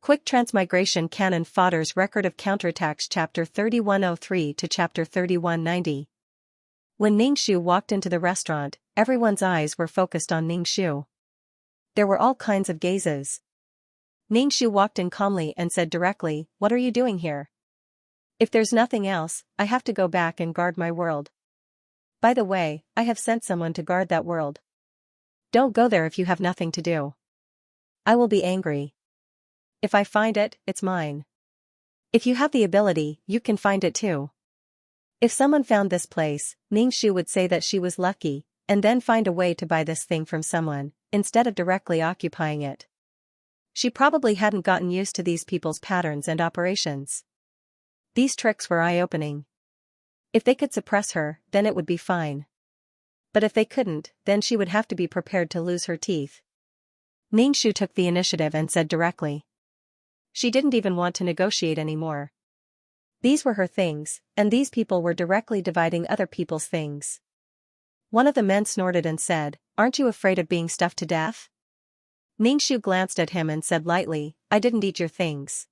Quick Transmigration Canon Fodder's Record of Counterattacks Chapter 3103 to Chapter 3190. When Xianxia walked into the restaurant, everyone's eyes were focused on Xianxia. There were all kinds of gazes. Xianxia walked in calmly and said directly, "What are you doing here? If there's nothing else, I have to go back and guard my world. By the way, I have sent someone to guard that world. Don't go there if you have nothing to do. I will be angry. If I find it, it's mine. If you have the ability, you can find it too." If someone found this place, Xianxia would say that she was lucky, and then find a way to buy this thing from someone, instead of directly occupying it. She probably hadn't gotten used to these people's patterns and operations. These tricks were eye-opening. If they could suppress her, then it would be fine. But if they couldn't, then she would have to be prepared to lose her teeth. Xianxia took the initiative and said directly. She didn't even want to negotiate anymore. These were her things, and these people were directly dividing other people's things. One of the men snorted and said, "Aren't you afraid of being stuffed to death?" Xianxia glanced at him and said lightly, "I didn't eat your things.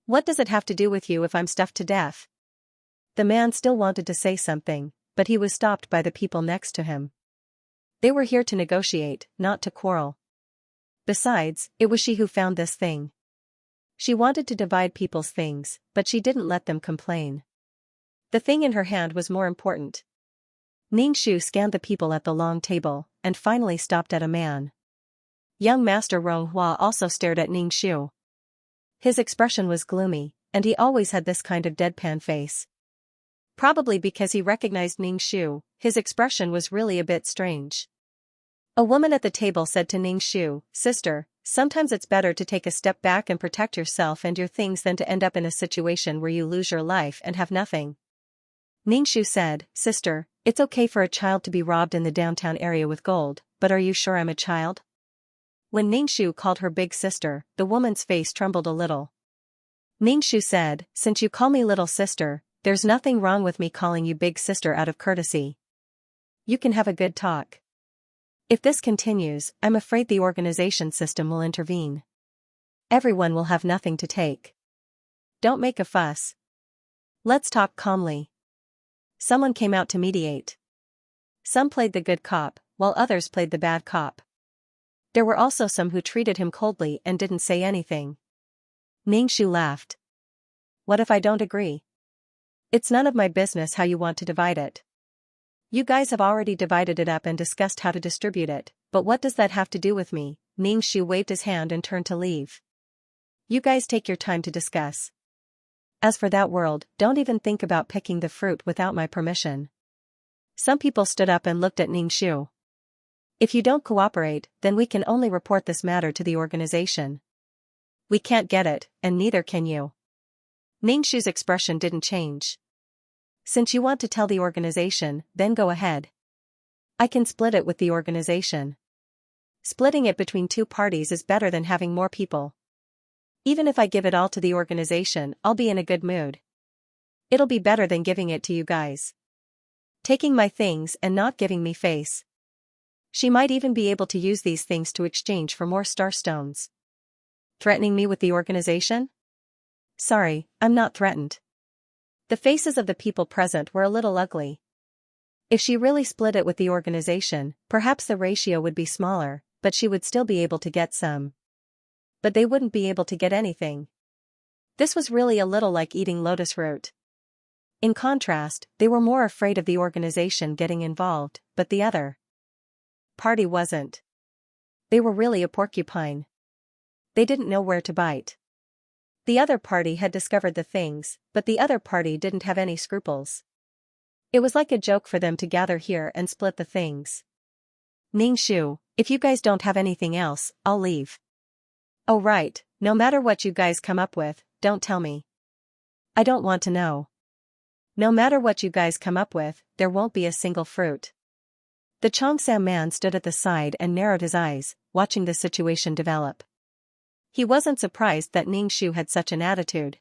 What does it have to do with you if I'm stuffed to death?" The man still wanted to say something, but he was stopped by the people next to him. They were here to negotiate, not to quarrel. Besides, it was she who found this thing. She wanted to divide people's things, but she didn't let them complain. The thing in her hand was more important. Xianxia scanned the people at the long table, and finally stopped at a man. Young Master Ronghua also stared at Xianxia. His expression was gloomy, and he always had this kind of deadpan face. Probably because he recognized Xianxia, his expression was really a bit strange. A woman at the table said to Xianxia, "Sister, sometimes it's better to take a step back and protect yourself and your things than to end up in a situation where you lose your life and have nothing." Xianxia said, "Sister, it's okay for a child to be robbed in the downtown area with gold, but are you sure I'm a child?" When Xianxia called her big sister, the woman's face trembled a little. Xianxia said, "Since you call me little sister, there's nothing wrong with me calling you big sister out of courtesy. You can have a good talk. If this continues, I'm afraid the organization system will intervene. Everyone will have nothing to take. Don't make a fuss. Let's talk calmly." Someone came out to mediate. Some played the good cop, while others played the bad cop. There were also some who treated him coldly and didn't say anything. Xianxia laughed. "What if I don't agree? It's none of my business how you want to divide it. You guys have already divided it up and discussed how to distribute it, but what does that have to do with me?" Xianxia waved his hand and turned to leave. "You guys take your time to discuss. As for that world, don't even think about picking the fruit without my permission." Some people stood up and looked at Xianxia. "If you don't cooperate, then we can only report this matter to the organization. We can't get it, and neither can you." Xianxia's expression didn't change. "Since you want to tell the organization, then go ahead. I can split it with the organization. Splitting it between two parties is better than having more people. Even if I give it all to the organization, I'll be in a good mood. It'll be better than giving it to you guys. Taking my things and not giving me face. She might even be able to use these things to exchange for more star stones. Threatening me with the organization? Sorry, I'm not threatened." The faces of the people present were a little ugly. If she really split it with the organization, perhaps the ratio would be smaller, but she would still be able to get some. But they wouldn't be able to get anything. This was really a little like eating lotus root. In contrast, they were more afraid of the organization getting involved, but the other party wasn't. They were really a porcupine. They didn't know where to bite. The other party had discovered the things, but the other party didn't have any scruples. It was like a joke for them to gather here and split the things. "Xianxia, if you guys don't have anything else, I'll leave." "Oh right, no matter what you guys come up with, don't tell me. I don't want to know. No matter what you guys come up with, there won't be a single fruit." The Xianxia man stood at the side and narrowed his eyes, watching the situation develop. He wasn't surprised that Xianxia had such an attitude.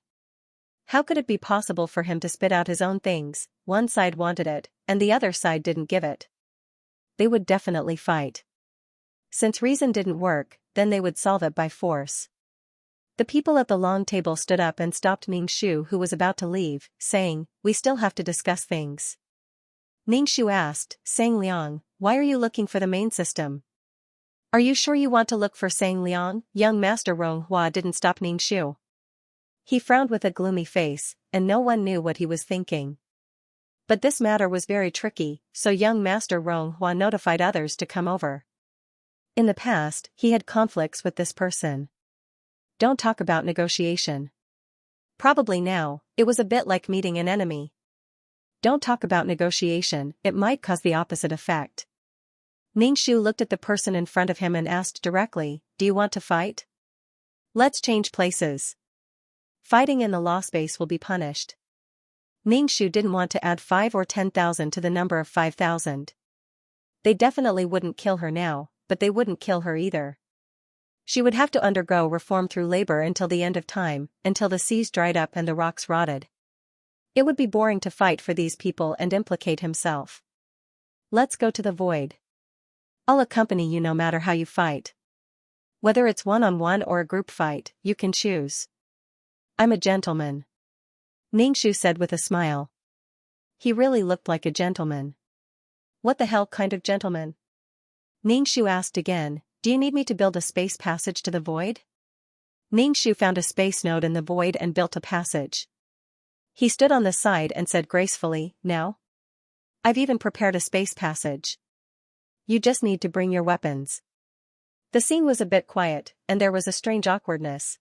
How could it be possible for him to spit out his own things? One side wanted it, and the other side didn't give it. They would definitely fight. Since reason didn't work, then they would solve it by force. The people at the long table stood up and stopped Ningxu, who was about to leave, saying, "We still have to discuss things." Ningxu asked, "Sang Liang, why are you looking for the main system? Are you sure you want to look for Sang Liang?" Young Master Ronghua didn't stop Ningxu. He frowned with a gloomy face, and no one knew what he was thinking. But this matter was very tricky, so young Master Ronghua notified others to come over. In the past, he had conflicts with this person. Don't talk about negotiation. Probably now, it was a bit like meeting an enemy. Don't talk about negotiation, it might cause the opposite effect. Ningxu looked at the person in front of him and asked directly, "Do you want to fight? Let's change places. Fighting in the law space will be punished." Ningxu didn't want to add 5 or 10,000 to the number of 5,000. They definitely wouldn't kill her now, but they wouldn't kill her either. She would have to undergo reform through labor until the end of time, until the seas dried up and the rocks rotted. It would be boring to fight for these people and implicate himself. "Let's go to the void. I'll accompany you no matter how you fight. Whether it's one-on-one or a group fight, you can choose. I'm a gentleman," Ningxu said with a smile. He really looked like a gentleman. "What the hell kind of gentleman?" Ningxu asked again, "Do you need me to build a space passage to the void?" Ningxu found a space node in the void and built a passage. He stood on the side and said gracefully, "Now? I've even prepared a space passage. You just need to bring your weapons." The scene was a bit quiet, and there was a strange awkwardness.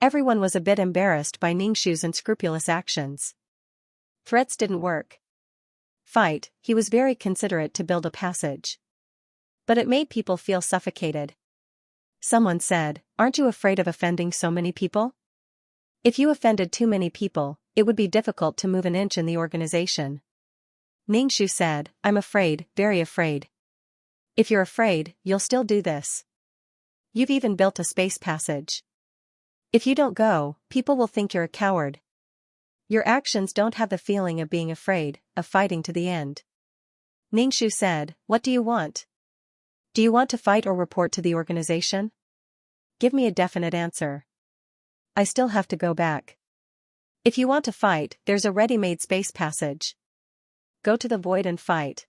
Everyone was a bit embarrassed by Ningxu's unscrupulous actions. Threats didn't work. Fight, he was very considerate to build a passage. But it made people feel suffocated. Someone said, "Aren't you afraid of offending so many people? If you offended too many people, it would be difficult to move an inch in the organization." Ningxu said, "I'm afraid, very afraid." "If you're afraid, you'll still do this. You've even built a space passage. If you don't go, people will think you're a coward. Your actions don't have the feeling of being afraid, of fighting to the end." Ningxu said, "What do you want? Do you want to fight or report to the organization? Give me a definite answer. I still have to go back. If you want to fight, there's a ready-made space passage. Go to the void and fight.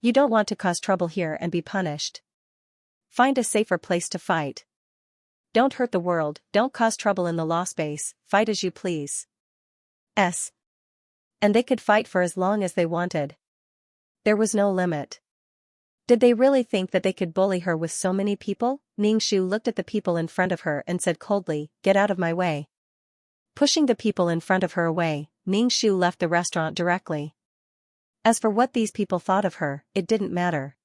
You don't want to cause trouble here and be punished. Find a safer place to fight. Don't hurt the world, don't cause trouble in the law space, fight as you please." And they could fight for as long as they wanted. There was no limit. Did they really think that they could bully her with so many people? Ningxu looked at the people in front of her and said coldly, "Get out of my way." Pushing the people in front of her away, Ningxu left the restaurant directly. As for what these people thought of her, it didn't matter.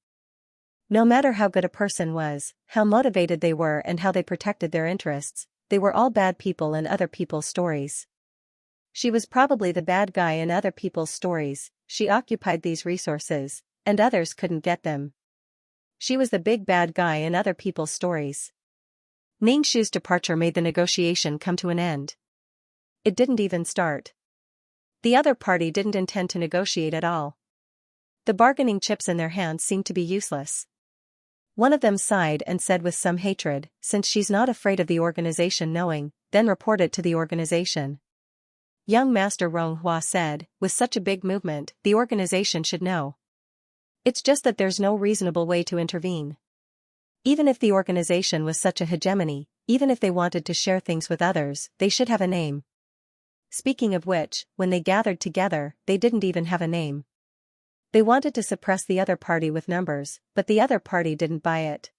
No matter how good a person was, how motivated they were and how they protected their interests, they were all bad people in other people's stories. She was probably the bad guy in other people's stories, she occupied these resources, and others couldn't get them. She was the big bad guy in other people's stories. Ningxu's departure made the negotiation come to an end. It didn't even start. The other party didn't intend to negotiate at all. The bargaining chips in their hands seemed to be useless. One of them sighed and said with some hatred, "Since she's not afraid of the organization knowing, then report it to the organization." Young Master Ronghua said, "With such a big movement, the organization should know. It's just that there's no reasonable way to intervene. Even if the organization was such a hegemony, even if they wanted to share things with others, they should have a name." Speaking of which, when they gathered together, they didn't even have a name. They wanted to suppress the other party with numbers, but the other party didn't buy it.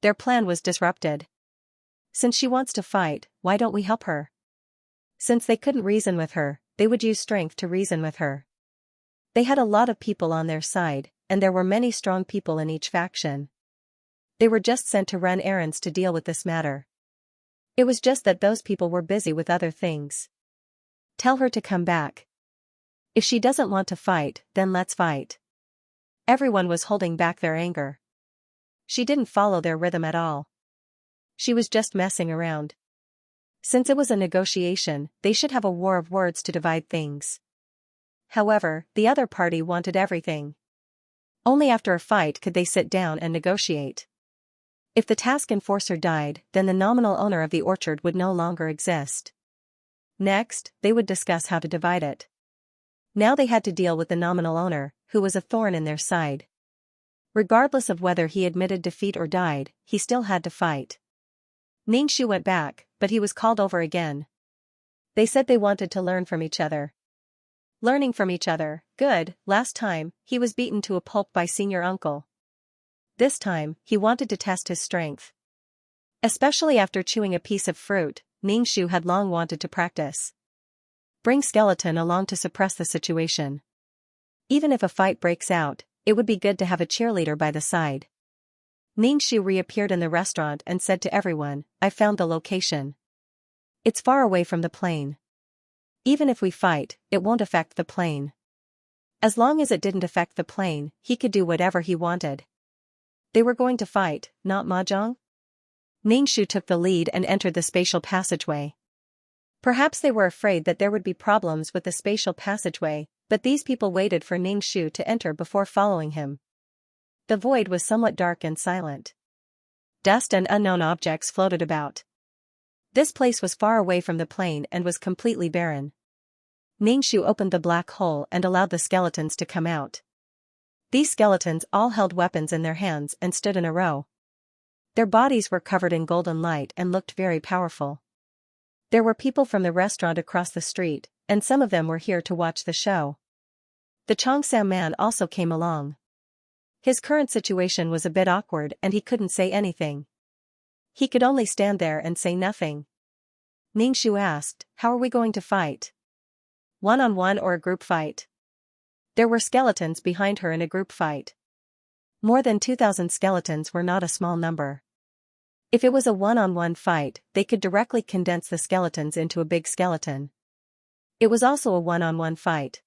Their plan was disrupted. Since she wants to fight, why don't we help her? Since they couldn't reason with her, they would use strength to reason with her. They had a lot of people on their side, and there were many strong people in each faction. They were just sent to run errands to deal with this matter. It was just that those people were busy with other things. Tell her to come back. If she doesn't want to fight, then let's fight. Everyone was holding back their anger. She didn't follow their rhythm at all. She was just messing around. Since it was a negotiation, they should have a war of words to divide things. However, the other party wanted everything. Only after a fight could they sit down and negotiate. If the task enforcer died, then the nominal owner of the orchard would no longer exist. Next, they would discuss how to divide it. Now they had to deal with the nominal owner, who was a thorn in their side. Regardless of whether he admitted defeat or died, he still had to fight. Ningxu went back, but he was called over again. They said they wanted to learn from each other. Learning from each other, good. Last time, he was beaten to a pulp by senior uncle. This time, he wanted to test his strength. Especially after chewing a piece of fruit, Ningxu had long wanted to practice. Bring skeleton along to suppress the situation. Even if a fight breaks out, it would be good to have a cheerleader by the side. Ningxu reappeared in the restaurant and said to everyone, I found the location. It's far away from the plane. Even if we fight, it won't affect the plane. As long as it didn't affect the plane, he could do whatever he wanted. They were going to fight, not mahjong? Ningxu took the lead and entered the spatial passageway. Perhaps they were afraid that there would be problems with the spatial passageway, but these people waited for Ningxu to enter before following him. The void was somewhat dark and silent. Dust and unknown objects floated about. This place was far away from the plane and was completely barren. Ningxu opened the black hole and allowed the skeletons to come out. These skeletons all held weapons in their hands and stood in a row. Their bodies were covered in golden light and looked very powerful. There were people from the restaurant across the street, and some of them were here to watch the show. The Xianxia man also came along. His current situation was a bit awkward and he couldn't say anything. He could only stand there and say nothing. Ningxu asked, how are we going to fight? One-on-one or a group fight? There were skeletons behind her in a group fight. More than 2,000 skeletons were not a small number. If it was a one-on-one fight, they could directly condense the skeletons into a big skeleton. It was also a one-on-one fight.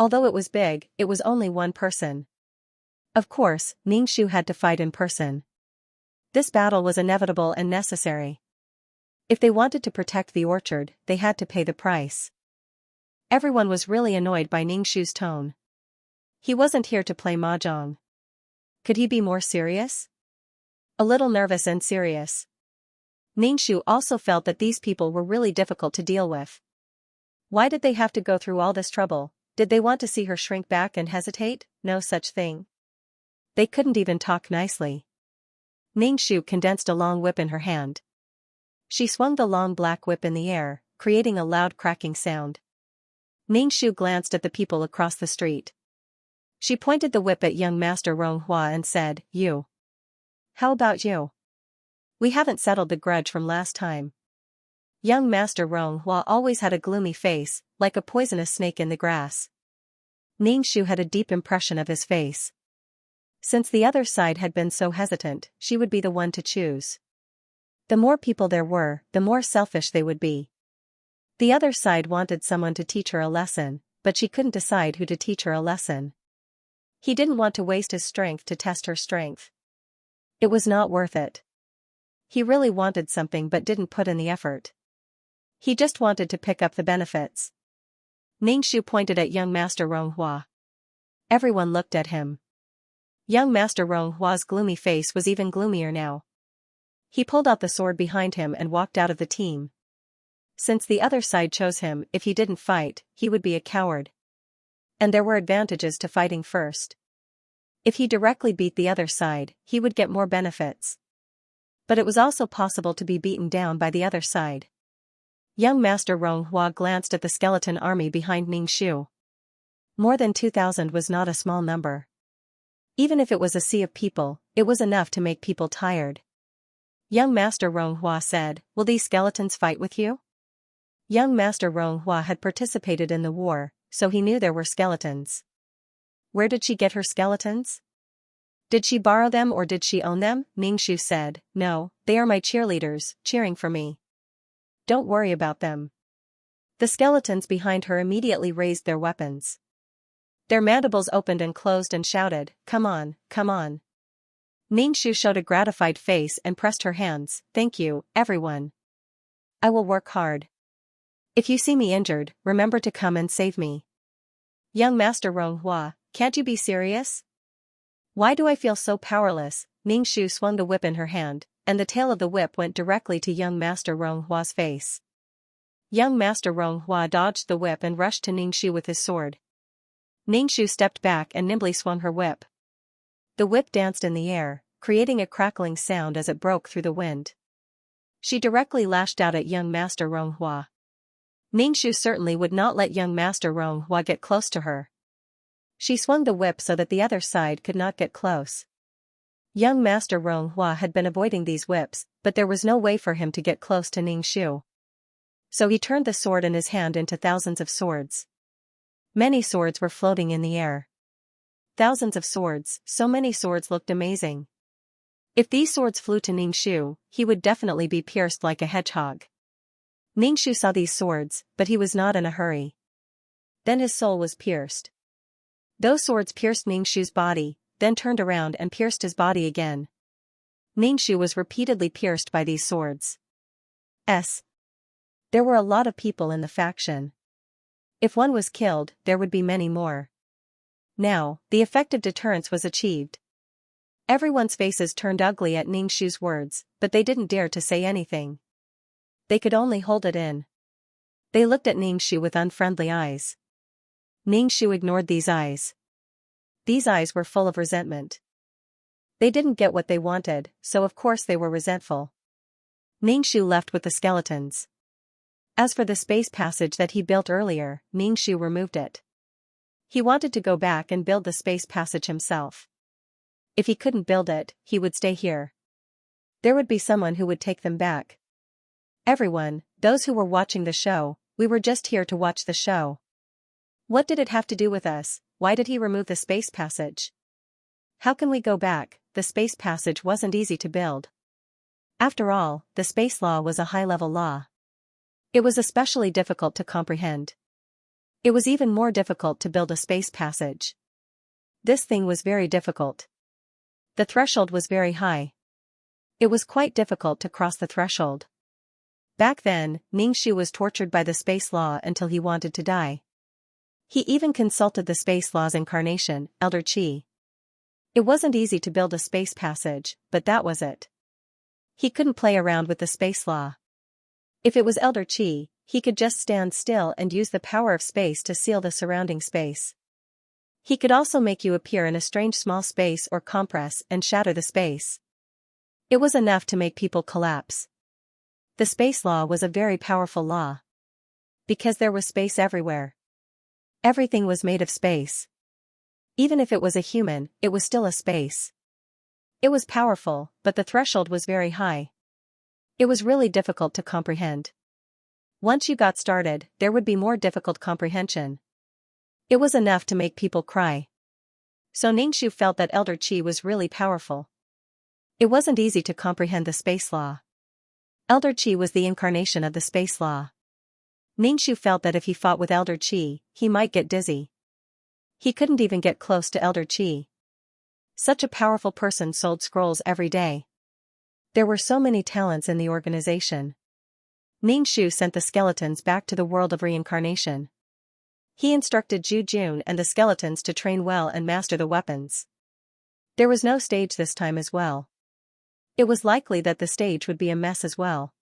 Although it was big, it was only one person. Of course, Ningxu had to fight in person. This battle was inevitable and necessary. If they wanted to protect the orchard, they had to pay the price. Everyone was really annoyed by Ningxu's tone. He wasn't here to play mahjong. Could he be more serious? A little nervous and serious. Ningxu also felt that these people were really difficult to deal with. Why did they have to go through all this trouble? Did they want to see her shrink back and hesitate? No such thing. They couldn't even talk nicely. Ningxu condensed a long whip in her hand. She swung the long black whip in the air, creating a loud cracking sound. Ningxu glanced at the people across the street. She pointed the whip at young Master Ronghua and said, You. How about you? We haven't settled the grudge from last time. Young Master Ronghua always had a gloomy face, like a poisonous snake in the grass. Ningxu had a deep impression of his face. Since the other side had been so hesitant, she would be the one to choose. The more people there were, the more selfish they would be. The other side wanted someone to teach her a lesson, but she couldn't decide who to teach her a lesson. He didn't want to waste his strength to test her strength. It was not worth it. He really wanted something but didn't put in the effort. He just wanted to pick up the benefits. Ningxu pointed at young Master Ronghua. Everyone looked at him. Young Master Ronghua's gloomy face was even gloomier now. He pulled out the sword behind him and walked out of the team. Since the other side chose him, if he didn't fight, he would be a coward. And there were advantages to fighting first. If he directly beat the other side, he would get more benefits. But it was also possible to be beaten down by the other side. Young Master Ronghua glanced at the skeleton army behind Ningxu. More than 2,000 was not a small number. Even if it was a sea of people, it was enough to make people tired. Young Master Ronghua said, Will these skeletons fight with you? Young Master Ronghua had participated in the war, so he knew there were skeletons. Where did she get her skeletons? Did she borrow them or did she own them? Ningxu said, No, they are my cheerleaders, cheering for me. Don't worry about them. The skeletons behind her immediately raised their weapons. Their mandibles opened and closed and shouted, Come on, come on. Ningxu showed a gratified face and pressed her hands, Thank you, everyone. I will work hard. If you see me injured, remember to come and save me. Young Master Ronghua, can't you be serious? Why do I feel so powerless? Ningxu swung the whip in her hand, and the tail of the whip went directly to young Master Ronghua's face. Young Master Ronghua dodged the whip and rushed to Ningxu with his sword. Ningxu stepped back and nimbly swung her whip. The whip danced in the air, creating a crackling sound as it broke through the wind. She directly lashed out at young Master Ronghua. Ningxu certainly would not let young Master Ronghua get close to her. She swung the whip so that the other side could not get close. Young Master Ronghua had been avoiding these whips, but there was no way for him to get close to Ningxu. So he turned the sword in his hand into thousands of swords. Many swords were floating in the air. Thousands of swords, so many swords looked amazing. If these swords flew to Ningxu, he would definitely be pierced like a hedgehog. Ningxu saw these swords, but he was not in a hurry. Then his soul was pierced. Those swords pierced Ningxu's body, then turned around and pierced his body again. Ningxu was repeatedly pierced by these swords. There were a lot of people in the faction. If one was killed, there would be many more. Now, the effective deterrence was achieved. Everyone's faces turned ugly at Ningxu's words, but they didn't dare to say anything. They could only hold it in. They looked at Ningxu with unfriendly eyes. Ningxu ignored these eyes. These eyes were full of resentment. They didn't get what they wanted, so of course they were resentful. Ningxu left with the skeletons. As for the space passage that he built earlier, Ningxu removed it. He wanted to go back and build the space passage himself. If he couldn't build it, he would stay here. There would be someone who would take them back. Everyone, those who were watching the show, we were just here to watch the show. What did it have to do with us? Why did he remove the space passage? How can we go back? The space passage wasn't easy to build. After all, the space law was a high-level law. It was especially difficult to comprehend. It was even more difficult to build a space passage. This thing was very difficult. The threshold was very high. It was quite difficult to cross the threshold. Back then, Ningxu was tortured by the space law until he wanted to die. He even consulted the space law's incarnation, Elder Qi. It wasn't easy to build a space passage, but that was it. He couldn't play around with the space law. If it was Elder Qi, he could just stand still and use the power of space to seal the surrounding space. He could also make you appear in a strange small space or compress and shatter the space. It was enough to make people collapse. The space law was a very powerful law. Because there was space everywhere. Everything was made of space. Even if it was a human, it was still a space. It was powerful, but the threshold was very high. It was really difficult to comprehend. Once you got started, there would be more difficult comprehension. It was enough to make people cry. So Ningxu felt that Elder Qi was really powerful. It wasn't easy to comprehend the space law. Elder Qi was the incarnation of the space law. Ningxu felt that if he fought with Elder Qi, he might get dizzy. He couldn't even get close to Elder Qi. Such a powerful person sold scrolls every day. There were so many talents in the organization. Ningxu sent the skeletons back to the world of reincarnation. He instructed Zhu Jun and the skeletons to train well and master the weapons. There was no stage this time as well. It was likely that the stage would be a mess as well.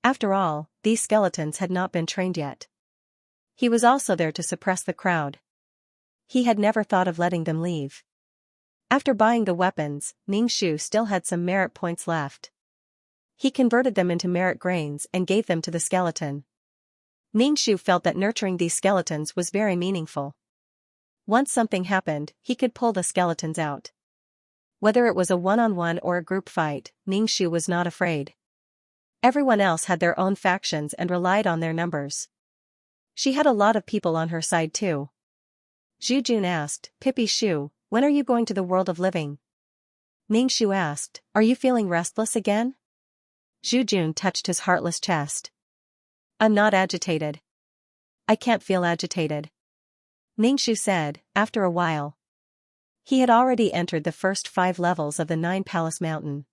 After all, these skeletons had not been trained yet. He was also there to suppress the crowd. He had never thought of letting them leave. After buying the weapons, Ningxu still had some merit points left. He converted them into merit grains and gave them to the skeleton. Ningxu felt that nurturing these skeletons was very meaningful. Once something happened, he could pull the skeletons out. Whether it was a one-on-one or a group fight, Ningxu was not afraid. Everyone else had their own factions and relied on their numbers. She had a lot of people on her side too. Zhu Jun asked, Pippi Shu, when are you going to the world of living? Ningxu asked, are you feeling restless again? Zhu Jun touched his heartless chest. I'm not agitated. I can't feel agitated. Ningxu said, after a while. He had already entered the first 5 levels of the 9 Palace Mountain.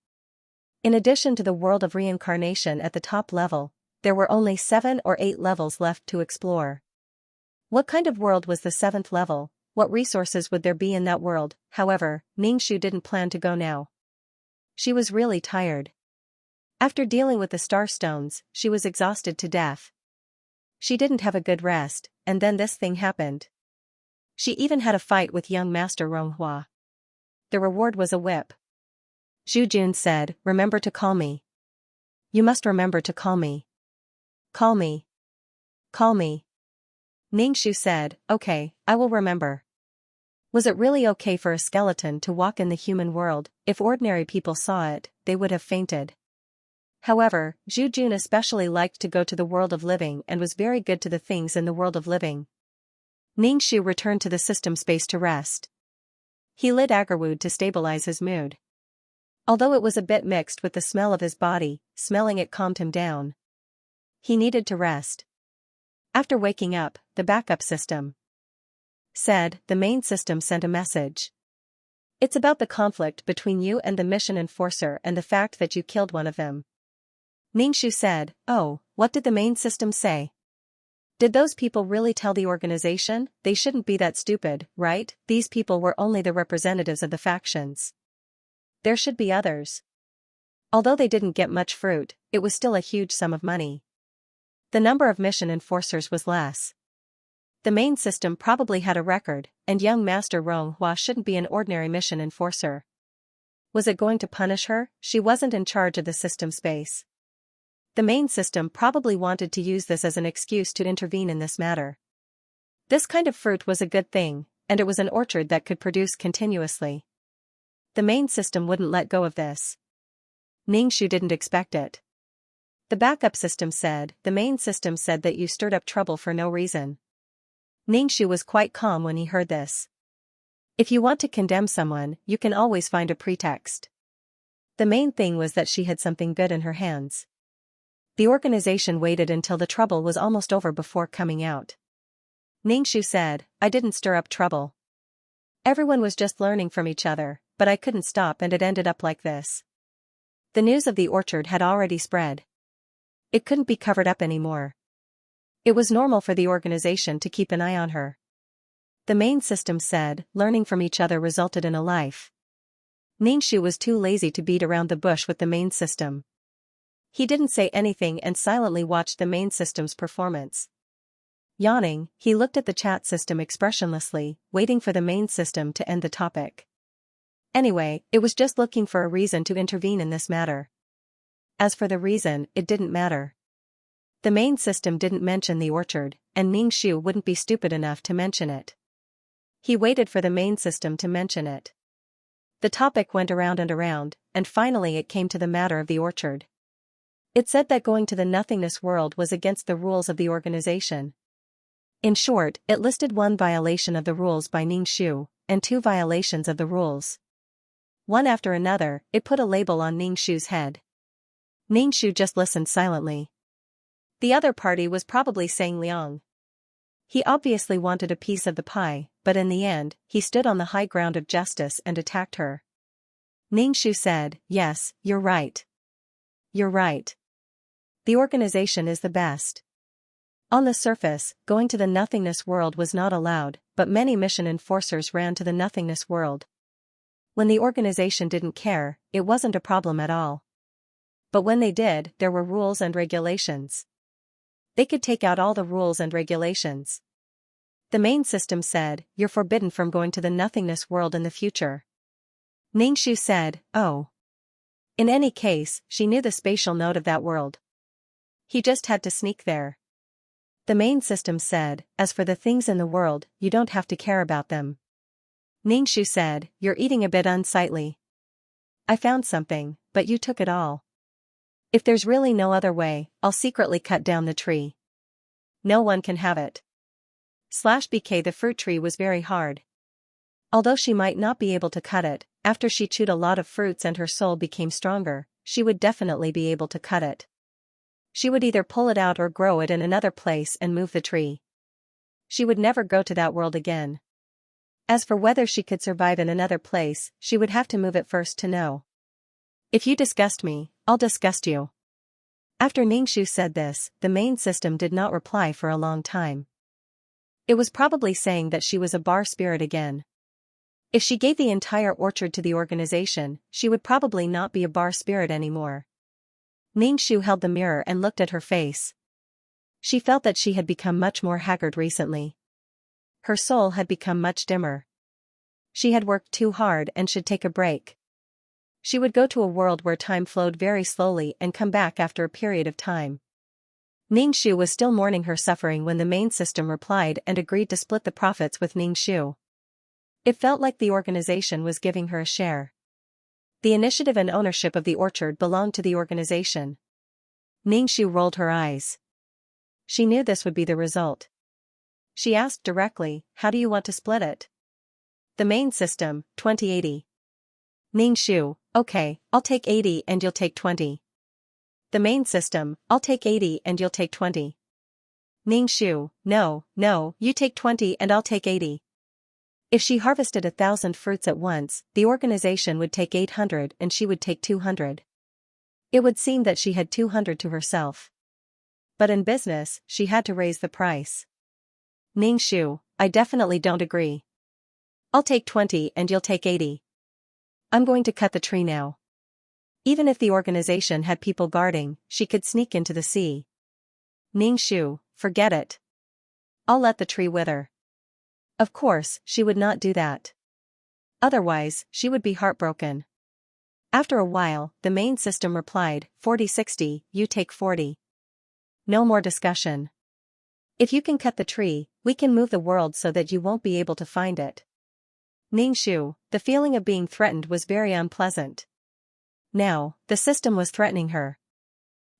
In addition to the world of reincarnation at the top level, there were only 7 or 8 levels left to explore. What kind of world was the 7th level? What resources would there be in that world? However, Ningxu didn't plan to go now. She was really tired. After dealing with the star stones, she was exhausted to death. She didn't have a good rest, and then this thing happened. She even had a fight with young Master Ronghua. The reward was a whip. Zhu Jun said, "Remember to call me. You must remember to call me. Call me. Call me." Ningxu said, "Okay, I will remember." Was it really okay for a skeleton to walk in the human world? If ordinary people saw it, they would have fainted. However, Zhu Jun especially liked to go to the world of living and was very good to the things in the world of living. Ningxu returned to the system space to rest. He lit agarwood to stabilize his mood. Although it was a bit mixed with the smell of his body, smelling it calmed him down. He needed to rest. After waking up, the backup system said, the main system sent a message. "It's about the conflict between you and the mission enforcer and the fact that you killed one of them." Ningxu said, "Oh, what did the main system say? Did those people really tell the organization? They shouldn't be that stupid, right? These people were only the representatives of the factions. There should be others." Although they didn't get much fruit, it was still a huge sum of money. The number of mission enforcers was less. The main system probably had a record, and young Master Ronghua shouldn't be an ordinary mission enforcer. Was it going to punish her? She wasn't in charge of the system space. The main system probably wanted to use this as an excuse to intervene in this matter. This kind of fruit was a good thing, and it was an orchard that could produce continuously. The main system wouldn't let go of this. Ningxu didn't expect it. The backup system said, the main system said that you stirred up trouble for no reason. Ningxu was quite calm when he heard this. If you want to condemn someone, you can always find a pretext. The main thing was that she had something good in her hands. The organization waited until the trouble was almost over before coming out. Ningxu said, "I didn't stir up trouble. Everyone was just learning from each other, but I couldn't stop and it ended up like this." The news of the orchard had already spread. It couldn't be covered up anymore. It was normal for the organization to keep an eye on her. The main system said, learning from each other resulted in a life. Ningxu was too lazy to beat around the bush with the main system. He didn't say anything and silently watched the main system's performance. Yawning, he looked at the chat system expressionlessly, waiting for the main system to end the topic. Anyway, it was just looking for a reason to intervene in this matter. As for the reason, it didn't matter. The main system didn't mention the orchard, and Ningxu wouldn't be stupid enough to mention it. He waited for the main system to mention it. The topic went around, and finally it came to the matter of the orchard. It said that going to the nothingness world was against the rules of the organization. In short, it listed 1 violation of the rules by Ningxu, and 2 violations of the rules. One after another, it put a label on Ningxu's head. Ningxu just listened silently. The other party was probably saying Liang. He obviously wanted a piece of the pie, but in the end, he stood on the high ground of justice and attacked her. Ningxu said, "Yes, you're right. You're right. The organization is the best." On the surface, going to the nothingness world was not allowed, but many mission enforcers ran to the nothingness world. When the organization didn't care, it wasn't a problem at all. But when they did, there were rules and regulations. They could take out all the rules and regulations. The main system said, "You're forbidden from going to the nothingness world in the future." Ningxu said, "Oh." In any case, she knew the spatial node of that world. He just had to sneak there. The main system said, "As for the things in the world, you don't have to care about them." Ningxu said, "You're eating a bit unsightly. I found something, but you took it all. If there's really no other way, I'll secretly cut down the tree. No one can have it." /BK The fruit tree was very hard. Although she might not be able to cut it, after she chewed a lot of fruits and her soul became stronger, she would definitely be able to cut it. She would either pull it out or grow it in another place and move the tree. She would never go to that world again. As for whether she could survive in another place, she would have to move it first to know. "If you disgust me, I'll disgust you." After Ningxu said this, the main system did not reply for a long time. It was probably saying that she was a bar spirit again. If she gave the entire orchard to the organization, she would probably not be a bar spirit anymore. Ningxu held the mirror and looked at her face. She felt that she had become much more haggard recently. Her soul had become much dimmer. She had worked too hard and should take a break. She would go to a world where time flowed very slowly and come back after a period of time. Ningxu was still mourning her suffering when the main system replied and agreed to split the profits with Ningxu. It felt like the organization was giving her a share. The initiative and ownership of the orchard belonged to the organization. Ningxu rolled her eyes. She knew this would be the result. She asked directly, "How do you want to split it?" The main system, 20/80. Ningxu, "Okay, I'll take 80 and you'll take 20. The main system, "I'll take 80 and you'll take 20. Ningxu, No, you take 20 and I'll take 80. If she harvested 1,000 fruits at once, the organization would take 800 and she would take 200. It would seem that she had 200 to herself. But in business, she had to raise the price. Ningxu, I definitely don't agree. I'll take 20 and you'll take 80. I'm going to cut the tree now. Even if the organization had people guarding, she could sneak into the sea. Ningxu, forget it. I'll let the tree wither. Of course, she would not do that. Otherwise, she would be heartbroken. After a while, the main system replied, 40/60, you take 40. No more discussion. If you can cut the tree, we can move the world so that you won't be able to find it. Ningxu, the feeling of being threatened was very unpleasant. Now, the system was threatening her.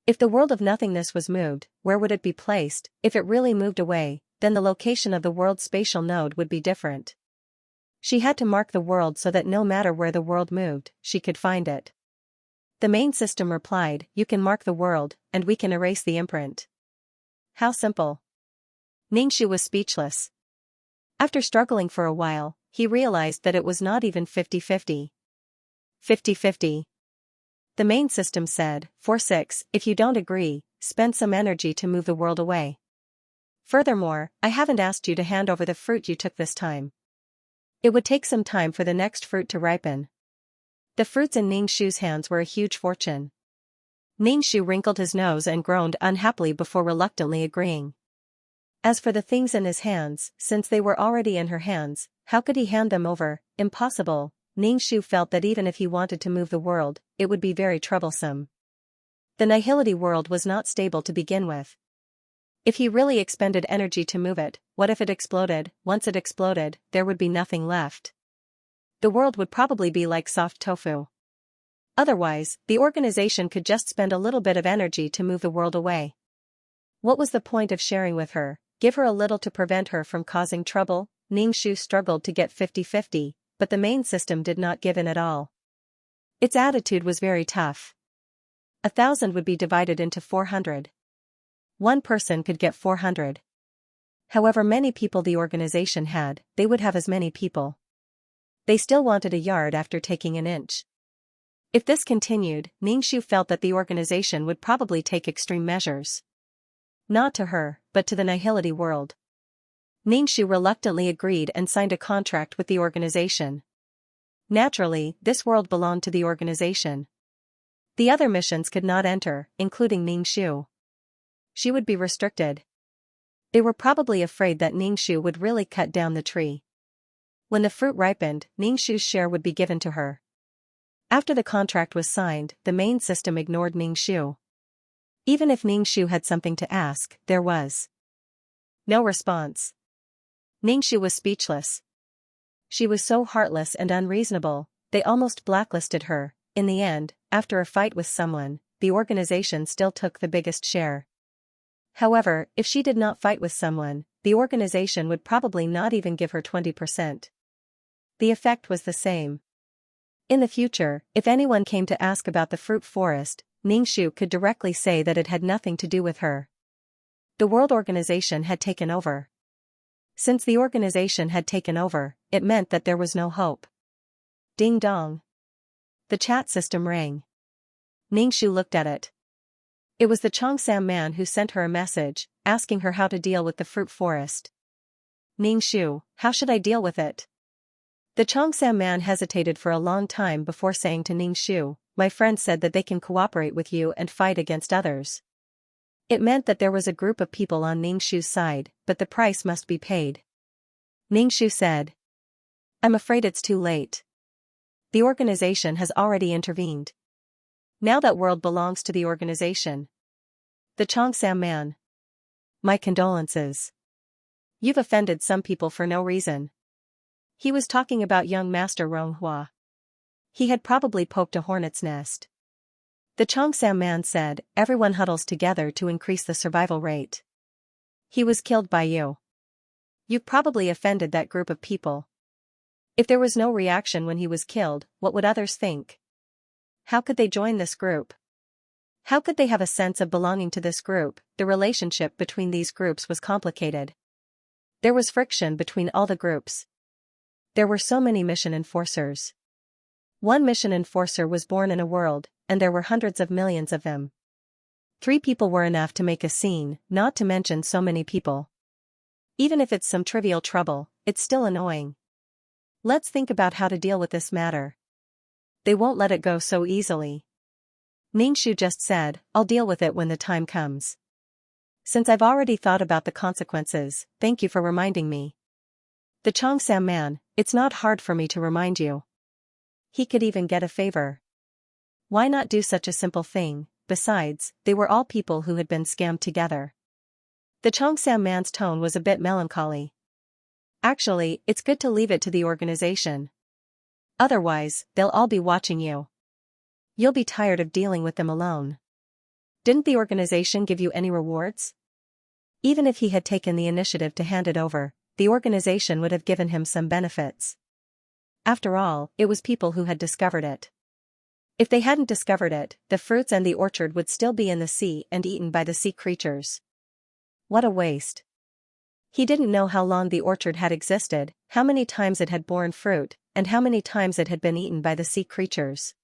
If the world of nothingness was moved, where would it be placed? If it really moved away, then the location of the world's spatial node would be different. She had to mark the world so that no matter where the world moved, she could find it. The main system replied, you can mark the world, and we can erase the imprint. How simple. Ningxu was speechless. After struggling for a while, he realized that it was not even 50/50. 50/50. The main system said, 4/6, if you don't agree, spend some energy to move the world away. Furthermore, I haven't asked you to hand over the fruit you took this time. It would take some time for the next fruit to ripen. The fruits in Ningxu's hands were a huge fortune. Ningxu wrinkled his nose and groaned unhappily before reluctantly agreeing. As for the things in his hands, since they were already in her hands, how could he hand them over? Impossible. Ningxu felt that even if he wanted to move the world, it would be very troublesome. The nihility world was not stable to begin with. If he really expended energy to move it, what if it exploded? Once it exploded, there would be nothing left. The world would probably be like soft tofu. Otherwise, the organization could just spend a little bit of energy to move the world away. What was the point of sharing with her? Give her a little to prevent her from causing trouble? Ningxu struggled to get 50/50, but the main system did not give in at all. Its attitude was very tough. 1,000 would be divided into 400. One person could get 400. However many people the organization had, they would have as many people. They still wanted a yard after taking an inch. If this continued, Ningxu felt that the organization would probably take extreme measures. Not to her, but to the nihility world. Ningxu reluctantly agreed and signed a contract with the organization. Naturally, this world belonged to the organization. The other missions could not enter, including Ningxu. She would be restricted. They were probably afraid that Ningxu would really cut down the tree. When the fruit ripened, Ningxu's share would be given to her. After the contract was signed, the main system ignored Ningxu. Even if Ningxu had something to ask, there was no response. Ningxu was speechless. She was so heartless and unreasonable, they almost blacklisted her. In the end, after a fight with someone, the organization still took the biggest share. However, if she did not fight with someone, the organization would probably not even give her 20%. The effect was the same. In the future, if anyone came to ask about the fruit forest, Ningxu could directly say that it had nothing to do with her. The world organization had taken over. Since the organization had taken over, it meant that there was no hope. Ding dong. The chat system rang. Ningxu looked at it. It was the Cheongsam man who sent her a message, asking her how to deal with the fruit forest. Ningshu, how should I deal with it? The Xianxia man hesitated for a long time before saying to Ningshu, my friend said that they can cooperate with you and fight against others. It meant that there was a group of people on Ningshu's side, but the price must be paid. Ningshu said. I'm afraid it's too late. The organization has already intervened. Now that world belongs to the organization. The Xianxia man. My condolences. You've offended some people for no reason. He was talking about young Master Ronghua. He had probably poked a hornet's nest. The Xianxia man said, everyone huddles together to increase the survival rate. He was killed by you. You've probably offended that group of people. If there was no reaction when he was killed, what would others think? How could they join this group? How could they have a sense of belonging to this group? The relationship between these groups was complicated. There was friction between all the groups. There were so many mission enforcers. One mission enforcer was born in a world, and there were hundreds of millions of them. 3 people were enough to make a scene, not to mention so many people. Even if it's some trivial trouble, it's still annoying. Let's think about how to deal with this matter. They won't let it go so easily. Ningshu just said, I'll deal with it when the time comes. Since I've already thought about the consequences, thank you for reminding me. The Xianxia man, it's not hard for me to remind you. He could even get a favor. Why not do such a simple thing? Besides, they were all people who had been scammed together. The Xianxia man's tone was a bit melancholy. Actually, it's good to leave it to the organization. Otherwise, they'll all be watching you. You'll be tired of dealing with them alone. Didn't the organization give you any rewards? Even if he had taken the initiative to hand it over, the organization would have given him some benefits. After all, it was people who had discovered it. If they hadn't discovered it, the fruits and the orchard would still be in the sea and eaten by the sea creatures. What a waste. He didn't know how long the orchard had existed, how many times it had borne fruit, and how many times it had been eaten by the sea creatures.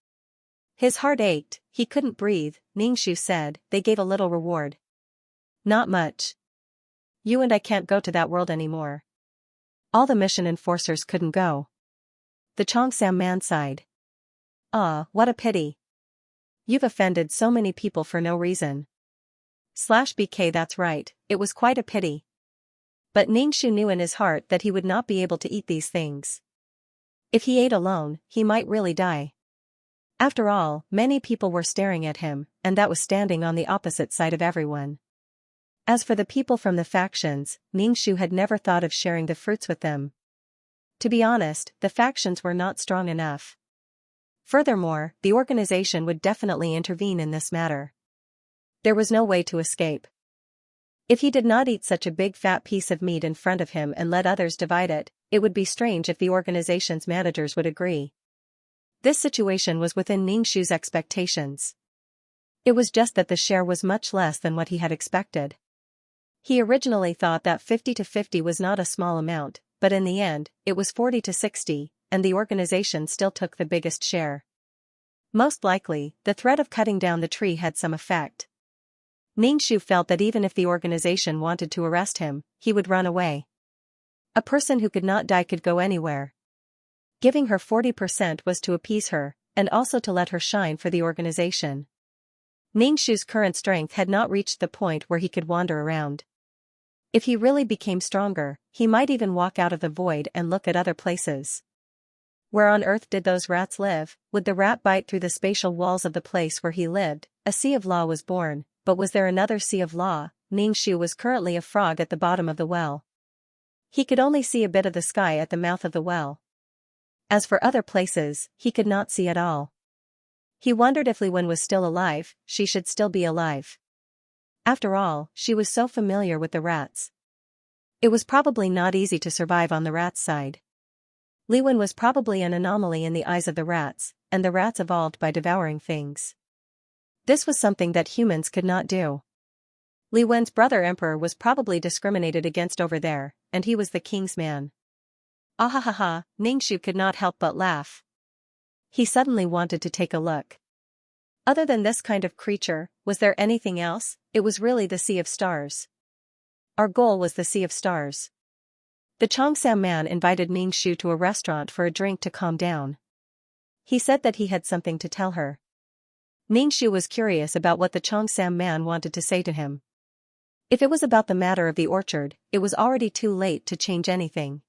His heart ached, he couldn't breathe. Ningshu said, they gave a little reward. Not much. You and I can't go to that world anymore. All the mission enforcers couldn't go. The Xianxia man sighed. Ah, what a pity. You've offended so many people for no reason. /BK that's right, it was quite a pity. But Ningshu knew in his heart that he would not be able to eat these things. If he ate alone, he might really die. After all, many people were staring at him, and that was standing on the opposite side of everyone. As for the people from the factions, Ningshu had never thought of sharing the fruits with them. To be honest, the factions were not strong enough. Furthermore, the organization would definitely intervene in this matter. There was no way to escape. If he did not eat such a big fat piece of meat in front of him and let others divide it, it would be strange if the organization's managers would agree. This situation was within Ningshu's expectations. It was just that the share was much less than what he had expected. He originally thought that 50-50 was not a small amount, but in the end, it was 40-60, and the organization still took the biggest share. Most likely, the threat of cutting down the tree had some effect. Ningshu felt that even if the organization wanted to arrest him, he would run away. A person who could not die could go anywhere. Giving her 40% was to appease her, and also to let her shine for the organization. Ningshu's current strength had not reached the point where he could wander around. If he really became stronger, he might even walk out of the void and look at other places. Where on earth did those rats live? Would the rat bite through the spatial walls of the place where he lived? A sea of law was born, but was there another sea of law? Ningshu was currently a frog at the bottom of the well. He could only see a bit of the sky at the mouth of the well. As for other places, he could not see at all. He wondered if Li Wen was still alive, she should still be alive. After all, she was so familiar with the rats. It was probably not easy to survive on the rats' side. Li Wen was probably an anomaly in the eyes of the rats, and the rats evolved by devouring things. This was something that humans could not do. Li Wen's brother emperor was probably discriminated against over there, and he was the king's man. Ahahaha, Ningshu could not help but laugh. He suddenly wanted to take a look. Other than this kind of creature, was there anything else? It was really the Sea of Stars. Our goal was the Sea of Stars. The Xianxia man invited Ningxu to a restaurant for a drink to calm down. He said that he had something to tell her. Ningxu was curious about what the Xianxia man wanted to say to him. If it was about the matter of the orchard, it was already too late to change anything.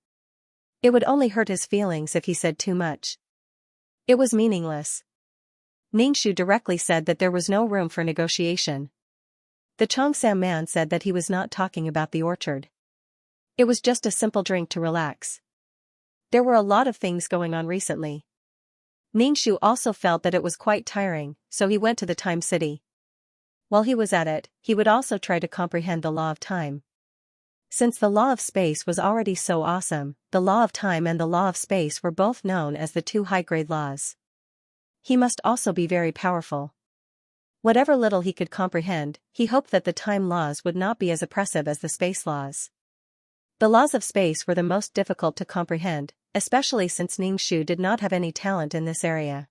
It would only hurt his feelings if he said too much. It was meaningless. Ningxu directly said that there was no room for negotiation. The Xianxia man said that he was not talking about the orchard. It was just a simple drink to relax. There were a lot of things going on recently. Ningxu also felt that it was quite tiring, so he went to the time city. While he was at it, he would also try to comprehend the law of time. Since the law of space was already so awesome, the law of time and the law of space were both known as the two high-grade laws. He must also be very powerful. Whatever little he could comprehend, he hoped that the time laws would not be as oppressive as the space laws. The laws of space were the most difficult to comprehend, especially since Ningxu did not have any talent in this area.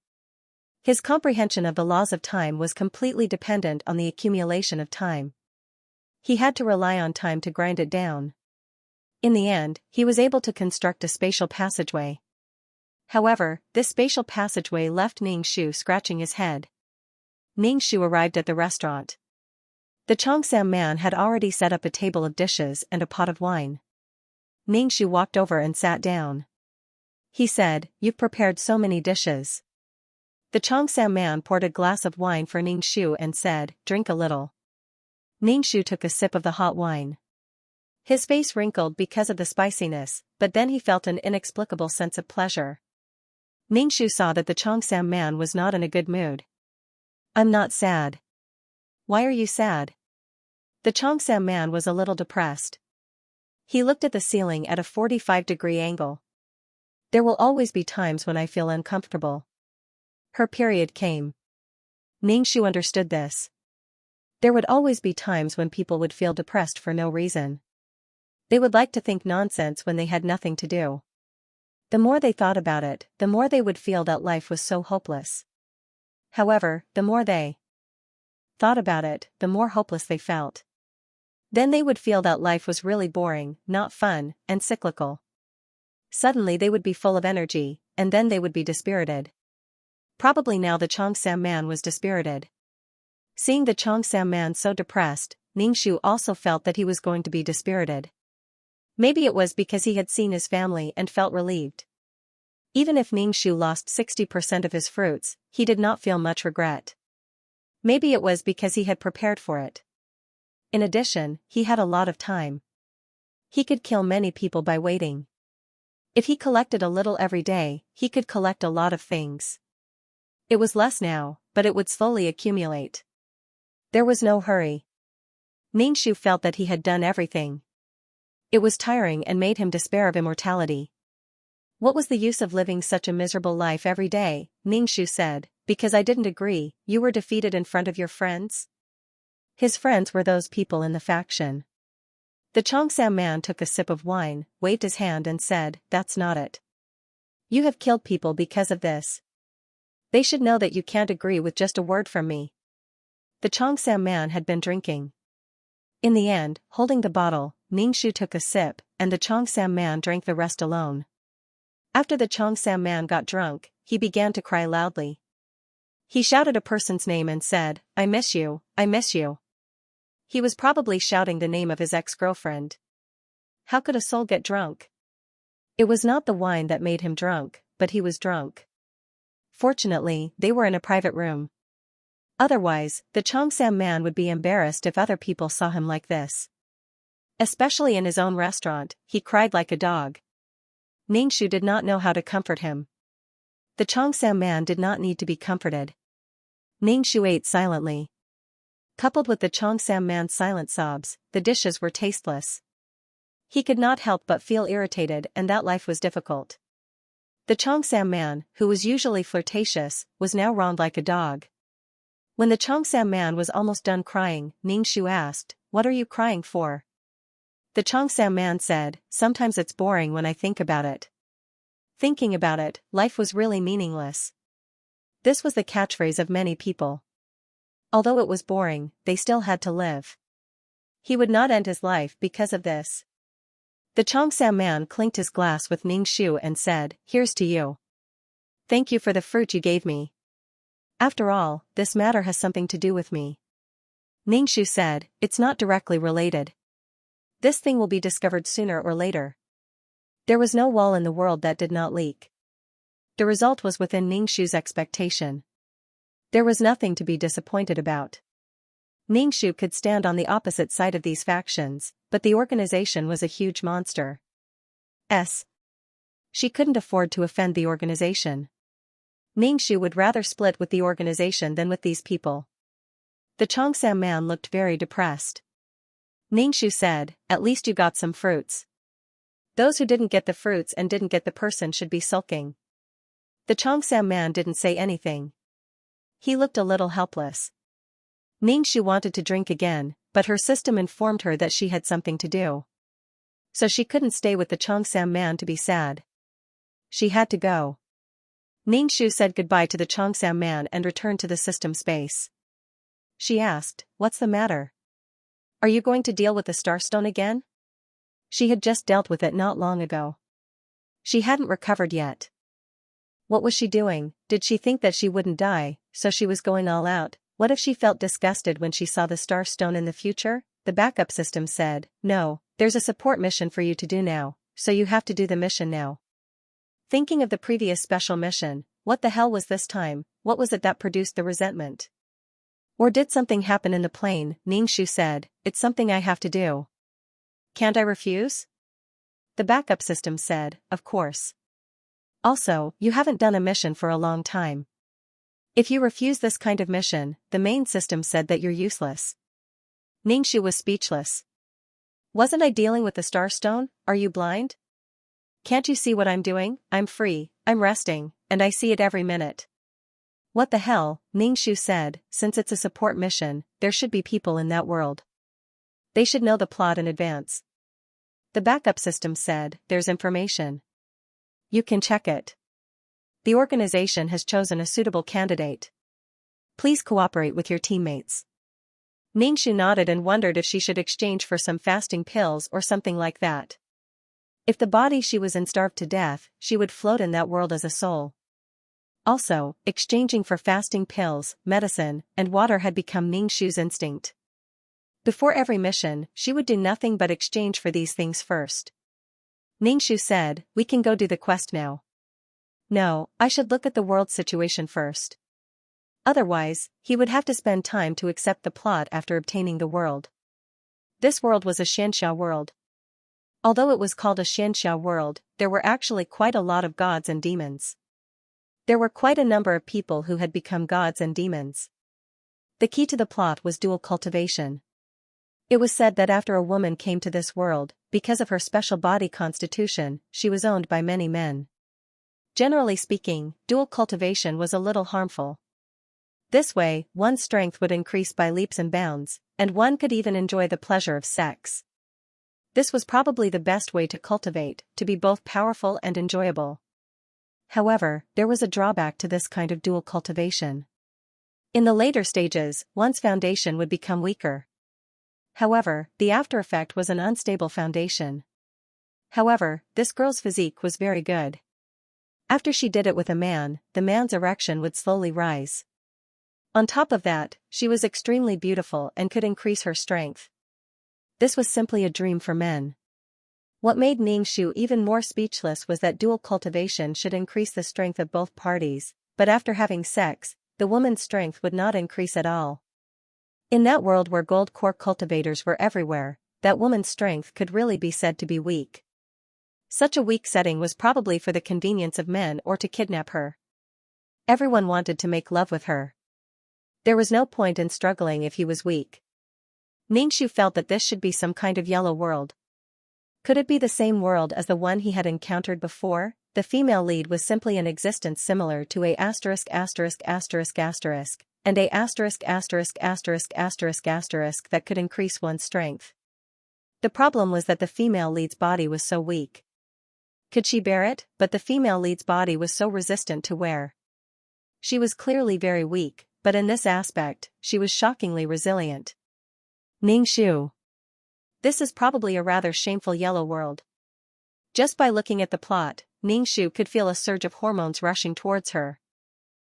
His comprehension of the laws of time was completely dependent on the accumulation of time. He had to rely on time to grind it down. In the end, he was able to construct a spatial passageway. However, this spatial passageway left Ningxu scratching his head. Ningxu arrived at the restaurant. The Xianxia man had already set up a table of dishes and a pot of wine. Ningxu walked over and sat down. He said, "You've prepared so many dishes." The Xianxia man poured a glass of wine for Ningxu and said, "Drink a little." Ningxu took a sip of the hot wine. His face wrinkled because of the spiciness, but then he felt an inexplicable sense of pleasure. Ningxu saw that the Xianxia man was not in a good mood. "I'm not sad." "Why are you sad?" The Xianxia man was a little depressed. He looked at the ceiling at a 45-degree angle. "There will always be times when I feel uncomfortable." Her period came. Ningxu understood this. There would always be times when people would feel depressed for no reason. They would like to think nonsense when they had nothing to do. The more they thought about it, the more they would feel that life was so hopeless. However, the more they thought about it, the more hopeless they felt. Then they would feel that life was really boring, not fun, and cyclical. Suddenly they would be full of energy, and then they would be dispirited. Probably now the Xianxia man was dispirited. Seeing the Xianxia man so depressed, Ningxu also felt that he was going to be dispirited. Maybe it was because he had seen his family and felt relieved. Even if Ningxu lost 60% of his fruits, he did not feel much regret. Maybe it was because he had prepared for it. In addition, he had a lot of time. He could kill many people by waiting. If he collected a little every day, he could collect a lot of things. It was less now, but it would slowly accumulate. There was no hurry. Ningxu felt that he had done everything. It was tiring and made him despair of immortality. "What was the use of living such a miserable life every day?" Ningxu said, "because I didn't agree, you were defeated in front of your friends?" His friends were those people in the faction. The Xianxia man took a sip of wine, waved his hand and said, "That's not it. You have killed people because of this. They should know that you can't agree with just a word from me." The Xianxia man had been drinking. In the end, holding the bottle, Ningxu took a sip, and the Xianxia man drank the rest alone. After the Xianxia man got drunk, he began to cry loudly. He shouted a person's name and said, "I miss you, I miss you." He was probably shouting the name of his ex-girlfriend. How could a soul get drunk? It was not the wine that made him drunk, but he was drunk. Fortunately, they were in a private room. Otherwise, the Xianxia man would be embarrassed if other people saw him like this. Especially in his own restaurant, he cried like a dog. Ningxu did not know how to comfort him. The Xianxia man did not need to be comforted. Ningxu ate silently. Coupled with the Xianxia man's silent sobs, the dishes were tasteless. He could not help but feel irritated and that life was difficult. The Xianxia man, who was usually flirtatious, was now wronged like a dog. When the Xianxia man was almost done crying, Ningxu asked, "What are you crying for?" The Xianxia man said, "Sometimes it's boring when I think about it." Thinking about it, life was really meaningless. This was the catchphrase of many people. Although it was boring, they still had to live. He would not end his life because of this. The Xianxia man clinked his glass with Ningxu and said, "Here's to you. Thank you for the fruit you gave me. After all, this matter has something to do with me." Ningxu said, "It's not directly related. This thing will be discovered sooner or later." There was no wall in the world that did not leak. The result was within Ningxu's expectation. There was nothing to be disappointed about. Ningxu could stand on the opposite side of these factions, but the organization was a huge monster. She couldn't afford to offend the organization. Ningxu would rather split with the organization than with these people. The Xianxia man looked very depressed. Ningxu said, "At least you got some fruits. Those who didn't get the fruits and didn't get the person should be sulking." The Xianxia man didn't say anything. He looked a little helpless. Ningxu wanted to drink again, but her system informed her that she had something to do. So she couldn't stay with the Xianxia man to be sad. She had to go. Ningxu said goodbye to the Xianxia man and returned to the system space. She asked, "What's the matter? Are you going to deal with the Starstone again?" She had just dealt with it not long ago. She hadn't recovered yet. What was she doing? Did she think that she wouldn't die, so she was going all out? What if she felt disgusted when she saw the Starstone in the future? The backup system said, "No, there's a support mission for you to do now, so you have to do the mission now." Thinking of the previous special mission, what the hell was this time? What was it that produced the resentment? Or did something happen in the plane? Ningxu said, "It's something I have to do. Can't I refuse?" The backup system said, "Of course. Also, you haven't done a mission for a long time. If you refuse this kind of mission, the main system said that you're useless." Ningxu was speechless. "Wasn't I dealing with the Starstone? Are you blind? Can't you see what I'm doing? I'm free, I'm resting, and I see it every minute." "What the hell?" Ningxu said, "Since it's a support mission, there should be people in that world. They should know the plot in advance." The backup system said, "There's information. You can check it. The organization has chosen a suitable candidate. Please cooperate with your teammates." Ningxu nodded and wondered if she should exchange for some fasting pills or something like that. If the body she was in starved to death, she would float in that world as a soul. Also, exchanging for fasting pills, medicine, and water had become Ningxu's instinct. Before every mission, she would do nothing but exchange for these things first. Ningxu said, "We can go do the quest now." "No, I should look at the world situation first. Otherwise, he would have to spend time to accept the plot after obtaining the world." This world was a Xianxia world. Although it was called a Xianxia world, there were actually quite a lot of gods and demons. There were quite a number of people who had become gods and demons. The key to the plot was dual cultivation. It was said that after a woman came to this world, because of her special body constitution, she was owned by many men. Generally speaking, dual cultivation was a little harmful. This way, one's strength would increase by leaps and bounds, and one could even enjoy the pleasure of sex. This was probably the best way to cultivate, to be both powerful and enjoyable. However, there was a drawback to this kind of dual cultivation. In the later stages, one's foundation would become weaker. However, the after effect was an unstable foundation. However, this girl's physique was very good. After she did it with a man, the man's erection would slowly rise. On top of that, she was extremely beautiful and could increase her strength. This was simply a dream for men. What made Ningxu even more speechless was that dual cultivation should increase the strength of both parties, but after having sex, the woman's strength would not increase at all. In that world where gold core cultivators were everywhere, that woman's strength could really be said to be weak. Such a weak setting was probably for the convenience of men or to kidnap her. Everyone wanted to make love with her. There was no point in struggling if he was weak. Ningxu felt that this should be some kind of yellow world. Could it be the same world as the one he had encountered before? The female lead was simply an existence similar to a *********, and a ******* that could increase one's strength. The problem was that the female lead's body was so weak. Could she bear it? But the female lead's body was so resistant to wear. She was clearly very weak, but in this aspect, she was shockingly resilient. Ningxu. This is probably a rather shameful yellow world. Just by looking at the plot, Ningxu could feel a surge of hormones rushing towards her.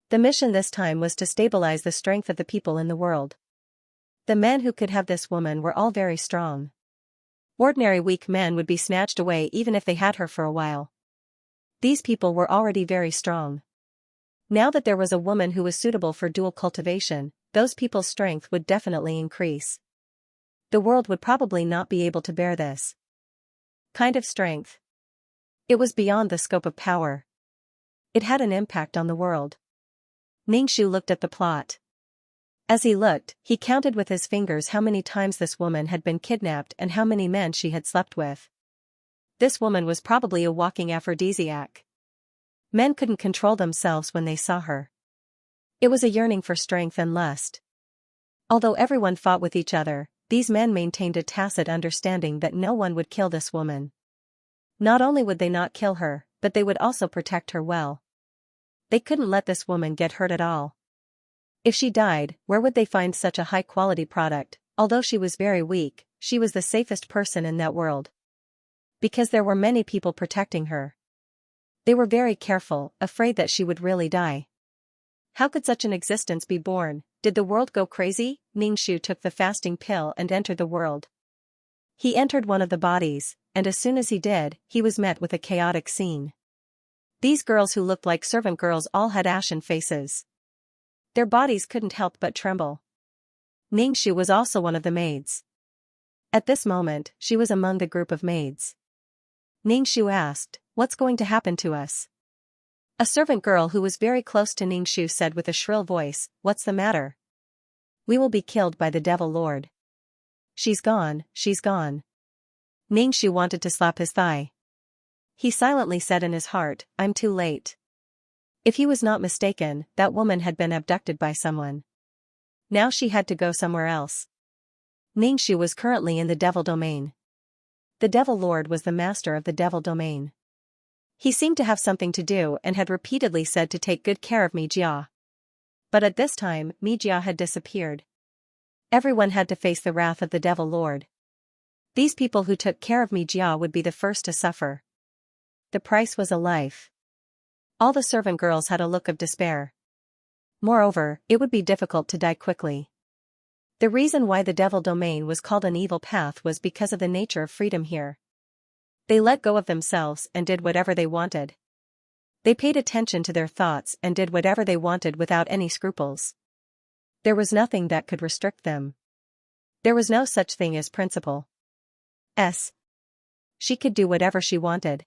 The mission this time was to stabilize the strength of the people in the world. The men who could have this woman were all very strong. Ordinary weak men would be snatched away even if they had her for a while. These people were already very strong. Now that there was a woman who was suitable for dual cultivation, those people's strength would definitely increase. The world would probably not be able to bear this kind of strength. It was beyond the scope of power. It had an impact on the world. Ningxu looked at the plot. As he looked, he counted with his fingers how many times this woman had been kidnapped and how many men she had slept with. This woman was probably a walking aphrodisiac. Men couldn't control themselves when they saw her. It was a yearning for strength and lust. Although everyone fought with each other, these men maintained a tacit understanding that no one would kill this woman. Not only would they not kill her, but they would also protect her well. They couldn't let this woman get hurt at all. If she died, where would they find such a high-quality product? Although she was very weak, she was the safest person in that world. Because there were many people protecting her. They were very careful, afraid that she would really die. How could such an existence be born? Did the world go crazy? Ningxu took the fasting pill and entered the world. He entered one of the bodies, and as soon as he did, he was met with a chaotic scene. These girls who looked like servant girls all had ashen faces. Their bodies couldn't help but tremble. Ningxu was also one of the maids. At this moment, she was among the group of maids. Ningxu asked, "What's going to happen to us?" A servant girl who was very close to Ningxu said with a shrill voice, "What's the matter?" "We will be killed by the Devil Lord." She's gone, she's gone." Ningxu wanted to slap his thigh. He silently said in his heart, "I'm too late." If he was not mistaken, that woman had been abducted by someone. Now she had to go somewhere else. Ningxu was currently in the Devil Domain. The Devil Lord was the master of the Devil Domain. He seemed to have something to do and had repeatedly said to take good care of Mijia. But at this time, Mijia had disappeared. Everyone had to face the wrath of the Devil Lord. These people who took care of Mijia would be the first to suffer. The price was a life. All the servant girls had a look of despair. Moreover, it would be difficult to die quickly. The reason why the Devil Domain was called an evil path was because of the nature of freedom here. They let go of themselves and did whatever they wanted. They paid attention to their thoughts and did whatever they wanted without any scruples. There was nothing that could restrict them. There was no such thing as principle. She could do whatever she wanted.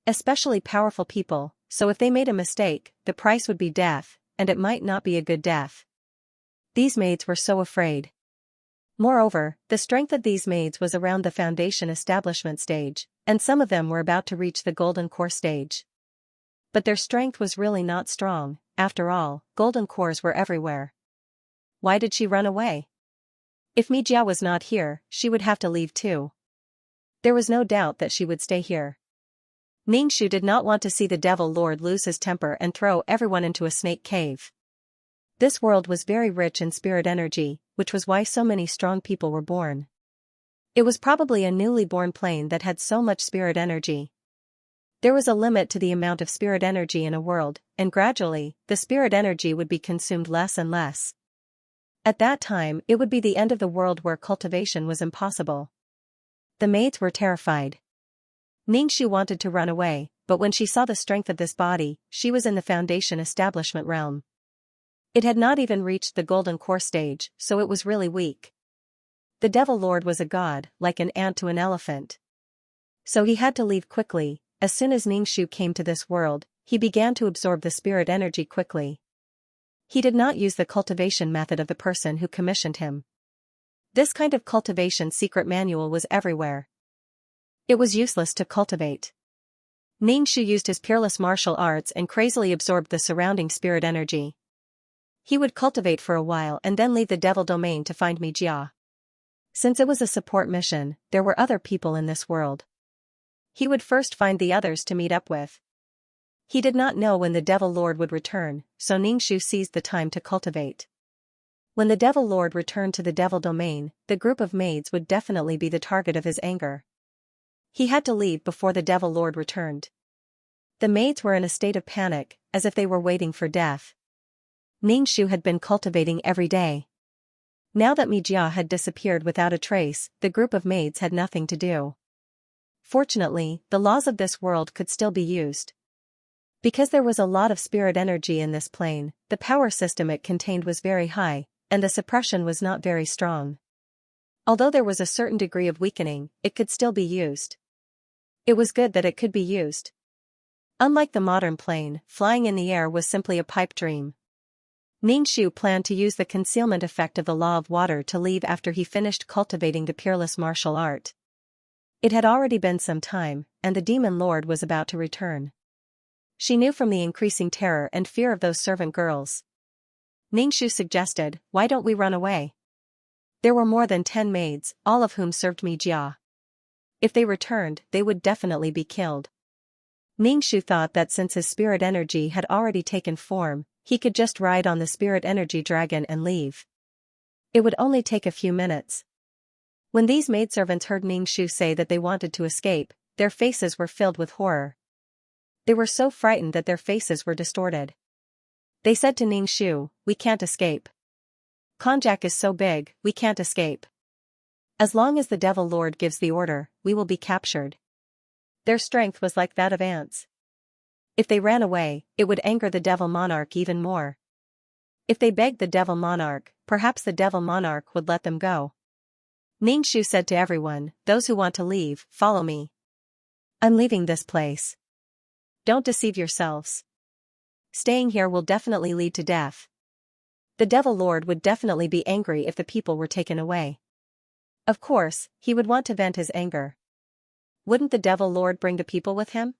Especially powerful people, so if they made a mistake, the price would be death, and it might not be a good death. These maids were so afraid. Moreover, the strength of these maids was around the foundation establishment stage, and some of them were about to reach the golden core stage. But their strength was really not strong. After all, golden cores were everywhere. Why did she run away? If Mijia was not here, she would have to leave too. There was no doubt that she would stay here. Ningxu did not want to see the Devil Lord lose his temper and throw everyone into a snake cave. This world was very rich in spirit energy, which was why so many strong people were born. It was probably a newly born plane that had so much spirit energy. There was a limit to the amount of spirit energy in a world, and gradually, the spirit energy would be consumed less and less. At that time, it would be the end of the world where cultivation was impossible. The maids were terrified. Ningxu wanted to run away, but when she saw the strength of this body, she was in the foundation establishment realm. It had not even reached the golden core stage, so it was really weak. The Devil Lord was a god, like an ant to an elephant. So he had to leave quickly. As soon as Ningxu came to this world, he began to absorb the spirit energy quickly. He did not use the cultivation method of the person who commissioned him. This kind of cultivation secret manual was everywhere. It was useless to cultivate. Ningxu used his peerless martial arts and crazily absorbed the surrounding spirit energy. He would cultivate for a while and then leave the Devil Domain to find Mijia. Since it was a support mission, there were other people in this world. He would first find the others to meet up with. He did not know when the Devil Lord would return, so Ningxu seized the time to cultivate. When the Devil Lord returned to the Devil Domain, the group of maids would definitely be the target of his anger. He had to leave before the Devil Lord returned. The maids were in a state of panic, as if they were waiting for death. Ningxu had been cultivating every day. Now that Mijia had disappeared without a trace, the group of maids had nothing to do. Fortunately, the laws of this world could still be used. Because there was a lot of spirit energy in this plane, the power system it contained was very high, and the suppression was not very strong. Although there was a certain degree of weakening, it could still be used. It was good that it could be used. Unlike the modern plane, flying in the air was simply a pipe dream. Ningxu planned to use the concealment effect of the law of water to leave after he finished cultivating the peerless martial art. It had already been some time, and the demon lord was about to return. She knew from the increasing terror and fear of those servant girls. Ningxu suggested, "Why don't we run away?" There were more than 10 maids, all of whom served Mijia. If they returned, they would definitely be killed. Ningxu thought that since his spirit energy had already taken form, he could just ride on the spirit energy dragon and leave. It would only take a few minutes. When these maidservants heard Ningxu say that they wanted to escape, their faces were filled with horror. They were so frightened that their faces were distorted. They said to Ningxu, "We can't escape. Konjac is so big, we can't escape. As long as the Devil Lord gives the order, we will be captured." Their strength was like that of ants. If they ran away, it would anger the Devil Monarch even more. If they begged the Devil Monarch, perhaps the Devil Monarch would let them go. Ningxu said to everyone, "Those who want to leave, follow me. I'm leaving this place. Don't deceive yourselves. Staying here will definitely lead to death. The Devil Lord would definitely be angry if the people were taken away. Of course, he would want to vent his anger. Wouldn't the Devil Lord bring the people with him?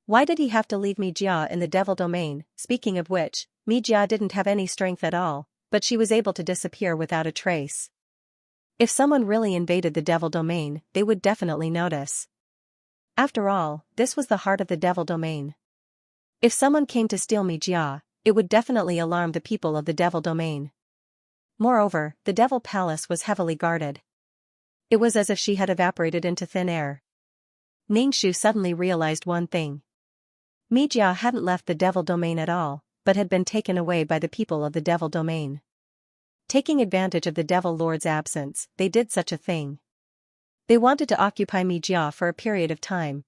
Why did he have to leave Mijia in the Devil Domain? Speaking of which, Mijia didn't have any strength at all, but she was able to disappear without a trace. If someone really invaded the Devil Domain, they would definitely notice. After all, this was the heart of the Devil Domain. If someone came to steal Mijia, it would definitely alarm the people of the Devil Domain. Moreover, the Devil Palace was heavily guarded. It was as if she had evaporated into thin air. Ningxu suddenly realized one thing. Mijia hadn't left the Devil Domain at all, but had been taken away by the people of the Devil Domain. Taking advantage of the Devil Lord's absence, they did such a thing. They wanted to occupy Mijia for a period of time.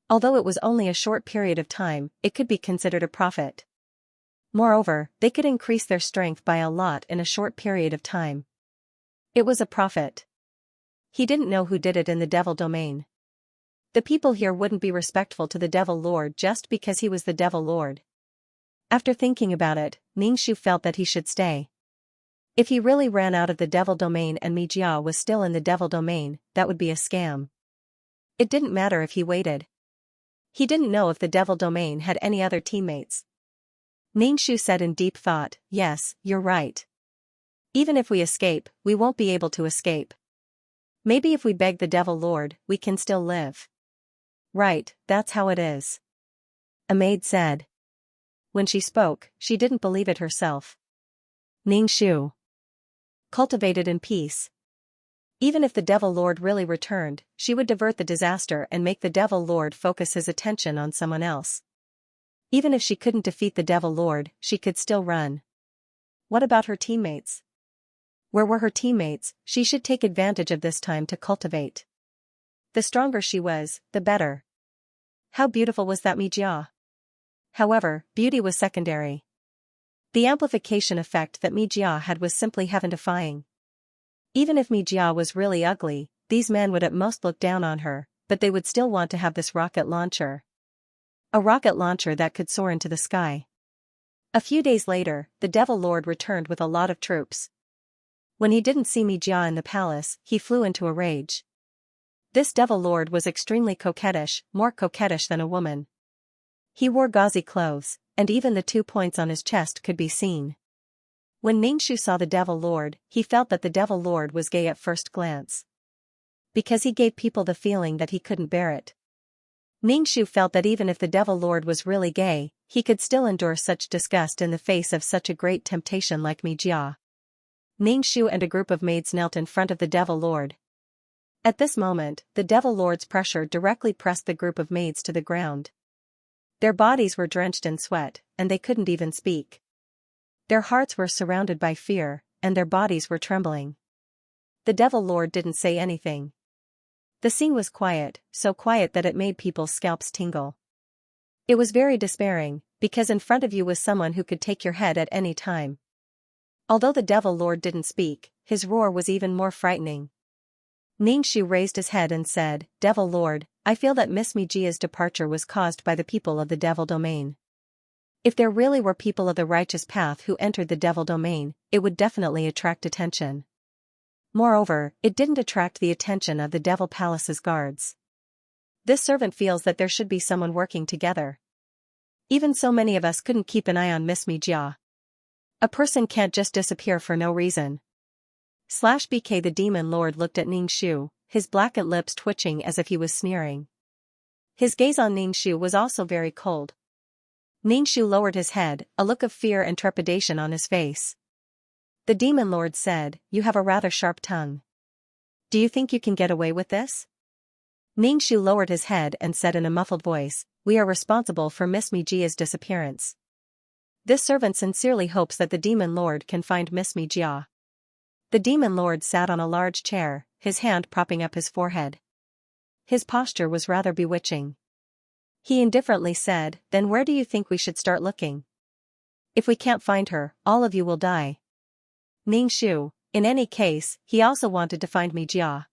Although it was only a short period of time, it could be considered a profit. Moreover, they could increase their strength by a lot in a short period of time. It was a profit. He didn't know who did it in the Devil Domain. The people here wouldn't be respectful to the Devil Lord just because he was the Devil Lord. After thinking about it, Ningxu felt that he should stay. If he really ran out of the Devil Domain and Mijia was still in the Devil Domain, that would be a scam. It didn't matter if he waited. He didn't know if the Devil Domain had any other teammates. Ningxu said in deep thought, "Yes, you're right. Even if we escape, we won't be able to escape. Maybe if we beg the Devil Lord, we can still live." "Right, that's how it is," a maid said. When she spoke, she didn't believe it herself. Ningxu cultivated in peace. Even if the Devil Lord really returned, she would divert the disaster and make the Devil Lord focus his attention on someone else. Even if she couldn't defeat the Devil Lord, she could still run. What about her teammates? Where were her teammates? She should take advantage of this time to cultivate. The stronger she was, the better. How beautiful was that Mijia? However, beauty was secondary. The amplification effect that Mijia had was simply heaven-defying. Even if Mijia was really ugly, these men would at most look down on her, but they would still want to have this rocket launcher. A rocket launcher that could soar into the sky. A few days later, the Devil Lord returned with a lot of troops. When he didn't see Mijia in the palace, he flew into a rage. This Devil Lord was extremely coquettish, more coquettish than a woman. He wore gauzy clothes, and even the 2 points on his chest could be seen. When Ningxu saw the Devil Lord, he felt that the Devil Lord was gay at first glance. Because he gave people the feeling that he couldn't bear it. Ningxu felt that even if the Devil Lord was really gay, he could still endure such disgust in the face of such a great temptation like Mijia. Ningxu and a group of maids knelt in front of the Devil Lord. At this moment, the Devil Lord's pressure directly pressed the group of maids to the ground. Their bodies were drenched in sweat, and they couldn't even speak. Their hearts were surrounded by fear, and their bodies were trembling. The Devil Lord didn't say anything. The scene was quiet, so quiet that it made people's scalps tingle. It was very despairing, because in front of you was someone who could take your head at any time. Although the Devil Lord didn't speak, his roar was even more frightening. Ningxu raised his head and said, "Devil Lord, I feel that Miss Mijia's departure was caused by the people of the Devil Domain. If there really were people of the righteous path who entered the Devil Domain, it would definitely attract attention. Moreover, it didn't attract the attention of the Devil Palace's guards. This servant feels that there should be someone working together. Even so, many of us couldn't keep an eye on Miss Mijia. A person can't just disappear for no reason." BK the Demon Lord looked at Ningxu, his blackened lips twitching as if he was sneering. His gaze on Ningxu was also very cold. Ningxu lowered his head, a look of fear and trepidation on his face. The Demon Lord said, "You have a rather sharp tongue. Do you think you can get away with this?" Ningxu lowered his head and said in a muffled voice, "We are responsible for Miss Mijia's disappearance. This servant sincerely hopes that the Demon Lord can find Miss Mijia." The Demon Lord sat on a large chair, his hand propping up his forehead. His posture was rather bewitching. He indifferently said, "Then where do you think we should start looking? If we can't find her, all of you will die." Ningxu, in any case, he also wanted to find Mijia.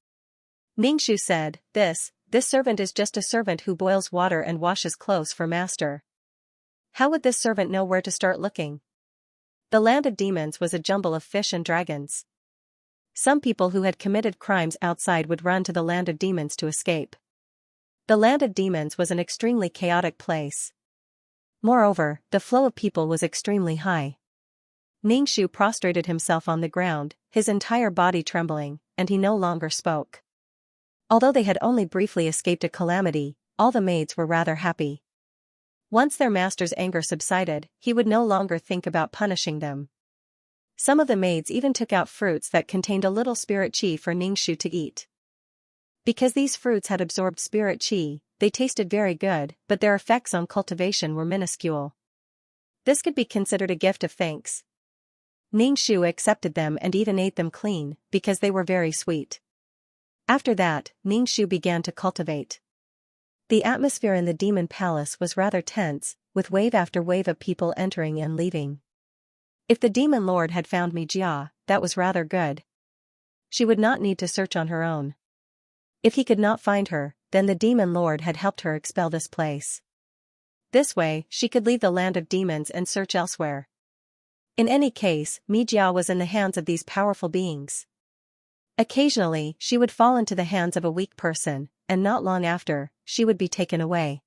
Ningxu said, This servant is just a servant who boils water and washes clothes for master. How would this servant know where to start looking? The land of demons was a jumble of fish and dragons. Some people who had committed crimes outside would run to the land of demons to escape. The land of demons was an extremely chaotic place. Moreover, the flow of people was extremely high. Ningxu prostrated himself on the ground, his entire body trembling, and he no longer spoke. Although they had only briefly escaped a calamity, all the maids were rather happy. Once their master's anger subsided, he would no longer think about punishing them. Some of the maids even took out fruits that contained a little spirit chi for Ningxu to eat. Because these fruits had absorbed spirit chi, they tasted very good, but their effects on cultivation were minuscule. This could be considered a gift of thanks. Ningxu accepted them and even ate them clean, because they were very sweet. After that, Ningxu began to cultivate. The atmosphere in the demon palace was rather tense, with wave after wave of people entering and leaving. If the Demon Lord had found Mijia, that was rather good. She would not need to search on her own. If he could not find her, then the Demon Lord had helped her expel this place. This way, she could leave the land of demons and search elsewhere. In any case, Mijia was in the hands of these powerful beings. Occasionally, she would fall into the hands of a weak person, and not long after, she would be taken away.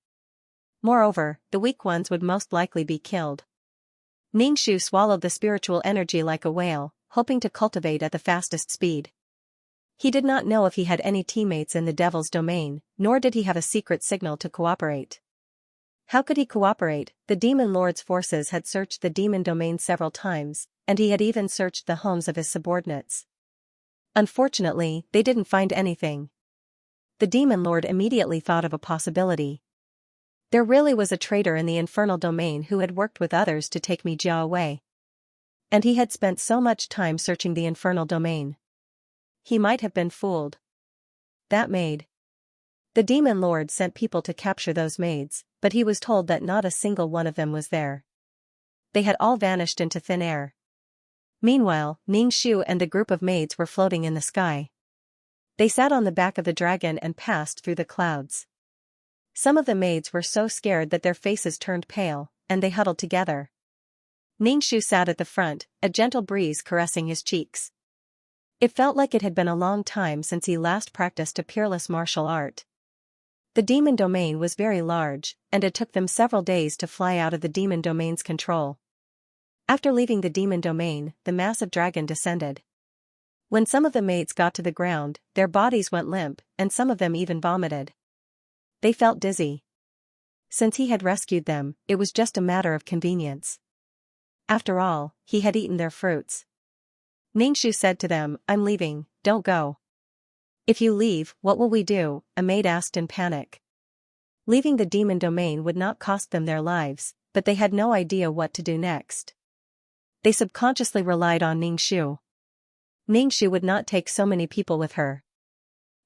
Moreover, the weak ones would most likely be killed. Ningxu swallowed the spiritual energy like a whale, hoping to cultivate at the fastest speed. He did not know if he had any teammates in the Devil's Domain, nor did he have a secret signal to cooperate. How could he cooperate? The Demon Lord's forces had searched the Demon Domain several times, and he had even searched the homes of his subordinates. Unfortunately, they didn't find anything. The Demon Lord immediately thought of a possibility. There really was a traitor in the Infernal Domain who had worked with others to take Mijia away. And he had spent so much time searching the Infernal Domain. He might have been fooled. That maid. The Demon Lord sent people to capture those maids, but he was told that not a single one of them was there. They had all vanished into thin air. Meanwhile, Ningxu and the group of maids were floating in the sky. They sat on the back of the dragon and passed through the clouds. Some of the maids were so scared that their faces turned pale, and they huddled together. Ningxu sat at the front, a gentle breeze caressing his cheeks. It felt like it had been a long time since he last practiced a peerless martial art. The demon domain was very large, and it took them several days to fly out of the demon domain's control. After leaving the demon domain, the massive dragon descended. When some of the maids got to the ground, their bodies went limp, and some of them even vomited. They felt dizzy. Since he had rescued them, it was just a matter of convenience. After all, he had eaten their fruits. Ningxu said to them, "I'm leaving, don't go." If you leave, what will we do? A maid asked in panic. Leaving the demon domain would not cost them their lives, but they had no idea what to do next. They subconsciously relied on Ningxu. Ningxu would not take so many people with her.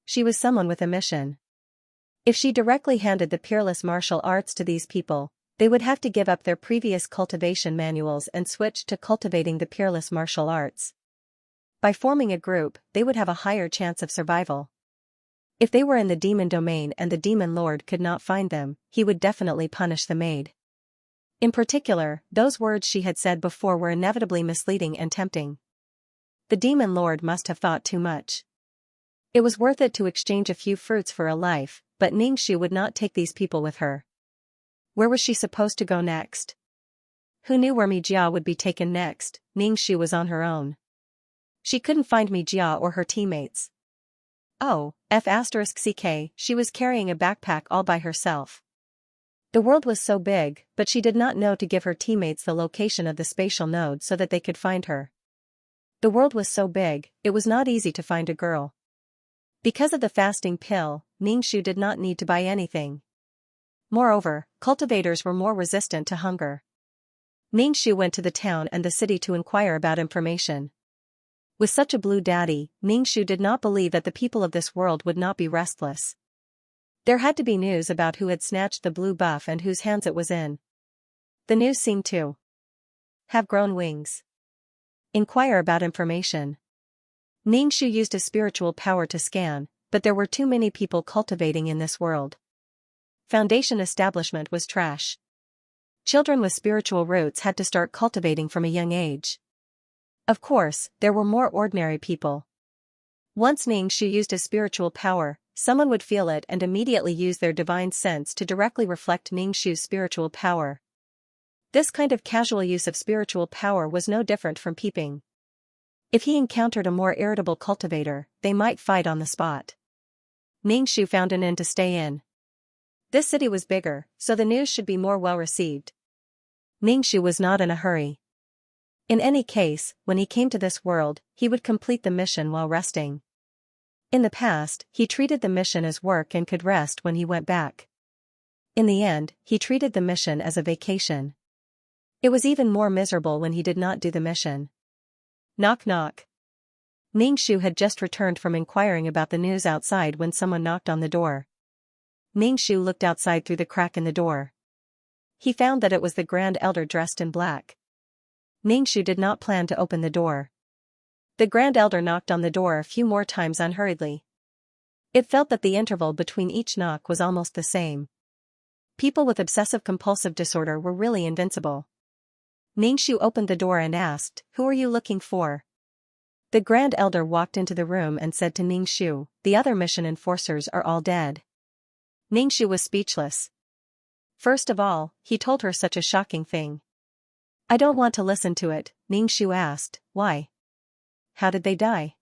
She was someone with a mission. If she directly handed the peerless martial arts to these people, they would have to give up their previous cultivation manuals and switch to cultivating the peerless martial arts. By forming a group, they would have a higher chance of survival. If they were in the demon domain and the demon lord could not find them, he would definitely punish the maid. In particular, those words she had said before were inevitably misleading and tempting. The demon lord must have thought too much. It was worth it to exchange a few fruits for a life, but Ningxu would not take these people with her. Where was she supposed to go next? Who knew where Mijia would be taken next? Ningxu was on her own. She couldn't find Mijia or her teammates. Oh, *CK, she was carrying a backpack all by herself. The world was so big, but she did not know to give her teammates the location of the spatial node so that they could find her. The world was so big, it was not easy to find a girl. Because of the fasting pill, Ningxu did not need to buy anything. Moreover, cultivators were more resistant to hunger. Ningxu went to the town and the city to inquire about information. With such a blue daddy, Ningxu did not believe that the people of this world would not be restless. There had to be news about who had snatched the blue buff and whose hands it was in. The news seemed to have grown wings. Inquire about information. Ningxu used a spiritual power to scan, but there were too many people cultivating in this world. Foundation establishment was trash. Children with spiritual roots had to start cultivating from a young age. Of course, there were more ordinary people. Once Ningxu used a spiritual power, someone would feel it and immediately use their divine sense to directly reflect Ningxu's spiritual power. This kind of casual use of spiritual power was no different from peeping. If he encountered a more irritable cultivator, they might fight on the spot. Ningxu found an inn to stay in. This city was bigger, so the news should be more well received. Ningxu was not in a hurry. In any case, when he came to this world, he would complete the mission while resting. In the past, he treated the mission as work and could rest when he went back. In the end, he treated the mission as a vacation. It was even more miserable when he did not do the mission. Knock knock. Ningxu had just returned from inquiring about the news outside when someone knocked on the door. Ningxu looked outside through the crack in the door. He found that it was the Grand Elder dressed in black. Ningxu did not plan to open the door. The Grand Elder knocked on the door a few more times unhurriedly. It felt that the interval between each knock was almost the same. People with obsessive-compulsive disorder were really invincible. Ningxu opened the door and asked, "Who are you looking for?" The Grand Elder walked into the room and said to Ningxu, "The other mission enforcers are all dead." Ningxu was speechless. First of all, he told her such a shocking thing. "I don't want to listen to it," Ningxu asked. "Why? How did they die?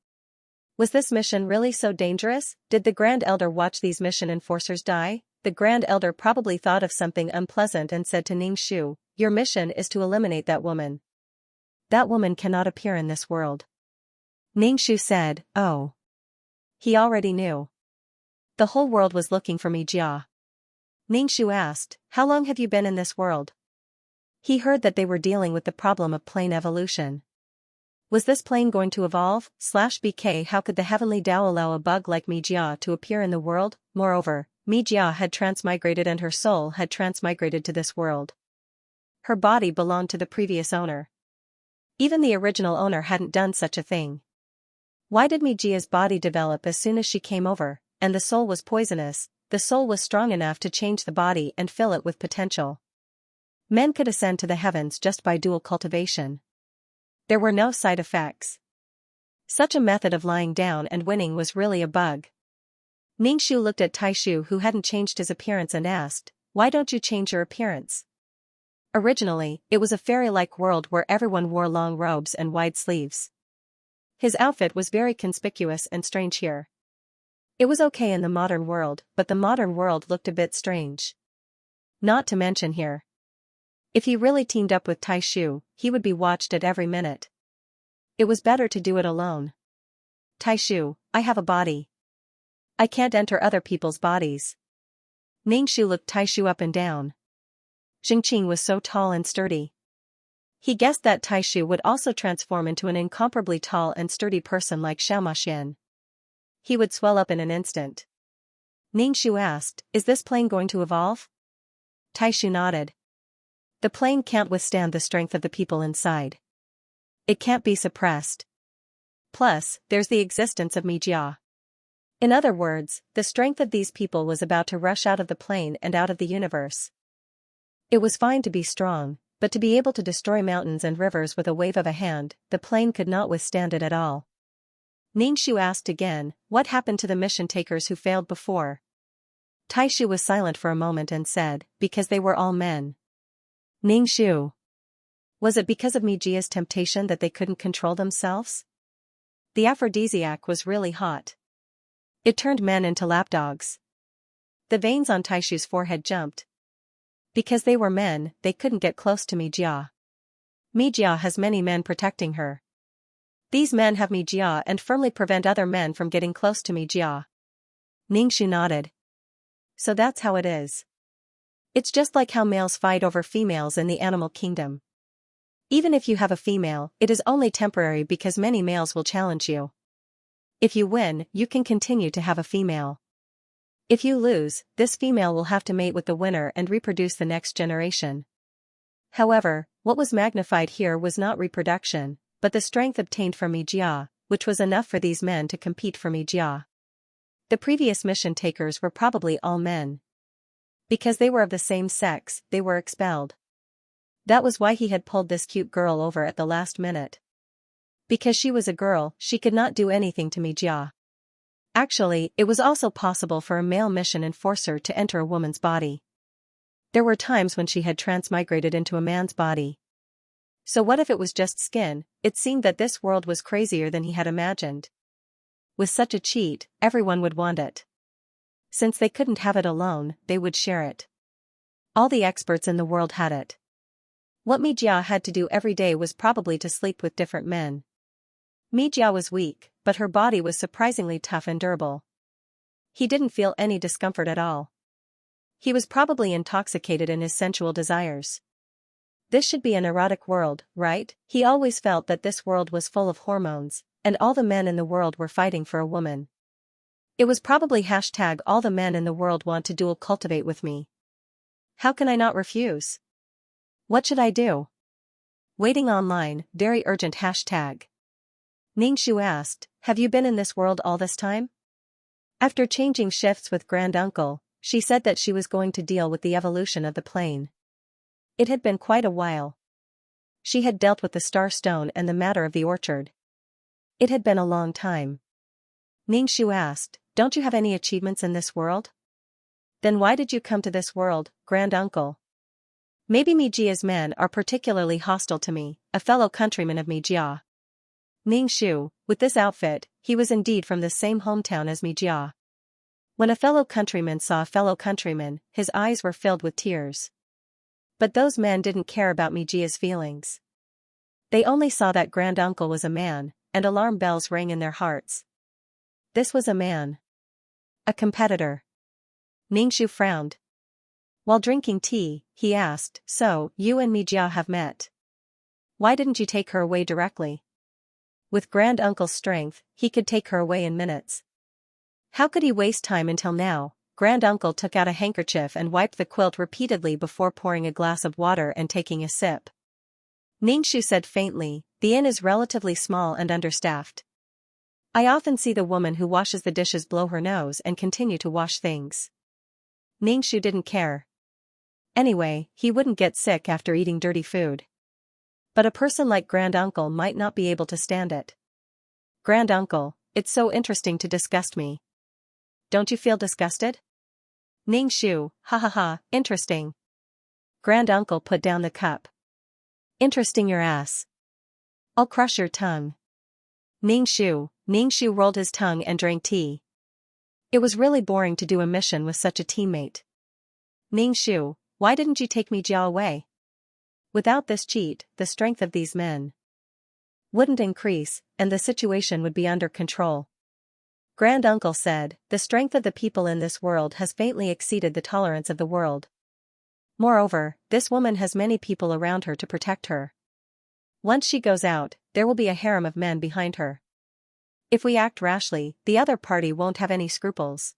Was this mission really so dangerous? Did the Grand Elder watch these mission enforcers die?" The Grand Elder probably thought of something unpleasant and said to Ningxu, "Your mission is to eliminate that woman. That woman cannot appear in this world." Ningxu said, "Oh." He already knew. The whole world was looking for Mijia. Ningxu asked, "How long have you been in this world?" He heard that they were dealing with the problem of plane evolution. Was this plane going to evolve? /BK How could the heavenly Tao allow a bug like Mijia to appear in the world? Moreover, Mijia had transmigrated and her soul had transmigrated to this world. Her body belonged to the previous owner. Even the original owner hadn't done such a thing. Why did Mijia's body develop as soon as she came over, and the soul was poisonous? The soul was strong enough to change the body and fill it with potential. Men could ascend to the heavens just by dual cultivation. There were no side effects. Such a method of lying down and winning was really a bug. Ningxu looked at Taishu, who hadn't changed his appearance, and asked, "Why don't you change your appearance?" Originally, it was a fairy-like world where everyone wore long robes and wide sleeves. His outfit was very conspicuous and strange here. It was okay in the modern world, but the modern world looked a bit strange. Not to mention here. If he really teamed up with Taishu, he would be watched at every minute. It was better to do it alone. "Taishu, I have a body. I can't enter other people's bodies. Ningxu looked Taishu up and down. Xingqing was so tall and sturdy. He guessed that Taishu would also transform into an incomparably tall and sturdy person like Xiaomaxian. He would swell up in an instant. Ningxu asked, "Is this plane going to evolve?" Taishu nodded. The plane can't withstand the strength of the people inside. It can't be suppressed. Plus, there's the existence of Mijia. In other words, the strength of these people was about to rush out of the plane and out of the universe. It was fine to be strong, but to be able to destroy mountains and rivers with a wave of a hand, the plane could not withstand it at all. Ningxu asked again, "What happened to the mission takers who failed before?" Taishu was silent for a moment and said, "Because they were all men." Ningxu. Was it because of Mijia's temptation that they couldn't control themselves? The aphrodisiac was really hot. It turned men into lapdogs. The veins on Taishu's forehead jumped. Because they were men, they couldn't get close to Mijia. Mijia has many men protecting her. These men have Mijia and firmly prevent other men from getting close to Mijia. Ningxu nodded. So that's how it is. It's just like how males fight over females in the animal kingdom. Even if you have a female, it is only temporary because many males will challenge you. If you win, you can continue to have a female. If you lose, this female will have to mate with the winner and reproduce the next generation. However, what was magnified here was not reproduction, but the strength obtained from Mijia, which was enough for these men to compete for Mijia. The previous mission takers were probably all men. Because they were of the same sex, they were expelled. That was why he had pulled this cute girl over at the last minute. Because she was a girl, she could not do anything to Mijia. Actually, it was also possible for a male mission enforcer to enter a woman's body. There were times when she had transmigrated into a man's body. So what if it was just skin? It seemed that this world was crazier than he had imagined. With such a cheat, everyone would want it. Since they couldn't have it alone, they would share it. All the experts in the world had it. What Mijia had to do every day was probably to sleep with different men. Mijia was weak, but her body was surprisingly tough and durable. He didn't feel any discomfort at all. He was probably intoxicated in his sensual desires. This should be an erotic world, right? He always felt that this world was full of hormones, and all the men in the world were fighting for a woman. It was probably hashtag all the men in the world want to dual cultivate with me. How can I not refuse? What should I do? Waiting online, very urgent hashtag. Ningxu asked, "Have you been in this world all this time?" After changing shifts with Granduncle, she said that she was going to deal with the evolution of the plane. It had been quite a while. She had dealt with the star stone and the matter of the orchard. It had been a long time. Ningxu asked, "Don't you have any achievements in this world?" "Then why did you come to this world, Granduncle?" "Maybe Mijia's men are particularly hostile to me, a fellow countryman of Mijia." Ningxu, with this outfit, he was indeed from the same hometown as Mijia. When a fellow countryman saw a fellow countryman, his eyes were filled with tears. But those men didn't care about Mijia's feelings. They only saw that Granduncle was a man, and alarm bells rang in their hearts. This was a man. A competitor. Ningxu frowned. While drinking tea, he asked, "So, you and Mijia have met. Why didn't you take her away directly?" With Granduncle's strength, he could take her away in minutes. How could he waste time until now? Granduncle took out a handkerchief and wiped the quilt repeatedly before pouring a glass of water and taking a sip. Ningxu said faintly, "The inn is relatively small and understaffed. I often see the woman who washes the dishes blow her nose and continue to wash things." Ningxu didn't care. Anyway, he wouldn't get sick after eating dirty food. But a person like Granduncle might not be able to stand it. "Granduncle, it's so interesting to disgust me. Don't you feel disgusted?" Ningxu, "Ha ha ha, interesting." Granduncle put down the cup. "Interesting your ass. I'll crush your tongue." Ningxu rolled his tongue and drank tea. It was really boring to do a mission with such a teammate. "Ningxu, why didn't you take Mijia away? Without this cheat, the strength of these men wouldn't increase, and the situation would be under control." Grand-uncle said, the strength of the people in this world has faintly exceeded the tolerance of the world. Moreover, this woman has many people around her to protect her. Once she goes out, there will be a harem of men behind her. If we act rashly, the other party won't have any scruples.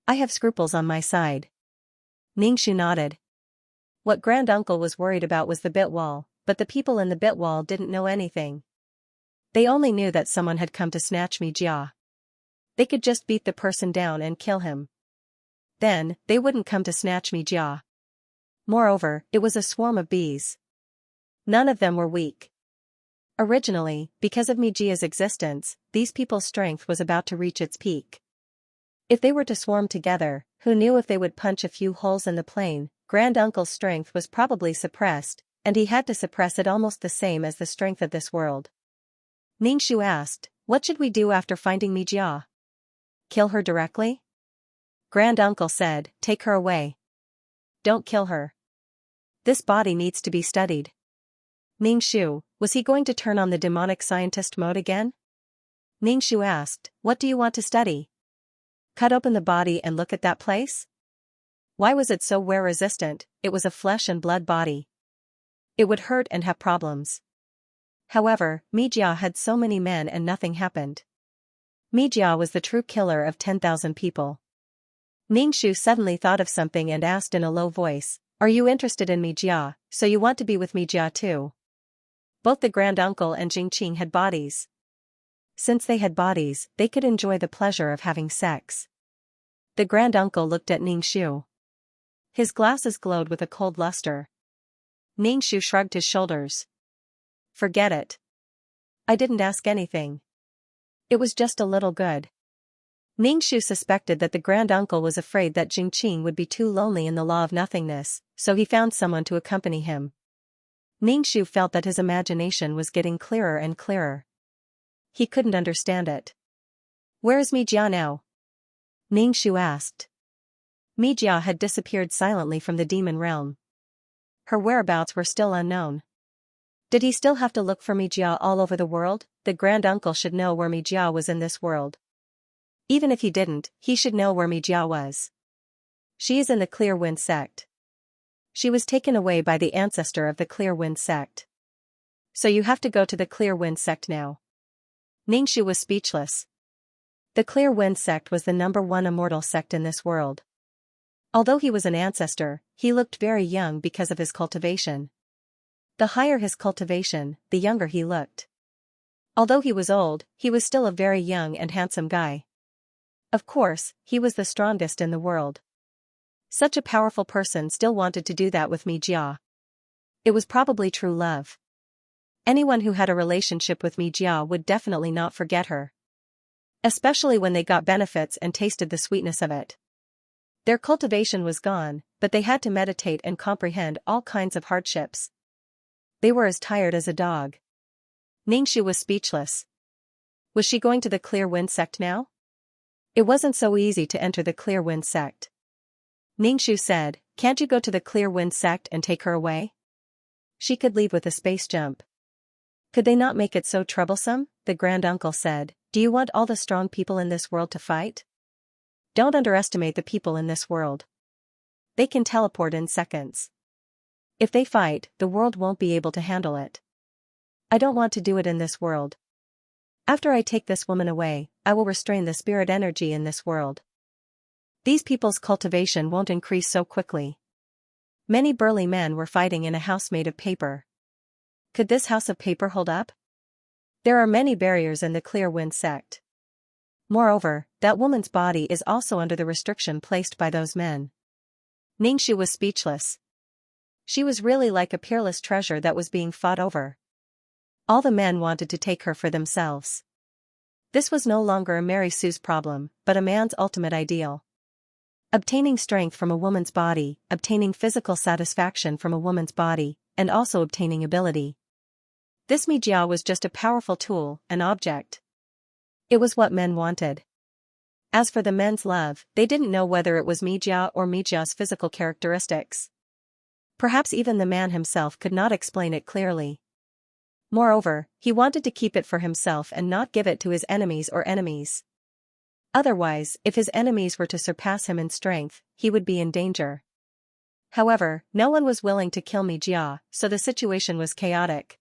I have scruples on my side. Ningxu nodded. What Grand-uncle was worried about was the bit wall, but the people in the bit wall didn't know anything. They only knew that someone had come to snatch Mi Jia. They could just beat the person down and kill him. Then, they wouldn't come to snatch Mi Jia. Moreover, it was a swarm of bees. None of them were weak. Originally, because of Mi Jia's existence, these people's strength was about to reach its peak. If they were to swarm together, who knew if they would punch a few holes in the plane? Grand-uncle's strength was probably suppressed, and he had to suppress it almost the same as the strength of this world. Ningxu asked, what should we do after finding Mi Jia? Kill her directly? Grand-uncle said, take her away. Don't kill her. This body needs to be studied. Ningxu, was he going to turn on the demonic scientist mode again? Ningxu asked, what do you want to study? Cut open the body and look at that place? Why was it so wear-resistant? It was a flesh and blood body. It would hurt and have problems. However, Mi Jia had so many men and nothing happened. Mi Jia was the true killer of 10,000 people. Ningxu suddenly thought of something and asked in a low voice, are you interested in Mi Jia, so you want to be with Mi Jia too? Both the Grand-uncle and Jingqing had bodies. Since they had bodies, they could enjoy the pleasure of having sex. The Grand-uncle looked at Ningxu. His glasses glowed with a cold luster. Ningxu shrugged his shoulders. Forget it. I didn't ask anything. It was just a little good. Ningxu suspected that the Grand-uncle was afraid that Jingqing would be too lonely in the law of nothingness, so he found someone to accompany him. Ningxu felt that his imagination was getting clearer and clearer. He couldn't understand it. Where is Mi Jia now? Ningxu asked. Mi Jia had disappeared silently from the demon realm. Her whereabouts were still unknown. Did he still have to look for Mi Jia all over the world? The Grand-uncle should know where Mi Jia was in this world. Even if he didn't, he should know where Mi Jia was. She is in the Clear Wind sect. She was taken away by the ancestor of the Clear Wind sect. So you have to go to the Clear Wind sect now. Ningxu was speechless. The Clear Wind sect was the #1 immortal sect in this world. Although he was an ancestor, he looked very young because of his cultivation. The higher his cultivation, the younger he looked. Although he was old, he was still a very young and handsome guy. Of course, he was the strongest in the world. Such a powerful person still wanted to do that with Mi Jia. It was probably true love. Anyone who had a relationship with Mi Jia would definitely not forget her. Especially when they got benefits and tasted the sweetness of it. Their cultivation was gone, but they had to meditate and comprehend all kinds of hardships. They were as tired as a dog. Ningxu was speechless. Was she going to the Clear Wind sect now? It wasn't so easy to enter the Clear Wind sect. Ningxu said, can't you go to the Clear Wind sect and take her away? She could leave with a space jump. Could they not make it so troublesome? The Grand-uncle said, do you want all the strong people in this world to fight? Don't underestimate the people in this world. They can teleport in seconds. If they fight, the world won't be able to handle it. I don't want to do it in this world. After I take this woman away, I will restrain the spirit energy in this world. These people's cultivation won't increase so quickly. Many burly men were fighting in a house made of paper. Could this house of paper hold up? There are many barriers in the Clear Wind sect. Moreover, that woman's body is also under the restriction placed by those men. Ningxu was speechless. She was really like a peerless treasure that was being fought over. All the men wanted to take her for themselves. This was no longer a Mary Sue's problem, but a man's ultimate ideal. Obtaining strength from a woman's body, obtaining physical satisfaction from a woman's body, and also obtaining ability. This Mi Jia was just a powerful tool, an object. It was what men wanted. As for the men's love, they didn't know whether it was Mi Jia or Mi Jia's physical characteristics. Perhaps even the man himself could not explain it clearly. Moreover, he wanted to keep it for himself and not give it to his enemies or enemies. Otherwise, if his enemies were to surpass him in strength, he would be in danger. However, no one was willing to kill Mi Jia, so the situation was chaotic.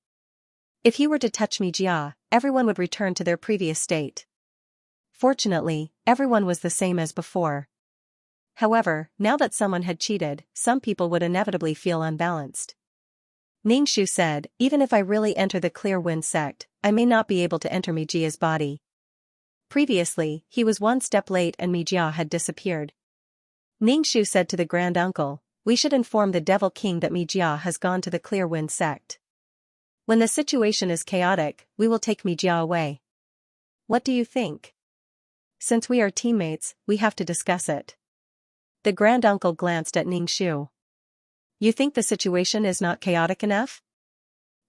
If he were to touch Mi Jia, everyone would return to their previous state. Fortunately, everyone was the same as before. However, now that someone had cheated, some people would inevitably feel unbalanced. Ningxu said, even if I really enter the Clear Wind sect, I may not be able to enter Mi Jia's body. Previously, he was one step late and Mi Jia had disappeared. Ningxu said to the Grand Uncle, we should inform the Devil King that Mi Jia has gone to the Clear Wind sect. When the situation is chaotic, we will take Mi Jia away. What do you think? Since we are teammates, we have to discuss it. The Grand Uncle glanced at Ningxu. You think the situation is not chaotic enough?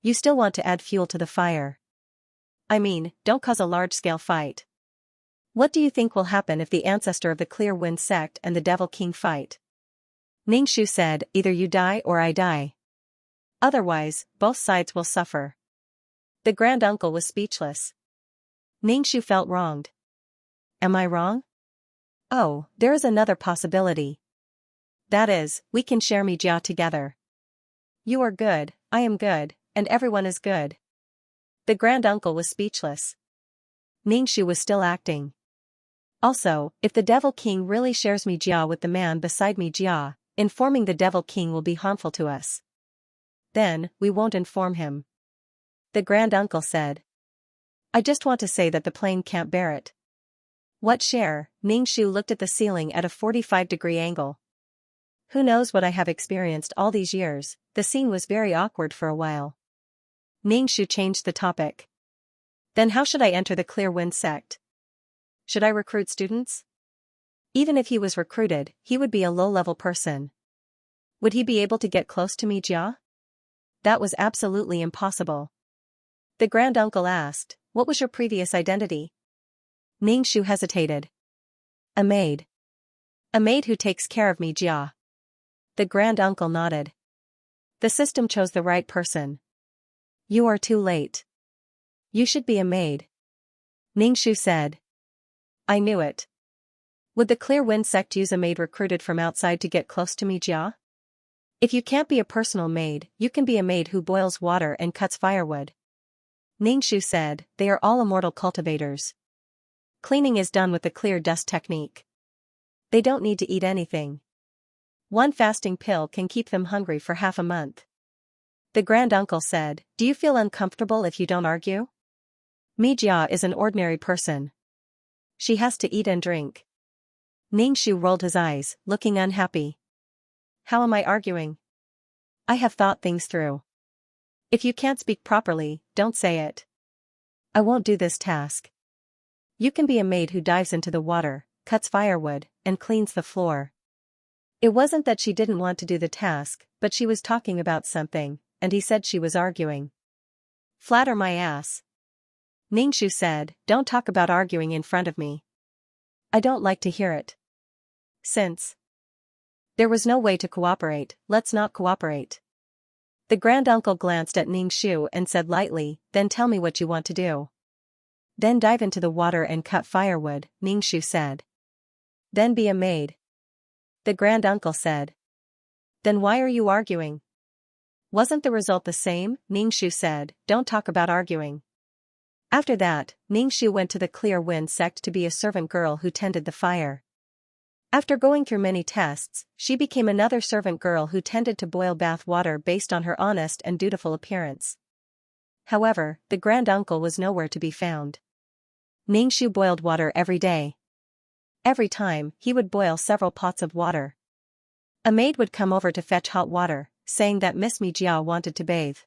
You still want to add fuel to the fire. I mean, don't cause a large-scale fight. What do you think will happen if the ancestor of the Clear Wind sect and the Devil King fight? Ningxu said, either you die or I die. Otherwise, both sides will suffer. The Grand Uncle was speechless. Ningxu felt wronged. Am I wrong? Oh, there is another possibility. That is, we can share Mi Jia together. You are good, I am good, and everyone is good. The Grand Uncle was speechless. Ningxu was still acting. Also, if the Devil King really shares Mi Jia with the man beside Mi Jia, informing the Devil King will be harmful to us. Then, we won't inform him. The Grand Uncle said. I just want to say that the plane can't bear it. What share? Ningxu looked at the ceiling at a 45-degree angle. Who knows what I have experienced all these years, the scene was very awkward for a while. Ningxu changed the topic. Then how should I enter the Clear Wind sect? Should I recruit students? Even if he was recruited, he would be a low-level person. Would he be able to get close to Mi Jia? That was absolutely impossible. The Grand Uncle asked, what was your previous identity? Ningxu hesitated. A maid. A maid who takes care of Mi Jia. The Grand Uncle nodded. The system chose the right person. You are too late. You should be a maid. Ningxu said. I knew it. Would the Clear Wind sect use a maid recruited from outside to get close to Mi Jia? If you can't be a personal maid, you can be a maid who boils water and cuts firewood. Ningxu said, they are all immortal cultivators. Cleaning is done with the clear dust technique. They don't need to eat anything. One fasting pill can keep them hungry for half a month. The Grand Uncle said, do you feel uncomfortable if you don't argue? Mi Jia is an ordinary person. She has to eat and drink. Ningxu rolled his eyes, looking unhappy. How am I arguing? I have thought things through. If you can't speak properly, don't say it. I won't do this task. You can be a maid who dives into the water, cuts firewood, and cleans the floor. It wasn't that she didn't want to do the task, but she was talking about something, and he said she was arguing. Flatter my ass. Ningxu said, don't talk about arguing in front of me. I don't like to hear it. Since there was no way to cooperate, let's not cooperate. The Grand Uncle glanced at Ningxu and said lightly, then tell me what you want to do. Then dive into the water and cut firewood, Ningxu said. Then be a maid. The Grand Uncle said. Then why are you arguing? Wasn't the result the same? Ningxu said, don't talk about arguing. After that, Ningxu went to the Clear Wind sect to be a servant girl who tended the fire. After going through many tests, she became another servant girl who tended to boil bath water based on her honest and dutiful appearance. However, the Grand Uncle was nowhere to be found. Ningxu boiled water every day. Every time, he would boil several pots of water. A maid would come over to fetch hot water, saying that Miss Mi Jia wanted to bathe.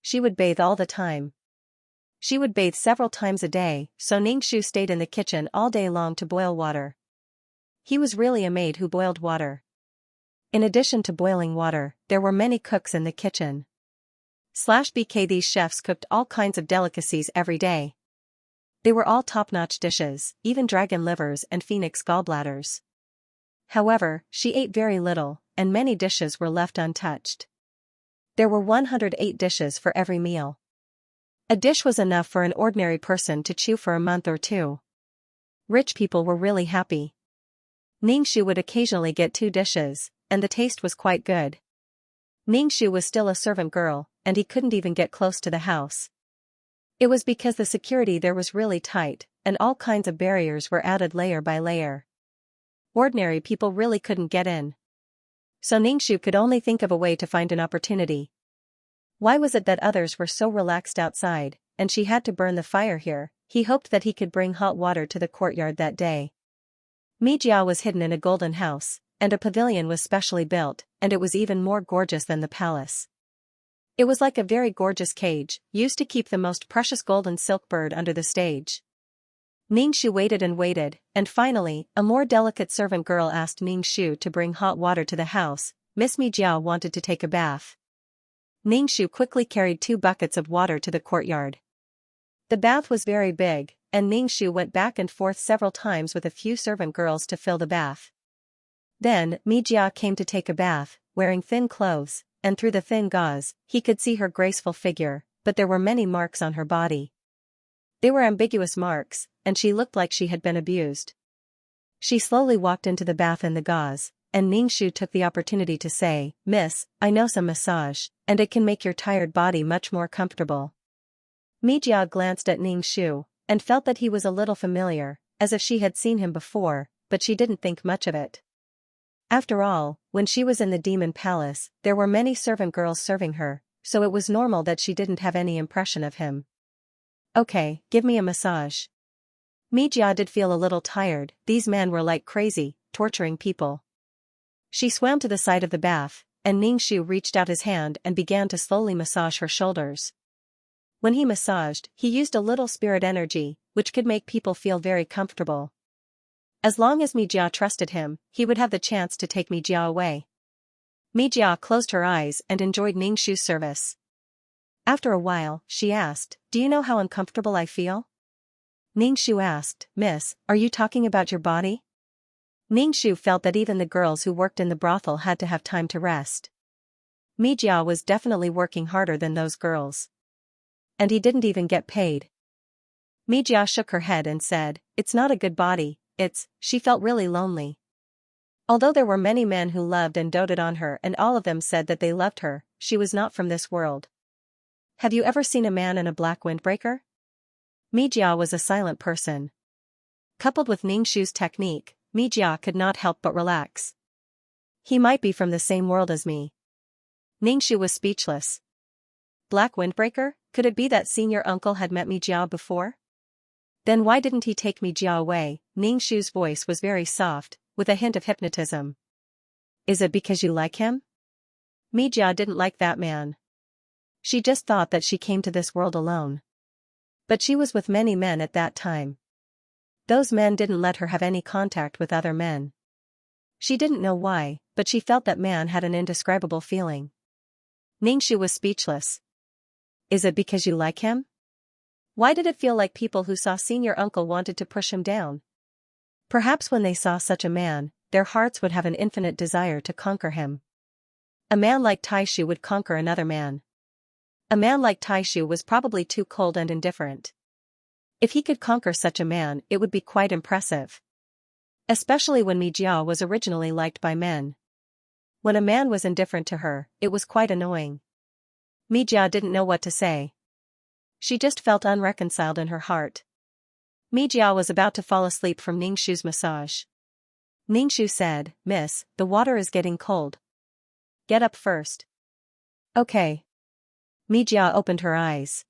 She would bathe all the time. She would bathe several times a day, so Ningxu stayed in the kitchen all day long to boil water. He was really a maid who boiled water. In addition to boiling water, there were many cooks in the kitchen. /BK These chefs cooked all kinds of delicacies every day. They were all top-notch dishes, even dragon livers and phoenix gallbladders. However, she ate very little, and many dishes were left untouched. There were 108 dishes for every meal. A dish was enough for an ordinary person to chew for a month or two. Rich people were really happy. Ningxu would occasionally get 2 dishes, and the taste was quite good. Ningxu was still a servant girl, and he couldn't even get close to the house. It was because the security there was really tight, and all kinds of barriers were added layer by layer. Ordinary people really couldn't get in. So Ningxu could only think of a way to find an opportunity. Why was it that others were so relaxed outside, and she had to burn the fire here? He hoped that he could bring hot water to the courtyard that day. Mijia was hidden in a golden house, and a pavilion was specially built, and it was even more gorgeous than the palace. It was like a very gorgeous cage, used to keep the most precious golden silk bird under the stage. Ningxu waited, and finally, a more delicate servant girl asked Ningxu to bring hot water to the house. Miss Mijia wanted to take a bath. Ningxu quickly carried 2 buckets of water to the courtyard. The bath was very big, and Ningxu went back and forth several times with a few servant girls to fill the bath. Then, Mijia came to take a bath, wearing thin clothes, and through the thin gauze, he could see her graceful figure, but there were many marks on her body. They were ambiguous marks, and she looked like she had been abused. She slowly walked into the bath in the gauze, and Ningxu took the opportunity to say, "Miss, I know some massage, and it can make your tired body much more comfortable." Mijia glanced at Ningxu, and felt that he was a little familiar, as if she had seen him before, but she didn't think much of it. After all, when she was in the demon palace, there were many servant girls serving her, so it was normal that she didn't have any impression of him. "Okay, give me a massage." Mijia did feel a little tired. These men were like crazy, torturing people. She swam to the side of the bath, and Ningxu reached out his hand and began to slowly massage her shoulders. When he massaged, he used a little spirit energy, which could make people feel very comfortable. As long as Mijia trusted him, he would have the chance to take Mijia away. Mijia closed her eyes and enjoyed Ningxu's service. After a while, she asked, "Do you know how uncomfortable I feel?" Ningxu asked, "Miss, are you talking about your body?" Ningxu felt that even the girls who worked in the brothel had to have time to rest. Mijia was definitely working harder than those girls. And he didn't even get paid. Mijia shook her head and said, "It's not a good body, she felt really lonely." Although there were many men who loved and doted on her and all of them said that they loved her, she was not from this world. Have you ever seen a man in a black windbreaker? Mijia was a silent person. Coupled with Ningxu's technique, Mijia could not help but relax. He might be from the same world as me. Ningxu was speechless. Black windbreaker? Could it be that senior uncle had met Mijia before? Then why didn't he take Mijia away? Ningxu's voice was very soft, with a hint of hypnotism. Is it because you like him? Mijia didn't like that man. She just thought that she came to this world alone. But she was with many men at that time. Those men didn't let her have any contact with other men. She didn't know why, but she felt that man had an indescribable feeling. Ningxu was speechless. Is it because you like him? Why did it feel like people who saw senior uncle wanted to push him down? Perhaps when they saw such a man, their hearts would have an infinite desire to conquer him. A man like Taishu would conquer another man. A man like Taishu was probably too cold and indifferent. If he could conquer such a man, it would be quite impressive. Especially when Mijia was originally liked by men. When a man was indifferent to her, it was quite annoying. Mijia didn't know what to say. She just felt unreconciled in her heart. Mijia was about to fall asleep from Ningxu's massage. Ningxu said, "Miss, the water is getting cold. Get up first." "Okay." Mijia opened her eyes.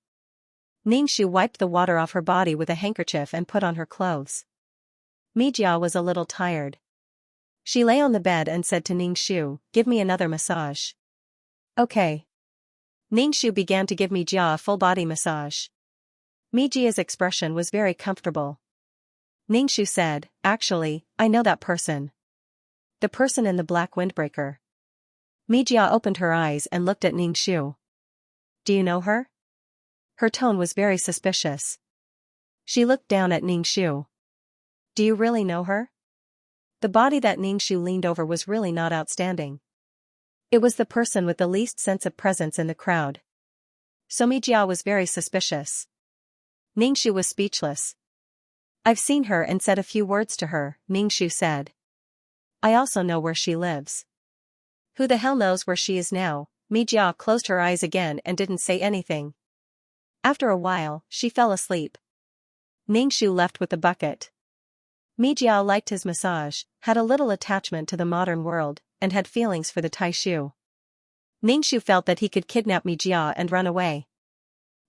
Ningxu wiped the water off her body with a handkerchief and put on her clothes. Mijia was a little tired. She lay on the bed and said to Ningxu, "Give me another massage." "Okay." Ningxu began to give Mijia a full-body massage. Mijia's expression was very comfortable. Ningxu said, "Actually, I know that person. The person in the black windbreaker." Mijia opened her eyes and looked at Ningxu. "Do you know her?" Her tone was very suspicious. She looked down at Ningxu. "Do you really know her?" The body that Ningxu leaned over was really not outstanding. It was the person with the least sense of presence in the crowd. So Mijia was very suspicious. Ningxu was speechless. I've seen her and said a few words to her, Ningxu said. I also know where she lives. Who the hell knows where she is now? Mijia closed her eyes again and didn't say anything. After a while, she fell asleep. Ningxu left with the bucket. Mijia liked his massage, had a little attachment to the modern world, and had feelings for the Taishu. Ningxu felt that he could kidnap Mijia and run away.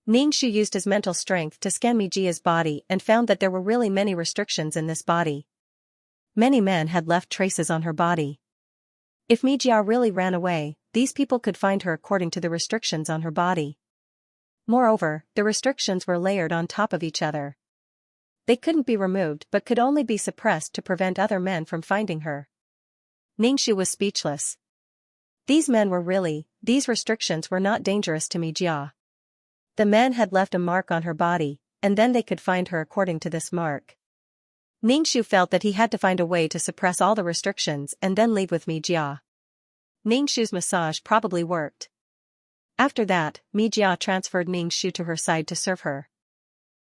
Ningxu used his mental strength to scan Mijia's body and found that there were really many restrictions in this body. Many men had left traces on her body. If Mijia really ran away, these people could find her according to the restrictions on her body. Moreover, the restrictions were layered on top of each other. They couldn't be removed but could only be suppressed to prevent other men from finding her. Ningxu was speechless. These restrictions were not dangerous to Mijia. The men had left a mark on her body, and then they could find her according to this mark. Ningxu felt that he had to find a way to suppress all the restrictions and then leave with Mijia. Ningxu's massage probably worked. After that, Mijia transferred Ningxu to her side to serve her.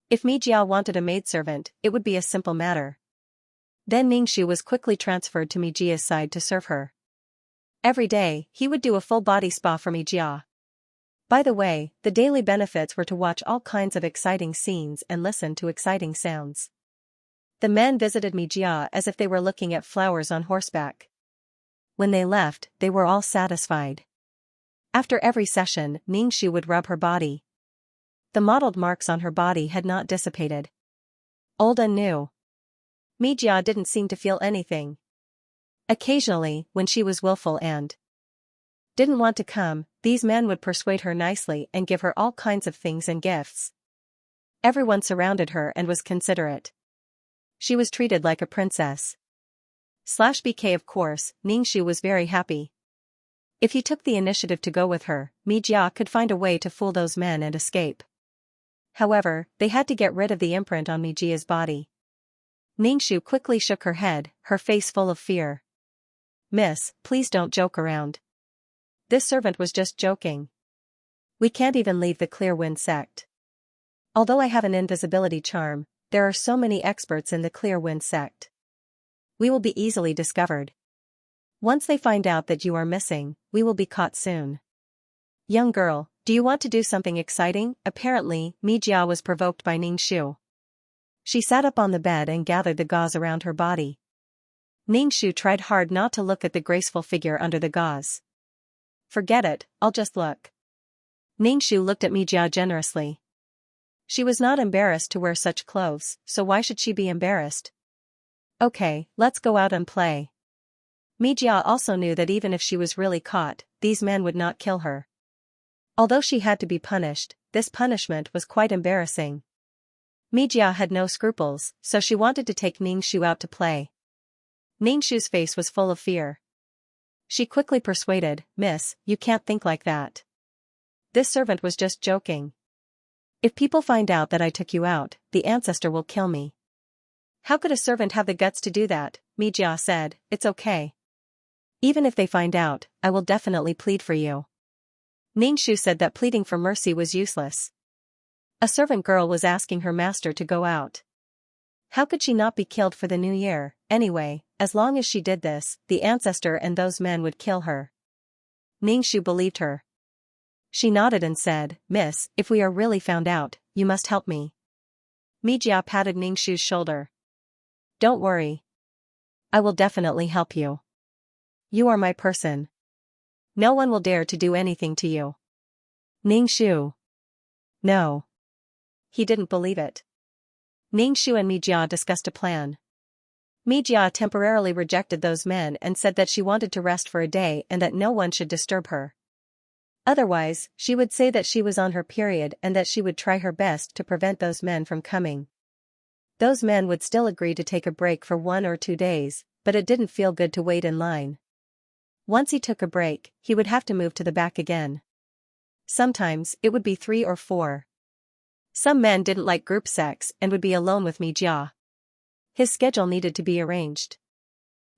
If Mijia wanted a maidservant, it would be a simple matter. Then Ningxu was quickly transferred to Mijia's side to serve her. Every day, he would do a full body spa for Mijia. By the way, the daily benefits were to watch all kinds of exciting scenes and listen to exciting sounds. The men visited Mijia as if they were looking at flowers on horseback. When they left, they were all satisfied. After every session, Ningxu would rub her body. The mottled marks on her body had not dissipated. Old and new. Mijia didn't seem to feel anything. Occasionally, when she was willful and didn't want to come, these men would persuade her nicely and give her all kinds of things and gifts. Everyone surrounded her and was considerate. She was treated like a princess. /BK of course, Ningxu was very happy. If he took the initiative to go with her, Mijia could find a way to fool those men and escape. However, they had to get rid of the imprint on Mijia's body. Ningxu quickly shook her head, her face full of fear. Miss, please don't joke around. This servant was just joking. We can't even leave the Clear Wind sect. Although I have an invisibility charm, there are so many experts in the Clear Wind sect. We will be easily discovered. Once they find out that you are missing, we will be caught soon. Young girl, do you want to do something exciting? Apparently, Mijia was provoked by Ningxu. She sat up on the bed and gathered the gauze around her body. Ningxu tried hard not to look at the graceful figure under the gauze. Forget it, I'll just look. Ningxu looked at Mijia generously. She was not embarrassed to wear such clothes, so why should she be embarrassed? Okay, let's go out and play. Mijia also knew that even if she was really caught, these men would not kill her. Although she had to be punished, this punishment was quite embarrassing. Mijia had no scruples, so she wanted to take Ningxu out to play. Ningxu's face was full of fear. She quickly persuaded, Miss, you can't think like that. This servant was just joking. If people find out that I took you out, the ancestor will kill me. How could a servant have the guts to do that? Mijia said, it's okay. Even if they find out, I will definitely plead for you. Ningxu said that pleading for mercy was useless. A servant girl was asking her master to go out. How could she not be killed for the new year? Anyway, as long as she did this, the ancestor and those men would kill her. Ningxu believed her. She nodded and said, Miss, if we are really found out, you must help me. Mijia patted Ningxu's shoulder. Don't worry. I will definitely help you. You are my person. No one will dare to do anything to you. Ningxu. No. He didn't believe it. Ningxu and Mijia discussed a plan. Mijia temporarily rejected those men and said that she wanted to rest for a day and that no one should disturb her. Otherwise, she would say that she was on her period and that she would try her best to prevent those men from coming. Those men would still agree to take a break for 1 or 2 days, but it didn't feel good to wait in line. Once he took a break, he would have to move to the back again. Sometimes, it would be 3 or 4. Some men didn't like group sex and would be alone with Mijia. His schedule needed to be arranged.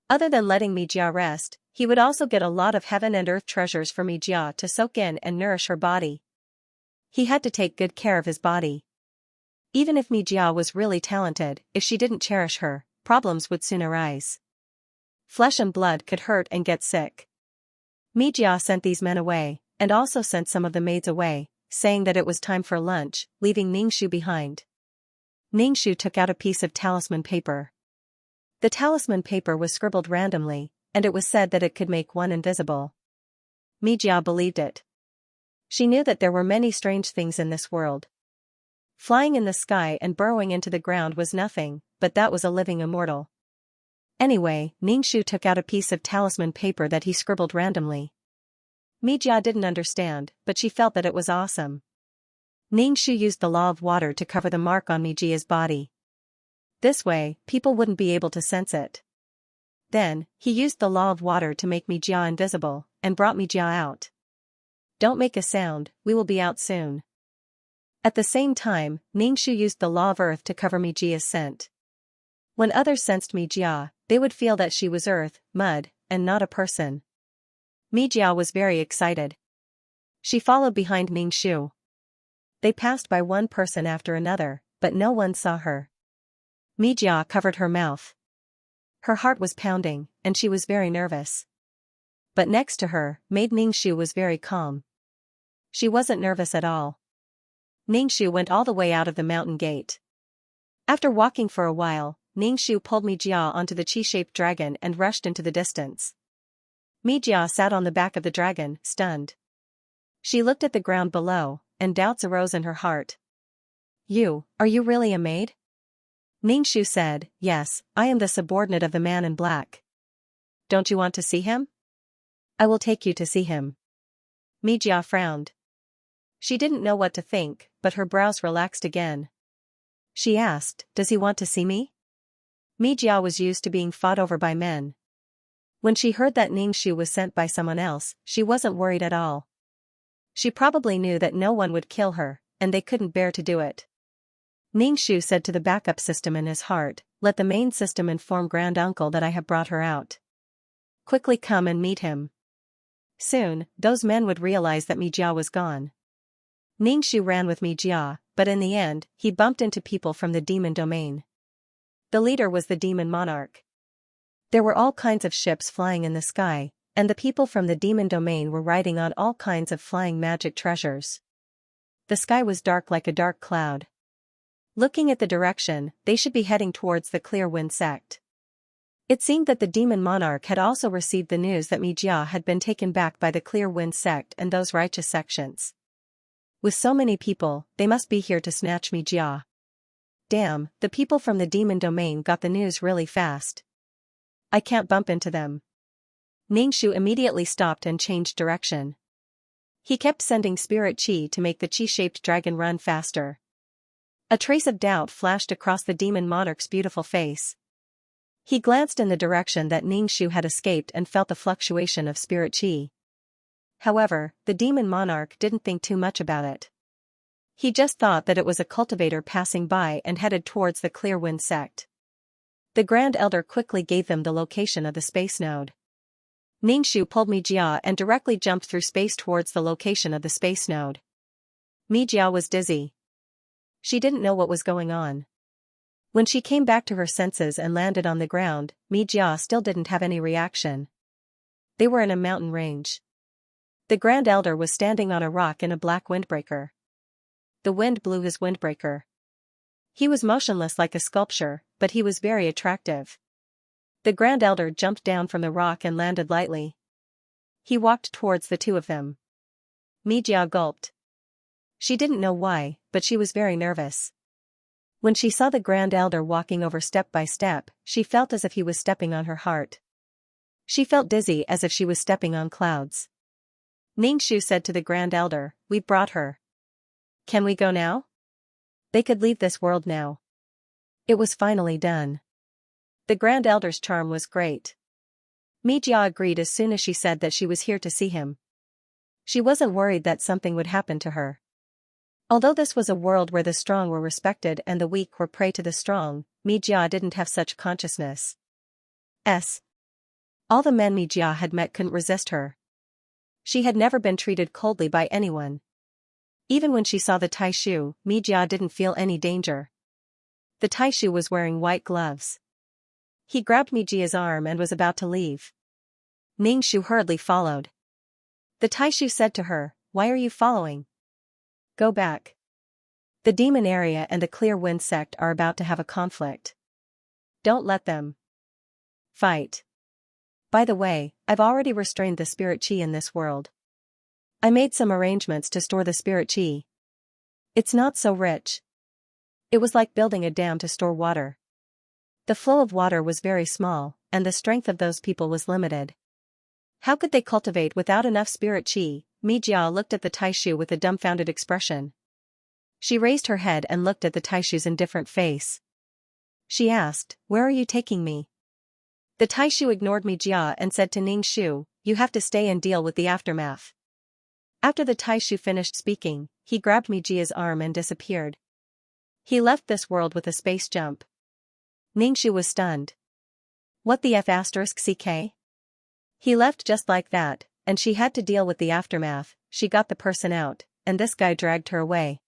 Other than letting Mijia rest, he would also get a lot of heaven and earth treasures for Mijia to soak in and nourish her body. He had to take good care of his body. Even if Mi Jia was really talented, if she didn't cherish her, problems would soon arise. Flesh and blood could hurt and get sick. Mi Jia sent these men away, and also sent some of the maids away, saying that it was time for lunch, leaving Ningxu behind. Ningxu took out a piece of talisman paper. The talisman paper was scribbled randomly, and it was said that it could make one invisible. Mi Jia believed it. She knew that there were many strange things in this world. Flying in the sky and burrowing into the ground was nothing, but that was a living immortal. Anyway, Ningxu took out a piece of talisman paper that he scribbled randomly. Mi Jia didn't understand, but she felt that it was awesome. Ningxu used the law of water to cover the mark on Mi Jia's body. This way, people wouldn't be able to sense it. Then, he used the law of water to make Mi Jia invisible, and brought Mi Jia out. Don't make a sound, we will be out soon. At the same time, Ningxu used the law of earth to cover Mi Jia's scent. When others sensed Mi Jia, they would feel that she was earth, mud, and not a person. Mi Jia was very excited. She followed behind Ningxu. They passed by one person after another, but no one saw her. Mi Jia covered her mouth. Her heart was pounding, and she was very nervous. But next to her, maid Ningxu was very calm. She wasn't nervous at all. Ningxu went all the way out of the mountain gate. After walking for a while, Ningxu pulled Mi Jia onto the chi-shaped dragon and rushed into the distance. Mi Jia sat on the back of the dragon, stunned. She looked at the ground below, and doubts arose in her heart. Are you really a maid? Ningxu said, yes, I am the subordinate of the man in black. Don't you want to see him? I will take you to see him. Mi Jia frowned. She didn't know what to think, but her brows relaxed again. She asked, does he want to see me? Mi Jia was used to being fought over by men. When she heard that Ningxu was sent by someone else, she wasn't worried at all. She probably knew that no one would kill her, and they couldn't bear to do it. Ningxu said to the backup system in his heart, let the main system inform Grand Uncle that I have brought her out. Quickly come and meet him. Soon, those men would realize that Mi Jia was gone. Ningxu ran with Mi Jia, but in the end, he bumped into people from the demon domain. The leader was the demon monarch. There were all kinds of ships flying in the sky, and the people from the demon domain were riding on all kinds of flying magic treasures. The sky was dark like a dark cloud. Looking at the direction, they should be heading towards the Clear Wind sect. It seemed that the demon monarch had also received the news that Mi Jia had been taken back by the Clear Wind sect and those righteous sections. With so many people, they must be here to snatch Mi Jia. Damn, the people from the demon domain got the news really fast. I can't bump into them. Ningxu immediately stopped and changed direction. He kept sending spirit qi to make the chi-shaped dragon run faster. A trace of doubt flashed across the demon monarch's beautiful face. He glanced in the direction that Ningxu had escaped and felt the fluctuation of spirit qi. However, the demon monarch didn't think too much about it. He just thought that it was a cultivator passing by and headed towards the Clear Wind sect. The Grand Elder quickly gave them the location of the space node. Ningxu pulled Mi Jia and directly jumped through space towards the location of the space node. Mi Jia was dizzy. She didn't know what was going on. When she came back to her senses and landed on the ground, Mi Jia still didn't have any reaction. They were in a mountain range. The Grand Elder was standing on a rock in a black windbreaker. The wind blew his windbreaker. He was motionless like a sculpture, but he was very attractive. The Grand Elder jumped down from the rock and landed lightly. He walked towards the two of them. Mi Jia gulped. She didn't know why, but she was very nervous. When she saw the Grand Elder walking over step by step, she felt as if he was stepping on her heart. She felt dizzy as if she was stepping on clouds. Ningxu said to the Grand Elder, "We've brought her. Can we go now?" They could leave this world now. It was finally done. The Grand Elder's charm was great. Mi Jia agreed as soon as she said that she was here to see him. She wasn't worried that something would happen to her. Although this was a world where the strong were respected and the weak were prey to the strong, Mi Jia didn't have such consciousness. All the men Mi Jia had met couldn't resist her. She had never been treated coldly by anyone. Even when she saw the Taishu, Mijia didn't feel any danger. The Taishu was wearing white gloves. He grabbed Mijia's arm and was about to leave. Ningxu hurriedly followed. The Taishu said to her, "Why are you following? Go back. The demon area and the Clear Wind sect are about to have a conflict. Don't let them fight. By the way, I've already restrained the spirit chi in this world. I made some arrangements to store the spirit chi. It's not so rich. It was like building a dam to store water. The flow of water was very small, and the strength of those people was limited. How could they cultivate without enough spirit chi?" Mijia looked at the Taishu with a dumbfounded expression. She raised her head and looked at the Taishu's indifferent face. She asked, "Where are you taking me?" The Taishu ignored Mijia and said to Ningxu, "You have to stay and deal with the aftermath." After the Taishu finished speaking, he grabbed Mijia's arm and disappeared. He left this world with a space jump. Ningxu was stunned. What the F***ck? He left just like that, and she had to deal with the aftermath. She got the person out, and this guy dragged her away.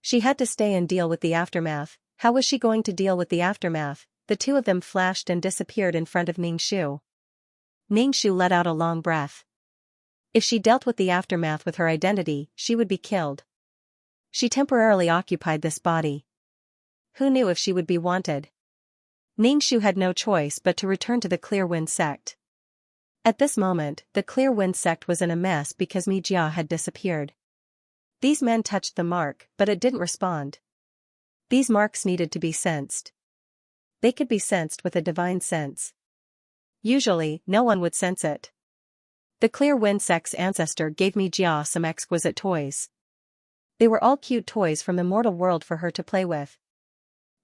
She had to stay and deal with the aftermath. How was she going to deal with the aftermath? The two of them flashed and disappeared in front of Ningxu. Ningxu let out a long breath. If she dealt with the aftermath with her identity, she would be killed. She temporarily occupied this body. Who knew if she would be wanted? Ningxu had no choice but to return to the Clear Wind sect. At this moment, the Clear Wind sect was in a mess because Mijia had disappeared. These men touched the mark, but it didn't respond. These marks needed to be sensed. They could be sensed with a divine sense. Usually, no one would sense it. The Clear Wind sect's ancestor gave Mijia some exquisite toys. They were all cute toys from the mortal world for her to play with.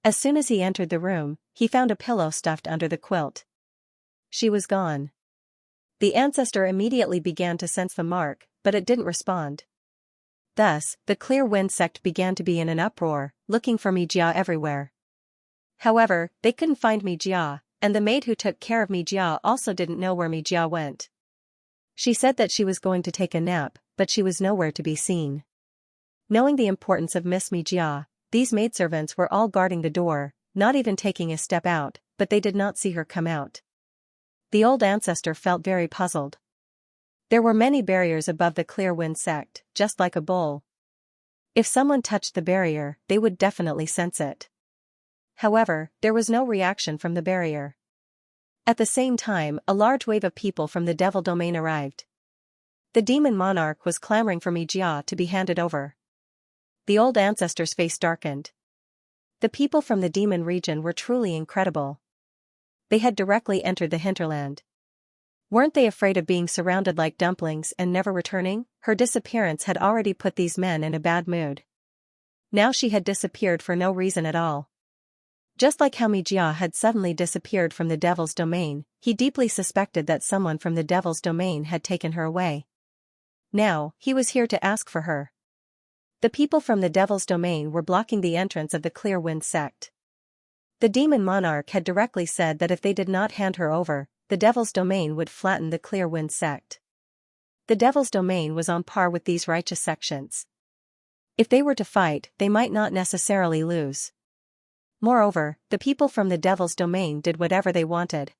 As soon as he entered the room, he found a pillow stuffed under the quilt. She was gone. The ancestor immediately began to sense the mark, but it didn't respond. Thus, the Clear Wind sect began to be in an uproar, looking for Mijia everywhere. However, they couldn't find Mijia, and the maid who took care of Mijia also didn't know where Mijia went. She said that she was going to take a nap, but she was nowhere to be seen. Knowing the importance of Miss Mijia, these maidservants were all guarding the door, not even taking a step out, but they did not see her come out. The old ancestor felt very puzzled. There were many barriers above the Clear Wind sect, just like a bowl. If someone touched the barrier, they would definitely sense it. However, there was no reaction from the barrier. At the same time, a large wave of people from the Devil Domain arrived. The demon monarch was clamoring for Mijia to be handed over. The old ancestor's face darkened. The people from the demon region were truly incredible. They had directly entered the hinterland. Weren't they afraid of being surrounded like dumplings and never returning? Her disappearance had already put these men in a bad mood. Now she had disappeared for no reason at all. Just like how Mijia had suddenly disappeared from the Devil's Domain, he deeply suspected that someone from the Devil's Domain had taken her away. Now, he was here to ask for her. The people from the Devil's Domain were blocking the entrance of the Clear Wind sect. The demon monarch had directly said that if they did not hand her over, the Devil's Domain would flatten the Clear Wind sect. The Devil's Domain was on par with these righteous sections. If they were to fight, they might not necessarily lose. Moreover, the people from the Devil's Domain did whatever they wanted.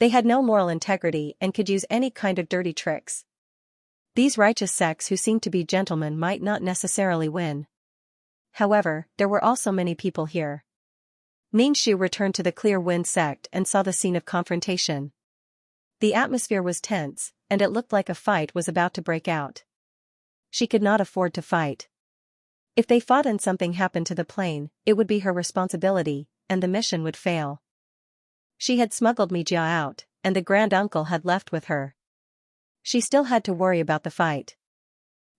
They had no moral integrity and could use any kind of dirty tricks. These righteous sects who seemed to be gentlemen might not necessarily win. However, there were also many people here. Ningxu returned to the Clear Wind sect and saw the scene of confrontation. The atmosphere was tense, and it looked like a fight was about to break out. She could not afford to fight. If they fought and something happened to the plane, it would be her responsibility, and the mission would fail. She had smuggled Mijia out, and the grand uncle had left with her. She still had to worry about the fight.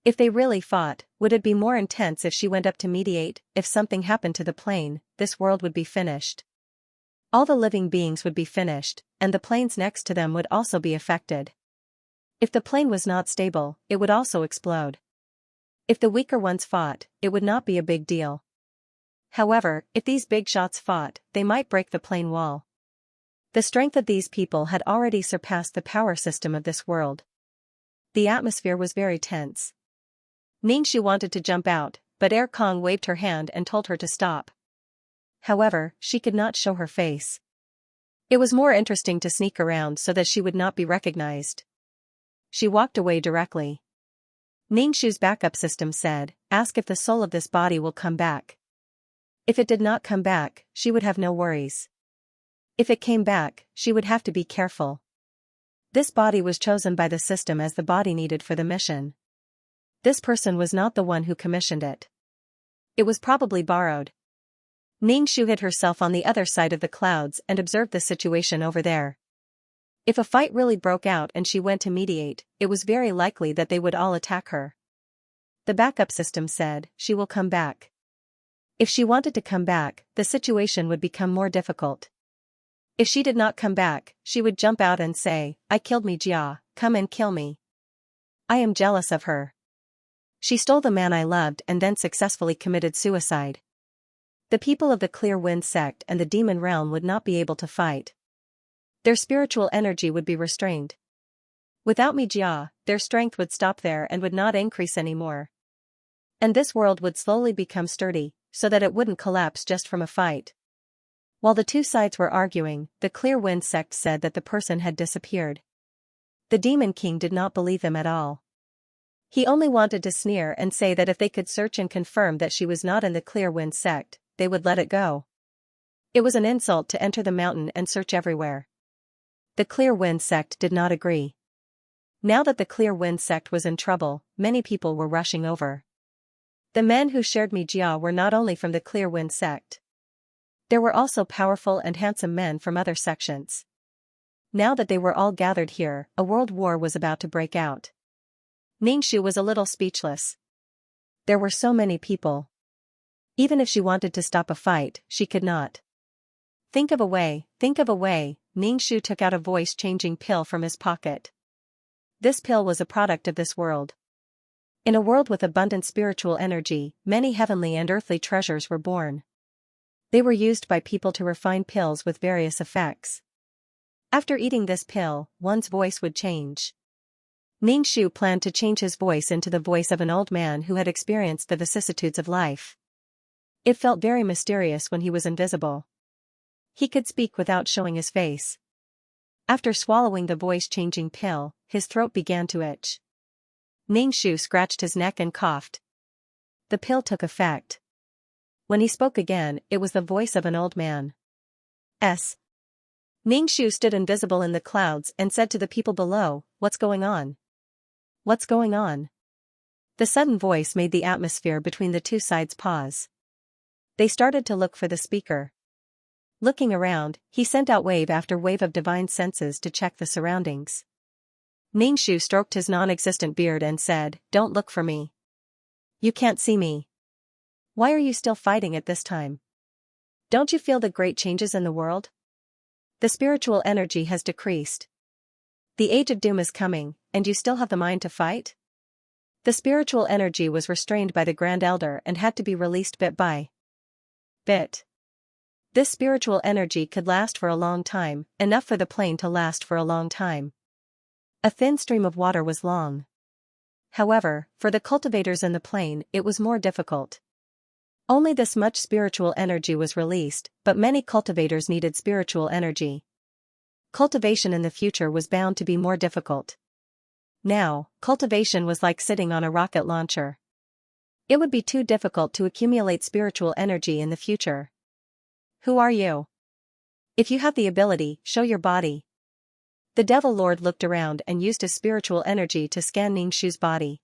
If they really fought, would it be more intense if she went up to mediate? If something happened to the plane, this world would be finished. All the living beings would be finished, and the planes next to them would also be affected. If the plane was not stable, it would also explode. If the weaker ones fought, it would not be a big deal. However, if these big shots fought, they might break the plane wall. The strength of these people had already surpassed the power system of this world. The atmosphere was very tense. Ningxu wanted to jump out, but Kong waved her hand and told her to stop. However, she could not show her face. It was more interesting to sneak around so that she would not be recognized. She walked away directly. Ningxu's backup system said, "Ask if the soul of this body will come back." If it did not come back, she would have no worries. If it came back, she would have to be careful. This body was chosen by the system as the body needed for the mission. This person was not the one who commissioned it. It was probably borrowed. Ningxu hid herself on the other side of the clouds and observed the situation over there. If a fight really broke out and she went to mediate, it was very likely that they would all attack her. The backup system said, "She will come back." If she wanted to come back, the situation would become more difficult. If she did not come back, she would jump out and say, "I killed Jia, come and kill me. I am jealous of her. She stole the man I loved and then successfully committed suicide." The people of the Clear Wind sect and the demon realm would not be able to fight. Their spiritual energy would be restrained. Without Jia, their strength would stop there and would not increase anymore. And this world would slowly become sturdy, so that it wouldn't collapse just from a fight. While the two sides were arguing, the Clear Wind sect said that the person had disappeared. The Demon King did not believe them at all. He only wanted to sneer and say that if they could search and confirm that she was not in the Clear Wind sect, they would let it go. It was an insult to enter the mountain and search everywhere. The Clear Wind sect did not agree. Now that the Clear Wind sect was in trouble, many people were rushing over. The men who shared Jia were not only from the Clear Wind sect. There were also powerful and handsome men from other sections. Now that they were all gathered here, a world war was about to break out. Ningxu was a little speechless. There were so many people. Even if she wanted to stop a fight, she could not. Think of a way, Ningxu took out a voice-changing pill from his pocket. This pill was a product of this world. In a world with abundant spiritual energy, many heavenly and earthly treasures were born. They were used by people to refine pills with various effects. After eating this pill, one's voice would change. Ningxu planned to change his voice into the voice of an old man who had experienced the vicissitudes of life. It felt very mysterious when he was invisible. He could speak without showing his face. After swallowing the voice-changing pill, his throat began to itch. Ningxu scratched his neck and coughed. The pill took effect. When he spoke again, it was the voice of an old man. Ningxu stood invisible in the clouds and said to the people below, "What's going on? What's going on?" The sudden voice made the atmosphere between the two sides pause. They started to look for the speaker. Looking around, he sent out wave after wave of divine senses to check the surroundings. Ningxu stroked his non-existent beard and said, "Don't look for me. You can't see me. Why are you still fighting at this time? Don't you feel the great changes in the world? The spiritual energy has decreased. The age of doom is coming, and you still have the mind to fight?" The spiritual energy was restrained by the Grand Elder and had to be released bit by bit. This spiritual energy could last for a long time, enough for the plane to last for a long time. A thin stream of water was long. However, for the cultivators in the plane, it was more difficult. Only this much spiritual energy was released, but many cultivators needed spiritual energy. Cultivation in the future was bound to be more difficult. Now, cultivation was like sitting on a rocket launcher. It would be too difficult to accumulate spiritual energy in the future. Who are you? If you have the ability, show your body. The Devil Lord looked around and used his spiritual energy to scan Ningxu's body.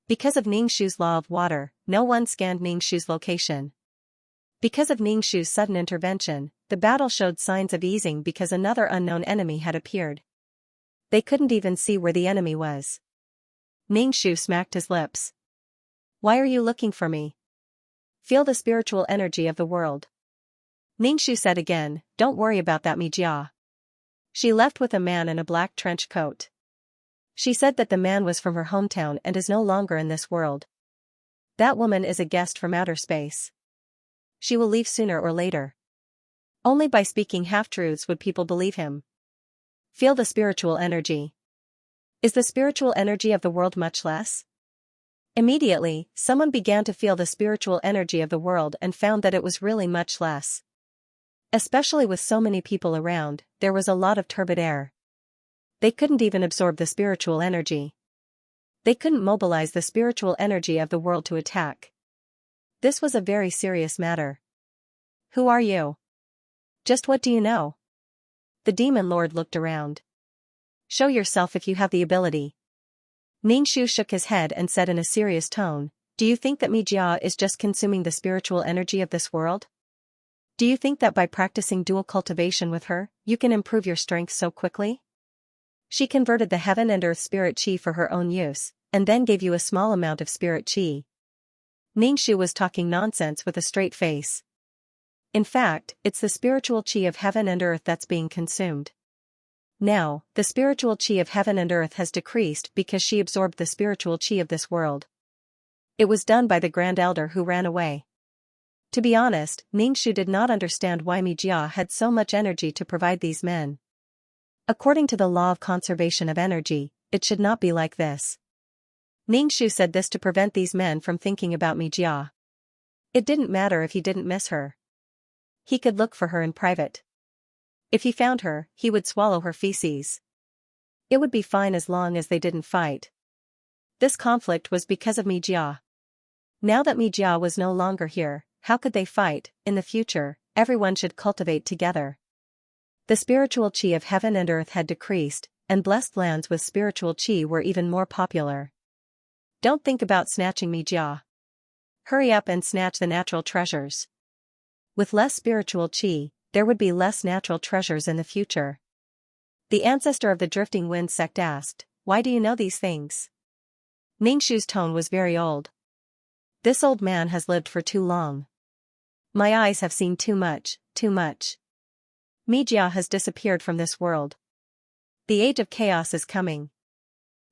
Because of Ningxu's law of water, no one scanned Ningxu's location. Because of Ningxu's sudden intervention, the battle showed signs of easing because another unknown enemy had appeared. They couldn't even see where the enemy was. Ningxu smacked his lips. "Why are you looking for me? Feel the spiritual energy of the world." Ningxu said again, "Don't worry about that Jia." She left with a man in a black trench coat. She said that the man was from her hometown and is no longer in this world. That woman is a guest from outer space. She will leave sooner or later. Only by speaking half-truths would people believe him. Feel the spiritual energy. Is the spiritual energy of the world much less? Immediately, someone began to feel the spiritual energy of the world and found that it was really much less. Especially with so many people around, there was a lot of turbid air. They couldn't even absorb the spiritual energy. They couldn't mobilize the spiritual energy of the world to attack. This was a very serious matter. Who are you? Just what do you know? The demon lord looked around. Show yourself if you have the ability. Ningxu shook his head and said in a serious tone, do you think that Mijia is just consuming the spiritual energy of this world? Do you think that by practicing dual cultivation with her, you can improve your strength so quickly? She converted the heaven and earth spirit chi for her own use, and then gave you a small amount of spirit chi. Ningxu was talking nonsense with a straight face. In fact, it's the spiritual chi of heaven and earth that's being consumed. Now, the spiritual chi of heaven and earth has decreased because she absorbed the spiritual chi of this world. It was done by the Grand Elder who ran away. To be honest, Ningxu did not understand why Mijia had so much energy to provide these men. According to the law of conservation of energy, it should not be like this. Ningxu said this to prevent these men from thinking about Mijia. It didn't matter if he didn't miss her. He could look for her in private. If he found her, he would swallow her feces. It would be fine as long as they didn't fight. This conflict was because of Mijia. Now that Mijia was no longer here, how could they fight? In the future, everyone should cultivate together. The spiritual chi of heaven and earth had decreased, and blessed lands with spiritual chi were even more popular. Don't think about snatching Mijia. Hurry up and snatch the natural treasures. With less spiritual chi, there would be less natural treasures in the future. The ancestor of the Drifting Wind sect asked, why do you know these things? Ningxu's tone was very old. This old man has lived for too long. My eyes have seen too much, too much. Mijia has disappeared from this world. The age of chaos is coming.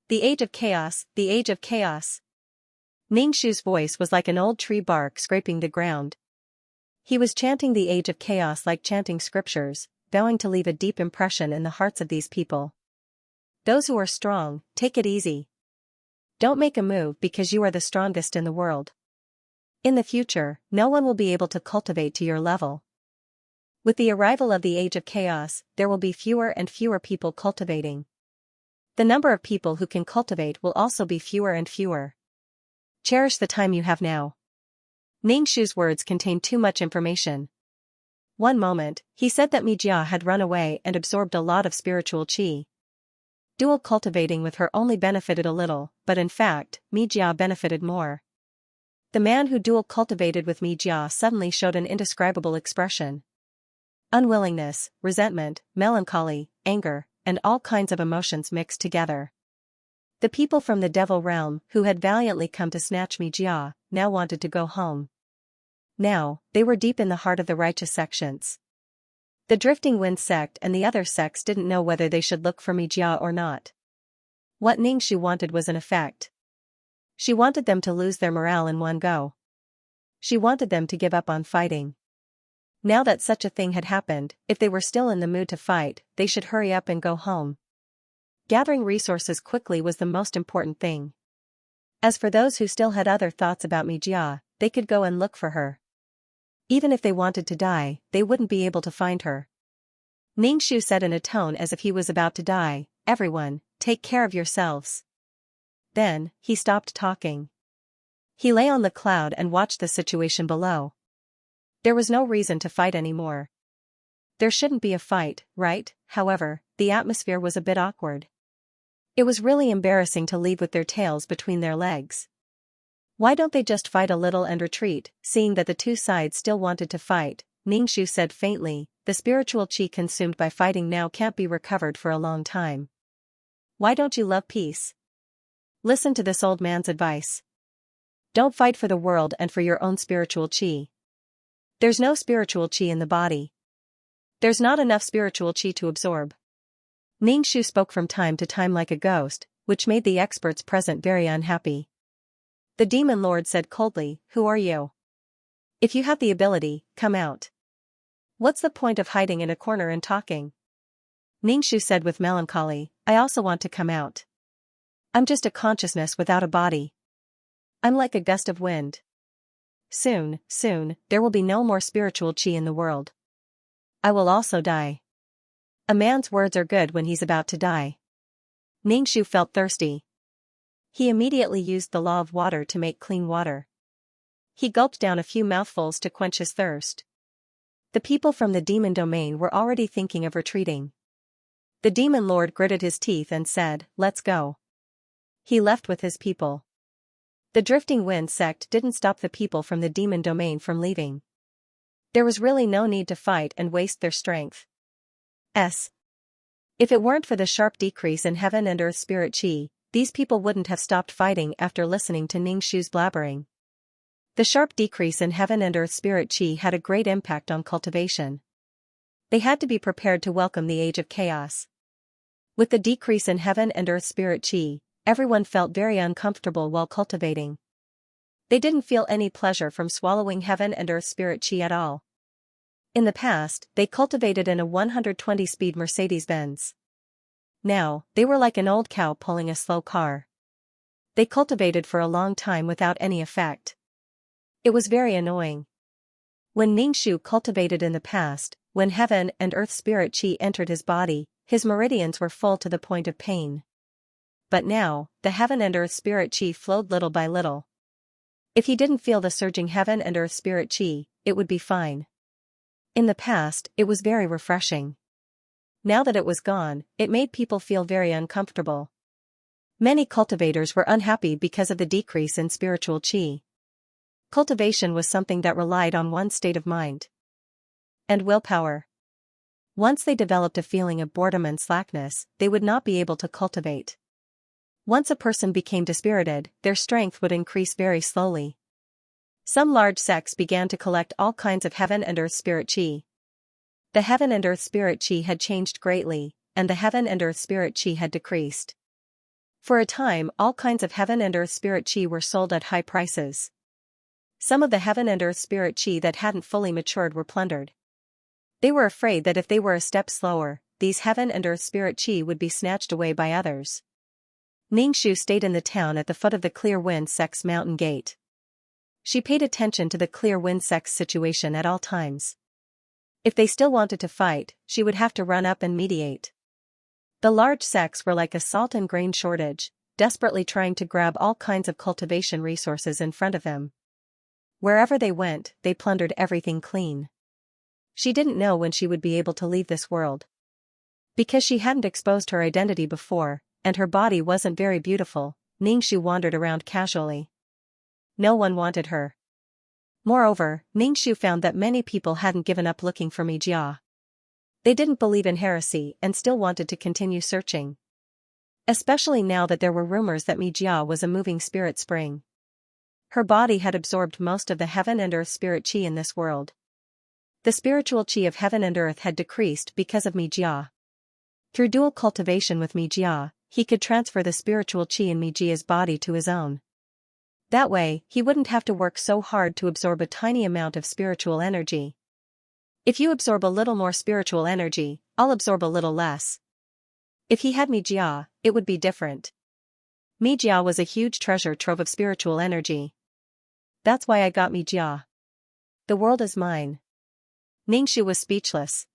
The age of chaos, the age of chaos. Ningxu's voice was like an old tree bark scraping the ground. He was chanting the age of chaos like chanting scriptures, vowing to leave a deep impression in the hearts of these people. Those who are strong, take it easy. Don't make a move because you are the strongest in the world. In the future, no one will be able to cultivate to your level. With the arrival of the age of chaos, there will be fewer and fewer people cultivating. The number of people who can cultivate will also be fewer and fewer. Cherish the time you have now. Ningxu's words contained too much information. One moment, he said that Mijia had run away and absorbed a lot of spiritual chi. Dual cultivating with her only benefited a little, but in fact, Mijia benefited more. The man who dual cultivated with Mijia suddenly showed an indescribable expression. Unwillingness, resentment, melancholy, anger, and all kinds of emotions mixed together. The people from the devil realm, who had valiantly come to snatch Mijia, now wanted to go home. Now, they were deep in the heart of the righteous sections. The Drifting Wind sect and the other sects didn't know whether they should look for Mijia or not. What Ningxu wanted was an effect. She wanted them to lose their morale in one go. She wanted them to give up on fighting. Now that such a thing had happened, if they were still in the mood to fight, they should hurry up and go home. Gathering resources quickly was the most important thing. As for those who still had other thoughts about Mijia, they could go and look for her. Even if they wanted to die, they wouldn't be able to find her. Ningxu said in a tone as if he was about to die, everyone, take care of yourselves. Then, he stopped talking. He lay on the cloud and watched the situation below. There was no reason to fight anymore. There shouldn't be a fight, right? However, the atmosphere was a bit awkward. It was really embarrassing to leave with their tails between their legs. Why don't they just fight a little and retreat? Seeing that the two sides still wanted to fight, Ningxu said faintly, the spiritual chi consumed by fighting now can't be recovered for a long time. Why don't you love peace? Listen to this old man's advice. Don't fight for the world and for your own spiritual chi. There's no spiritual chi in the body. There's not enough spiritual chi to absorb. Ningxu spoke from time to time like a ghost, which made the experts present very unhappy. The demon lord said coldly, who are you? If you have the ability, come out. What's the point of hiding in a corner and talking? Ningxu said with melancholy, I also want to come out. I'm just a consciousness without a body. I'm like a gust of wind. Soon, there will be no more spiritual qi in the world. I will also die. A man's words are good when he's about to die. Ningxu felt thirsty. He immediately used the law of water to make clean water. He gulped down a few mouthfuls to quench his thirst. The people from the demon domain were already thinking of retreating. The demon lord gritted his teeth and said, "Let's go." He left with his people. The drifting wind sect didn't stop the people from the demon domain from leaving. There was really no need to fight and waste their strength. If it weren't for the sharp decrease in heaven and earth spirit qi, these people wouldn't have stopped fighting after listening to Ningxu's blabbering. The sharp decrease in heaven and earth spirit qi had a great impact on cultivation. They had to be prepared to welcome the age of chaos. With the decrease in heaven and earth spirit qi, everyone felt very uncomfortable while cultivating. They didn't feel any pleasure from swallowing heaven and earth spirit qi at all. In the past, they cultivated in a 120-speed Mercedes-Benz. Now, they were like an old cow pulling a slow car. They cultivated for a long time without any effect. It was very annoying. When Ningxu cultivated in the past, when heaven and earth spirit qi entered his body, his meridians were full to the point of pain. But now, the heaven and earth spirit qi flowed little by little. If he didn't feel the surging heaven and earth spirit qi, it would be fine. In the past, it was very refreshing. Now that it was gone, it made people feel very uncomfortable. Many cultivators were unhappy because of the decrease in spiritual qi. Cultivation was something that relied on one's state of mind and willpower. Once they developed a feeling of boredom and slackness, they would not be able to cultivate. Once a person became dispirited, their strength would increase very slowly. Some large sects began to collect all kinds of heaven and earth spirit qi. The heaven and earth spirit qi had changed greatly, and the heaven and earth spirit qi had decreased. For a time, all kinds of heaven and earth spirit qi were sold at high prices. Some of the heaven and earth spirit qi that hadn't fully matured were plundered. They were afraid that if they were a step slower, these heaven and earth spirit qi would be snatched away by others. Ningxu stayed in the town at the foot of the Clear Wind sect's mountain gate. She paid attention to the Clear Wind sect's situation at all times. If they still wanted to fight, she would have to run up and mediate. The large sects were like a salt and grain shortage, desperately trying to grab all kinds of cultivation resources in front of them. Wherever they went, they plundered everything clean. She didn't know when she would be able to leave this world. Because she hadn't exposed her identity before, and her body wasn't very beautiful, Ningxu wandered around casually. No one wanted her. Moreover, Ningxu found that many people hadn't given up looking for Mijia. They didn't believe in heresy and still wanted to continue searching. Especially now that there were rumors that Mijia was a moving spirit spring. Her body had absorbed most of the heaven and earth spirit qi in this world. The spiritual qi of heaven and earth had decreased because of Mijia. Through dual cultivation with Mijia, he could transfer the spiritual qi in Mijia's body to his own. That way, he wouldn't have to work so hard to absorb a tiny amount of spiritual energy. If you absorb a little more spiritual energy, I'll absorb a little less. If he had Mijia, it would be different. Mijia was a huge treasure trove of spiritual energy. That's why I got Mijia. The world is mine. Ningxu was speechless.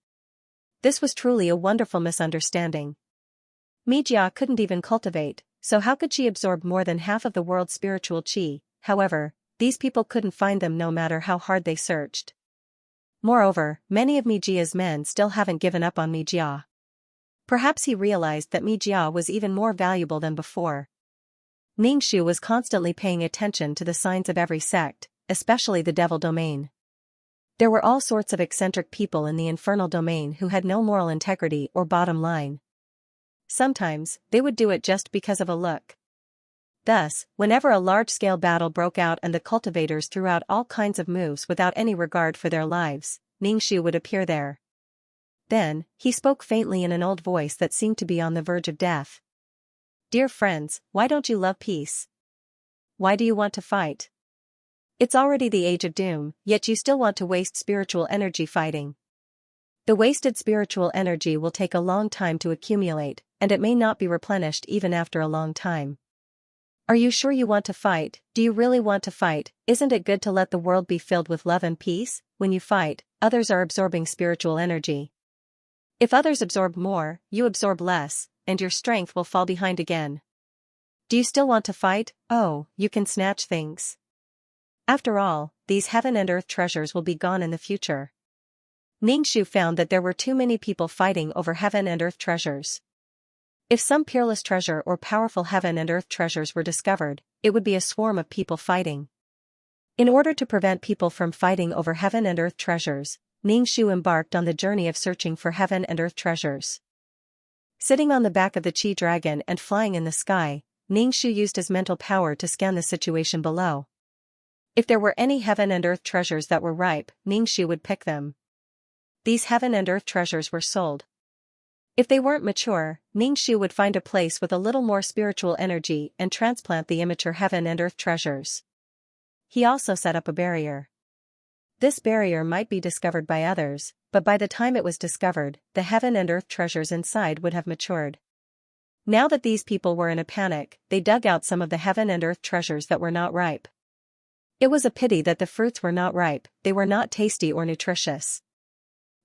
This was truly a wonderful misunderstanding. Mijia couldn't even cultivate, so how could she absorb more than half of the world's spiritual qi? However, these people couldn't find them no matter how hard they searched. Moreover, many of Mijia's men still haven't given up on Mijia. Perhaps he realized that Mijia was even more valuable than before. Ningxu was constantly paying attention to the signs of every sect, especially the devil domain. There were all sorts of eccentric people in the infernal domain who had no moral integrity or bottom line. Sometimes, they would do it just because of a look. Thus, whenever a large-scale battle broke out and the cultivators threw out all kinds of moves without any regard for their lives, Ningxu would appear there. Then, he spoke faintly in an old voice that seemed to be on the verge of death. "Dear friends, why don't you love peace? Why do you want to fight? It's already the age of doom, yet you still want to waste spiritual energy fighting. The wasted spiritual energy will take a long time to accumulate, and it may not be replenished even after a long time. Are you sure you want to fight? Do you really want to fight? Isn't it good to let the world be filled with love and peace? When you fight, others are absorbing spiritual energy. If others absorb more, you absorb less, and your strength will fall behind again. Do you still want to fight? Oh, you can snatch things. After all, these heaven and earth treasures will be gone in the future. Ningxu found that there were too many people fighting over heaven and earth treasures. If some peerless treasure or powerful heaven and earth treasures were discovered, it would be a swarm of people fighting. In order to prevent people from fighting over heaven and earth treasures, Ningxu embarked on the journey of searching for heaven and earth treasures. Sitting on the back of the Qi dragon and flying in the sky, Ningxu used his mental power to scan the situation below. If there were any heaven and earth treasures that were ripe, Ningxu would pick them. These heaven and earth treasures were sold. If they weren't mature, Ningxu would find a place with a little more spiritual energy and transplant the immature heaven and earth treasures. He also set up a barrier. This barrier might be discovered by others, but by the time it was discovered, the heaven and earth treasures inside would have matured. Now that these people were in a panic, they dug out some of the heaven and earth treasures that were not ripe. It was a pity that the fruits were not ripe, they were not tasty or nutritious.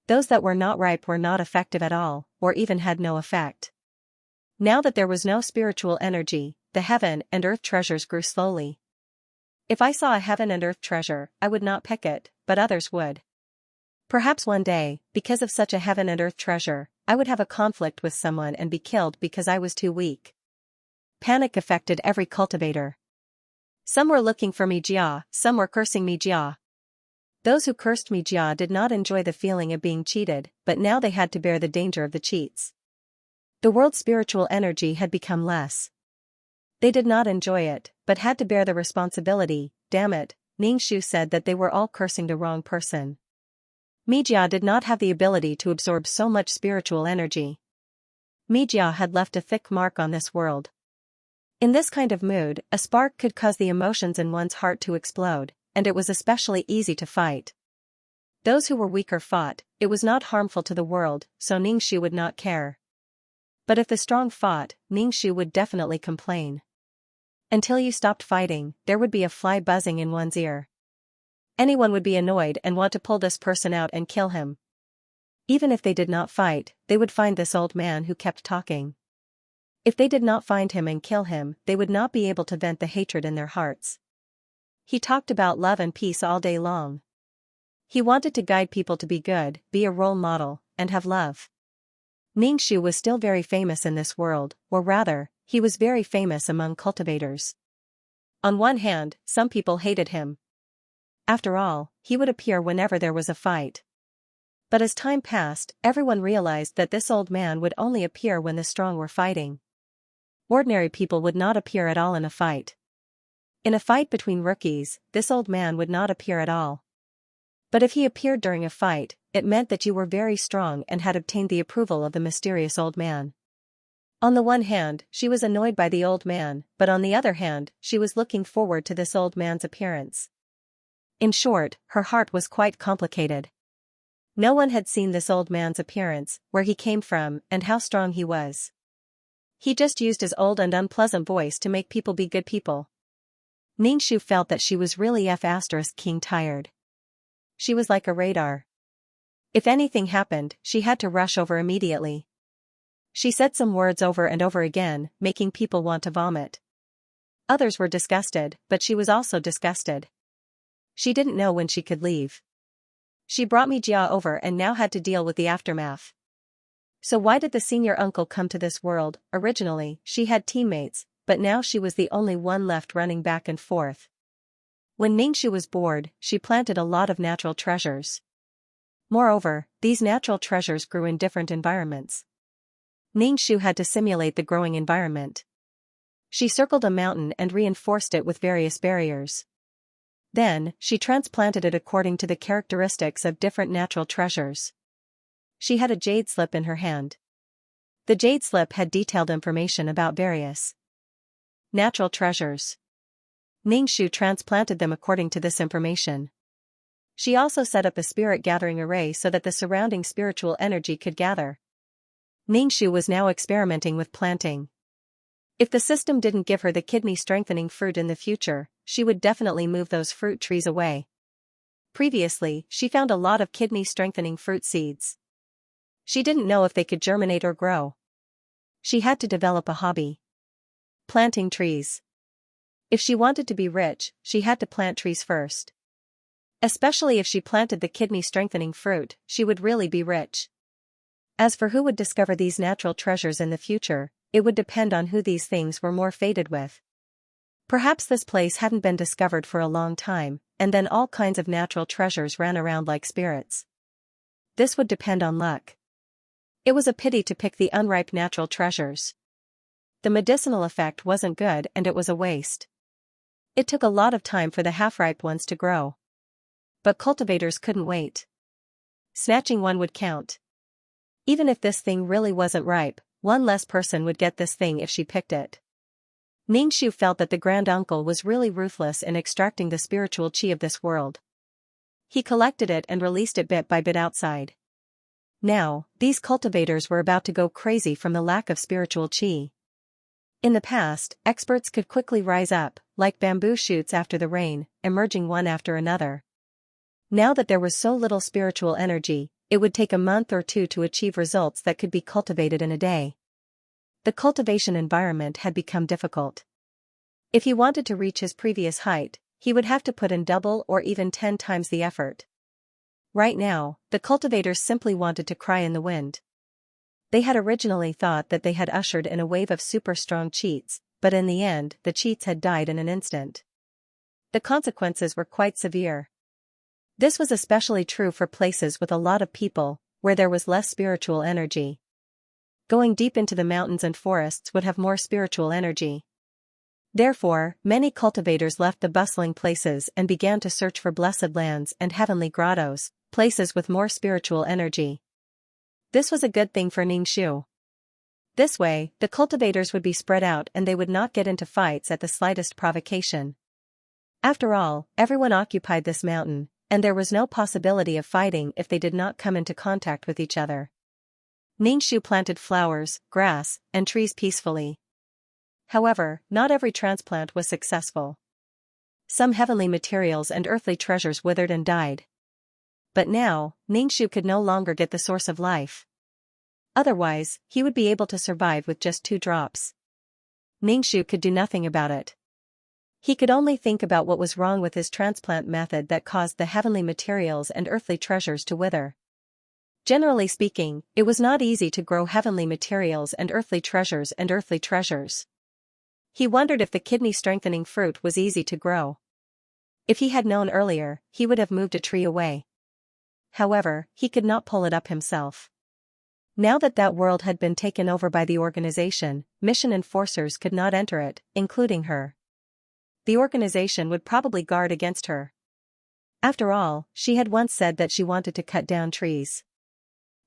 Those that were not ripe were not effective at all, or even had no effect. Now that there was no spiritual energy, the heaven and earth treasures grew slowly. If I saw a heaven and earth treasure, I would not pick it, but others would. Perhaps one day, because of such a heaven and earth treasure, I would have a conflict with someone and be killed because I was too weak. Panic affected every cultivator. Some were looking for me Jia, some were cursing me Jia. Those who cursed me Jia did not enjoy the feeling of being cheated, but now they had to bear the danger of the cheats. The world's spiritual energy had become less. They did not enjoy it, but had to bear the responsibility. Damn it, Ningxu said that they were all cursing the wrong person. Mijia did not have the ability to absorb so much spiritual energy. Mijia had left a thick mark on this world. In this kind of mood, a spark could cause the emotions in one's heart to explode, and it was especially easy to fight. Those who were weaker fought, it was not harmful to the world, so Ningxu would not care. But if the strong fought, Ningxu would definitely complain. Until you stopped fighting, there would be a fly buzzing in one's ear. Anyone would be annoyed and want to pull this person out and kill him. Even if they did not fight, they would find this old man who kept talking. If they did not find him and kill him, they would not be able to vent the hatred in their hearts. He talked about love and peace all day long. He wanted to guide people to be good, be a role model, and have love. Ningxu was still very famous in this world, or rather, he was very famous among cultivators. On one hand, some people hated him. After all, he would appear whenever there was a fight. But as time passed, everyone realized that this old man would only appear when the strong were fighting. Ordinary people would not appear at all in a fight. In a fight between rookies, this old man would not appear at all. But if he appeared during a fight, it meant that you were very strong and had obtained the approval of the mysterious old man. On the one hand, she was annoyed by the old man, but on the other hand, she was looking forward to this old man's appearance. In short, her heart was quite complicated. No one had seen this old man's appearance, where he came from, and how strong he was. He just used his old and unpleasant voice to make people be good people. Ningxu felt that she was really King tired. She was like a radar. If anything happened, she had to rush over immediately. She said some words over and over again, making people want to vomit. Others were disgusted, but she was also disgusted. She didn't know when she could leave. She brought Mijia over and now had to deal with the aftermath. So why did the senior uncle come to this world? Originally, she had teammates, but now she was the only one left running back and forth. When Ningxu was bored, she planted a lot of natural treasures. Moreover, these natural treasures grew in different environments. Ningxu had to simulate the growing environment. She circled a mountain and reinforced it with various barriers. Then, she transplanted it according to the characteristics of different natural treasures. She had a jade slip in her hand. The jade slip had detailed information about various natural treasures. Ningxu transplanted them according to this information. She also set up a spirit gathering array so that the surrounding spiritual energy could gather. Ningxu was now experimenting with planting. If the system didn't give her the kidney-strengthening fruit in the future, she would definitely move those fruit trees away. Previously, she found a lot of kidney-strengthening fruit seeds. She didn't know if they could germinate or grow. She had to develop a hobby. Planting trees. If she wanted to be rich, she had to plant trees first. Especially if she planted the kidney-strengthening fruit, she would really be rich. As for who would discover these natural treasures in the future, it would depend on who these things were more fated with. Perhaps this place hadn't been discovered for a long time, and then all kinds of natural treasures ran around like spirits. This would depend on luck. It was a pity to pick the unripe natural treasures. The medicinal effect wasn't good and it was a waste. It took a lot of time for the half-ripe ones to grow. But cultivators couldn't wait. Snatching one would count. Even if this thing really wasn't ripe, one less person would get this thing if she picked it. Ningxu felt that the grand-uncle was really ruthless in extracting the spiritual qi of this world. He collected it and released it bit by bit outside. Now, these cultivators were about to go crazy from the lack of spiritual qi. In the past, experts could quickly rise up, like bamboo shoots after the rain, emerging one after another. Now that there was so little spiritual energy, it would take a month or two to achieve results that could be cultivated in a day. The cultivation environment had become difficult. If he wanted to reach his previous height, he would have to put in double or even 10 times the effort. Right now, the cultivators simply wanted to cry in the wind. They had originally thought that they had ushered in a wave of super-strong cheats, but in the end, the cheats had died in an instant. The consequences were quite severe. This was especially true for places with a lot of people, where there was less spiritual energy. Going deep into the mountains and forests would have more spiritual energy. Therefore, many cultivators left the bustling places and began to search for blessed lands and heavenly grottos, places with more spiritual energy. This was a good thing for Ningxu. This way, the cultivators would be spread out and they would not get into fights at the slightest provocation. After all, everyone occupied this mountain, and there was no possibility of fighting if they did not come into contact with each other. Ningxu planted flowers, grass, and trees peacefully. However, not every transplant was successful. Some heavenly materials and earthly treasures withered and died. But now, Ningxu could no longer get the source of life. Otherwise, he would be able to survive with just 2 drops. Ningxu could do nothing about it. He could only think about what was wrong with his transplant method that caused the heavenly materials and earthly treasures to wither. Generally speaking, it was not easy to grow heavenly materials and earthly treasures. He wondered if the kidney-strengthening fruit was easy to grow. If he had known earlier, he would have moved a tree away. However, he could not pull it up himself. Now that that world had been taken over by the organization, mission enforcers could not enter it, including her. The organization would probably guard against her. After all, she had once said that she wanted to cut down trees.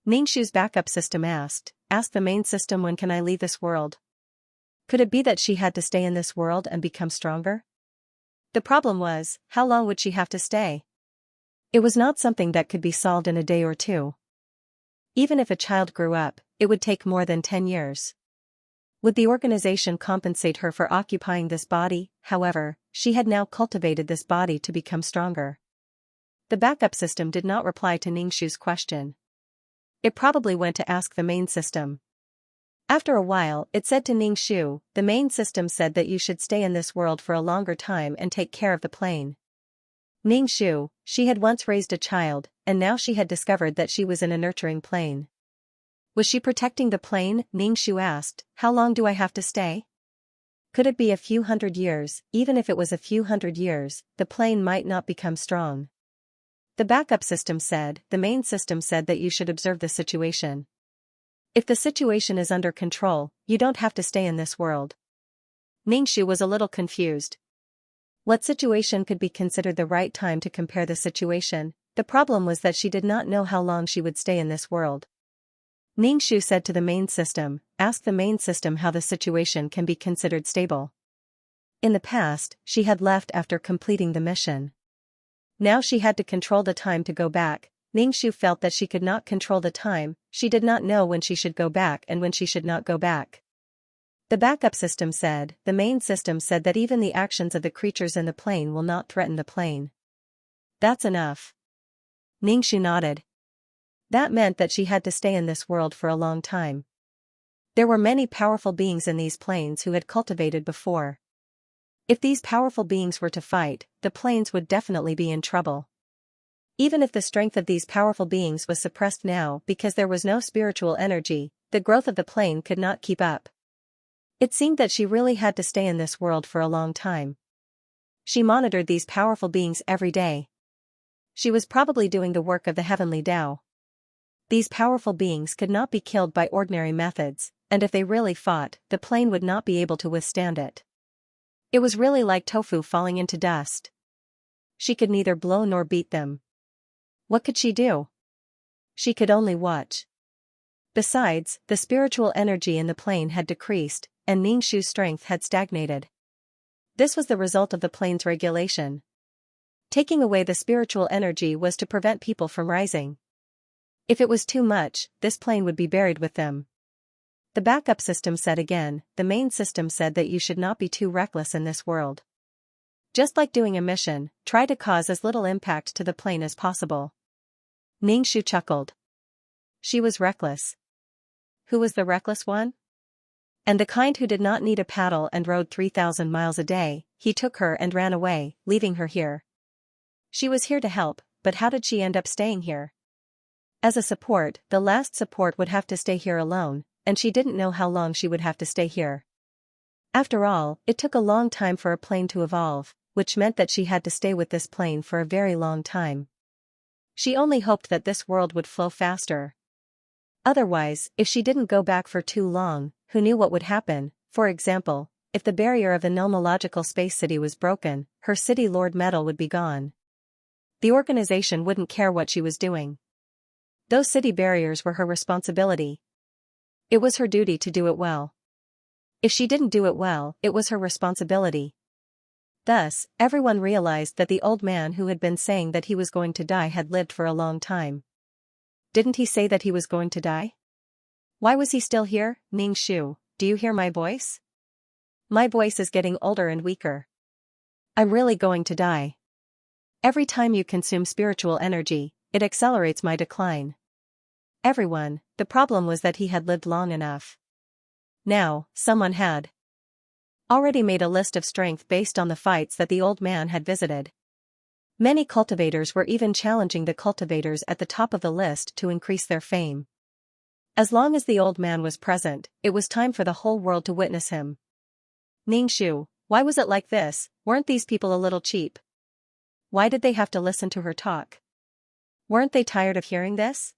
Ningxu's backup system asked the main system, when can I leave this world? Could it be that she had to stay in this world and become stronger? The problem was, how long would she have to stay? It was not something that could be solved in a day or 2. Even if a child grew up, it would take more than 10 years. Would the organization compensate her for occupying this body? However, she had now cultivated this body to become stronger. The backup system did not reply to Ningxu's question. It probably went to ask the main system. After a while, it said to Ningxu, the main system said that you should stay in this world for a longer time and take care of the plane. Ningxu, she had once raised a child, and now she had discovered that she was in a nurturing plane. Was she protecting the plane? Ningxu asked, how long do I have to stay? Could it be a few hundred years? Even if it was a few hundred years, the plane might not become strong. The backup system said, the main system said that you should observe the situation. If the situation is under control, you don't have to stay in this world. Ningxu was a little confused. What situation could be considered the right time to compare the situation? The problem was that she did not know how long she would stay in this world. Ningxu said to the main system, ask the main system how the situation can be considered stable. In the past, she had left after completing the mission. Now she had to control the time to go back. Ningxu felt that she could not control the time, she did not know when she should go back and when she should not go back. The backup system said, the main system said that even the actions of the creatures in the plane will not threaten the plane. That's enough. Ningxu nodded. That meant that she had to stay in this world for a long time. There were many powerful beings in these planes who had cultivated before. If these powerful beings were to fight, the planes would definitely be in trouble. Even if the strength of these powerful beings was suppressed now because there was no spiritual energy, the growth of the plane could not keep up. It seemed that she really had to stay in this world for a long time. She monitored these powerful beings every day. She was probably doing the work of the heavenly Tao. These powerful beings could not be killed by ordinary methods, and if they really fought, the plane would not be able to withstand it. It was really like tofu falling into dust. She could neither blow nor beat them. What could she do? She could only watch. Besides, the spiritual energy in the plane had decreased, and Ningxu's strength had stagnated. This was the result of the plane's regulation. Taking away the spiritual energy was to prevent people from rising. If it was too much, this plane would be buried with them. The backup system said again, the main system said that you should not be too reckless in this world. Just like doing a mission, try to cause as little impact to the plane as possible. Ningxu chuckled. She was reckless. Who was the reckless one? And the kind who did not need a paddle and rode 3,000 miles a day. He took her and ran away, leaving her here. She was here to help, but how did she end up staying here? As a support, the last support would have to stay here alone, and she didn't know how long she would have to stay here. After all, it took a long time for a plane to evolve, which meant that she had to stay with this plane for a very long time. She only hoped that this world would flow faster. Otherwise, if she didn't go back for too long, who knew what would happen? For example, if the barrier of the nomological space city was broken, her city lord medal would be gone. The organization wouldn't care what she was doing. Those city barriers were her responsibility. It was her duty to do it well. If she didn't do it well, it was her responsibility. Thus, everyone realized that the old man who had been saying that he was going to die had lived for a long time. Didn't he say that he was going to die? Why was he still here? Ningxu, do you hear my voice? My voice is getting older and weaker. I'm really going to die. Every time you consume spiritual energy, it accelerates my decline. Everyone, the problem was that he had lived long enough. Now, someone had already made a list of strength based on the fights that the old man had visited. Many cultivators were even challenging the cultivators at the top of the list to increase their fame. As long as the old man was present, it was time for the whole world to witness him. Ningxu, why was it like this? Weren't these people a little cheap? Why did they have to listen to her talk? Weren't they tired of hearing this?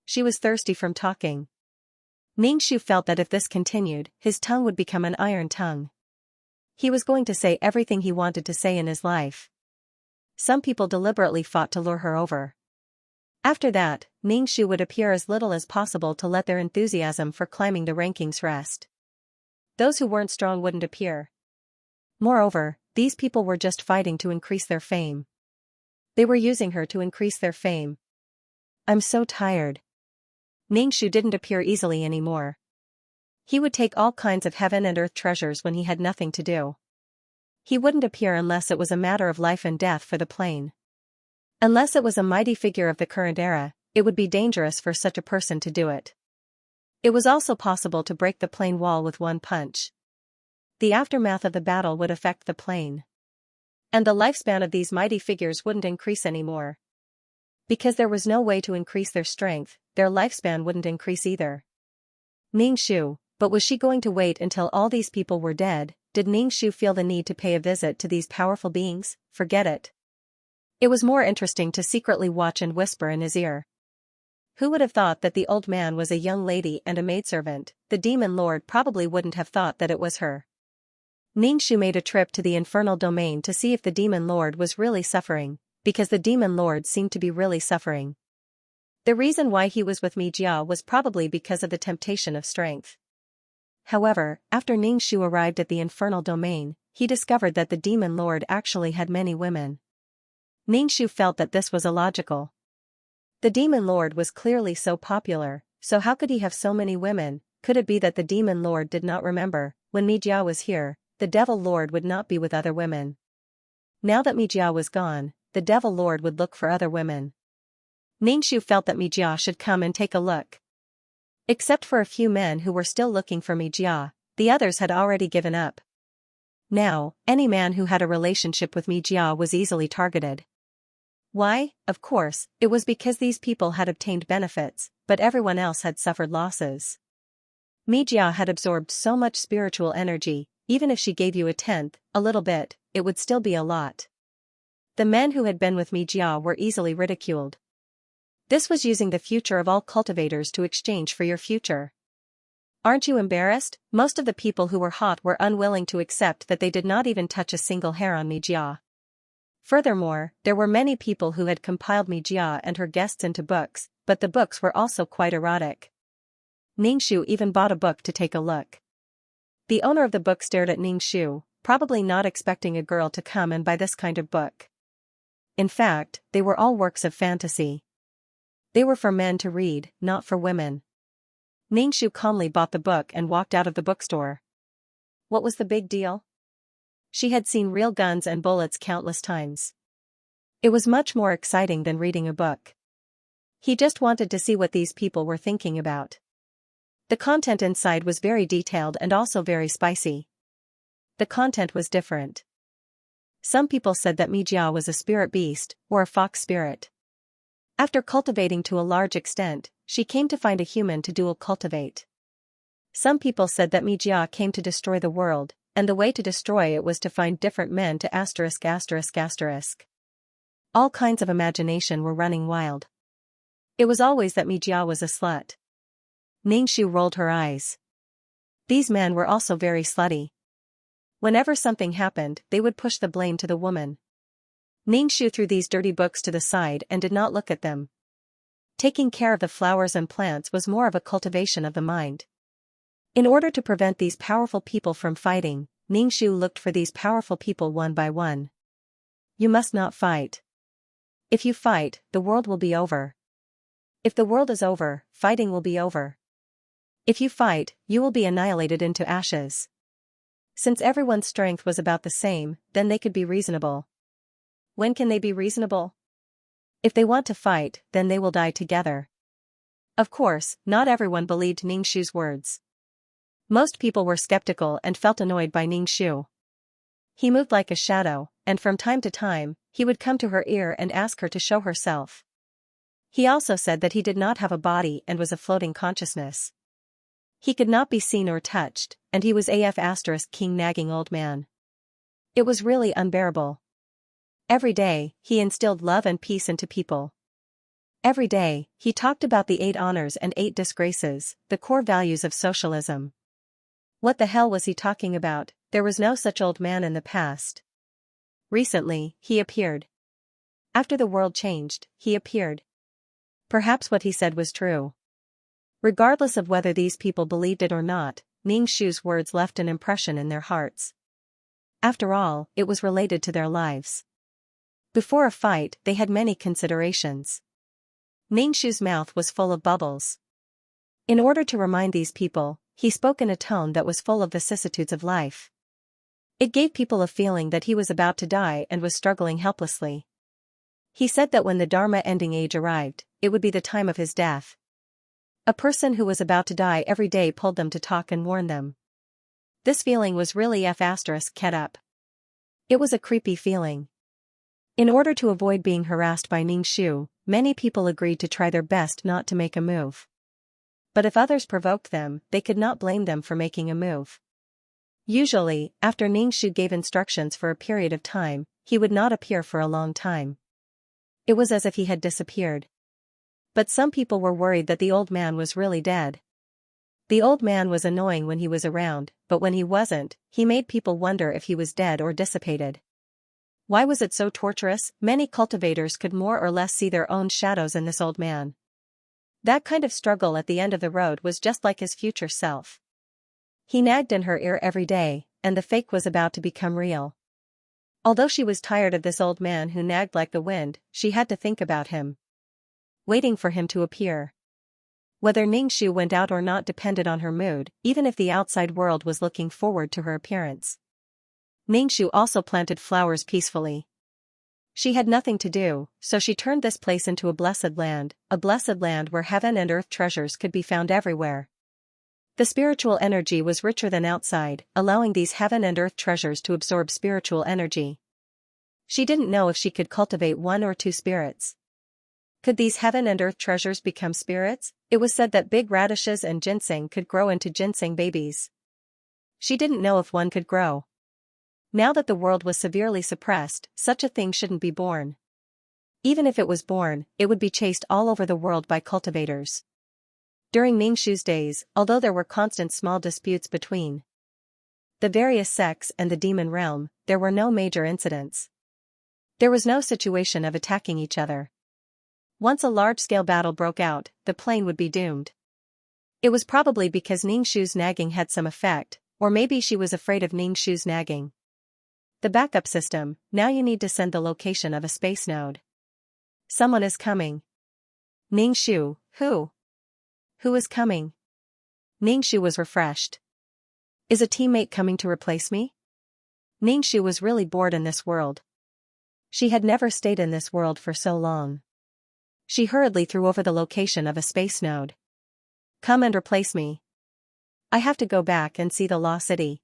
She was thirsty from talking. Ningxu felt that if this continued, his tongue would become an iron tongue. He was going to say everything he wanted to say in his life. Some people deliberately fought to lure her over. After that, Ningxu would appear as little as possible to let their enthusiasm for climbing the rankings rest. Those who weren't strong wouldn't appear. Moreover, these people were just fighting to increase their fame. They were using her to increase their fame. I'm so tired. Ningxu didn't appear easily anymore. He would take all kinds of heaven and earth treasures when he had nothing to do. He wouldn't appear unless it was a matter of life and death for the plane. Unless it was a mighty figure of the current era, it would be dangerous for such a person to do it. It was also possible to break the plane wall with one punch. The aftermath of the battle would affect the plane. And the lifespan of these mighty figures wouldn't increase anymore. Because there was no way to increase their strength, their lifespan wouldn't increase either. Ningxu, but was she going to wait until all these people were dead? Did Ningxu feel the need to pay a visit to these powerful beings? Forget it. It was more interesting to secretly watch and whisper in his ear. Who would have thought that the old man was a young lady and a maidservant? The demon lord probably wouldn't have thought that it was her. Ningxu made a trip to the infernal domain to see if the demon lord was really suffering, because the demon lord seemed to be really suffering. The reason why he was with Mijia was probably because of the temptation of strength. However, after Ningxu arrived at the infernal domain, he discovered that the demon lord actually had many women. Ningxu felt that this was illogical. The demon lord was clearly so popular, so how could he have so many women? could it be that the demon lord did not remember, when Mijia was here, the devil lord would not be with other women. Now that Mijia was gone, the devil lord would look for other women. Ningxiu felt that Mijia should come and take a look. Except for a few men who were still looking for Mijia, the others had already given up. Now, any man who had a relationship with Mijia was easily targeted. Why? Of course, it was because these people had obtained benefits, but everyone else had suffered losses. Mijia had absorbed so much spiritual energy, even if she gave you a tenth, a little bit, it would still be a lot. The men who had been with Mijia were easily ridiculed. This was using the future of all cultivators to exchange for your future. Aren't you embarrassed? Most of the people who were hot were unwilling to accept that they did not even touch a single hair on Mijia. Furthermore, there were many people who had compiled Mijia and her guests into books, but the books were also quite erotic. Ningxiu even bought a book to take a look. The owner of the book stared at Ningxiu, probably not expecting a girl to come and buy this kind of book. In fact, they were all works of fantasy. They were for men to read, not for women. Ningxiu calmly bought the book and walked out of the bookstore. What was the big deal? She had seen real guns and bullets countless times. It was much more exciting than reading a book. He just wanted to see what these people were thinking about. The content inside was very detailed and also very spicy. The content was different. Some people said that Mijia was a spirit beast, or a fox spirit. After cultivating to a large extent, she came to find a human to dual cultivate. Some people said that Mijia came to destroy the world, and the way to destroy it was to find different men to *****. All kinds of imagination were running wild. It was always that Mijia was a slut. Ningxiu rolled her eyes. These men were also very slutty. Whenever something happened, they would push the blame to the woman. Ningxiu threw these dirty books to the side and did not look at them. Taking care of the flowers and plants was more of a cultivation of the mind. In order to prevent these powerful people from fighting, Ningxiu looked for these powerful people one by one. You must not fight. If you fight, the world will be over. If the world is over, fighting will be over. If you fight, you will be annihilated into ashes. Since everyone's strength was about the same, then they could be reasonable. When can they be reasonable? If they want to fight, then they will die together. Of course, not everyone believed Ningxiu's words. Most people were skeptical and felt annoyed by Ningxiu. He moved like a shadow, and from time to time, he would come to her ear and ask her to show herself. He also said that he did not have a body and was a floating consciousness. He could not be seen or touched, and he was king nagging old man. It was really unbearable. Every day, he instilled love and peace into people. Every day, he talked about the 8 honors and 8 disgraces, the core values of socialism. What the hell was he talking about? There was no such old man in the past. Recently, he appeared. After the world changed, he appeared. Perhaps what he said was true. Regardless of whether these people believed it or not, Ningxiu's words left an impression in their hearts. After all, it was related to their lives. Before a fight, they had many considerations. Ningxiu's mouth was full of bubbles. In order to remind these people, he spoke in a tone that was full of vicissitudes of life. It gave people a feeling that he was about to die and was struggling helplessly. He said that when the Dharma ending age arrived, it would be the time of his death. A person who was about to die every day pulled them to talk and warn them. This feeling was really *****. It was a creepy feeling. In order to avoid being harassed by Ningxiu, many people agreed to try their best not to make a move. But if others provoked them, they could not blame them for making a move. Usually, after Ningxiu gave instructions for a period of time, he would not appear for a long time. It was as if he had disappeared. But some people were worried that the old man was really dead. The old man was annoying when he was around, but when he wasn't, he made people wonder if he was dead or dissipated. Why was it so torturous? Many cultivators could more or less see their own shadows in this old man. That kind of struggle at the end of the road was just like his future self. He nagged in her ear every day, and the fake was about to become real. Although she was tired of this old man who nagged like the wind, she had to think about him. Waiting for him to appear. Whether Ningxu went out or not depended on her mood, even if the outside world was looking forward to her appearance. Ningxu also planted flowers peacefully. She had nothing to do, so she turned this place into a blessed land where heaven and earth treasures could be found everywhere. The spiritual energy was richer than outside, allowing these heaven and earth treasures to absorb spiritual energy. She didn't know if she could cultivate 1 or 2 spirits. Could these heaven and earth treasures become spirits? It was said that big radishes and ginseng could grow into ginseng babies. She didn't know if one could grow. Now that the world was severely suppressed, such a thing shouldn't be born. Even if it was born, it would be chased all over the world by cultivators. During Ningxu's days, although there were constant small disputes between the various sects and the demon realm, there were no major incidents. There was no situation of attacking each other. Once a large-scale battle broke out, the plane would be doomed. It was probably because Ningxu's nagging had some effect, or maybe she was afraid of Ningxu's nagging. The backup system, now you need to send the location of a space node. Someone is coming. Ningxu, who? Who is coming? Ningxu was refreshed. Is a teammate coming to replace me? Ningxu was really bored in this world. She had never stayed in this world for so long. She hurriedly threw over the location of a space node. Come and replace me. I have to go back and see the Law City.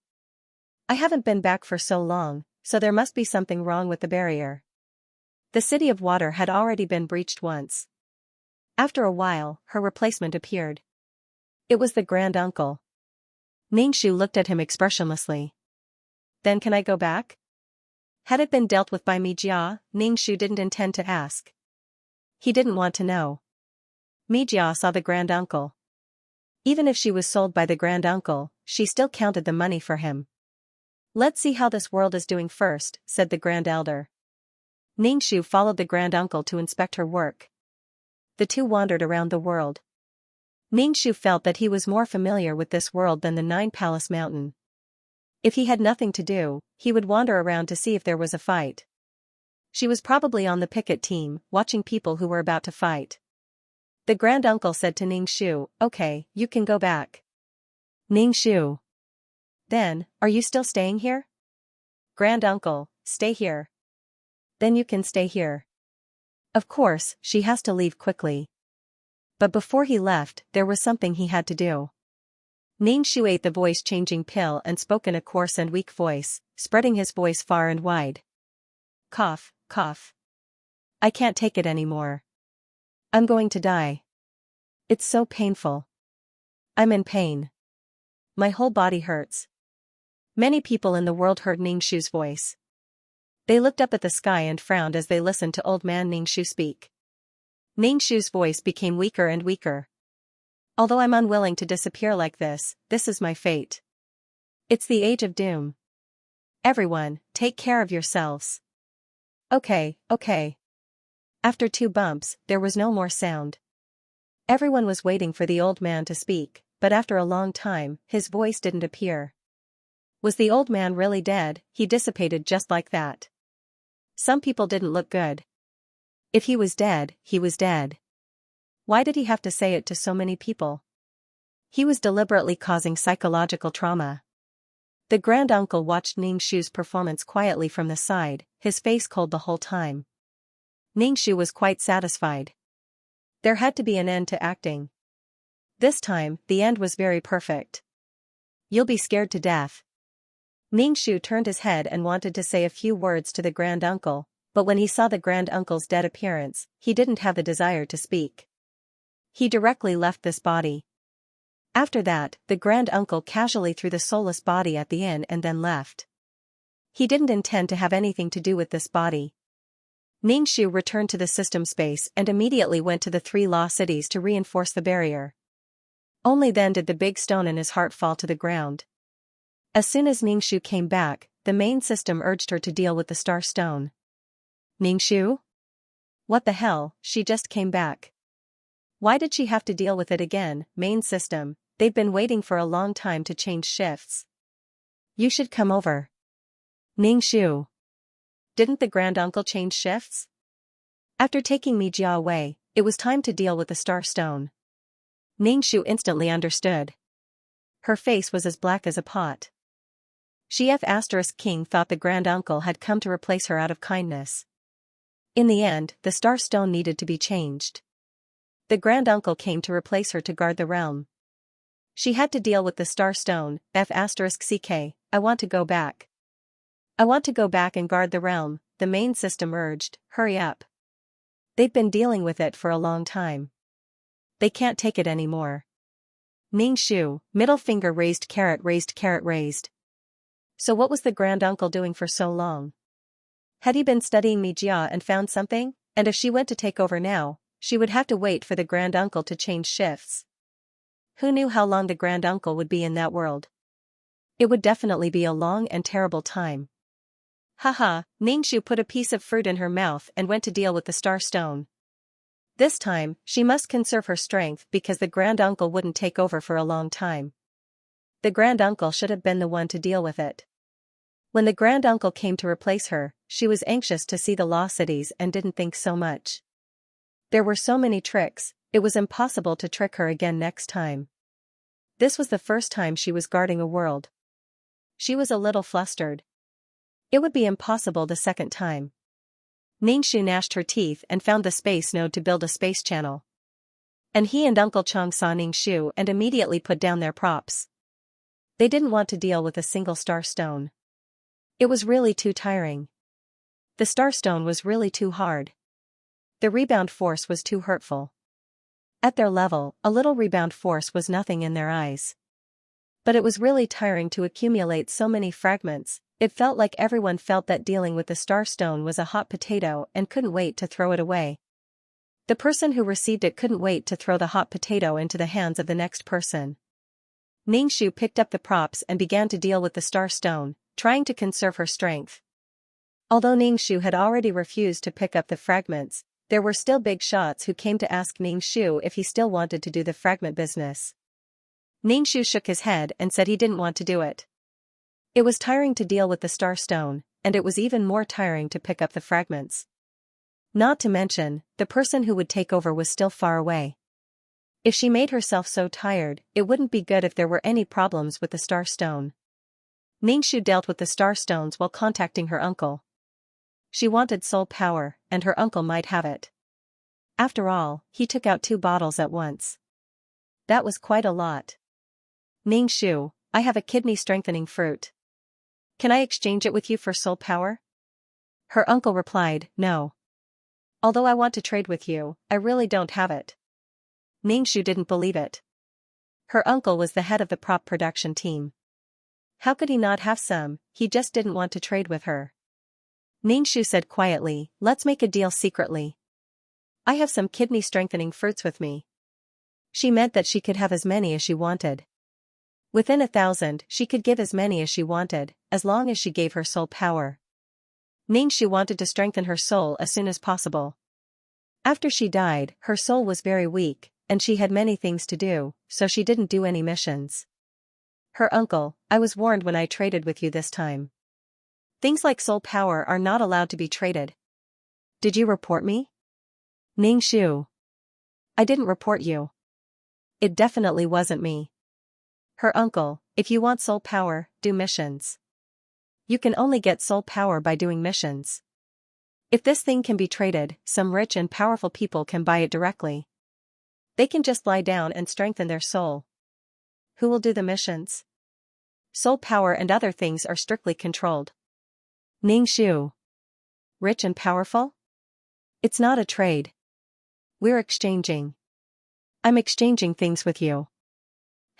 I haven't been back for so long, so there must be something wrong with the barrier. The City of Water had already been breached once. After a while, her replacement appeared. It was the Grand Uncle. Ningxu looked at him expressionlessly. Then can I go back? Had it been dealt with by Mijia, Ningxu didn't intend to ask. He didn't want to know. Mijia saw the Grand Uncle. Even if she was sold by the Grand Uncle, she still counted the money for him. Let's see how this world is doing first, said the Grand Elder. Ningxu followed the Grand Uncle to inspect her work. The two wandered around the world. Ningxu felt that he was more familiar with this world than the Nine Palace Mountain. If he had nothing to do, he would wander around to see if there was a fight. She was probably on the picket team, watching people who were about to fight. The Grand Uncle said to Ningxu, "Okay, you can go back." Ningxu. Then, are you still staying here? Grand Uncle, stay here. Then you can stay here. Of course, she has to leave quickly. But before he left, there was something he had to do. Ningxu ate the voice-changing pill and spoke in a coarse and weak voice, spreading his voice far and wide. Cough, cough. I can't take it anymore. I'm going to die. It's so painful. I'm in pain. My whole body hurts. Many people in the world heard Ningxu's voice. They looked up at the sky and frowned as they listened to old man Ningxu speak. Ningxu's voice became weaker and weaker. Although I'm unwilling to disappear like this is my fate. It's the age of doom. Everyone, take care of yourselves. Okay, okay. After 2 bumps, there was no more sound. Everyone was waiting for the old man to speak, but after a long time, his voice didn't appear. Was the old man really dead? He dissipated just like that. Some people didn't look good. If he was dead, he was dead. Why did he have to say it to so many people? He was deliberately causing psychological trauma. The Grand Uncle watched Ningxu's performance quietly from the side, his face cold the whole time. Ningxu was quite satisfied. There had to be an end to acting. This time, the end was very perfect. You'll be scared to death. Ningxu turned his head and wanted to say a few words to the Grand Uncle, but when he saw the Grand Uncle's dead appearance, he didn't have the desire to speak. He directly left this body. After that, the Grand Uncle casually threw the soulless body at the inn and then left. He didn't intend to have anything to do with this body. Ningxu returned to the system space and immediately went to the 3 law cities to reinforce the barrier. Only then did the big stone in his heart fall to the ground. As soon as Ningxu came back, the main system urged her to deal with the star stone. Ningxu? What the hell, she just came back. Why did she have to deal with it again? Main system, they've been waiting for a long time to change shifts. You should come over. Ningxu. Didn't the Grand Uncle change shifts? After taking Mijia away, it was time to deal with the star stone. Ningxu instantly understood. Her face was as black as a pot. Xianxia King thought the Grand Uncle had come to replace her out of kindness. In the end, the Star Stone needed to be changed. The Grand Uncle came to replace her to guard the realm. She had to deal with the Star Stone. I want to go back. I want to go back and guard the realm, the main system urged, hurry up. They've been dealing with it for a long time. They can't take it anymore. Ningxu, middle finger raised. So what was the Grand Uncle doing for so long? Had he been studying Mijia and found something? And if she went to take over now, she would have to wait for the Grand Uncle to change shifts. Who knew how long the Grand Uncle would be in that world? It would definitely be a long and terrible time. Haha, Ningxu put a piece of fruit in her mouth and went to deal with the Star Stone. This time, she must conserve her strength because the Grand Uncle wouldn't take over for a long time. The Grand Uncle should have been the one to deal with it. When the Grand Uncle came to replace her, she was anxious to see the lost cities and didn't think so much. There were so many tricks, it was impossible to trick her again next time. This was the first time she was guarding a world. She was a little flustered. It would be impossible the second time. Ningxu gnashed her teeth and found the space node to build a space channel. And he and Uncle Chang saw Ningxu and immediately put down their props. They didn't want to deal with a single Star Stone. It was really too tiring. The Star Stone was really too hard. The rebound force was too hurtful. At their level, a little rebound force was nothing in their eyes. But it was really tiring to accumulate so many fragments. It felt like everyone felt that dealing with the Star Stone was a hot potato and couldn't wait to throw it away. The person who received it couldn't wait to throw the hot potato into the hands of the next person. Ningxu picked up the props and began to deal with the Star Stone, trying to conserve her strength. Although Ningxu had already refused to pick up the fragments, there were still big shots who came to ask Ningxu if he still wanted to do the fragment business. Ningxu shook his head and said he didn't want to do it. It was tiring to deal with the Star Stone, and it was even more tiring to pick up the fragments. Not to mention, the person who would take over was still far away. If she made herself so tired, it wouldn't be good if there were any problems with the Star Stone. Ningxu dealt with the Star Stones while contacting her uncle. She wanted soul power, and her uncle might have it. After all, he took out 2 bottles at once. That was quite a lot. Ningxu, I have a kidney-strengthening fruit. Can I exchange it with you for soul power? Her uncle replied, no. Although I want to trade with you, I really don't have it. Ningxu didn't believe it. Her uncle was the head of the prop production team. How could he not have some? He just didn't want to trade with her. Ningxu said quietly, let's make a deal secretly. I have some kidney-strengthening fruits with me. She meant that she could have as many as she wanted. Within 1,000, she could give as many as she wanted, as long as she gave her soul power. Ningxu wanted to strengthen her soul as soon as possible. After she died, her soul was very weak, and she had many things to do, so she didn't do any missions. Her uncle, I was warned when I traded with you this time. Things like soul power are not allowed to be traded. Did you report me? Ningxu. I didn't report you. It definitely wasn't me. Her uncle, if you want soul power, do missions. You can only get soul power by doing missions. If this thing can be traded, some rich and powerful people can buy it directly. They can just lie down and strengthen their soul. Who will do the missions? Soul power and other things are strictly controlled. Ningxu. Rich and powerful? It's not a trade. We're exchanging. I'm exchanging things with you.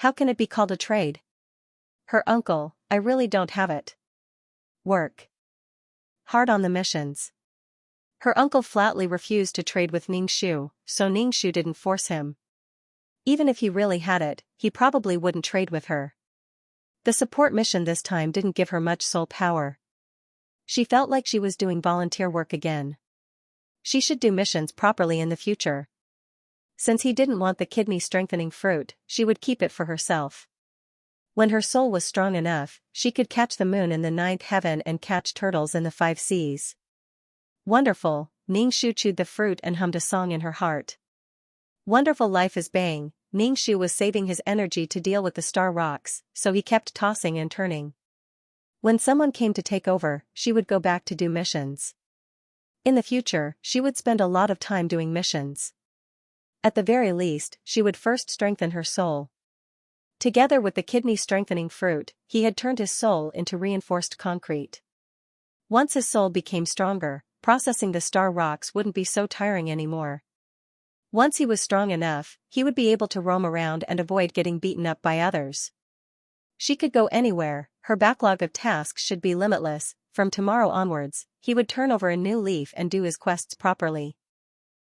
How can it be called a trade? Her uncle, I really don't have it. Work hard on the missions. Her uncle flatly refused to trade with Ningxu, so Ningxu didn't force him. Even if he really had it, he probably wouldn't trade with her. The support mission this time didn't give her much soul power. She felt like she was doing volunteer work again. She should do missions properly in the future. Since he didn't want the kidney-strengthening fruit, she would keep it for herself. When her soul was strong enough, she could catch the moon in the 9th heaven and catch turtles in the 5 seas. Wonderful, Ningxu chewed the fruit and hummed a song in her heart. Wonderful life is bang, Ningxu was saving his energy to deal with the star rocks, so he kept tossing and turning. When someone came to take over, she would go back to do missions. In the future, she would spend a lot of time doing missions. At the very least, she would first strengthen her soul. Together with the kidney-strengthening fruit, he had turned his soul into reinforced concrete. Once his soul became stronger, processing the star rocks wouldn't be so tiring anymore. Once he was strong enough, he would be able to roam around and avoid getting beaten up by others. She could go anywhere, her backlog of tasks should be limitless. From tomorrow onwards, he would turn over a new leaf and do his quests properly.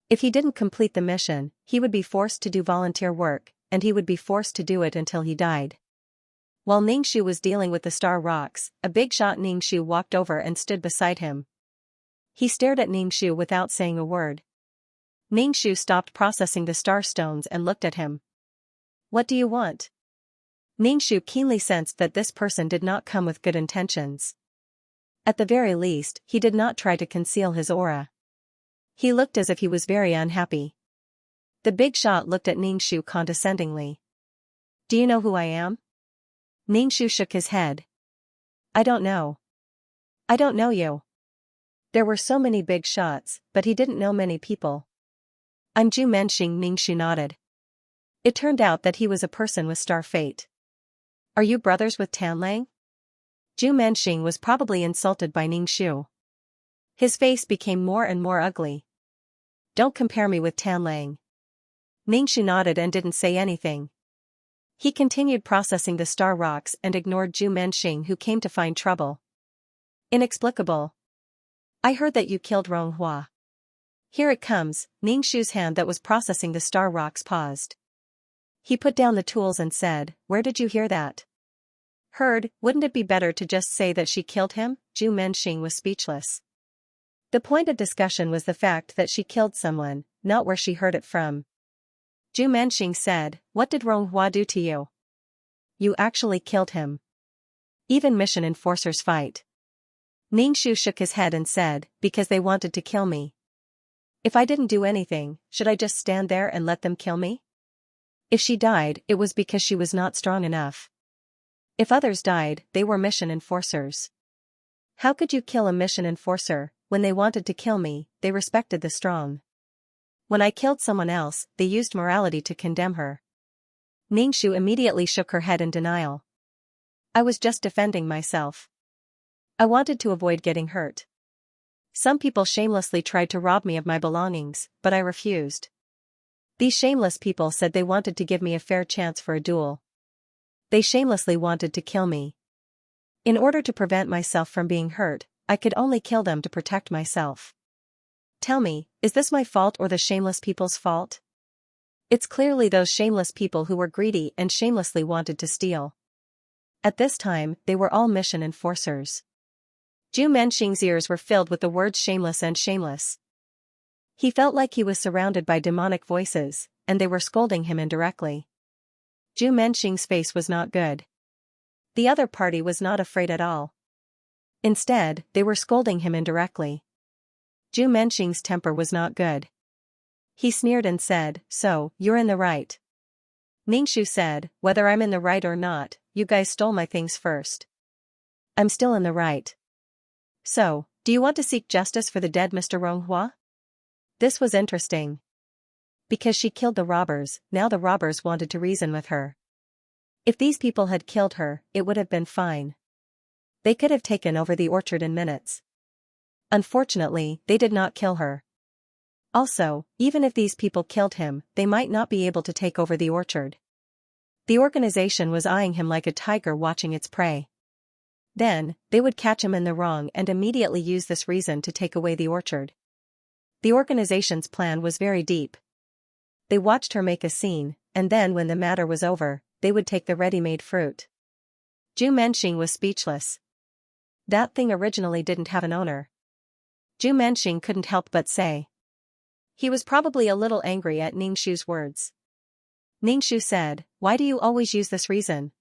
If he didn't complete the mission, he would be forced to do volunteer work, and he would be forced to do it until he died. While Ningxu was dealing with the star rocks, a big-shot Ningxu walked over and stood beside him. He stared at Ningxu without saying a word. Ningxu stopped processing the star stones and looked at him. "What do you want?" Ningxu keenly sensed that this person did not come with good intentions. At the very least, he did not try to conceal his aura. He looked as if he was very unhappy. The big shot looked at Ningxu condescendingly. "Do you know who I am?" Ningxu shook his head. "I don't know." "I don't know you." There were so many big shots, but he didn't know many people. "I'm Zhu Menxing." Ningxu nodded. It turned out that he was a person with star fate. "Are you brothers with Tanlang?" Zhu Menxing was probably insulted by Ningxu. His face became more and more ugly. "Don't compare me with Tanlang." Ningxu nodded and didn't say anything. He continued processing the star rocks and ignored Zhu Menxing, who came to find trouble. "Inexplicable. I heard that you killed Ronghua." "Here it comes." Ningxu's hand that was processing the star rocks paused. He put down the tools and said, "Where did you hear that?" "Heard, wouldn't it be better to just say that she killed him?" Zhu Menxing was speechless. The point of discussion was the fact that she killed someone, not where she heard it from. Zhu Menxing said, "What did Ronghua do to you?" "You actually killed him." "Even mission enforcers fight." Ningxu shook his head and said, "Because they wanted to kill me." "If I didn't do anything, should I just stand there and let them kill me?" "If she died, it was because she was not strong enough. If others died, they were mission enforcers." "How could you kill a mission enforcer? When they wanted to kill me, they respected the strong. When I killed someone else, they used morality to condemn her." Ningxu immediately shook her head in denial. "I was just defending myself. I wanted to avoid getting hurt. Some people shamelessly tried to rob me of my belongings, but I refused. These shameless people said they wanted to give me a fair chance for a duel. They shamelessly wanted to kill me. In order to prevent myself from being hurt, I could only kill them to protect myself. Tell me, is this my fault or the shameless people's fault? It's clearly those shameless people who were greedy and shamelessly wanted to steal." At this time, they were all mission enforcers. Zhu Menxing's ears were filled with the words shameless and shameless. He felt like he was surrounded by demonic voices, and they were scolding him indirectly. Zhu Menxing's face was not good. The other party was not afraid at all. Instead, they were scolding him indirectly. Zhu Menxing's temper was not good. He sneered and said, "So, you're in the right." Ningxu said, "Whether I'm in the right or not, you guys stole my things first. I'm still in the right. So, do you want to seek justice for the dead Mr. Ronghua?" This was interesting. Because she killed the robbers, now the robbers wanted to reason with her. If these people had killed her, it would have been fine. They could have taken over the orchard in minutes. Unfortunately, they did not kill her. Also, even if these people killed him, they might not be able to take over the orchard. The organization was eyeing him like a tiger watching its prey. Then, they would catch him in the wrong and immediately use this reason to take away the orchard. The organization's plan was very deep. They watched her make a scene, and then when the matter was over, they would take the ready-made fruit. Zhu Menxing was speechless. That thing originally didn't have an owner. Zhu Menxing couldn't help but say. He was probably a little angry at Ningxu's words. Ningxu said, "Why do you always use this reason?"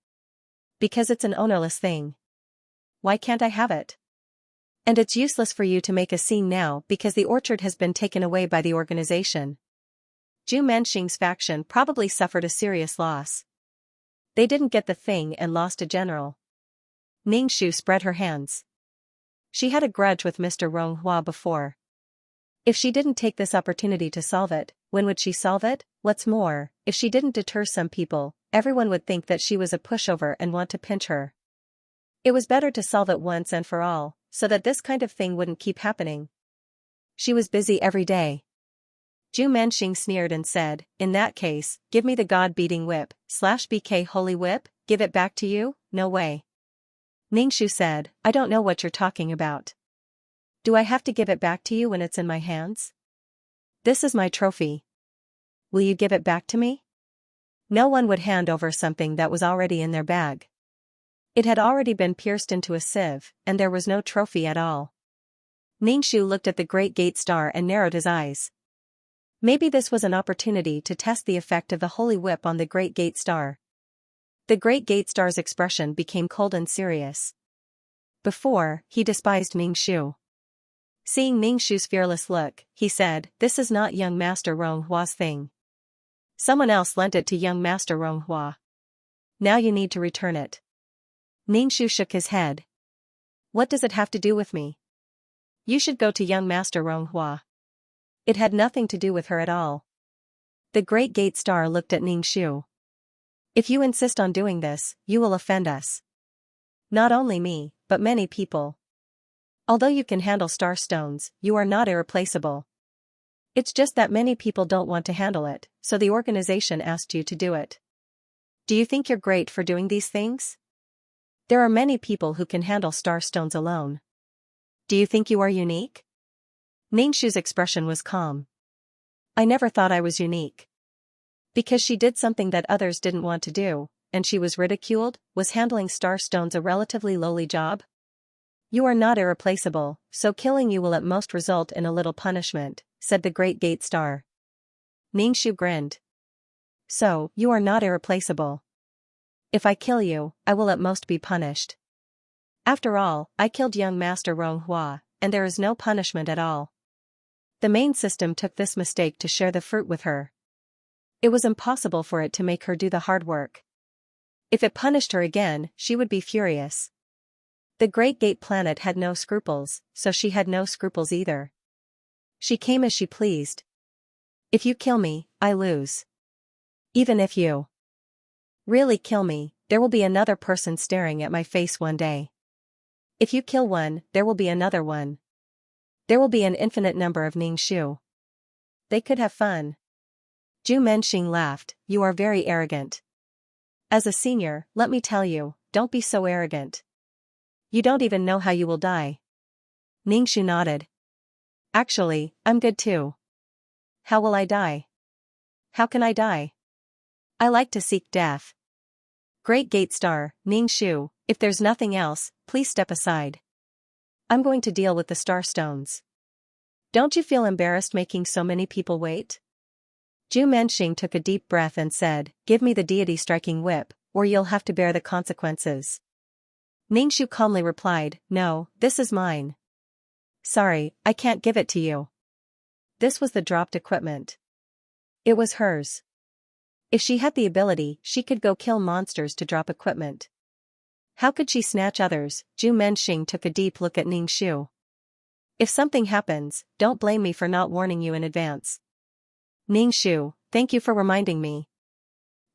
"Because it's an ownerless thing. Why can't I have it?" "And it's useless for you to make a scene now because the orchard has been taken away by the organization." Zhu Menxing's faction probably suffered a serious loss. They didn't get the thing and lost a general. Ningxu spread her hands. She had a grudge with Mr. Ronghua before. If she didn't take this opportunity to solve it, when would she solve it? What's more, if she didn't deter some people, everyone would think that she was a pushover and want to pinch her. It was better to solve it once and for all, so that this kind of thing wouldn't keep happening. She was busy every day. Zhu Menxing sneered and said, in that case, give me the god-beating whip, /BK holy whip, give it back to you? No way. Ningxu said, I don't know what you're talking about. Do I have to give it back to you when it's in my hands? This is my trophy. Will you give it back to me? No one would hand over something that was already in their bag. It had already been pierced into a sieve, and there was no trophy at all. Ningxu looked at the Great Gate Star and narrowed his eyes. Maybe this was an opportunity to test the effect of the Holy Whip on the Great Gate Star. The Great Gate Star's expression became cold and serious. Before, he despised Ningxu. Seeing Ningxu's fearless look, he said, this is not young Master Ronghua's thing. Someone else lent it to young Master Ronghua. Now you need to return it. Ningxu shook his head. What does it have to do with me? You should go to young Master Ronghua. It had nothing to do with her at all. The Great Gate Star looked at Ningxu. If you insist on doing this, you will offend us. Not only me, but many people. Although you can handle star stones, you are not irreplaceable. It's just that many people don't want to handle it, so the organization asked you to do it. Do you think you're great for doing these things? There are many people who can handle star stones alone. Do you think you are unique? Ningxu's expression was calm. I never thought I was unique. Because she did something that others didn't want to do, and she was ridiculed, was handling star stones a relatively lowly job? You are not irreplaceable, so killing you will at most result in a little punishment, said the Great Gate Star. Ningxu grinned. So, you are not irreplaceable. If I kill you, I will at most be punished. After all, I killed young Master Ronghua, and there is no punishment at all. The main system took this mistake to share the fruit with her. It was impossible for it to make her do the hard work. If it punished her again, she would be furious. The Great Gate Planet had no scruples, so she had no scruples either. She came as she pleased. If you kill me, I lose. Even if you really kill me, there will be another person staring at my face one day. If you kill one, there will be another one. There will be an infinite number of Ningxu. They could have fun. Zhu Menxing laughed, you are very arrogant. As a senior, let me tell you, don't be so arrogant. You don't even know how you will die. Ningxu nodded. Actually, I'm good too. How will I die? How can I die? I like to seek death. Great Gate Star, Ningxu, if there's nothing else, please step aside. I'm going to deal with the star stones. Don't you feel embarrassed making so many people wait? Zhu Menxing took a deep breath and said, give me the deity striking whip, or you'll have to bear the consequences. Ningxu calmly replied, no, this is mine. Sorry, I can't give it to you. This was the dropped equipment. It was hers. If she had the ability, she could go kill monsters to drop equipment. How could she snatch others? Zhu Menxing took a deep look at Ningxu. If something happens, don't blame me for not warning you in advance. Ningxu, thank you for reminding me.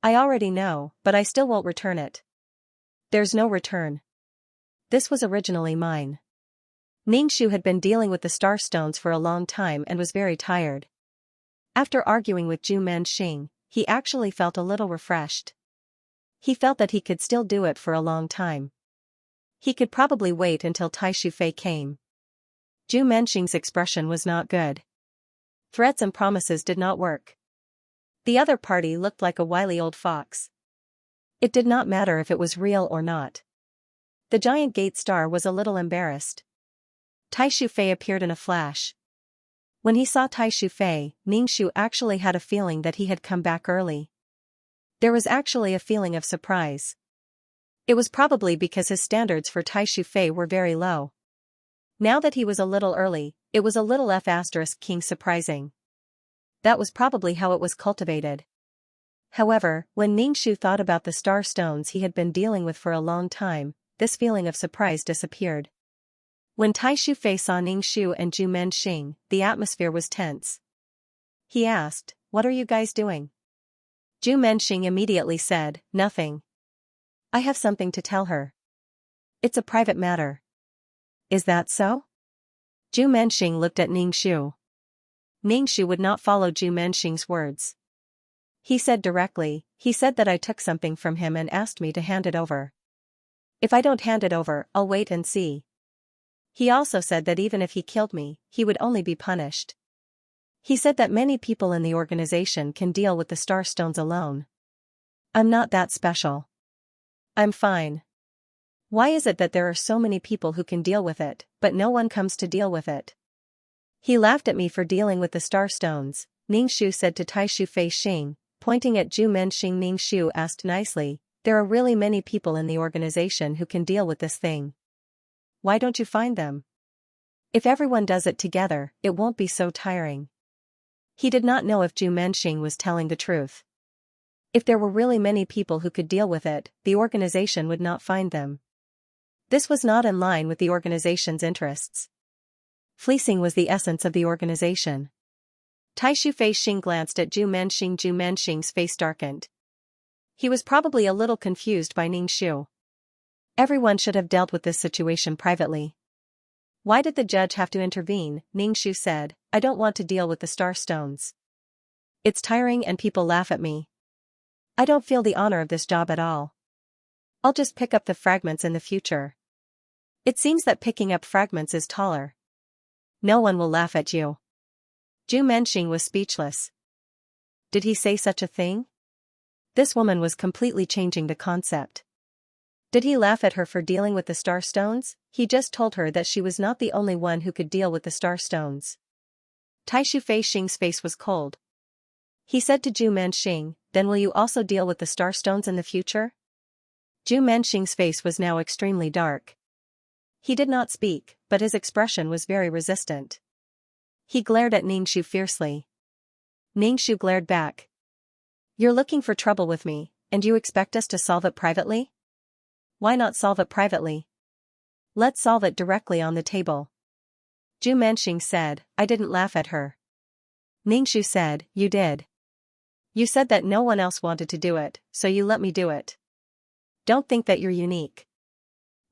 I already know, but I still won't return it. There's no return. This was originally mine. Ningxu had been dealing with the star stones for a long time and was very tired. After arguing with Zhu Menxing, he actually felt a little refreshed. He felt that he could still do it for a long time. He could probably wait until Tai Shufei came. Zhu Menxing's expression was not good. Threats and promises did not work. The other party looked like a wily old fox. It did not matter if it was real or not. The giant gate star was a little embarrassed. Tai Shufei appeared in a flash. When he saw Tai Shufei, Ningxu actually had a feeling that he had come back early. There was actually a feeling of surprise. It was probably because his standards for Tai Shufei were very low. Now that he was a little early, it was a little F** king surprising. That was probably how it was cultivated. However, when Ningxu thought about the star stones he had been dealing with for a long time, this feeling of surprise disappeared. When Taishu Fei saw Ningxu and Zhu Menxing, the atmosphere was tense. He asked, "What are you guys doing?" Zhu Menxing immediately said, "Nothing. I have something to tell her. It's a private matter." "Is that so?" Zhu Menxing looked at Ningxu. Ningxu would not follow Zhu Menxing's words. He said directly, "He said that I took something from him and asked me to hand it over. If I don't hand it over, I'll wait and see. He also said that even if he killed me, he would only be punished. He said that many people in the organization can deal with the star stones alone. I'm not that special. I'm fine. Why is it that there are so many people who can deal with it, but no one comes to deal with it?" He laughed at me for dealing with the star stones, Ningxu said to Taishu Fei Xing, pointing at Zhu Menxing. Ningxu asked nicely, "There are really many people in the organization who can deal with this thing. Why don't you find them? If everyone does it together, it won't be so tiring." He did not know if Zhu Menxing was telling the truth. If there were really many people who could deal with it, the organization would not find them. This was not in line with the organization's interests. Fleecing was the essence of the organization. Taishu Fei Xing glanced at Zhu Menxing. Zhu Menxing's face darkened. He was probably a little confused by Ningxu. Everyone should have dealt with this situation privately. "Why did the judge have to intervene?" Ningxu said, "I don't want to deal with the star stones. It's tiring and people laugh at me. I don't feel the honor of this job at all. I'll just pick up the fragments in the future. It seems that picking up fragments is taller. No one will laugh at you." Zhu Menxing was speechless. Did he say such a thing? This woman was completely changing the concept. Did he laugh at her for dealing with the star stones? He just told her that she was not the only one who could deal with the star stones. Taishu Fei Xing's face was cold. He said to Zhu Menxing, "Then will you also deal with the star stones in the future?" Zhu Menxing's face was now extremely dark. He did not speak, but his expression was very resistant. He glared at Ningxu fiercely. Ningxu glared back. "You're looking for trouble with me, and you expect us to solve it privately? Why not solve it privately? Let's solve it directly on the table." Zhu Menxing said, "I didn't laugh at her." Ningxu said, "You did. You said that no one else wanted to do it, so you let me do it. Don't think that you're unique."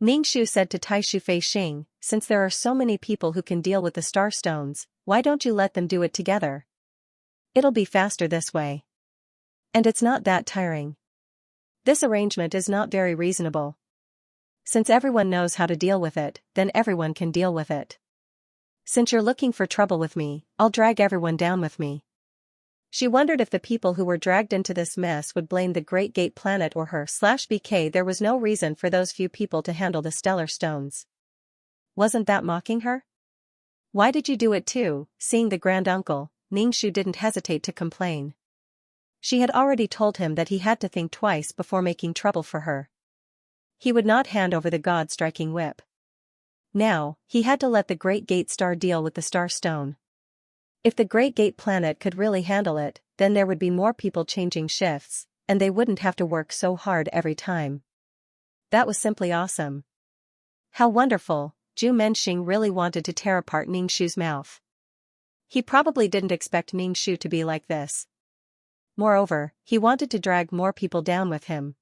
Ningxu said to Taishu Fei Xing, "Since there are so many people who can deal with the star stones, why don't you let them do it together? It'll be faster this way. And it's not that tiring. This arrangement is not very reasonable. Since everyone knows how to deal with it, then everyone can deal with it. Since you're looking for trouble with me, I'll drag everyone down with me." She wondered if the people who were dragged into this mess would blame the Great Gate Planet or her/BK. There was no reason for those few people to handle the stellar stones. Wasn't that mocking her? "Why did you do it too?" Seeing the granduncle, Ningxu didn't hesitate to complain. She had already told him that he had to think twice before making trouble for her. He would not hand over the god-striking whip. Now, he had to let the Great Gate Star deal with the Star Stone. If the Great Gate Planet could really handle it, then there would be more people changing shifts, and they wouldn't have to work so hard every time. That was simply awesome. How wonderful. Zhu Menxing really wanted to tear apart Ningxu's mouth. He probably didn't expect Ningxu to be like this. Moreover, he wanted to drag more people down with him.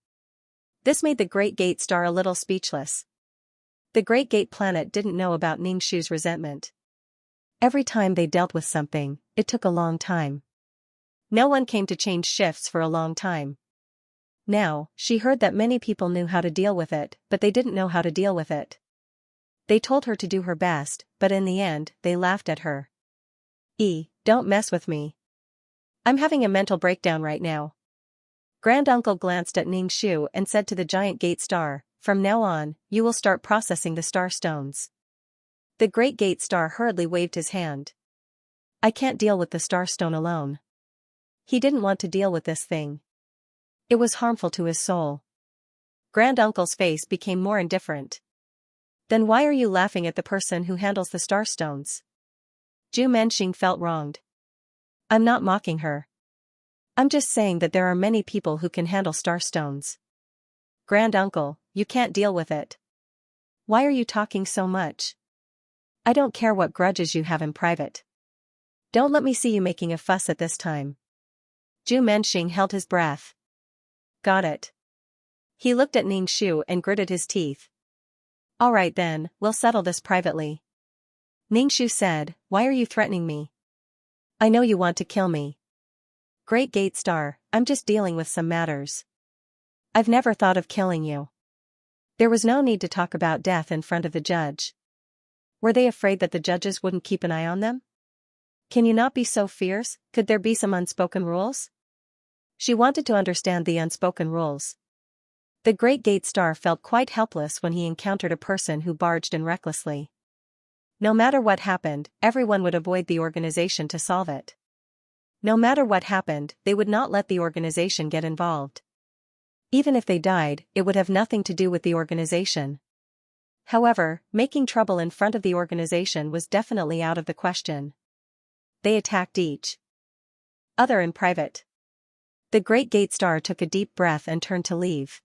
This made the Great Gate Star a little speechless. The Great Gate Planet didn't know about Ningxu's resentment. Every time they dealt with something, it took a long time. No one came to change shifts for a long time. Now, she heard that many people knew how to deal with it, but they didn't know how to deal with it. They told her to do her best, but in the end, they laughed at her. Don't mess with me. I'm having a mental breakdown right now." Granduncle glanced at Ningxu and said to the giant gate star, "From now on, you will start processing the star stones." The Great Gate Star hurriedly waved his hand. "I can't deal with the star stone alone." He didn't want to deal with this thing. It was harmful to his soul. Granduncle's face became more indifferent. "Then why are you laughing at the person who handles the star stones?" Zhu Menxing felt wronged. I'm not mocking her. I'm just saying that there are many people who can handle starstones. Granduncle, you can't deal with it. Why are you talking so much? I don't care what grudges you have in private. Don't let me see you making a fuss at this time. Zhu Menxing held his breath. Got it. He looked at Ningxu and gritted his teeth. All right then, we'll settle this privately. Ningxu said, why are you threatening me? I know you want to kill me. Great Gate Star, I'm just dealing with some matters. I've never thought of killing you. There was no need to talk about death in front of the judge. Were they afraid that the judges wouldn't keep an eye on them? Can you not be so fierce? Could there be some unspoken rules? She wanted to understand the unspoken rules. The Great Gate Star felt quite helpless when he encountered a person who barged in recklessly. No matter what happened, everyone would avoid the organization to solve it. No matter what happened, they would not let the organization get involved. Even if they died, it would have nothing to do with the organization. However, making trouble in front of the organization was definitely out of the question. They attacked each other in private. The Great Gate Star took a deep breath and turned to leave.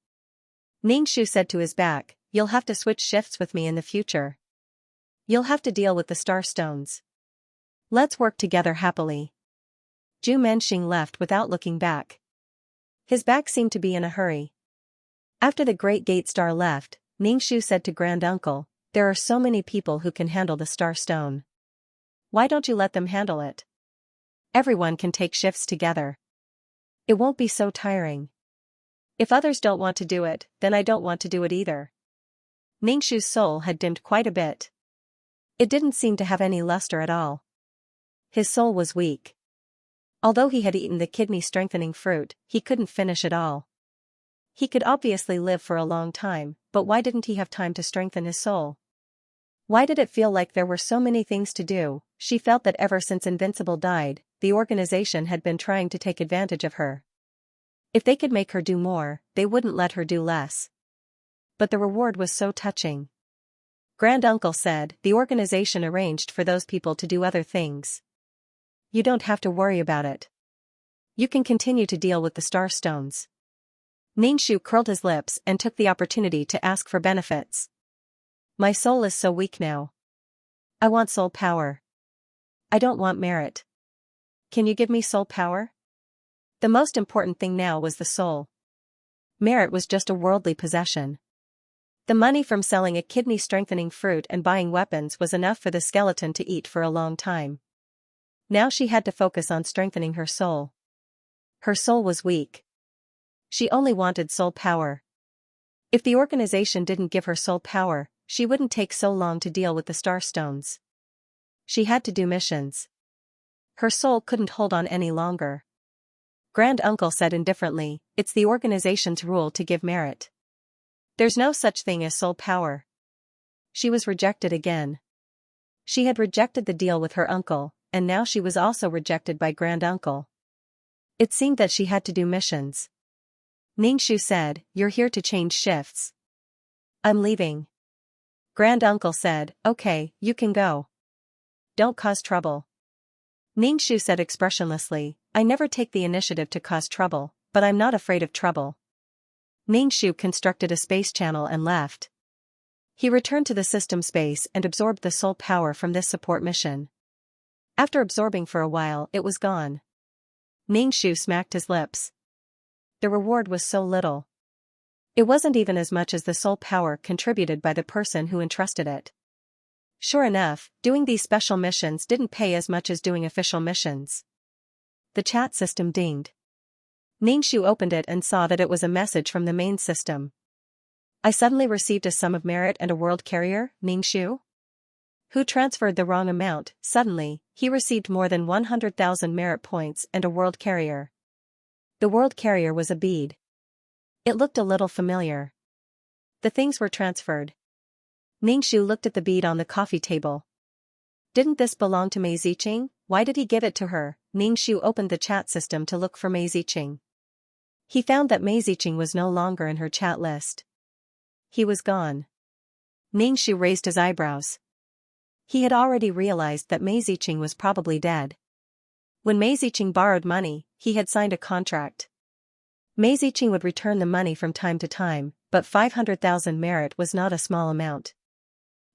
Ningxu said to his back, you'll have to switch shifts with me in the future. You'll have to deal with the star stones. Let's work together happily. Zhu Menxing left without looking back. His back seemed to be in a hurry. After the Great Gate Star left, Ningxu said to Granduncle, there are so many people who can handle the star stone. Why don't you let them handle it? Everyone can take shifts together. It won't be so tiring. If others don't want to do it, then I don't want to do it either. Ningxu's soul had dimmed quite a bit. It didn't seem to have any luster at all. His soul was weak. Although he had eaten the kidney-strengthening fruit, he couldn't finish it all. He could obviously live for a long time, but why didn't he have time to strengthen his soul? Why did it feel like there were so many things to do? She felt that ever since Invincible died, the organization had been trying to take advantage of her. If they could make her do more, they wouldn't let her do less. But the reward was so touching. Granduncle said, the organization arranged for those people to do other things. You don't have to worry about it. You can continue to deal with the star stones. Ningxu curled his lips and took the opportunity to ask for benefits. My soul is so weak now. I want soul power. I don't want merit. Can you give me soul power? The most important thing now was the soul. Merit was just a worldly possession. The money from selling a kidney-strengthening fruit and buying weapons was enough for the skeleton to eat for a long time. Now she had to focus on strengthening her soul. Her soul was weak. She only wanted soul power. If the organization didn't give her soul power, she wouldn't take so long to deal with the star stones. She had to do missions. Her soul couldn't hold on any longer. Granduncle said indifferently, it's the organization's rule to give merit. There's no such thing as soul power. She was rejected again. She had rejected the deal with her uncle, and now she was also rejected by Granduncle. It seemed that she had to do missions. Ningxu said, you're here to change shifts. I'm leaving. Granduncle said, okay, you can go. Don't cause trouble. Ningxu said expressionlessly, I never take the initiative to cause trouble, but I'm not afraid of trouble. Ningxu constructed a space channel and left. He returned to the system space and absorbed the soul power from this support mission. After absorbing for a while, it was gone. Ningxu smacked his lips. The reward was so little. It wasn't even as much as the soul power contributed by the person who entrusted it. Sure enough, doing these special missions didn't pay as much as doing official missions. The chat system dinged. Ningxu opened it and saw that it was a message from the main system. I suddenly received a sum of merit and a world carrier, Ningxu? Who transferred the wrong amount? Suddenly, he received more than 100,000 merit points and a world carrier. The world carrier was a bead. It looked a little familiar. The things were transferred. Ningxu looked at the bead on the coffee table. Didn't this belong to Mei Ziqing? Why did he give it to her? Ningxu opened the chat system to look for Mei Ziqing. He found that Mei Ziqing was no longer in her chat list. He was gone. Ningxu raised his eyebrows. He had already realized that Mei Ziqing was probably dead. When Mei Ziqing borrowed money, he had signed a contract. Mei Ziqing would return the money from time to time, but 500,000 merit was not a small amount.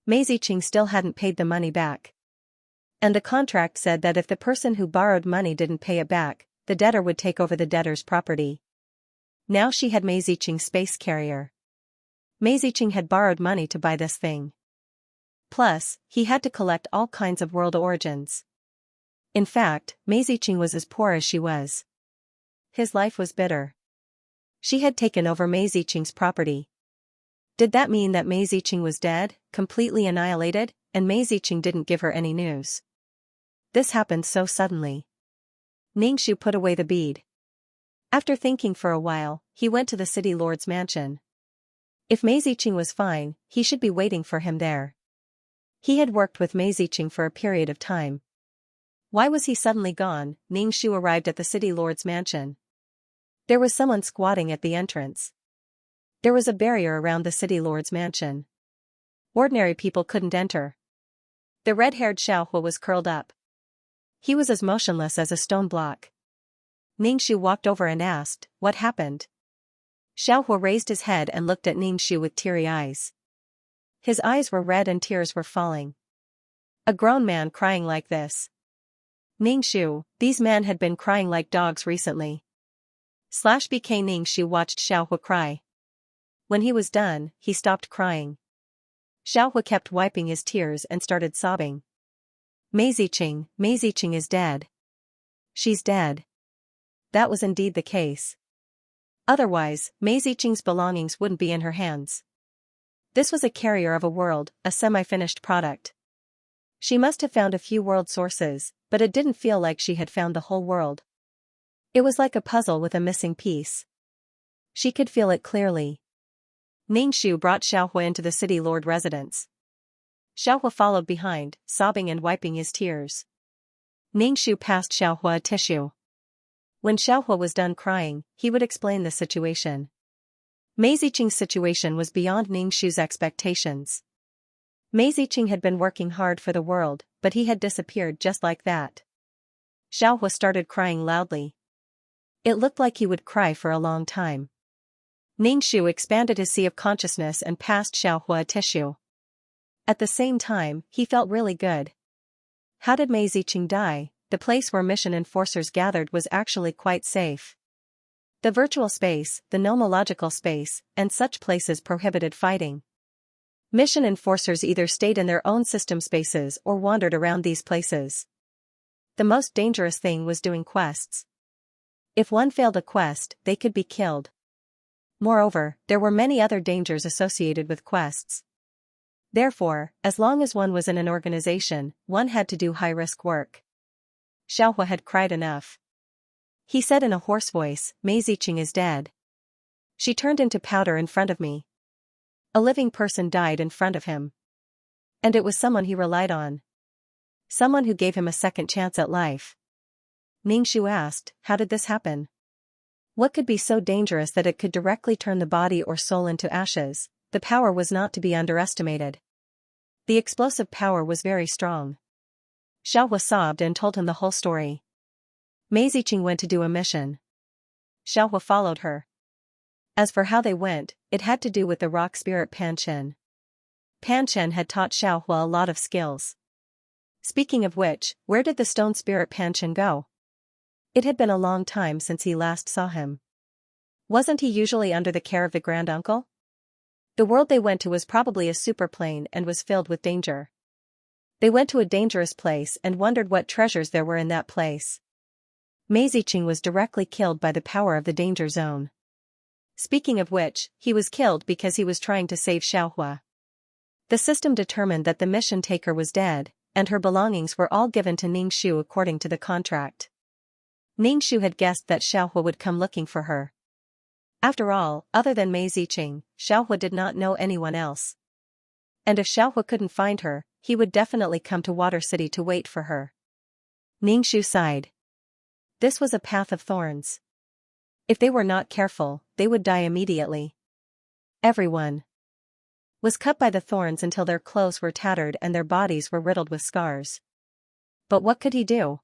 Mei Ziqing still hadn't paid the money back. And the contract said that if the person who borrowed money didn't pay it back, the debtor would take over the debtor's property. Now she had Mei Ziqing's space carrier. Mei Ziqing had borrowed money to buy this thing. Plus, he had to collect all kinds of world origins. In fact, Mei Ziqing was as poor as she was. His life was bitter. She had taken over Mei Ziqing's property. Did that mean that Mei Ziqing was dead, completely annihilated, and Mei Ziqing didn't give her any news? This happened so suddenly. Ningxu put away the bead. After thinking for a while, he went to the city lord's mansion. If Mei Ziqing was fine, he should be waiting for him there. He had worked with Mei Ziqing for a period of time. Why was he suddenly gone? Ningxu arrived at the city lord's mansion. There was someone squatting at the entrance. There was a barrier around the city lord's mansion. Ordinary people couldn't enter. The red-haired Xiaohua was curled up. He was as motionless as a stone block. Ningxu walked over and asked, "What happened?" Xiaohua raised his head and looked at Ningxu with teary eyes. His eyes were red and tears were falling. A grown man crying like this. Ningxu, these men had been crying like dogs recently. /BK Ningxu watched Xiaohua cry. When he was done, he stopped crying. Xiaohua kept wiping his tears and started sobbing. Mei Ziqing is dead. She's dead. That was indeed the case. Otherwise, Mei Ziqing's belongings wouldn't be in her hands. This was a carrier of a world, a semi-finished product. She must have found a few world sources, but it didn't feel like she had found the whole world. It was like a puzzle with a missing piece. She could feel it clearly. Ningxu brought Xiaohua into the city lord residence. Xiaohua followed behind, sobbing and wiping his tears. Ningxu passed Xiaohua a tissue. When Xiaohua was done crying, he would explain the situation. Mei Ziqing's situation was beyond Ningxu's expectations. Mei Ziqing had been working hard for the world, but he had disappeared just like that. Xiaohua started crying loudly. It looked like he would cry for a long time. Ningxu expanded his sea of consciousness and passed Xiaohua a tissue. At the same time, he felt really good. How did Mei Ziqing die? The place where mission enforcers gathered was actually quite safe. The virtual space, the nomological space, and such places prohibited fighting. Mission enforcers either stayed in their own system spaces or wandered around these places. The most dangerous thing was doing quests. If one failed a quest, they could be killed. Moreover, there were many other dangers associated with quests. Therefore, as long as one was in an organization, one had to do high-risk work. Xiaohua had cried enough. He said in a hoarse voice, "Mei Ziqing is dead. She turned into powder in front of me." A living person died in front of him. And it was someone he relied on. Someone who gave him a second chance at life. Ningxu asked, "How did this happen? What could be so dangerous that it could directly turn the body or soul into ashes?" The power was not to be underestimated. The explosive power was very strong. Xiaohua sobbed and told him the whole story. Mei Ziqing went to do a mission. Xiaohua followed her. As for how they went, it had to do with the rock spirit Panchen. Panchen had taught Xiaohua a lot of skills. Speaking of which, where did the stone spirit Panchen go? It had been a long time since he last saw him. Wasn't he usually under the care of the grand uncle? The world they went to was probably a superplane and was filled with danger. They went to a dangerous place and wondered what treasures there were in that place. Mei Ziqing was directly killed by the power of the danger zone. Speaking of which, he was killed because he was trying to save Xiaohua. The system determined that the mission taker was dead, and her belongings were all given to Ningxu according to the contract. Ningxu had guessed that Xiaohua would come looking for her. After all, other than Mei Ziqing, Xiaohua did not know anyone else. And if Xiaohua couldn't find her, he would definitely come to Water City to wait for her. Ningxu sighed. This was a path of thorns. If they were not careful, they would die immediately. Everyone was cut by the thorns until their clothes were tattered and their bodies were riddled with scars. But what could he do?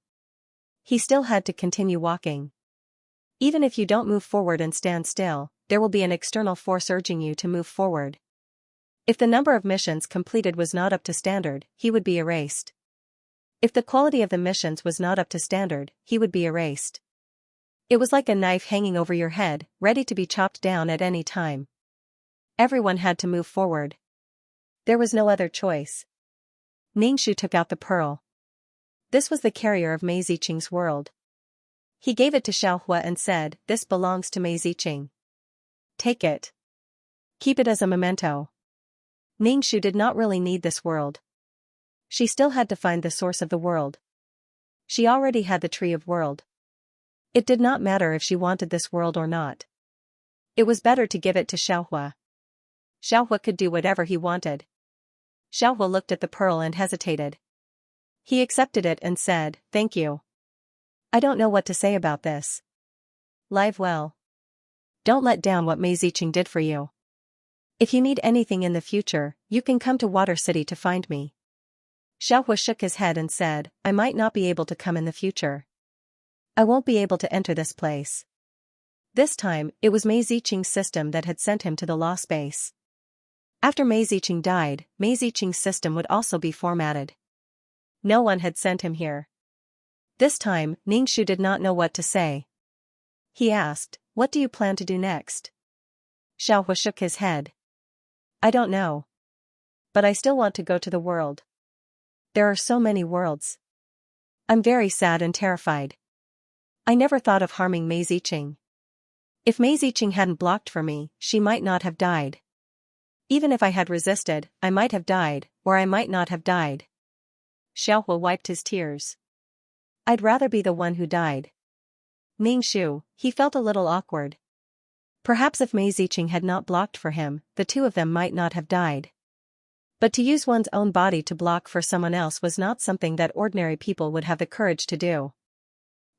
He still had to continue walking. Even if you don't move forward and stand still, there will be an external force urging you to move forward. If the number of missions completed was not up to standard, he would be erased. If the quality of the missions was not up to standard, he would be erased. It was like a knife hanging over your head, ready to be chopped down at any time. Everyone had to move forward. There was no other choice. Ningxu took out the pearl. This was the carrier of Mei Ziqing's world. He gave it to Xiaohua and said, "This belongs to Mei Ziqing. Take it. Keep it as a memento." Ningxu did not really need this world. She still had to find the source of the world. She already had the tree of world. It did not matter if she wanted this world or not. It was better to give it to Xiaohua. Xiaohua could do whatever he wanted. Xiaohua looked at the pearl and hesitated. He accepted it and said, "Thank you. I don't know what to say about this. Live well. Don't let down what Mei Ziqing did for you. If you need anything in the future, you can come to Water City to find me." Xiaohua shook his head and said, "I might not be able to come in the future. I won't be able to enter this place." This time, it was Mei Ziqing's system that had sent him to the Law Space. After Mei Ziqing died, Mei Ziqing's system would also be formatted. No one had sent him here. This time, Ningxu did not know what to say. He asked, "What do you plan to do next?" Xiaohua shook his head. "I don't know. But I still want to go to the world. There are so many worlds. I'm very sad and terrified. I never thought of harming Mei Ziqing. If Mei Ziqing hadn't blocked for me, she might not have died. Even if I had resisted, I might have died, or I might not have died." Xiaohua wiped his tears. "I'd rather be the one who died." Ningxu, he felt a little awkward. Perhaps if Mei Ziqing had not blocked for him, the two of them might not have died. But to use one's own body to block for someone else was not something that ordinary people would have the courage to do.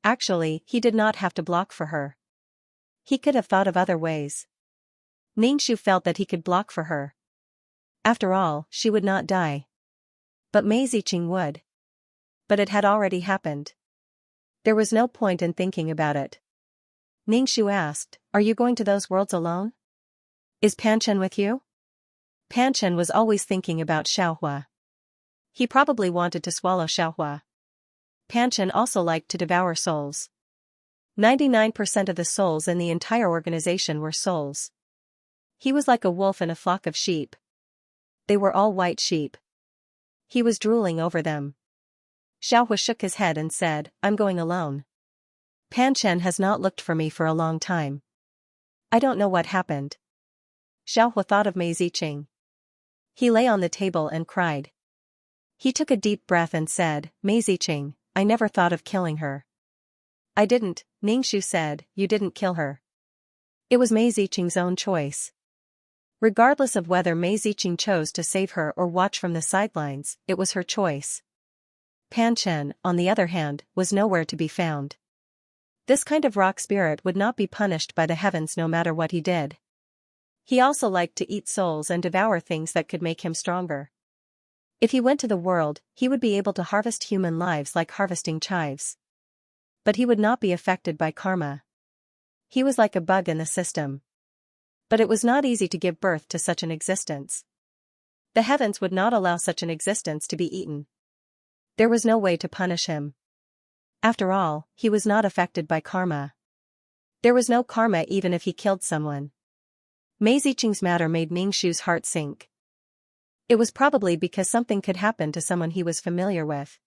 Actually, he did not have to block for her. He could have thought of other ways. Ningxu felt that he could block for her. After all, she would not die. But Mei Ziqing would. But it had already happened. There was no point in thinking about it. Ningxu asked, "Are you going to those worlds alone? Is Panchen with you?" Panchen was always thinking about Xiaohua. He probably wanted to swallow Xiaohua. Panchen also liked to devour souls. 99% of the souls in the entire organization were souls. He was like a wolf in a flock of sheep. They were all white sheep. He was drooling over them. Xiaohua shook his head and said, "I'm going alone. Panchen has not looked for me for a long time. I don't know what happened." Xiaohua thought of Mei Ziqing. He lay on the table and cried. He took a deep breath and said, "Mei Ziqing, I never thought of killing her." "I didn't," Ningxu said, "you didn't kill her. It was Mei Ziqing's own choice." Regardless of whether Mei Ziqing chose to save her or watch from the sidelines, it was her choice. Panchen, on the other hand, was nowhere to be found. This kind of rock spirit would not be punished by the heavens no matter what he did. He also liked to eat souls and devour things that could make him stronger. If he went to the world, he would be able to harvest human lives like harvesting chives. But he would not be affected by karma. He was like a bug in the system. But it was not easy to give birth to such an existence. The heavens would not allow such an existence to be eaten. There was no way to punish him. After all, he was not affected by karma. There was no karma even if he killed someone. Mei Ziqing's matter made Ningxu's heart sink. It was probably because something could happen to someone he was familiar with.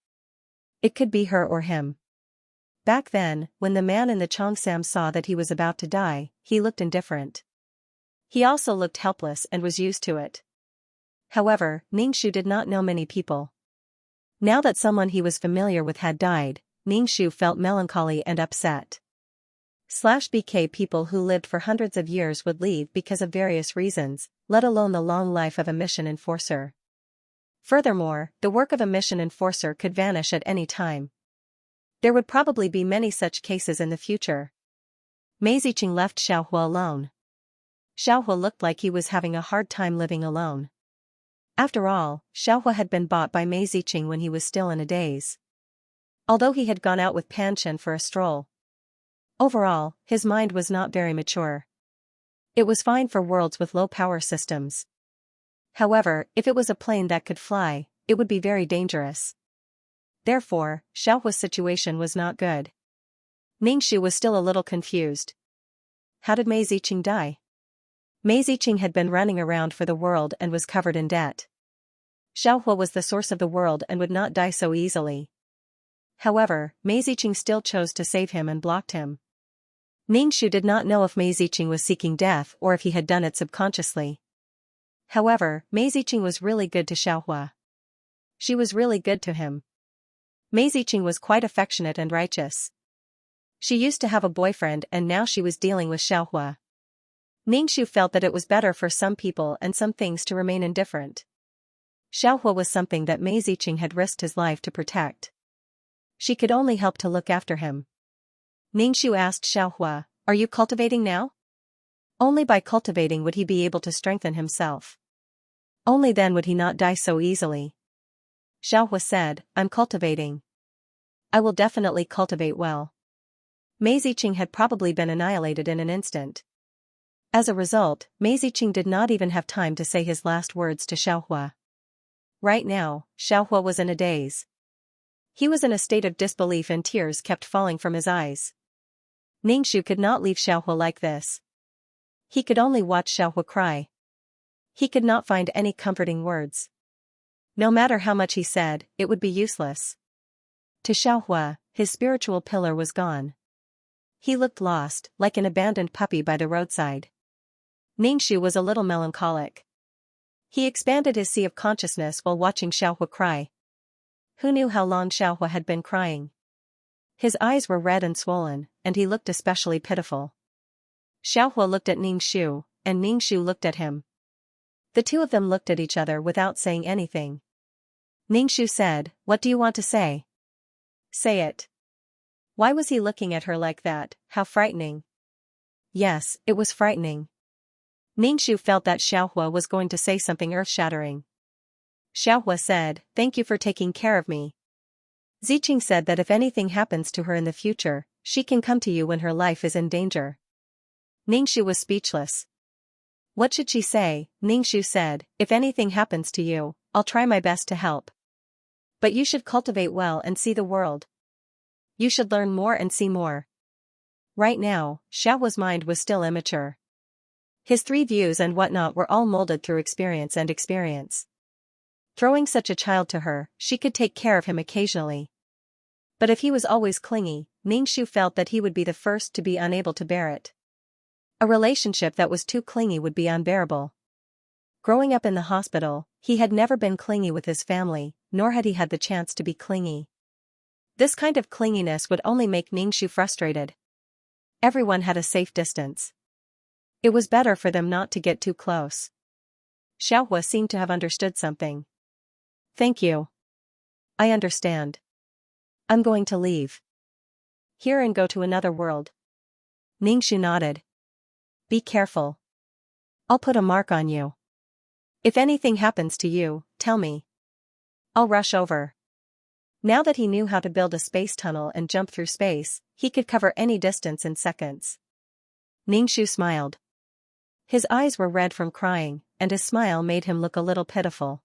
It could be her or him. Back then, when the man in the Cheongsam saw that he was about to die, he looked indifferent. He also looked helpless and was used to it. However, Ningxu did not know many people. Now that someone he was familiar with had died, Ningxu felt melancholy and upset. /BK people who lived for hundreds of years would leave because of various reasons, let alone the long life of a mission enforcer. Furthermore, the work of a mission enforcer could vanish at any time. There would probably be many such cases in the future. Mei Ziqing left Xiaohua alone. Xiaohua looked like he was having a hard time living alone. After all, Xiaohua had been bought by Mei Ziqing when he was still in a daze. although he had gone out with Pan Chen for a stroll. Overall, his mind was not very mature. It was fine for worlds with low power systems. However, if it was a plane that could fly, it would be very dangerous. Therefore, Xiaohua's situation was not good. Ningxu was still a little confused. How did Mei Ziqing die? Mei Ziqing had been running around for the world and was covered in debt. Xiaohua was the source of the world and would not die so easily. However, Mei Ziqing still chose to save him and blocked him. Ningxu did not know if Mei Ziqing was seeking death or if he had done it subconsciously. However, Mei Ziqing was really good to Xiaohua. She was really good to him. Mei Ziqing was quite affectionate and righteous. She used to have a boyfriend and now she was dealing with Xiaohua. Ningxu felt that it was better for some people and some things to remain indifferent. Xiaohua was something that Mei Ziqing had risked his life to protect. She could only help to look after him. Ningxu asked Xiaohua, "Are you cultivating now?" Only by cultivating would he be able to strengthen himself. Only then would he not die so easily. Xiaohua said, "I'm cultivating. I will definitely cultivate well." Mei Ziqing had probably been annihilated in an instant. As a result, Mei Ziqing did not even have time to say his last words to Xiaohua. Right now, Xiaohua was in a daze. He was in a state of disbelief and tears kept falling from his eyes. Ningxu could not leave Xiaohua like this. He could only watch Xiaohua cry. He could not find any comforting words. No matter how much he said, it would be useless. To Xiaohua, his spiritual pillar was gone. He looked lost, like an abandoned puppy by the roadside. Ningxu was a little melancholic. He expanded his sea of consciousness while watching Xiaohua cry. Who knew how long Xiaohua had been crying? His eyes were red and swollen, and he looked especially pitiful. Xiaohua looked at Ningxu, and Ningxu looked at him. The two of them looked at each other without saying anything. Ningxu said, "What do you want to say?" "Say it." Why was he looking at her like that? How frightening. Yes, it was frightening. Ningxu felt that Xiaohua was going to say something earth-shattering. Xiaohua said, "Thank you for taking care of me." Ziqing said that if anything happens to her in the future, she can come to you when her life is in danger. Ningxu was speechless. What should she say? Ningxu said, "If anything happens to you, I'll try my best to help. But you should cultivate well and see the world. You should learn more and see more." Right now, Xiaohua's mind was still immature. His three views and whatnot were all molded through experience and experience. Throwing such a child to her, she could take care of him occasionally. But if he was always clingy, Ningxu felt that he would be the first to be unable to bear it. A relationship that was too clingy would be unbearable. Growing up in the hospital, he had never been clingy with his family, nor had he had the chance to be clingy. This kind of clinginess would only make Ningxu frustrated. Everyone had a safe distance. It was better for them not to get too close. Xiaohua seemed to have understood something. "Thank you. I understand. I'm going to leave here and go to another world." Ningxu nodded. "Be careful. I'll put a mark on you. If anything happens to you, tell me. I'll rush over." Now that he knew how to build a space tunnel and jump through space, he could cover any distance in seconds. Ningxu smiled. His eyes were red from crying, and his smile made him look a little pitiful.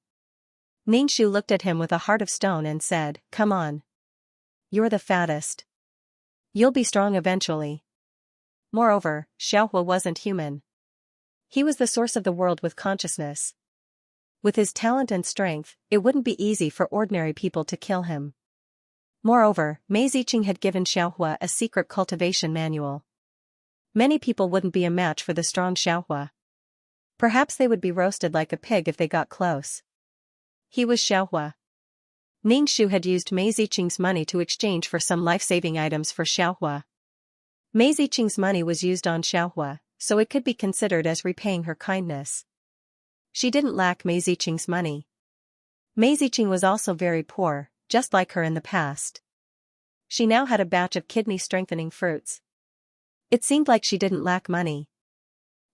Ningxu looked at him with a heart of stone and said, "Come on. You're the fattest. You'll be strong eventually." Moreover, Xiaohua wasn't human. He was the source of the world with consciousness. With his talent and strength, it wouldn't be easy for ordinary people to kill him. Moreover, Mei Ziqing had given Xiaohua a secret cultivation manual. Many people wouldn't be a match for the strong Xiaohua. Perhaps they would be roasted like a pig if they got close. He was Xiaohua. Ningxu had used Mei Ziqing's money to exchange for some life-saving items for Xiaohua. Mei Ziqing's money was used on Xiaohua, so it could be considered as repaying her kindness. She didn't lack Mei Ziqing's money. Mei Ziqing was also very poor, just like her in the past. She now had a batch of kidney-strengthening fruits. It seemed like she didn't lack money.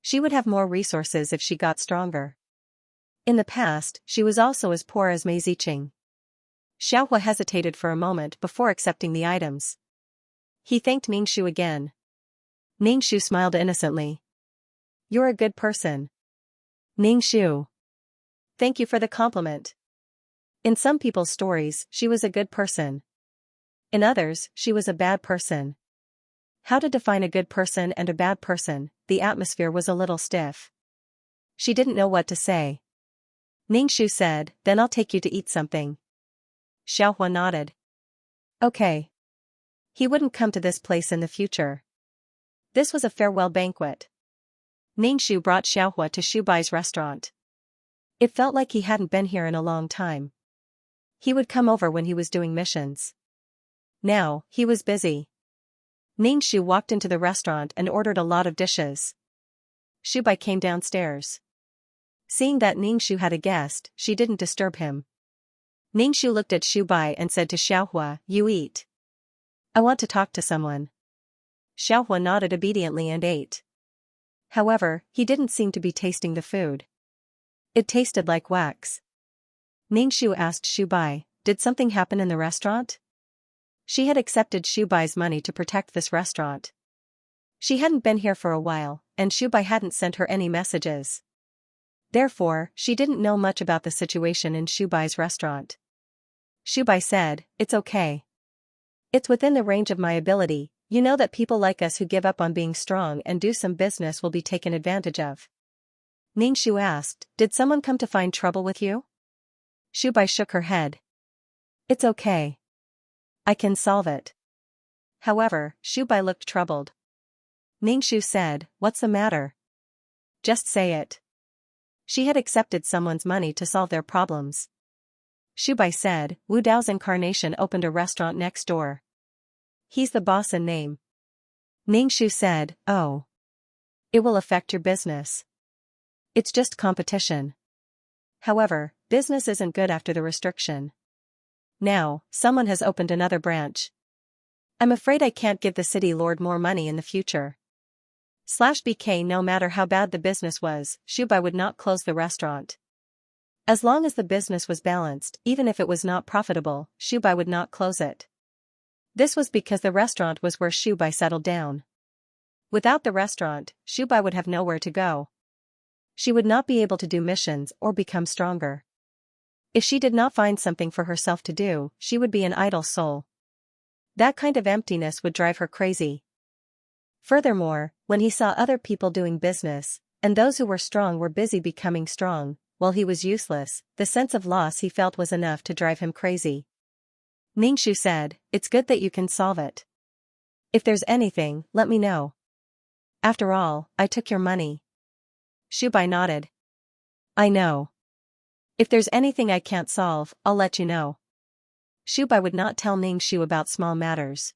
She would have more resources if she got stronger. In the past, she was also as poor as Mei Ziqing. Xiaohua hesitated for a moment before accepting the items. He thanked Ningxu again. Ningxu smiled innocently. You're a good person. Ningxu. Thank you for the compliment. In some people's stories, she was a good person. In others, she was a bad person. How to define a good person and a bad person? The atmosphere was a little stiff. She didn't know what to say. Ningxu said, then I'll take you to eat something. Xiaohua nodded. Okay. He wouldn't come to this place in the future. This was a farewell banquet. Ningxu brought Xiaohua to Shubai's restaurant. It felt like he hadn't been here in a long time. He would come over when he was doing missions. Now, he was busy. Ningxu walked into the restaurant and ordered a lot of dishes. Shubai came downstairs. Seeing that Ningxu had a guest, she didn't disturb him. Ningxu looked at Shubai and said to Xiaohua, you eat. I want to talk to someone. Xiaohua nodded obediently and ate. However, he didn't seem to be tasting the food. It tasted like wax. Ningxu asked Shubai, did something happen in the restaurant? She had accepted Shubai's money to protect this restaurant. She hadn't been here for a while, and Shubai hadn't sent her any messages. Therefore, she didn't know much about the situation in Shubai's restaurant. Shubai said, it's okay. It's within the range of my ability. You know that people like us who give up on being strong and do some business will be taken advantage of. Ningxu asked, did someone come to find trouble with you? Shubai shook her head. It's okay. I can solve it. However, Shubai looked troubled. Ningxu said, what's the matter? Just say it. She had accepted someone's money to solve their problems. Shubai said, Wu Dao's incarnation opened a restaurant next door. He's the boss in name. Ningxu said, oh. It will affect your business. It's just competition. However, business isn't good after the restriction. Now, someone has opened another branch. I'm afraid I can't give the city lord more money in the future. /BK No matter how bad the business was, Shubai would not close the restaurant. As long as the business was balanced, even if it was not profitable, Shubai would not close it. This was because the restaurant was where Shubai settled down. Without the restaurant, Shubai would have nowhere to go. She would not be able to do missions or become stronger. If she did not find something for herself to do, she would be an idle soul. That kind of emptiness would drive her crazy. Furthermore, when he saw other people doing business, and those who were strong were busy becoming strong, while he was useless, the sense of loss he felt was enough to drive him crazy. Ningxu said, it's good that you can solve it. If there's anything, let me know. After all, I took your money. Shubai nodded. I know. If there's anything I can't solve, I'll let you know. Shubai would not tell Ningxu about small matters.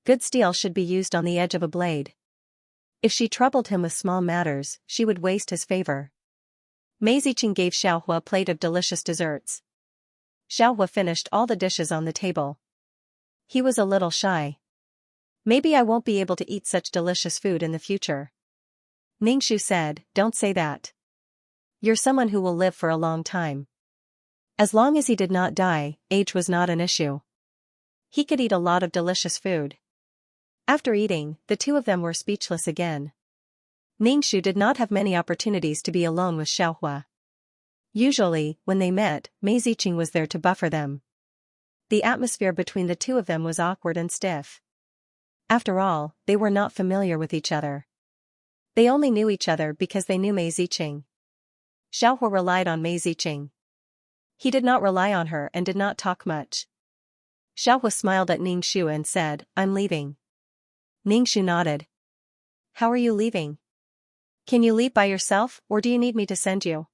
Good steel should be used on the edge of a blade. If she troubled him with small matters, she would waste his favor. Mei Ziqing gave Xiaohua a plate of delicious desserts. Xiaohua finished all the dishes on the table. He was a little shy. Maybe I won't be able to eat such delicious food in the future. Ningxu said, don't say that. You're someone who will live for a long time. As long as he did not die, age was not an issue. He could eat a lot of delicious food. After eating, the two of them were speechless again. Ningxu did not have many opportunities to be alone with Xiaohua. Usually, when they met, Mei Ziqing was there to buffer them. The atmosphere between the two of them was awkward and stiff. After all, they were not familiar with each other. They only knew each other because they knew Mei Ziqing. Xiaohua relied on Mei Ziqing. He did not rely on her and did not talk much. Xiaohua smiled at Ningxu and said, I'm leaving. Ningxu nodded. How are you leaving? Can you leave by yourself, or do you need me to send you?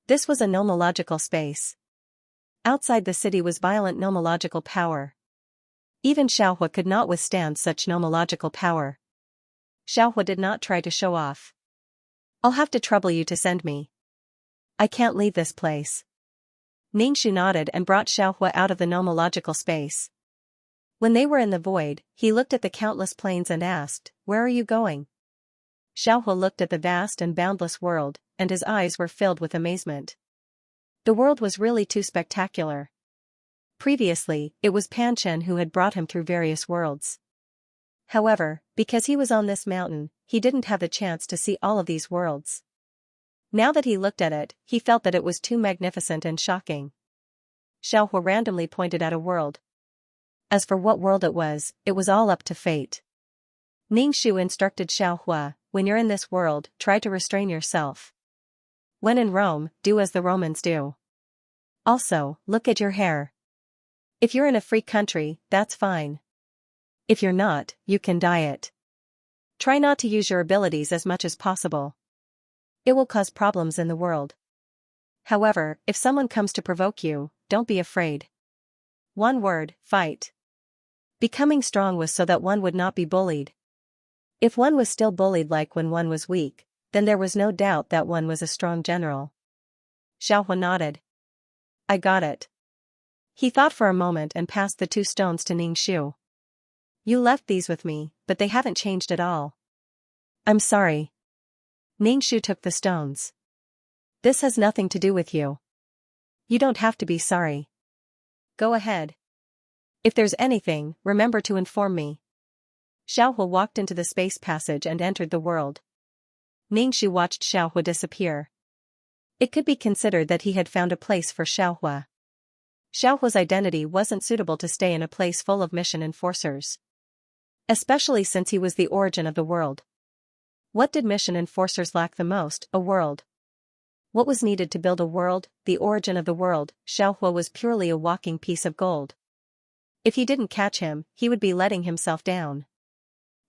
This was a nomological space. Outside the city was violent nomological power. Even Xiaohua could not withstand such nomological power. Xiaohua did not try to show off. I'll have to trouble you to send me. I can't leave this place. Ningxu nodded and brought Xiaohua out of the nomological space. When they were in the void, he looked at the countless planes and asked, where are you going? Xiaohua looked at the vast and boundless world, and his eyes were filled with amazement. The world was really too spectacular. Previously, it was Pan Chen who had brought him through various worlds. However, because he was on this mountain, he didn't have the chance to see all of these worlds. Now that he looked at it, he felt that it was too magnificent and shocking. Xiaohua randomly pointed at a world. As for what world it was all up to fate. Ningxu instructed Xiaohua, when you're in this world, try to restrain yourself. When in Rome, do as the Romans do. Also, look at your hair. If you're in a free country, that's fine. If you're not, you can dye it. Try not to use your abilities as much as possible. It will cause problems in the world. However, if someone comes to provoke you, don't be afraid. One word, fight. Becoming strong was so that one would not be bullied. If one was still bullied like when one was weak, then there was no doubt that one was a strong general. Xiaohua nodded. I got it. He thought for a moment and passed the 2 stones to Ningxu. You left these with me, but they haven't changed at all. I'm sorry. Ningxu took the stones. This has nothing to do with you. You don't have to be sorry. Go ahead. If there's anything, remember to inform me. Xiaohua walked into the space passage and entered the world. Ningxu watched Xiaohua disappear. It could be considered that he had found a place for Xiaohua. Xiaohua's identity wasn't suitable to stay in a place full of mission enforcers. Especially since he was the origin of the world. What did mission enforcers lack the most? A world. What was needed to build a world? The origin of the world. Xiaohua was purely a walking piece of gold. If he didn't catch him, he would be letting himself down.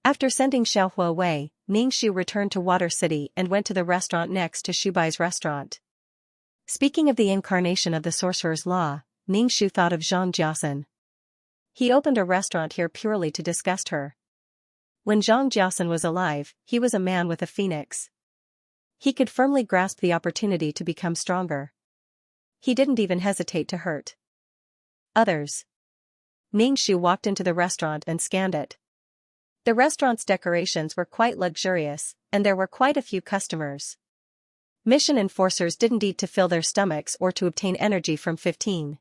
After sending Xiaohua away, Ningxu returned to Water City and went to the restaurant next to Shubai's restaurant. Speaking of the incarnation of the sorcerer's law, Ningxu thought of Xianxia. He opened a restaurant here purely to disgust her. When Xianxia was alive, he was a man with a phoenix. He could firmly grasp the opportunity to become stronger. He didn't even hesitate to hurt others. Ningxu walked into the restaurant and scanned it. The restaurant's decorations were quite luxurious, and there were quite a few customers. Mission enforcers didn't eat to fill their stomachs or to obtain energy from 15.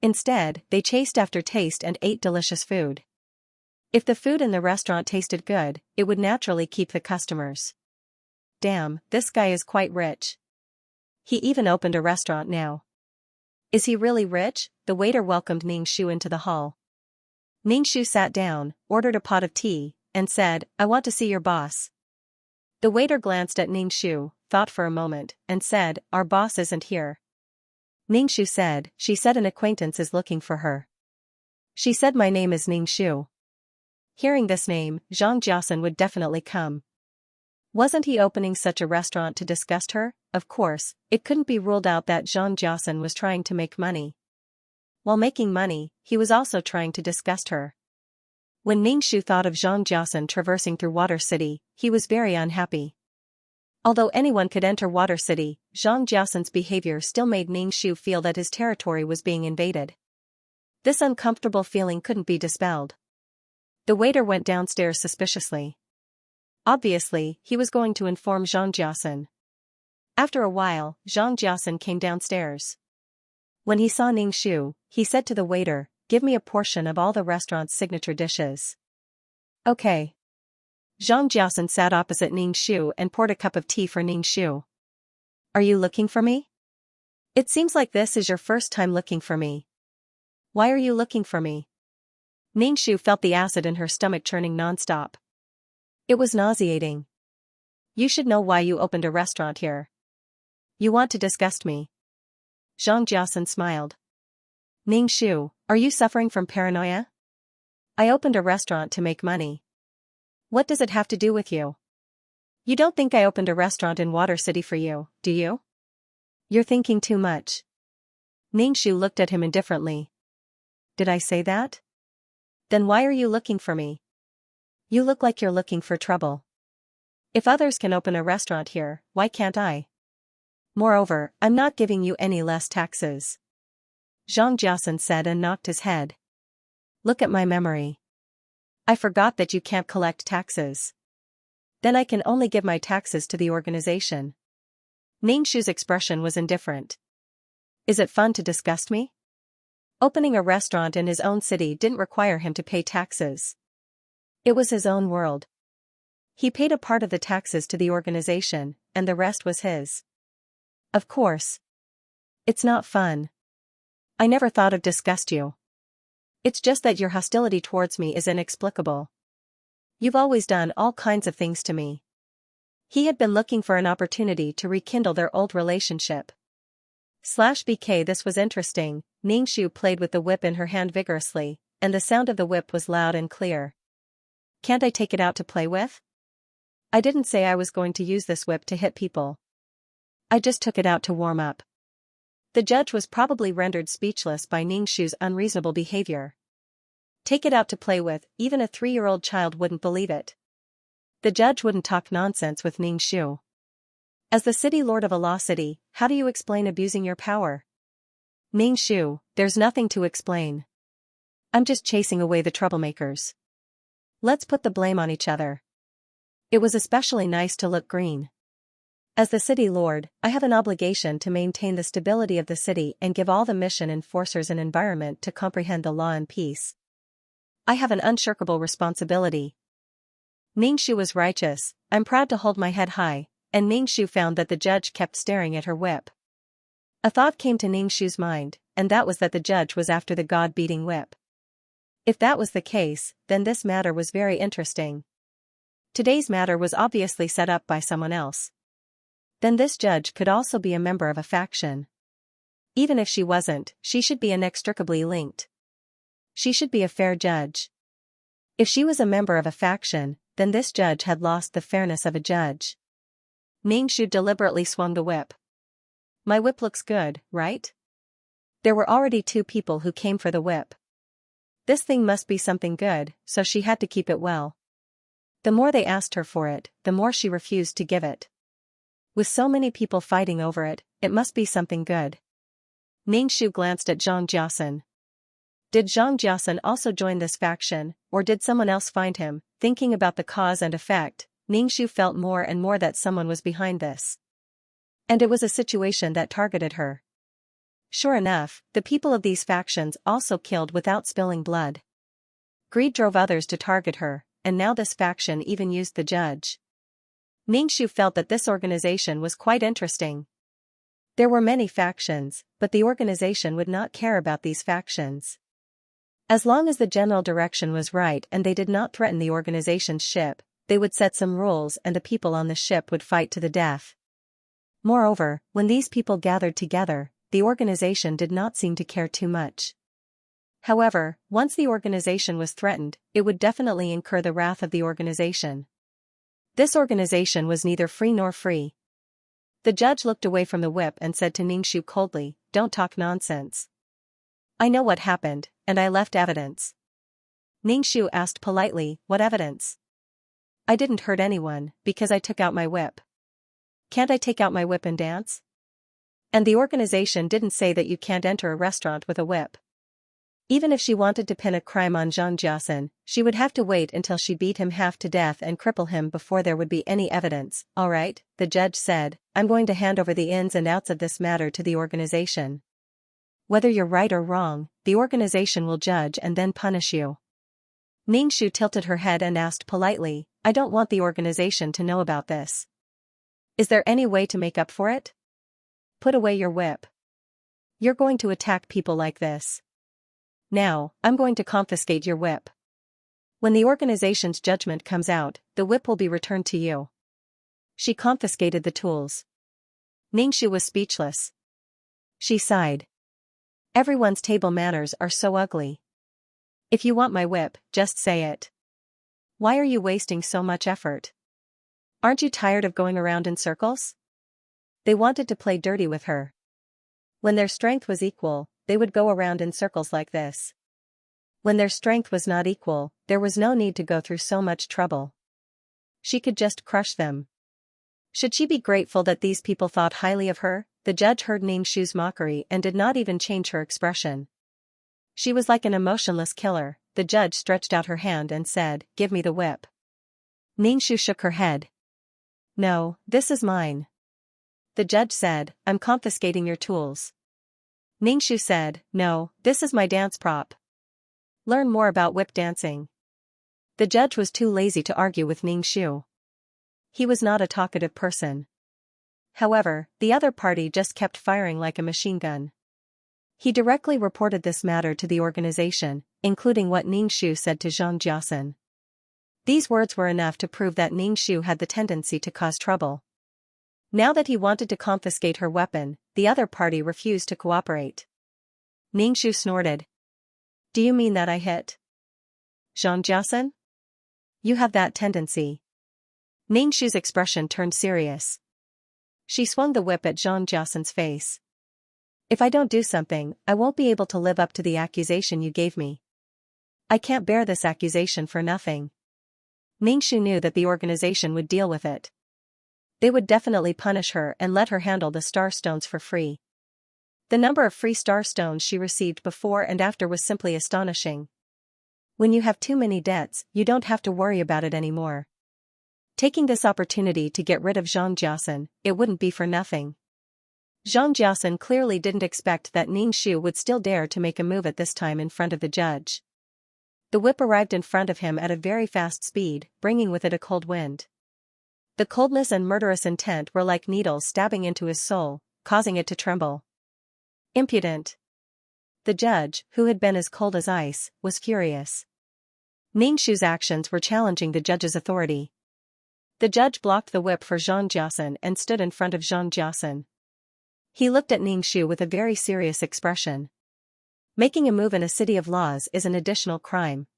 Instead, they chased after taste and ate delicious food. If the food in the restaurant tasted good, it would naturally keep the customers. Damn, this guy is quite rich. He even opened a restaurant now. Is he really rich? The waiter welcomed Ningxu into the hall. Ningxu sat down, ordered a pot of tea, and said, I want to see your boss. The waiter glanced at Ningxu, thought for a moment, and said, Our boss isn't here. Ningxu said, She said an acquaintance is looking for her. She said my name is Ningxu. Hearing this name, Xianxia would definitely come. Wasn't he opening such a restaurant to disgust her? Of course, it couldn't be ruled out that Xianxia was trying to make money. While making money, he was also trying to disgust her. When Ningxu thought of Xianxia traversing through Water City, he was very unhappy. Although anyone could enter Water City, Xianxia's behavior still made Ningxu feel that his territory was being invaded. This uncomfortable feeling couldn't be dispelled. The waiter went downstairs suspiciously. Obviously, he was going to inform Xianxia. After a while, Xianxia came downstairs. When he saw Ningxu, he said to the waiter, Give me a portion of all the restaurant's signature dishes. Okay. Xianxia sat opposite Ningxu and poured a cup of tea for Ningxu. Are you looking for me? It seems like this is your first time looking for me. Why are you looking for me? Ningxu felt the acid in her stomach churning non-stop. It was nauseating. You should know why you opened a restaurant here. You want to disgust me. Xianxia smiled. Ningxu, are you suffering from paranoia? I opened a restaurant to make money. What does it have to do with you? You don't think I opened a restaurant in Water City for you, do you? You're thinking too much. Ningxu looked at him indifferently. Did I say that? Then why are you looking for me? You look like you're looking for trouble. If others can open a restaurant here, why can't I? Moreover, I'm not giving you any less taxes. Xianxia said and knocked his head. Look at my memory. I forgot that you can't collect taxes. Then I can only give my taxes to the organization. Ningxu's expression was indifferent. Is it fun to disgust me? Opening a restaurant in his own city didn't require him to pay taxes. It was his own world. He paid a part of the taxes to the organization, and the rest was his. Of course. It's not fun. I never thought of disgust you. It's just that your hostility towards me is inexplicable. You've always done all kinds of things to me. He had been looking for an opportunity to rekindle their old relationship. /BK This was interesting. Ningxu played with the whip in her hand vigorously, and the sound of the whip was loud and clear. Can't I take it out to play with? I didn't say I was going to use this whip to hit people. I just took it out to warm up. The judge was probably rendered speechless by Ningxu's unreasonable behavior. Take it out to play with, even a 3-year-old child wouldn't believe it. The judge wouldn't talk nonsense with Ningxu. As the city lord of a law city, how do you explain abusing your power? Ningxu, there's nothing to explain. I'm just chasing away the troublemakers. Let's put the blame on each other. It was especially nice to look green. As the city lord, I have an obligation to maintain the stability of the city and give all the mission enforcers an environment to comprehend the law and peace. I have an unshirkable responsibility. Ningxu was righteous. I'm proud to hold my head high, and Ningxu found that the judge kept staring at her whip. A thought came to Ningxu's mind, and that was that the judge was after the god-beating whip. If that was the case, then this matter was very interesting. Today's matter was obviously set up by someone else. Then this judge could also be a member of a faction. Even if she wasn't, she should be inextricably linked. She should be a fair judge. If she was a member of a faction, then this judge had lost the fairness of a judge. Ningxu deliberately swung the whip. My whip looks good, right? There were already 2 people who came for the whip. This thing must be something good, so she had to keep it well. The more they asked her for it, the more she refused to give it. With so many people fighting over it, it must be something good. Ningxu glanced at Xianxia. Did Xianxia also join this faction, or did someone else find him? Thinking about the cause and effect, Ningxu felt more and more that someone was behind this. And it was a situation that targeted her. Sure enough, the people of these factions also killed without spilling blood. Greed drove others to target her, and now this faction even used the judge. Ningxu felt that this organization was quite interesting. There were many factions, but the organization would not care about these factions. As long as the general direction was right and they did not threaten the organization's ship, they would set some rules and the people on the ship would fight to the death. Moreover, when these people gathered together, the organization did not seem to care too much. However, once the organization was threatened, it would definitely incur the wrath of the organization. This organization was neither free nor free. The judge looked away from the whip and said to Ningxu coldly, "Don't talk nonsense. I know what happened, and I left evidence." Ningxu asked politely, "What evidence?" "I didn't hurt anyone, because I took out my whip." "Can't I take out my whip and dance?" "And the organization didn't say that you can't enter a restaurant with a whip." Even if she wanted to pin a crime on Xianxia, she would have to wait until she beat him half to death and cripple him before there would be any evidence. "All right," the judge said, "I'm going to hand over the ins and outs of this matter to the organization. Whether you're right or wrong, the organization will judge and then punish you." Ningxu tilted her head and asked politely, "I don't want the organization to know about this. Is there any way to make up for it? Put away your whip. You're going to attack people like this. Now, I'm going to confiscate your whip. When the organization's judgment comes out, the whip will be returned to you." She confiscated the tools. Ningxu was speechless. She sighed. Everyone's table manners are so ugly. If you want my whip, just say it. Why are you wasting so much effort? Aren't you tired of going around in circles? They wanted to play dirty with her. When their strength was equal, they would go around in circles like this. When their strength was not equal, there was no need to go through so much trouble. She could just crush them. Should she be grateful that these people thought highly of her? The judge heard Ningxu's mockery and did not even change her expression. She was like an emotionless killer. The judge stretched out her hand and said, "Give me the whip." Ningxu shook her head. "No, this is mine." The judge said, "I'm confiscating your tools." Ningxu said, "No, this is my dance prop. Learn more about whip dancing." The judge was too lazy to argue with Ningxu. He was not a talkative person. However, the other party just kept firing like a machine gun. He directly reported this matter to the organization, including what Ningxu said to Xianxia. These words were enough to prove that Ningxu had the tendency to cause trouble. Now that he wanted to confiscate her weapon, the other party refused to cooperate. Ningxu snorted. "Do you mean that I hit Xianxia? You have that tendency." Ningxu's expression turned serious. She swung the whip at Xianxia's face. "If I don't do something, I won't be able to live up to the accusation you gave me. I can't bear this accusation for nothing." Ningxu knew that the organization would deal with it. They would definitely punish her and let her handle the star stones for free. The number of free star stones she received before and after was simply astonishing. When you have too many debts, you don't have to worry about it anymore. Taking this opportunity to get rid of Xianxia, it wouldn't be for nothing. Xianxia clearly didn't expect that Ningxu would still dare to make a move at this time in front of the judge. The whip arrived in front of him at a very fast speed, bringing with it a cold wind. The coldness and murderous intent were like needles stabbing into his soul, causing it to tremble. Impudent! The judge, who had been as cold as ice, was furious. Ningxu's actions were challenging the judge's authority. The judge blocked the whip for Xianxia and stood in front of Xianxia. He looked at Ningxu with a very serious expression. "Making a move in a city of laws is an additional crime.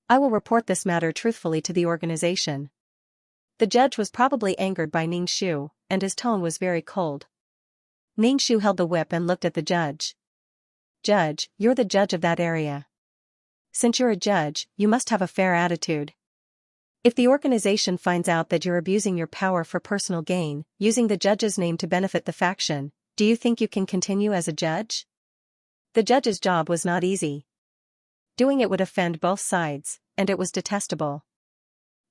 I will report this matter truthfully to the organization." The judge was probably angered by Ningxu, and his tone was very cold. Ningxu held the whip and looked at the judge. "Judge, you're the judge of that area. Since you're a judge, you must have a fair attitude. If the organization finds out that you're abusing your power for personal gain, using the judge's name to benefit the faction, do you think you can continue as a judge?" The judge's job was not easy. Doing it would offend both sides, and it was detestable.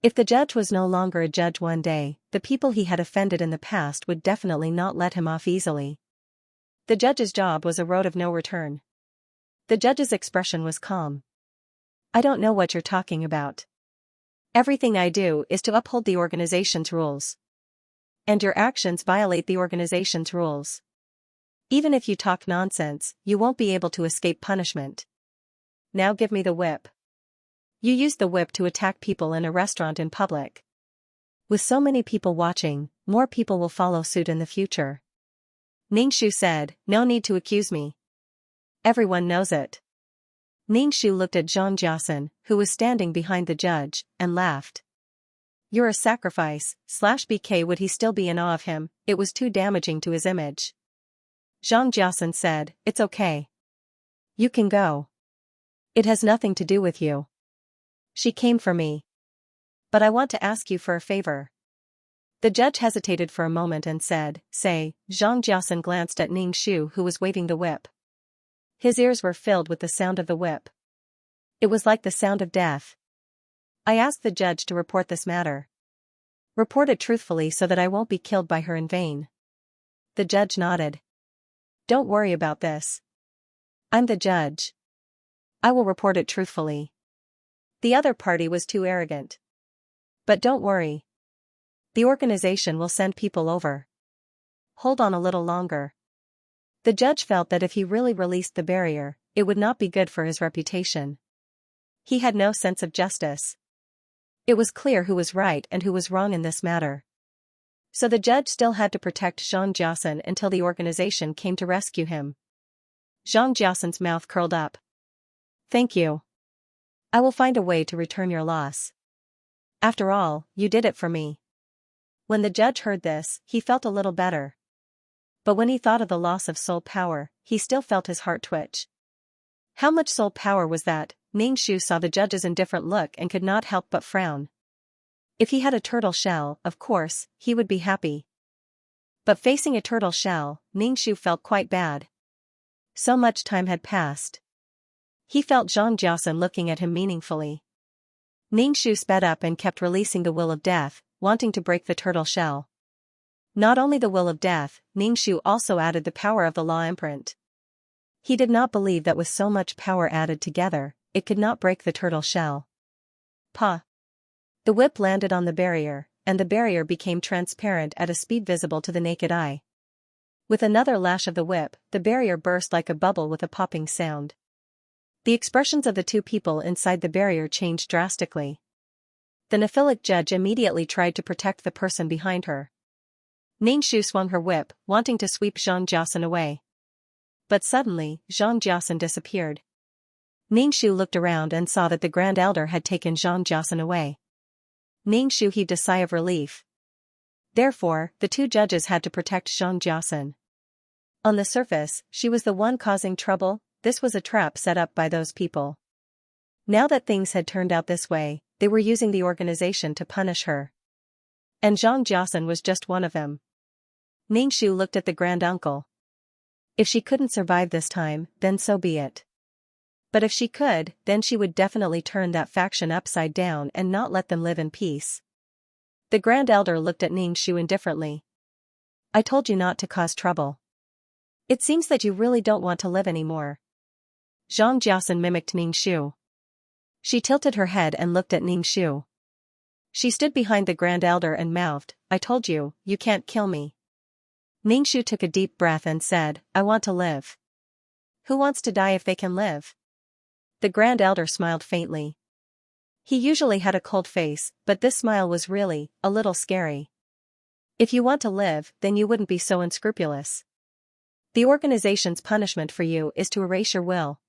If the judge was no longer a judge one day, the people he had offended in the past would definitely not let him off easily. The judge's job was a road of no return. The judge's expression was calm. "I don't know what you're talking about. Everything I do is to uphold the organization's rules. And your actions violate the organization's rules. Even if you talk nonsense, you won't be able to escape punishment. Now give me the whip." You used the whip to attack people in a restaurant in public. With so many people watching, more people will follow suit in the future. Ningxu said, "No need to accuse me. Everyone knows it." Ningxu looked at Xianxia, who was standing behind the judge, and laughed. "You're a sacrifice, /BK would he still be in awe of him, it was too damaging to his image." Xianxia said, "It's okay. You can go. It has nothing to do with you. She came for me. But I want to ask you for a favor." The judge hesitated for a moment and said, "Say." Xianxia glanced at Ningxu, who was waving the whip. His ears were filled with the sound of the whip. It was like the sound of death. "I asked the judge to report this matter. Report it truthfully so that I won't be killed by her in vain." The judge nodded. "Don't worry about this. I'm the judge. I will report it truthfully." The other party was too arrogant. "But don't worry. The organization will send people over. Hold on a little longer." The judge felt that if he really released the barrier, it would not be good for his reputation. He had no sense of justice. It was clear who was right and who was wrong in this matter. So the judge still had to protect Xianxia until the organization came to rescue him. Xianxia's mouth curled up. "Thank you. I will find a way to return your loss. After all, you did it for me." When the judge heard this, he felt a little better. But when he thought of the loss of soul power, he still felt his heart twitch. How much soul power was that? Ningxu saw the judge's indifferent look and could not help but frown. If he had a turtle shell, of course, he would be happy. But facing a turtle shell, Ningxu felt quite bad. So much time had passed. He felt Xianxia looking at him meaningfully. Ningxu sped up and kept releasing the will of death, wanting to break the turtle shell. Not only the will of death, Ningxu also added the power of the law imprint. He did not believe that with so much power added together, it could not break the turtle shell. Pa! The whip landed on the barrier, and the barrier became transparent at a speed visible to the naked eye. With another lash of the whip, the barrier burst like a bubble with a popping sound. The expressions of the two people inside the barrier changed drastically. The Nephilic judge immediately tried to protect the person behind her. Ningxu swung her whip, wanting to sweep Xianxia away. But suddenly, Xianxia disappeared. Ningxu looked around and saw that the Grand Elder had taken Xianxia away. Ningxu heaved a sigh of relief. Therefore, the two judges had to protect Xianxia. On the surface, she was the one causing trouble. This was a trap set up by those people. Now that things had turned out this way, they were using the organization to punish her. And Xianxia was just one of them. Ningxu looked at the Grand Uncle. If she couldn't survive this time, then so be it. But if she could, then she would definitely turn that faction upside down and not let them live in peace. The Grand Elder looked at Ningxu indifferently. I told you not to cause trouble. It seems that you really don't want to live anymore. Xianxia mimicked Ningxu. She tilted her head and looked at Ningxu. She stood behind the Grand Elder and mouthed, I told you, you can't kill me. Ningxu took a deep breath and said, I want to live. Who wants to die if they can live? The Grand Elder smiled faintly. He usually had a cold face, but this smile was really, a little scary. If you want to live, then you wouldn't be so unscrupulous. The organization's punishment for you is to erase your will.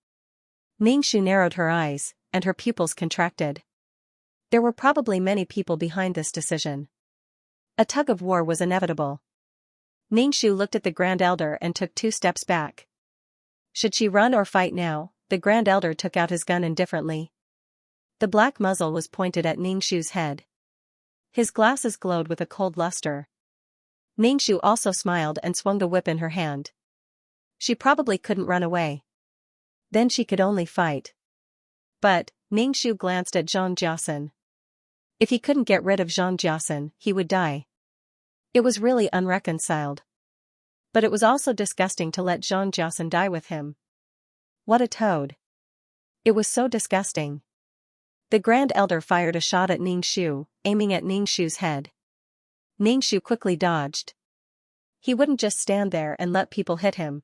Ningxu narrowed her eyes, and her pupils contracted. There were probably many people behind this decision. A tug of war was inevitable. Ningxu looked at the Grand Elder and took 2 steps back. Should she run or fight now? The Grand Elder took out his gun indifferently. The black muzzle was pointed at Ningxu's head. His glasses glowed with a cold luster. Ningxu also smiled and swung the whip in her hand. She probably couldn't run away. Then she could only fight. But, Ningxu glanced at Xianxia. If he couldn't get rid of Xianxia, he would die. It was really unreconciled. But it was also disgusting to let Xianxia die with him. What a toad. It was so disgusting. The Grand Elder fired a shot at Ningxu, aiming at Ningxu's head. Ningxu quickly dodged. He wouldn't just stand there and let people hit him.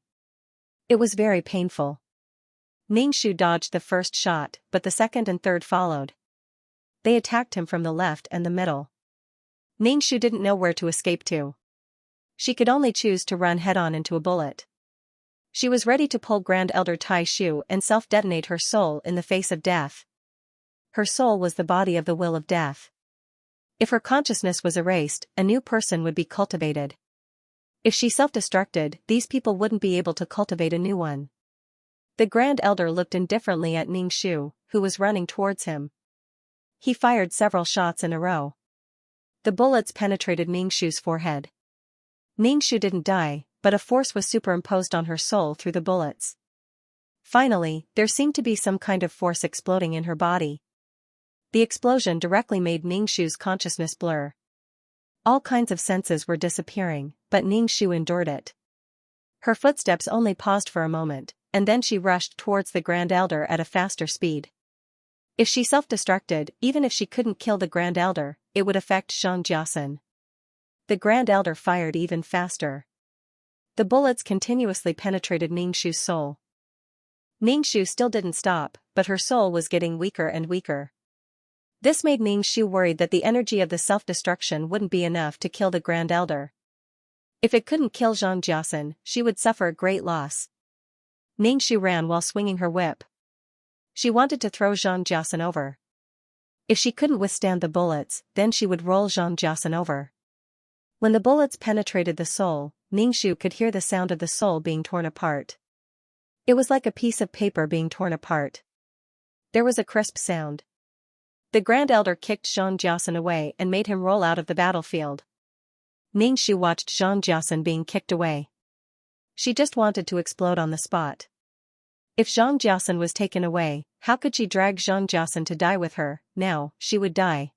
It was very painful. Ningxu dodged the first shot, but the second and third followed. They attacked him from the left and the middle. Ningxu didn't know where to escape to. She could only choose to run head-on into a bullet. She was ready to pull Grand Elder Tai Shu and self-detonate her soul in the face of death. Her soul was the body of the will of death. If her consciousness was erased, a new person would be cultivated. If she self-destructed, these people wouldn't be able to cultivate a new one. The Grand Elder looked indifferently at Ningxu, who was running towards him. He fired several shots in a row. The bullets penetrated Ningxu's forehead. Ningxu didn't die, but a force was superimposed on her soul through the bullets. Finally, there seemed to be some kind of force exploding in her body. The explosion directly made Ningxu's consciousness blur. All kinds of senses were disappearing, but Ningxu endured it. Her footsteps only paused for a moment, and then she rushed towards the Grand Elder at a faster speed. If she self-destructed, even if she couldn't kill the Grand Elder, it would affect Xianxia. The Grand Elder fired even faster. The bullets continuously penetrated Ningxu's soul. Ningxu still didn't stop, but her soul was getting weaker and weaker. This made Ningxu worried that the energy of the self-destruction wouldn't be enough to kill the Grand Elder. If it couldn't kill Xianxia, she would suffer a great loss. Ningxu ran while swinging her whip. She wanted to throw Xianxia over. If she couldn't withstand the bullets, then she would roll Xianxia over. When the bullets penetrated the soul, Ningxu could hear the sound of the soul being torn apart. It was like a piece of paper being torn apart. There was a crisp sound. The Grand Elder kicked Xianxia away and made him roll out of the battlefield. Ningxu watched Xianxia being kicked away. She just wanted to explode on the spot. If Xianxia was taken away, how could she drag Xianxia to die with her? Now, she would die.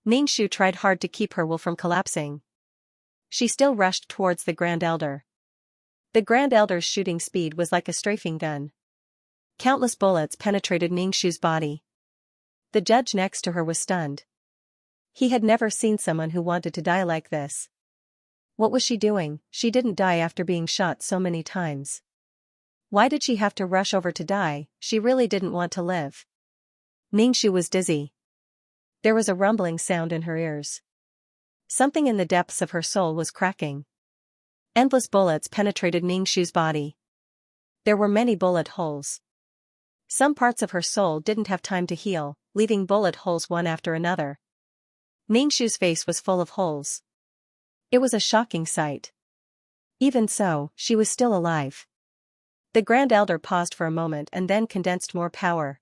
Ningxu tried hard to keep her will from collapsing. She still rushed towards the Grand Elder. The Grand Elder's shooting speed was like a strafing gun. Countless bullets penetrated Ningxu's body. The judge next to her was stunned. He had never seen someone who wanted to die like this. What was she doing? She didn't die after being shot so many times. Why did she have to rush over to die? She really didn't want to live. Ningxu was dizzy. There was a rumbling sound in her ears. Something in the depths of her soul was cracking. Endless bullets penetrated Ningxu's body. There were many bullet holes. Some parts of her soul didn't have time to heal, leaving bullet holes one after another. Ningxu's face was full of holes. It was a shocking sight. Even so, she was still alive. The Grand Elder paused for a moment and then condensed more power.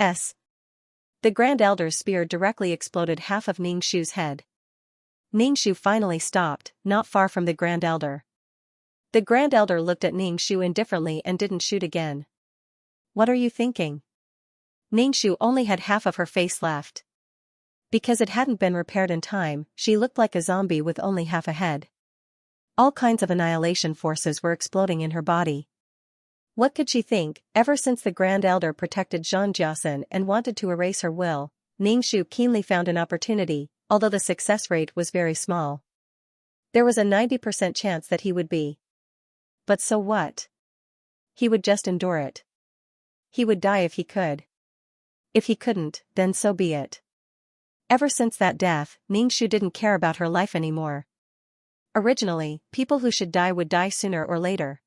The Grand Elder's spear directly exploded half of Ningxu's head. Ningxu finally stopped, not far from the Grand Elder. The Grand Elder looked at Ningxu indifferently and didn't shoot again. What are you thinking? Ningxu only had half of her face left. Because it hadn't been repaired in time, she looked like a zombie with only half a head. All kinds of annihilation forces were exploding in her body. What could she think? Ever since the Grand Elder protected Xianxia and wanted to erase her will, Ningxu keenly found an opportunity, although the success rate was very small. There was a 90% chance that he would be. But so what? He would just endure it. He would die if he could. If he couldn't, then so be it. Ever since that death, Ningxu didn't care about her life anymore. Originally, people who should die would die sooner or later.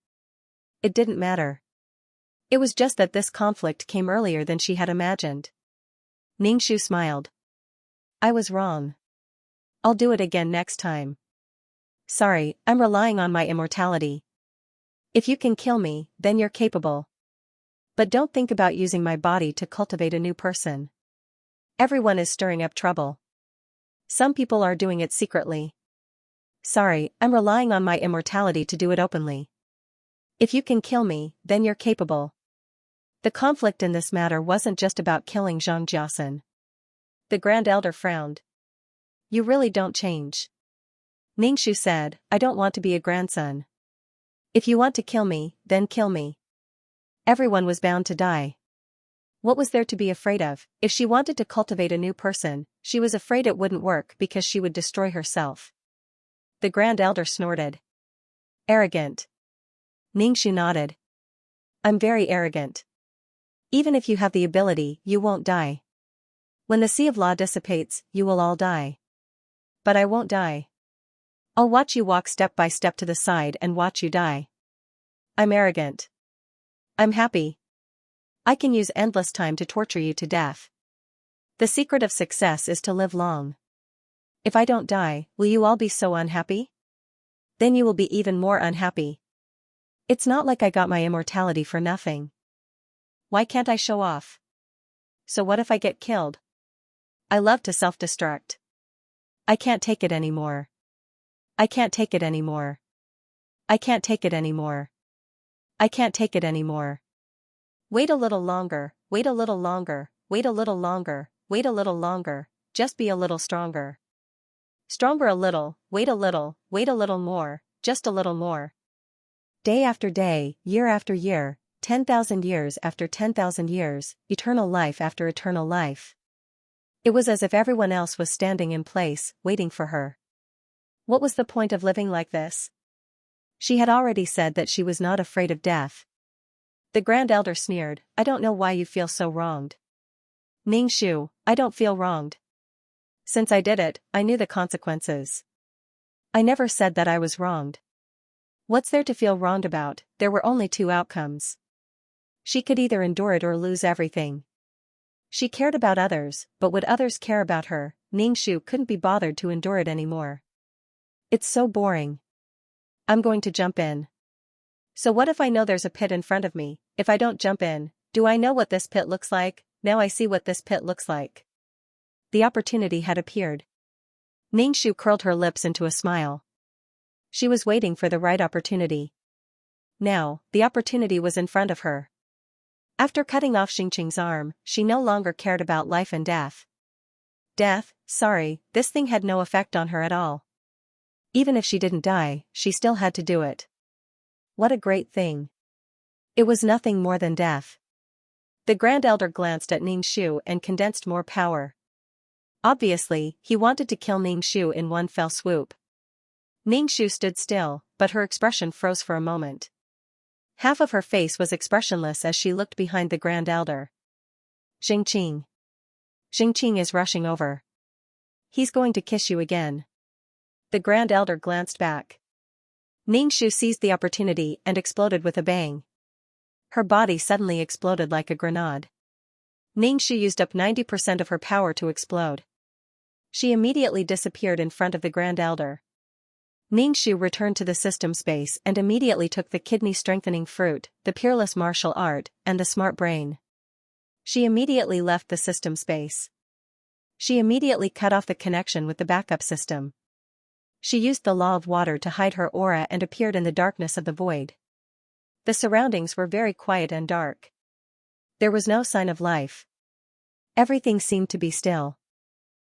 It didn't matter. It was just that this conflict came earlier than she had imagined. Ningxu smiled. I was wrong. I'll do it again next time. Sorry, I'm relying on my immortality. If you can kill me, then you're capable. But don't think about using my body to cultivate a new person. Everyone is stirring up trouble. Some people are doing it secretly. Sorry, I'm relying on my immortality to do it openly. If you can kill me, then you're capable. The conflict in this matter wasn't just about killing Xianxia. The Grand Elder frowned. You really don't change. Ningxu said, I don't want to be a grandson. If you want to kill me, then kill me. Everyone was bound to die. What was there to be afraid of? If she wanted to cultivate a new person, she was afraid it wouldn't work because she would destroy herself. The Grand Elder snorted. Arrogant. Ningxu nodded. I'm very arrogant. Even if you have the ability, you won't die. When the sea of law dissipates, you will all die. But I won't die. I'll watch you walk step by step to the side and watch you die. I'm arrogant. I'm happy. I can use endless time to torture you to death. The secret of success is to live long. If I don't die, will you all be so unhappy? Then you will be even more unhappy. It's not like I got my immortality for nothing. Why can't I show off? So what if I get killed? I love to self-destruct. I can't take it anymore. I can't take it anymore. I can't take it anymore. I can't take it anymore. Wait a little longer, wait a little longer, wait a little longer, wait a little longer, just be a little stronger. Stronger a little, wait a little more, just a little more. Day after day, year after year, 10,000 years after 10,000 years, eternal life after eternal life. It was as if everyone else was standing in place, waiting for her. What was the point of living like this? She had already said that she was not afraid of death. The Grand Elder sneered, I don't know why you feel so wronged. Ningxu, I don't feel wronged. Since I did it, I knew the consequences. I never said that I was wronged. What's there to feel wronged about? There were only two outcomes. She could either endure it or lose everything. She cared about others, but would others care about her? Ningxu couldn't be bothered to endure it anymore. It's so boring. I'm going to jump in. So what if I know there's a pit in front of me? If I don't jump in, do I know what this pit looks like? Now I see what this pit looks like. The opportunity had appeared. Ningxu curled her lips into a smile. She was waiting for the right opportunity. Now, the opportunity was in front of her. After cutting off Xingqing's arm, she no longer cared about life and death. Death, sorry, this thing had no effect on her at all. Even if she didn't die, she still had to do it. What a great thing. It was nothing more than death. The Grand Elder glanced at Ningxu and condensed more power. Obviously, he wanted to kill Ningxu in one fell swoop. Ningxu stood still, but her expression froze for a moment. Half of her face was expressionless as she looked behind the Grand Elder. Xingqing. Xingqing is rushing over. He's going to kiss you again. The Grand Elder glanced back. Ningxu seized the opportunity and exploded with a bang. Her body suddenly exploded like a grenade. Ningxu used up 90% of her power to explode. She immediately disappeared in front of the Grand Elder. Ningxu returned to the system space and immediately took the kidney-strengthening fruit, the peerless martial art, and the smart brain. She immediately left the system space. She immediately cut off the connection with the backup system. She used the law of water to hide her aura and appeared in the darkness of the void. The surroundings were very quiet and dark. There was no sign of life. Everything seemed to be still.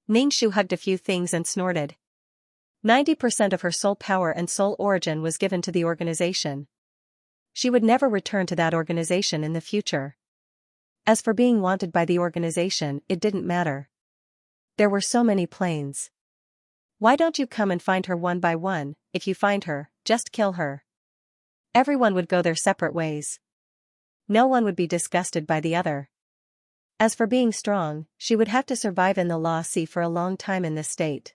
Ningxu hugged a few things and snorted. 90% of her soul power and soul origin was given to the organization. She would never return to that organization in the future. As for being wanted by the organization, it didn't matter. There were so many planes. Why don't you come and find her one by one? If you find her, just kill her. Everyone would go their separate ways. No one would be disgusted by the other. As for being strong, she would have to survive in the Law Sea for a long time in this state.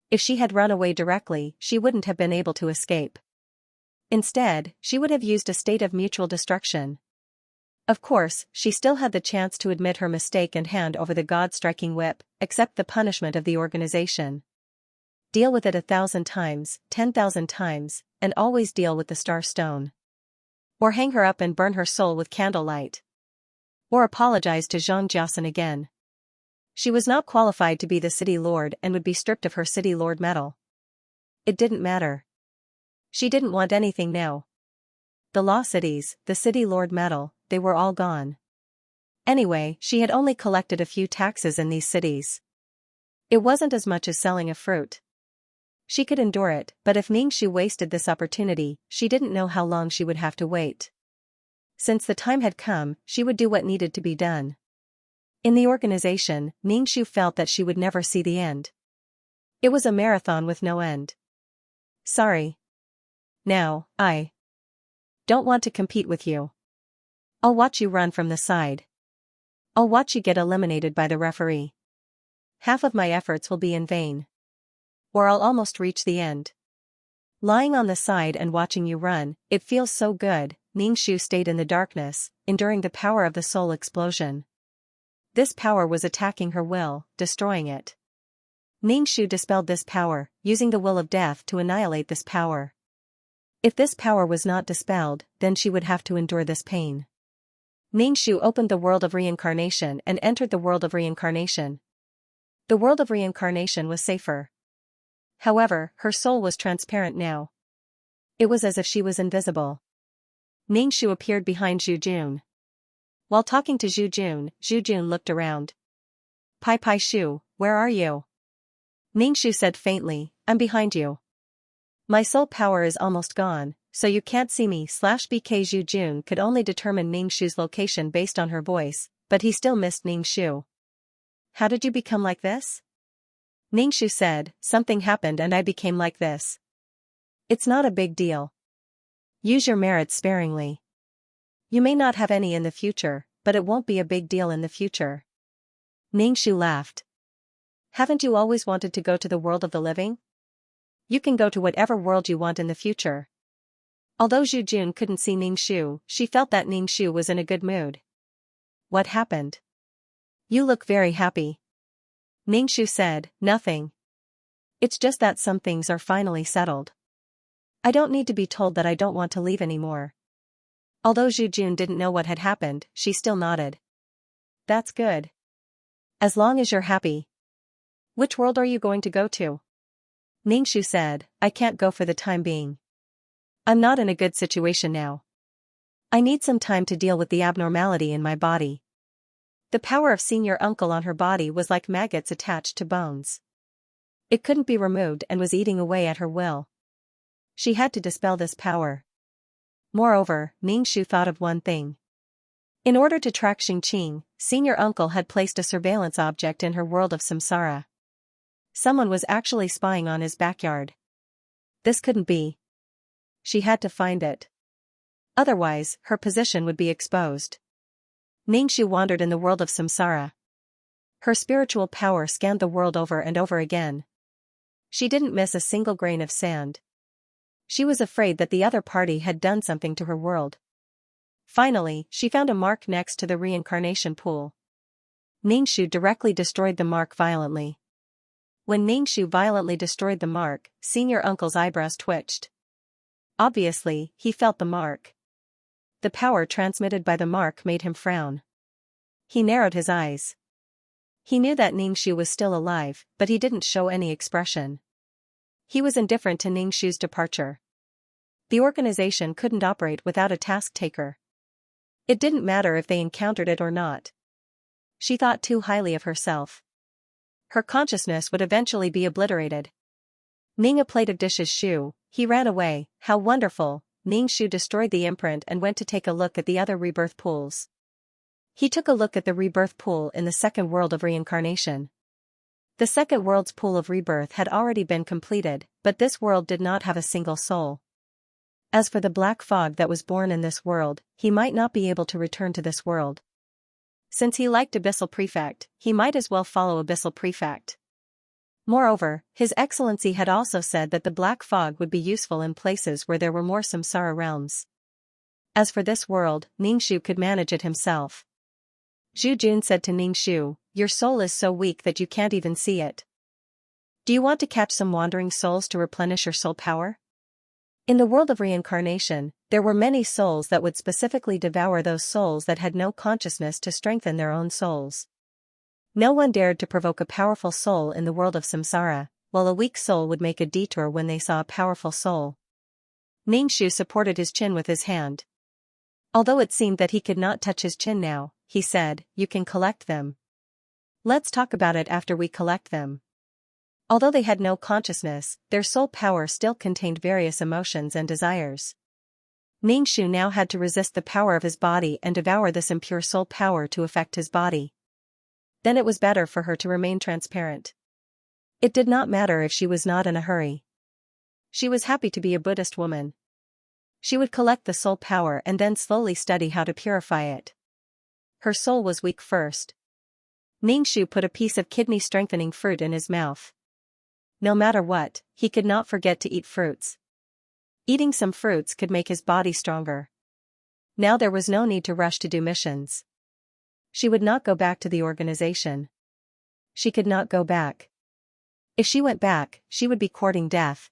If she had run away directly, she wouldn't have been able to escape. Instead, she would have used a state of mutual destruction. Of course, she still had the chance to admit her mistake and hand over the God-striking whip, accept the punishment of the organization. Deal with it 1,000 times, 10,000 times, and always deal with the Star Stone. Or hang her up and burn her soul with candlelight. Or apologize to Xianxia again. She was not qualified to be the City Lord and would be stripped of her City Lord medal. It didn't matter. She didn't want anything now. The Law Cities, the City Lord medal, they were all gone. Anyway, she had only collected a few taxes in these cities. It wasn't as much as selling a fruit. She could endure it, but if Ningxu wasted this opportunity, she didn't know how long she would have to wait. Since the time had come, she would do what needed to be done. In the organization, Ningxu felt that she would never see the end. It was a marathon with no end. Sorry. Now, I don't want to compete with you. I'll watch you run from the side. I'll watch you get eliminated by the referee. Half of my efforts will be in vain. Or I'll almost reach the end. Lying on the side and watching you run, it feels so good. Ningxu stayed in the darkness, enduring the power of the soul explosion. This power was attacking her will, destroying it. Ningxu dispelled this power, using the will of death to annihilate this power. If this power was not dispelled, then she would have to endure this pain. Ningxu opened the world of reincarnation and entered the world of reincarnation. The world of reincarnation was safer. However, her soul was transparent now. It was as if she was invisible. Ningxu appeared behind Zhu Jun. While talking to Zhu Jun looked around. Pai Pai Shu, where are you? Ningxu said faintly, I'm behind you. My soul power is almost gone, so you can't see me. BK Zhu Jun could only determine Ningxu's location based on her voice, but he still missed Ningxu. How did you become like this? Ningxu said, something happened and I became like this. It's not a big deal. Use your merits sparingly. You may not have any in the future, but it won't be a big deal in the future. Ningxu laughed. Haven't you always wanted to go to the world of the living? You can go to whatever world you want in the future. Although Zhu Jun couldn't see Ningxu, she felt that Ningxu was in a good mood. What happened? You look very happy. Ningxu said, nothing. It's just that some things are finally settled. I don't need to be told that I don't want to leave anymore. Although Zhu Jun didn't know what had happened, she still nodded. That's good. As long as you're happy. Which world are you going to go to? Ningxu said, I can't go for the time being. I'm not in a good situation now. I need some time to deal with the abnormality in my body. The power of seeing your uncle on her body was like maggots attached to bones. It couldn't be removed and was eating away at her will. She had to dispel this power. Moreover, Ningxu thought of one thing. In order to track Xingqing, senior uncle had placed a surveillance object in her world of samsara. Someone was actually spying on his backyard. This couldn't be. She had to find it. Otherwise, her position would be exposed. Ningxu wandered in the world of samsara. Her spiritual power scanned the world over and over again. She didn't miss a single grain of sand. She was afraid that the other party had done something to her world. Finally, she found a mark next to the reincarnation pool. Ningxu directly destroyed the mark violently. When Ningxu violently destroyed the mark, senior uncle's eyebrows twitched. Obviously, he felt the mark. The power transmitted by the mark made him frown. He narrowed his eyes. He knew that Ningxu was still alive, but he didn't show any expression. He was indifferent to Ningxu's departure. The organization couldn't operate without a task-taker. It didn't matter if they encountered it or not. She thought too highly of herself. Her consciousness would eventually be obliterated. Ning a plate of dishes Shu, he ran away, how wonderful. Ningxu destroyed the imprint and went to take a look at the other rebirth pools. He took a look at the rebirth pool in the second world of reincarnation. The second world's pool of rebirth had already been completed, but this world did not have a single soul. As for the black fog that was born in this world, he might not be able to return to this world. Since he liked Abyssal Prefect, he might as well follow Abyssal Prefect. Moreover, His Excellency had also said that the black fog would be useful in places where there were more samsara realms. As for this world, Ningxu could manage it himself. Zhu Jun said to Ningxu, "Your soul is so weak that you can't even see it. Do you want to catch some wandering souls to replenish your soul power?" In the world of reincarnation, there were many souls that would specifically devour those souls that had no consciousness to strengthen their own souls. No one dared to provoke a powerful soul in the world of samsara, while a weak soul would make a detour when they saw a powerful soul. Ningxu supported his chin with his hand. Although it seemed that he could not touch his chin now, he said, "You can collect them. Let's talk about it after we collect them." Although they had no consciousness, their soul power still contained various emotions and desires. Ningxu now had to resist the power of his body and devour this impure soul power to affect his body. Then it was better for her to remain transparent. It did not matter if she was not in a hurry. She was happy to be a Buddhist woman. She would collect the soul power and then slowly study how to purify it. Her soul was weak first. Ningxu put a piece of kidney-strengthening fruit in his mouth. No matter what, he could not forget to eat fruits. Eating some fruits could make his body stronger. Now there was no need to rush to do missions. She would not go back to the organization. She could not go back. If she went back, she would be courting death.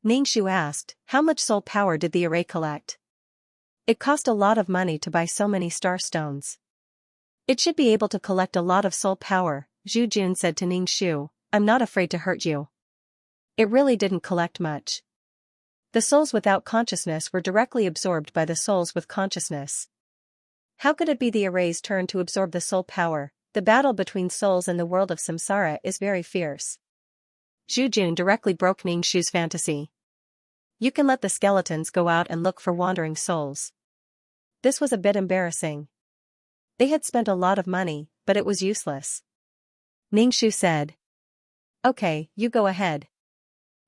Ningxu asked, "How much soul power did the array collect?" "It cost a lot of money to buy so many star stones." "It should be able to collect a lot of soul power," Zhu Jun said to Ningxu. "I'm not afraid to hurt you." It really didn't collect much. The souls without consciousness were directly absorbed by the souls with consciousness. How could it be the array's turn to absorb the soul power? The battle between souls in the world of samsara is very fierce. Zhu Jun directly broke Ningxu's fantasy. "You can let the skeletons go out and look for wandering souls." This was a bit embarrassing. They had spent a lot of money, but it was useless. Ningxu said, "Okay, you go ahead."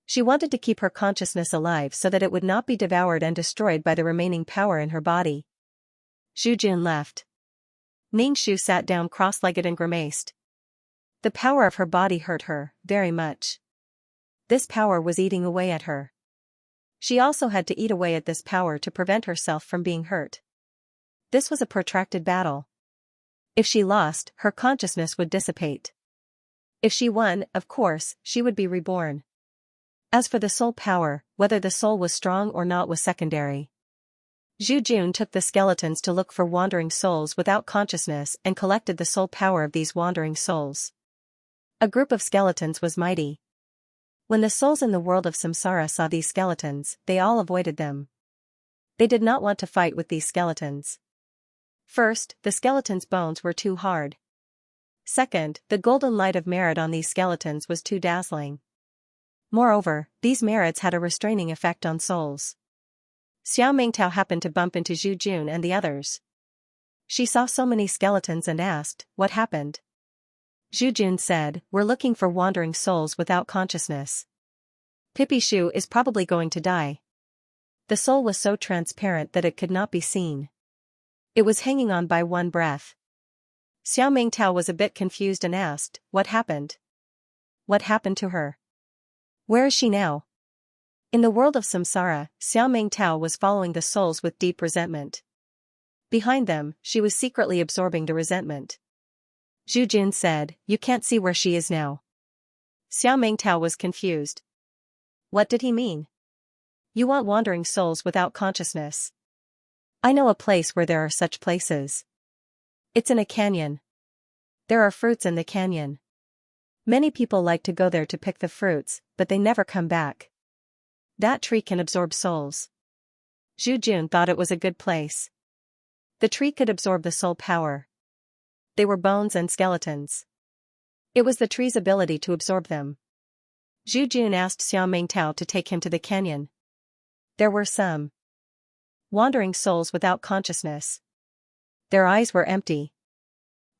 She wanted to keep her consciousness alive so that it would not be devoured and destroyed by the remaining power in her body. Zhu Jun left. Ningxu sat down cross-legged and grimaced. The power of her body hurt her, very much. This power was eating away at her. She also had to eat away at this power to prevent herself from being hurt. This was a protracted battle. If she lost, her consciousness would dissipate. If she won, of course, she would be reborn. As for the soul power, whether the soul was strong or not was secondary. Zhu Jun took the skeletons to look for wandering souls without consciousness and collected the soul power of these wandering souls. A group of skeletons was mighty. When the souls in the world of samsara saw these skeletons, they all avoided them. They did not want to fight with these skeletons. First, the skeletons' bones were too hard. Second, the golden light of merit on these skeletons was too dazzling. Moreover, these merits had a restraining effect on souls. Xiao Mingtao happened to bump into Zhu Jun and the others. She saw so many skeletons and asked, "What happened?" Zhu Jun said, "We're looking for wandering souls without consciousness. Pippi Shu is probably going to die." The soul was so transparent that it could not be seen. It was hanging on by one breath. Xiao Mingtao was a bit confused and asked, "What happened? What happened to her? Where is she now?" In the world of samsara, Xiao Mingtao was following the souls with deep resentment. Behind them, she was secretly absorbing the resentment. Zhu Jun said, "You can't see where she is now." Xiao Mingtao was confused. What did he mean? You want wandering souls without consciousness? I know a place where there are such places. It's in a canyon. There are fruits in the canyon. Many people like to go there to pick the fruits, but they never come back. That tree can absorb souls. Zhu Jun thought it was a good place. The tree could absorb the soul power. They were bones and skeletons. It was the tree's ability to absorb them. Zhu Jun asked Xiao Mingtao to take him to the canyon. There were some wandering souls without consciousness. Their eyes were empty.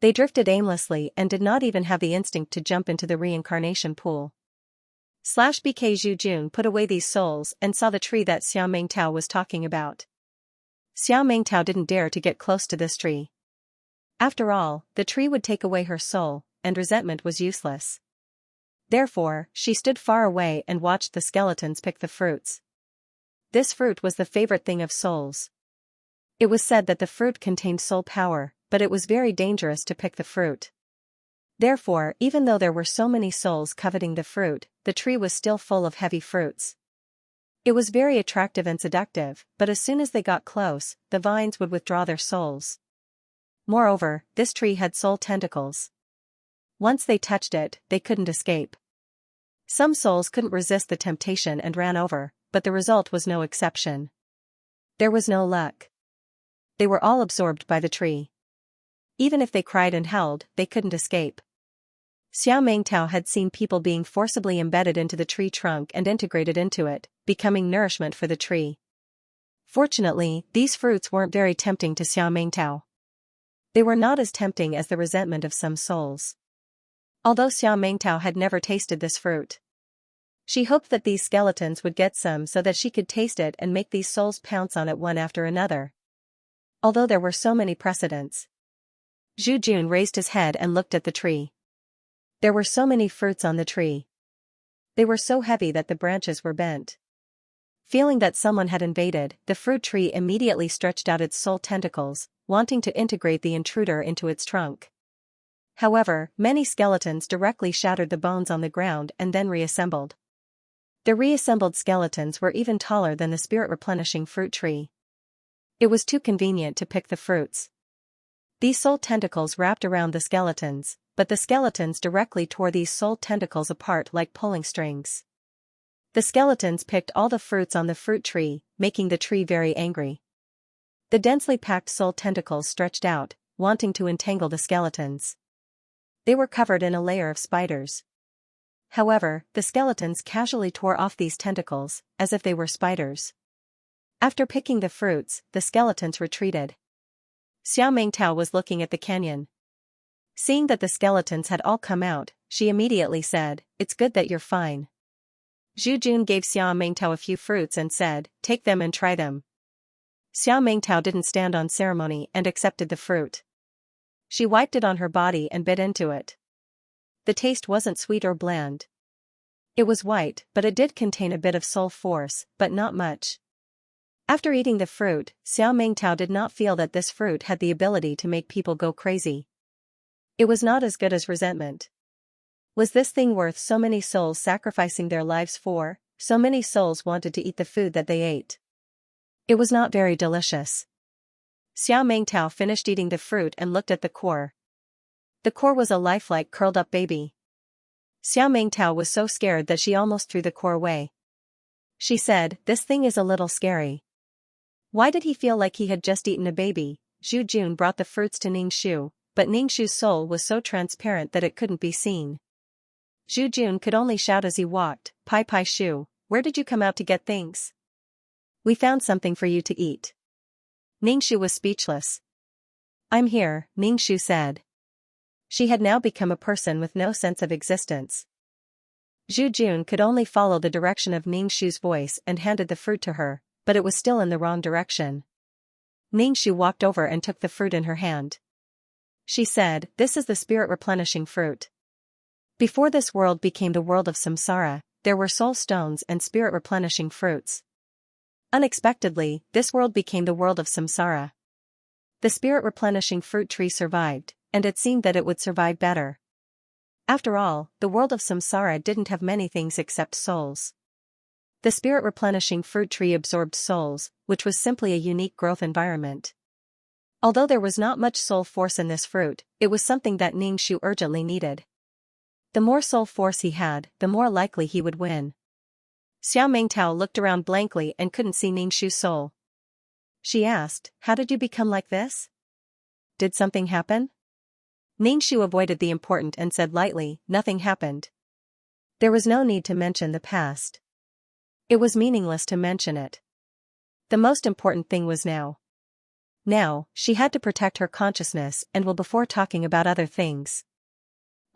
They drifted aimlessly and did not even have the instinct to jump into the reincarnation pool. /BK Zhu Jun put away these souls and saw the tree that Xiao Mingtao was talking about. Xiao Mingtao didn't dare to get close to this tree. After all, the tree would take away her soul, and resentment was useless. Therefore, she stood far away and watched the skeletons pick the fruits. This fruit was the favorite thing of souls. It was said that the fruit contained soul power, but it was very dangerous to pick the fruit. Therefore, even though there were so many souls coveting the fruit, the tree was still full of heavy fruits. It was very attractive and seductive, but as soon as they got close, the vines would withdraw their souls. Moreover, this tree had soul tentacles. Once they touched it, they couldn't escape. Some souls couldn't resist the temptation and ran over, but the result was no exception. There was no luck. They were all absorbed by the tree. Even if they cried and howled, they couldn't escape. Xiao Mingtao had seen people being forcibly embedded into the tree trunk and integrated into it, becoming nourishment for the tree. Fortunately, these fruits weren't very tempting to Xiao Mingtao. They were not as tempting as the resentment of some souls. Although Xiao Mingtao had never tasted this fruit, she hoped that these skeletons would get some so that she could taste it and make these souls pounce on it one after another. Although there were so many precedents. Zhu Jun raised his head and looked at the tree. There were so many fruits on the tree. They were so heavy that the branches were bent. Feeling that someone had invaded, the fruit tree immediately stretched out its soul tentacles, wanting to integrate the intruder into its trunk. However, many skeletons directly shattered the bones on the ground and then reassembled. The reassembled skeletons were even taller than the spirit-replenishing fruit tree. It was too convenient to pick the fruits. These soul tentacles wrapped around the skeletons, but the skeletons directly tore these soul tentacles apart like pulling strings. The skeletons picked all the fruits on the fruit tree, making the tree very angry. The densely packed soul tentacles stretched out, wanting to entangle the skeletons. They were covered in a layer of spiders. However, the skeletons casually tore off these tentacles, as if they were spiders. After picking the fruits, the skeletons retreated. Xiao Mingtao was looking at the canyon. Seeing that the skeletons had all come out, she immediately said, "It's good that you're fine." Zhu Jun gave Xiao Mingtao a few fruits and said, "Take them and try them." Xiao Mingtao didn't stand on ceremony and accepted the fruit. She wiped it on her body and bit into it. The taste wasn't sweet or bland. It was white, but it did contain a bit of soul force, but not much. After eating the fruit, Xiao Mingtao did not feel that this fruit had the ability to make people go crazy. It was not as good as resentment. Was this thing worth so many souls sacrificing their lives for? So many souls wanted to eat the food that they ate. It was not very delicious. Xiao Mingtao finished eating the fruit and looked at the core. The core was a lifelike curled-up baby. Xiao Mingtao was so scared that she almost threw the core away. She said, "This thing is a little scary." Why did he feel like he had just eaten a baby? Zhu Jun brought the fruits to Ningxu, but Ningxu's soul was so transparent that it couldn't be seen. Zhu Jun could only shout as he walked, "Pai Pai Shu, where did you come out to get things?" We found something for you to eat. Ningxu was speechless. I'm here, Ningxu said. She had now become a person with no sense of existence. Zhu Jun could only follow the direction of Ningxu's voice and handed the fruit to her, but it was still in the wrong direction. Ningxu walked over and took the fruit in her hand. She said, "This is the spirit-replenishing fruit. Before this world became the world of samsara, there were soul stones and spirit-replenishing fruits. Unexpectedly, this world became the world of samsara. The spirit-replenishing fruit tree survived, and it seemed that it would survive better. After all, the world of samsara didn't have many things except souls. The spirit-replenishing fruit tree absorbed souls, which was simply a unique growth environment. Although there was not much soul force in this fruit, it was something that Ningxu urgently needed. The more soul force he had, the more likely he would win." Xiao Mingtao looked around blankly and couldn't see Ningxu's soul. She asked, "How did you become like this? Did something happen?" Ningxu avoided the important and said lightly, "Nothing happened. There was no need to mention the past. It was meaningless to mention it. The most important thing was now. Now, she had to protect her consciousness and will before talking about other things.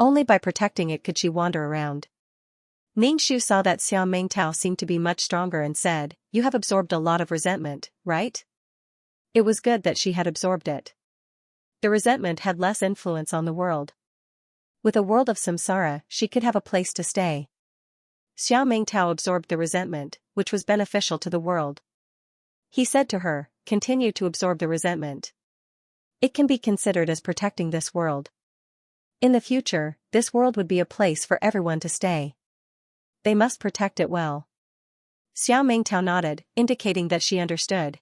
Only by protecting it could she wander around." Ningxu saw that Xiao Mingtao seemed to be much stronger and said, "You have absorbed a lot of resentment, right?" It was good that she had absorbed it. The resentment had less influence on the world. With a world of samsara, she could have a place to stay. Xiao Mingtao absorbed the resentment, which was beneficial to the world. He said to her, "Continue to absorb the resentment. It can be considered as protecting this world. In the future, this world would be a place for everyone to stay. They must protect it well." Xiao Mingtao nodded, indicating that she understood.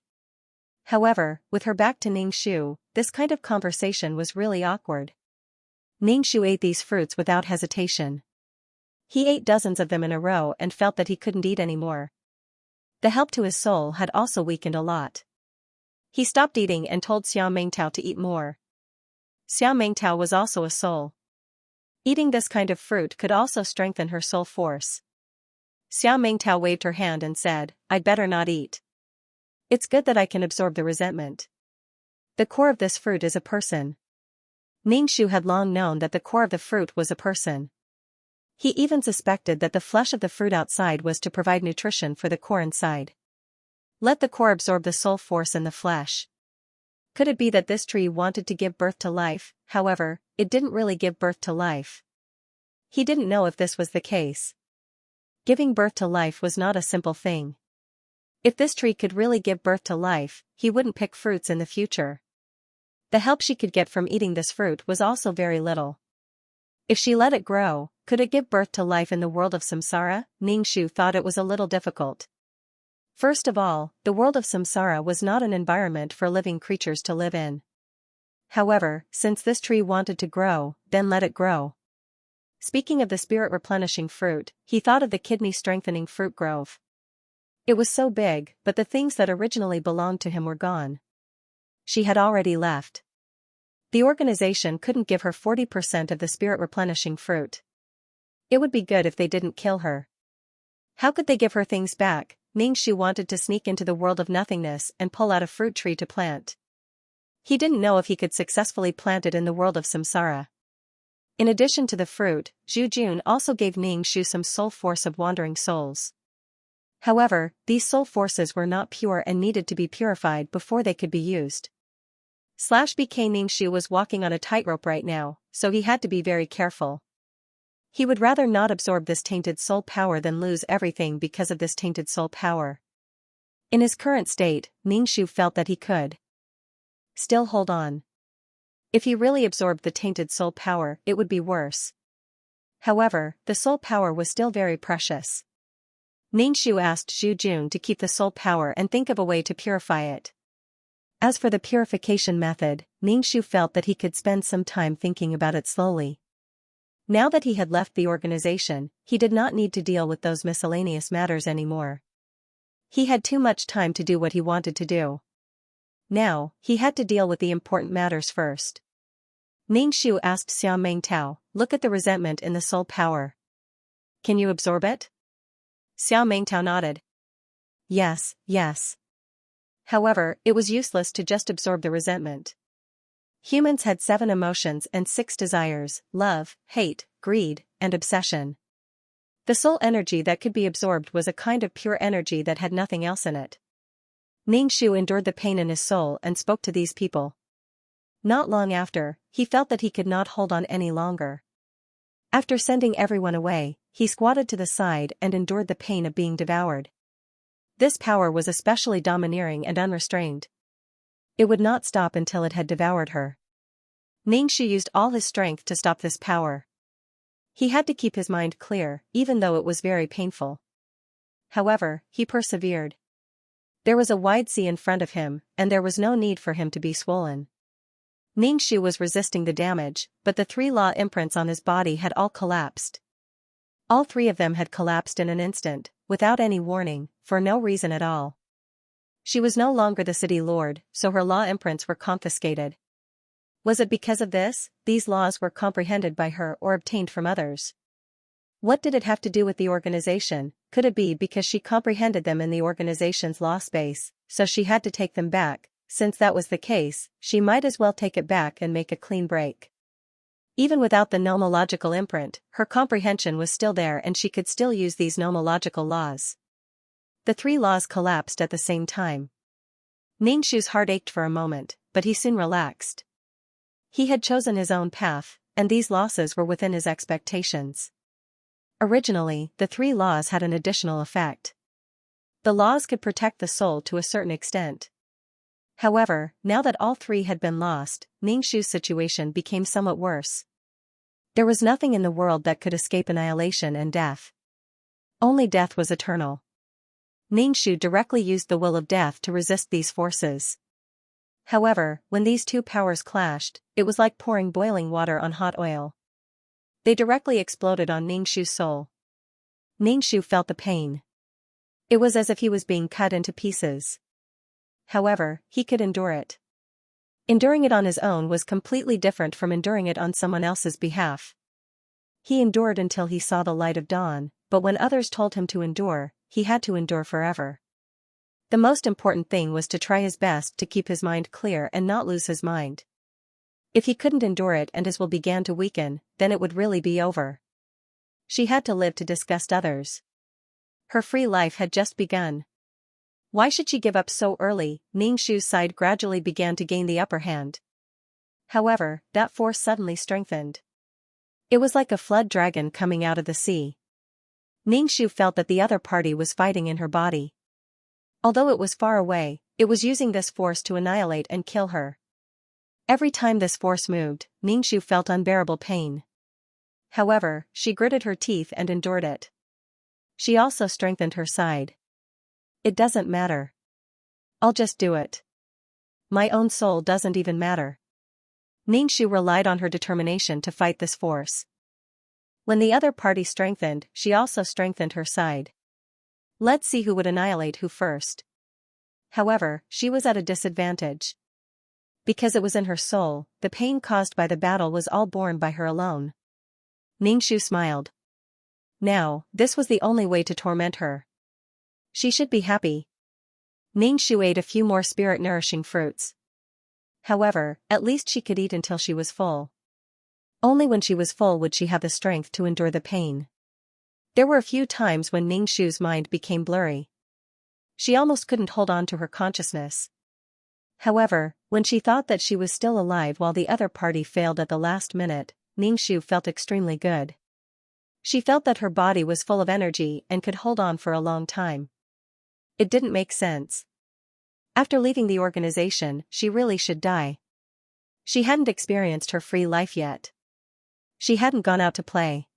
However, with her back to Ningxu, this kind of conversation was really awkward. Ningxu ate these fruits without hesitation. He ate dozens of them in a row and felt that he couldn't eat anymore. The help to his soul had also weakened a lot. He stopped eating and told Xiao Mingtao to eat more. Xiao Mingtao was also a soul. Eating this kind of fruit could also strengthen her soul force. Xiao Mingtao waved her hand and said, "I'd better not eat. It's good that I can absorb the resentment. The core of this fruit is a person." Ningxu had long known that the core of the fruit was a person. He even suspected that the flesh of the fruit outside was to provide nutrition for the core inside. Let the core absorb the soul force in the flesh. Could it be that this tree wanted to give birth to life? However, it didn't really give birth to life. He didn't know if this was the case. Giving birth to life was not a simple thing. If this tree could really give birth to life, he wouldn't pick fruits in the future. The help she could get from eating this fruit was also very little. If she let it grow, could it give birth to life in the world of samsara? Ningxu thought it was a little difficult. First of all, the world of samsara was not an environment for living creatures to live in. However, since this tree wanted to grow, then let it grow. Speaking of the spirit-replenishing fruit, he thought of the kidney-strengthening fruit grove. It was so big, but the things that originally belonged to him were gone. She had already left. The organization couldn't give her 40% of the spirit-replenishing fruit. It would be good if they didn't kill her. How could they give her things back? Ningxu wanted to sneak into the world of nothingness and pull out a fruit tree to plant. He didn't know if he could successfully plant it in the world of samsara. In addition to the fruit, Zhu Jun also gave Ningxu some soul force of wandering souls. However, these soul forces were not pure and needed to be purified before they could be used. BK Ningxu was walking on a tightrope right now, so he had to be very careful. He would rather not absorb this tainted soul power than lose everything because of this tainted soul power. In his current state, Ningxu felt that he could still hold on. If he really absorbed the tainted soul power, it would be worse. However, the soul power was still very precious. Ningxu asked Zhu Jun to keep the soul power and think of a way to purify it. As for the purification method, Ningxu felt that he could spend some time thinking about it slowly. Now that he had left the organization, he did not need to deal with those miscellaneous matters anymore. He had too much time to do what he wanted to do. Now, he had to deal with the important matters first. Ningxu asked Xiao Mingtao, "Look at the resentment in the soul power. Can you absorb it?" Xiao Mingtao nodded. Yes, yes. However, it was useless to just absorb the resentment. Humans had 7 emotions and 6 desires: love, hate, greed, and obsession. The sole energy that could be absorbed was a kind of pure energy that had nothing else in it. Ningxu endured the pain in his soul and spoke to these people. Not long after, he felt that he could not hold on any longer. After sending everyone away, he squatted to the side and endured the pain of being devoured. This power was especially domineering and unrestrained. It would not stop until it had devoured her. Ningxu used all his strength to stop this power. He had to keep his mind clear, even though it was very painful. However, he persevered. There was a wide sea in front of him, and there was no need for him to be swollen. Ningxu was resisting the damage, but the 3 law imprints on his body had all collapsed. All 3 of them had collapsed in an instant, without any warning, for no reason at all. She was no longer the city lord, so her law imprints were confiscated. Was it because of this, these laws were comprehended by her or obtained from others? What did it have to do with the organization? Could it be because she comprehended them in the organization's law space, so she had to take them back? Since that was the case, she might as well take it back and make a clean break. Even without the nomological imprint, her comprehension was still there and she could still use these nomological laws. The 3 laws collapsed at the same time. Ningxu's heart ached for a moment, but he soon relaxed. He had chosen his own path, and these losses were within his expectations. Originally, the 3 laws had an additional effect. The laws could protect the soul to a certain extent. However, now that all 3 had been lost, Ningxu's situation became somewhat worse. There was nothing in the world that could escape annihilation and death. Only death was eternal. Ningxu directly used the will of death to resist these forces. However, when these 2 powers clashed, it was like pouring boiling water on hot oil. They directly exploded on Ningxu's soul. Ningxu felt the pain. It was as if he was being cut into pieces. However, he could endure it. Enduring it on his own was completely different from enduring it on someone else's behalf. He endured until he saw the light of dawn, but when others told him to endure, he had to endure forever. The most important thing was to try his best to keep his mind clear and not lose his mind. If he couldn't endure it and his will began to weaken, then it would really be over. She had to live to disgust others. Her free life had just begun. Why should she give up so early? Ningxu's side gradually began to gain the upper hand. However, that force suddenly strengthened. It was like a flood dragon coming out of the sea. Ningxu felt that the other party was fighting in her body. Although it was far away, it was using this force to annihilate and kill her. Every time this force moved, Ningxu felt unbearable pain. However, she gritted her teeth and endured it. She also strengthened her side. It doesn't matter. I'll just do it. My own soul doesn't even matter. Ningxu relied on her determination to fight this force. When the other party strengthened, she also strengthened her side. Let's see who would annihilate who first. However, she was at a disadvantage. Because it was in her soul, the pain caused by the battle was all borne by her alone. Ningxu smiled. Now, this was the only way to torment her. She should be happy. Ningxu ate a few more spirit-nourishing fruits. However, at least she could eat until she was full. Only when she was full would she have the strength to endure the pain. There were a few times when Ningxu's mind became blurry. She almost couldn't hold on to her consciousness. However, when she thought that she was still alive while the other party failed at the last minute, Ningxu felt extremely good. She felt that her body was full of energy and could hold on for a long time. It didn't make sense. After leaving the organization, she really should die. She hadn't experienced her free life yet. She hadn't gone out to play.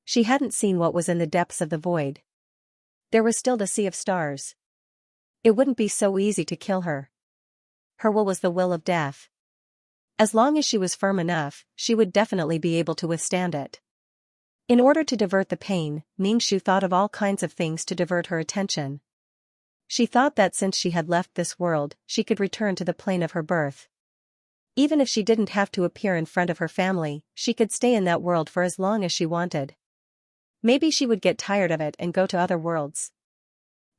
She hadn't seen what was in the depths of the void. There was still the sea of stars. It wouldn't be so easy to kill her. Her will was the will of death. As long as she was firm enough, she would definitely be able to withstand it. In order to divert the pain, Ningxu thought of all kinds of things to divert her attention. She thought that since she had left this world, she could return to the plane of her birth. Even if she didn't have to appear in front of her family, she could stay in that world for as long as she wanted. Maybe she would get tired of it and go to other worlds.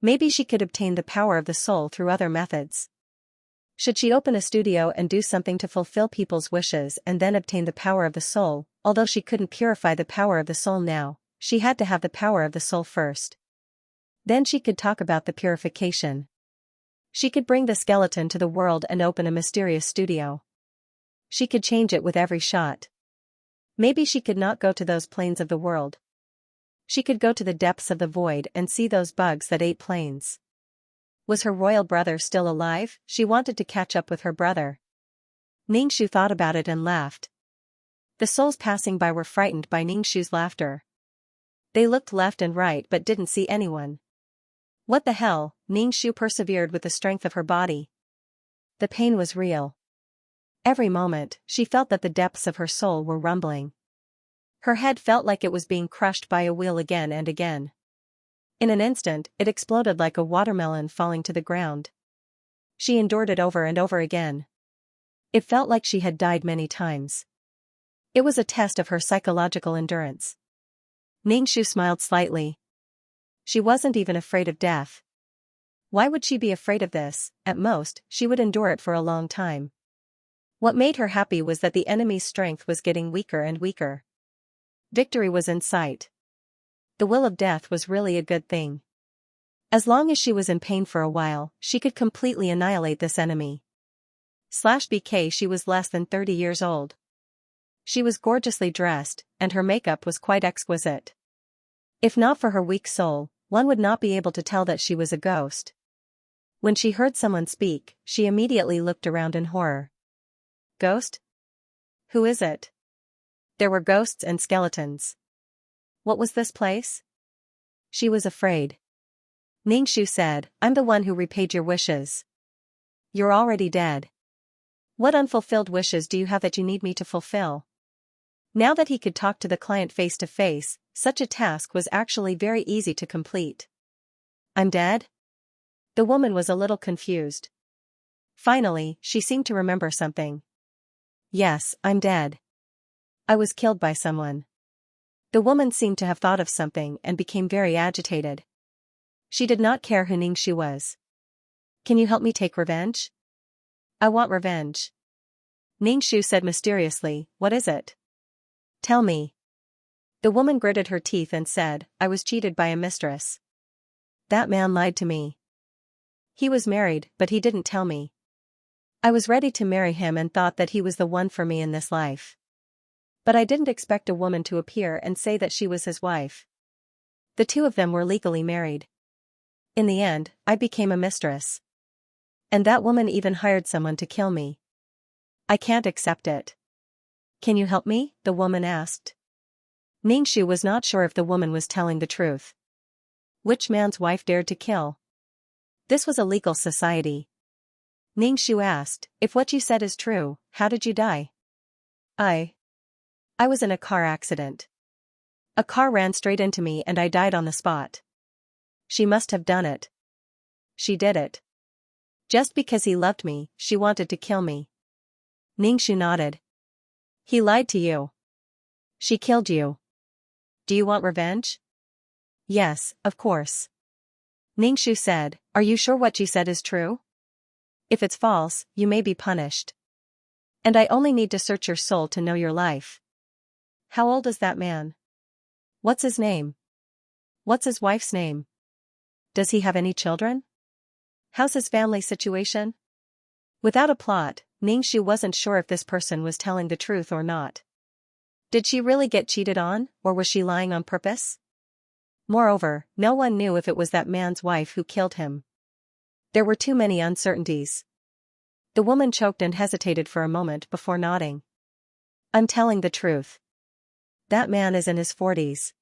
Maybe she could obtain the power of the soul through other methods. Should she open a studio and do something to fulfill people's wishes and then obtain the power of the soul? Although she couldn't purify the power of the soul now, she had to have the power of the soul first. Then she could talk about the purification. She could bring the skeleton to the world and open a mysterious studio. She could change it with every shot. Maybe she could not go to those planes of the world. She could go to the depths of the void and see those bugs that ate planes. Was her royal brother still alive? She wanted to catch up with her brother. Ningxu thought about it and laughed. The souls passing by were frightened by Ningxu's laughter. They looked left and right but didn't see anyone. What the hell? Ningxu persevered with the strength of her body. The pain was real. Every moment, she felt that the depths of her soul were rumbling. Her head felt like it was being crushed by a wheel again and again. In an instant, it exploded like a watermelon falling to the ground. She endured it over and over again. It felt like she had died many times. It was a test of her psychological endurance. Ningxu smiled slightly. She wasn't even afraid of death. Why would she be afraid of this? At most, she would endure it for a long time. What made her happy was that the enemy's strength was getting weaker and weaker. Victory was in sight. The will of death was really a good thing. As long as she was in pain for a while, she could completely annihilate this enemy. /BK She was less than 30 years old. She was gorgeously dressed, and her makeup was quite exquisite. If not for her weak soul, one would not be able to tell that she was a ghost. When she heard someone speak, she immediately looked around in horror. Ghost? Who is it? There were ghosts and skeletons. What was this place? She was afraid. Ningxu said, I'm the one who repaid your wishes. You're already dead. What unfulfilled wishes do you have that you need me to fulfill? Now that he could talk to the client face to face, such a task was actually very easy to complete. I'm dead? The woman was a little confused. Finally, she seemed to remember something. Yes, I'm dead. I was killed by someone. The woman seemed to have thought of something and became very agitated. She did not care who Ningxu was. Can you help me take revenge? I want revenge. Ningxu said mysteriously, what is it? Tell me. The woman gritted her teeth and said, I was cheated by a mistress. That man lied to me. He was married, but he didn't tell me. I was ready to marry him and thought that he was the one for me in this life. But I didn't expect a woman to appear and say that she was his wife. The two of them were legally married. In the end, I became a mistress. And that woman even hired someone to kill me. I can't accept it. Can you help me? The woman asked. Ningxu was not sure if the woman was telling the truth. Which man's wife dared to kill? This was a legal society. Ningxu asked, if what you said is true, how did you die? I was in a car accident. A car ran straight into me and I died on the spot. She must have done it. She did it. Just because he loved me, she wanted to kill me. Ningxu nodded. He lied to you. She killed you. Do you want revenge? Yes, of course. Ningxu said, are you sure what you said is true? If it's false, you may be punished. And I only need to search your soul to know your life. How old is that man? What's his name? What's his wife's name? Does he have any children? How's his family situation? Without a plot, Ningxu wasn't sure if this person was telling the truth or not. Did she really get cheated on, or was she lying on purpose? Moreover, no one knew if it was that man's wife who killed him. There were too many uncertainties. The woman choked and hesitated for a moment before nodding. I'm telling the truth. That man is in his 40s.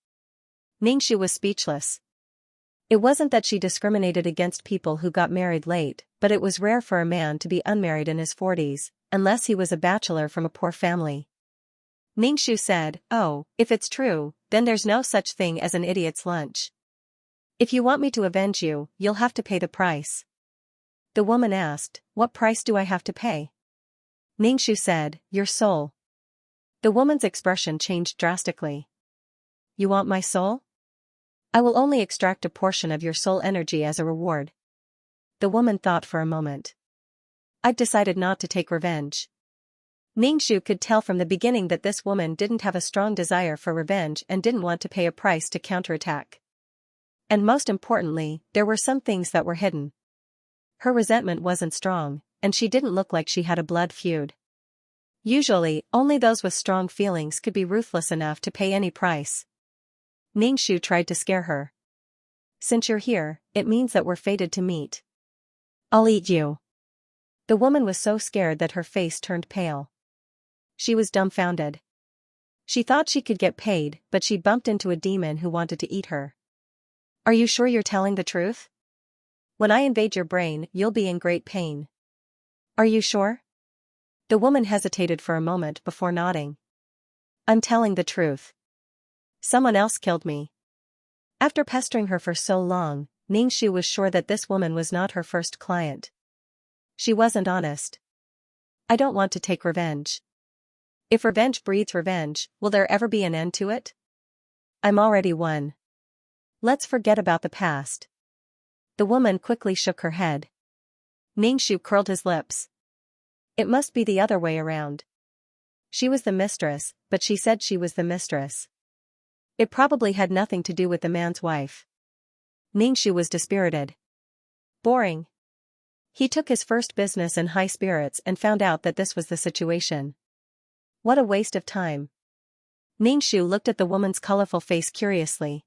Ningxu was speechless. It wasn't that she discriminated against people who got married late, but it was rare for a man to be unmarried in his 40s, unless he was a bachelor from a poor family. Ningxu said, oh, if it's true, then there's no such thing as an idiot's lunch. If you want me to avenge you, you'll have to pay the price. The woman asked, what price do I have to pay? Ningxu said, your soul. The woman's expression changed drastically. You want my soul? I will only extract a portion of your soul energy as a reward. The woman thought for a moment. I've decided not to take revenge. Ningxu could tell from the beginning that this woman didn't have a strong desire for revenge and didn't want to pay a price to counterattack. And most importantly, there were some things that were hidden. Her resentment wasn't strong, and she didn't look like she had a blood feud. Usually, only those with strong feelings could be ruthless enough to pay any price. Ningxu tried to scare her. Since you're here, it means that we're fated to meet. I'll eat you. The woman was so scared that her face turned pale. She was dumbfounded. She thought she could get paid, but she bumped into a demon who wanted to eat her. Are you sure you're telling the truth? When I invade your brain, you'll be in great pain. Are you sure? The woman hesitated for a moment before nodding. I'm telling the truth. Someone else killed me. After pestering her for so long, Ningxu was sure that this woman was not her first client. She wasn't honest. I don't want to take revenge. If revenge breeds revenge, will there ever be an end to it? I'm already one. Let's forget about the past. The woman quickly shook her head. Ningxu curled his lips. It must be the other way around. She was the mistress, but she said she was the mistress. It probably had nothing to do with the man's wife. Ningxu was dispirited. Boring. He took his first business in high spirits and found out that this was the situation. What a waste of time. Ningxu looked at the woman's colorful face curiously.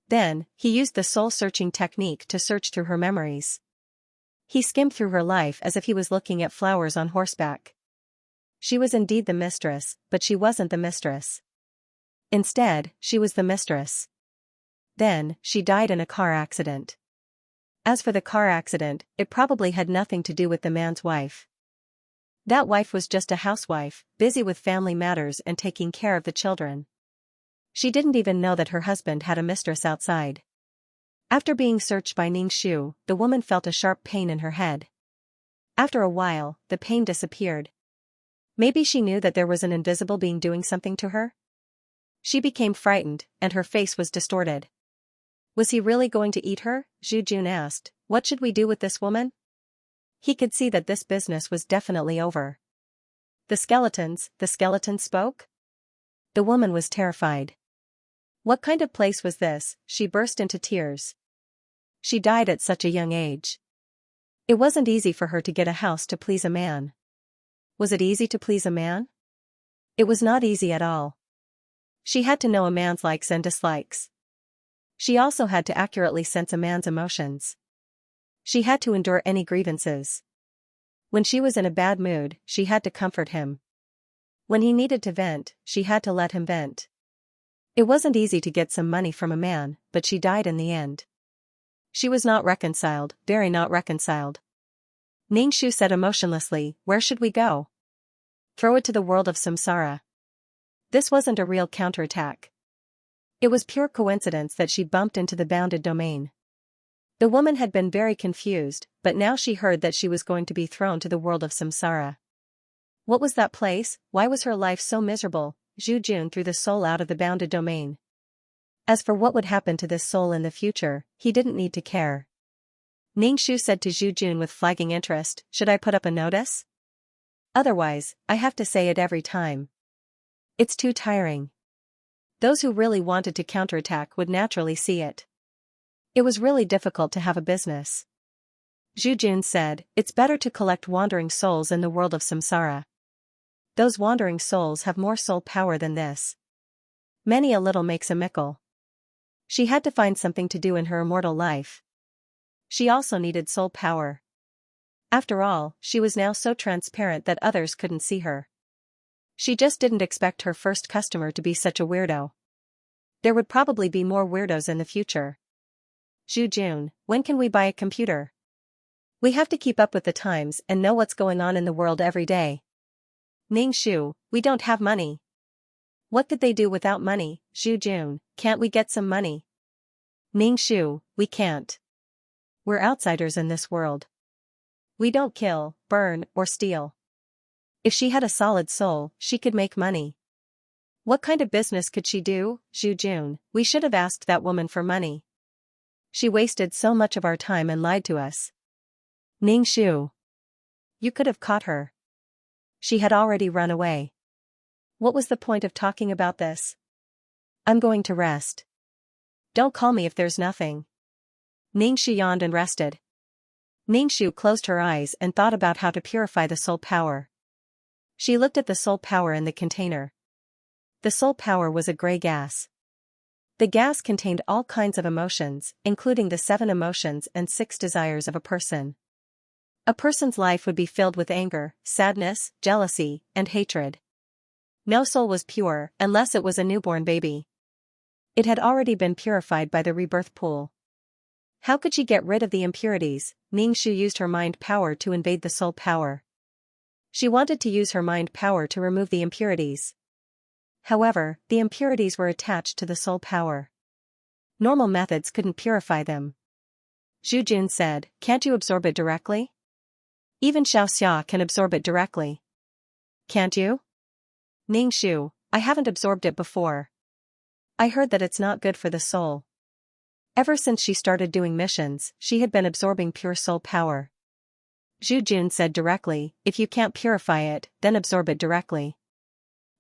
Then, he used the soul-searching technique to search through her memories. He skimmed through her life as if he was looking at flowers on horseback. She was indeed the mistress, but she wasn't the mistress. Instead, she was the mistress. Then, she died in a car accident. As for the car accident, it probably had nothing to do with the man's wife. That wife was just a housewife, busy with family matters and taking care of the children. She didn't even know that her husband had a mistress outside. After being searched by Ningxu, the woman felt a sharp pain in her head. After a while, the pain disappeared. Maybe she knew that there was an invisible being doing something to her? She became frightened, and her face was distorted. Was he really going to eat her? Zhu Jun asked. What should we do with this woman? He could see that this business was definitely over. The skeletons spoke? The woman was terrified. What kind of place was this? She burst into tears. She died at such a young age. It wasn't easy for her to get a house to please a man. Was it easy to please a man? It was not easy at all. She had to know a man's likes and dislikes. She also had to accurately sense a man's emotions. She had to endure any grievances. When she was in a bad mood, she had to comfort him. When he needed to vent, she had to let him vent. It wasn't easy to get some money from a man, but she died in the end. She was not reconciled, very not reconciled. Ningxu said emotionlessly, where should we go? Throw it to the world of samsara. This wasn't a real counterattack. It was pure coincidence that she bumped into the bounded domain. The woman had been very confused, but now she heard that she was going to be thrown to the world of samsara. What was that place? Why was her life so miserable? Zhu Jun threw the soul out of the bounded domain. As for what would happen to this soul in the future, he didn't need to care. Ningxu said to Zhu Jun with flagging interest, should I put up a notice? Otherwise, I have to say it every time. It's too tiring. Those who really wanted to counterattack would naturally see it. It was really difficult to have a business. Zhu Jun said, it's better to collect wandering souls in the world of samsara. Those wandering souls have more soul power than this. Many a little makes a mickle. She had to find something to do in her immortal life. She also needed soul power. After all, she was now so transparent that others couldn't see her. She just didn't expect her first customer to be such a weirdo. There would probably be more weirdos in the future. Zhu Jun, when can we buy a computer? We have to keep up with the times and know what's going on in the world every day. Ningxu, we don't have money. What could they do without money? Zhu Jun, can't we get some money? Ningxu, we can't. We're outsiders in this world. We don't kill, burn, or steal. If she had a solid soul, she could make money. What kind of business could she do, Zhu Jun? We should have asked that woman for money. She wasted so much of our time and lied to us. Ningxu. You could have caught her. She had already run away. What was the point of talking about this? I'm going to rest. Don't call me if there's nothing. Ningxu yawned and rested. Ningxu closed her eyes and thought about how to purify the soul power. She looked at the soul power in the container. The soul power was a gray gas. The gas contained all kinds of emotions, including the 7 emotions and 6 desires of a person. A person's life would be filled with anger, sadness, jealousy, and hatred. No soul was pure unless it was a newborn baby. It had already been purified by the rebirth pool. How could she get rid of the impurities? Ningxu used her mind power to invade the soul power. She wanted to use her mind power to remove the impurities. However, the impurities were attached to the soul power. Normal methods couldn't purify them. Zhu Jun said, "Can't you absorb it directly? Even Xianxia can absorb it directly. Can't you?" Ningxu, I haven't absorbed it before. I heard that it's not good for the soul. Ever since she started doing missions, she had been absorbing pure soul power. Zhu Jun said directly, if you can't purify it, then absorb it directly.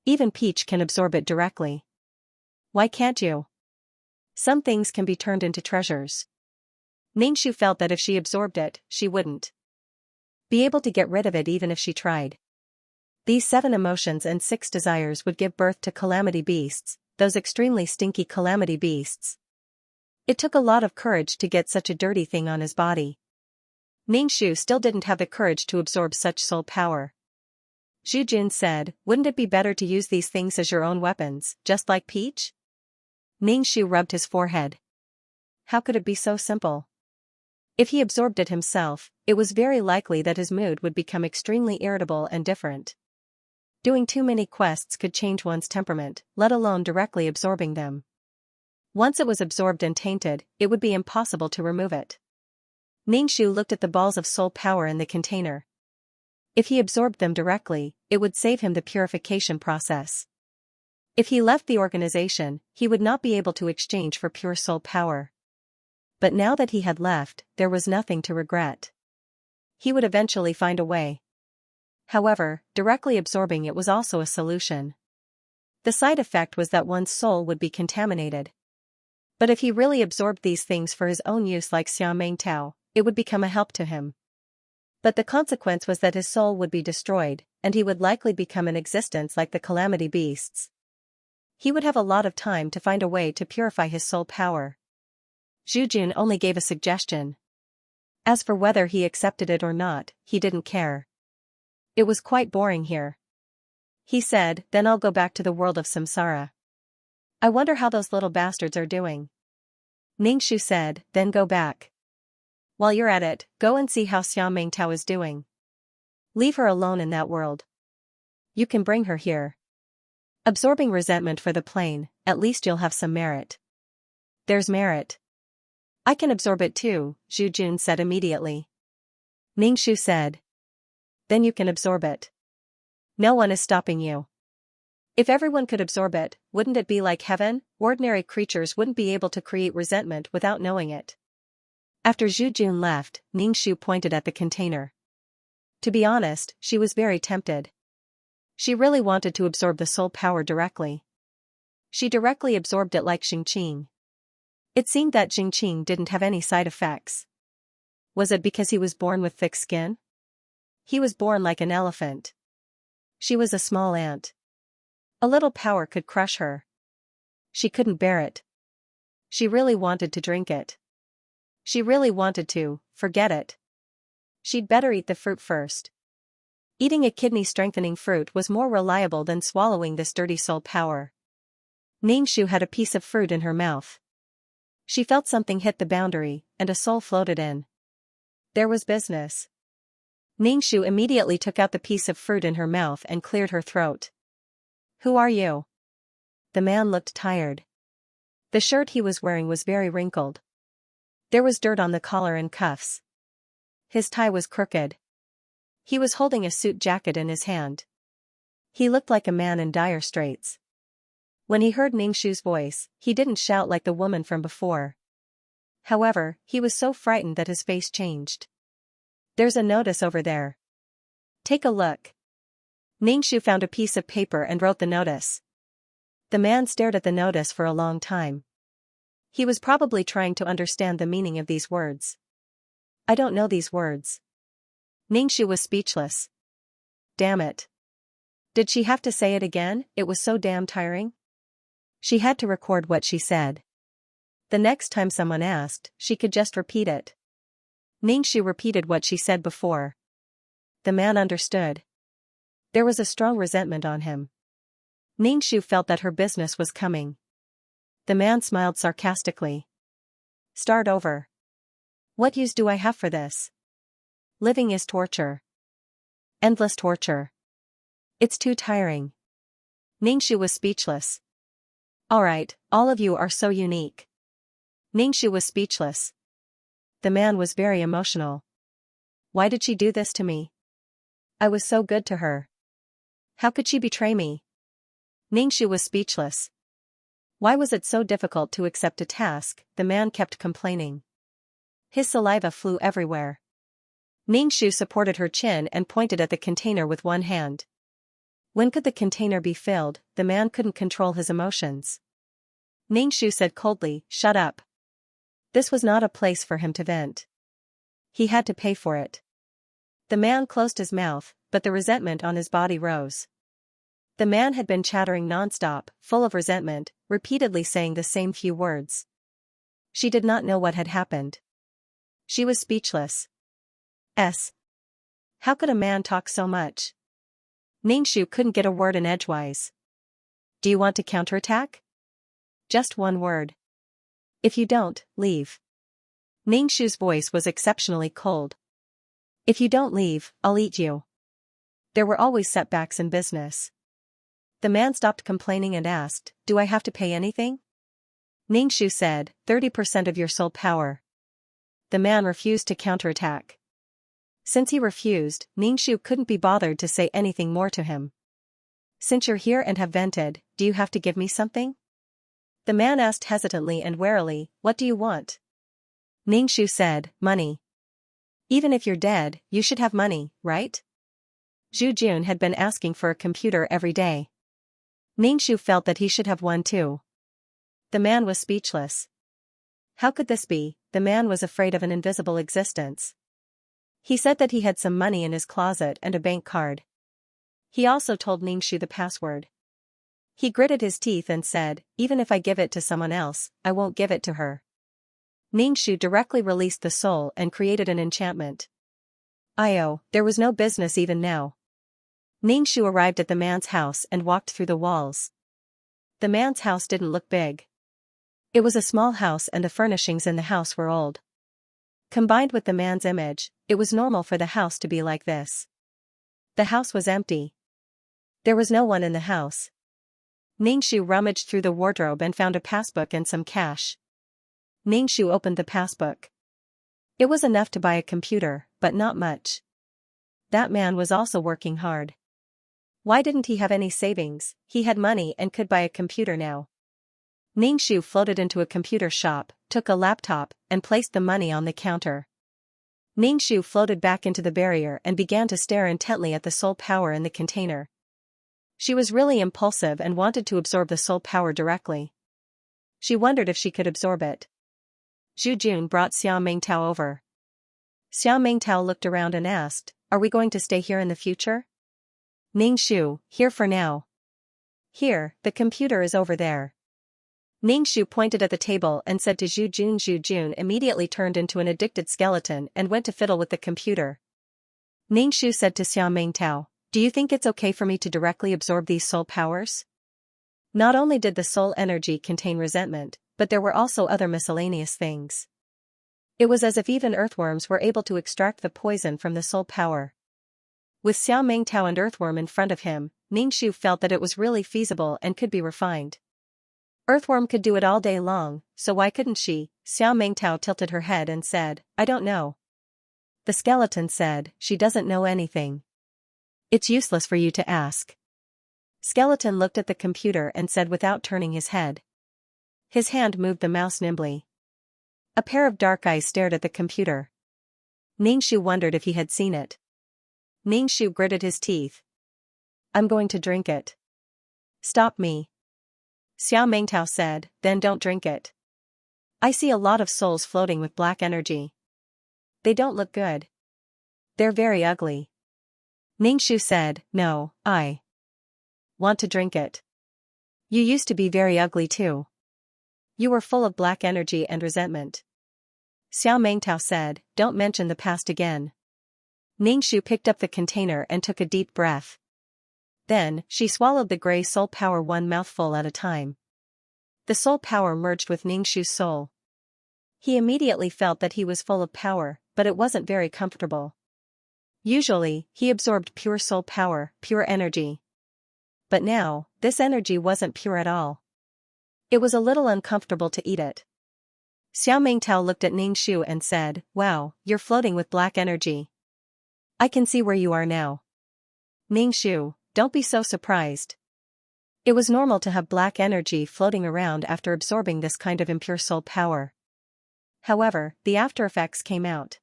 Even Peach can absorb it directly. Why can't you? Some things can be turned into treasures. Ningxu felt that if she absorbed it, she wouldn't be able to get rid of it even if she tried. These 7 emotions and 6 desires would give birth to calamity beasts, those extremely stinky calamity beasts. It took a lot of courage to get such a dirty thing on his body. Ningxu still didn't have the courage to absorb such soul power. Zhu Jun said, wouldn't it be better to use these things as your own weapons, just like Peach? Ningxu rubbed his forehead. How could it be so simple? If he absorbed it himself, it was very likely that his mood would become extremely irritable and different. Doing too many quests could change one's temperament, let alone directly absorbing them. Once it was absorbed and tainted, it would be impossible to remove it. Ningxu looked at the balls of soul power in the container. If he absorbed them directly, it would save him the purification process. If he left the organization, he would not be able to exchange for pure soul power. But now that he had left, there was nothing to regret. He would eventually find a way. However, directly absorbing it was also a solution. The side effect was that one's soul would be contaminated. But if he really absorbed these things for his own use like Xianxia, it would become a help to him. But the consequence was that his soul would be destroyed, and he would likely become an existence like the calamity beasts. He would have a lot of time to find a way to purify his soul power. Zhu Jun only gave a suggestion. As for whether he accepted it or not, he didn't care. It was quite boring here. He said, then I'll go back to the world of samsara. I wonder how those little bastards are doing. Ningxu said, then go back. While you're at it, go and see how Xianxia is doing. Leave her alone in that world. You can bring her here. Absorbing resentment for the plane, at least you'll have some merit. There's merit. I can absorb it too, Zhu Jun said immediately. Ningxu said. Then you can absorb it. No one is stopping you. If everyone could absorb it, wouldn't it be like heaven? Ordinary creatures wouldn't be able to create resentment without knowing it. After Zhu Jun left, Ningxu pointed at the container. To be honest, she was very tempted. She really wanted to absorb the soul power directly. She directly absorbed it like Xingqing. It seemed that Xingqing didn't have any side effects. Was it because he was born with thick skin? He was born like an elephant. She was a small ant. A little power could crush her. She couldn't bear it. She really wanted to drink it. She really wanted to, forget it. She'd better eat the fruit first. Eating a kidney-strengthening fruit was more reliable than swallowing this dirty soul power. Ningxu had a piece of fruit in her mouth. She felt something hit the boundary, and a soul floated in. There was business. Ningxu immediately took out the piece of fruit in her mouth and cleared her throat. Who are you? The man looked tired. The shirt he was wearing was very wrinkled. There was dirt on the collar and cuffs. His tie was crooked. He was holding a suit jacket in his hand. He looked like a man in dire straits. When he heard Ningshu's voice, he didn't shout like the woman from before. However, he was so frightened that his face changed. There's a notice over there. Take a look. Ningshu found a piece of paper and wrote the notice. The man stared at the notice for a long time. He was probably trying to understand the meaning of these words. I don't know these words. Ningshu was speechless. Damn it. Did she have to say it again? It was so damn tiring. She had to record what she said. The next time someone asked, she could just repeat it. Ningshu repeated what she said before. The man understood. There was a strong resentment on him. Ningshu felt that her business was coming. The man smiled sarcastically. Start over. What use do I have for this? Living is torture. Endless torture. It's too tiring. Ningshu was speechless. Alright, all of you are so unique. Ningshu was speechless. The man was very emotional. Why did she do this to me? I was so good to her. How could she betray me? Ningshu was speechless. Why was it so difficult to accept a task? The man kept complaining. His saliva flew everywhere. Ningshu supported her chin and pointed at the container with one hand. When could the container be filled? The man couldn't control his emotions. Ningshu said coldly, shut up. This was not a place for him to vent. He had to pay for it. The man closed his mouth, but the resentment on his body rose. The man had been chattering nonstop, full of resentment, repeatedly saying the same few words. She did not know what had happened. She was speechless. How could a man talk so much? Ningshu couldn't get a word in edgewise. Do you want to counterattack? Just one word. If you don't, leave. Ningshu's voice was exceptionally cold. If you don't leave, I'll eat you. There were always setbacks in business. The man stopped complaining and asked, do I have to pay anything? Ningshu said, 30% of your soul power. The man refused to counterattack. Since he refused, Ningshu couldn't be bothered to say anything more to him. Since you're here and have vented, do you have to give me something? The man asked hesitantly and warily, what do you want? Ningshu said, money. Even if you're dead, you should have money, right? Zhu Jun had been asking for a computer every day. Ningshu felt that he should have one too. The man was speechless. How could this be? The man was afraid of an invisible existence. He said that he had some money in his closet and a bank card. He also told Ningshu the password. He gritted his teeth and said, even if I give it to someone else, I won't give it to her. Ningshu directly released the soul and created an enchantment. There was no business even now. Ningshu arrived at the man's house and walked through the walls. The man's house didn't look big. It was a small house and the furnishings in the house were old. Combined with the man's image, it was normal for the house to be like this. The house was empty. There was no one in the house. Ningshu rummaged through the wardrobe and found a passbook and some cash. Ningshu opened the passbook. It was enough to buy a computer, but not much. That man was also working hard. Why didn't he have any savings? He had money and could buy a computer now. Ningshu floated into a computer shop, took a laptop, and placed the money on the counter. Ningshu floated back into the barrier and began to stare intently at the soul power in the container. She was really impulsive and wanted to absorb the soul power directly. She wondered if she could absorb it. Zhu Jun brought Xiao Mingtao over. Xiao Mingtao looked around and asked, are we going to stay here in the future? Ningshu, here for now. Here, the computer is over there. Ningshu pointed at the table and said to Zhu Jun. Zhu Jun immediately turned into an addicted skeleton and went to fiddle with the computer. Ningshu said to Xiao Mingtao, do you think it's okay for me to directly absorb these soul powers? Not only did the soul energy contain resentment, but there were also other miscellaneous things. It was as if even earthworms were able to extract the poison from the soul power. With Xiao Mingtao and Earthworm in front of him, Ningshu felt that it was really feasible and could be refined. Earthworm could do it all day long, so why couldn't she? Xiao Mingtao tilted her head and said, I don't know. The skeleton said, she doesn't know anything. It's useless for you to ask. Skeleton looked at the computer and said without turning his head. His hand moved the mouse nimbly. A pair of dark eyes stared at the computer. Ningxu wondered if he had seen it. Ningxu gritted his teeth. I'm going to drink it. Stop me. Xiao Mengtao said, then don't drink it. I see a lot of souls floating with black energy. They don't look good. They're very ugly. Ningxu said, no, I want to drink it. You used to be very ugly too. You were full of black energy and resentment. Xiao Mengtao said, don't mention the past again. Ningxu picked up the container and took a deep breath. Then, she swallowed the gray soul power one mouthful at a time. The soul power merged with Ningxu's soul. He immediately felt that he was full of power, but it wasn't very comfortable. Usually, he absorbed pure soul power, pure energy. But now, this energy wasn't pure at all. It was a little uncomfortable to eat it. Xiao Mengtao looked at Ningxu and said, wow, you're floating with black energy. I can see where you are now. Ningxu, don't be so surprised. It was normal to have black energy floating around after absorbing this kind of impure soul power. However, the after effects came out.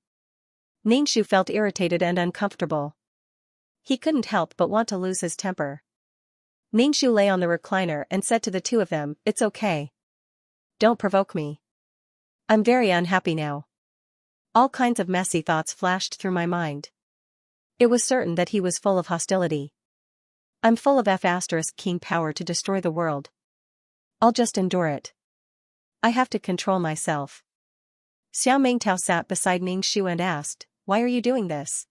Ningxu felt irritated and uncomfortable. He couldn't help but want to lose his temper. Ningxu lay on the recliner and said to the two of them, it's okay. Don't provoke me. I'm very unhappy now. All kinds of messy thoughts flashed through my mind. It was certain that he was full of hostility. I'm full of F***king power to destroy the world. I'll just endure it. I have to control myself. Xiao Mengtao sat beside Ningxu and asked, why are you doing this?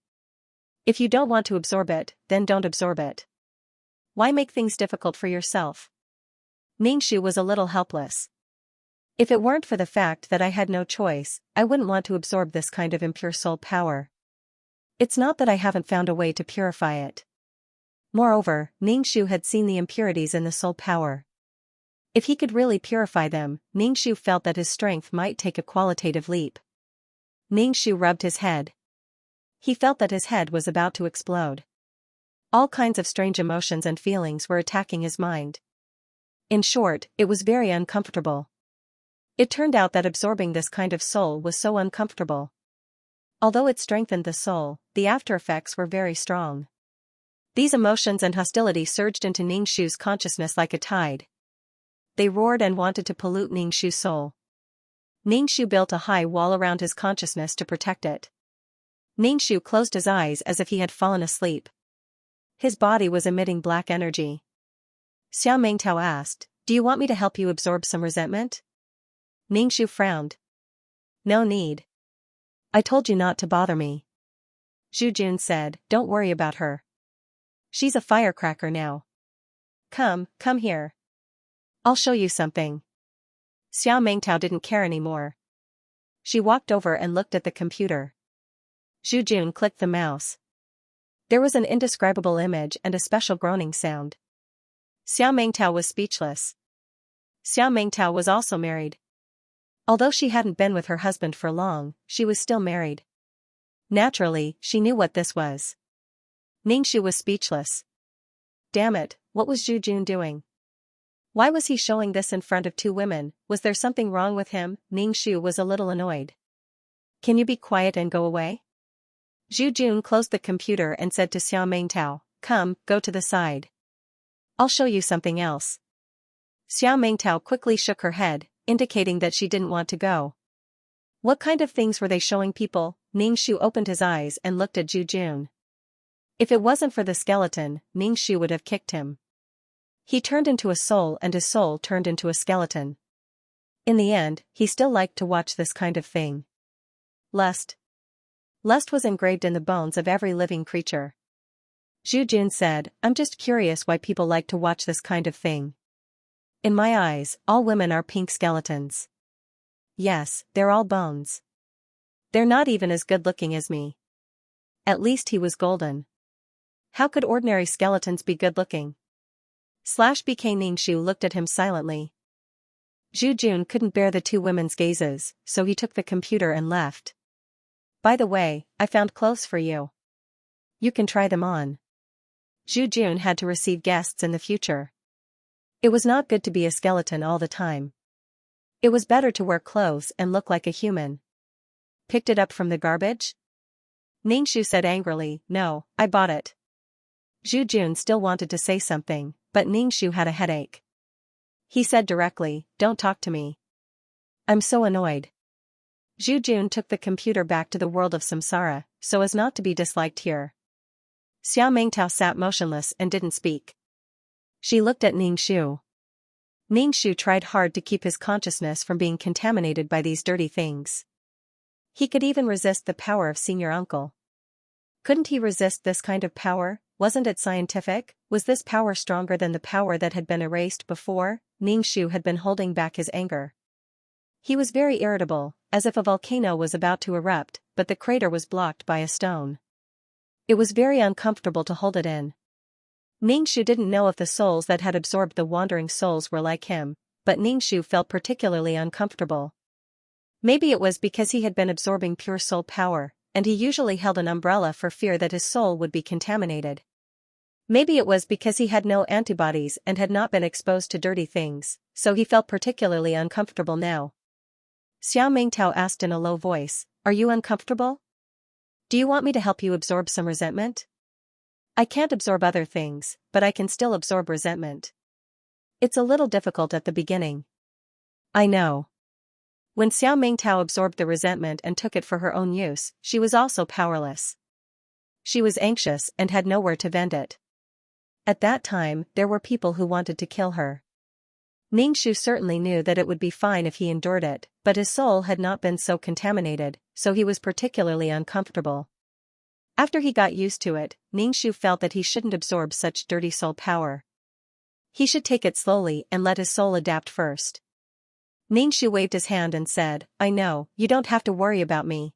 If you don't want to absorb it, then don't absorb it. Why make things difficult for yourself? Ningxu was a little helpless. If it weren't for the fact that I had no choice, I wouldn't want to absorb this kind of impure soul power. It's not that I haven't found a way to purify it. Moreover, Ningxu had seen the impurities in the soul power. If he could really purify them, Ningxu felt that his strength might take a qualitative leap. Ningxu rubbed his head. He felt that his head was about to explode. All kinds of strange emotions and feelings were attacking his mind. In short, it was very uncomfortable. It turned out that absorbing this kind of soul was so uncomfortable. Although it strengthened the soul, the after effects were very strong. These emotions and hostility surged into Ningxu's consciousness like a tide. They roared and wanted to pollute Ningxu's soul. Ningxu built a high wall around his consciousness to protect it. Ningxu closed his eyes as if he had fallen asleep. His body was emitting black energy. Xiao Mengtao asked, do you want me to help you absorb some resentment? Ningxu frowned. No need. I told you not to bother me. Zhu Jun said, don't worry about her. She's a firecracker now. Come here. I'll show you something. Xiao Mengtao didn't care anymore. She walked over and looked at the computer. Zhu Jun clicked the mouse. There was an indescribable image and a special groaning sound. Xiao Mengtao was speechless. Xiao Mengtao was also married. Although she hadn't been with her husband for long, she was still married. Naturally, she knew what this was. Ningxu was speechless. Damn it, what was Zhu Jun doing? Why was he showing this in front of two women? Was there something wrong with him? Ningxu was a little annoyed. Can you be quiet and go away? Zhu Jun closed the computer and said to Xiao Mengtao, come, go to the side. I'll show you something else. Xiao Mengtao quickly shook her head, indicating that she didn't want to go. What kind of things were they showing people? Ningxu opened his eyes and looked at Zhu Jun. If it wasn't for the skeleton, Ningxu would have kicked him. He turned into a soul and his soul turned into a skeleton. In the end, he still liked to watch this kind of thing. Lust. Lust was engraved in the bones of every living creature. Zhu Jun said, I'm just curious why people like to watch this kind of thing. In my eyes, all women are pink skeletons. Yes, they're all bones. They're not even as good looking as me. At least he was golden. How could ordinary skeletons be good looking? BK Ningxu looked at him silently. Zhu Jun couldn't bear the two women's gazes, so he took the computer and left. By the way, I found clothes for you. You can try them on. Zhu Jun had to receive guests in the future. It was not good to be a skeleton all the time. It was better to wear clothes and look like a human. Picked it up from the garbage? Ningxu said angrily, no, I bought it. Zhu Jun still wanted to say something, but Ningxu had a headache. He said directly, don't talk to me. I'm so annoyed. Zhu Jun took the computer back to the world of samsara, so as not to be disliked here. Xiao Mengtao sat motionless and didn't speak. She looked at Ningxu. Ningxu tried hard to keep his consciousness from being contaminated by these dirty things. He could even resist the power of senior uncle. Couldn't he resist this kind of power? Wasn't it scientific? Was this power stronger than the power that had been erased before? Ningxu had been holding back his anger. He was very irritable, as if a volcano was about to erupt, but the crater was blocked by a stone. It was very uncomfortable to hold it in. Ningxu didn't know if the souls that had absorbed the wandering souls were like him, but Ningxu felt particularly uncomfortable. Maybe it was because he had been absorbing pure soul power, and he usually held an umbrella for fear that his soul would be contaminated. Maybe it was because he had no antibodies and had not been exposed to dirty things, so he felt particularly uncomfortable now. Xiao Mingtao asked in a low voice, are you uncomfortable? Do you want me to help you absorb some resentment? I can't absorb other things, but I can still absorb resentment. It's a little difficult at the beginning. I know. When Xiao Mingtao absorbed the resentment and took it for her own use, she was also powerless. She was anxious and had nowhere to vent it. At that time, there were people who wanted to kill her. Ningxu certainly knew that it would be fine if he endured it, but his soul had not been so contaminated, so he was particularly uncomfortable. After he got used to it, Ningxu felt that he shouldn't absorb such dirty soul power. He should take it slowly and let his soul adapt first. Ningxu waved his hand and said, I know, you don't have to worry about me.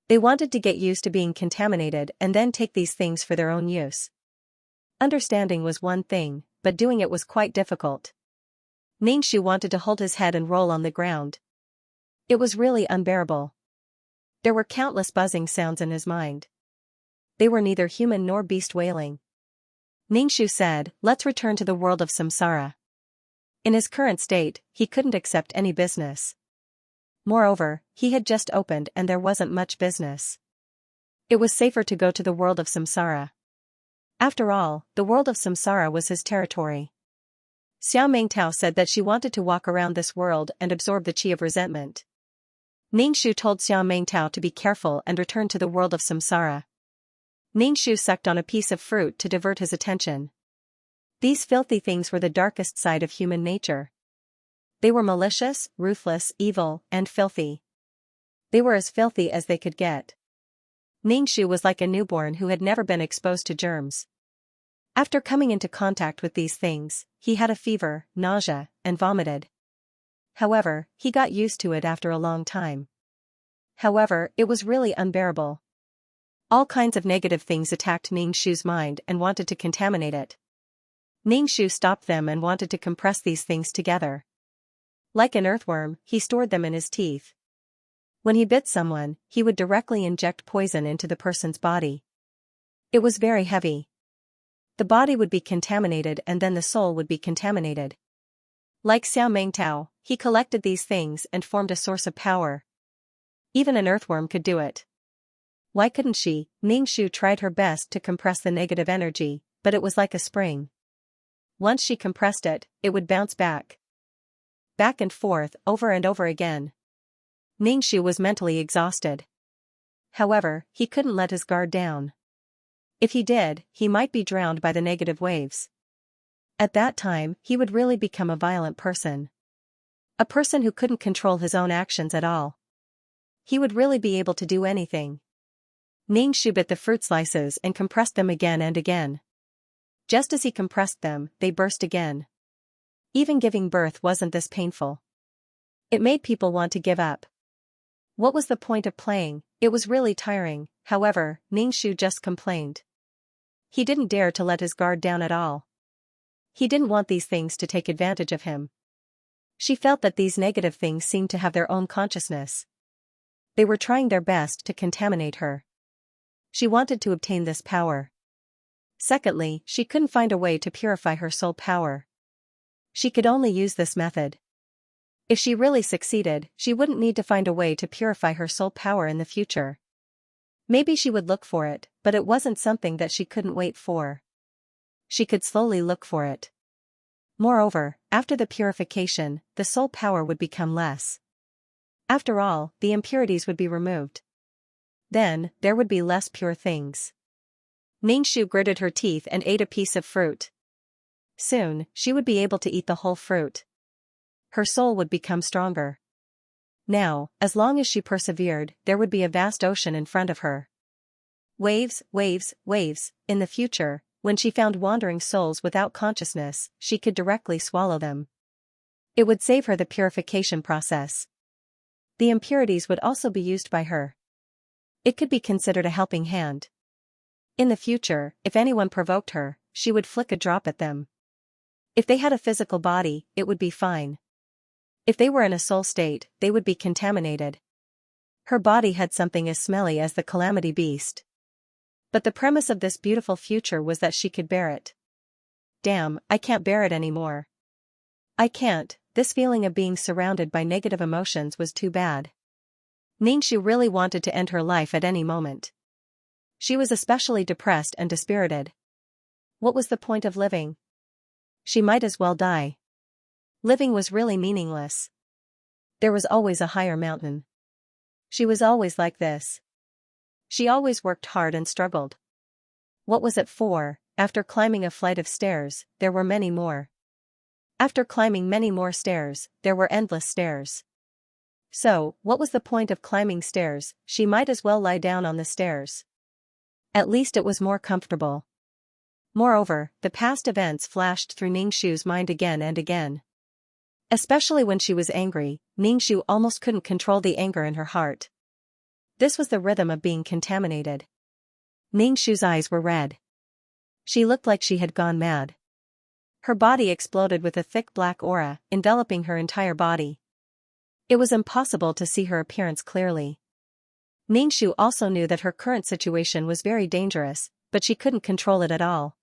They wanted to get used to being contaminated and then take these things for their own use. Understanding was one thing, but doing it was quite difficult. Ningxu wanted to hold his head and roll on the ground. It was really unbearable. There were countless buzzing sounds in his mind. They were neither human nor beast wailing. Ningxu said, let's return to the world of samsara. In his current state, he couldn't accept any business. Moreover, he had just opened and there wasn't much business. It was safer to go to the world of samsara. After all, the world of samsara was his territory. Xiao Mingtao said that she wanted to walk around this world and absorb the chi of resentment. Ningxu told Xiao Mingtao to be careful and return to the world of samsara. Ningxu sucked on a piece of fruit to divert his attention. These filthy things were the darkest side of human nature. They were malicious, ruthless, evil, and filthy. They were as filthy as they could get. Ningxu was like a newborn who had never been exposed to germs. After coming into contact with these things, he had a fever, nausea, and vomited. However, he got used to it after a long time. However, it was really unbearable. All kinds of negative things attacked Ningxu's mind and wanted to contaminate it. Ningxu stopped them and wanted to compress these things together. Like an earthworm, he stored them in his teeth. When he bit someone, he would directly inject poison into the person's body. It was very heavy. The body would be contaminated and then the soul would be contaminated. Like Xiao Mingtao, he collected these things and formed a source of power. Even an earthworm could do it. Why couldn't she? Ningxu tried her best to compress the negative energy, but it was like a spring. Once she compressed it, it would bounce back. Back and forth, over and over again. Ningxu was mentally exhausted. However, he couldn't let his guard down. If he did, he might be drowned by the negative waves. At that time, he would really become a violent person. A person who couldn't control his own actions at all. He would really be able to do anything. Ningxu bit the fruit slices and compressed them again and again. Just as he compressed them, they burst again. Even giving birth wasn't this painful. It made people want to give up. What was the point of playing? It was really tiring. However, Ningxu just complained. He didn't dare to let his guard down at all. He didn't want these things to take advantage of him. She felt that these negative things seemed to have their own consciousness. They were trying their best to contaminate her. She wanted to obtain this power. Secondly, she couldn't find a way to purify her soul power. She could only use this method. If she really succeeded, she wouldn't need to find a way to purify her soul power in the future. Maybe she would look for it, but it wasn't something that she couldn't wait for. She could slowly look for it. Moreover, after the purification, the soul power would become less. After all, the impurities would be removed. Then, there would be less pure things. Ningxu gritted her teeth and ate a piece of fruit. Soon, she would be able to eat the whole fruit. Her soul would become stronger. Now, as long as she persevered, there would be a vast ocean in front of her. Waves, waves, waves. In the future, when she found wandering souls without consciousness, she could directly swallow them. It would save her the purification process. The impurities would also be used by her. It could be considered a helping hand. In the future, if anyone provoked her, she would flick a drop at them. If they had a physical body, it would be fine. If they were in a soul state, they would be contaminated. Her body had something as smelly as the calamity beast. But the premise of this beautiful future was that she could bear it. Damn, I can't bear it anymore. I can't. This feeling of being surrounded by negative emotions was too bad. Ningxu really wanted to end her life at any moment. She was especially depressed and dispirited. What was the point of living? She might as well die. Living was really meaningless. There was always a higher mountain. She was always like this. She always worked hard and struggled. What was it for? After climbing a flight of stairs, there were many more. After climbing many more stairs, there were endless stairs. So, what was the point of climbing stairs? She might as well lie down on the stairs. At least it was more comfortable. Moreover, the past events flashed through Ningxu's mind again and again. Especially when she was angry, Ningxu almost couldn't control the anger in her heart. This was the rhythm of being contaminated. Ningxu's eyes were red. She looked like she had gone mad. Her body exploded with a thick black aura, enveloping her entire body. It was impossible to see her appearance clearly. Ningxu also knew that her current situation was very dangerous, but she couldn't control it at all.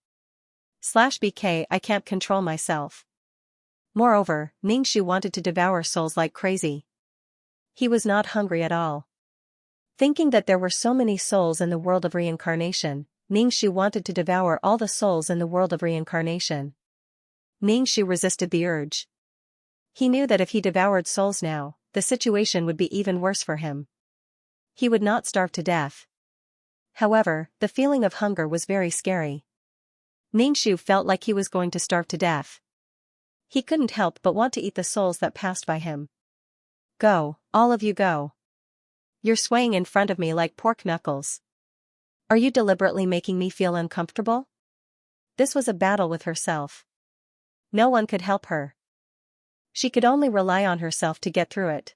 /BK I can't control myself. Moreover, Ningxu wanted to devour souls like crazy. He was not hungry at all. Thinking that there were so many souls in the world of reincarnation, Ningxu wanted to devour all the souls in the world of reincarnation. Ningxu resisted the urge. He knew that if he devoured souls now, the situation would be even worse for him. He would not starve to death. However, the feeling of hunger was very scary. Ningxu felt like he was going to starve to death. He couldn't help but want to eat the souls that passed by him. Go, all of you go. You're swaying in front of me like pork knuckles. Are you deliberately making me feel uncomfortable? This was a battle with herself. No one could help her. She could only rely on herself to get through it.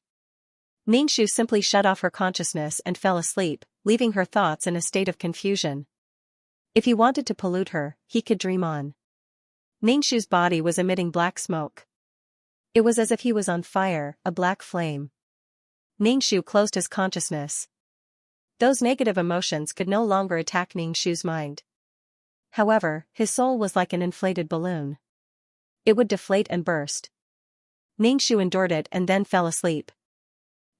Ningxu simply shut off her consciousness and fell asleep, leaving her thoughts in a state of confusion. If he wanted to pollute her, he could dream on. Ningxu's body was emitting black smoke. It was as if he was on fire, a black flame. Ningxu closed his consciousness. Those negative emotions could no longer attack Ningxu's mind. However, his soul was like an inflated balloon. It would deflate and burst. Ningxu endured it and then fell asleep.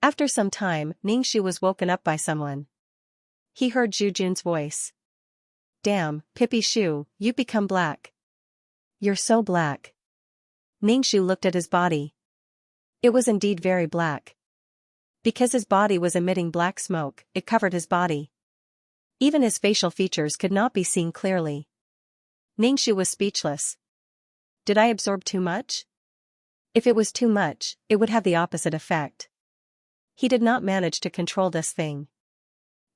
After some time, Ningxu was woken up by someone. He heard Zhu Jun's voice. Damn, Pippi Shu, you've become black. You're so black. Ningxu looked at his body. It was indeed very black. Because his body was emitting black smoke, it covered his body. Even his facial features could not be seen clearly. Ningxu was speechless. Did I absorb too much? If it was too much, it would have the opposite effect. He did not manage to control this thing.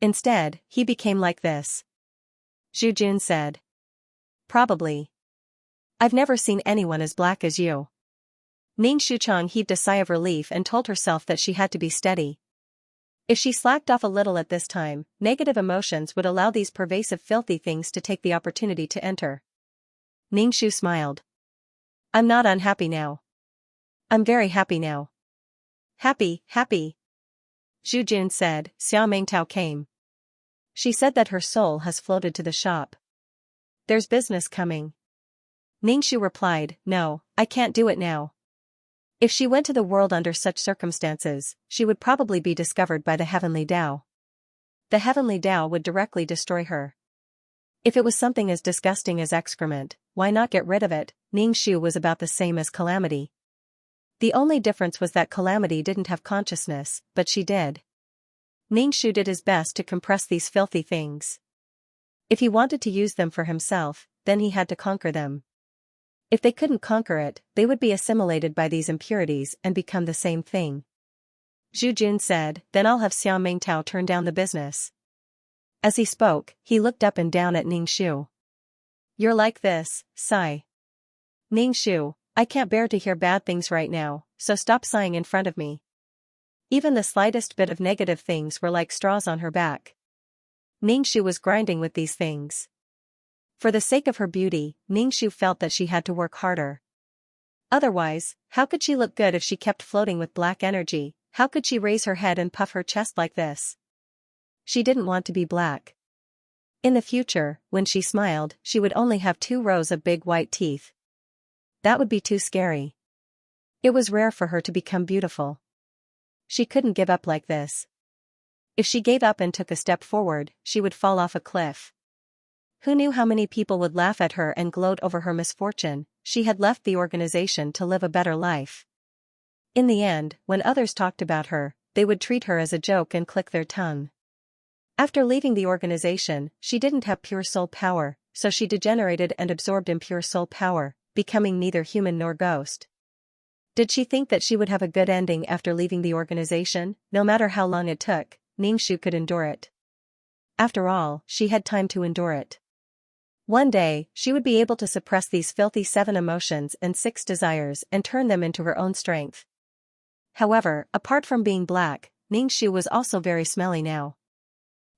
Instead, he became like this. Zhu Jun said. Probably. I've never seen anyone as black as you. Ningxu Chang heaved a sigh of relief and told herself that she had to be steady. If she slacked off a little at this time, negative emotions would allow these pervasive filthy things to take the opportunity to enter. Ningxu smiled. I'm not unhappy now. I'm very happy now. Happy, happy. Zhu Jun said. Xia Mengtao came. She said that her soul has floated to the shop. There's business coming. Ningxu replied, no, I can't do it now. If she went to the world under such circumstances, she would probably be discovered by the heavenly Tao. The heavenly Tao would directly destroy her. If it was something as disgusting as excrement, why not get rid of it? Ningxu was about the same as Calamity. The only difference was that Calamity didn't have consciousness, but she did. Ningxu did his best to compress these filthy things. If he wanted to use them for himself, then he had to conquer them. If they couldn't conquer it, they would be assimilated by these impurities and become the same thing. Zhu Jun said, then I'll have Xiao Mingtao turn down the business. As he spoke, he looked up and down at Ningxu. You're like this, sigh. Ningxu, I can't bear to hear bad things right now, so stop sighing in front of me. Even the slightest bit of negative things were like straws on her back. Ningxu was grinding with these things. For the sake of her beauty, Ningxu felt that she had to work harder. Otherwise, how could she look good if she kept floating with black energy? How could she raise her head and puff her chest like this? She didn't want to be black. In the future, when she smiled, she would only have 2 rows of big white teeth. That would be too scary. It was rare for her to become beautiful. She couldn't give up like this. If she gave up and took a step forward, she would fall off a cliff. Who knew how many people would laugh at her and gloat over her misfortune? She had left the organization to live a better life. In the end, when others talked about her, they would treat her as a joke and click their tongue. After leaving the organization, she didn't have pure soul power, so she degenerated and absorbed impure soul power, becoming neither human nor ghost. Did she think that she would have a good ending after leaving the organization? No matter how long it took, Ningxu could endure it. After all, she had time to endure it. One day, she would be able to suppress these filthy 7 emotions and 6 desires and turn them into her own strength. However, apart from being black, Ningxu was also very smelly now.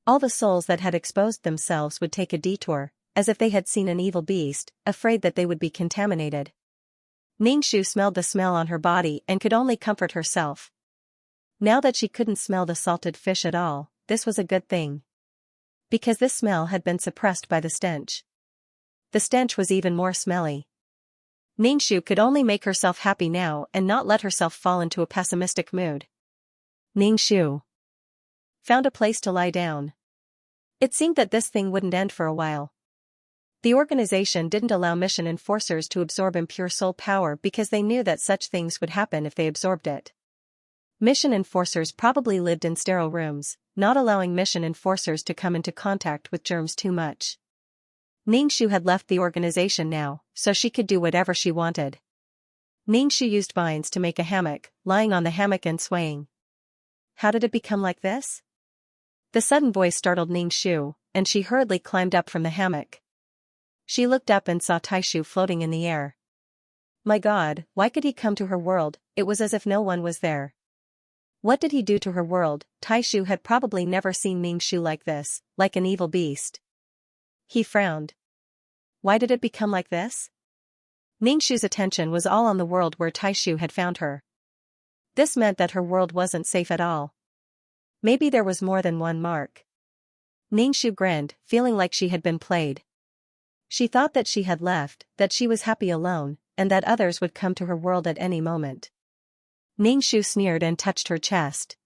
All the souls that had exposed themselves would take a detour, as if they had seen an evil beast, afraid that they would be contaminated. Ningxu smelled the smell on her body and could only comfort herself. Now that she couldn't smell the salted fish at all, this was a good thing. Because this smell had been suppressed by the stench. The stench was even more smelly. Ningxu could only make herself happy now and not let herself fall into a pessimistic mood. Ningxu found a place to lie down. It seemed that this thing wouldn't end for a while. The organization didn't allow mission enforcers to absorb impure soul power because they knew that such things would happen if they absorbed it. Mission enforcers probably lived in sterile rooms, not allowing mission enforcers to come into contact with germs too much. Ningxu had left the organization now, so she could do whatever she wanted. Ningxu used vines to make a hammock, lying on the hammock and swaying. How did it become like this? The sudden voice startled Ningxu, and she hurriedly climbed up from the hammock. She looked up and saw Taishu floating in the air. My God, why could he come to her world? It was as if no one was there. What did he do to her world? Taishu had probably never seen Ningxu like this, like an evil beast. He frowned. Why did it become like this? Ningxu's attention was all on the world where Taishu had found her. This meant that her world wasn't safe at all. Maybe there was more than one mark. Ningxu grinned, feeling like she had been played. She thought that she had left, that she was happy alone, and that others would come to her world at any moment. Ningxu sneered and touched her chest.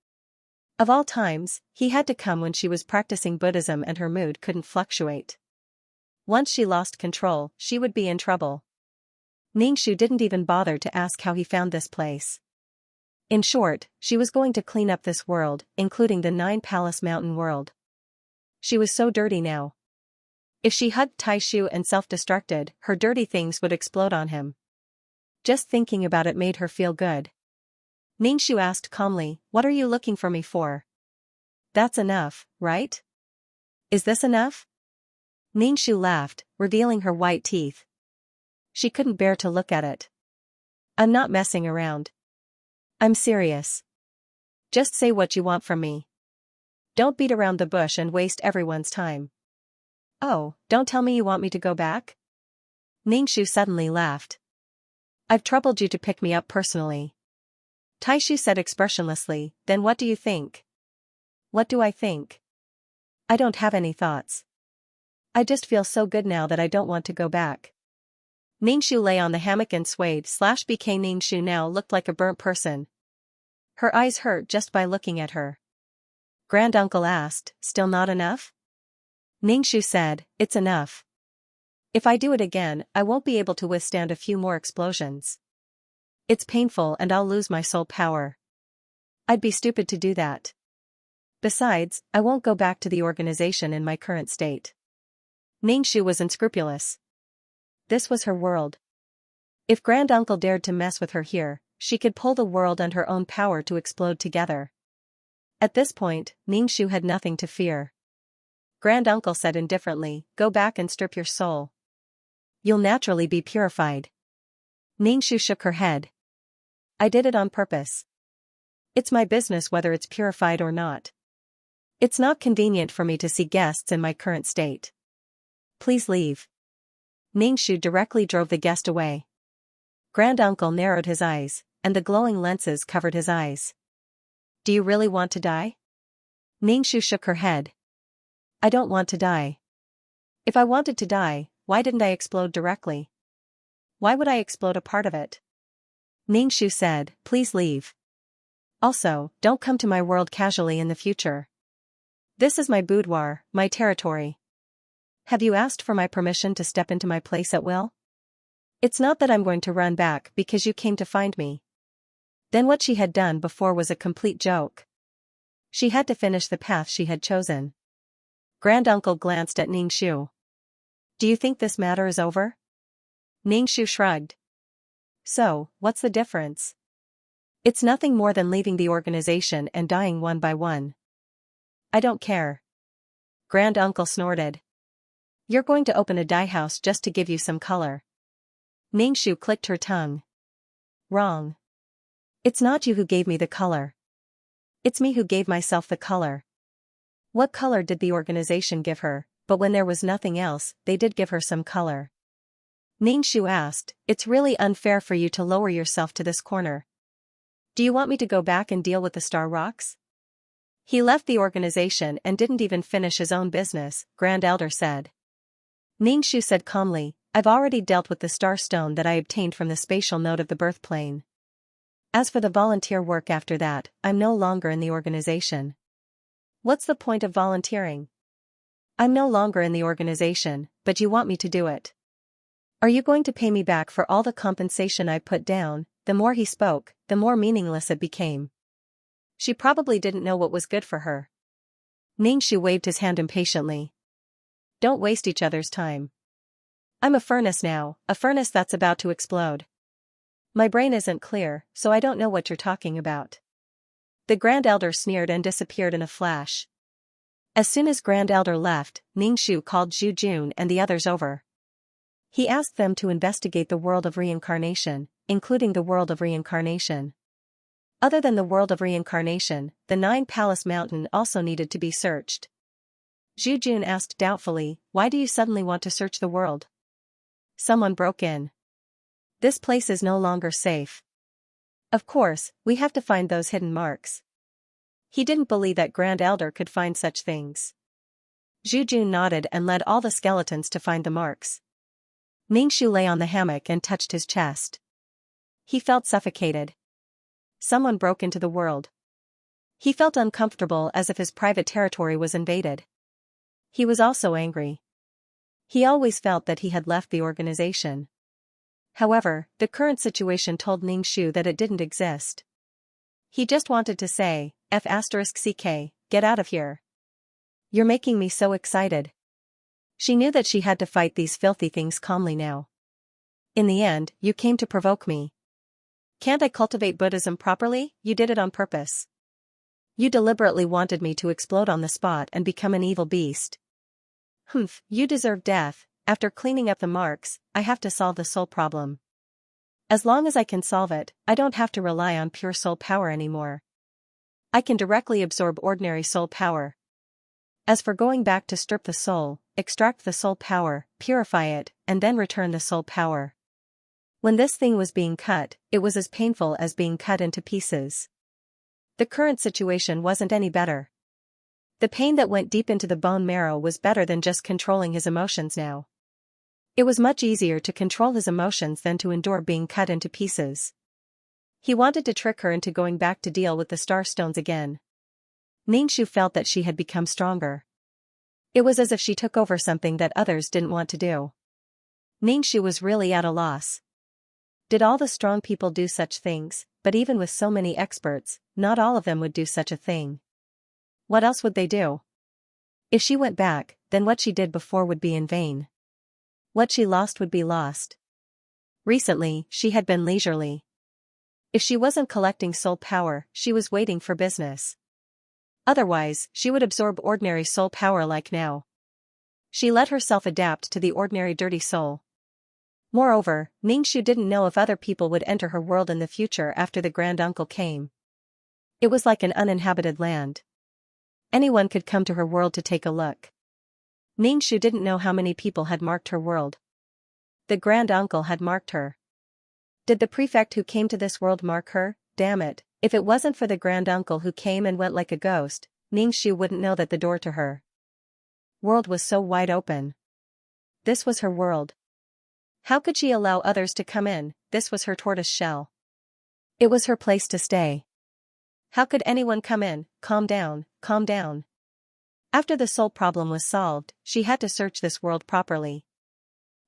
Of all times, he had to come when she was practicing Buddhism and her mood couldn't fluctuate. Once she lost control, she would be in trouble. Ningxu didn't even bother to ask how he found this place. In short, she was going to clean up this world, including the 9-palace mountain world. She was so dirty now. If she hugged Taishu and self-destructed, her dirty things would explode on him. Just thinking about it made her feel good. Ningxu asked calmly, "What are you looking for me for?" "That's enough, right?" "Is this enough?" Ningxu laughed, revealing her white teeth. She couldn't bear to look at it. "I'm not messing around. I'm serious. Just say what you want from me. Don't beat around the bush and waste everyone's time." "Oh, don't tell me you want me to go back?" Ningxu suddenly laughed. "I've troubled you to pick me up personally." Taishu said expressionlessly, "Then what do you think?" "What do I think? I don't have any thoughts." I just feel so good now that I don't want to go back. Ningxu lay on the hammock and swayed. BK Ningxu now looked like a burnt person. Her eyes hurt just by looking at her. Granduncle asked, still not enough? Ningxu said, it's enough. If I do it again, I won't be able to withstand a few more explosions. It's painful and I'll lose my soul power. I'd be stupid to do that. Besides, I won't go back to the organization in my current state. Ningxu was unscrupulous. This was her world. If Granduncle dared to mess with her here, she could pull the world and her own power to explode together. At this point, Ningxu had nothing to fear. Granduncle said indifferently, go back and strip your soul. You'll naturally be purified. Ningxu shook her head. I did it on purpose. It's my business whether it's purified or not. It's not convenient for me to see guests in my current state. Please leave. Ningxu directly drove the guest away. Granduncle narrowed his eyes, and the glowing lenses covered his eyes. Do you really want to die? Ningxu shook her head. I don't want to die. If I wanted to die, why didn't I explode directly? Why would I explode a part of it? Ningxu said, please leave. Also, don't come to my world casually in the future. This is my boudoir, my territory. Have you asked for my permission to step into my place at will? It's not that I'm going to run back because you came to find me. Then what she had done before was a complete joke. She had to finish the path she had chosen. Granduncle glanced at Ningxu. Do you think this matter is over? Ningxu shrugged. So, what's the difference? It's nothing more than leaving the organization and dying one by one. I don't care. Granduncle snorted. You're going to open a dye house just to give you some color. Ningxu clicked her tongue. Wrong. It's not you who gave me the color. It's me who gave myself the color. What color did the organization give her? But when there was nothing else, they did give her some color. Ningxu asked, it's really unfair for you to lower yourself to this corner. Do you want me to go back and deal with the star rocks? He left the organization and didn't even finish his own business, Grand Elder said. Ningxu said calmly, I've already dealt with the star stone that I obtained from the spatial node of the birth plane. As for the volunteer work after that, I'm no longer in the organization. What's the point of volunteering? I'm no longer in the organization, but you want me to do it. Are you going to pay me back for all the compensation I put down? The more he spoke, the more meaningless it became. She probably didn't know what was good for her. Ningxu waved his hand impatiently. Don't waste each other's time. I'm a furnace now, a furnace that's about to explode. My brain isn't clear, so I don't know what you're talking about. The Grand Elder sneered and disappeared in a flash. As soon as Grand Elder left, Ningxu called Zhu Jun and the others over. He asked them to investigate the world of reincarnation, including the world of reincarnation. Other than the world of reincarnation, the 9 Palace Mountain also needed to be searched. Zhu Jun asked doubtfully, why do you suddenly want to search the world? Someone broke in. This place is no longer safe. Of course, we have to find those hidden marks. He didn't believe that Grand Elder could find such things. Zhu Jun nodded and led all the skeletons to find the marks. Ningxu lay on the hammock and touched his chest. He felt suffocated. Someone broke into the world. He felt uncomfortable as if his private territory was invaded. He was also angry. He always felt that he had left the organization. However, the current situation told Ningxu that it didn't exist. He just wanted to say, F***ck, get out of here. You're making me so excited. She knew that she had to fight these filthy things calmly now. In the end, you came to provoke me. Can't I cultivate Buddhism properly? You did it on purpose. You deliberately wanted me to explode on the spot and become an evil beast. Humph, you deserve death. After cleaning up the marks, I have to solve the soul problem. As long as I can solve it, I don't have to rely on pure soul power anymore. I can directly absorb ordinary soul power. As for going back to strip the soul, extract the soul power, purify it, and then return the soul power. When this thing was being cut, it was as painful as being cut into pieces. The current situation wasn't any better. The pain that went deep into the bone marrow was better than just controlling his emotions now. It was much easier to control his emotions than to endure being cut into pieces. He wanted to trick her into going back to deal with the star stones again. Ningxu felt that she had become stronger. It was as if she took over something that others didn't want to do. Ningxu was really at a loss. Did all the strong people do such things? But even with so many experts, not all of them would do such a thing. What else would they do? If she went back, then what she did before would be in vain. What she lost would be lost. Recently, she had been leisurely. If she wasn't collecting soul power, she was waiting for business. Otherwise, she would absorb ordinary soul power like now. She let herself adapt to the ordinary dirty soul. Moreover, Ningxu didn't know if other people would enter her world in the future after the grand uncle came. It was like an uninhabited land. Anyone could come to her world to take a look. Ningxu didn't know how many people had marked her world. The grand uncle had marked her. Did the prefect who came to this world mark her? Damn it, if it wasn't for the grand uncle who came and went like a ghost, Ningxu wouldn't know that the door to her world was so wide open. This was her world. How could she allow others to come in? This was her tortoise shell. It was her place to stay. How could anyone come in? Calm down, calm down. After the soul problem was solved, she had to search this world properly.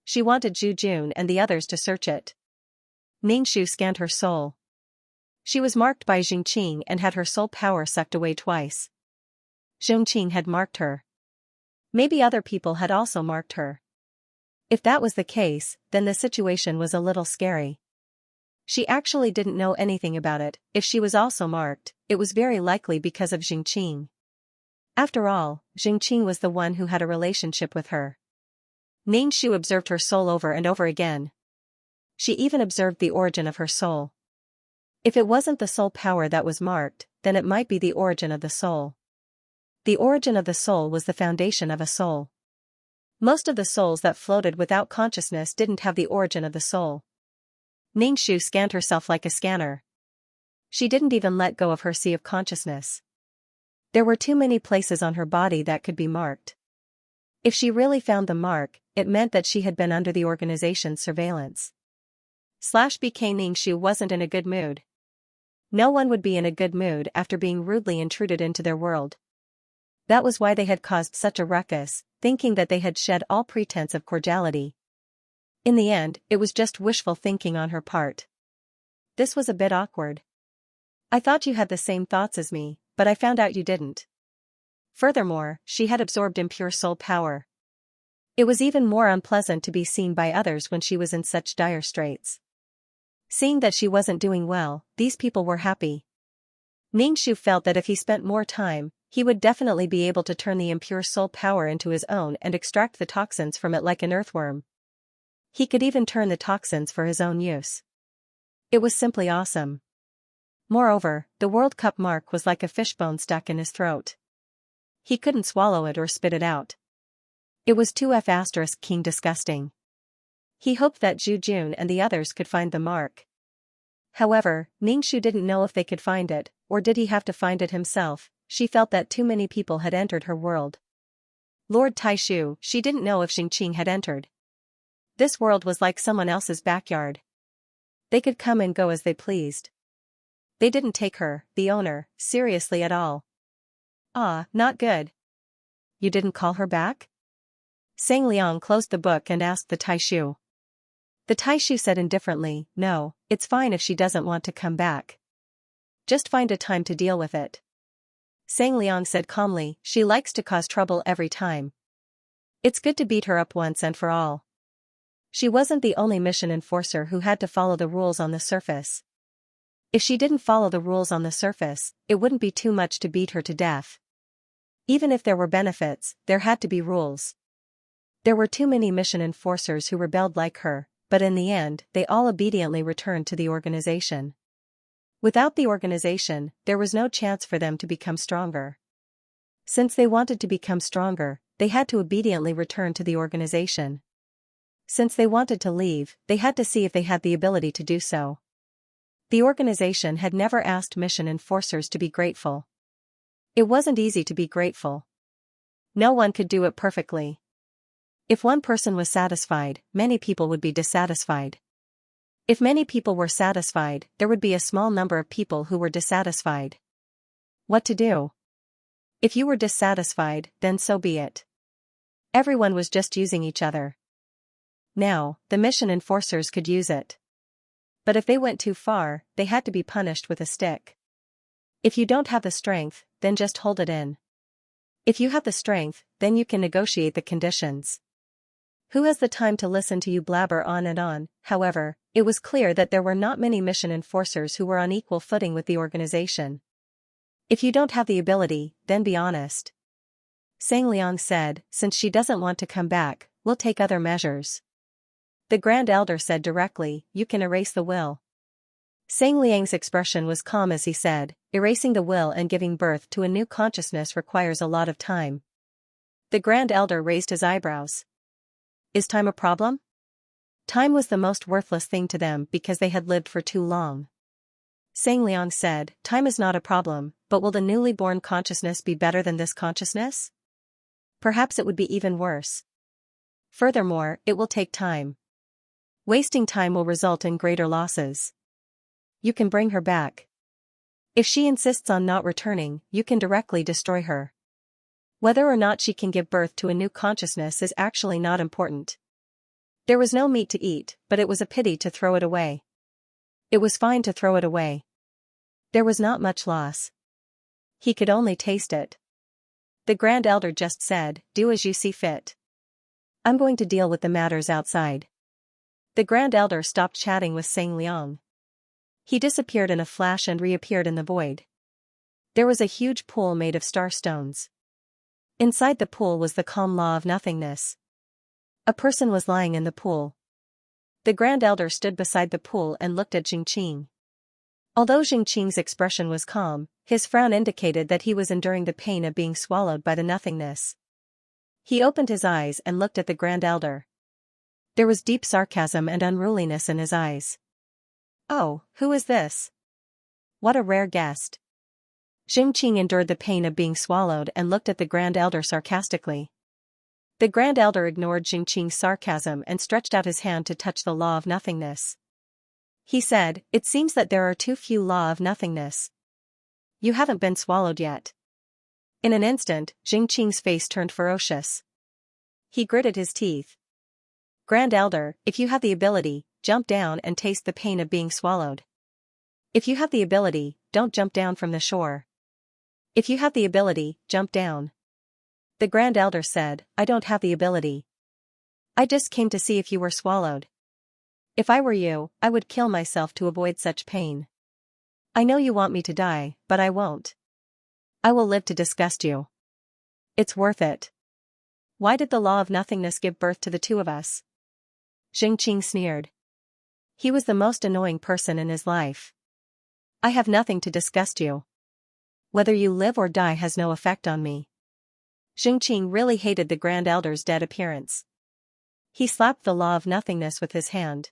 She wanted Zhu Jun and the others to search it. Ningxu scanned her soul. She was marked by Xianxia and had her soul power sucked away twice. Xianxia had marked her. Maybe other people had also marked her. If that was the case, then the situation was a little scary. She actually didn't know anything about it. If she was also marked, it was very likely because of Xianxia. After all, Xianxia was the one who had a relationship with her. Ningxu observed her soul over and over again. She even observed the origin of her soul. If it wasn't the soul power that was marked, then it might be the origin of the soul. The origin of the soul was the foundation of a soul. Most of the souls that floated without consciousness didn't have the origin of the soul. Ningxu scanned herself like a scanner. She didn't even let go of her sea of consciousness. There were too many places on her body that could be marked. If she really found the mark, it meant that she had been under the organization's surveillance. BK Ningxu wasn't in a good mood. No one would be in a good mood after being rudely intruded into their world. That was why they had caused such a ruckus, thinking that they had shed all pretense of cordiality. In the end, it was just wishful thinking on her part. This was a bit awkward. I thought you had the same thoughts as me, but I found out you didn't. Furthermore, she had absorbed impure soul power. It was even more unpleasant to be seen by others when she was in such dire straits. Seeing that she wasn't doing well, these people were happy. Ningxu felt that if he spent more time, he would definitely be able to turn the impure soul power into his own and extract the toxins from it like an earthworm. He could even turn the toxins for his own use. It was simply awesome. Moreover, the World Cup mark was like a fishbone stuck in his throat. He couldn't swallow it or spit it out. It was too **king disgusting. He hoped that Zhu Jun and the others could find the mark. However, Ningxu didn't know if they could find it, or did he have to find it himself. She felt that too many people had entered her world. Lord Taishu, she didn't know if Xianxia had entered. This world was like someone else's backyard. They could come and go as they pleased. They didn't take her, the owner, seriously at all. Ah, not good. You didn't call her back? Sang Liang closed the book and asked the Taishu. The Taishu said indifferently, no, it's fine if she doesn't want to come back. Just find a time to deal with it. Sang Liang said calmly, she likes to cause trouble every time. It's good to beat her up once and for all. She wasn't the only mission enforcer who had to follow the rules on the surface. If she didn't follow the rules on the surface, it wouldn't be too much to beat her to death. Even if there were benefits, there had to be rules. There were too many mission enforcers who rebelled like her, but in the end, they all obediently returned to the organization. Without the organization, there was no chance for them to become stronger. Since they wanted to become stronger, they had to obediently return to the organization. Since they wanted to leave, they had to see if they had the ability to do so. The organization had never asked mission enforcers to be grateful. It wasn't easy to be grateful. No one could do it perfectly. If one person was satisfied, many people would be dissatisfied. If many people were satisfied, there would be a small number of people who were dissatisfied. What to do? If you were dissatisfied, then so be it. Everyone was just using each other. Now, the mission enforcers could use it. But if they went too far, they had to be punished with a stick. If you don't have the strength, then just hold it in. If you have the strength, then you can negotiate the conditions. Who has the time to listen to you blabber on and on? However, it was clear that there were not many mission enforcers who were on equal footing with the organization. If you don't have the ability, then be honest. Xianxia said, since she doesn't want to come back, we'll take other measures. The Grand Elder said directly, you can erase the will. Xianxia's expression was calm as he said, erasing the will and giving birth to a new consciousness requires a lot of time. The Grand Elder raised his eyebrows. Is time a problem? Time was the most worthless thing to them because they had lived for too long. Xianxia said, time is not a problem, but will the newly born consciousness be better than this consciousness? Perhaps it would be even worse. Furthermore, it will take time. Wasting time will result in greater losses. You can bring her back. If she insists on not returning, you can directly destroy her. Whether or not she can give birth to a new consciousness is actually not important. There was no meat to eat, but it was a pity to throw it away. It was fine to throw it away. There was not much loss. He could only taste it. The Grand Elder just said, do as you see fit. I'm going to deal with the matters outside. The Grand Elder stopped chatting with Xianxia. He disappeared in a flash and reappeared in the void. There was a huge pool made of star stones. Inside the pool was the calm law of nothingness. A person was lying in the pool. The Grand Elder stood beside the pool and looked at Xianxia. Although Xianxia's expression was calm, his frown indicated that he was enduring the pain of being swallowed by the nothingness. He opened his eyes and looked at the Grand Elder. There was deep sarcasm and unruliness in his eyes. Oh, who is this? What a rare guest. Xianxia endured the pain of being swallowed and looked at the Grand Elder sarcastically. The Grand Elder ignored Xianxia's sarcasm and stretched out his hand to touch the law of nothingness. He said, it seems that there are too few law of nothingness. You haven't been swallowed yet. In an instant, Xianxia's face turned ferocious. He gritted his teeth. Grand Elder, if you have the ability, jump down and taste the pain of being swallowed. If you have the ability, don't jump down from the shore. If you have the ability, jump down. The Grand Elder said, I don't have the ability. I just came to see if you were swallowed. If I were you, I would kill myself to avoid such pain. I know you want me to die, but I won't. I will live to disgust you. It's worth it. Why did the law of nothingness give birth to the two of us? Xianxia sneered. He was the most annoying person in his life. I have nothing to disgust you. Whether you live or die has no effect on me. Xianxia really hated the Grand Elder's dead appearance. He slapped the law of nothingness with his hand.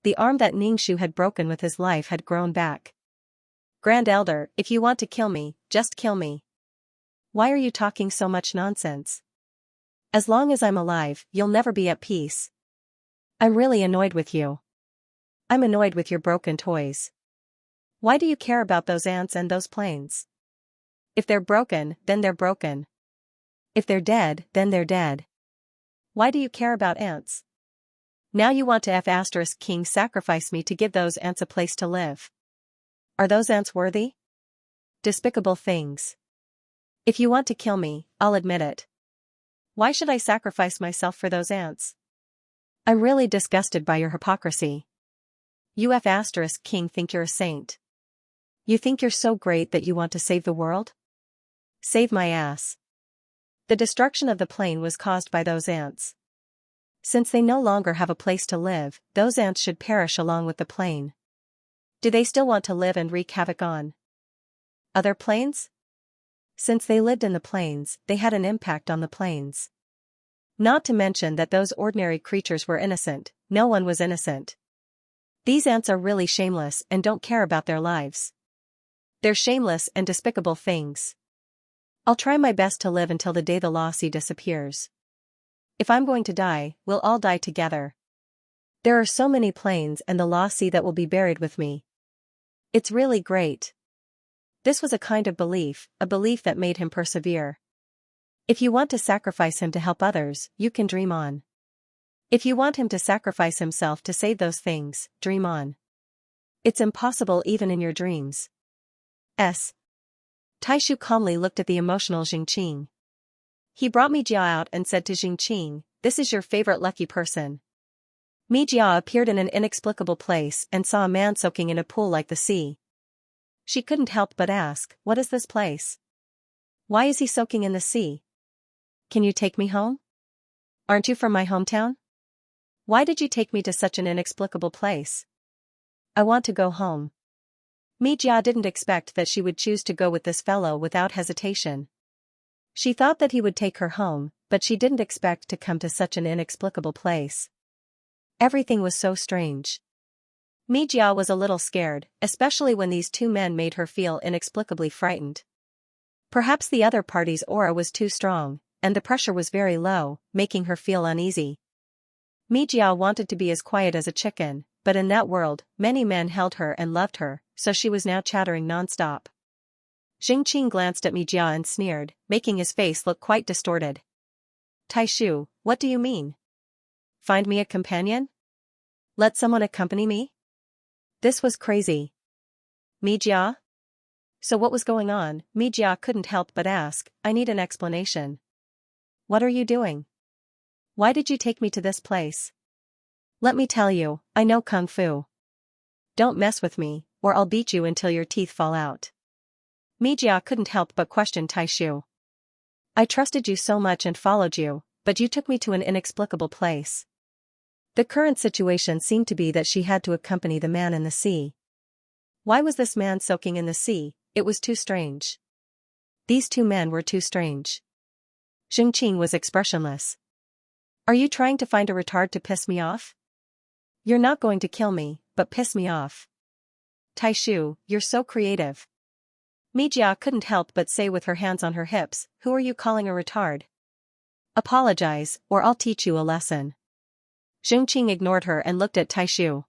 The arm that Ningxu had broken with his life had grown back. Grand Elder, if you want to kill me, just kill me. Why are you talking so much nonsense? As long as I'm alive, you'll never be at peace. I'm really annoyed with you. I'm annoyed with your broken toys. Why do you care about those ants and those planes? If they're broken, then they're broken. If they're dead, then they're dead. Why do you care about ants? Now you want to F***king sacrifice me to give those ants a place to live. Are those ants worthy? Despicable things. If you want to kill me, I'll admit it. Why should I sacrifice myself for those ants? I'm really disgusted by your hypocrisy. You F***king think you're a saint. You think you're so great that you want to save the world? Save my ass. The destruction of the plane was caused by those ants. Since they no longer have a place to live, those ants should perish along with the plane. Do they still want to live and wreak havoc on other planes? Since they lived in the planes, they had an impact on the planes. Not to mention that those ordinary creatures were innocent, no one was innocent. These ants are really shameless and don't care about their lives. They're shameless and despicable things. I'll try my best to live until the day the Lassie disappears. If I'm going to die, we'll all die together. There are so many planes and the Lassie that will be buried with me. It's really great. This was a kind of belief, a belief that made him persevere. If you want to sacrifice him to help others, you can dream on. If you want him to sacrifice himself to save those things, dream on. It's impossible even in your dreams. Taishu calmly looked at the emotional Xianxia. He brought Mi Jia out and said to Xianxia, "This is your favorite lucky person." Mi Jia appeared in an inexplicable place and saw a man soaking in a pool like the sea. She couldn't help but ask, "What is this place? Why is he soaking in the sea? Can you take me home? Aren't you from my hometown? Why did you take me to such an inexplicable place? I want to go home." Mi Jia didn't expect that she would choose to go with this fellow without hesitation. She thought that he would take her home, but she didn't expect to come to such an inexplicable place. Everything was so strange. Mi Jia was a little scared, especially when these two men made her feel inexplicably frightened. Perhaps the other party's aura was too strong, and the pressure was very low, making her feel uneasy. Mi Jia wanted to be as quiet as a chicken, but in that world, many men held her and loved her, so she was now chattering non-stop. Xianxia glanced at Mi Jia and sneered, making his face look quite distorted. "Taishu, what do you mean? Find me a companion? Let someone accompany me?" This was crazy. Mi Jia? So what was going on? Mi Jia couldn't help but ask, "I need an explanation. What are you doing? Why did you take me to this place? Let me tell you, I know Kung Fu. Don't mess with me, or I'll beat you until your teeth fall out." Mi Jia couldn't help but question Taishu. "I trusted you so much and followed you, but you took me to an inexplicable place." The current situation seemed to be that she had to accompany the man in the sea. Why was this man soaking in the sea? It was too strange. These two men were too strange. Xianxia was expressionless. "Are you trying to find a retard to piss me off? You're not going to kill me, but piss me off. Taishu, you're so creative." Mi Jia couldn't help but say with her hands on her hips, "Who are you calling a retard? Apologize, or I'll teach you a lesson." Xianxia ignored her and looked at Taishu.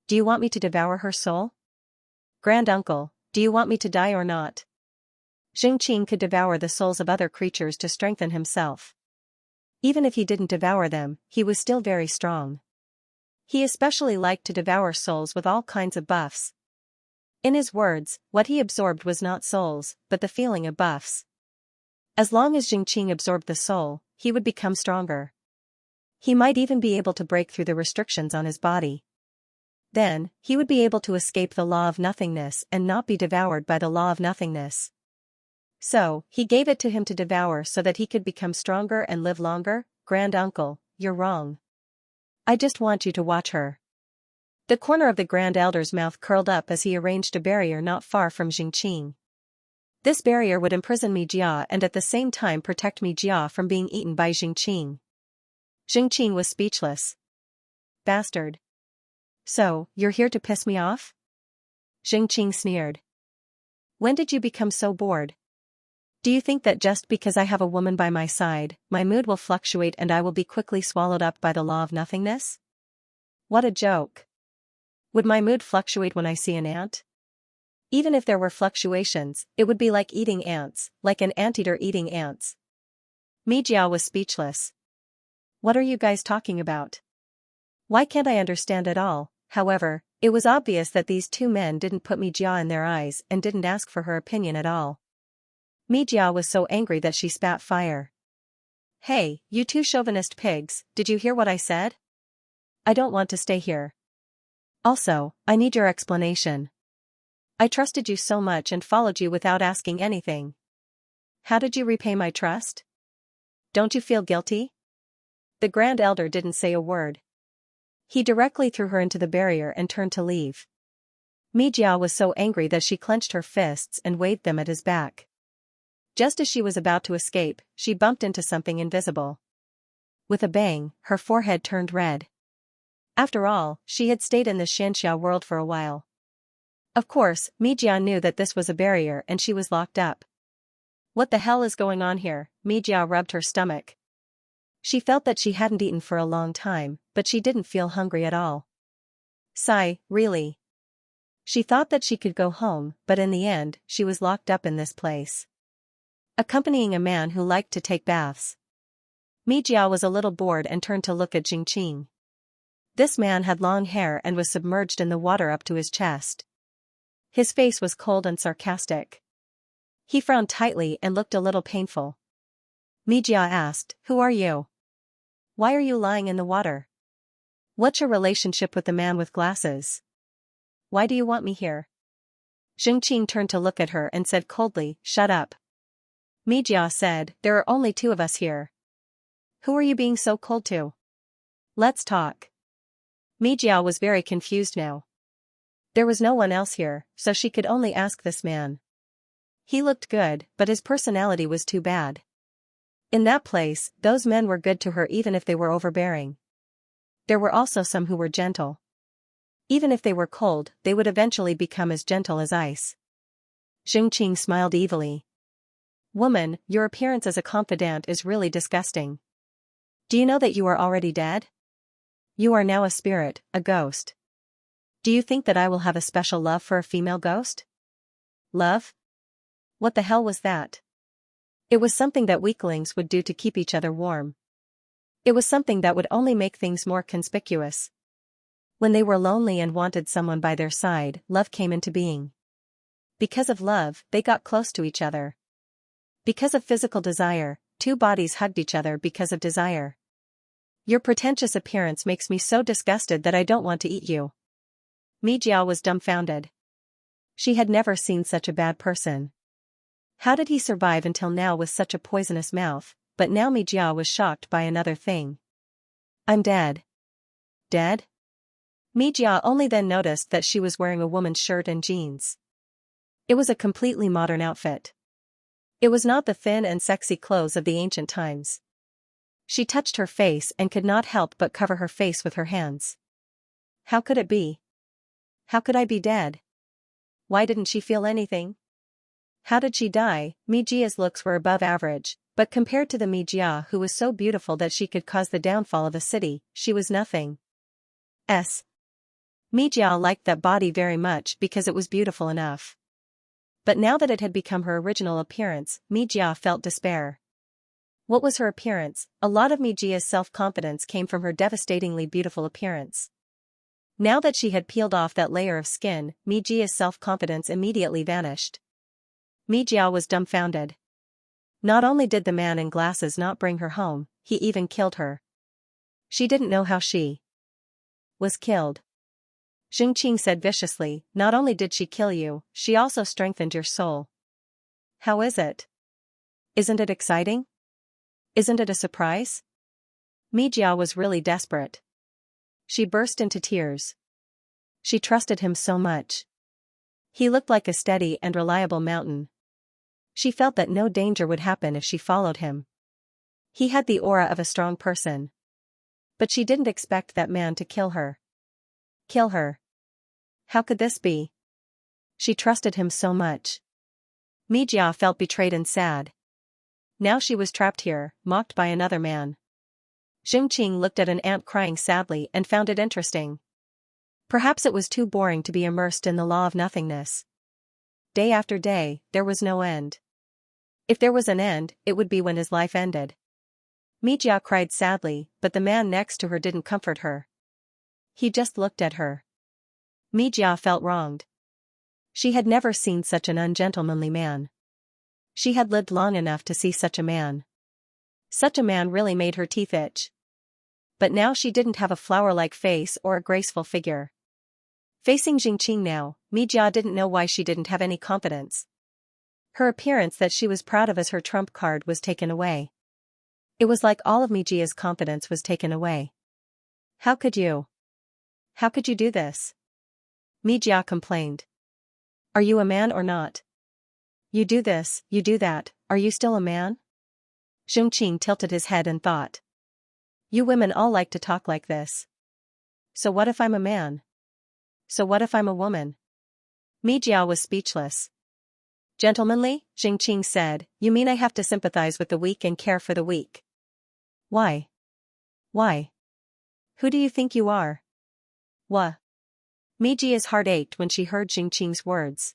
"Do you want me to devour her soul? Grand uncle, do you want me to die or not?" Xianxia could devour the souls of other creatures to strengthen himself. Even if he didn't devour them, he was still very strong. He especially liked to devour souls with all kinds of buffs. In his words, what he absorbed was not souls, but the feeling of buffs. As long as Xianxia absorbed the soul, he would become stronger. He might even be able to break through the restrictions on his body. Then, he would be able to escape the law of nothingness and not be devoured by the law of nothingness. So, he gave it to him to devour so that he could become stronger and live longer. "Grand uncle, you're wrong. I just want you to watch her." The corner of the Grand Elder's mouth curled up as he arranged a barrier not far from Xianxia. This barrier would imprison Mi Jia and at the same time protect Mi Jia from being eaten by Xianxia. Xianxia was speechless. "Bastard. So, you're here to piss me off?" Xianxia sneered. "When did you become so bored? Do you think that just because I have a woman by my side, my mood will fluctuate and I will be quickly swallowed up by the law of nothingness? What a joke. Would my mood fluctuate when I see an ant? Even if there were fluctuations, it would be like eating ants, like an anteater eating ants." Mi Jia was speechless. What are you guys talking about? Why can't I understand at all? However, it was obvious that these two men didn't put Mi Jia in their eyes and didn't ask for her opinion at all. Mi Jia was so angry that she spat fire. "Hey, you two chauvinist pigs, did you hear what I said? I don't want to stay here. Also, I need your explanation. I trusted you so much and followed you without asking anything. How did you repay my trust? Don't you feel guilty?" The Grand Elder didn't say a word. He directly threw her into the barrier and turned to leave. Mi Jia was so angry that she clenched her fists and waved them at his back. Just as she was about to escape, she bumped into something invisible. With a bang, her forehead turned red. After all, she had stayed in the Xianxia world for a while. Of course, Mi Jia knew that this was a barrier and she was locked up. What the hell is going on here? Mijia rubbed her stomach. She felt that she hadn't eaten for a long time, but she didn't feel hungry at all. Sigh, really. She thought that she could go home, but in the end, she was locked up in this place, accompanying a man who liked to take baths. Mijia was a little bored and turned to look at Jingqing. This man had long hair and was submerged in the water up to his chest. His face was cold and sarcastic. He frowned tightly and looked a little painful. Mijia asked, "Who are you? Why are you lying in the water? What's your relationship with the man with glasses? Why do you want me here?" Jingqing turned to look at her and said coldly, "Shut up." Mijia said, "There are only two of us here. Who are you being so cold to? Let's talk." Mijia was very confused now. There was no one else here, so she could only ask this man. He looked good, but his personality was too bad. In that place, those men were good to her even if they were overbearing. There were also some who were gentle. Even if they were cold, they would eventually become as gentle as ice. Jingqing smiled evilly. "Woman, your appearance as a confidant is really disgusting. Do you know that you are already dead? You are now a spirit, a ghost. Do you think that I will have a special love for a female ghost? Love? What the hell was that?" It was something that weaklings would do to keep each other warm. It was something that would only make things more conspicuous. When they were lonely and wanted someone by their side, love came into being. Because of love, they got close to each other. Because of physical desire, two bodies hugged each other because of desire. Your pretentious appearance makes me so disgusted that I don't want to eat you. Mijia was dumbfounded. She had never seen such a bad person. How did he survive until now with such a poisonous mouth? But now Mijia was shocked by another thing. "I'm dead." Dead? Mijia only then noticed that she was wearing a woman's shirt and jeans. It was a completely modern outfit. It was not the thin and sexy clothes of the ancient times. She touched her face and could not help but cover her face with her hands. How could it be? How could I be dead? Why didn't she feel anything? How did she die? Mijia's looks were above average, but compared to the Mijia who was so beautiful that she could cause the downfall of a city, she was nothing. Mijia liked that body very much because it was beautiful enough. But now that it had become her original appearance, Mijia felt despair. What was her appearance? A lot of Mijia's self-confidence came from her devastatingly beautiful appearance. Now that she had peeled off that layer of skin, Mijia's self-confidence immediately vanished. Mijia was dumbfounded. Not only did the man in glasses not bring her home, he even killed her. She didn't know how she was killed. Jingqing said viciously, "Not only did she kill you, she also strengthened your soul." How is it? Isn't it exciting? Isn't it a surprise? Mijia was really desperate. She burst into tears. She trusted him so much. He looked like a steady and reliable mountain. She felt that no danger would happen if she followed him. He had the aura of a strong person. But she didn't expect that man to kill her. Kill her. How could this be? She trusted him so much. Mijia felt betrayed and sad. Now she was trapped here, mocked by another man. Jingqing looked at an ant crying sadly and found it interesting. Perhaps it was too boring to be immersed in the law of nothingness. Day after day, there was no end. If there was an end, it would be when his life ended. Mijia cried sadly, but the man next to her didn't comfort her. He just looked at her. Mijia felt wronged. She had never seen such an ungentlemanly man. She had lived long enough to see such a man. Such a man really made her teeth itch. But now she didn't have a flower-like face or a graceful figure. Facing Jingqing now, Mijia didn't know why she didn't have any confidence. Her appearance that she was proud of as her trump card was taken away. It was like all of Mijia's confidence was taken away. How could you? How could you do this? Mijia complained. Are you a man or not? You do this, you do that, are you still a man? Jingqing tilted his head and thought. You women all like to talk like this. So what if I'm a man? So what if I'm a woman? Mijia was speechless. Gentlemanly, Xianxia said, you mean I have to sympathize with the weak and care for the weak? Why? Why? Who do you think you are? Wha? Mijia's heart ached when she heard Xianxia's words.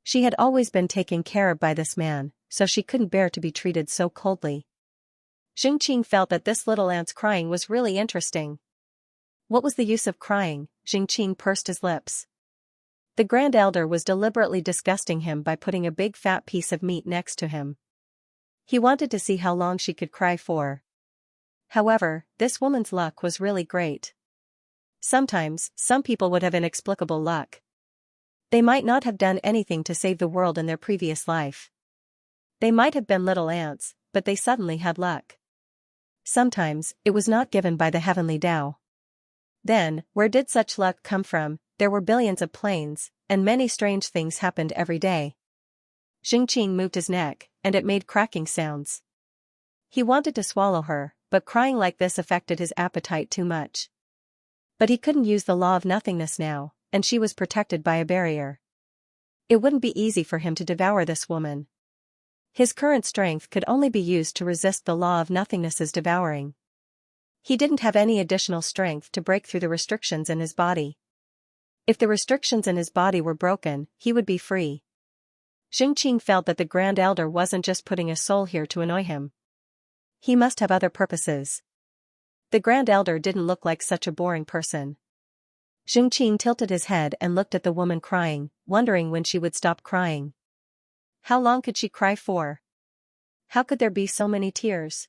She had always been taken care of by this man, so she couldn't bear to be treated so coldly. Xianxia felt that this little ant's crying was really interesting. What was the use of crying? Xianxia pursed his lips. The Grand Elder was deliberately disgusting him by putting a big fat piece of meat next to him. He wanted to see how long she could cry for. However, this woman's luck was really great. Sometimes, some people would have inexplicable luck. They might not have done anything to save the world in their previous life. They might have been little ants, but they suddenly had luck. Sometimes, it was not given by the heavenly Tao. Then, where did such luck come from? There were billions of planes, and many strange things happened every day. Xianxia moved his neck, and it made cracking sounds. He wanted to swallow her, but crying like this affected his appetite too much. But he couldn't use the law of nothingness now, and she was protected by a barrier. It wouldn't be easy for him to devour this woman. His current strength could only be used to resist the law of nothingness's devouring. He didn't have any additional strength to break through the restrictions in his body. If the restrictions in his body were broken, he would be free. Xianxia felt that the Grand Elder wasn't just putting a soul here to annoy him. He must have other purposes. The Grand Elder didn't look like such a boring person. Xianxia tilted his head and looked at the woman crying, wondering when she would stop crying. How long could she cry for? How could there be so many tears?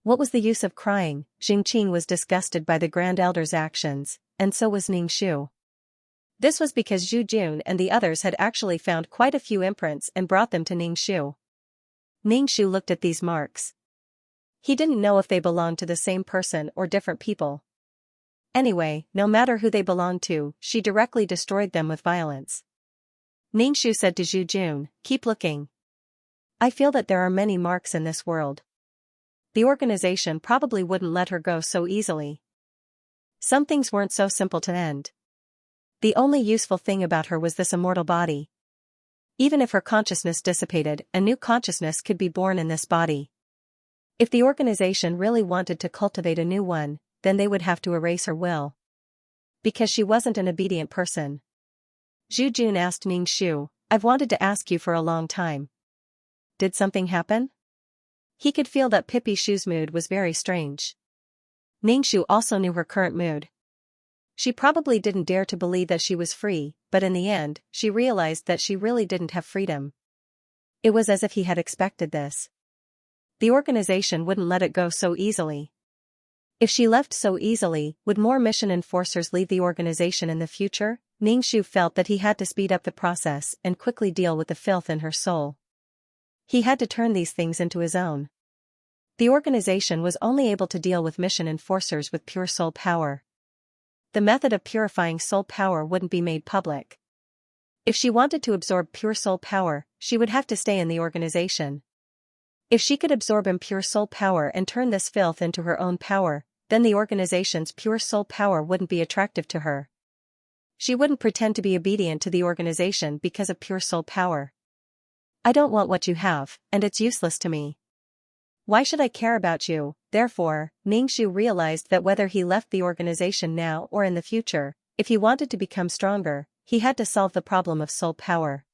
What was the use of crying? Xianxia was disgusted by the Grand Elder's actions, and so was Ningxu. This was because Zhu Jun and the others had actually found quite a few imprints and brought them to Ningxu. Ningxu looked at these marks. He didn't know if they belonged to the same person or different people. Anyway, no matter who they belonged to, she directly destroyed them with violence. Ningxu said to Zhu Jun, keep looking. I feel that there are many marks in this world. The organization probably wouldn't let her go so easily. Some things weren't so simple to end. The only useful thing about her was this immortal body. Even if her consciousness dissipated, a new consciousness could be born in this body. If the organization really wanted to cultivate a new one, then they would have to erase her will. Because she wasn't an obedient person. Zhu Jun asked Ningxu, I've wanted to ask you for a long time. Did something happen? He could feel that Pippi Shu's mood was very strange. Ningxu also knew her current mood. She probably didn't dare to believe that she was free, but in the end, she realized that she really didn't have freedom. It was as if he had expected this. The organization wouldn't let it go so easily. If she left so easily, would more mission enforcers leave the organization in the future? Ningxu felt that he had to speed up the process and quickly deal with the filth in her soul. He had to turn these things into his own. The organization was only able to deal with mission enforcers with pure soul power. The method of purifying soul power wouldn't be made public. If she wanted to absorb pure soul power, she would have to stay in the organization. If she could absorb impure soul power and turn this filth into her own power, then the organization's pure soul power wouldn't be attractive to her. She wouldn't pretend to be obedient to the organization because of pure soul power. I don't want what you have, and it's useless to me. Why should I care about you? Therefore, Ningxu realized that whether he left the organization now or in the future, if he wanted to become stronger, he had to solve the problem of soul power.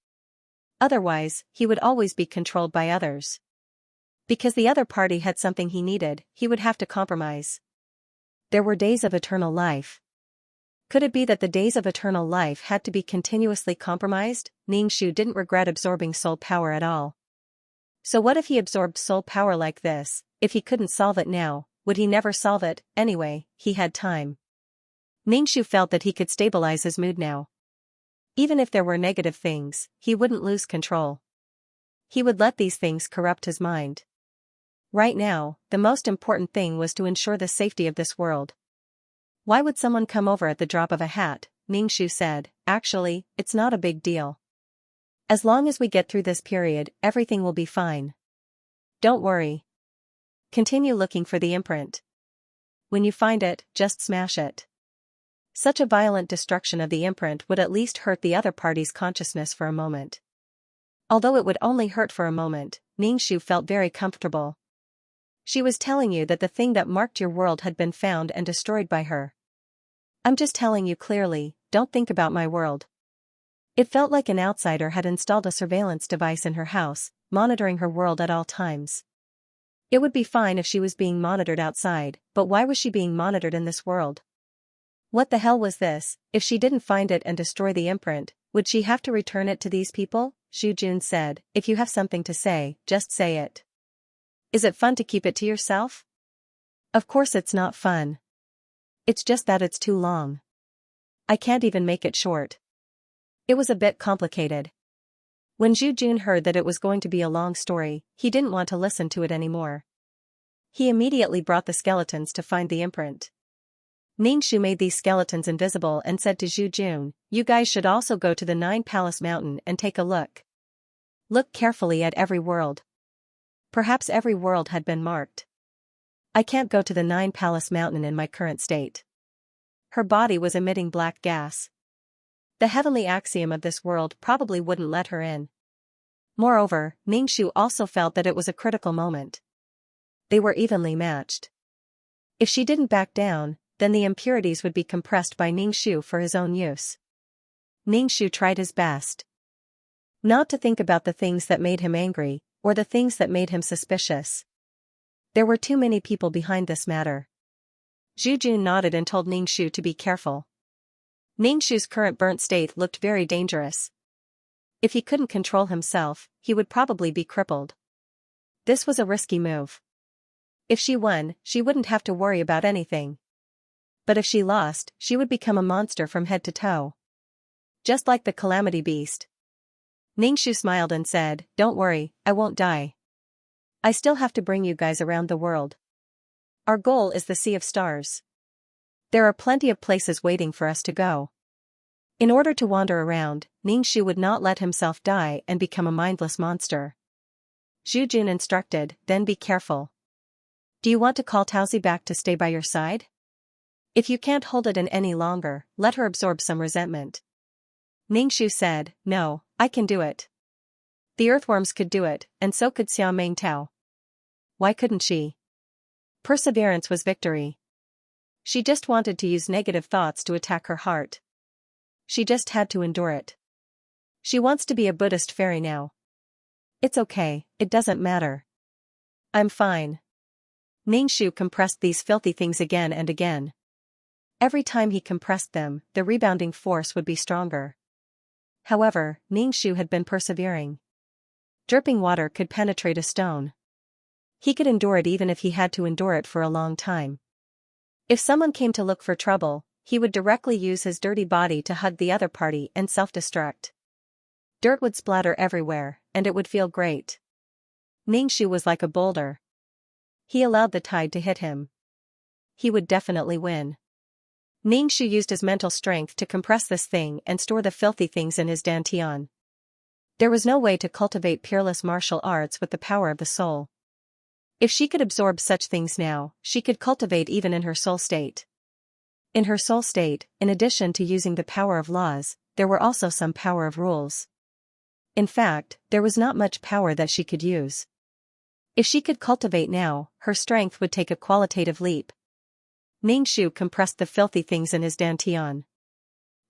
Otherwise, he would always be controlled by others. Because the other party had something he needed, he would have to compromise. There were days of eternal life. Could it be that the days of eternal life had to be continuously compromised? Ningxu didn't regret absorbing soul power at all. So what if he absorbed soul power like this? If he couldn't solve it now, would he never solve it? Anyway, he had time. Ningxu felt that he could stabilize his mood now. Even if there were negative things, he wouldn't lose control. He would let these things corrupt his mind. Right now, the most important thing was to ensure the safety of this world. Why would someone come over at the drop of a hat? Ningxu said, actually, it's not a big deal. As long as we get through this period, everything will be fine. Don't worry. Continue looking for the imprint. When you find it, just smash it. Such a violent destruction of the imprint would at least hurt the other party's consciousness for a moment. Although it would only hurt for a moment, Ningxu felt very comfortable. She was telling you that the thing that marked your world had been found and destroyed by her. I'm just telling you clearly, don't think about my world. It felt like an outsider had installed a surveillance device in her house, monitoring her world at all times. It would be fine if she was being monitored outside, but why was she being monitored in this world? What the hell was this? If she didn't find it and destroy the imprint, would she have to return it to these people? Xu Jun said, if you have something to say, just say it. Is it fun to keep it to yourself? Of course it's not fun. It's just that it's too long. I can't even make it short. It was a bit complicated. When Xu Jun heard that it was going to be a long story, he didn't want to listen to it anymore. He immediately brought the skeletons to find the imprint. Ningxu made these skeletons invisible and said to Xu Jun, you guys should also go to the Nine Palace Mountain and take a look. Look carefully at every world. Perhaps every world had been marked. I can't go to the Nine Palace Mountain in my current state. Her body was emitting black gas. The heavenly axiom of this world probably wouldn't let her in. Moreover, Ningxu also felt that it was a critical moment. They were evenly matched. If she didn't back down, then the impurities would be compressed by Ningxu for his own use. Ningxu tried his best not to think about the things that made him angry, or the things that made him suspicious. There were too many people behind this matter. Xu Jun nodded and told Ningxu to be careful. Ningxu's current burnt state looked very dangerous. If he couldn't control himself, he would probably be crippled. This was a risky move. If she won, she wouldn't have to worry about anything. But if she lost, she would become a monster from head to toe. Just like the Calamity Beast. Ningxu smiled and said, don't worry, I won't die. I still have to bring you guys around the world. Our goal is the Sea of Stars. There are plenty of places waiting for us to go. In order to wander around, Ningxu would not let himself die and become a mindless monster. Xu Jun instructed, then be careful. Do you want to call Taozi back to stay by your side? If you can't hold it in any longer, let her absorb some resentment. Ningxu said, no, I can do it. The earthworms could do it, and so could Xiao Meng Tao. Why couldn't she? Perseverance was victory. She just wanted to use negative thoughts to attack her heart. She just had to endure it. She wants to be a Buddhist fairy now. It's okay, it doesn't matter. I'm fine. Ningxu compressed these filthy things again and again. Every time he compressed them, the rebounding force would be stronger. However, Ningxu had been persevering. Dripping water could penetrate a stone. He could endure it even if he had to endure it for a long time. If someone came to look for trouble, he would directly use his dirty body to hug the other party and self-destruct. Dirt would splatter everywhere, and it would feel great. Ningxu was like a boulder. He allowed the tide to hit him. He would definitely win. Ningxu used his mental strength to compress this thing and store the filthy things in his dantian. There was no way to cultivate peerless martial arts with the power of the soul. If she could absorb such things now, she could cultivate even in her soul state. In her soul state, in addition to using the power of laws, there were also some power of rules. In fact, there was not much power that she could use. If she could cultivate now, her strength would take a qualitative leap. Ningxu compressed the filthy things in his dantian.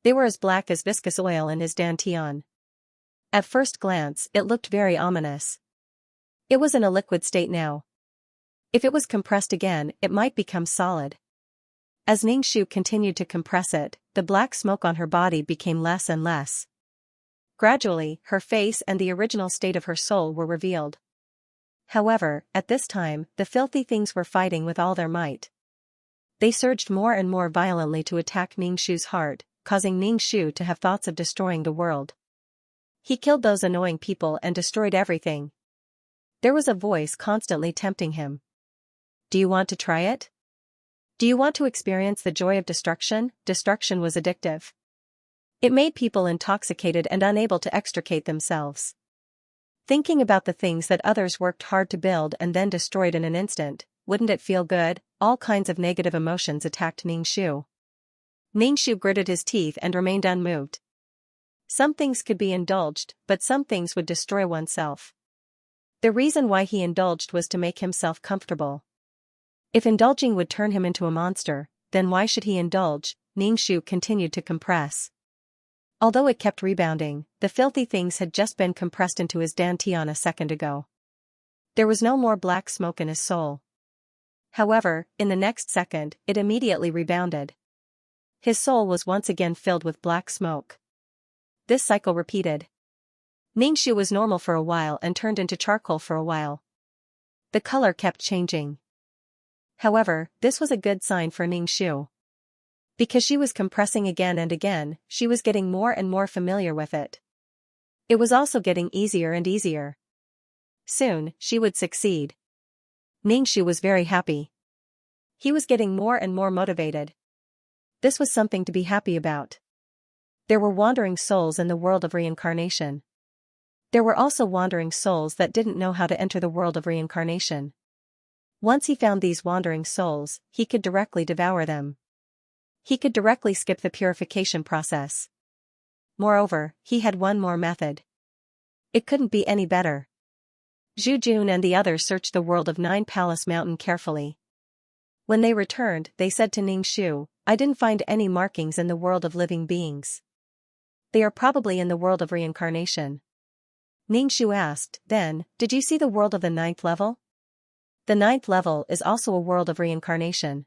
They were as black as viscous oil in his dantian. At first glance, it looked very ominous. It was in a liquid state now. If it was compressed again, it might become solid. As Ningxu continued to compress it, the black smoke on her body became less and less. Gradually, her face and the original state of her soul were revealed. However, at this time, the filthy things were fighting with all their might. They surged more and more violently to attack Ningxu's heart, causing Ningxu to have thoughts of destroying the world. He killed those annoying people and destroyed everything. There was a voice constantly tempting him. Do you want to try it? Do you want to experience the joy of destruction? Destruction was addictive. It made people intoxicated and unable to extricate themselves. Thinking about the things that others worked hard to build and then destroyed in an instant, wouldn't it feel good? All kinds of negative emotions attacked Ningxu. Ningxu gritted his teeth and remained unmoved. Some things could be indulged, but some things would destroy oneself. The reason why he indulged was to make himself comfortable. If indulging would turn him into a monster, then why should he indulge? Ningxu continued to compress. Although it kept rebounding, the filthy things had just been compressed into his dantian a second ago. There was no more black smoke in his soul. However, in the next second, it immediately rebounded. His soul was once again filled with black smoke. This cycle repeated. Ningxu was normal for a while and turned into charcoal for a while. The color kept changing. However, this was a good sign for Ningxu. Because she was compressing again and again, she was getting more and more familiar with it. It was also getting easier and easier. Soon, she would succeed. Ningxu was very happy. He was getting more and more motivated. This was something to be happy about. There were wandering souls in the world of reincarnation. There were also wandering souls that didn't know how to enter the world of reincarnation. Once he found these wandering souls, he could directly devour them. He could directly skip the purification process. Moreover, he had one more method. It couldn't be any better. Zhu Jun and the others searched the world of Nine Palace Mountain carefully. When they returned, they said to Ningxu, "I didn't find any markings in the world of living beings. They are probably in the world of reincarnation." Ningxu asked, "Then, did you see the world of the 9th level?" The 9th level is also a world of reincarnation.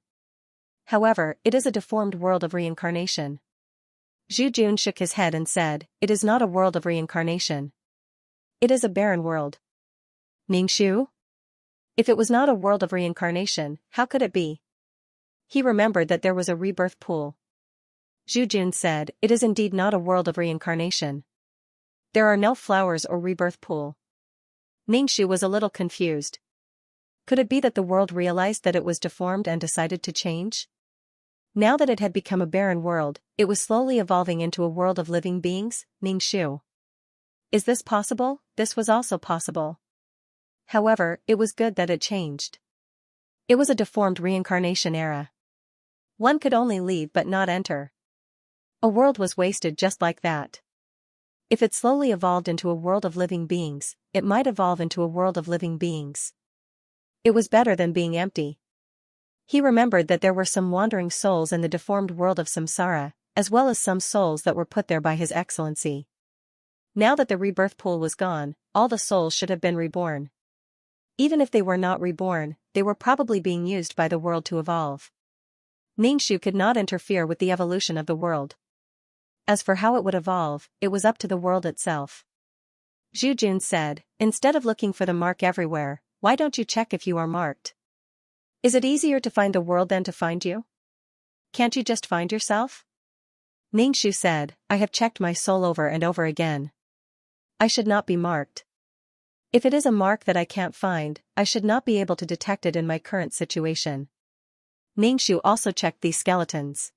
However, it is a deformed world of reincarnation. Zhu Jun shook his head and said, "It is not a world of reincarnation. It is a barren world." Ningxu? If it was not a world of reincarnation, how could it be? He remembered that there was a rebirth pool. Zhu Jun said, "It is indeed not a world of reincarnation. There are no flowers or rebirth pool." Ningxu was a little confused. Could it be that the world realized that it was deformed and decided to change? Now that it had become a barren world, it was slowly evolving into a world of living beings. Ningxu. Is this possible? This was also possible. However, it was good that it changed. It was a deformed reincarnation era. One could only leave but not enter. A world was wasted just like that. If it slowly evolved into a world of living beings, it might evolve into a world of living beings. It was better than being empty. He remembered that there were some wandering souls in the deformed world of samsara, as well as some souls that were put there by His Excellency. Now that the rebirth pool was gone, all the souls should have been reborn. Even if they were not reborn, they were probably being used by the world to evolve. Ningxu could not interfere with the evolution of the world. As for how it would evolve, it was up to the world itself. Zhu Jun said, "Instead of looking for the mark everywhere, why don't you check if you are marked? Is it easier to find the world than to find you? Can't you just find yourself?" Ningxu said, "I have checked my soul over and over again. I should not be marked. If it is a mark that I can't find, I should not be able to detect it in my current situation." Ningxu also checked these skeletons.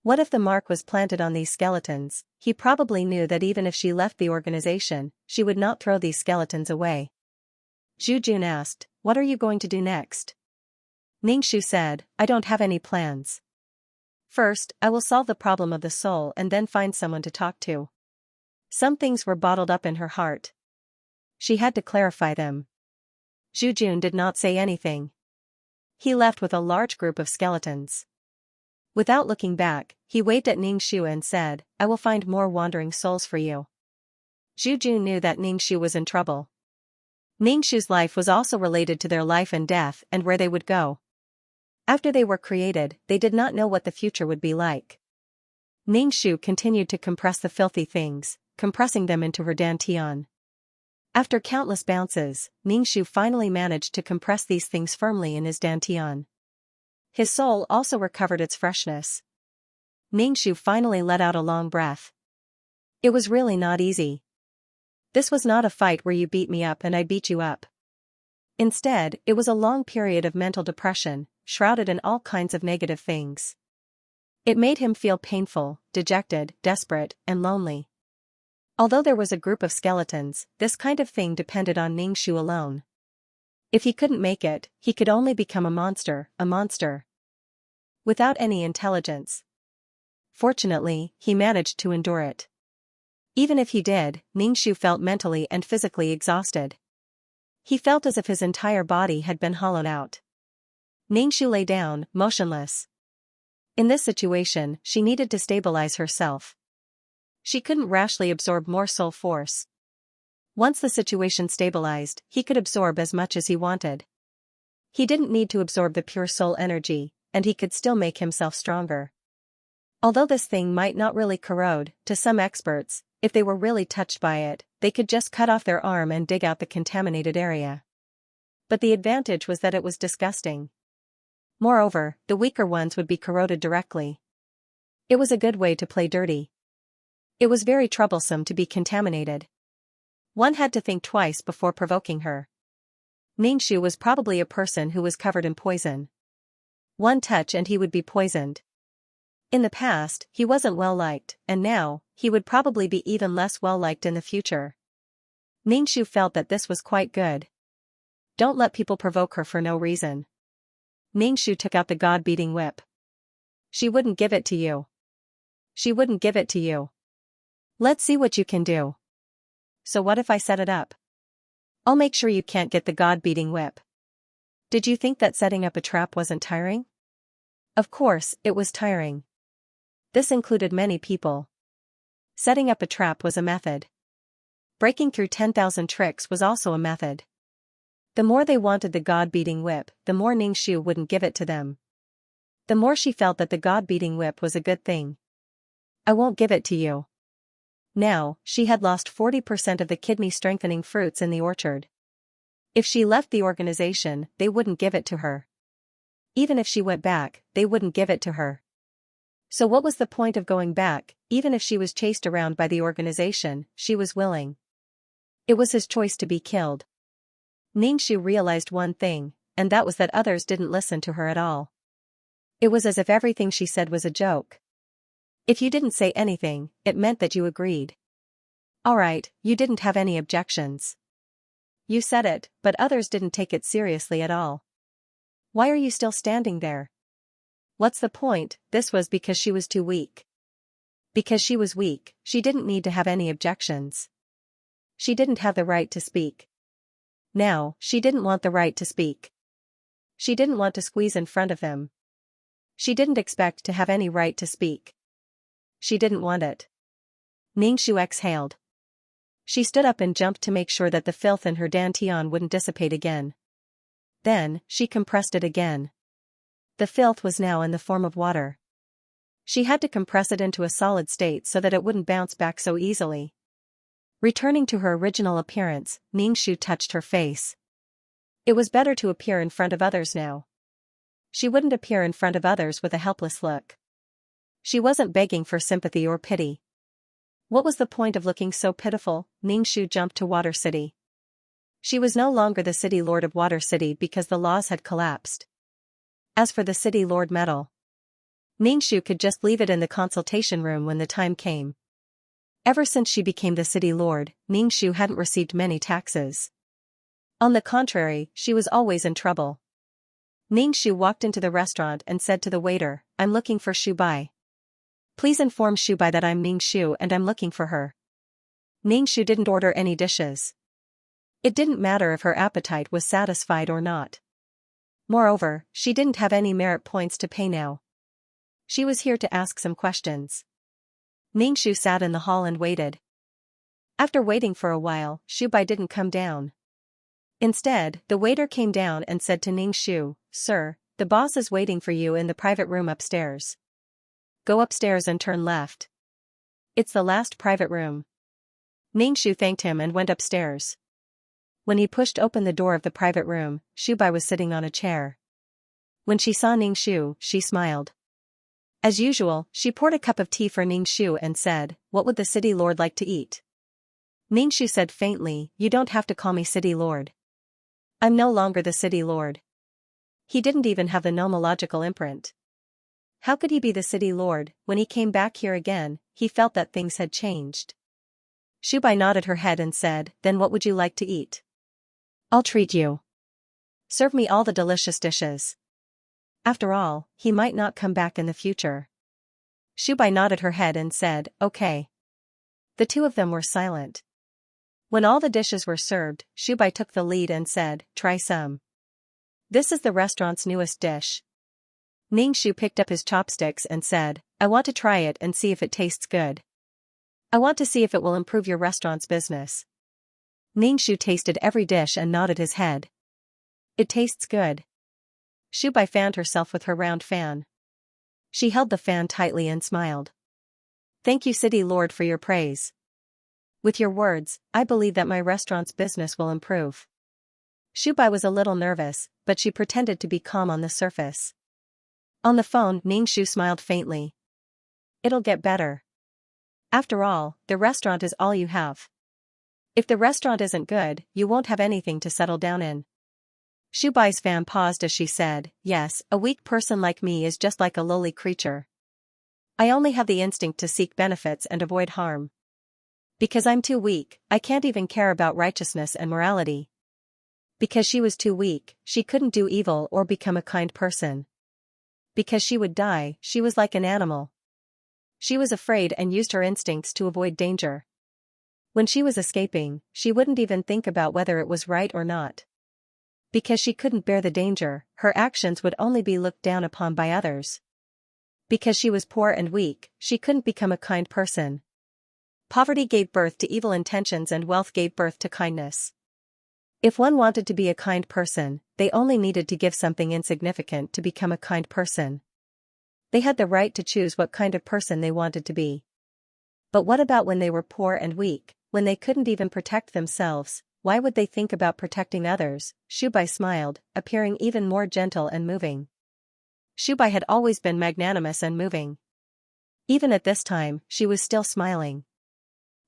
What if the mark was planted on these skeletons? He probably knew that even if she left the organization, she would not throw these skeletons away. Zhu Jun asked, "What are you going to do next?" Ningxu said, "I don't have any plans. First, I will solve the problem of the soul and then find someone to talk to." Some things were bottled up in her heart. She had to clarify them. Zhu Jun did not say anything. He left with a large group of skeletons. Without looking back, he waved at Ningxu and said, "I will find more wandering souls for you." Zhu Jun knew that Ningxu was in trouble. Ningxu's life was also related to their life and death and where they would go. After they were created, they did not know what the future would be like. Ningxu continued to compress the filthy things, compressing them into her dantian. After countless bounces, Ningxu finally managed to compress these things firmly in his dantian. His soul also recovered its freshness. Ningxu finally let out a long breath. It was really not easy. This was not a fight where you beat me up and I beat you up. Instead, it was a long period of mental depression, shrouded in all kinds of negative things. It made him feel painful, dejected, desperate, and lonely. Although there was a group of skeletons, this kind of thing depended on Ningxu alone. If he couldn't make it, he could only become a monster. Without any intelligence. Fortunately, he managed to endure it. Even if he did, Ningxu felt mentally and physically exhausted. He felt as if his entire body had been hollowed out. Ningxu lay down, motionless. In this situation, she needed to stabilize herself. She couldn't rashly absorb more soul force. Once the situation stabilized, he could absorb as much as he wanted. He didn't need to absorb the pure soul energy, and he could still make himself stronger. Although this thing might not really corrode, to some experts, if they were really touched by it, they could just cut off their arm and dig out the contaminated area. But the advantage was that it was disgusting. Moreover, the weaker ones would be corroded directly. It was a good way to play dirty. It was very troublesome to be contaminated. One had to think twice before provoking her. Ningxu was probably a person who was covered in poison. One touch and he would be poisoned. In the past, he wasn't well liked, and now, he would probably be even less well liked in the future. Ningxu felt that this was quite good. Don't let people provoke her for no reason. Ningxu took out the god-beating whip. She wouldn't give it to you. She wouldn't give it to you. Let's see what you can do. So what if I set it up? I'll make sure you can't get the god-beating whip. Did you think that setting up a trap wasn't tiring? Of course, it was tiring. This included many people. Setting up a trap was a method. Breaking through 10,000 tricks was also a method. The more they wanted the god-beating whip, the more Ningxu wouldn't give it to them. The more she felt that the god-beating whip was a good thing. I won't give it to you. Now, she had lost 40% of the kidney-strengthening fruits in the orchard. If she left the organization, they wouldn't give it to her. Even if she went back, they wouldn't give it to her. So what was the point of going back? Even if she was chased around by the organization, she was willing. It was his choice to be killed. Ningxu realized one thing, and that was that others didn't listen to her at all. It was as if everything she said was a joke. If you didn't say anything, it meant that you agreed. Alright, you didn't have any objections. You said it, but others didn't take it seriously at all. Why are you still standing there? What's the point? This was because she was too weak. Because she was weak, she didn't need to have any objections. She didn't have the right to speak. Now, she didn't want the right to speak. She didn't want to squeeze in front of them. She didn't expect to have any right to speak. She didn't want it. Ningxu exhaled. She stood up and jumped to make sure that the filth in her dantian wouldn't dissipate again. Then, she compressed it again. The filth was now in the form of water. She had to compress it into a solid state so that it wouldn't bounce back so easily. Returning to her original appearance, Ningxu touched her face. It was better to appear in front of others now. She wouldn't appear in front of others with a helpless look. She wasn't begging for sympathy or pity. What was the point of looking so pitiful? Ningxu jumped to Water City. She was no longer the city lord of Water City because the laws had collapsed. As for the city lord medal, Ningxu could just leave it in the consultation room when the time came. Ever since she became the city lord, Ningxu hadn't received many taxes. On the contrary, she was always in trouble. Ningxu walked into the restaurant and said to the waiter, "I'm looking for Shubai. Please inform Shubai that I'm Ningxu and I'm looking for her." Ningxu didn't order any dishes. It didn't matter if her appetite was satisfied or not. Moreover, she didn't have any merit points to pay now. She was here to ask some questions. Ningxu sat in the hall and waited. After waiting for a while, Shubai didn't come down. Instead, the waiter came down and said to Ningxu, "Sir, the boss is waiting for you in the private room upstairs. Go upstairs and turn left. It's the last private room." Ningxu thanked him and went upstairs. When he pushed open the door of the private room, Shubai was sitting on a chair. When she saw Ningxu, she smiled. As usual, she poured a cup of tea for Ningxu and said, "What would the city lord like to eat?" Ningxu said faintly, "You don't have to call me city lord. I'm no longer the city lord." He didn't even have the nomological imprint. How could he be the city lord? When he came back here again, he felt that things had changed. Shubai nodded her head and said, "Then what would you like to eat? I'll treat you. Serve me all the delicious dishes." After all, he might not come back in the future. Shubai nodded her head and said, "Okay." The two of them were silent. When all the dishes were served, Shubai took the lead and said, "Try some. This is the restaurant's newest dish." Ningxu picked up his chopsticks and said, "I want to try it and see if it tastes good. I want to see if it will improve your restaurant's business." Ningxu tasted every dish and nodded his head. "It tastes good." Shubai fanned herself with her round fan. She held the fan tightly and smiled. "Thank you, City Lord, for your praise. With your words, I believe that my restaurant's business will improve." Shubai was a little nervous, but she pretended to be calm on the surface. On the phone, Ningxu smiled faintly. "It'll get better. After all, the restaurant is all you have. If the restaurant isn't good, you won't have anything to settle down in." Shubai's fan paused as she said, "Yes, a weak person like me is just like a lowly creature. I only have the instinct to seek benefits and avoid harm. Because I'm too weak, I can't even care about righteousness and morality." Because she was too weak, she couldn't do evil or become a kind person. Because she would die, she was like an animal. She was afraid and used her instincts to avoid danger. When she was escaping, she wouldn't even think about whether it was right or not. Because she couldn't bear the danger, her actions would only be looked down upon by others. Because she was poor and weak, she couldn't become a kind person. Poverty gave birth to evil intentions and wealth gave birth to kindness. If one wanted to be a kind person, they only needed to give something insignificant to become a kind person. They had the right to choose what kind of person they wanted to be. But what about when they were poor and weak, when they couldn't even protect themselves? Why would they think about protecting others? Shubai smiled, appearing even more gentle and moving. Shubai had always been magnanimous and moving. Even at this time, she was still smiling.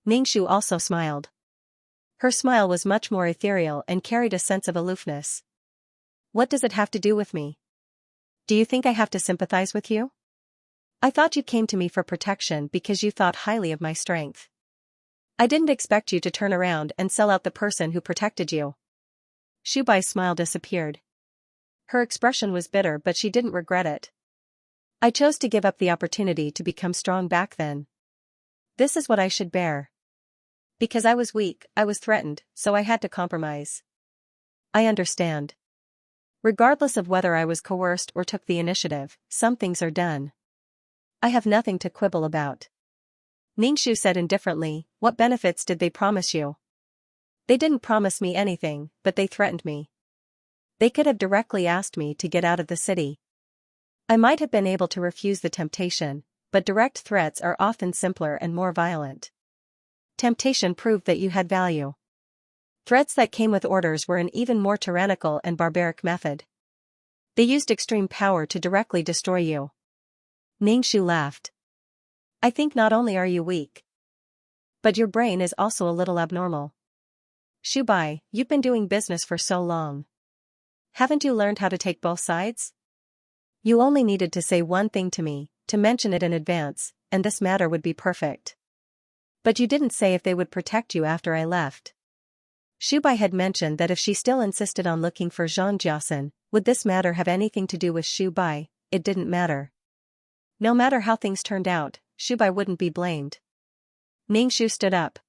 Ningxu also smiled. Her smile was much more ethereal and carried a sense of aloofness. "What does it have to do with me? Do you think I have to sympathize with you? I thought you came to me for protection because you thought highly of my strength. I didn't expect you to turn around and sell out the person who protected you." Shubai's smile disappeared. Her expression was bitter, but she didn't regret it. "I chose to give up the opportunity to become strong back then. This is what I should bear. Because I was weak, I was threatened, so I had to compromise. I understand. Regardless of whether I was coerced or took the initiative, some things are done. I have nothing to quibble about." Ningxu said indifferently, "What benefits did they promise you?" "They didn't promise me anything, but they threatened me. They could have directly asked me to get out of the city. I might have been able to refuse the temptation, but direct threats are often simpler and more violent. Temptation proved that you had value. Threats that came with orders were an even more tyrannical and barbaric method. They used extreme power to directly destroy you." Ningxu laughed. "I think not only are you weak, but your brain is also a little abnormal. Shubai, you've been doing business for so long. Haven't you learned how to take both sides? You only needed to say one thing to me, to mention it in advance, and this matter would be perfect. But you didn't say if they would protect you after I left." Shubai had mentioned that if she still insisted on looking for Xianxia, would this matter have anything to do with Shubai? It didn't matter. No matter how things turned out, Shubai wouldn't be blamed. Ningxu stood up.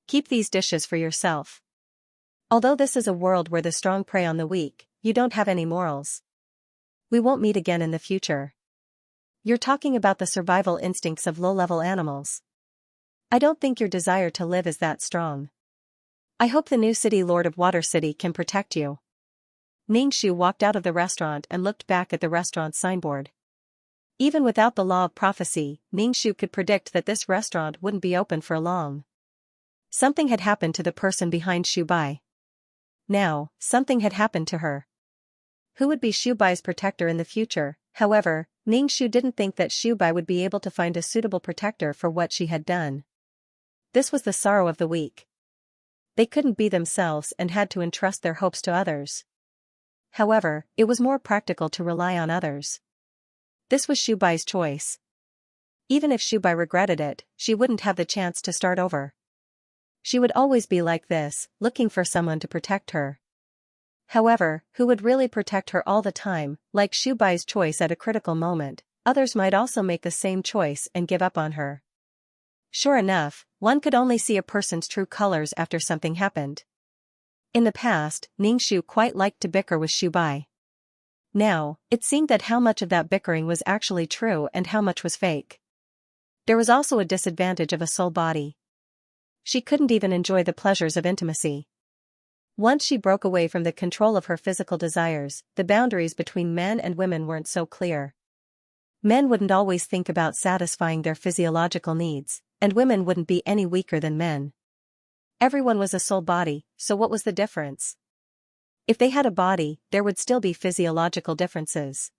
"Keep these dishes for yourself. Although this is a world where the strong prey on the weak, you don't have any morals. We won't meet again in the future. You're talking about the survival instincts of low-level animals. I don't think your desire to live is that strong. I hope the new City Lord of Water City can protect you." Ningxu walked out of the restaurant and looked back at the restaurant's signboard. Even without the law of prophecy, Ningxu could predict that this restaurant wouldn't be open for long. Something had happened to the person behind Shubai. Now, something had happened to her. Who would be Shubai's protector in the future? However, Ningxu didn't think that Shubai would be able to find a suitable protector for what she had done. This was the sorrow of the weak. They couldn't be themselves and had to entrust their hopes to others. However, it was more practical to rely on others. This was Shubai's choice. Even if Shubai regretted it, she wouldn't have the chance to start over. She would always be like this, looking for someone to protect her. However, who would really protect her all the time? Like Shubai's choice at a critical moment, others might also make the same choice and give up on her. Sure enough, one could only see a person's true colors after something happened. In the past, Ningxu quite liked to bicker with Shubai. Now, it seemed that how much of that bickering was actually true and how much was fake. There was also a disadvantage of a soul body. She couldn't even enjoy the pleasures of intimacy. Once she broke away from the control of her physical desires, the boundaries between men and women weren't so clear. Men wouldn't always think about satisfying their physiological needs, and women wouldn't be any weaker than men. Everyone was a soul body, so what was the difference? If they had a body, there would still be physiological differences.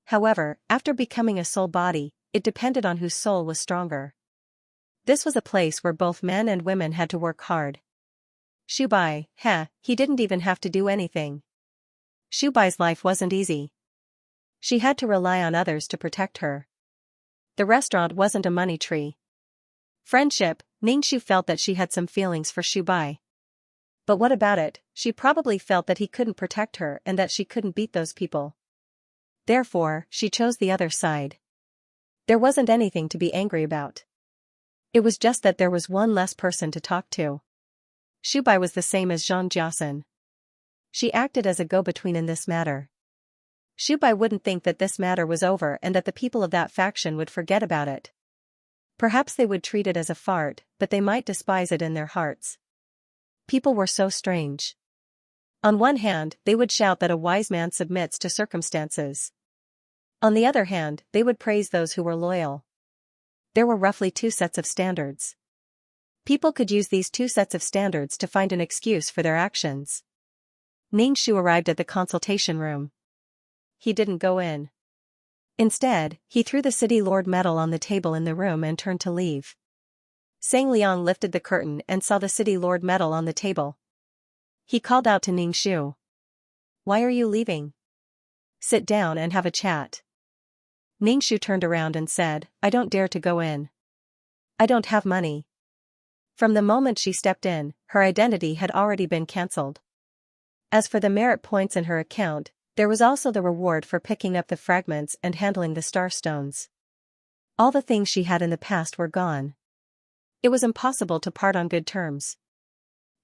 However, after becoming a soul body, it depended on whose soul was stronger. This was a place where both men and women had to work hard. Shubai, he didn't even have to do anything. Shubai's life wasn't easy. She had to rely on others to protect her. The restaurant wasn't a money tree. Friendship, Ningxu felt that she had some feelings for Shubai. But what about it? She probably felt that he couldn't protect her and that she couldn't beat those people. Therefore, she chose the other side. There wasn't anything to be angry about. It was just that there was one less person to talk to. Shubai was the same as Xianxia. She acted as a go-between in this matter. Shubai wouldn't think that this matter was over and that the people of that faction would forget about it. Perhaps they would treat it as a fart, but they might despise it in their hearts. People were so strange. On one hand, they would shout that a wise man submits to circumstances. On the other hand, they would praise those who were loyal. There were roughly two sets of standards. People could use these two sets of standards to find an excuse for their actions. Ningxu arrived at the consultation room. He didn't go in. Instead, he threw the City Lord medal on the table in the room and turned to leave. Sang Liang lifted the curtain and saw the City Lord medal on the table. He called out to Ningxu. "Why are you leaving? Sit down and have a chat." Ningxu turned around and said, "I don't dare to go in. I don't have money." From the moment she stepped in, her identity had already been cancelled. As for the merit points in her account, there was also the reward for picking up the fragments and handling the star stones. All the things she had in the past were gone. It was impossible to part on good terms.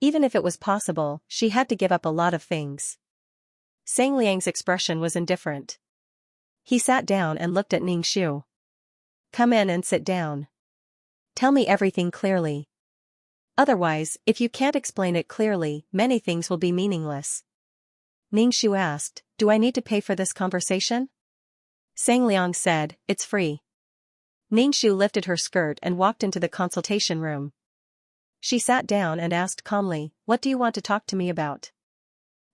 Even if it was possible, she had to give up a lot of things. Sang Liang's expression was indifferent. He sat down and looked at Ningxu. "Come in and sit down. Tell me everything clearly. Otherwise, if you can't explain it clearly, many things will be meaningless." Ningxu asked, "Do I need to pay for this conversation?" Sang Liang said, "It's free." Ningxu lifted her skirt and walked into the consultation room. She sat down and asked calmly, "What do you want to talk to me about?"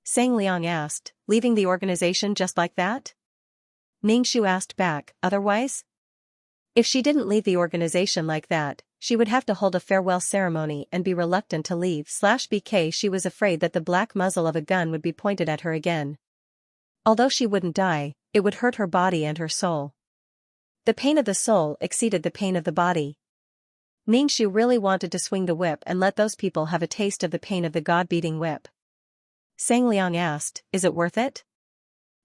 Sang Liang asked, "Leaving the organization just like that?" Ningxu asked back, "Otherwise?" If she didn't leave the organization like that, she would have to hold a farewell ceremony and be reluctant to leave. BK She was afraid that the black muzzle of a gun would be pointed at her again. Although she wouldn't die, it would hurt her body and her soul. The pain of the soul exceeded the pain of the body. Ningxu really wanted to swing the whip and let those people have a taste of the pain of the god-beating whip. Sang Liang asked, "Is it worth it?"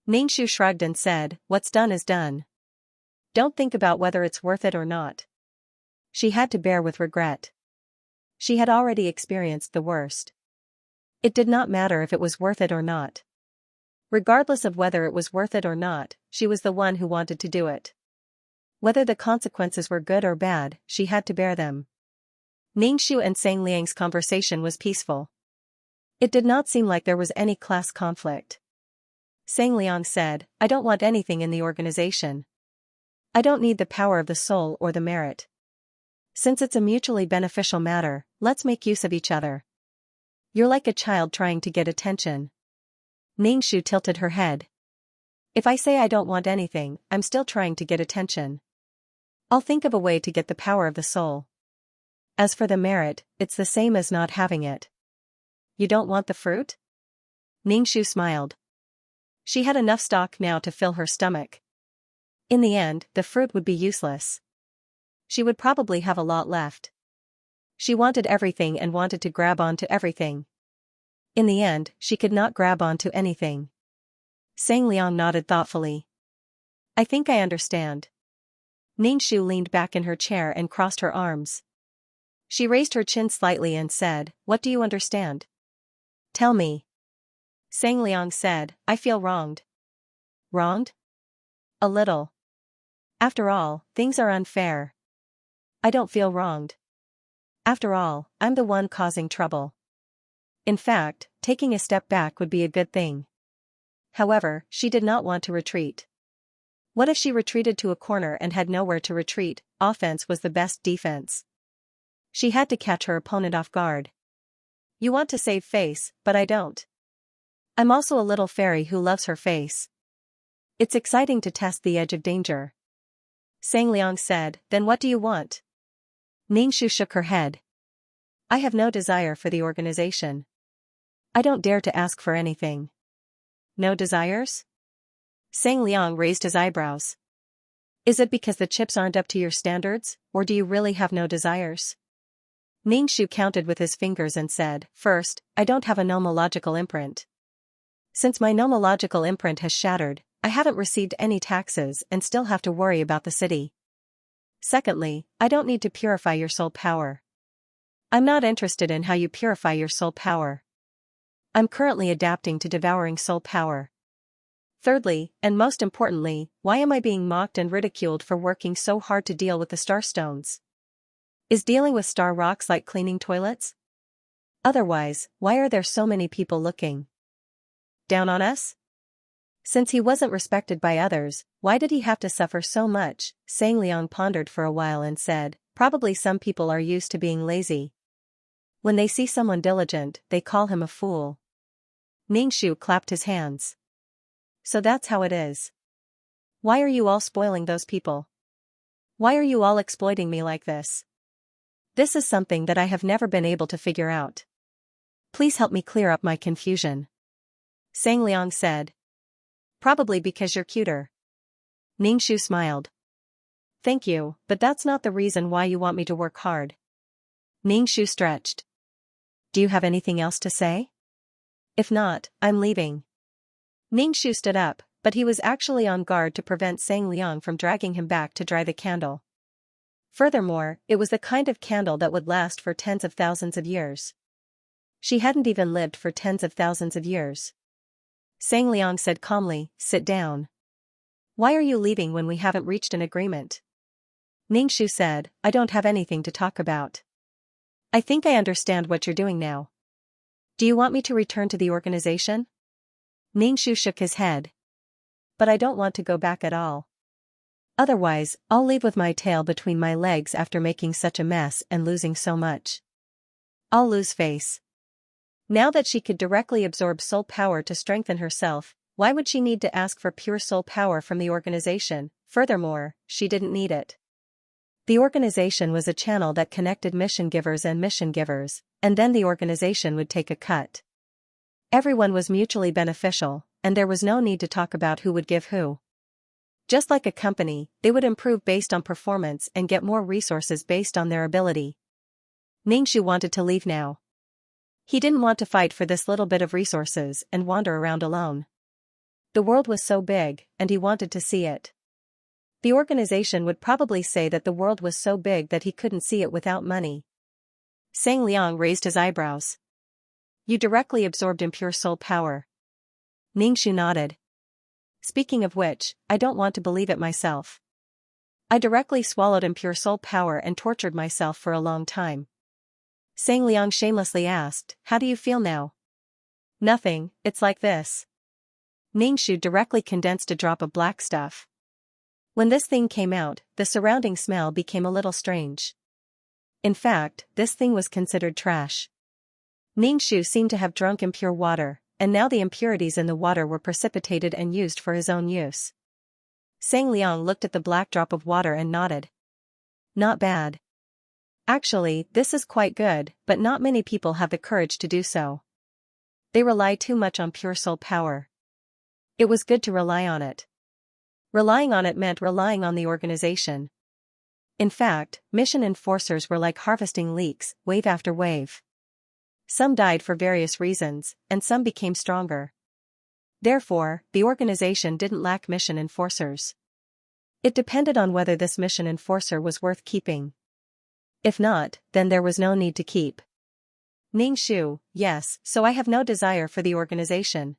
Ningxu shrugged and said, "What's done is done. Don't think about whether it's worth it or not." She had to bear with regret. She had already experienced the worst. It did not matter if it was worth it or not. Regardless of whether it was worth it or not, she was the one who wanted to do it. Whether the consequences were good or bad, she had to bear them. Ningxu and Sang Liang's conversation was peaceful. It did not seem like there was any class conflict. Sang Liang said, "I don't want anything in the organization. I don't need the power of the soul or the merit. Since it's a mutually beneficial matter, let's make use of each other. You're like a child trying to get attention." Ningxu tilted her head. "If I say I don't want anything, I'm still trying to get attention. I'll think of a way to get the power of the soul. As for the merit, it's the same as not having it." "You don't want the fruit?" Ningxu smiled. She had enough stock now to fill her stomach. In the end, the fruit would be useless. She would probably have a lot left. She wanted everything and wanted to grab onto everything. In the end, she could not grab onto anything. Sang Liang nodded thoughtfully. "I think I understand. Ningxu leaned back in her chair and crossed her arms. She raised her chin slightly and said, "What do you understand? Tell me." Sang Liang said, "I feel wronged." Wronged? A little. After all, things are unfair. I don't feel wronged. After all, I'm the one causing trouble. In fact, taking a step back would be a good thing. However, she did not want to retreat. What if she retreated to a corner and had nowhere to retreat? Offense was the best defense. She had to catch her opponent off guard. You want to save face, but I don't. I'm also a little fairy who loves her face. It's exciting to test the edge of danger. Sang Liang said, "Then what do you want?" Ningxu shook her head. "I have no desire for the organization. I don't dare to ask for anything." No desires? Sang Liang raised his eyebrows. Is it because the chips aren't up to your standards, or do you really have no desires? Ningxu counted with his fingers and said, "First, I don't have a nomological imprint. Since my nomological imprint has shattered, I haven't received any taxes and still have to worry about the city. Secondly, I don't need to purify your soul power. I'm not interested in how you purify your soul power. I'm currently adapting to devouring soul power. Thirdly, and most importantly, why am I being mocked and ridiculed for working so hard to deal with the star stones? Is dealing with star rocks like cleaning toilets? Otherwise, why are there so many people looking down on us? Since he wasn't respected by others, why did he have to suffer so much? Sang Liang pondered for a while and said, probably some people are used to being lazy. When they see someone diligent, they call him a fool. Ningxu clapped his hands. So that's how it is. Why are you all spoiling those people? Why are you all exploiting me like this? This is something that I have never been able to figure out. Please help me clear up my confusion. Sang Liang said. Probably because you're cuter. Ningxu smiled. Thank you, but that's not the reason why you want me to work hard. Ningxu stretched. Do you have anything else to say? If not, I'm leaving. Ningxu stood up, but he was actually on guard to prevent Sang Liang from dragging him back to dry the candle. Furthermore, it was the kind of candle that would last for tens of thousands of years. She hadn't even lived for tens of thousands of years. Sang Liang said calmly, "Sit down. Why are you leaving when we haven't reached an agreement?" Ningxu said, "I don't have anything to talk about. I think I understand what you're doing now. Do you want me to return to the organization?" Ningxu shook his head. But I don't want to go back at all. Otherwise, I'll leave with my tail between my legs after making such a mess and losing so much. I'll lose face. Now that she could directly absorb soul power to strengthen herself, why would she need to ask for pure soul power from the organization? Furthermore, she didn't need it. The organization was a channel that connected mission givers, and then the organization would take a cut. Everyone was mutually beneficial, and there was no need to talk about who would give who. Just like a company, they would improve based on performance and get more resources based on their ability. Ningxu wanted to leave now. He didn't want to fight for this little bit of resources and wander around alone. The world was so big, and he wanted to see it. The organization would probably say that the world was so big that he couldn't see it without money. Sang Liang raised his eyebrows. You directly absorbed impure soul power. Ningxu nodded. Speaking of which, I don't want to believe it myself. I directly swallowed impure soul power and tortured myself for a long time. Sang Liang shamelessly asked, how do you feel now? Nothing, it's like this. Ningxu directly condensed a drop of black stuff. When this thing came out, the surrounding smell became a little strange. In fact, this thing was considered trash. Ningxu seemed to have drunk impure water, and now the impurities in the water were precipitated and used for his own use. Sang Liang looked at the black drop of water and nodded. Not bad. Actually, this is quite good, but not many people have the courage to do so. They rely too much on pure soul power. It was good to rely on it. Relying on it meant relying on the organization. In fact, mission enforcers were like harvesting leeks, wave after wave. Some died for various reasons, and some became stronger. Therefore, the organization didn't lack mission enforcers. It depended on whether this mission enforcer was worth keeping. If not, then there was no need to keep. Ningxu, yes, so I have no desire for the organization.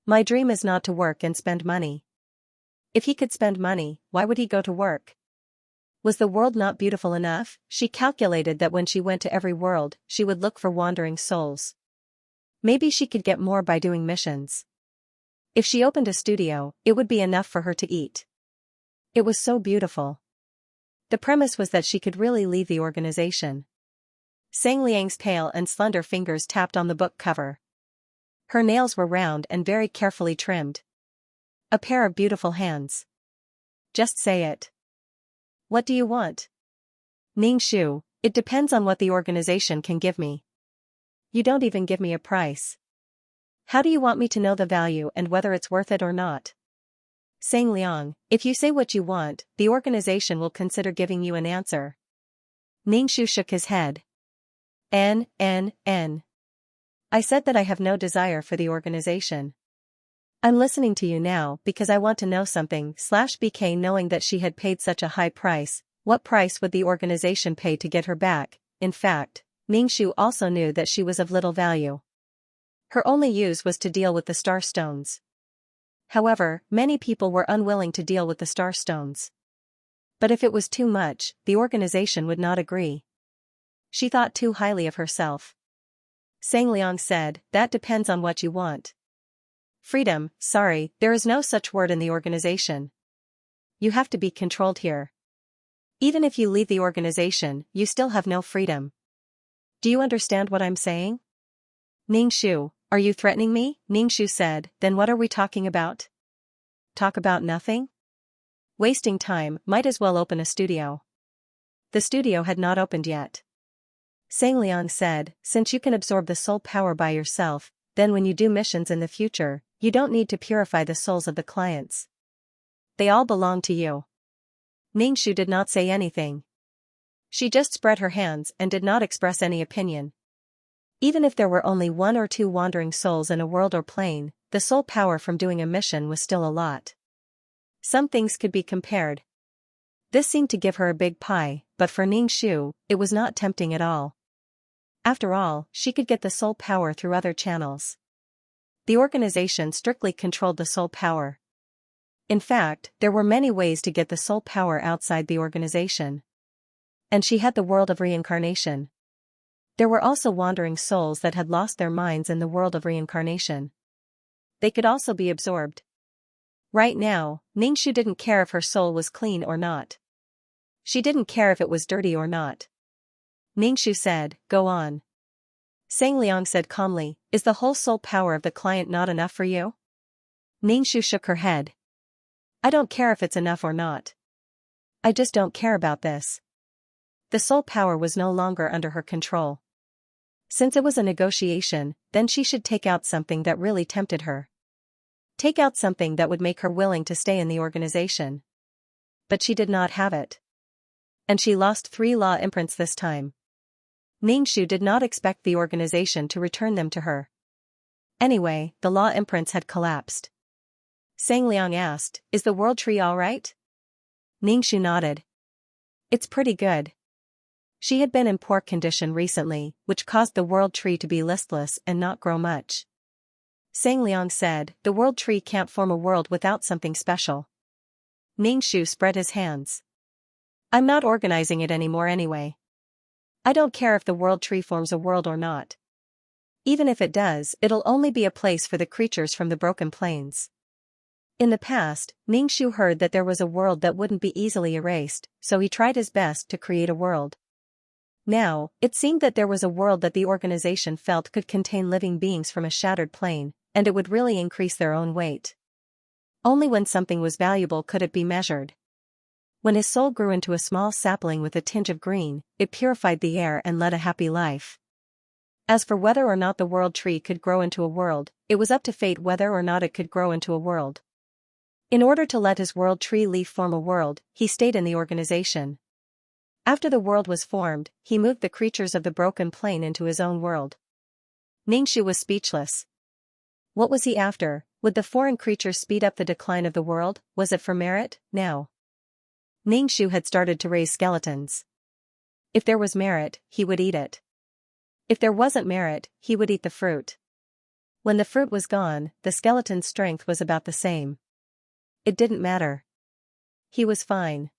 My dream is not to work and spend money. If he could spend money, why would he go to work? Was the world not beautiful enough? She calculated that when she went to every world, she would look for wandering souls. Maybe she could get more by doing missions. If she opened a studio, it would be enough for her to eat. It was so beautiful. The premise was that she could really leave the organization. Sang Liang's pale and slender fingers tapped on the book cover. Her nails were round and very carefully trimmed. A pair of beautiful hands. Just say it. What do you want? Ningxu, it depends on what the organization can give me. You don't even give me a price. How do you want me to know the value and whether it's worth it or not? Sang Liang, if you say what you want, the organization will consider giving you an answer. Ningxu shook his head. I said that I have no desire for the organization. I'm listening to you now because I want to know something. BK, knowing that she had paid such a high price, what price would the organization pay to get her back? In fact, Ningxu also knew that she was of little value. Her only use was to deal with the star stones. However, many people were unwilling to deal with the star stones. But if it was too much, the organization would not agree. She thought too highly of herself. Sang Liang said, that depends on what you want. Freedom, sorry, there is no such word in the organization. You have to be controlled here. Even if you leave the organization, you still have no freedom. Do you understand what I'm saying? Ningxu, are you threatening me? Ningxu said, then what are we talking about? Talk about nothing? Wasting time, might as well open a studio. The studio had not opened yet. Sang Liang said, since you can absorb the soul power by yourself, then when you do missions in the future, you don't need to purify the souls of the clients. They all belong to you. Ningxu did not say anything. She just spread her hands and did not express any opinion. Even if there were only 1 or 2 wandering souls in a world or plane, the soul power from doing a mission was still a lot. Some things could be compared. This seemed to give her a big pie, but for Ningxu, it was not tempting at all. After all, she could get the soul power through other channels. The organization strictly controlled the soul power. In fact, there were many ways to get the soul power outside the organization. And she had the world of reincarnation. There were also wandering souls that had lost their minds in the world of reincarnation. They could also be absorbed. Right now, Ningxu didn't care if her soul was clean or not. She didn't care if it was dirty or not. Ningxu said, go on. Sang Liang said calmly, is the whole soul power of the client not enough for you? Ningxu shook her head. I don't care if it's enough or not. I just don't care about this. The soul power was no longer under her control. Since it was a negotiation, then she should take out something that really tempted her. Take out something that would make her willing to stay in the organization. But she did not have it. And she lost 3 law imprints this time. Ningxu did not expect the organization to return them to her. Anyway, the law imprints had collapsed. Sang Liang asked, is the world tree all right? Ningxu nodded. It's pretty good. She had been in poor condition recently, which caused the world tree to be listless and not grow much. Sang Liang said, the world tree can't form a world without something special. Ningxu spread his hands. I'm not organizing it anymore anyway. I don't care if the world tree forms a world or not. Even if it does, it'll only be a place for the creatures from the broken plains. In the past, Ningxu heard that there was a world that wouldn't be easily erased, so he tried his best to create a world. Now, it seemed that there was a world that the organization felt could contain living beings from a shattered plane, and it would really increase their own weight. Only when something was valuable could it be measured. When his soul grew into a small sapling with a tinge of green, it purified the air and led a happy life. As for whether or not the world tree could grow into a world, it was up to fate whether or not it could grow into a world. In order to let his world tree leaf form a world, he stayed in the organization. After the world was formed, he moved the creatures of the broken plane into his own world. Ningxu was speechless. What was he after? Would the foreign creatures speed up the decline of the world? Was it for merit? No. Ningxu had started to raise skeletons. If there was merit, he would eat it. If there wasn't merit, he would eat the fruit. When the fruit was gone, the skeleton's strength was about the same. It didn't matter. He was fine.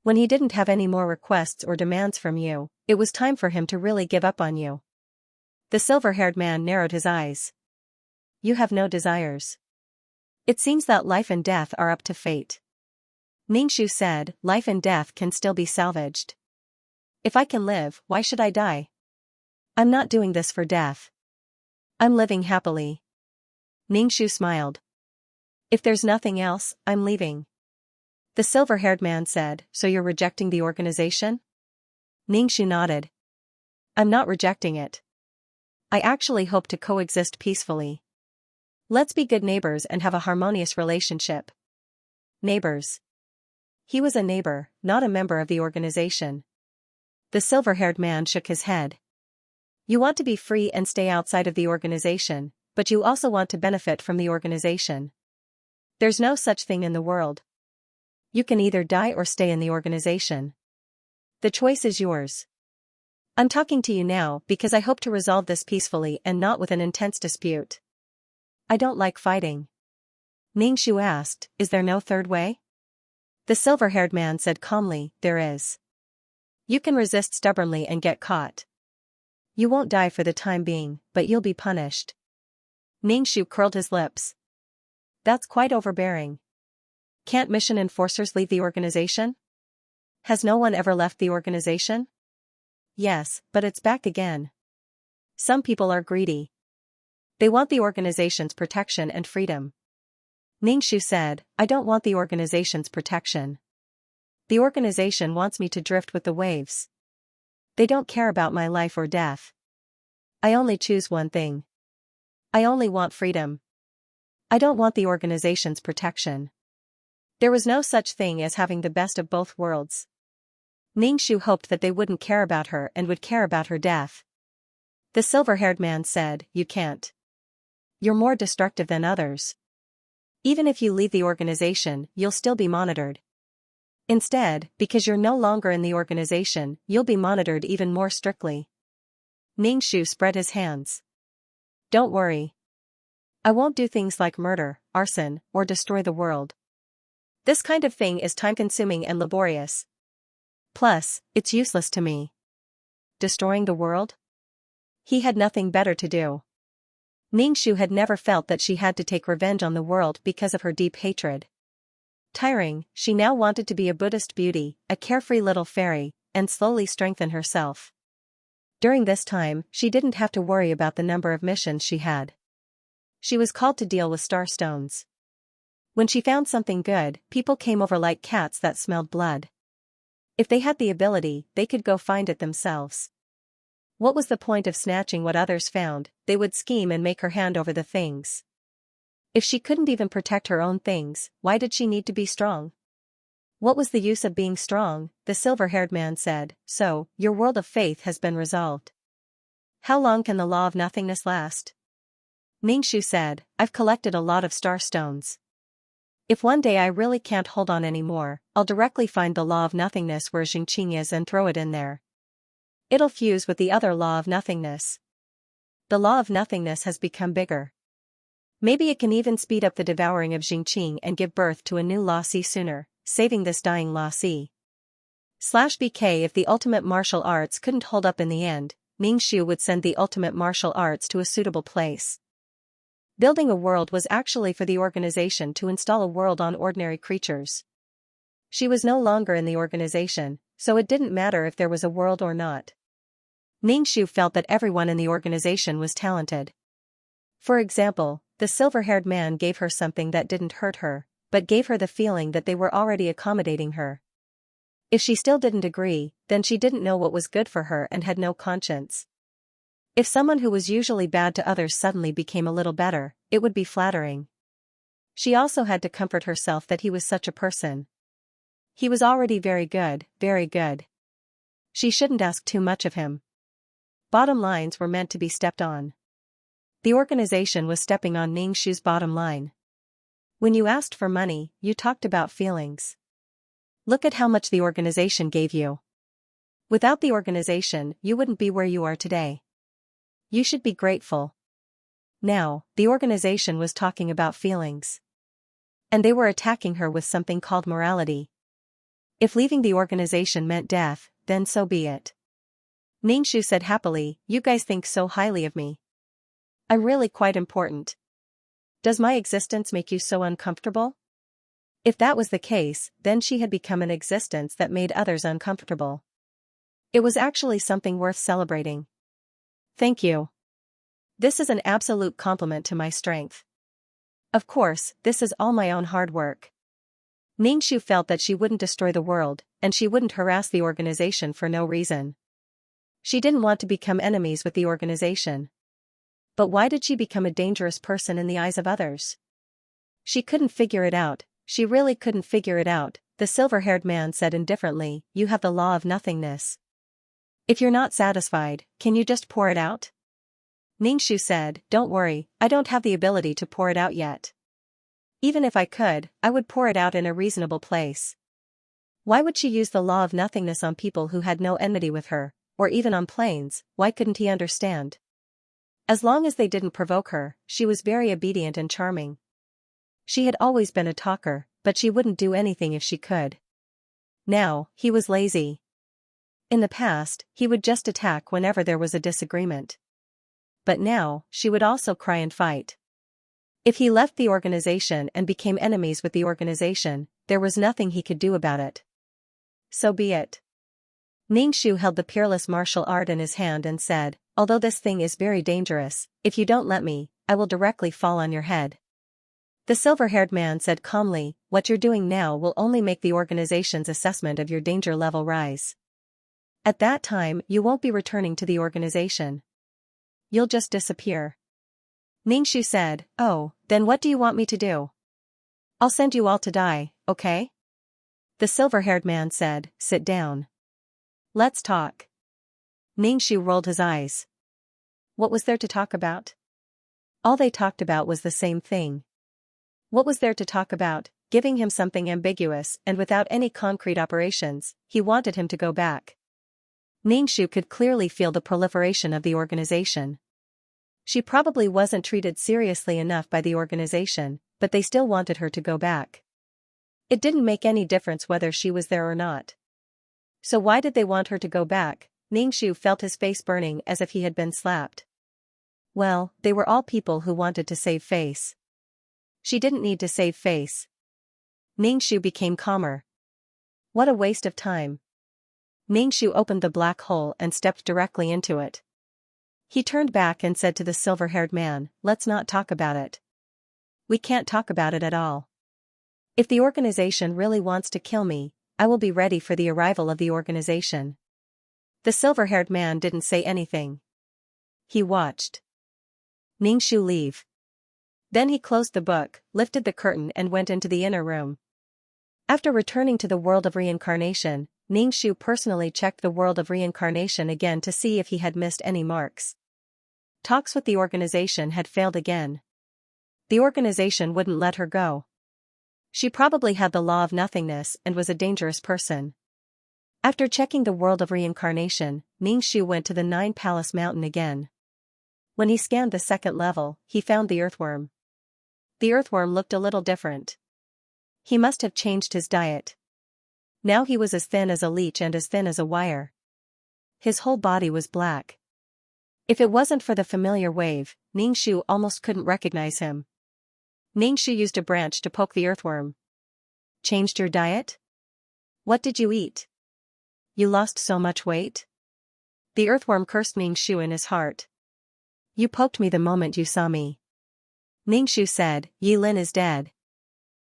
When he didn't have any more requests or demands from you, it was time for him to really give up on you. The silver-haired man narrowed his eyes. You have no desires. It seems that life and death are up to fate. Ningxu said, life and death can still be salvaged. If I can live, why should I die? I'm not doing this for death. I'm living happily. Ningxu smiled. If there's nothing else, I'm leaving. The silver-haired man said, so you're rejecting the organization? Ningxu nodded. I'm not rejecting it. I actually hope to coexist peacefully. Let's be good neighbors and have a harmonious relationship. Neighbors. He was a neighbor, not a member of the organization. The silver-haired man shook his head. You want to be free and stay outside of the organization, but you also want to benefit from the organization. There's no such thing in the world. You can either die or stay in the organization. The choice is yours. I'm talking to you now because I hope to resolve this peacefully and not with an intense dispute. I don't like fighting. Ningxu asked, is there no third way? The silver-haired man said calmly, there is. You can resist stubbornly and get caught. You won't die for the time being, but you'll be punished. Ningxu curled his lips. That's quite overbearing. Can't mission enforcers leave the organization? Has no one ever left the organization? Yes, but it's back again. Some people are greedy. They want the organization's protection and freedom. Ningxu said, I don't want the organization's protection. The organization wants me to drift with the waves. They don't care about my life or death. I only choose one thing. I only want freedom. I don't want the organization's protection. There was no such thing as having the best of both worlds. Ningxu hoped that they wouldn't care about her and would care about her death. The silver-haired man said, you can't. You're more destructive than others. Even if you leave the organization, you'll still be monitored. Instead, because you're no longer in the organization, you'll be monitored even more strictly. Ningxu spread his hands. Don't worry. I won't do things like murder, arson, or destroy the world. This kind of thing is time-consuming and laborious. Plus, it's useless to me. Destroying the world? He had nothing better to do. Ningxu had never felt that she had to take revenge on the world because of her deep hatred. Tiring, she now wanted to be a Buddhist beauty, a carefree little fairy, and slowly strengthen herself. During this time, she didn't have to worry about the number of missions she had. She was called to deal with star stones. When she found something good, people came over like cats that smelled blood. If they had the ability, they could go find it themselves. What was the point of snatching what others found? They would scheme and make her hand over the things. If she couldn't even protect her own things, why did she need to be strong? What was the use of being strong? The silver-haired man said, so, your world of faith has been resolved. How long can the law of nothingness last? Ningxu said, I've collected a lot of star stones. If one day I really can't hold on anymore, I'll directly find the law of nothingness where Xianxia is and throw it in there. It'll fuse with the other law of nothingness. The law of nothingness has become bigger. Maybe it can even speed up the devouring of Xianxia and give birth to a new Law C sooner, saving this dying Law C. /BK If the ultimate martial arts couldn't hold up in the end, Ningxu would send the ultimate martial arts to a suitable place. Building a world was actually for the organization to install a world on ordinary creatures. She was no longer in the organization, so it didn't matter if there was a world or not. Ningxu felt that everyone in the organization was talented. For example, the silver-haired man gave her something that didn't hurt her, but gave her the feeling that they were already accommodating her. If she still didn't agree, then she didn't know what was good for her and had no conscience. If someone who was usually bad to others suddenly became a little better, it would be flattering. She also had to comfort herself that he was such a person. He was already very good, very good. She shouldn't ask too much of him. Bottom lines were meant to be stepped on. The organization was stepping on Ningxu's bottom line. When you asked for money, you talked about feelings. Look at how much the organization gave you. Without the organization, you wouldn't be where you are today. You should be grateful. Now, the organization was talking about feelings. And they were attacking her with something called morality. If leaving the organization meant death, then so be it. Ningxu said happily, you guys think so highly of me. I'm really quite important. Does my existence make you so uncomfortable? If that was the case, then she had become an existence that made others uncomfortable. It was actually something worth celebrating. Thank you. This is an absolute compliment to my strength. Of course, this is all my own hard work. Ningxu felt that she wouldn't destroy the world, and she wouldn't harass the organization for no reason. She didn't want to become enemies with the organization. But why did she become a dangerous person in the eyes of others? She couldn't figure it out, she really couldn't figure it out, the silver-haired man said indifferently, you have the law of nothingness. If you're not satisfied, can you just pour it out? Ningxu said, don't worry, I don't have the ability to pour it out yet. Even if I could, I would pour it out in a reasonable place. Why would she use the law of nothingness on people who had no enmity with her, or even on planes? Why couldn't he understand? As long as they didn't provoke her, she was very obedient and charming. She had always been a talker, but she wouldn't do anything if she could. Now, he was lazy. In the past, he would just attack whenever there was a disagreement. But now, she would also cry and fight. If he left the organization and became enemies with the organization, there was nothing he could do about it. So be it. Ningxu held the peerless martial art in his hand and said, although this thing is very dangerous, if you don't let me, I will directly fall on your head. The silver-haired man said calmly, what you're doing now will only make the organization's assessment of your danger level rise. At that time, you won't be returning to the organization. You'll just disappear. Ningxu said, oh, then what do you want me to do? I'll send you all to die, okay? The silver-haired man said, sit down. Let's talk. Ningxu rolled his eyes. What was there to talk about? All they talked about was the same thing. What was there to talk about? Giving him something ambiguous and without any concrete operations, he wanted him to go back. Ningxu could clearly feel the proliferation of the organization. She probably wasn't treated seriously enough by the organization, but they still wanted her to go back. It didn't make any difference whether she was there or not. So why did they want her to go back? Ningxu felt his face burning as if he had been slapped. Well, they were all people who wanted to save face. She didn't need to save face. Ningxu became calmer. What a waste of time. Ningxu opened the black hole and stepped directly into it. He turned back and said to the silver-haired man, let's not talk about it. We can't talk about it at all. If the organization really wants to kill me, I will be ready for the arrival of the organization. The silver-haired man didn't say anything. He watched Ningxu leave. Then he closed the book, lifted the curtain and went into the inner room. After returning to the world of reincarnation, Ningxu personally checked the world of reincarnation again to see if he had missed any marks. Talks with the organization had failed again. The organization wouldn't let her go. She probably had the law of nothingness and was a dangerous person. After checking the world of reincarnation, Ningxu went to the Nine Palace Mountain again. When he scanned the second level, he found the earthworm. The earthworm looked a little different. He must have changed his diet. Now he was as thin as a leech and as thin as a wire. His whole body was black. If it wasn't for the familiar wave, Ningxu almost couldn't recognize him. Ningxu used a branch to poke the earthworm. Changed your diet? What did you eat? You lost so much weight? The earthworm cursed Ningxu in his heart. You poked me the moment you saw me. Ningxu said, Yi Lin is dead.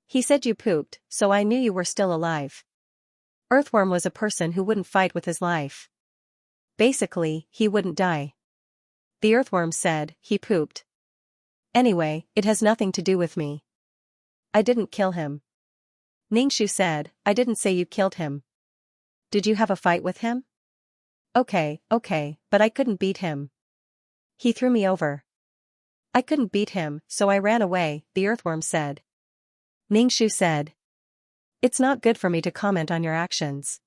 He said you pooped, so I knew you were still alive. Earthworm was a person who wouldn't fight with his life. Basically, he wouldn't die. The earthworm said, he pooped. Anyway, it has nothing to do with me. I didn't kill him. Ningxu said, I didn't say you killed him. Did you have a fight with him? Okay, but I couldn't beat him. He threw me over. I couldn't beat him, so I ran away, the earthworm said. Ningxu said. It's not good for me to comment on your actions.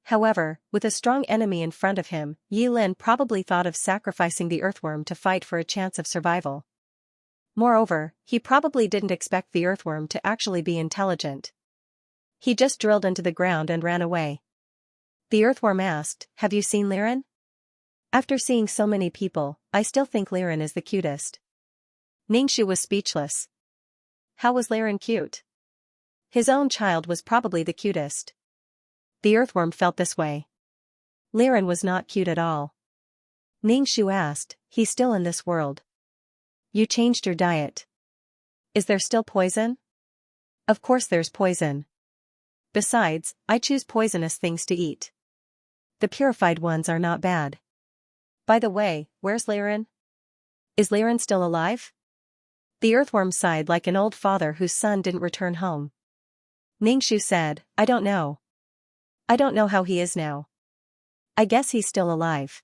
However, with a strong enemy in front of him, Yi Lin probably thought of sacrificing the earthworm to fight for a chance of survival. Moreover, he probably didn't expect the earthworm to actually be intelligent. He just drilled into the ground and ran away. The earthworm asked, "Have you seen Liren? After seeing so many people, I still think Liren is the cutest." Ningxu was speechless. How was Liren cute? His own child was probably the cutest. The earthworm felt this way. Liren was not cute at all. Ningxu asked, "He's still in this world. You changed your diet. Is there still poison?" "Of course there's poison. Besides, I choose poisonous things to eat. The purified ones are not bad. By the way, where's Liren? Is Liren still alive?" The earthworm sighed like an old father whose son didn't return home. Ningxu said, "I don't know. I don't know how he is now. I guess he's still alive.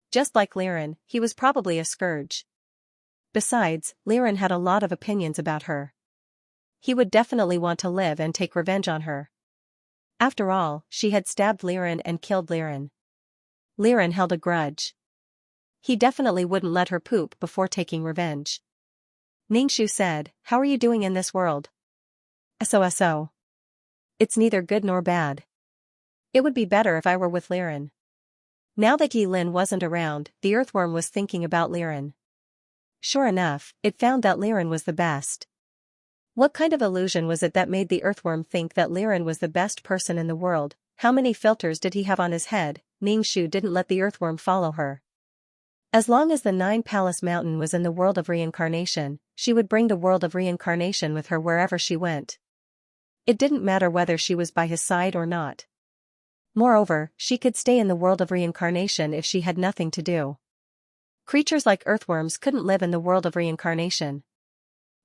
Just like Liren, he was probably a scourge. Besides, Liren had a lot of opinions about her. He would definitely want to live and take revenge on her. After all, she had stabbed Liren and killed Liren. Liren held a grudge. He definitely wouldn't let her poop before taking revenge. Ningxu said, "How are you doing in this world?" "So. It's neither good nor bad. It would be better if I were with Liren." Now that Yi Lin wasn't around, the earthworm was thinking about Liren. Sure enough, it found that Liren was the best. What kind of illusion was it that made the earthworm think that Liren was the best person in the world? How many filters did he have on his head? Ningxu didn't let the earthworm follow her. As long as the Nine Palace Mountain was in the world of reincarnation, she would bring the world of reincarnation with her wherever she went. It didn't matter whether she was by his side or not. Moreover, she could stay in the world of reincarnation if she had nothing to do. Creatures like earthworms couldn't live in the world of reincarnation.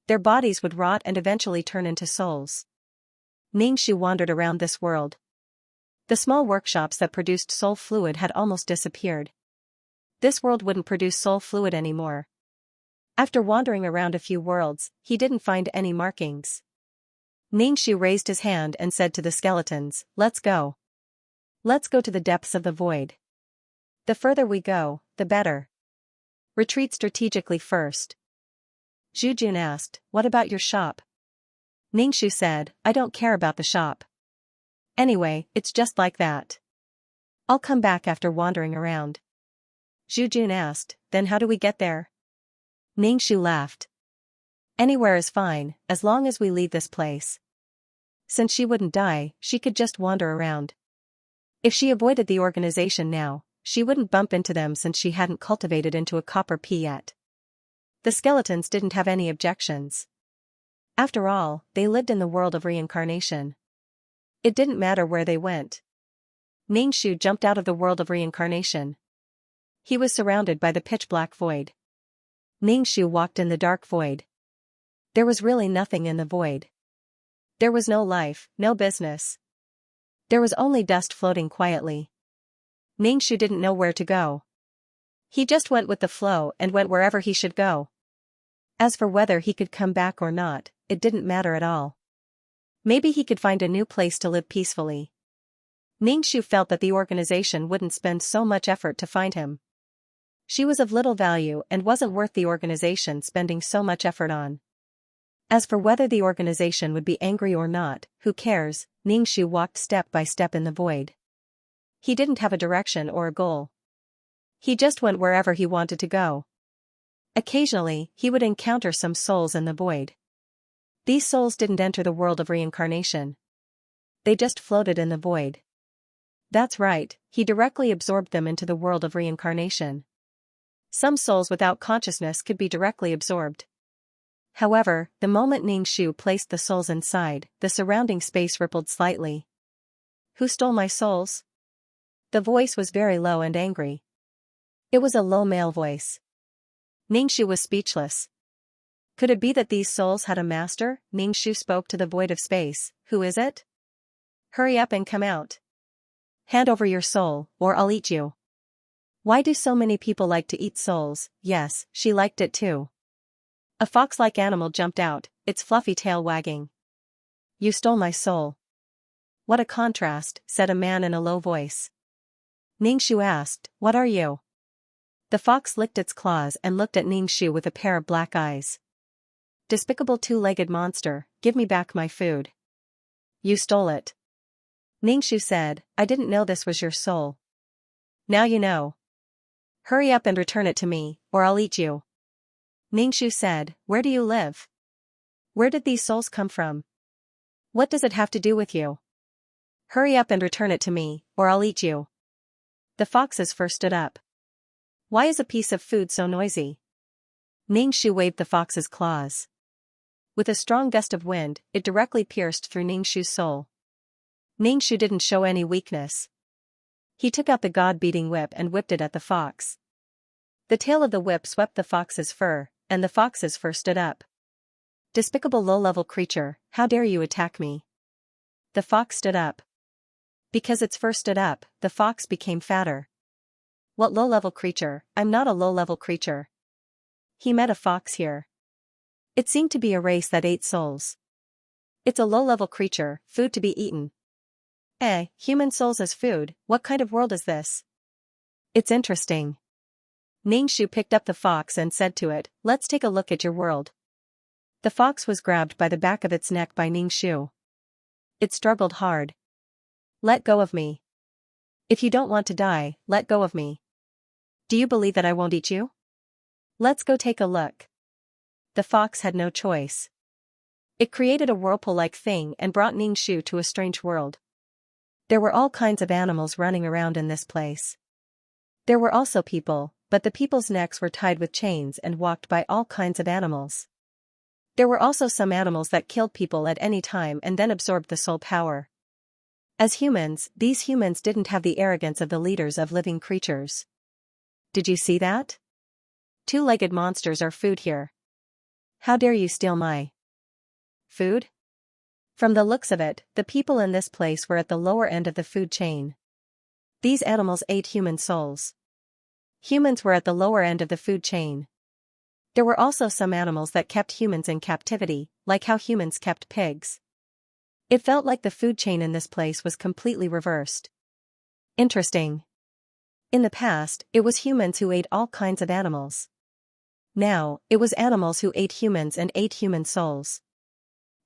Their bodies would rot and eventually turn into souls. Ningxu wandered around this world. The small workshops that produced soul fluid had almost disappeared. This world wouldn't produce soul fluid anymore. After wandering around a few worlds, he didn't find any markings. Ningxu raised his hand and said to the skeletons, "Let's go. Let's go to the depths of the void. The further we go, the better. Retreat strategically first." Zhu Jun asked, "What about your shop?" Ningxu said, "I don't care about the shop. Anyway, it's just like that. I'll come back after wandering around." Zhu Jun asked, "Then how do we get there?" Ningxu laughed. "Anywhere is fine, as long as we leave this place." Since she wouldn't die, she could just wander around. If she avoided the organization now, she wouldn't bump into them since she hadn't cultivated into a copper pea yet. The skeletons didn't have any objections. After all, they lived in the world of reincarnation. It didn't matter where they went. Ningxu jumped out of the world of reincarnation. He was surrounded by the pitch-black void. Ningxu walked in the dark void. There was really nothing in the void. There was no life, no business. There was only dust floating quietly. Ningxu didn't know where to go. He just went with the flow and went wherever he should go. As for whether he could come back or not, it didn't matter at all. Maybe he could find a new place to live peacefully. Ningxu felt that the organization wouldn't spend so much effort to find him. She was of little value and wasn't worth the organization spending so much effort on. As for whether the organization would be angry or not, who cares? Ningxu walked step by step in the void. He didn't have a direction or a goal. He just went wherever he wanted to go. Occasionally, he would encounter some souls in the void. These souls didn't enter the world of reincarnation. They just floated in the void. That's right, he directly absorbed them into the world of reincarnation. Some souls without consciousness could be directly absorbed. However, the moment Ningxu placed the souls inside, the surrounding space rippled slightly. "Who stole my souls?" The voice was very low and angry. It was a low male voice. Ningxu was speechless. Could it be that these souls had a master? Ningxu spoke to the void of space. "Who is it? Hurry up and come out. Hand over your soul, or I'll eat you." Why do so many people like to eat souls? Yes, she liked it too. A fox-like animal jumped out, its fluffy tail wagging. You stole my soul. What a contrast, said a man in a low voice. Ningxu asked, what are you? The fox licked its claws and looked at Ningxu with a pair of black eyes. Despicable two-legged monster, give me back my food. You stole it. Ningxu said, I didn't know this was your soul. Now you know. Hurry up and return it to me, or I'll eat you. Ningxu said, where do you live? Where did these souls come from? What does it have to do with you? Hurry up and return it to me, or I'll eat you. The fox's fur stood up. Why is a piece of food so noisy? Ningxu waved the fox's claws. With a strong gust of wind, it directly pierced through Ningxu's soul. Ningxu didn't show any weakness. He took out the god-beating whip and whipped it at the fox. The tail of the whip swept the fox's fur, and the fox's fur stood up. Despicable low-level creature, how dare you attack me? The fox stood up. Because its fur stood up, the fox became fatter. What low-level creature? I'm not a low-level creature. He met a fox here. It seemed to be a race that ate souls. It's a low-level creature, food to be eaten. Human souls as food, what kind of world is this? It's interesting. Ningxu picked up the fox and said to it, let's take a look at your world. The fox was grabbed by the back of its neck by Ningxu. It struggled hard. Let go of me. If you don't want to die, let go of me. Do you believe that I won't eat you? Let's go take a look. The fox had no choice. It created a whirlpool-like thing and brought Ningxu to a strange world. There were all kinds of animals running around in this place. There were also people, but the people's necks were tied with chains and walked by all kinds of animals. There were also some animals that killed people at any time and then absorbed the soul power. As humans, these humans didn't have the arrogance of the leaders of living creatures. Did you see that? Two-legged monsters are food here. How dare you steal my food? From the looks of it, the people in this place were at the lower end of the food chain. These animals ate human souls. Humans were at the lower end of the food chain. There were also some animals that kept humans in captivity, like how humans kept pigs. It felt like the food chain in this place was completely reversed. Interesting. In the past, it was humans who ate all kinds of animals. Now, it was animals who ate humans and ate human souls.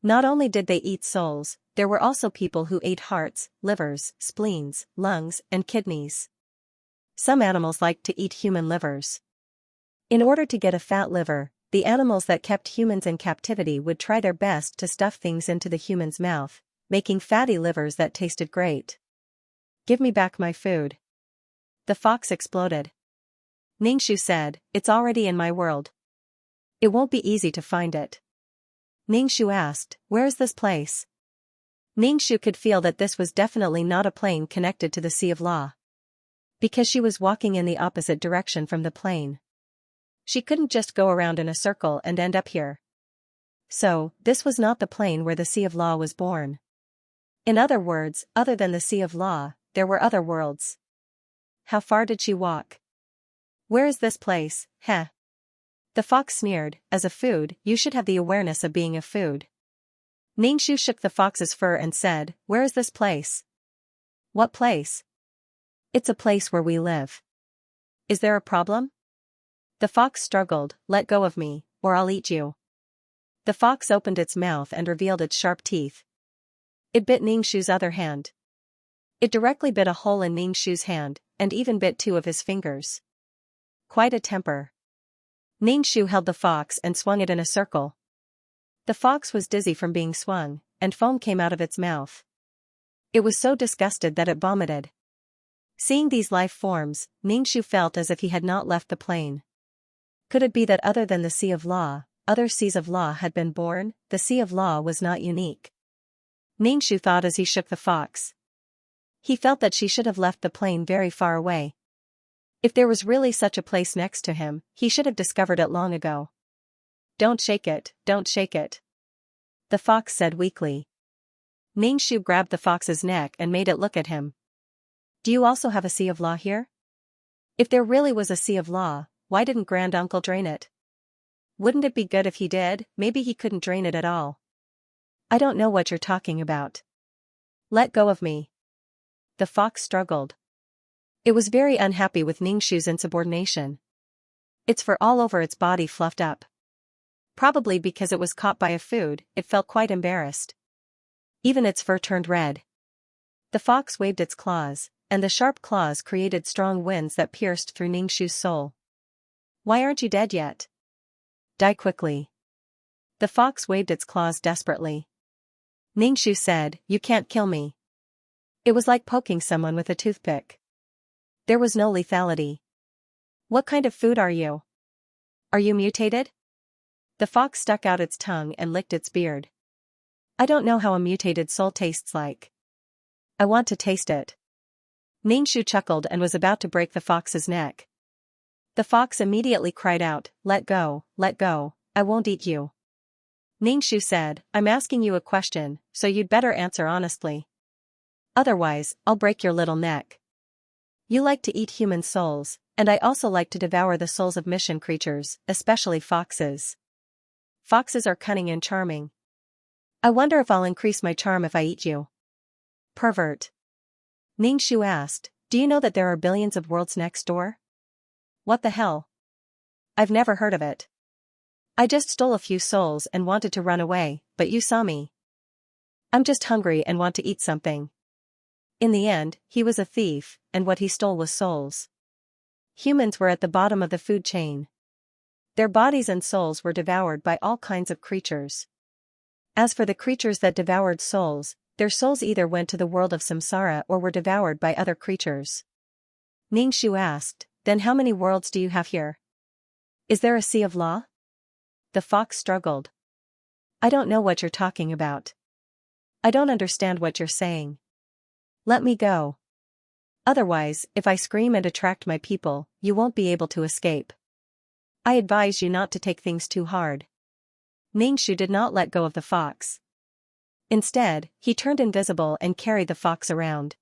Not only did they eat souls, there were also people who ate hearts, livers, spleens, lungs, and kidneys. Some animals liked to eat human livers. In order to get a fat liver, the animals that kept humans in captivity would try their best to stuff things into the human's mouth, making fatty livers that tasted great. Give me back my food. The fox exploded. Ningxu said, it's already in my world. It won't be easy to find it. Ningxu asked, where is this place? Ningxu could feel that this was definitely not a plane connected to the Sea of Law. Because she was walking in the opposite direction from the plane. She couldn't just go around in a circle and end up here. So, this was not the plane where the Sea of Law was born. In other words, other than the Sea of Law, there were other worlds. How far did she walk? Where is this place, heh? The fox sneered, as a food, you should have the awareness of being a food. Ningxu shook the fox's fur and said, where is this place? What place? It's a place where we live. Is there a problem? The fox struggled, let go of me, or I'll eat you. The fox opened its mouth and revealed its sharp teeth. It bit Ningxu's other hand. It directly bit a hole in Ningxu's hand, and even bit 2 of his fingers. Quite a temper. Ningxu held the fox and swung it in a circle. The fox was dizzy from being swung, and foam came out of its mouth. It was so disgusted that it vomited. Seeing these life forms, Ningxu felt as if he had not left the plane. Could it be that other than the Sea of Law, other seas of law had been born? The Sea of Law was not unique. Ningxu thought as he shook the fox. He felt that she should have left the plane very far away. If there was really such a place next to him, he should have discovered it long ago. Don't shake it, don't shake it. The fox said weakly. Ningxu grabbed the fox's neck and made it look at him. Do you also have a Sea of Law here? If there really was a Sea of Law, why didn't Granduncle drain it? Wouldn't it be good if he did? Maybe he couldn't drain it at all. I don't know what you're talking about. Let go of me. The fox struggled. It was very unhappy with Ningxu's insubordination. Its fur all over its body fluffed up. Probably because it was caught by a food, it felt quite embarrassed. Even its fur turned red. The fox waved its claws, and the sharp claws created strong winds that pierced through Ningxu's soul. Why aren't you dead yet? Die quickly. The fox waved its claws desperately. Ningxu said, you can't kill me. It was like poking someone with a toothpick. There was no lethality. What kind of food are you? Are you mutated? The fox stuck out its tongue and licked its beard. I don't know how a mutated soul tastes like. I want to taste it. Ningxu chuckled and was about to break the fox's neck. The fox immediately cried out, let go, I won't eat you. Ningxu said, I'm asking you a question, so you'd better answer honestly. Otherwise, I'll break your little neck. You like to eat human souls, and I also like to devour the souls of mission creatures, especially foxes. Foxes are cunning and charming. I wonder if I'll increase my charm if I eat you. Pervert. Ningxu asked, do you know that there are billions of worlds next door? What the hell? I've never heard of it. I just stole a few souls and wanted to run away, but you saw me. I'm just hungry and want to eat something. In the end, he was a thief, and what he stole was souls. Humans were at the bottom of the food chain. Their bodies and souls were devoured by all kinds of creatures. As for the creatures that devoured souls, their souls either went to the world of samsara or were devoured by other creatures. Ningxu asked, then how many worlds do you have here? Is there a sea of law? The fox struggled. I don't know what you're talking about. I don't understand what you're saying. Let me go. Otherwise, if I scream and attract my people, you won't be able to escape. I advise you not to take things too hard. Ningxu did not let go of the fox. Instead, he turned invisible and carried the fox around.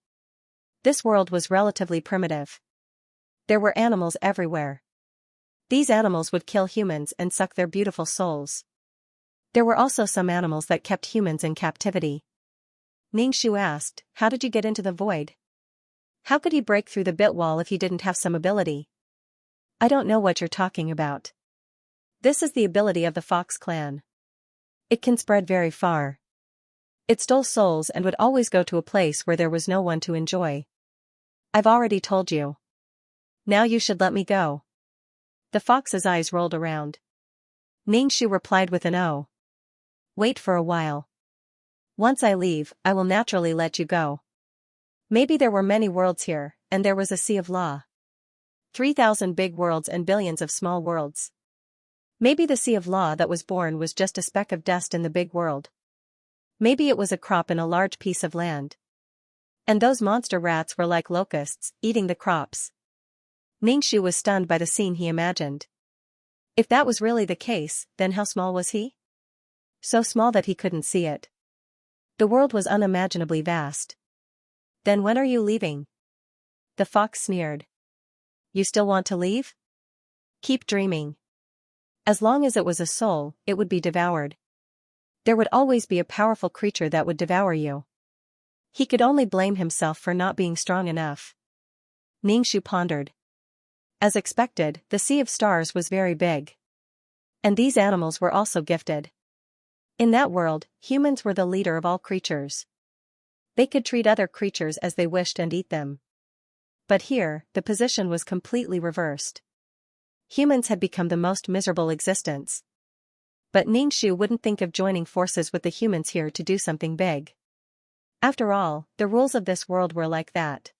This world was relatively primitive. There were animals everywhere. These animals would kill humans and suck their beautiful souls. There were also some animals that kept humans in captivity. Ningxu asked, how did you get into the void? How could he break through the bit wall if he didn't have some ability? I don't know what you're talking about. This is the ability of the Fox clan. It can spread very far. It stole souls and would always go to a place where there was no one to enjoy. I've already told you. Now you should let me go. The fox's eyes rolled around. Ningxu replied with an "Oh." Wait for a while. Once I leave, I will naturally let you go. Maybe there were many worlds here, and there was a sea of law. 3,000 big worlds and billions of small worlds. Maybe the sea of law that was born was just a speck of dust in the big world. Maybe it was a crop in a large piece of land. And those monster rats were like locusts, eating the crops. Ningxu was stunned by the scene he imagined. If that was really the case, then how small was he? So small that he couldn't see it. The world was unimaginably vast. Then when are you leaving? The fox sneered. You still want to leave? Keep dreaming. As long as it was a soul, it would be devoured. There would always be a powerful creature that would devour you. He could only blame himself for not being strong enough. Ningxu pondered. As expected, the sea of stars was very big. And these animals were also gifted. In that world, humans were the leader of all creatures. They could treat other creatures as they wished and eat them. But here, the position was completely reversed. Humans had become the most miserable existence. But Ningxu wouldn't think of joining forces with the humans here to do something big. After all, the rules of this world were like that.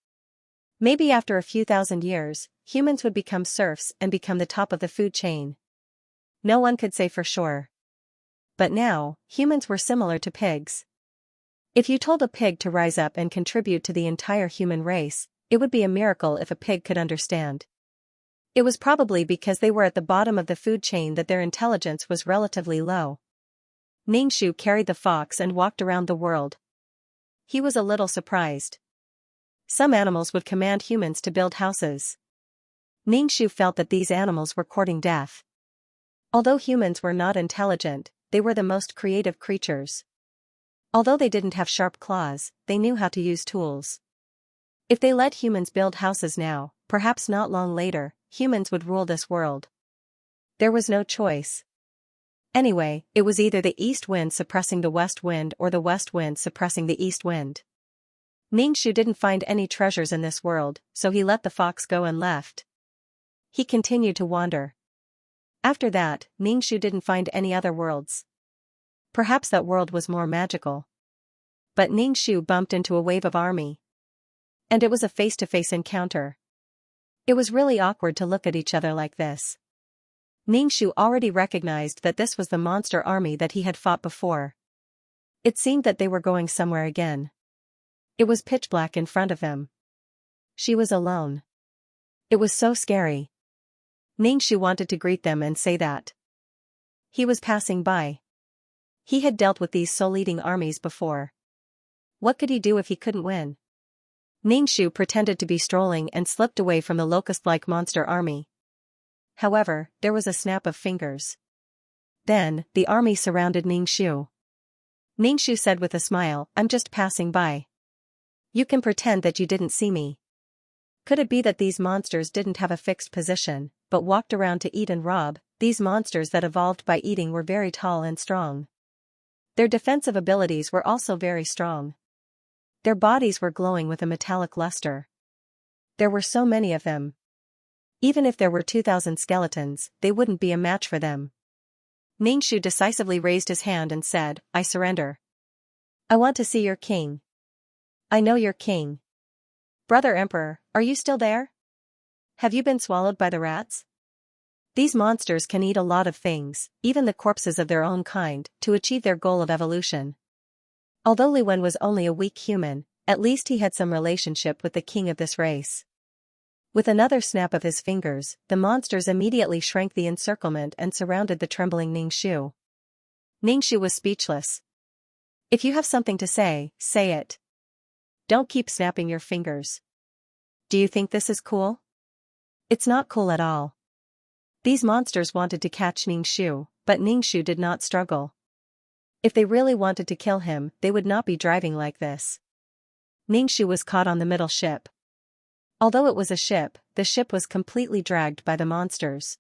Maybe after a few thousand years, humans would become serfs and become the top of the food chain. No one could say for sure. But now, humans were similar to pigs. If you told a pig to rise up and contribute to the entire human race, it would be a miracle if a pig could understand. It was probably because they were at the bottom of the food chain that their intelligence was relatively low. Ningxu carried the fox and walked around the world. He was a little surprised. Some animals would command humans to build houses. Ningxu felt that these animals were courting death. Although humans were not intelligent, they were the most creative creatures. Although they didn't have sharp claws, they knew how to use tools. If they let humans build houses now, perhaps not long later, humans would rule this world. There was no choice. Anyway, it was either the east wind suppressing the west wind or the west wind suppressing the east wind. Ningxu didn't find any treasures in this world, so he let the fox go and left. He continued to wander. After that, Ningxu didn't find any other worlds. Perhaps that world was more magical. But Ningxu bumped into a wave of army. And it was a face-to-face encounter. It was really awkward to look at each other like this. Ningxu already recognized that this was the monster army that he had fought before. It seemed that they were going somewhere again. It was pitch black in front of him. She was alone. It was so scary. Ningxu wanted to greet them and say that he was passing by. He had dealt with these soul-eating armies before. What could he do if he couldn't win? Ningxu pretended to be strolling and slipped away from the locust-like monster army. However, there was a snap of fingers. Then, the army surrounded Ningxu. Ningxu said with a smile, "I'm just passing by. You can pretend that you didn't see me." Could it be that these monsters didn't have a fixed position, but walked around to eat and rob? These monsters that evolved by eating were very tall and strong. Their defensive abilities were also very strong. Their bodies were glowing with a metallic luster. There were so many of them. Even if there were 2,000 skeletons, they wouldn't be a match for them. Ningxu decisively raised his hand and said, "I surrender. I want to see your king. I know your king. Brother Emperor, are you still there? Have you been swallowed by the rats? These monsters can eat a lot of things, even the corpses of their own kind, to achieve their goal of evolution." Although Li Wen was only a weak human, at least he had some relationship with the king of this race. With another snap of his fingers, the monsters immediately shrank the encirclement and surrounded the trembling Ningxu. Ningxu was speechless. "If you have something to say, say it. Don't keep snapping your fingers. Do you think this is cool? It's not cool at all." These monsters wanted to catch Ningxu, but Ningxu did not struggle. If they really wanted to kill him, they would not be driving like this. Ningxu was caught on the middle ship. Although it was a ship, the ship was completely dragged by the monsters.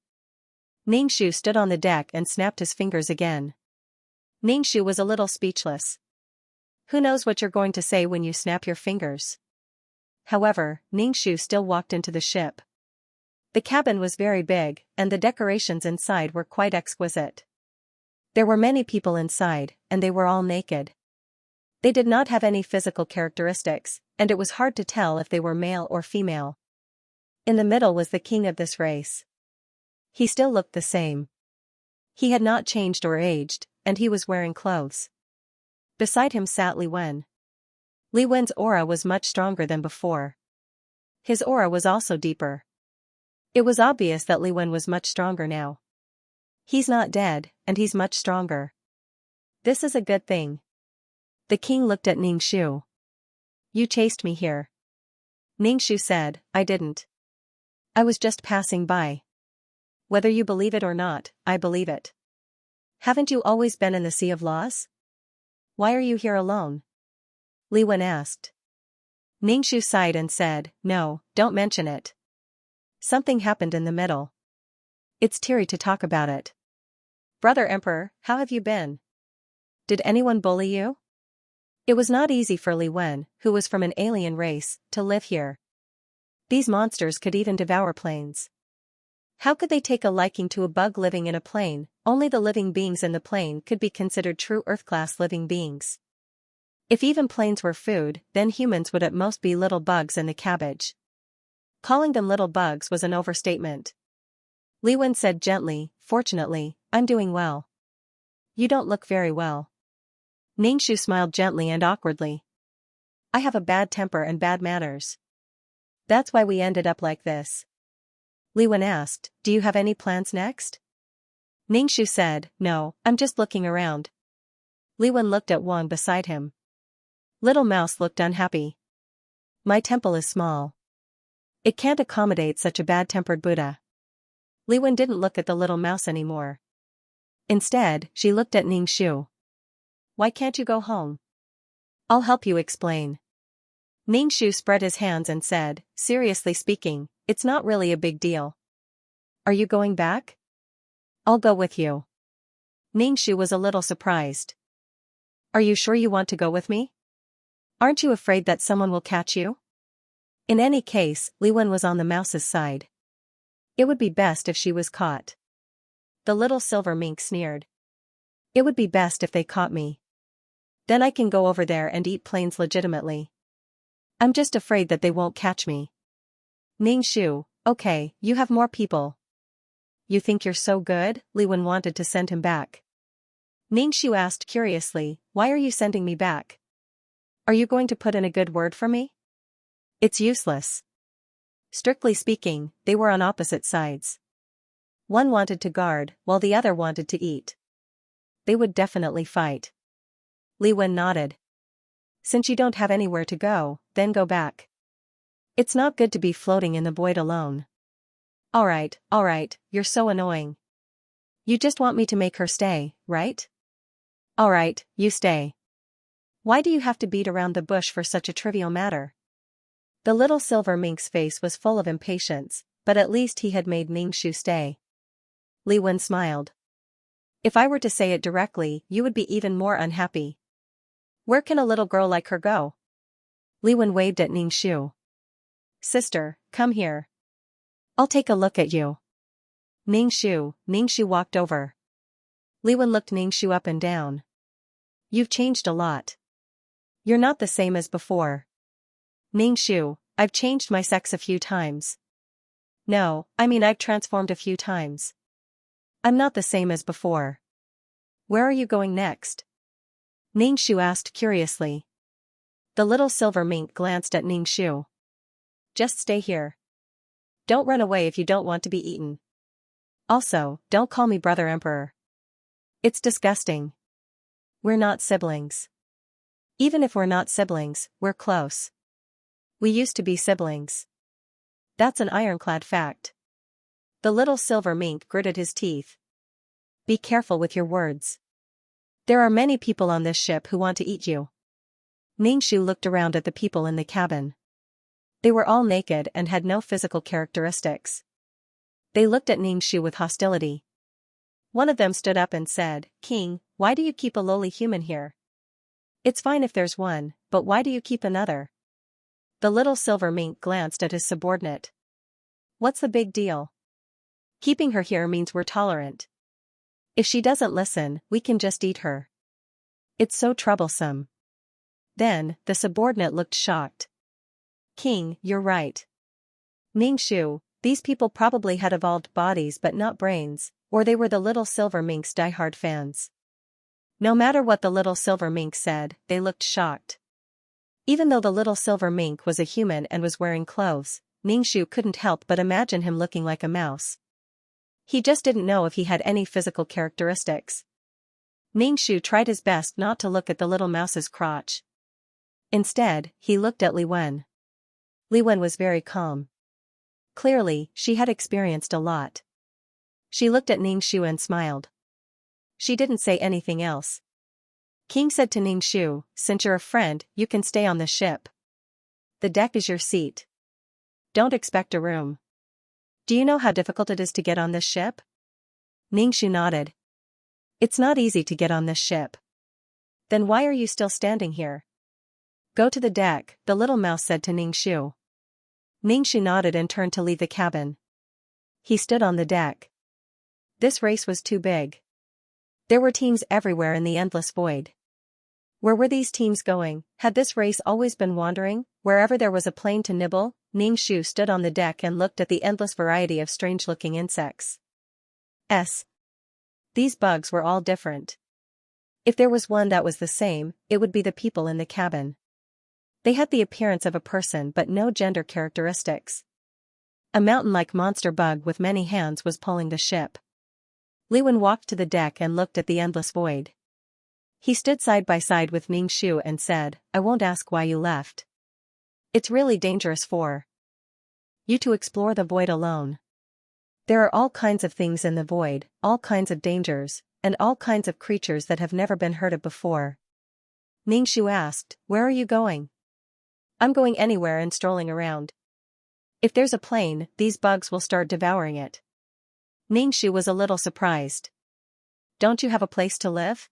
Ningxu stood on the deck and snapped his fingers again. Ningxu was a little speechless. Who knows what you're going to say when you snap your fingers? However, Ningxu still walked into the ship. The cabin was very big, and the decorations inside were quite exquisite. There were many people inside, and they were all naked. They did not have any physical characteristics, and it was hard to tell if they were male or female. In the middle was the king of this race. He still looked the same. He had not changed or aged, and he was wearing clothes. Beside him sat Li Wen. Li Wen's aura was much stronger than before. His aura was also deeper. It was obvious that Li Wen was much stronger now. He's not dead, and he's much stronger. This is a good thing. The king looked at Ningxu. "You chased me here." Ningxu said, "I didn't. I was just passing by. Whether you believe it or not, I believe it. Haven't you always been in the Sea of Laws? Why are you here alone?" Li Wen asked. Ningxu sighed and said, "No, don't mention it. Something happened in the middle. It's teary to talk about it. Brother Emperor, how have you been? Did anyone bully you?" It was not easy for Li Wen, who was from an alien race, to live here. These monsters could even devour planes. How could they take a liking to a bug living in a plane? Only the living beings in the plane could be considered true Earth-class living beings. If even planes were food, then humans would at most be little bugs in the cabbage. Calling them little bugs was an overstatement. Li Wen said gently, "Fortunately, I'm doing well. You don't look very well." Ningxu smiled gently and awkwardly. "I have a bad temper and bad manners. That's why we ended up like this." Li Wen asked, "Do you have any plans next?" Ningxu said, "No, I'm just looking around." Li Wen looked at Wang beside him. Little Mouse looked unhappy. "My temple is small. It can't accommodate such a bad-tempered Buddha." Li Wen didn't look at the little mouse anymore. Instead, she looked at Ningxu. "Why can't you go home? I'll help you explain. Ningxu spread his hands and said, seriously speaking, it's not really a big deal. Are you going back? I'll go with you. Ningxu was a little surprised. Are you sure you want to go with me? Aren't you afraid that someone will catch you? In any case, Li Wen was on the mouse's side. It would be best if she was caught. The little silver mink sneered. It would be best if they caught me. Then I can go over there and eat plains legitimately. I'm just afraid that they won't catch me. Ningxu, okay, you have more people. You think you're so good? Li Wen wanted to send him back. Ningxu asked curiously, why are you sending me back? Are you going to put in a good word for me? It's useless. Strictly speaking, they were on opposite sides. One wanted to guard, while the other wanted to eat. They would definitely fight. Li Wen nodded. Since you don't have anywhere to go, then go back. It's not good to be floating in the void alone. Alright, you're so annoying. You just want me to make her stay, right? Alright, you stay. Why do you have to beat around the bush for such a trivial matter? The little silver mink's face was full of impatience, but at least he had made Ningxu stay. Li Wen smiled. If I were to say it directly, you would be even more unhappy. Where can a little girl like her go? Li Wen waved at Ningxu. Sister, come here. I'll take a look at you. Ningxu walked over. Li Wen looked Ningxu up and down. You've changed a lot. You're not the same as before. Ningxu, I've changed my sex a few times. No, I mean I've transformed a few times. I'm not the same as before. Where are you going next? Ningxu asked curiously. The little silver mink glanced at Ningxu. Just stay here. Don't run away if you don't want to be eaten. Also, don't call me Brother Emperor. It's disgusting. We're not siblings. Even if we're not siblings, we're close. We used to be siblings. That's an ironclad fact. The little silver mink gritted his teeth. Be careful with your words. There are many people on this ship who want to eat you. Ningxu looked around at the people in the cabin. They were all naked and had no physical characteristics. They looked at Ningxu with hostility. One of them stood up and said, King, why do you keep a lowly human here? It's fine if there's one, but why do you keep another? The little silver mink glanced at his subordinate. What's the big deal? Keeping her here means we're tolerant. If she doesn't listen, we can just eat her. It's so troublesome. Then, the subordinate looked shocked. King, you're right. Ningxu, these people probably had evolved bodies but not brains, or they were the little silver mink's diehard fans. No matter what the little silver mink said, they looked shocked. Even though the little silver mink was a human and was wearing clothes, Ningxu couldn't help but imagine him looking like a mouse. He just didn't know if he had any physical characteristics. Ningxu tried his best not to look at the little mouse's crotch. Instead, he looked at Li Wen. Li Wen was very calm. Clearly, she had experienced a lot. She looked at Ningxu and smiled. She didn't say anything else. King said to Ningxu, since you're a friend, you can stay on the ship. The deck is your seat. Don't expect a room. Do you know how difficult it is to get on this ship? Ningxu nodded. It's not easy to get on this ship. Then why are you still standing here? Go to the deck, the little mouse said to Ningxu. Ningxu nodded and turned to leave the cabin. He stood on the deck. This race was too big. There were teams everywhere in the endless void. Where were these teams going? Had this race always been wandering, wherever there was a plane to nibble? Ningxu stood on the deck and looked at the endless variety of strange-looking insects. These bugs were all different. If there was one that was the same, it would be the people in the cabin. They had the appearance of a person but no gender characteristics. A mountain-like monster bug with many hands was pulling the ship. Li Wen walked to the deck and looked at the endless void. He stood side by side with Ningxu and said, I won't ask why you left. It's really dangerous for you to explore the void alone. There are all kinds of things in the void, all kinds of dangers, and all kinds of creatures that have never been heard of before. Ningxu asked, "Where are you going?" "I'm going anywhere and strolling around. If there's a plane, these bugs will start devouring it." Ningxu was a little surprised. "Don't you have a place to live?"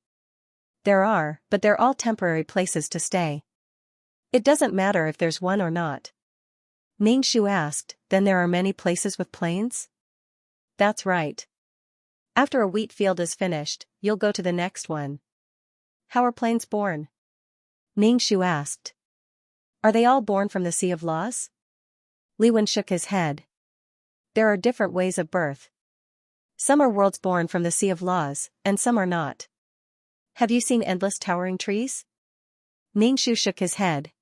"There are, but they're all temporary places to stay." "It doesn't matter if there's one or not." Ningxu asked, "Then there are many places with planes?" "That's right. After a wheat field is finished, you'll go to the next one." "How are planes born?" Ningxu asked. "Are they all born from the Sea of Laws?" Liwen shook his head. "There are different ways of birth. Some are worlds born from the Sea of Laws, and some are not." "Have you seen endless towering trees?" Ningxu shook his head.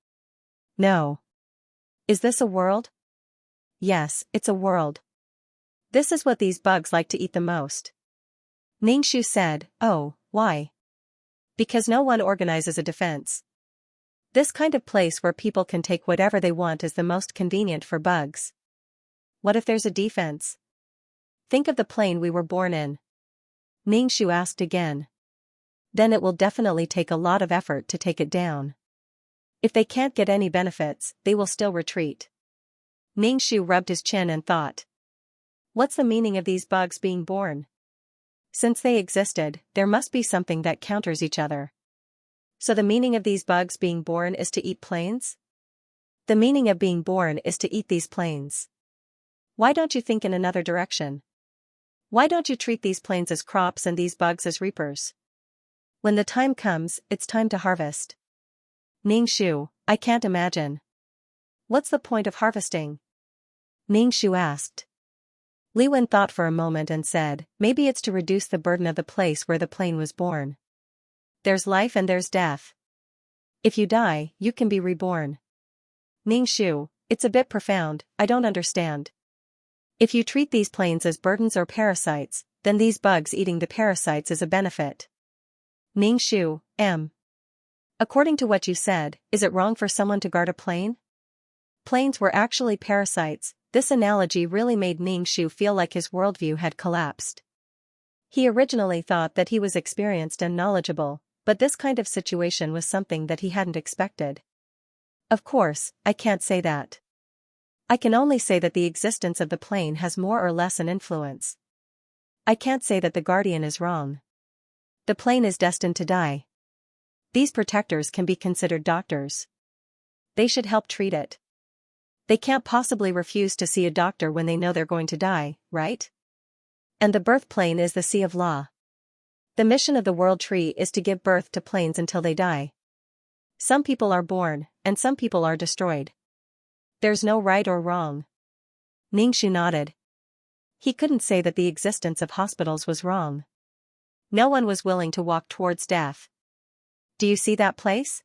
"No." "Is this a world?" "Yes, it's a world. This is what these bugs like to eat the most." Ningxu said, "Oh, why?" "Because no one organizes a defense. This kind of place where people can take whatever they want is the most convenient for bugs." "What if there's a defense?" "Think of the plane we were born in." Ningxu asked again. "Then it will definitely take a lot of effort to take it down. If they can't get any benefits, they will still retreat." Ningxu rubbed his chin and thought. What's the meaning of these bugs being born? Since they existed, there must be something that counters each other. So the meaning of these bugs being born is to eat planes? The meaning of being born is to eat these planes. Why don't you think in another direction? Why don't you treat these planes as crops and these bugs as reapers? When the time comes, it's time to harvest. Ningxu, I can't imagine. What's the point of harvesting? Ningxu asked. Liwen thought for a moment and said, maybe it's to reduce the burden of the place where the plane was born. There's life and there's death. If you die, you can be reborn. Ningxu, it's a bit profound, I don't understand. If you treat these planes as burdens or parasites, then these bugs eating the parasites is a benefit. Ningxu, according to what you said, is it wrong for someone to guard a plane? Planes were actually parasites. This analogy really made Ningxu feel like his worldview had collapsed. He originally thought that he was experienced and knowledgeable, but this kind of situation was something that he hadn't expected. Of course, I can't say that. I can only say that the existence of the plane has more or less an influence. I can't say that the guardian is wrong. The plane is destined to die. These protectors can be considered doctors. They should help treat it. They can't possibly refuse to see a doctor when they know they're going to die, right? And the birth plane is the Sea of Law. The mission of the World Tree is to give birth to planes until they die. Some people are born, and some people are destroyed. There's no right or wrong. Ningxu nodded. He couldn't say that the existence of hospitals was wrong. No one was willing to walk towards death. Do you see that place?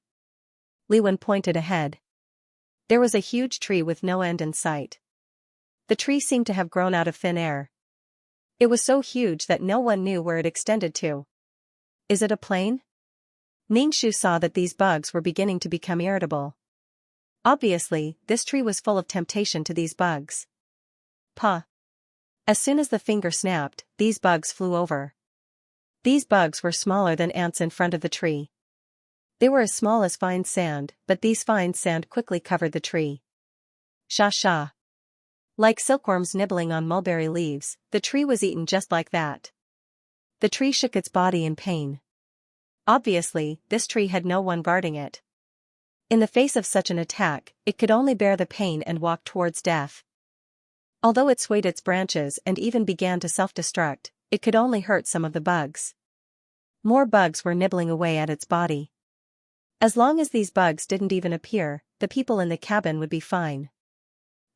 Liwen pointed ahead. There was a huge tree with no end in sight. The tree seemed to have grown out of thin air. It was so huge that no one knew where it extended to. Is it a plane? Ningxu saw that these bugs were beginning to become irritable. Obviously, this tree was full of temptation to these bugs. Puh. As soon as the finger snapped, these bugs flew over. These bugs were smaller than ants in front of the tree. They were as small as fine sand, but these fine sand quickly covered the tree. Sha sha. Like silkworms nibbling on mulberry leaves, the tree was eaten just like that. The tree shook its body in pain. Obviously, this tree had no one guarding it. In the face of such an attack, it could only bear the pain and walk towards death. Although it swayed its branches and even began to self-destruct, it could only hurt some of the bugs. More bugs were nibbling away at its body. As long as these bugs didn't even appear, the people in the cabin would be fine.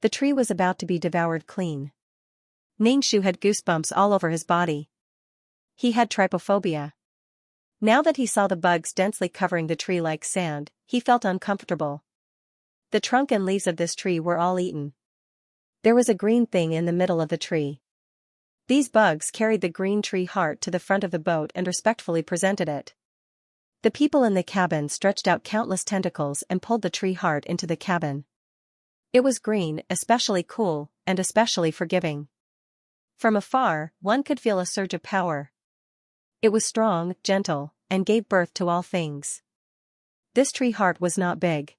The tree was about to be devoured clean. Ningxu had goosebumps all over his body. He had trypophobia. Now that he saw the bugs densely covering the tree like sand, he felt uncomfortable. The trunk and leaves of this tree were all eaten. There was a green thing in the middle of the tree. These bugs carried the green tree heart to the front of the boat and respectfully presented it. The people in the cabin stretched out countless tentacles and pulled the tree heart into the cabin. It was green, especially cool, and especially forgiving. From afar, one could feel a surge of power. It was strong, gentle, and gave birth to all things. This tree heart was not big.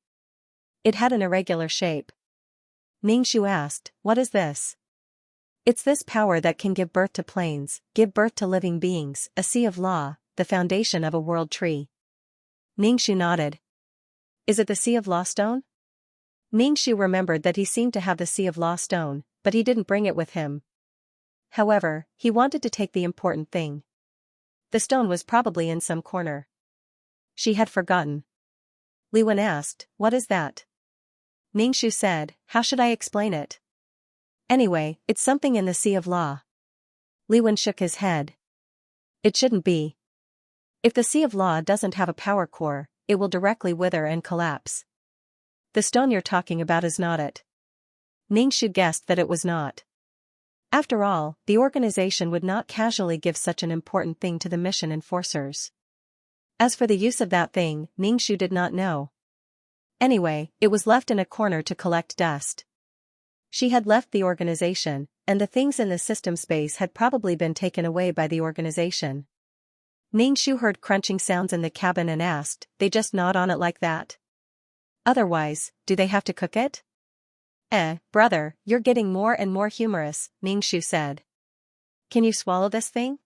It had an irregular shape. Ningxu asked, "What is this?" "It's this power that can give birth to planes, give birth to living beings, a sea of law, the foundation of a world tree." Ningxu nodded. "Is it the Sea of Law stone?" Ningxu remembered that he seemed to have the Sea of Law stone, but he didn't bring it with him. However, he wanted to take the important thing. The stone was probably in some corner. She had forgotten. Li Wen asked, "What is that?" Ningxu said, "How should I explain it? Anyway, it's something in the Sea of Law." Li Wen shook his head. "It shouldn't be. If the Sea of Law doesn't have a power core, it will directly wither and collapse. The stone you're talking about is not it." Ningxu guessed that it was not. After all, the organization would not casually give such an important thing to the mission enforcers. As for the use of that thing, Ningxu did not know. Anyway, it was left in a corner to collect dust. She had left the organization, and the things in the system space had probably been taken away by the organization. Ningxu heard crunching sounds in the cabin and asked, "They just gnawed on it like that? Otherwise, do they have to cook it?" Brother, you're getting more and more humorous," Ningxu said. "Can you swallow this thing?"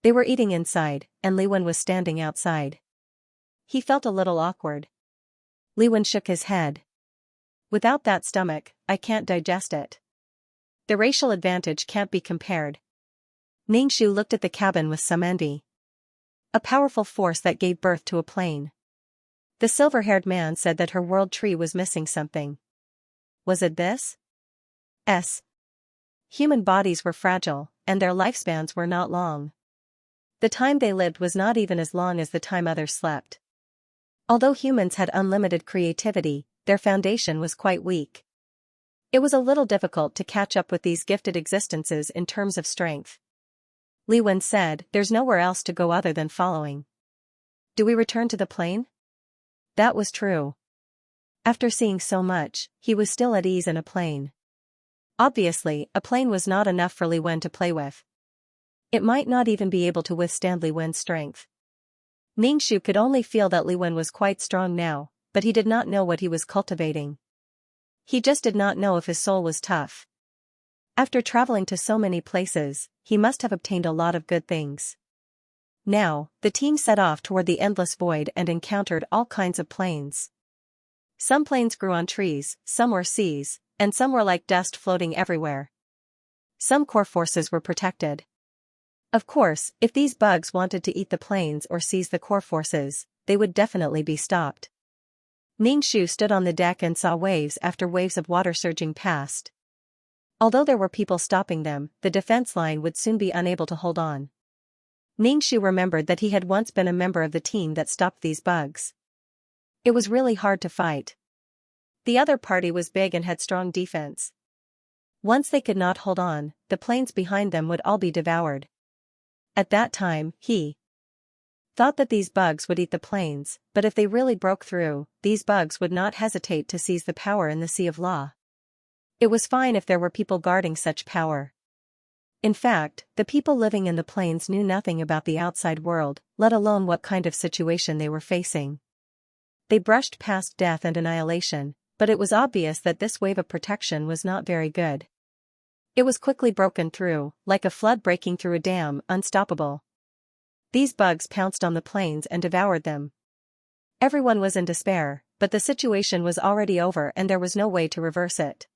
They were eating inside, and Li Wen was standing outside. He felt a little awkward. Li Wen shook his head. "Without that stomach, I can't digest it. The racial advantage can't be compared." Ningxu looked at the cabin with some envy. A powerful force that gave birth to a plane. The silver-haired man said that her world tree was missing something. Was it this? Human bodies were fragile, and their lifespans were not long. The time they lived was not even as long as the time others slept. Although humans had unlimited creativity, their foundation was quite weak. It was a little difficult to catch up with these gifted existences in terms of strength. Li Wen said, "There's nowhere else to go other than following. Do we return to the plane?" That was true. After seeing so much, he was still at ease in a plane. Obviously, a plane was not enough for Li Wen to play with. It might not even be able to withstand Li Wen's strength. Ningxu could only feel that Li Wen was quite strong now, but he did not know what he was cultivating. He just did not know if his soul was tough. After traveling to so many places, he must have obtained a lot of good things. Now, the team set off toward the endless void and encountered all kinds of planes. Some planes grew on trees, some were seas, and some were like dust floating everywhere. Some core forces were protected. Of course, if these bugs wanted to eat the planes or seize the core forces, they would definitely be stopped. Ningxu stood on the deck and saw waves after waves of water surging past. Although there were people stopping them, the defense line would soon be unable to hold on. Ningxu remembered that he had once been a member of the team that stopped these bugs. It was really hard to fight. The other party was big and had strong defense. Once they could not hold on, the planes behind them would all be devoured. At that time, he thought that these bugs would eat the planes, but if they really broke through, these bugs would not hesitate to seize the power in the Sea of Law. It was fine if there were people guarding such power. In fact, the people living in the planes knew nothing about the outside world, let alone what kind of situation they were facing. They brushed past death and annihilation, but it was obvious that this wave of protection was not very good. It was quickly broken through, like a flood breaking through a dam, unstoppable. These bugs pounced on the planes and devoured them. Everyone was in despair, but the situation was already over and there was no way to reverse it.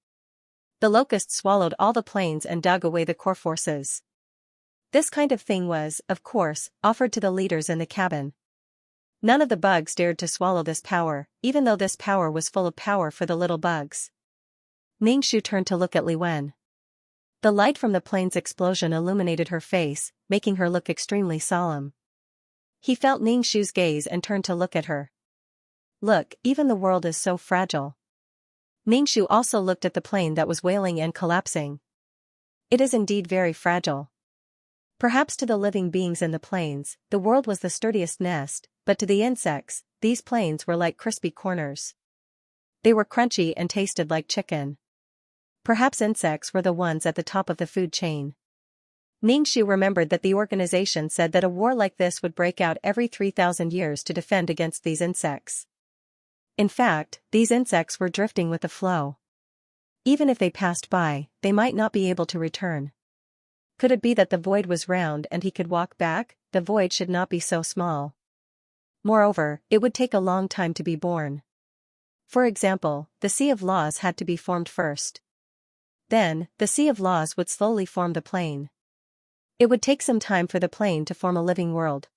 The locusts swallowed all the planes and dug away the core forces. This kind of thing was, of course, offered to the leaders in the cabin. None of the bugs dared to swallow this power, even though this power was full of power for the little bugs. Ningxu turned to look at Li Wen. The light from the plane's explosion illuminated her face, making her look extremely solemn. He felt Ningxu's gaze and turned to look at her. "Look, even the world is so fragile." Ningxu also looked at the plane that was wailing and collapsing. It is indeed very fragile. Perhaps to the living beings in the planes, the world was the sturdiest nest, but to the insects, these planes were like crispy corners. They were crunchy and tasted like chicken. Perhaps insects were the ones at the top of the food chain. Ningxu remembered that the organization said that a war like this would break out every 3,000 years to defend against these insects. In fact, these insects were drifting with the flow. Even if they passed by, they might not be able to return. Could it be that the void was round and he could walk back? The void should not be so small. Moreover, it would take a long time to be born. For example, the Sea of Laws had to be formed first. Then, the Sea of Laws would slowly form the plane. It would take some time for the plane to form a living world.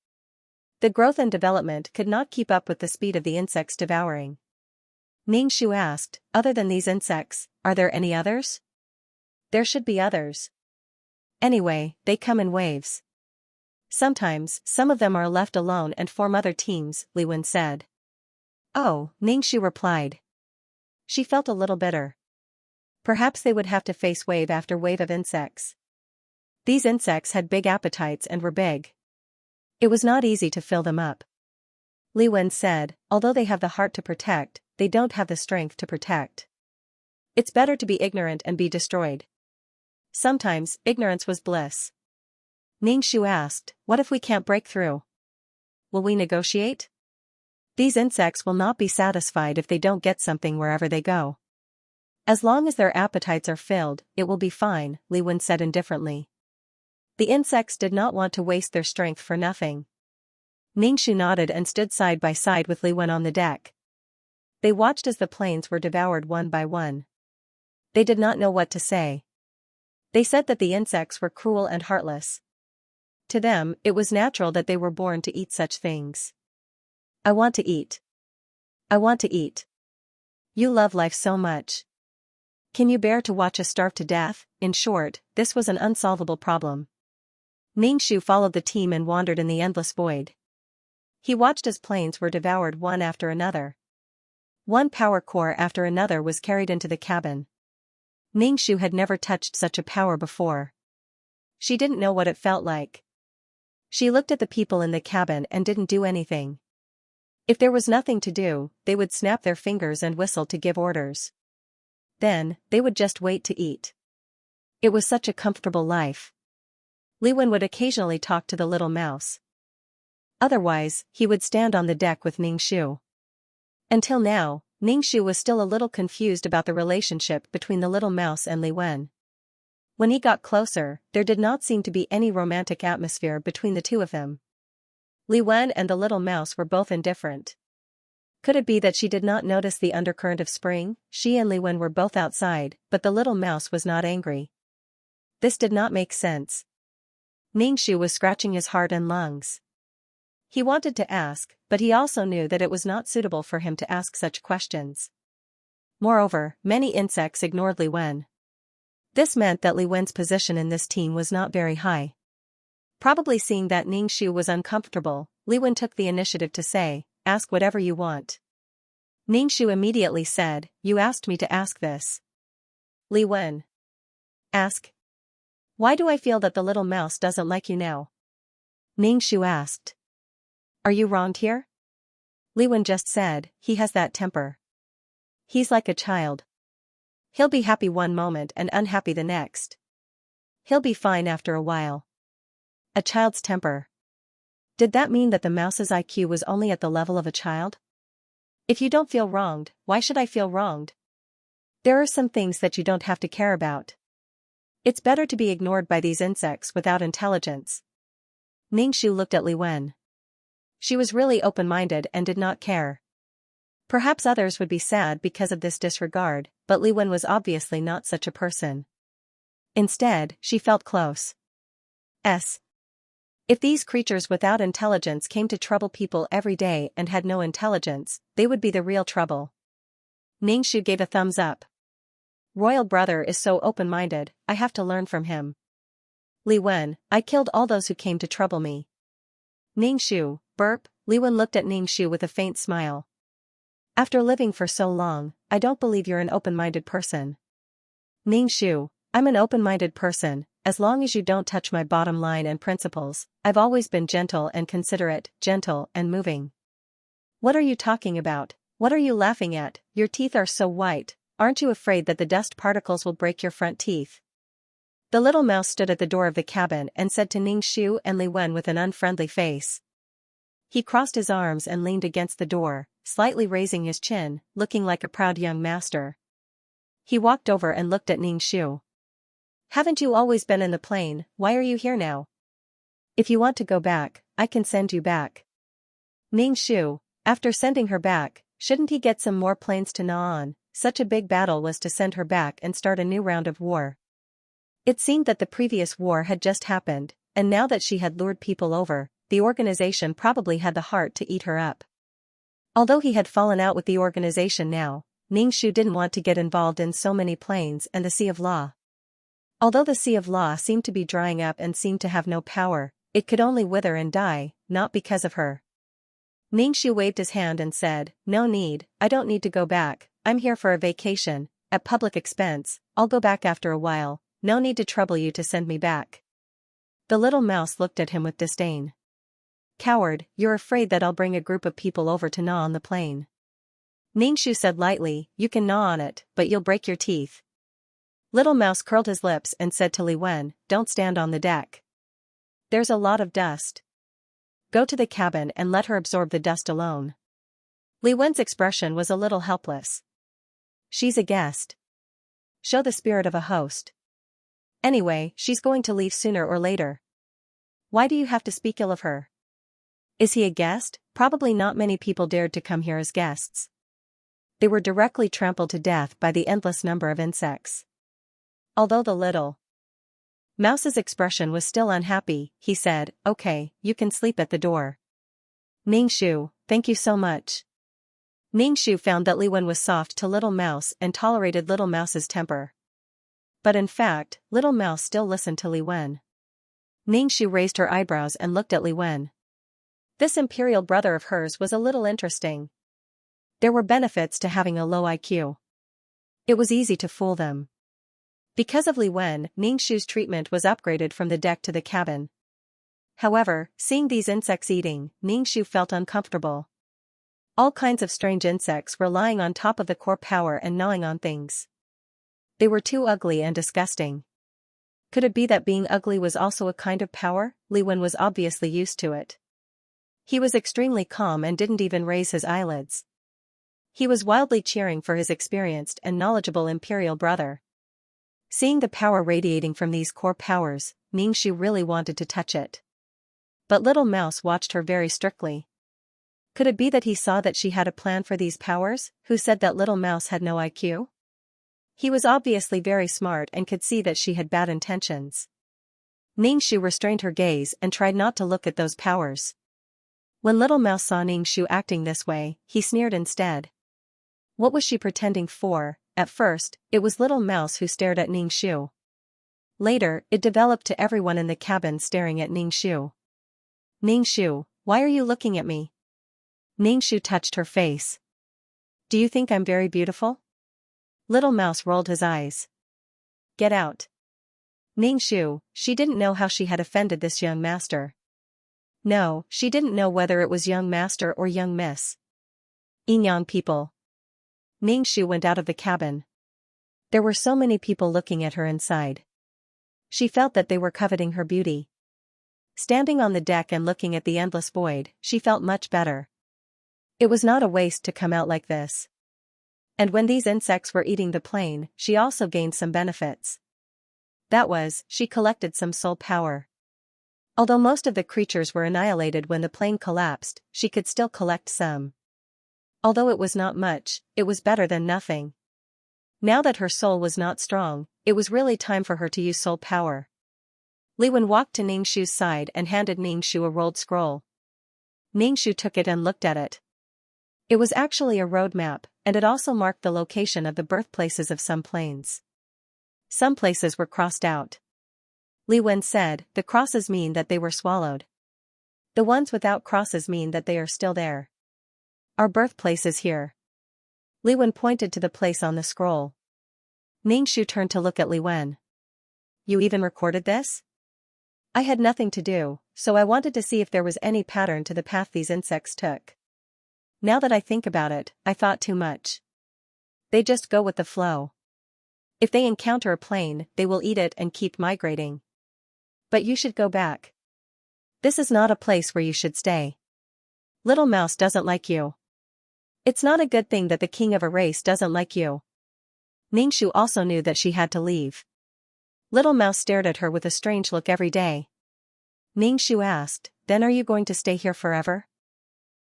The growth and development could not keep up with the speed of the insects devouring. Ningxu asked, other than these insects, are there any others? There should be others. Anyway, they come in waves. Sometimes, some of them are left alone and form other teams, Li Wen said. Oh, Ningxu replied. She felt a little bitter. Perhaps they would have to face wave after wave of insects. These insects had big appetites and were big. It was not easy to fill them up. Li Wen said, although they have the heart to protect, they don't have the strength to protect. It's better to be ignorant and be destroyed. Sometimes, ignorance was bliss. Ningxu asked, what if we can't break through? Will we negotiate? These insects will not be satisfied if they don't get something wherever they go. As long as their appetites are filled, it will be fine, Li Wen said indifferently. The insects did not want to waste their strength for nothing. Ningxu nodded and stood side by side with Li Wen on the deck. They watched as the planes were devoured one by one. They did not know what to say. They said that the insects were cruel and heartless. To them, it was natural that they were born to eat such things. I want to eat. I want to eat. You love life so much. Can you bear to watch us starve to death? In short, this was an unsolvable problem. Ningxu followed the team and wandered in the endless void. He watched as planes were devoured one after another. One power core after another was carried into the cabin. Ningxu had never touched such a power before. She didn't know what it felt like. She looked at the people in the cabin and didn't do anything. If there was nothing to do, they would snap their fingers and whistle to give orders. Then, they would just wait to eat. It was such a comfortable life. Li Wen would occasionally talk to the little mouse. Otherwise, he would stand on the deck with Ningxu. Until now, Ningxu was still a little confused about the relationship between the little mouse and Li Wen. When he got closer, there did not seem to be any romantic atmosphere between the two of them. Li Wen and the little mouse were both indifferent. Could it be that she did not notice the undercurrent of spring? She and Li Wen were both outside, but the little mouse was not angry. This did not make sense. Ningxu was scratching his heart and lungs. He wanted to ask, but he also knew that it was not suitable for him to ask such questions. Moreover, many insects ignored Li Wen. This meant that Li Wen's position in this team was not very high. Probably seeing that Ningxu was uncomfortable, Li Wen took the initiative to say, ask whatever you want. Ningxu immediately said, you asked me to ask this. Li Wen. Ask. Why do I feel that the little mouse doesn't like you now? Ningxu asked. Are you wronged here? Li Wen just said, he has that temper. He's like a child. He'll be happy one moment and unhappy the next. He'll be fine after a while. A child's temper. Did that mean that the mouse's IQ was only at the level of a child? If you don't feel wronged, why should I feel wronged? There are some things that you don't have to care about. It's better to be ignored by these insects without intelligence. Ningxu looked at Li Wen. She was really open-minded and did not care. Perhaps others would be sad because of this disregard, but Li Wen was obviously not such a person. Instead, she felt close. If these creatures without intelligence came to trouble people every day and had no intelligence, they would be the real trouble. Ningxu gave a thumbs up. Royal brother is so open-minded, I have to learn from him. Li Wen, I killed all those who came to trouble me. Ningxu, burp. Li Wen looked at Ningxu with a faint smile. After living for so long, I don't believe you're an open-minded person. Ningxu, I'm an open-minded person, as long as you don't touch my bottom line and principles. I've always been gentle and considerate, gentle and moving. What are you talking about? What are you laughing at? Your teeth are so white, aren't you afraid that the dust particles will break your front teeth? The little mouse stood at the door of the cabin and said to Ning Shu and Li Wen with an unfriendly face. He crossed his arms and leaned against the door, slightly raising his chin, looking like a proud young master. He walked over and looked at Ning Shu. Haven't you always been in the plane? Why are you here now? If you want to go back, I can send you back. Ning Shu, after sending her back, shouldn't he get some more planes to gnaw on? Such a big battle was to send her back and start a new round of war. It seemed that the previous war had just happened, and now that she had lured people over, the organization probably had the heart to eat her up. Although he had fallen out with the organization now, Ning Shu didn't want to get involved in so many planes and the Sea of Law. Although the Sea of Law seemed to be drying up and seemed to have no power, it could only wither and die, not because of her. Ning Shu waved his hand and said, "No need, I don't need to go back, I'm here for a vacation, at public expense, I'll go back after a while, no need to trouble you to send me back." The little mouse looked at him with disdain. "Coward, you're afraid that I'll bring a group of people over to gnaw on the plane." Ning Shu said lightly, "You can gnaw on it, but you'll break your teeth." Little Mouse curled his lips and said to Li Wen, "Don't stand on the deck. There's a lot of dust. Go to the cabin and let her absorb the dust alone." Li Wen's expression was a little helpless. "She's a guest. Show the spirit of a host. Anyway, she's going to leave sooner or later. Why do you have to speak ill of her? Is he a guest? Probably not many people dared to come here as guests. They were directly trampled to death by the endless number of insects." Although the little mouse's expression was still unhappy, he said, "Okay, you can sleep at the door." "Ning Shu, thank you so much." Ning Shu found that Li Wen was soft to Little Mouse and tolerated Little Mouse's temper. But in fact, Little Mouse still listened to Li Wen. Ning Shu raised her eyebrows and looked at Li Wen. This imperial brother of hers was a little interesting. There were benefits to having a low IQ. It was easy to fool them. Because of Li Wen, Ning Shu's treatment was upgraded from the deck to the cabin. However, seeing these insects eating, Ning Shu felt uncomfortable. All kinds of strange insects were lying on top of the core power and gnawing on things. They were too ugly and disgusting. Could it be that being ugly was also a kind of power? Li Wen was obviously used to it. He was extremely calm and didn't even raise his eyelids. He was wildly cheering for his experienced and knowledgeable imperial brother. Seeing the power radiating from these core powers, Ning Shu really wanted to touch it. But Little Mouse watched her very strictly. Could it be that he saw that she had a plan for these powers? Who said that Little Mouse had no IQ? He was obviously very smart and could see that she had bad intentions. Ning Shu restrained her gaze and tried not to look at those powers. When Little Mouse saw Ning Shu acting this way, he sneered instead. What was she pretending for? At first, it was Little Mouse who stared at Ning Shu. Later, it developed to everyone in the cabin staring at Ning Shu. "Ning Shu, why are you looking at me?" Ning Shu touched her face. "Do you think I'm very beautiful?" Little Mouse rolled his eyes. "Get out." Ning Shu, she didn't know how she had offended this young master. No, she didn't know whether it was young master or young miss. Enyang people. Ning Shu went out of the cabin. There were so many people looking at her inside. She felt that they were coveting her beauty. Standing on the deck and looking at the endless void, she felt much better. It was not a waste to come out like this. And when these insects were eating the plane, she also gained some benefits. That was, she collected some soul power. Although most of the creatures were annihilated when the plane collapsed, she could still collect some. Although it was not much, it was better than nothing. Now that her soul was not strong, it was really time for her to use soul power. Li Wen walked to Ning Shu's side and handed Ning Shu a rolled scroll. Ning Shu took it and looked at it. It was actually a road map, and it also marked the location of the birthplaces of some planes. Some places were crossed out. Li Wen said, "The crosses mean that they were swallowed. The ones without crosses mean that they are still there. Our birthplace is here." Li Wen pointed to the place on the scroll. Ning Shu turned to look at Li Wen. "You even recorded this?" "I had nothing to do, so I wanted to see if there was any pattern to the path these insects took. Now that I think about it, I thought too much. They just go with the flow. If they encounter a plane, they will eat it and keep migrating. But you should go back. This is not a place where you should stay. Little Mouse doesn't like you. It's not a good thing that the king of a race doesn't like you. Ningxu also knew that she had to leave. Little Mouse stared at her with a strange look every day. Ningxu asked, "Then are you going to stay here forever?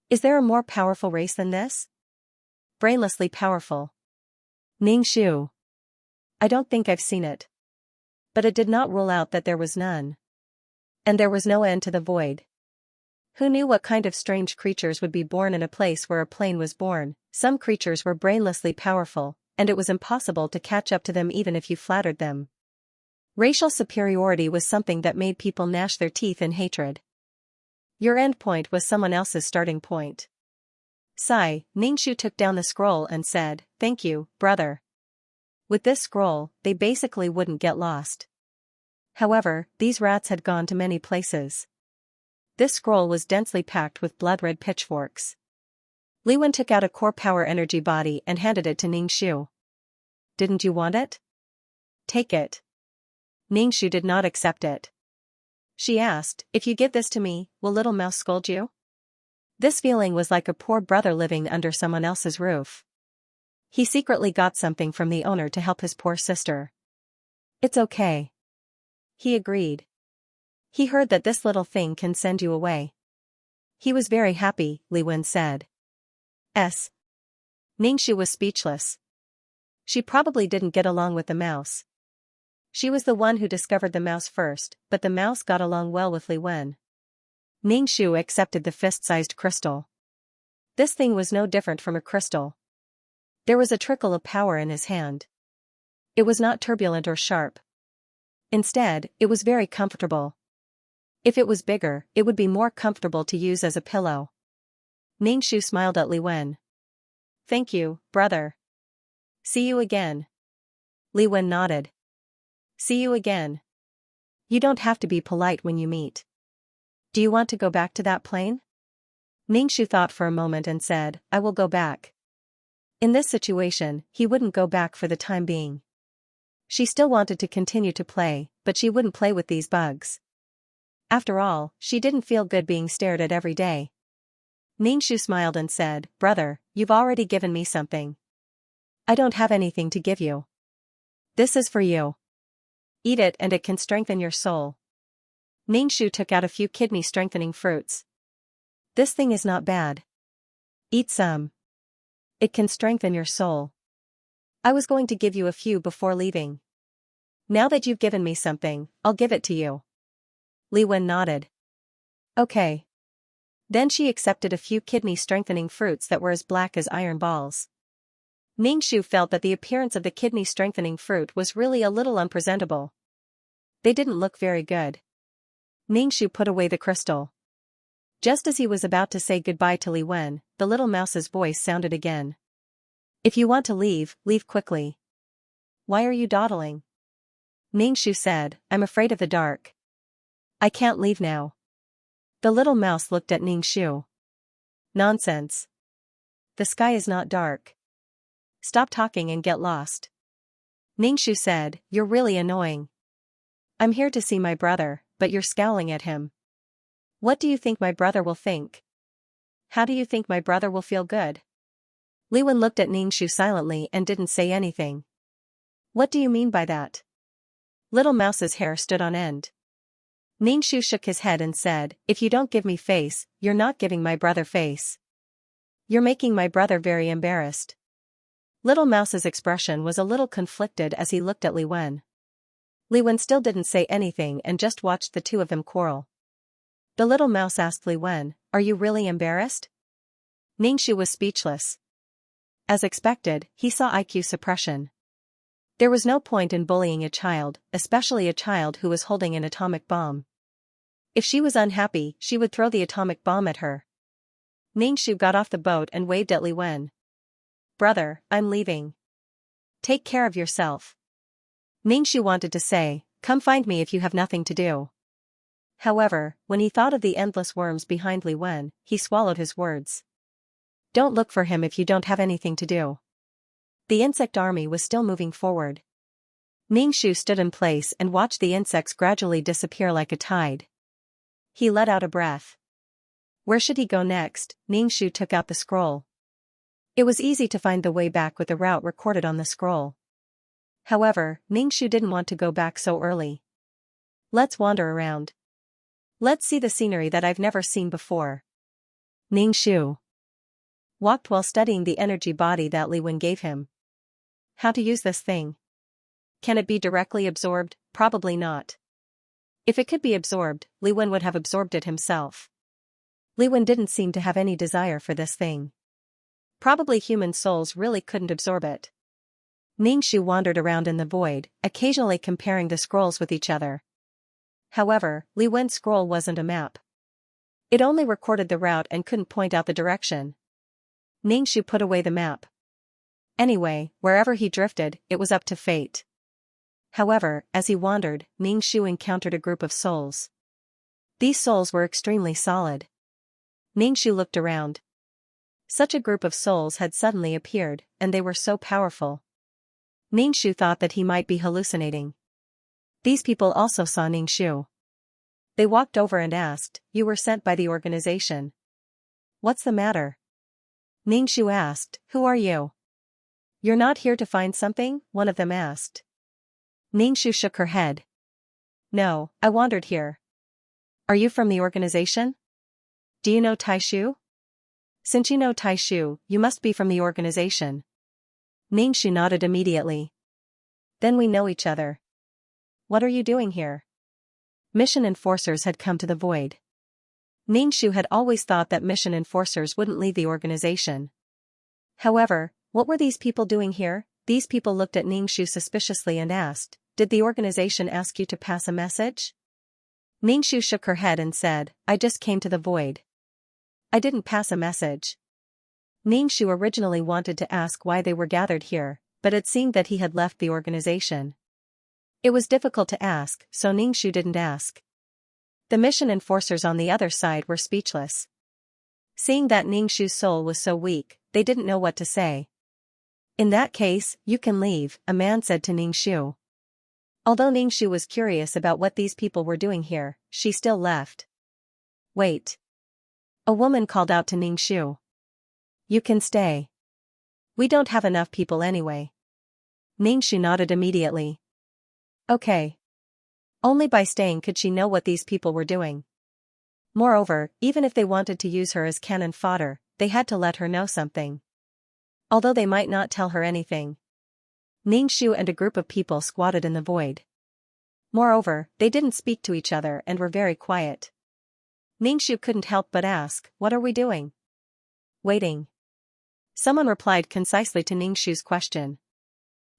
Is there a more powerful race than this?" "Brainlessly powerful." Ningxu. "I don't think I've seen it." But it did not rule out that there was none. And there was no end to the void. Who knew what kind of strange creatures would be born in a place where a plane was born? Some creatures were brainlessly powerful, and it was impossible to catch up to them even if you flattered them. Racial superiority was something that made people gnash their teeth in hatred. Your end point was someone else's starting point. Sigh, Ningxu took down the scroll and said, "Thank you, brother." With this scroll, they basically wouldn't get lost. However, these rats had gone to many places. This scroll was densely packed with blood-red pitchforks. Li Wen took out a core power energy body and handed it to Ningxu. "Didn't you want it? Take it." Ningxu did not accept it. She asked, "If you give this to me, will Little Mouse scold you?" This feeling was like a poor brother living under someone else's roof. He secretly got something from the owner to help his poor sister. "It's okay." He agreed. He heard that this little thing can send you away. He was very happy, Li Wen said. Ningxu was speechless. She probably didn't get along with the mouse. She was the one who discovered the mouse first, but the mouse got along well with Li Wen. Ningxu accepted the fist-sized crystal. This thing was no different from a crystal. There was a trickle of power in his hand. It was not turbulent or sharp. Instead, it was very comfortable. If it was bigger, it would be more comfortable to use as a pillow. Ningxu smiled at Li Wen. "Thank you, brother. See you again." Li Wen nodded. "See you again. You don't have to be polite when you meet. Do you want to go back to that plane?" Ningxu thought for a moment and said, "I will go back." In this situation, he wouldn't go back for the time being. She still wanted to continue to play, but she wouldn't play with these bugs. After all, she didn't feel good being stared at every day. Ningxu smiled and said, "Brother, you've already given me something. I don't have anything to give you. This is for you. Eat it and it can strengthen your soul." Ningxu took out a few kidney-strengthening fruits. "This thing is not bad. Eat some. It can strengthen your soul. I was going to give you a few before leaving. Now that you've given me something, I'll give it to you." Li Wen nodded. "Okay." Then she accepted a few kidney-strengthening fruits that were as black as iron balls. Ningxu felt that the appearance of the kidney-strengthening fruit was really a little unpresentable. They didn't look very good. Ningxu put away the crystal. Just as he was about to say goodbye to Li Wen, the little mouse's voice sounded again. "If you want to leave, leave quickly." "Why are you dawdling?" Ningxu said, "I'm afraid of the dark. I can't leave now." The little mouse looked at Ningxu. "Nonsense. The sky is not dark. Stop talking and get lost." Ningxu said, "You're really annoying. I'm here to see my brother, but you're scowling at him. What do you think my brother will think? How do you think my brother will feel good?" Li Wen looked at Ningxu silently and didn't say anything. "What do you mean by that?" Little Mouse's hair stood on end. Ningxu shook his head and said, "If you don't give me face, you're not giving my brother face. You're making my brother very embarrassed." Little Mouse's expression was a little conflicted as he looked at Li Wen. Li Wen still didn't say anything and just watched the two of them quarrel. The little mouse asked Li Wen, "Are you really embarrassed?" Ningxu was speechless. As expected, he saw IQ suppression. There was no point in bullying a child, especially a child who was holding an atomic bomb. If she was unhappy, she would throw the atomic bomb at her. Ningxu got off the boat and waved at Li Wen. "Brother, I'm leaving. Take care of yourself." Ningxu wanted to say, "Come find me if you have nothing to do." However, when he thought of the endless worms behind Li Wen, he swallowed his words. Don't look for him if you don't have anything to do. The insect army was still moving forward. Ningxu stood in place and watched the insects gradually disappear like a tide. He let out a breath. Where should he go next? Ningxu took out the scroll. It was easy to find the way back with the route recorded on the scroll. However, Ningxu didn't want to go back so early. Let's wander around. Let's see the scenery that I've never seen before. Ningxu walked while studying the energy body that Li Wen gave him. How to use this thing? Can it be directly absorbed? Probably not. If it could be absorbed, Li Wen would have absorbed it himself. Li Wen didn't seem to have any desire for this thing. Probably human souls really couldn't absorb it. Ningxu wandered around in the void, occasionally comparing the scrolls with each other. However, Li Wen's scroll wasn't a map. It only recorded the route and couldn't point out the direction. Ningxu put away the map. Anyway, wherever he drifted, it was up to fate. However, as he wandered, Ningxu encountered a group of souls. These souls were extremely solid. Ningxu looked around. Such a group of souls had suddenly appeared, and they were so powerful. Ningxu thought that he might be hallucinating. These people also saw Ningxu. They walked over and asked, "You were sent by the organization. What's the matter?" Ningxu asked, "Who are you?" "You're not here to find something?" one of them asked. Ningxu shook her head. "No, I wandered here." "Are you from the organization? Do you know Taishu?" "Since you know Taishu, you must be from the organization." Ningxu nodded immediately. "Then we know each other. What are you doing here?" Mission enforcers had come to the void. Ningxu had always thought that mission enforcers wouldn't leave the organization. However, what were these people doing here? These people looked at Ningxu suspiciously and asked, "Did the organization ask you to pass a message?" Ningxu shook her head and said, "I just came to the void. I didn't pass a message." Ningxu originally wanted to ask why they were gathered here, but it seemed that he had left the organization. It was difficult to ask, so Ningxu didn't ask. The mission enforcers on the other side were speechless. Seeing that Ningxu's soul was so weak, they didn't know what to say. "In that case, you can leave," a man said to Ningxu. Although Ningxu was curious about what these people were doing here, she still left. "Wait." A woman called out to Ningxu. "You can stay. We don't have enough people anyway." Ningxu nodded immediately. Okay. Only by staying could she know what these people were doing. Moreover, even if they wanted to use her as cannon fodder, they had to let her know something. Although they might not tell her anything. Ningxu and a group of people squatted in the void. Moreover, they didn't speak to each other and were very quiet. Ningxu couldn't help but ask, "What are we doing?" "Waiting." Someone replied concisely to Ningxu's question.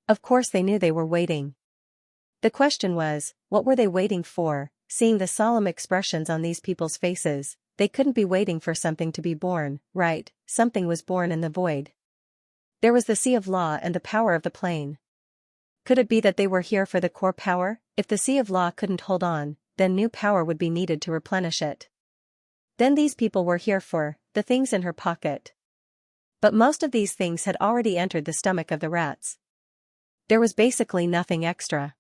Of course they knew they were waiting. The question was, what were they waiting for? Seeing the solemn expressions on these people's faces, they couldn't be waiting for something to be born, right? Something was born in the void. There was the sea of law and the power of the plane. Could it be that they were here for the core power? If the sea of law couldn't hold on, then new power would be needed to replenish it. Then these people were here for the things in her pocket. But most of these things had already entered the stomach of the rats. There was basically nothing extra.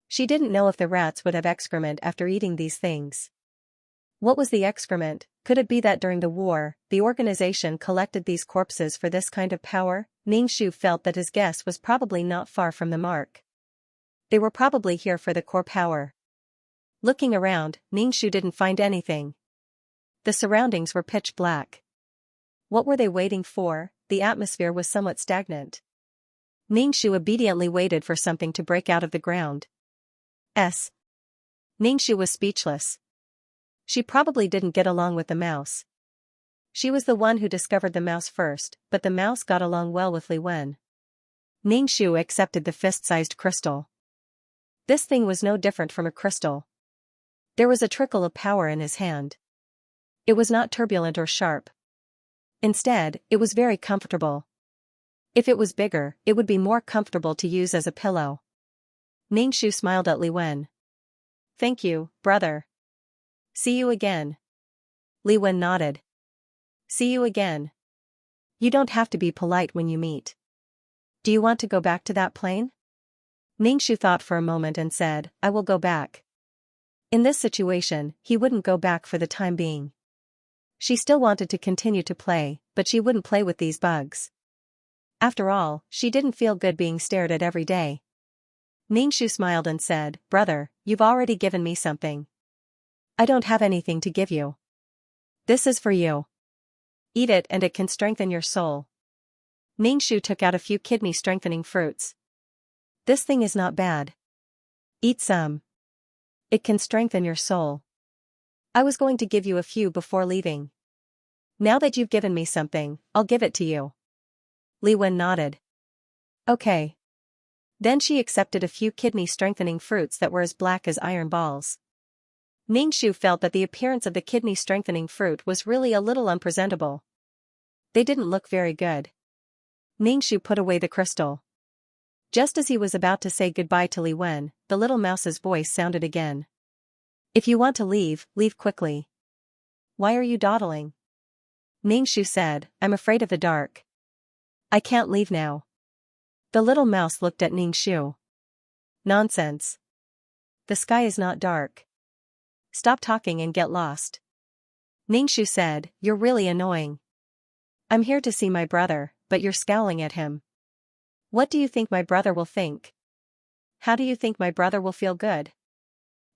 She didn't know if the rats would have excrement after eating these things. What was the excrement? Could it be that during the war, the organization collected these corpses for this kind of power? Ningxu felt that his guess was probably not far from the mark. They were probably here for the core power. Looking around, Ningxu didn't find anything. The surroundings were pitch black. What were they waiting for? The atmosphere was somewhat stagnant. Ningxu obediently waited for something to break out of the ground. Ningxu was speechless. She probably didn't get along with the mouse. She was the one who discovered the mouse first, but the mouse got along well with Li Wen. Ningxu accepted the fist-sized crystal. This thing was no different from a crystal. There was a trickle of power in his hand. It was not turbulent or sharp. Instead, it was very comfortable. If it was bigger, it would be more comfortable to use as a pillow. Ningxu smiled at Li Wen. "Thank you, brother. See you again." Li Wen nodded. "See you again. You don't have to be polite when you meet. Do you want to go back to that plane?" Ningxu thought for a moment and said, I will go back. In this situation, he wouldn't go back for the time being. She still wanted to continue to play, but she wouldn't play with these bugs. After all, she didn't feel good being stared at every day. Ningxu smiled and said, Brother, you've already given me something. I don't have anything to give you. This is for you. Eat it and it can strengthen your soul. Ningxu took out a few kidney-strengthening fruits. This thing is not bad. Eat some. It can strengthen your soul. I was going to give you a few before leaving. Now that you've given me something, I'll give it to you. Li Wen nodded. Okay. Then she accepted a few kidney-strengthening fruits that were as black as iron balls. Ningxu felt that the appearance of the kidney-strengthening fruit was really a little unpresentable. They didn't look very good. Ningxu put away the crystal. Just as he was about to say goodbye to Li Wen, the little mouse's voice sounded again. If you want to leave, leave quickly. Why are you dawdling? Ningxu said, I'm afraid of the dark. I can't leave now. The little mouse looked at Ningxu. Nonsense. The sky is not dark. Stop talking and get lost. Ningxu said, You're really annoying. I'm here to see my brother, but you're scowling at him. What do you think my brother will think? How do you think my brother will feel good?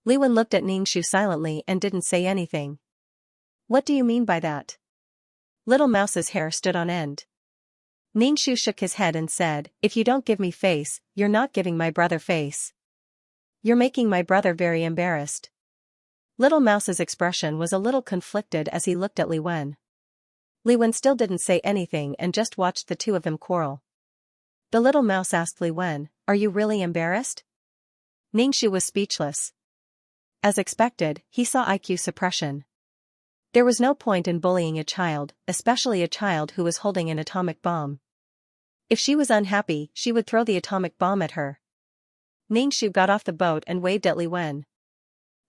Li Wen looked at Ningxu silently and didn't say anything. What do you mean by that? Little Mouse's hair stood on end. Ningxu shook his head and said, If you don't give me face, you're not giving my brother face. You're making my brother very embarrassed. Little Mouse's expression was a little conflicted as he looked at Li Wen. Li Wen still didn't say anything and just watched the two of them quarrel. The little mouse asked Li Wen, Are you really embarrassed? Ningxu was speechless. As expected, he saw IQ suppression. There was no point in bullying a child, especially a child who was holding an atomic bomb. If she was unhappy, she would throw the atomic bomb at her. Ningxu got off the boat and waved at Li Wen.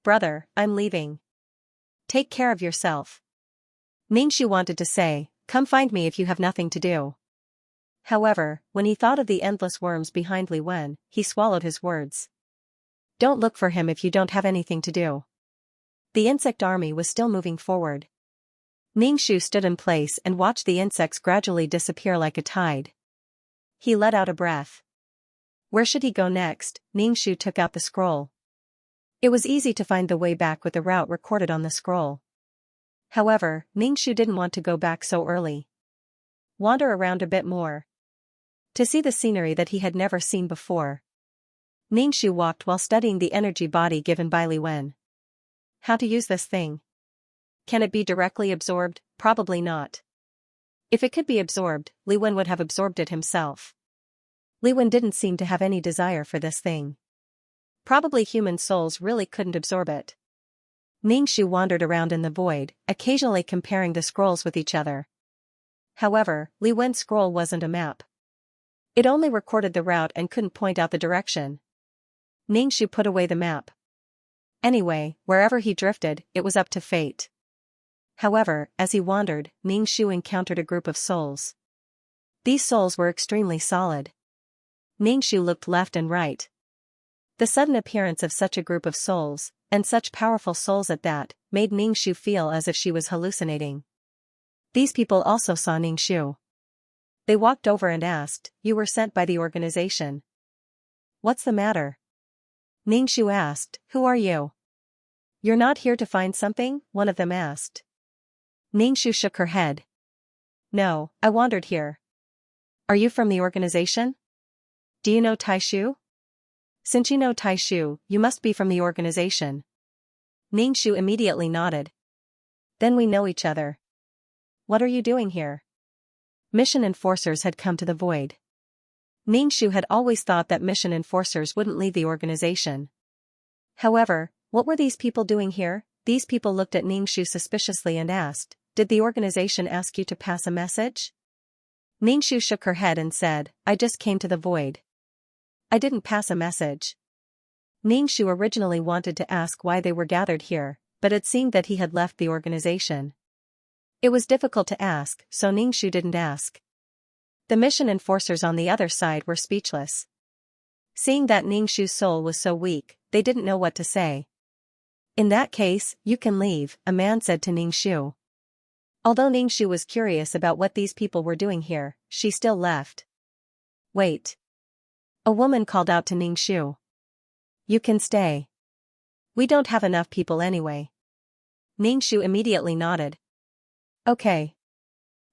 Brother, I'm leaving. Take care of yourself. Ningxu wanted to say, Come find me if you have nothing to do. However, when he thought of the endless worms behind Li Wen, he swallowed his words. Don't look for him if you don't have anything to do. The insect army was still moving forward. Ningxu stood in place and watched the insects gradually disappear like a tide. He let out a breath. Where should he go next? Ningxu took out the scroll. It was easy to find the way back with the route recorded on the scroll. However, Ningxu didn't want to go back so early. Wander around a bit more. To see the scenery that he had never seen before. Ningxu walked while studying the energy body given by Li Wen. How to use this thing? Can it be directly absorbed? Probably not. If it could be absorbed, Li Wen would have absorbed it himself. Li Wen didn't seem to have any desire for this thing. Probably human souls really couldn't absorb it. Ningxu wandered around in the void, occasionally comparing the scrolls with each other. However, Li Wen's scroll wasn't a map. It only recorded the route and couldn't point out the direction. Ningxu put away the map. Anyway, wherever he drifted, it was up to fate. However, as he wandered, Ningxu encountered a group of souls. These souls were extremely solid. Ningxu looked left and right. The sudden appearance of such a group of souls, and such powerful souls at that, made Ningxu feel as if she was hallucinating. These people also saw Ningxu. They walked over and asked, You were sent by the organization. What's the matter? Ningxu asked, Who are you? You're not here to find something? One of them asked. Ningxu shook her head. No, I wandered here. Are you from the organization? Do you know Taishu? Since you know Taishu, you must be from the organization. Ningxu immediately nodded. Then we know each other. What are you doing here? Mission enforcers had come to the void. Ningxu had always thought that mission enforcers wouldn't leave the organization. However, what were these people doing here? These people looked at Ningxu suspiciously and asked, Did the organization ask you to pass a message? Ningxu shook her head and said, I just came to the void. I didn't pass a message. Ningxu originally wanted to ask why they were gathered here, but it seemed that he had left the organization. It was difficult to ask, so Ningxu didn't ask. The mission enforcers on the other side were speechless. Seeing that Ningxu's soul was so weak, they didn't know what to say. In that case, you can leave, a man said to Ningxu. Although Ningxu was curious about what these people were doing here, she still left. Wait. A woman called out to Ningxu. You can stay. We don't have enough people anyway. Ningxu immediately nodded. Okay.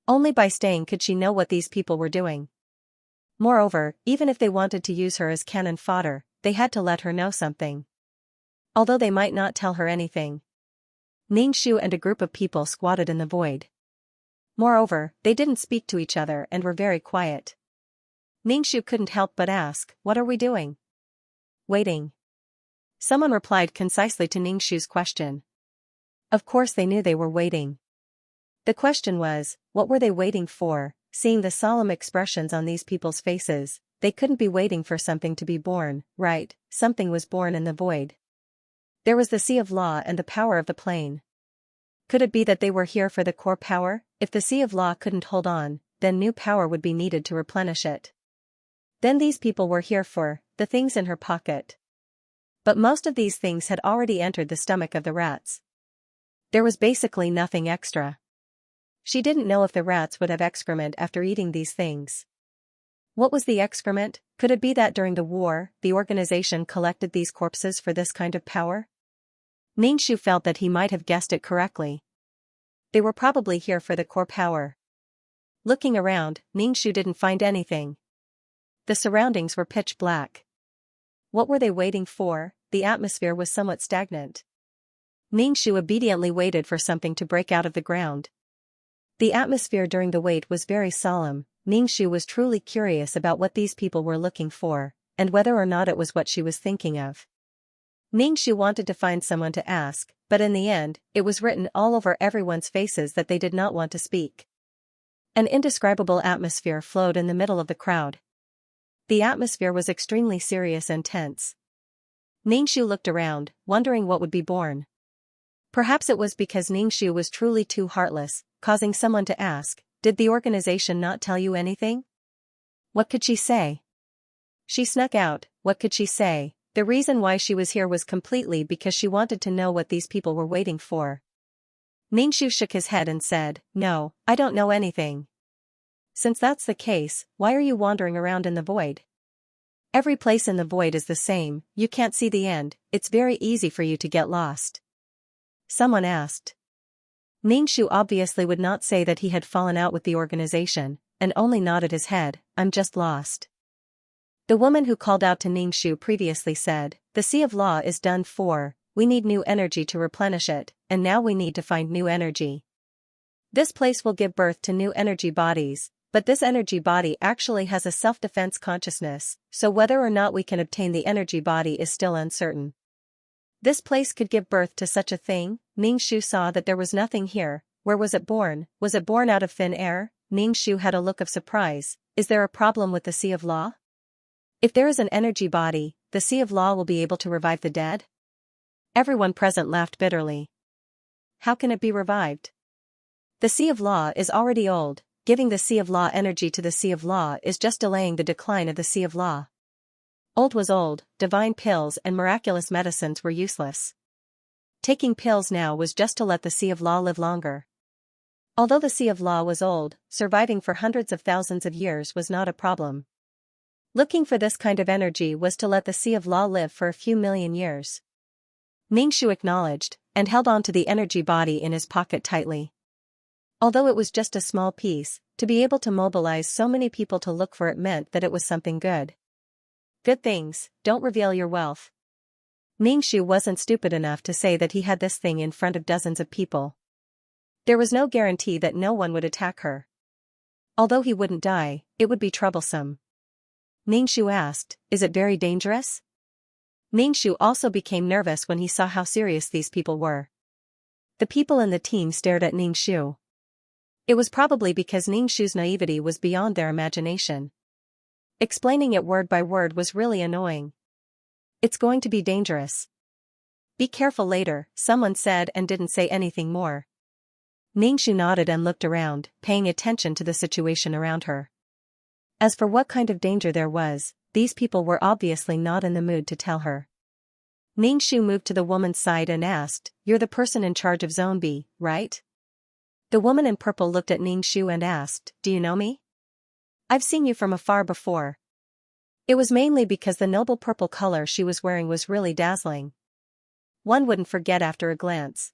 Only by staying could she know what these people were doing. Moreover, even if they wanted to use her as cannon fodder, they had to let her know something. Although they might not tell her anything. Ningxu and a group of people squatted in the void. Moreover, they didn't speak to each other and were very quiet. Ningxu couldn't help but ask, what are we doing? Waiting. Someone replied concisely to Ningxu's question. Of course they knew they were waiting. The question was, what were they waiting for? Seeing the solemn expressions on these people's faces, they couldn't be waiting for something to be born, right? Something was born in the void. There was the sea of law and the power of the plane. Could it be that they were here for the core power? If the sea of law couldn't hold on, then new power would be needed to replenish it. Then these people were here for the things in her pocket. But most of these things had already entered the stomach of the rats. There was basically nothing extra. She didn't know if the rats would have excrement after eating these things. What was the excrement? Could it be that during the war, the organization collected these corpses for this kind of power? Ningxu felt that he might have guessed it correctly. They were probably here for the core power. Looking around, Ningxu didn't find anything. The surroundings were pitch black. What were they waiting for? The atmosphere was somewhat stagnant. Ningxu obediently waited for something to break out of the ground. The atmosphere during the wait was very solemn. Ningxu was truly curious about what these people were looking for, and whether or not it was what she was thinking of. Ningxu wanted to find someone to ask, but in the end, it was written all over everyone's faces that they did not want to speak. An indescribable atmosphere flowed in the middle of the crowd. The atmosphere was extremely serious and tense. Ningxu looked around, wondering what would be born. Perhaps it was because Ningxu was truly too heartless, causing someone to ask, did the organization not tell you anything? What could she say? She snuck out. What could she say? The reason why she was here was completely because she wanted to know what these people were waiting for. Ningxu shook his head and said, no, I don't know anything. Since that's the case, why are you wandering around in the void? Every place in the void is the same, you can't see the end, it's very easy for you to get lost. Someone asked. Ningxu obviously would not say that he had fallen out with the organization, and only nodded his head, I'm just lost. The woman who called out to Ningxu previously said, the sea of law is done for, we need new energy to replenish it, and now we need to find new energy. This place will give birth to new energy bodies, but this energy body actually has a self-defense consciousness, so whether or not we can obtain the energy body is still uncertain. This place could give birth to such a thing? Ningxu saw that there was nothing here. Where was it born? Was it born out of thin air? Ningxu had a look of surprise. Is there a problem with the sea of law? If there is an energy body, the sea of law will be able to revive the dead? Everyone present laughed bitterly. How can it be revived? The sea of law is already old. Giving the sea of law energy to the sea of law is just delaying the decline of the sea of law. Old was old, divine pills and miraculous medicines were useless. Taking pills now was just to let the sea of law live longer. Although the sea of law was old, surviving for hundreds of thousands of years was not a problem. Looking for this kind of energy was to let the sea of law live for a few million years. Ningxu acknowledged, and held on to the energy body in his pocket tightly. Although it was just a small piece, to be able to mobilize so many people to look for it meant that it was something good. Good things, don't reveal your wealth. Ningxu wasn't stupid enough to say that he had this thing in front of dozens of people. There was no guarantee that no one would attack her. Although he wouldn't die, it would be troublesome. Ningxu asked, is it very dangerous? Ningxu also became nervous when he saw how serious these people were. The people in the team stared at Ningxu. It was probably because Ningxu's naivety was beyond their imagination. Explaining it word by word was really annoying. It's going to be dangerous. Be careful later, someone said and didn't say anything more. Ningxu nodded and looked around, paying attention to the situation around her. As for what kind of danger there was, these people were obviously not in the mood to tell her. Ningxu moved to the woman's side and asked, "You're the person in charge of Zone B, right?" The woman in purple looked at Ningxu and asked, "Do you know me? I've seen you from afar before." It was mainly because the noble purple color she was wearing was really dazzling. One wouldn't forget after a glance.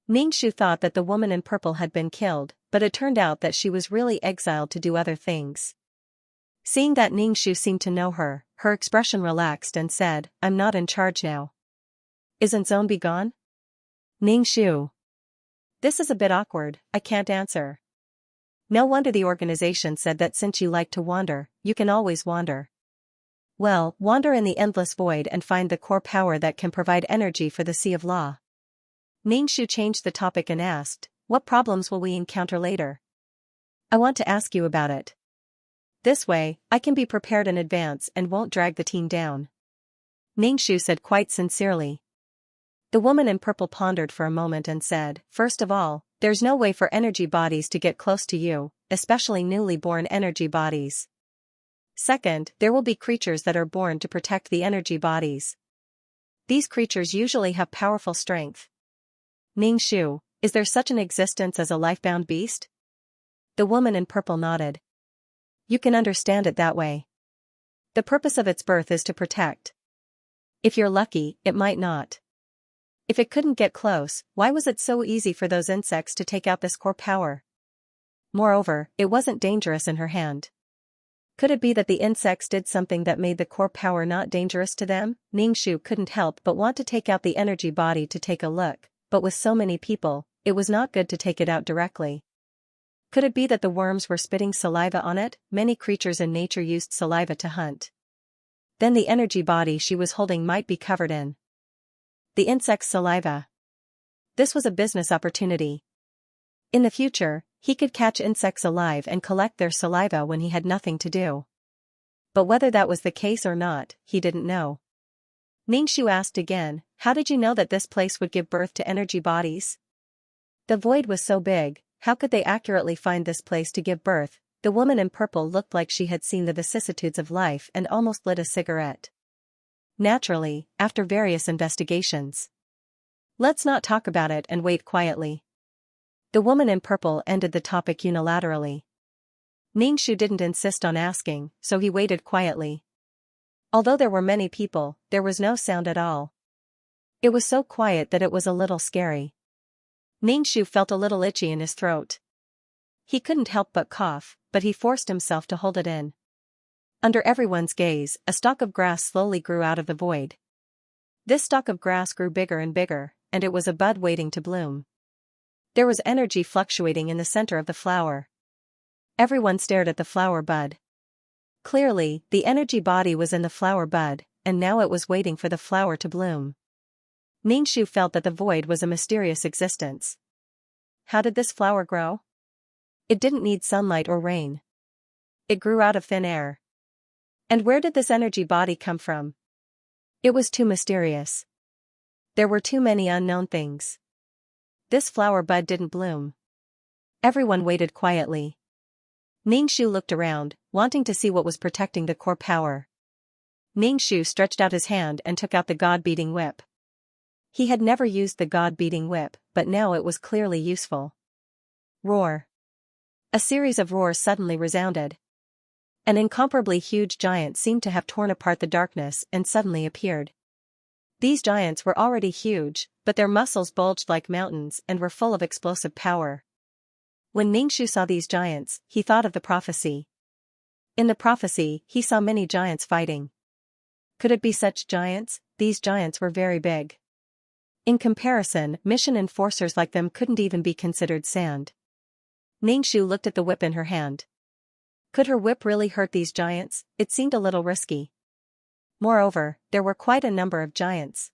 Ningxu thought that the woman in purple had been killed, but it turned out that she was really exiled to do other things. Seeing that Ningxu seemed to know her, her expression relaxed and said, "I'm not in charge now." "Isn't Zone B gone?" "Ningxu. This is a bit awkward, I can't answer." "No wonder the organization said that since you like to wander, you can always wander." "Well, wander in the endless void and find the core power that can provide energy for the Sea of Law." Ningxu changed the topic and asked, "What problems will we encounter later?" "I want to ask you about it. This way, I can be prepared in advance and won't drag the team down," Ningxu said quite sincerely. The woman in purple pondered for a moment and said, "First of all, there's no way for energy bodies to get close to you, especially newly born energy bodies. Second, there will be creatures that are born to protect the energy bodies. These creatures usually have powerful strength." "Ningxu, is there such an existence as a lifebound beast?" The woman in purple nodded. "You can understand it that way. The purpose of its birth is to protect. If you're lucky, it might not. If it couldn't get close, why was it so easy for those insects to take out this core power? Moreover, it wasn't dangerous in her hand. Could it be that the insects did something that made the core power not dangerous to them?" Ningxu couldn't help but want to take out the energy body to take a look, but with so many people, it was not good to take it out directly. Could it be that the worms were spitting saliva on it? Many creatures in nature used saliva to hunt. Then the energy body she was holding might be covered in the insect's saliva. This was a business opportunity. In the future, he could catch insects alive and collect their saliva when he had nothing to do. But whether that was the case or not, he didn't know. Ningxu asked again, "How did you know that this place would give birth to energy bodies?" The void was so big, how could they accurately find this place to give birth? The woman in purple looked like she had seen the vicissitudes of life and almost lit a cigarette. "Naturally, after various investigations. Let's not talk about it and wait quietly." The woman in purple ended the topic unilaterally. Ningxu didn't insist on asking, so he waited quietly. Although there were many people, there was no sound at all. It was so quiet that it was a little scary. Ningxu felt a little itchy in his throat. He couldn't help but cough, but he forced himself to hold it in. Under everyone's gaze, a stalk of grass slowly grew out of the void. This stalk of grass grew bigger and bigger, and it was a bud waiting to bloom. There was energy fluctuating in the center of the flower. Everyone stared at the flower bud. Clearly, the energy body was in the flower bud, and now it was waiting for the flower to bloom. Ningxu felt that the void was a mysterious existence. How did this flower grow? It didn't need sunlight or rain. It grew out of thin air. And where did this energy body come from? It was too mysterious. There were too many unknown things. This flower bud didn't bloom. Everyone waited quietly. Ningxu looked around, wanting to see what was protecting the core power. Ningxu stretched out his hand and took out the god-beating whip. He had never used the god-beating whip, but now it was clearly useful. Roar. A series of roars suddenly resounded. An incomparably huge giant seemed to have torn apart the darkness and suddenly appeared. These giants were already huge, but their muscles bulged like mountains and were full of explosive power. When Ningxu saw these giants, he thought of the prophecy. In the prophecy, he saw many giants fighting. Could it be such giants? These giants were very big. In comparison, mission enforcers like them couldn't even be considered sand. Ningxu looked at the whip in her hand. Could her whip really hurt these giants? It seemed a little risky. Moreover, there were quite a number of giants.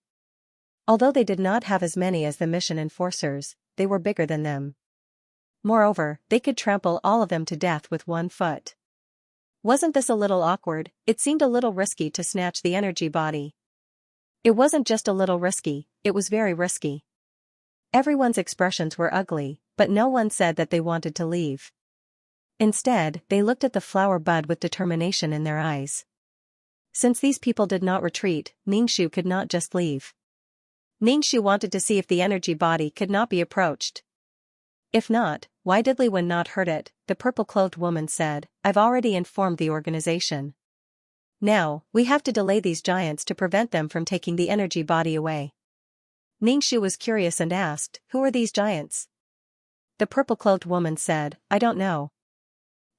Although they did not have as many as the mission enforcers, they were bigger than them. Moreover, they could trample all of them to death with one foot. Wasn't this a little awkward? It seemed a little risky to snatch the energy body. It wasn't just a little risky, it was very risky. Everyone's expressions were ugly, but no one said that they wanted to leave. Instead, they looked at the flower bud with determination in their eyes. Since these people did not retreat, Ningxu could not just leave. Ningxu wanted to see if the energy body could not be approached. If not, why did Li Wen not hurt it? The purple-clothed woman said, I've already informed the organization. Now, we have to delay these giants to prevent them from taking the energy body away. Ningxu was curious and asked, who are these giants? The purple-clothed woman said, I don't know.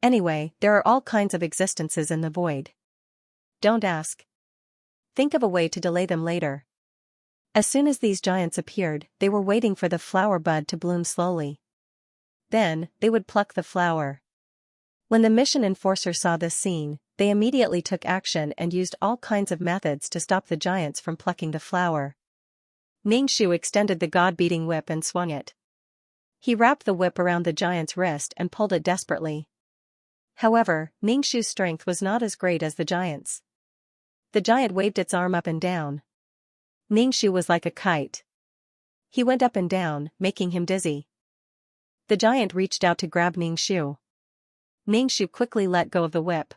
Anyway, there are all kinds of existences in the void. Don't ask. Think of a way to delay them later. As soon as these giants appeared, they were waiting for the flower bud to bloom slowly. Then, they would pluck the flower. When the mission enforcers saw this scene, they immediately took action and used all kinds of methods to stop the giants from plucking the flower. Ningxu extended the god-beating whip and swung it. He wrapped the whip around the giant's wrist and pulled it desperately. However, Ningxu's strength was not as great as the giant's. The giant waved its arm up and down. Ningxu was like a kite. He went up and down, making him dizzy. The giant reached out to grab Ningxu. Ningxu quickly let go of the whip.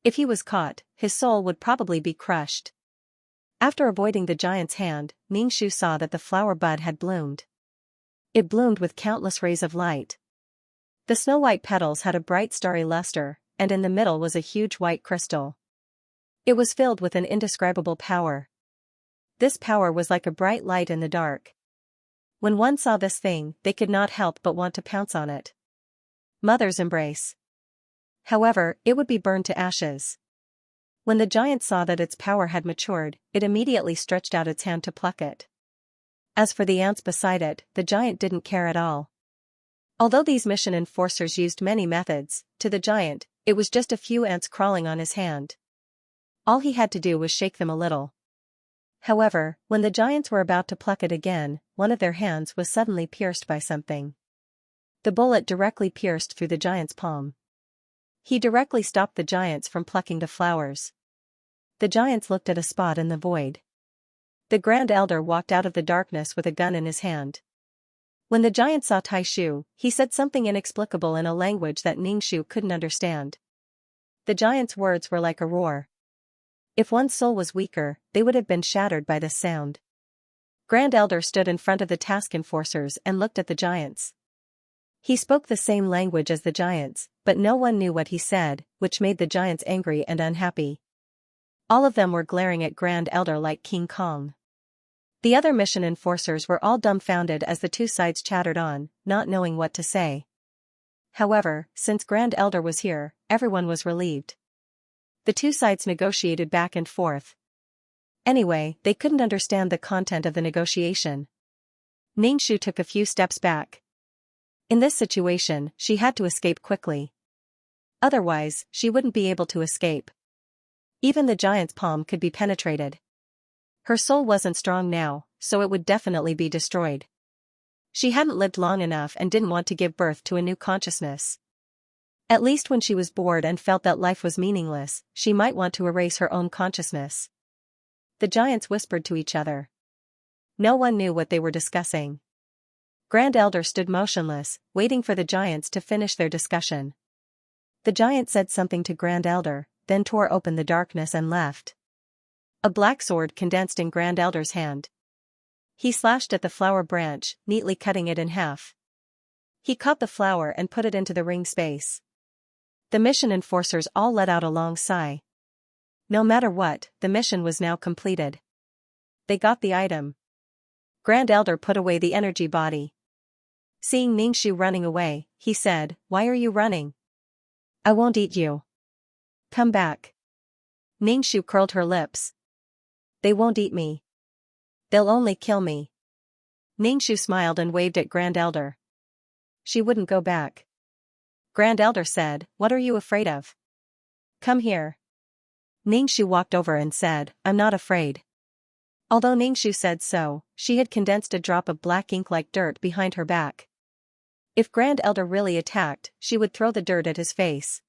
If he was caught, his soul would probably be crushed. After avoiding the giant's hand, Ningxu saw that the flower bud had bloomed. It bloomed with countless rays of light. The snow-white petals had a bright starry luster, and in the middle was a huge white crystal. It was filled with an indescribable power. This power was like a bright light in the dark. When one saw this thing, they could not help but want to pounce on it. Mother's embrace. However, it would be burned to ashes. When the giant saw that its power had matured, it immediately stretched out its hand to pluck it. As for the ants beside it, the giant didn't care at all. Although these mission enforcers used many methods, to the giant, it was just a few ants crawling on his hand. All he had to do was shake them a little. However, when the giants were about to pluck it again, one of their hands was suddenly pierced by something. The bullet directly pierced through the giant's palm. He directly stopped the giants from plucking the flowers. The giants looked at a spot in the void. The Grand Elder walked out of the darkness with a gun in his hand. When the giant saw Taishu, he said something inexplicable in a language that Ningxu couldn't understand. The giant's words were like a roar. If one's soul was weaker, they would have been shattered by this sound. Grand Elder stood in front of the task enforcers and looked at the giants. He spoke the same language as the giants, but no one knew what he said, which made the giants angry and unhappy. All of them were glaring at Grand Elder like King Kong. The other mission enforcers were all dumbfounded as the two sides chattered on, not knowing what to say. However, since Grand Elder was here, everyone was relieved. The two sides negotiated back and forth. Anyway, they couldn't understand the content of the negotiation. Ningxu took a few steps back. In this situation, she had to escape quickly. Otherwise, she wouldn't be able to escape. Even the giant's palm could be penetrated. Her soul wasn't strong now, so it would definitely be destroyed. She hadn't lived long enough and didn't want to give birth to a new consciousness. At least when she was bored and felt that life was meaningless, she might want to erase her own consciousness. The giants whispered to each other. No one knew what they were discussing. Grand Elder stood motionless, waiting for the giants to finish their discussion. The giant said something to Grand Elder, then tore open the darkness and left. A black sword condensed in Grand Elder's hand. He slashed at the flower branch, neatly cutting it in half. He caught the flower and put it into the ring space. The mission enforcers all let out a long sigh. No matter what, the mission was now completed. They got the item. Grand Elder put away the energy body. Seeing Ningxu running away, he said, "Why are you running? I won't eat you. Come back." Ningxu curled her lips. "They won't eat me. They'll only kill me." Ningxu smiled and waved at Grand Elder. She wouldn't go back. Grand Elder said, "What are you afraid of? Come here." Ningxu walked over and said, "I'm not afraid." Although Ningxu said so, she had condensed a drop of black ink like dirt behind her back. If Grand Elder really attacked, she would throw the dirt at his face.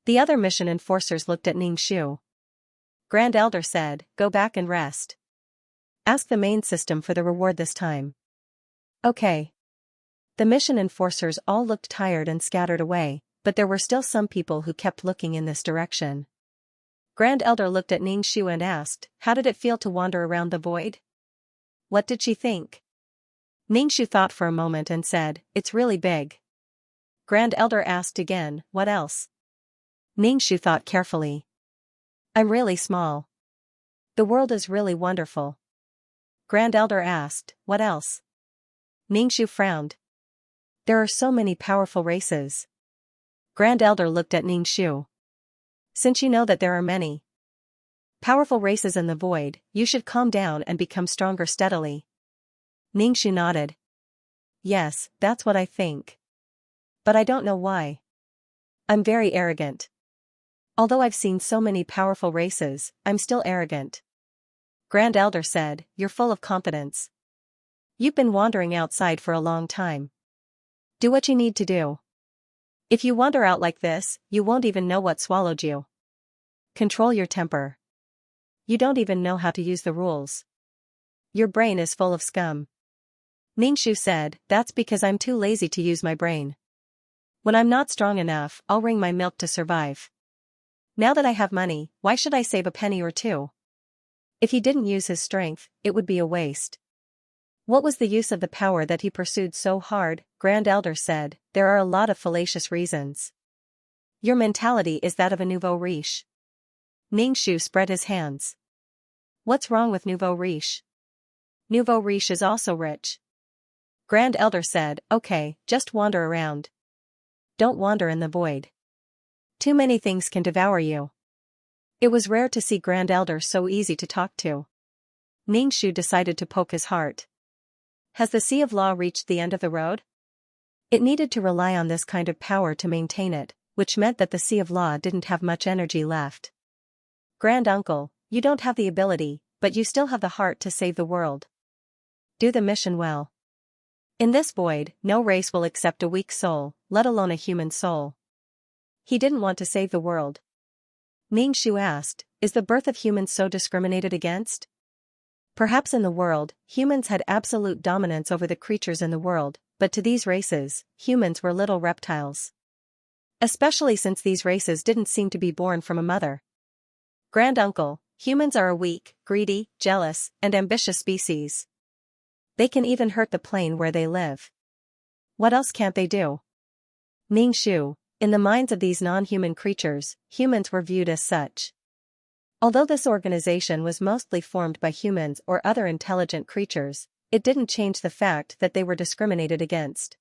The other mission enforcers looked at Ningxu. Grand Elder said, "Go back and rest. Ask the main system for the reward this time." Okay. The mission enforcers all looked tired and scattered away, but there were still some people who kept looking in this direction. Grand Elder looked at Ningxu and asked, how did it feel to wander around the void? What did she think? Ningxu thought for a moment and said, it's really big. Grand Elder asked again, what else? Ningxu thought carefully. I'm really small. The world is really wonderful. Grand Elder asked, what else? Ningxu frowned. There are so many powerful races. Grand Elder looked at Ningxu. Since you know that there are many powerful races in the void, you should calm down and become stronger steadily. Ningxu nodded. Yes, that's what I think. But I don't know why. I'm very arrogant. Although I've seen so many powerful races, I'm still arrogant. Grand Elder said, you're full of confidence. You've been wandering outside for a long time. Do what you need to do. If you wander out like this, you won't even know what swallowed you. Control your temper. You don't even know how to use the rules. Your brain is full of scum. Ningxu said, that's because I'm too lazy to use my brain. When I'm not strong enough, I'll wring my milk to survive. Now that I have money, why should I save a penny or two? If he didn't use his strength, it would be a waste. What was the use of the power that he pursued so hard? Grand Elder said, there are a lot of fallacious reasons. Your mentality is that of a nouveau riche. Ningxu spread his hands. What's wrong with nouveau riche? Nouveau riche is also rich. Grand Elder said, okay, just wander around. Don't wander in the void. Too many things can devour you. It was rare to see Grand Elder so easy to talk to. Ningxu decided to poke his heart. Has the Sea of Law reached the end of the road? It needed to rely on this kind of power to maintain it, which meant that the Sea of Law didn't have much energy left. Grand Uncle, you don't have the ability, but you still have the heart to save the world. Do the mission well. In this void, no race will accept a weak soul, let alone a human soul. He didn't want to save the world. Ningxu asked, is the birth of humans so discriminated against? Perhaps in the world, humans had absolute dominance over the creatures in the world, but to these races, humans were little reptiles. Especially since these races didn't seem to be born from a mother. Grand Uncle, humans are a weak, greedy, jealous, and ambitious species. They can even hurt the plane where they live. What else can't they do? Ningxu, in the minds of these non-human creatures, humans were viewed as such. Although this organization was mostly formed by humans or other intelligent creatures, it didn't change the fact that they were discriminated against.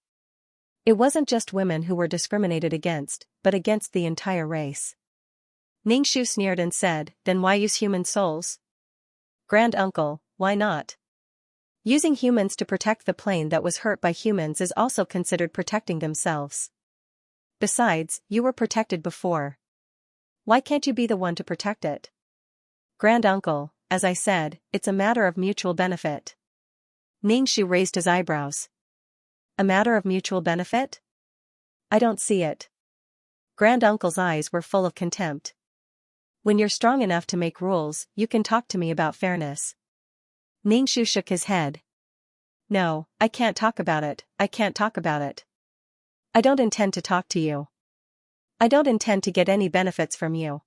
It wasn't just women who were discriminated against, but against the entire race. Ningxu sneered and said, then why use human souls? Grand Uncle, why not? Using humans to protect the plane that was hurt by humans is also considered protecting themselves. Besides, you were protected before. Why can't you be the one to protect it? Grand Uncle, as I said, it's a matter of mutual benefit. Ningxu raised his eyebrows. A matter of mutual benefit? I don't see it. Grand Uncle's eyes were full of contempt. When you're strong enough to make rules, you can talk to me about fairness. Ningxu shook his head. No, I can't talk about it, I can't talk about it. I don't intend to talk to you. I don't intend to get any benefits from you.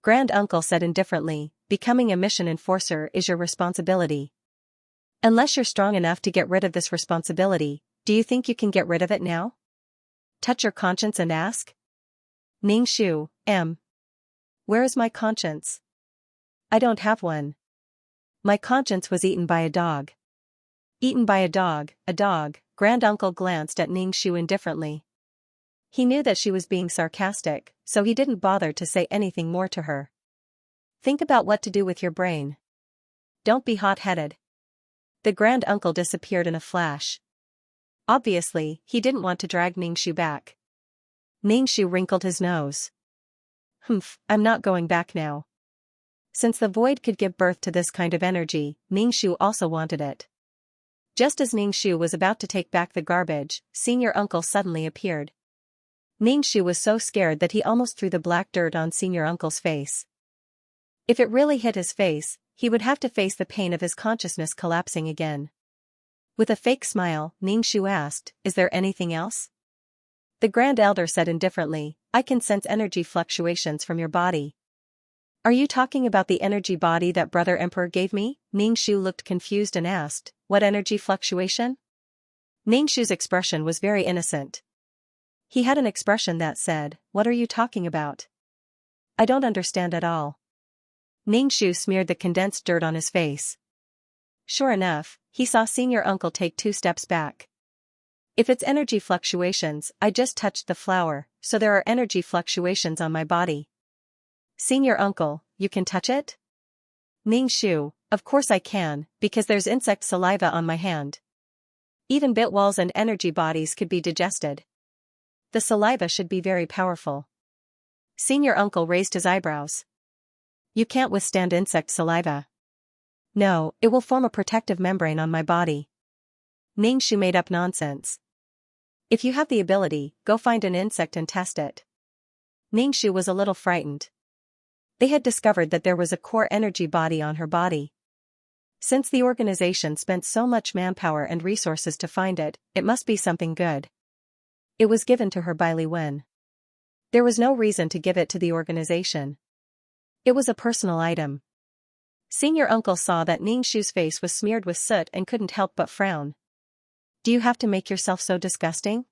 Grand Uncle said indifferently, becoming a mission enforcer is your responsibility. Unless you're strong enough to get rid of this responsibility, do you think you can get rid of it now? Touch your conscience and ask? Ningxu, where is my conscience? I don't have one. My conscience was eaten by a dog. Eaten by a dog, Grand Uncle glanced at Ningxu indifferently. He knew that she was being sarcastic, so he didn't bother to say anything more to her. Think about what to do with your brain. Don't be hot-headed. The Grand Uncle disappeared in a flash. Obviously, he didn't want to drag Ningxu back. Ningxu wrinkled his nose. I'm not going back now. Since the void could give birth to this kind of energy, Ningxu also wanted it. Just as Ningxu was about to take back the garbage, Senior Uncle suddenly appeared. Ningxu was so scared that he almost threw the black dirt on Senior Uncle's face. If it really hit his face, he would have to face the pain of his consciousness collapsing again. With a fake smile, Ningxu asked, is there anything else? The Grand Elder said indifferently, I can sense energy fluctuations from your body. Are you talking about the energy body that Brother Emperor gave me? Ningxu looked confused and asked, what energy fluctuation? Ningxu's expression was very innocent. He had an expression that said, what are you talking about? I don't understand at all. Ningxu smeared the condensed dirt on his face. Sure enough, he saw senior uncle take 2 steps back. If it's energy fluctuations, I just touched the flower, so there are energy fluctuations on my body. Senior uncle, you can touch it? Ningxu, of course I can, because there's insect saliva on my hand. Even bit walls and energy bodies could be digested. The saliva should be very powerful. Senior uncle raised his eyebrows. You can't withstand insect saliva. No, it will form a protective membrane on my body. Ningxu made up nonsense. If you have the ability, go find an insect and test it. Ningxu was a little frightened. They had discovered that there was a core energy body on her body. Since the organization spent so much manpower and resources to find it, it must be something good. It was given to her by Li Wen. There was no reason to give it to the organization. It was a personal item. Senior uncle saw that Ningxu's face was smeared with soot and couldn't help but frown. Do you have to make yourself so disgusting?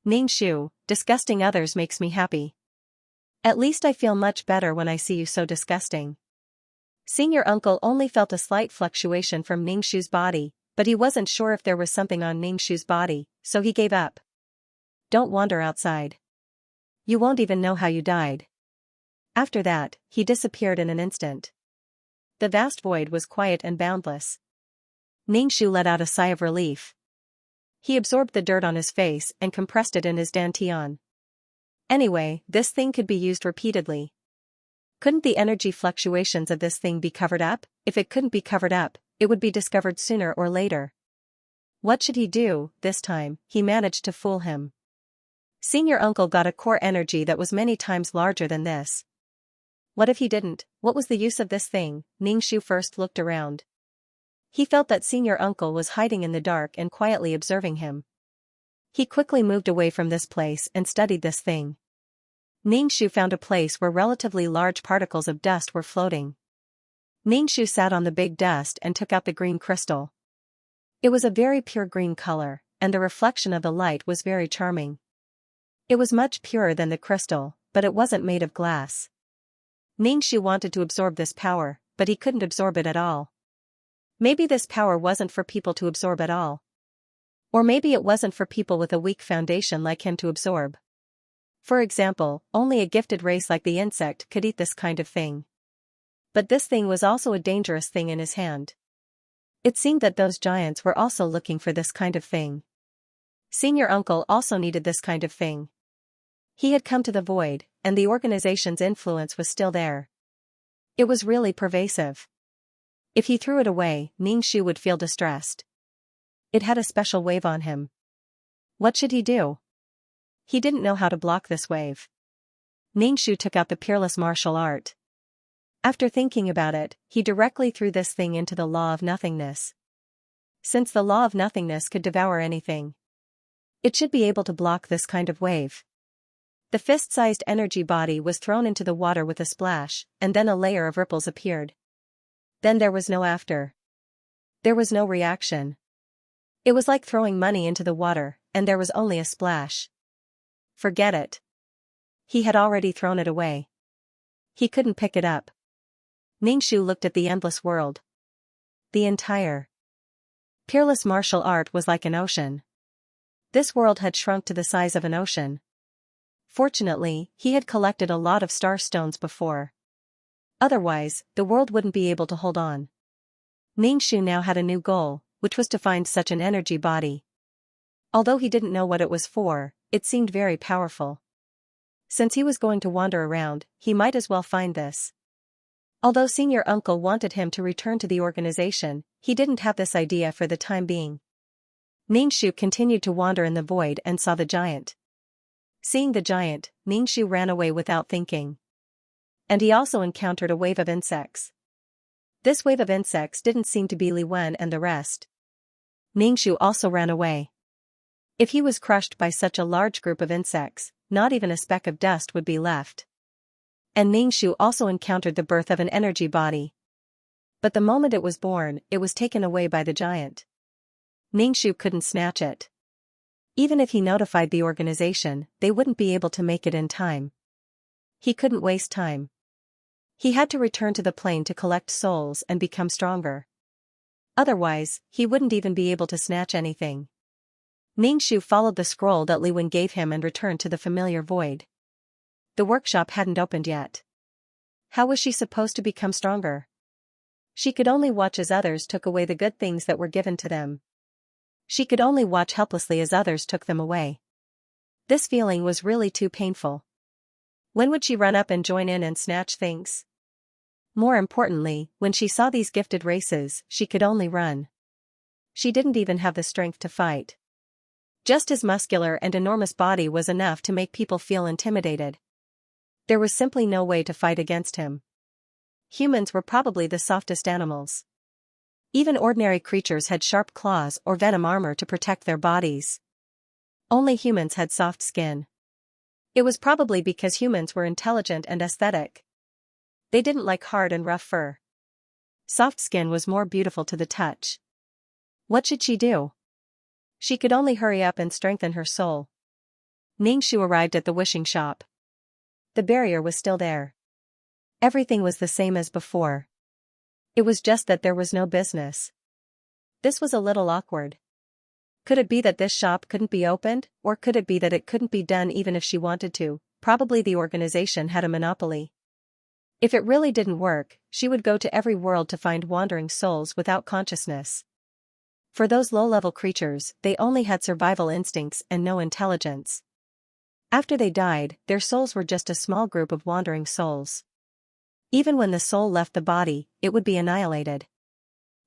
Ningxu, disgusting others makes me happy. At least I feel much better when I see you so disgusting. Senior uncle only felt a slight fluctuation from Ningxu's body, but he wasn't sure if there was something on Ningxu's body, so he gave up. Don't wander outside. You won't even know how you died. After that, he disappeared in an instant. The vast void was quiet and boundless. Ningxu let out a sigh of relief. He absorbed the dirt on his face and compressed it in his dantian. Anyway, this thing could be used repeatedly. Couldn't the energy fluctuations of this thing be covered up? If it couldn't be covered up, it would be discovered sooner or later. What should he do? This time, he managed to fool him. Senior uncle got a core energy that was many times larger than this. What if he didn't? What was the use of this thing? Ningxu first looked around. He felt that senior uncle was hiding in the dark and quietly observing him. He quickly moved away from this place and studied this thing. Ningxu found a place where relatively large particles of dust were floating. Ningxu sat on the big dust and took out the green crystal. It was a very pure green color, and the reflection of the light was very charming. It was much purer than the crystal, but it wasn't made of glass. Ningxu wanted to absorb this power, but he couldn't absorb it at all. Maybe this power wasn't for people to absorb at all. Or maybe it wasn't for people with a weak foundation like him to absorb. For example, only a gifted race like the insect could eat this kind of thing. But this thing was also a dangerous thing in his hand. It seemed that those giants were also looking for this kind of thing. Senior uncle also needed this kind of thing. He had come to the void, and the organization's influence was still there. It was really pervasive. If he threw it away, Ningxu would feel distressed. It had a special wave on him. What should he do? He didn't know how to block this wave. Ningxu took out the peerless martial art. After thinking about it, he directly threw this thing into the law of nothingness. Since the law of nothingness could devour anything, it should be able to block this kind of wave. The fist-sized energy body was thrown into the water with a splash, and then a layer of ripples appeared. Then there was no after. There was no reaction. It was like throwing money into the water, and there was only a splash. Forget it. He had already thrown it away. He couldn't pick it up. Ningxu looked at the endless world. The entire peerless martial art was like an ocean. This world had shrunk to the size of an ocean. Fortunately, he had collected a lot of star stones before. Otherwise, the world wouldn't be able to hold on. Ningxu now had a new goal, which was to find such an energy body. Although he didn't know what it was for, it seemed very powerful. Since he was going to wander around, he might as well find this. Although senior uncle wanted him to return to the organization, he didn't have this idea for the time being. Ningxu continued to wander in the void and saw the giant. Seeing the giant, Ningxu ran away without thinking. And he also encountered a wave of insects. This wave of insects didn't seem to be Li Wen and the rest. Ningxu also ran away. If he was crushed by such a large group of insects, not even a speck of dust would be left. And Ningxu also encountered the birth of an energy body. But the moment it was born, it was taken away by the giant. Ningxu couldn't snatch it. Even if he notified the organization, they wouldn't be able to make it in time. He couldn't waste time. He had to return to the plane to collect souls and become stronger. Otherwise, he wouldn't even be able to snatch anything. Ningxu followed the scroll that Li Wen gave him and returned to the familiar void. The workshop hadn't opened yet. How was she supposed to become stronger? She could only watch as others took away the good things that were given to them. She could only watch helplessly as others took them away. This feeling was really too painful. When would she run up and join in and snatch things? More importantly, when she saw these gifted races, she could only run. She didn't even have the strength to fight. Just his muscular and enormous body was enough to make people feel intimidated. There was simply no way to fight against him. Humans were probably the softest animals. Even ordinary creatures had sharp claws or venom armor to protect their bodies. Only humans had soft skin. It was probably because humans were intelligent and aesthetic. They didn't like hard and rough fur. Soft skin was more beautiful to the touch. What should she do? She could only hurry up and strengthen her soul. Ningxu arrived at the wishing shop. The barrier was still there. Everything was the same as before. It was just that there was no business. This was a little awkward. Could it be that this shop couldn't be opened, or could it be that it couldn't be done even if she wanted to? Probably the organization had a monopoly. If it really didn't work, she would go to every world to find wandering souls without consciousness. For those low-level creatures, they only had survival instincts and no intelligence. After they died, their souls were just a small group of wandering souls. Even when the soul left the body, it would be annihilated.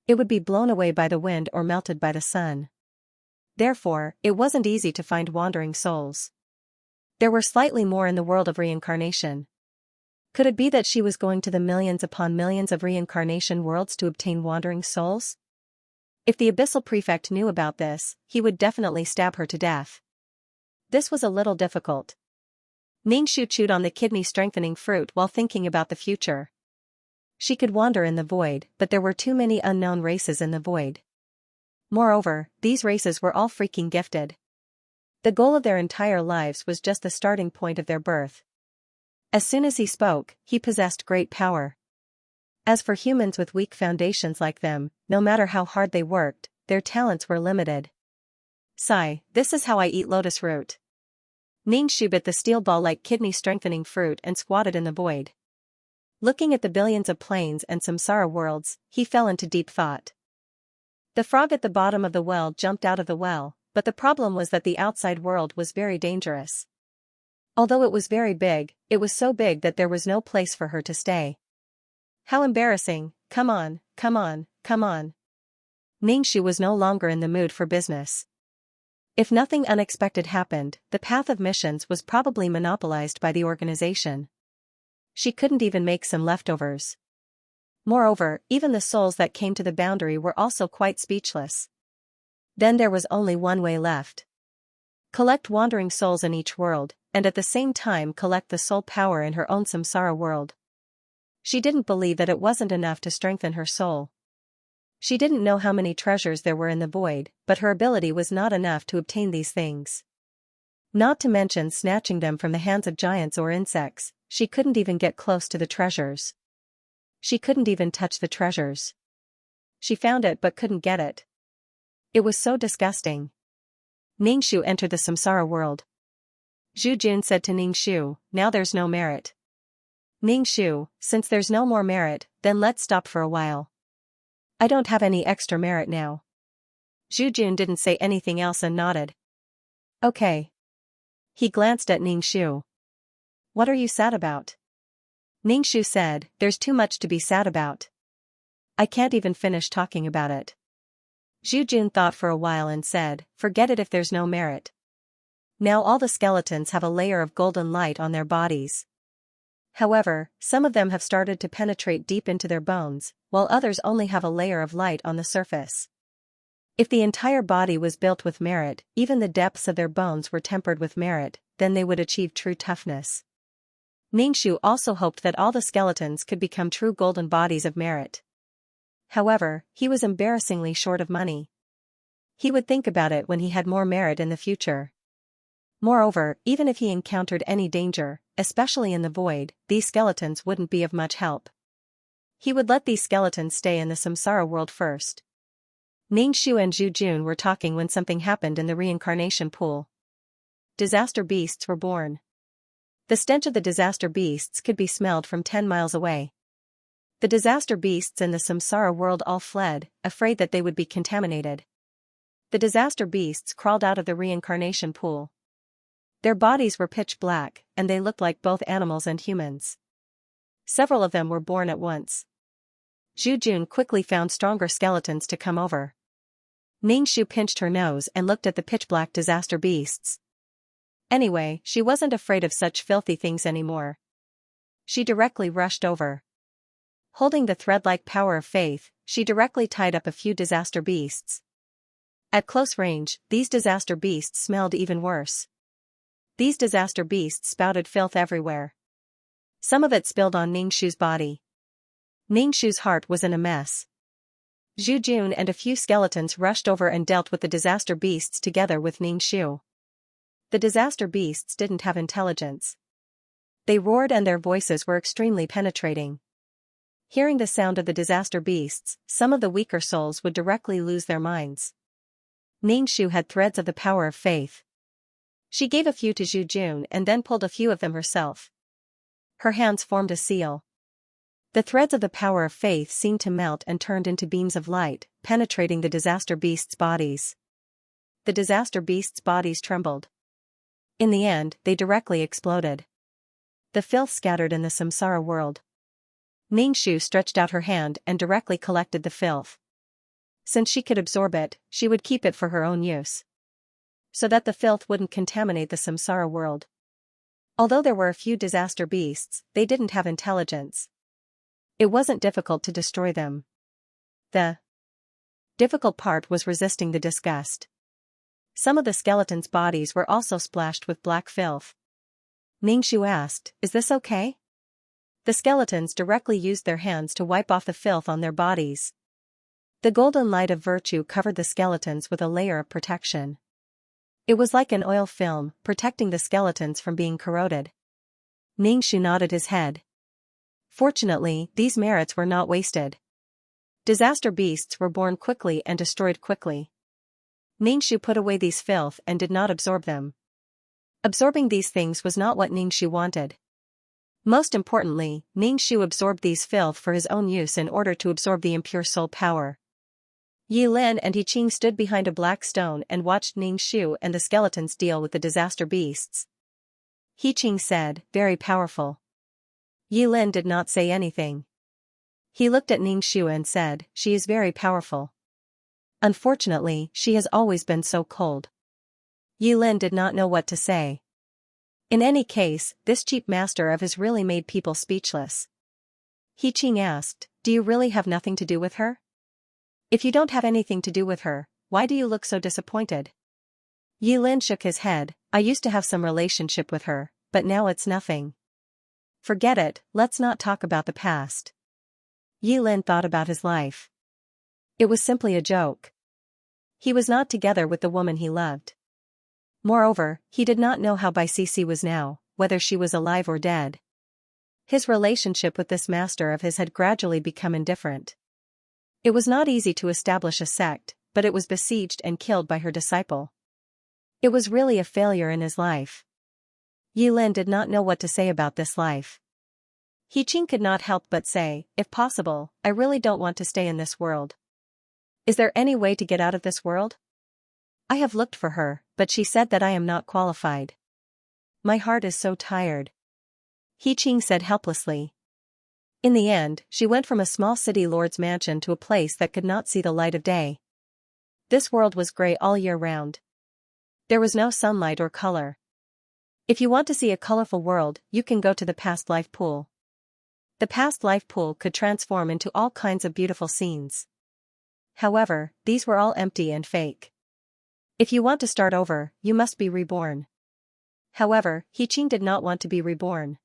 It would be blown away by the wind or melted by the sun. Therefore, it wasn't easy to find wandering souls. There were slightly more in the world of reincarnation. Could it be that she was going to the millions upon millions of reincarnation worlds to obtain wandering souls? If the Abyssal Prefect knew about this, he would definitely stab her to death. This was a little difficult. Ningxu chewed on the kidney-strengthening fruit while thinking about the future. She could wander in the void, but there were too many unknown races in the void. Moreover, these races were all freaking gifted. The goal of their entire lives was just the starting point of their birth. As soon as he spoke, he possessed great power. As for humans with weak foundations like them, no matter how hard they worked, their talents were limited. Sigh, this is how I eat lotus root. Ningxu bit the steel ball-like kidney-strengthening fruit and squatted in the void. Looking at the billions of planes and samsara worlds, he fell into deep thought. The frog at the bottom of the well jumped out of the well, but the problem was that the outside world was very dangerous. Although it was very big, it was so big that there was no place for her to stay. How embarrassing, come on, come on, come on. Ningxu was no longer in the mood for business. If nothing unexpected happened, the path of missions was probably monopolized by the organization. She couldn't even make some leftovers. Moreover, even the souls that came to the boundary were also quite speechless. Then there was only one way left. Collect wandering souls in each world, and at the same time collect the soul power in her own samsara world. She didn't believe that it wasn't enough to strengthen her soul. She didn't know how many treasures there were in the void, but her ability was not enough to obtain these things. Not to mention snatching them from the hands of giants or insects, she couldn't even get close to the treasures. She couldn't even touch the treasures. She found it but couldn't get it. It was so disgusting. Ningxu entered the samsara world. Zhu Jun said to Ningxu, "Now there's no merit." Ningxu, since there's no more merit, then let's stop for a while. I don't have any extra merit now. Zhu Jun didn't say anything else and nodded. Okay. He glanced at Ningxu. What are you sad about? Ningxu said, there's too much to be sad about. I can't even finish talking about it. Zhu Jun thought for a while and said, forget it if there's no merit. Now all the skeletons have a layer of golden light on their bodies. However, some of them have started to penetrate deep into their bones, while others only have a layer of light on the surface. If the entire body was built with merit, even the depths of their bones were tempered with merit, then they would achieve true toughness. Ningxu also hoped that all the skeletons could become true golden bodies of merit. However, he was embarrassingly short of money. He would think about it when he had more merit in the future. Moreover, even if he encountered any danger, especially in the void, these skeletons wouldn't be of much help. He would let these skeletons stay in the samsara world first. Ningxu and Zhu Jun were talking when something happened in the reincarnation pool. Disaster beasts were born. The stench of the disaster beasts could be smelled from 10 miles away. The disaster beasts in the samsara world all fled, afraid that they would be contaminated. The disaster beasts crawled out of the reincarnation pool. Their bodies were pitch black, and they looked like both animals and humans. Several of them were born at once. Zhu Jun quickly found stronger skeletons to come over. Ningxu pinched her nose and looked at the pitch-black disaster beasts. Anyway, she wasn't afraid of such filthy things anymore. She directly rushed over. Holding the thread-like power of faith, she directly tied up a few disaster beasts. At close range, these disaster beasts smelled even worse. These disaster beasts spouted filth everywhere. Some of it spilled on Ningxu's body. Ningxu's heart was in a mess. Zhu Jun and a few skeletons rushed over and dealt with the disaster beasts together with Ningxu. The disaster beasts didn't have intelligence. They roared and their voices were extremely penetrating. Hearing the sound of the disaster beasts, some of the weaker souls would directly lose their minds. Ningxu had threads of the power of faith. She gave a few to Zhu Jun and then pulled a few of them herself. Her hands formed a seal. The threads of the power of faith seemed to melt and turned into beams of light, penetrating the disaster beasts' bodies. The disaster beasts' bodies trembled. In the end, they directly exploded. The filth scattered in the samsara world. Ningxu stretched out her hand and directly collected the filth. Since she could absorb it, she would keep it for her own use. So that the filth wouldn't contaminate the samsara world. Although there were a few disaster beasts, they didn't have intelligence. It wasn't difficult to destroy them. The difficult part was resisting the disgust. Some of the skeletons' bodies were also splashed with black filth. Ningxu asked, "Is this okay?" The skeletons directly used their hands to wipe off the filth on their bodies. The golden light of virtue covered the skeletons with a layer of protection. It was like an oil film, protecting the skeletons from being corroded. Ningxu nodded his head. Fortunately, these merits were not wasted. Disaster beasts were born quickly and destroyed quickly. Ningxu put away these filth and did not absorb them. Absorbing these things was not what Ningxu wanted. Most importantly, Ningxu absorbed these filth for his own use in order to absorb the impure soul power. Yi Lin and He Qing stood behind a black stone and watched Ningxu and the skeletons deal with the disaster beasts. He Qing said, "Very powerful." Yi Lin did not say anything. He looked at Ningxu and said, "She is very powerful. Unfortunately, she has always been so cold." Yi Lin did not know what to say. In any case, this cheap master of his really made people speechless. He Qing asked, "Do you really have nothing to do with her? If you don't have anything to do with her, why do you look so disappointed?" Yi Lin shook his head. "I used to have some relationship with her, but now it's nothing." "Forget it, let's not talk about the past." Yi Lin thought about his life. It was simply a joke. He was not together with the woman he loved. Moreover, he did not know how Cece was now, whether she was alive or dead. His relationship with this master of his had gradually become indifferent. It was not easy to establish a sect, but it was besieged and killed by her disciple. It was really a failure in his life. Yi Lin did not know what to say about this life. He Qing could not help but say, "If possible, I really don't want to stay in this world. Is there any way to get out of this world? I have looked for her, but she said that I am not qualified. My heart is so tired." He Qing said helplessly. In the end, she went from a small city lord's mansion to a place that could not see the light of day. This world was gray all year round. There was no sunlight or color. If you want to see a colorful world, you can go to the past life pool. The past life pool could transform into all kinds of beautiful scenes. However, these were all empty and fake. If you want to start over, you must be reborn. However, He Qing did not want to be reborn.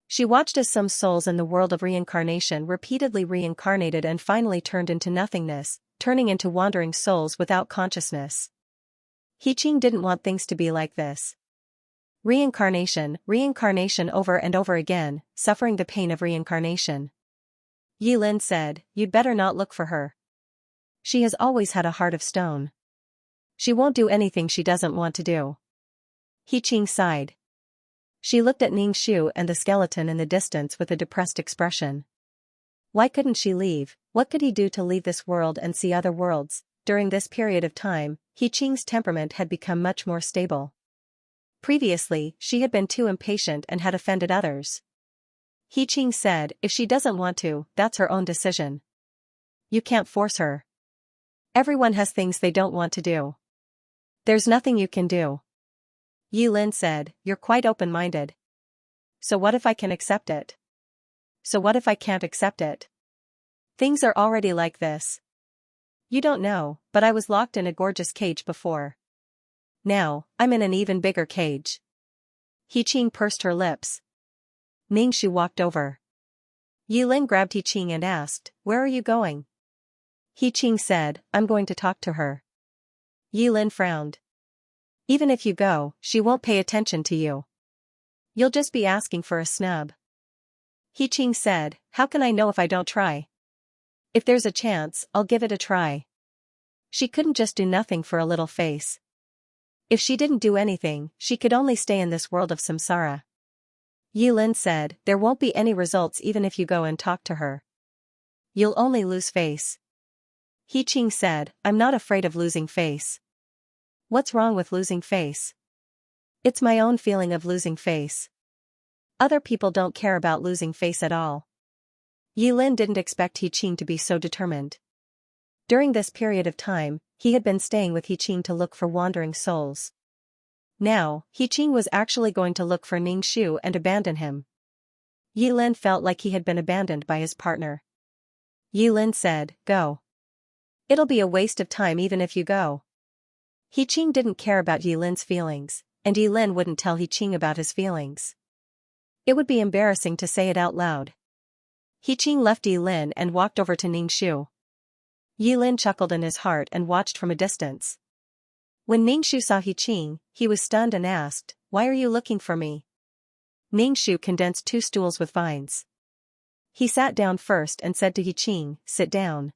She watched as some souls in the world of reincarnation repeatedly reincarnated and finally turned into nothingness, turning into wandering souls without consciousness. Xianxia didn't want things to be like this. Reincarnation over and over again, suffering the pain of reincarnation. Yilin said, "You'd better not look for her. She has always had a heart of stone. She won't do anything she doesn't want to do." Xianxia sighed. She looked at Ningxiu and the skeleton in the distance with a depressed expression. Why couldn't she leave? What could he do to leave this world and see other worlds? During this period of time, Xianxia's temperament had become much more stable. Previously, she had been too impatient and had offended others. Xianxia said, "If she doesn't want to, that's her own decision. You can't force her. Everyone has things they don't want to do. There's nothing you can do." Yilin said, "You're quite open-minded. So what if I can accept it? So what if I can't accept it? Things are already like this. You don't know, but I was locked in a gorgeous cage before. Now, I'm in an even bigger cage." Xianxia pursed her lips. Ningxiu walked over. Yilin grabbed Xianxia and asked, "Where are you going?" Xianxia said, "I'm going to talk to her." Yilin frowned. "Even if you go, she won't pay attention to you. You'll just be asking for a snub." Xianxia said, "How can I know if I don't try? If there's a chance, I'll give it a try." She couldn't just do nothing for a little face. If she didn't do anything, she could only stay in this world of samsara. Yilin said, "There won't be any results even if you go and talk to her. You'll only lose face." Xianxia said, "I'm not afraid of losing face." "What's wrong with losing face?" "It's my own feeling of losing face. Other people don't care about losing face at all." Yilin didn't expect Xianxia to be so determined. During this period of time, he had been staying with Xianxia to look for wandering souls. Now, Xianxia was actually going to look for Ningxiu and abandon him. Yilin felt like he had been abandoned by his partner. Yilin said, "Go. It'll be a waste of time even if you go." Xianxia didn't care about Yilin's feelings, and Yilin wouldn't tell Xianxia about his feelings. It would be embarrassing to say it out loud. Xianxia left Yilin and walked over to Ningxiu. Yilin chuckled in his heart and watched from a distance. When Ningxiu saw Xianxia, he was stunned and asked, "Why are you looking for me?" Ningxiu condensed 2 stools with vines. He sat down first and said to Xianxia, "Sit down."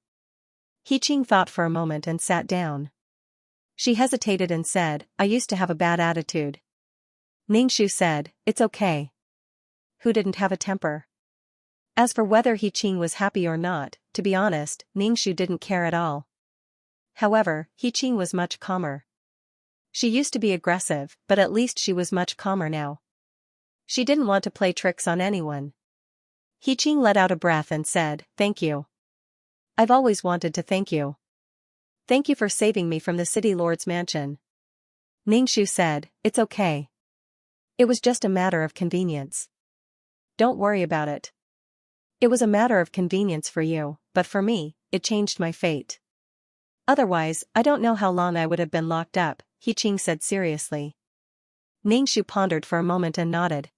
Xianxia thought for a moment and sat down. She hesitated and said, "I used to have a bad attitude." Ningxiu said, "It's okay. Who didn't have a temper?" As for whether Xianxia was happy or not, to be honest, Ningxiu didn't care at all. However, Xianxia was much calmer. She used to be aggressive, but at least she was much calmer now. She didn't want to play tricks on anyone. Xianxia let out a breath and said, "Thank you. I've always wanted to thank you. Thank you for saving me from the city lord's mansion." Ningxiu said, "It's okay. It was just a matter of convenience. Don't worry about it. It was a matter of convenience for you, but for me, it changed my fate. Otherwise, I don't know how long I would have been locked up," Xianxia said seriously. Ningxiu pondered for a moment and nodded.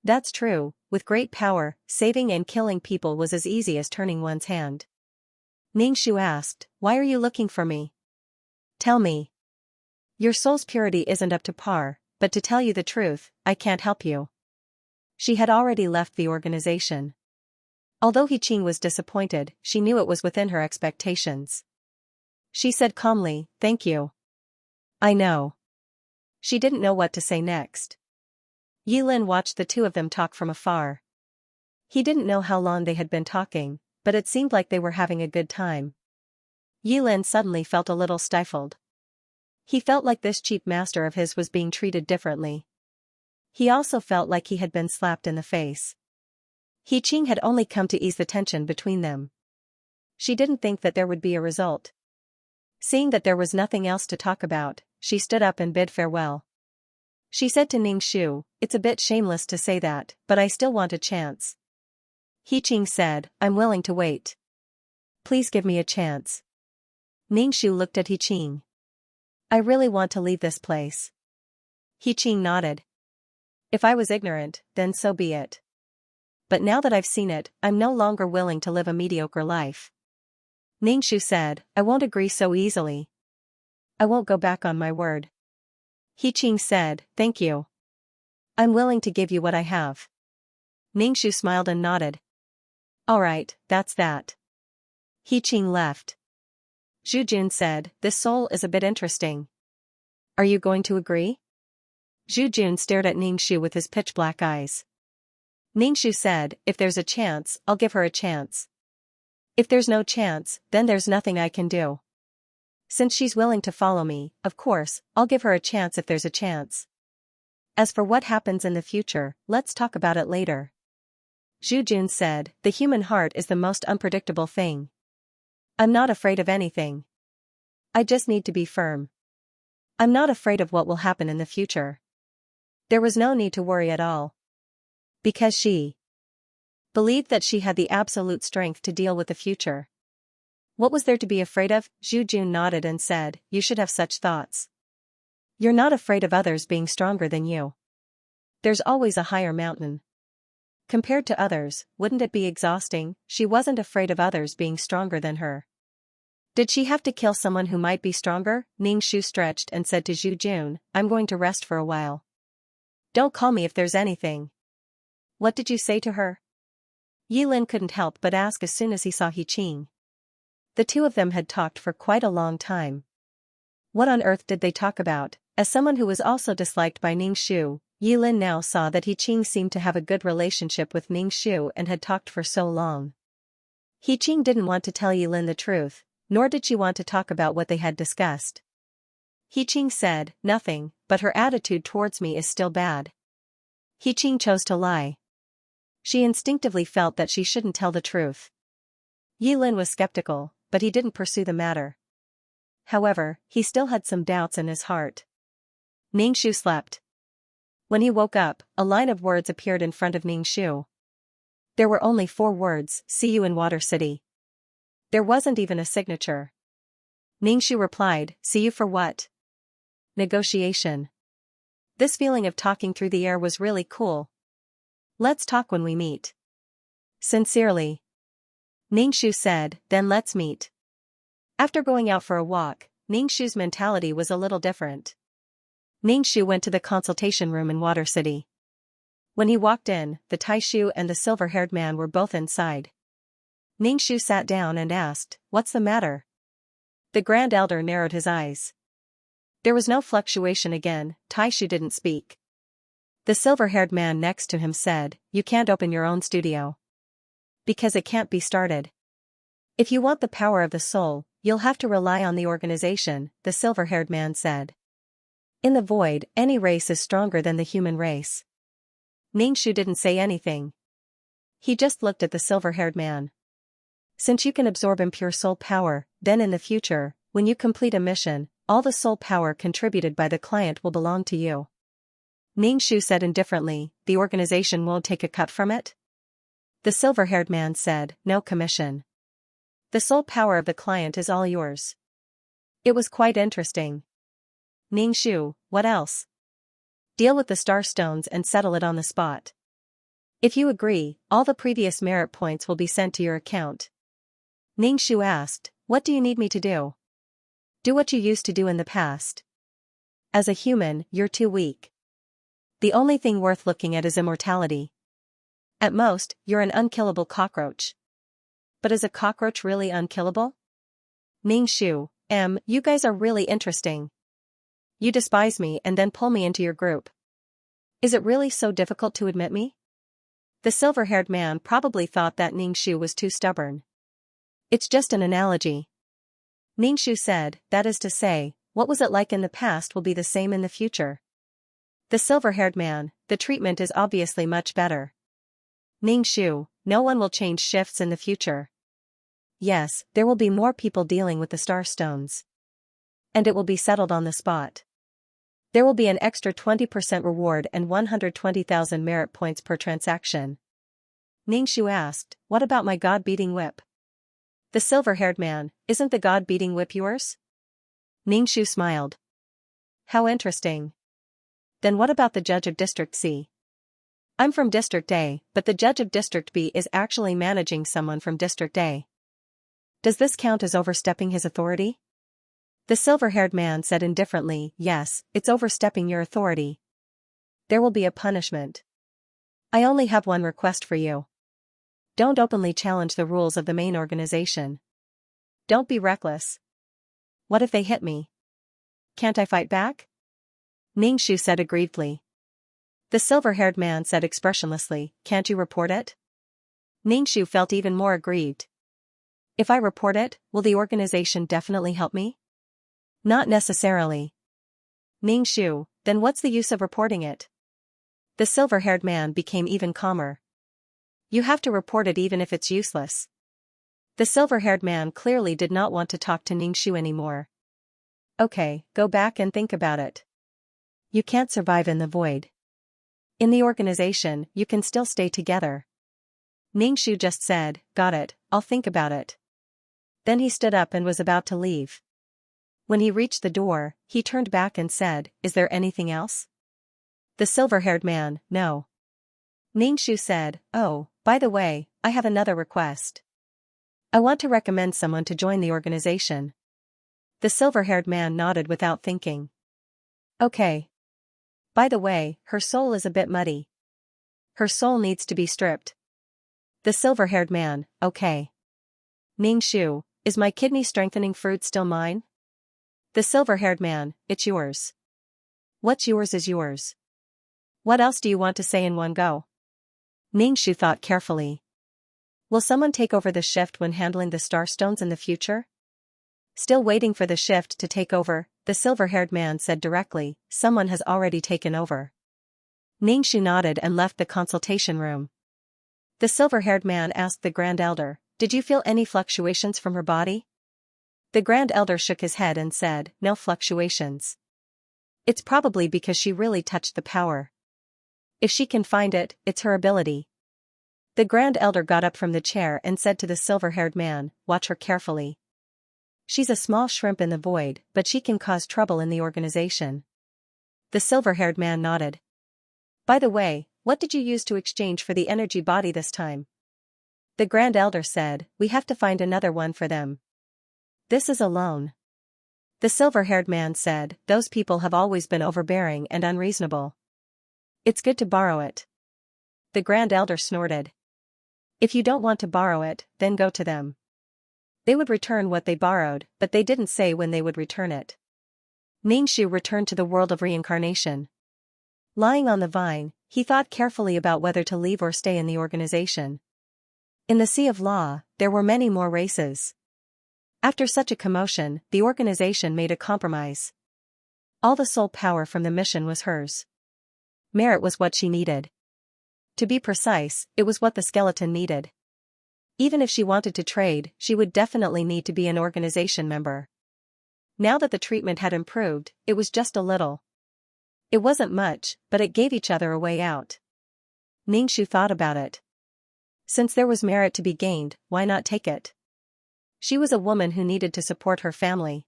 That's true, with great power, saving and killing people was as easy as turning one's hand. Ningxiu asked, "Why are you looking for me? Tell me. Your soul's purity isn't up to par, but to tell you the truth, I can't help you." She had already left the organization. Although Xianxia was disappointed, she knew it was within her expectations. She said calmly, "Thank you. I know." She didn't know what to say next. Yilin watched the 2 of them talk from afar. He didn't know how long they had been talking, but it seemed like they were having a good time. Yilin suddenly felt a little stifled. He felt like this cheap master of his was being treated differently. He also felt like he had been slapped in the face. Xianxia had only come to ease the tension between them. She didn't think that there would be a result. Seeing that there was nothing else to talk about, she stood up and bid farewell. She said to Ningxiu, "It's a bit shameless to say that, but I still want a chance." Xianxia said, "I'm willing to wait. Please give me a chance." Ningxiu looked at Xianxia. "I really want to leave this place." Xianxia nodded. "If I was ignorant, then so be it. But now that I've seen it, I'm no longer willing to live a mediocre life. Ningxu said, I won't agree so easily. I won't go back on my word. Qing said, thank you. I'm willing to give you what I have. Ningxu smiled and nodded. Alright, that's that. Qing left. Jun said, this soul is a bit interesting. Are you going to agree? Jun stared at Ningxu with his pitch-black eyes. Ningxu said, if there's a chance, I'll give her a chance. If there's no chance, then there's nothing I can do. Since she's willing to follow me, of course, I'll give her a chance if there's a chance. As for what happens in the future, let's talk about it later. Jun said, the human heart is the most unpredictable thing. I'm not afraid of anything. I just need to be firm. I'm not afraid of what will happen in the future. There was no need to worry at all. Because she believed that she had the absolute strength to deal with the future. What was there to be afraid of? Jun nodded and said, you should have such thoughts. You're not afraid of others being stronger than you. There's always a higher mountain. Compared to others, wouldn't it be exhausting? She wasn't afraid of others being stronger than her. Did she have to kill someone who might be stronger? Ningxu stretched and said to Jun, I'm going to rest for a while. Don't call me if there's anything. What did you say to her? Yilin couldn't help but ask as soon as he saw Qing. The two of them had talked for quite a long time. What on earth did they talk about? As someone who was also disliked by Ningxu, Yilin now saw that Qing seemed to have a good relationship with Ningxu and had talked for so long. Qing didn't want to tell Yilin the truth, nor did she want to talk about what they had discussed. Qing said, nothing, but her attitude towards me is still bad. Qing chose to lie. She instinctively felt that she shouldn't tell the truth. Yilin was skeptical, but he didn't pursue the matter. However, he still had some doubts in his heart. Ningxu slept. When he woke up, a line of words appeared in front of Ningxu. There were only 4 words, see you in Water City. There wasn't even a signature. Ningxu replied, see you for what? Negotiation. This feeling of talking through the air was really cool. Let's talk when we meet. Sincerely. Ningxu said, then let's meet. After going out for a walk, Ningxu's mentality was a little different. Ningxu went to the consultation room in Water City. When he walked in, the Taishu and the silver-haired man were both inside. Ningxu sat down and asked, what's the matter? The Grand Elder narrowed his eyes. There was no fluctuation again. Taishu didn't speak. The silver-haired man next to him said, you can't open your own studio. Because it can't be started. If you want the power of the soul, you'll have to rely on the organization, the silver-haired man said. In the void, any race is stronger than the human race. Ningxu didn't say anything. He just looked at the silver-haired man. Since you can absorb impure soul power, then in the future, when you complete a mission, all the soul power contributed by the client will belong to you. Ningxu said indifferently, the organization won't take a cut from it? The silver-haired man said, no commission. The soul power of the client is all yours. It was quite interesting. Ningxu, what else? Deal with the star stones and settle it on the spot. If you agree, all the previous merit points will be sent to your account. Ningxu asked, what do you need me to do? Do what you used to do in the past. As a human, you're too weak. The only thing worth looking at is immortality. At most, you're an unkillable cockroach. But is a cockroach really unkillable? Ningxu, you guys are really interesting. You despise me and then pull me into your group. Is it really so difficult to admit me? The silver-haired man probably thought that Ningxu was too stubborn. It's just an analogy. Ningxu said, that is to say, what was it like in the past will be the same in the future. The silver-haired man, the treatment is obviously much better. Ningxu, no one will change shifts in the future. Yes, there will be more people dealing with the star stones. And it will be settled on the spot. There will be an extra 20% reward and 120,000 merit points per transaction. Ningxu asked, what about my god-beating whip? The silver-haired man, isn't the god-beating whip yours? Ningxu smiled. How interesting. Then what about the judge of District C? I'm from District A, but the judge of District B is actually managing someone from District A. Does this count as overstepping his authority? The silver-haired man said indifferently, yes, it's overstepping your authority. There will be a punishment. I only have one request for you. Don't openly challenge the rules of the main organization. Don't be reckless. What if they hit me? Can't I fight back? Ningxu said aggrievedly. The silver-haired man said expressionlessly, can't you report it? Ningxu felt even more aggrieved. If I report it, will the organization definitely help me? Not necessarily. Ningxu, then what's the use of reporting it? The silver-haired man became even calmer. You have to report it even if it's useless. The silver-haired man clearly did not want to talk to Ningxu anymore. Okay, go back and think about it. You can't survive in the void. In the organization, you can still stay together. Ningxu just said, got it, I'll think about it. Then he stood up and was about to leave. When he reached the door, he turned back and said, is there anything else? The silver-haired man, no. Ningxu said, oh, by the way, I have another request. I want to recommend someone to join the organization. The silver-haired man nodded without thinking. Okay. By the way, her soul is a bit muddy. Her soul needs to be stripped. The silver-haired man, okay. Ningxu, is my kidney strengthening fruit still mine? The silver-haired man, it's yours. What's yours is yours. What else do you want to say in one go? Ningxu thought carefully. Will someone take over the shift when handling the starstones in the future? Still waiting for the shift to take over, the silver-haired man said directly, someone has already taken over. Ningxu nodded and left the consultation room. The silver-haired man asked the Grand Elder, did you feel any fluctuations from her body? The Grand Elder shook his head and said, no fluctuations. It's probably because she really touched the power. If she can find it, it's her ability. The Grand Elder got up from the chair and said to the silver-haired man, watch her carefully. She's a small shrimp in the void, but she can cause trouble in the organization. The silver-haired man nodded. By the way, what did you use to exchange for the energy body this time? The Grand Elder said, we have to find another one for them. This is a loan. The silver-haired man said, those people have always been overbearing and unreasonable. It's good to borrow it. The Grand Elder snorted. If you don't want to borrow it, then go to them. They would return what they borrowed, but they didn't say when they would return it. Ningxu returned to the world of reincarnation. Lying on the vine, he thought carefully about whether to leave or stay in the organization. In the Sea of Law, there were many more races. After such a commotion, the organization made a compromise. All the soul power from the mission was hers. Merit was what she needed. To be precise, it was what the skeleton needed. Even if she wanted to trade, she would definitely need to be an organization member. Now that the treatment had improved, it was just a little. It wasn't much, but it gave each other a way out. Ningxu thought about it. Since there was merit to be gained, why not take it? She was a woman who needed to support her family.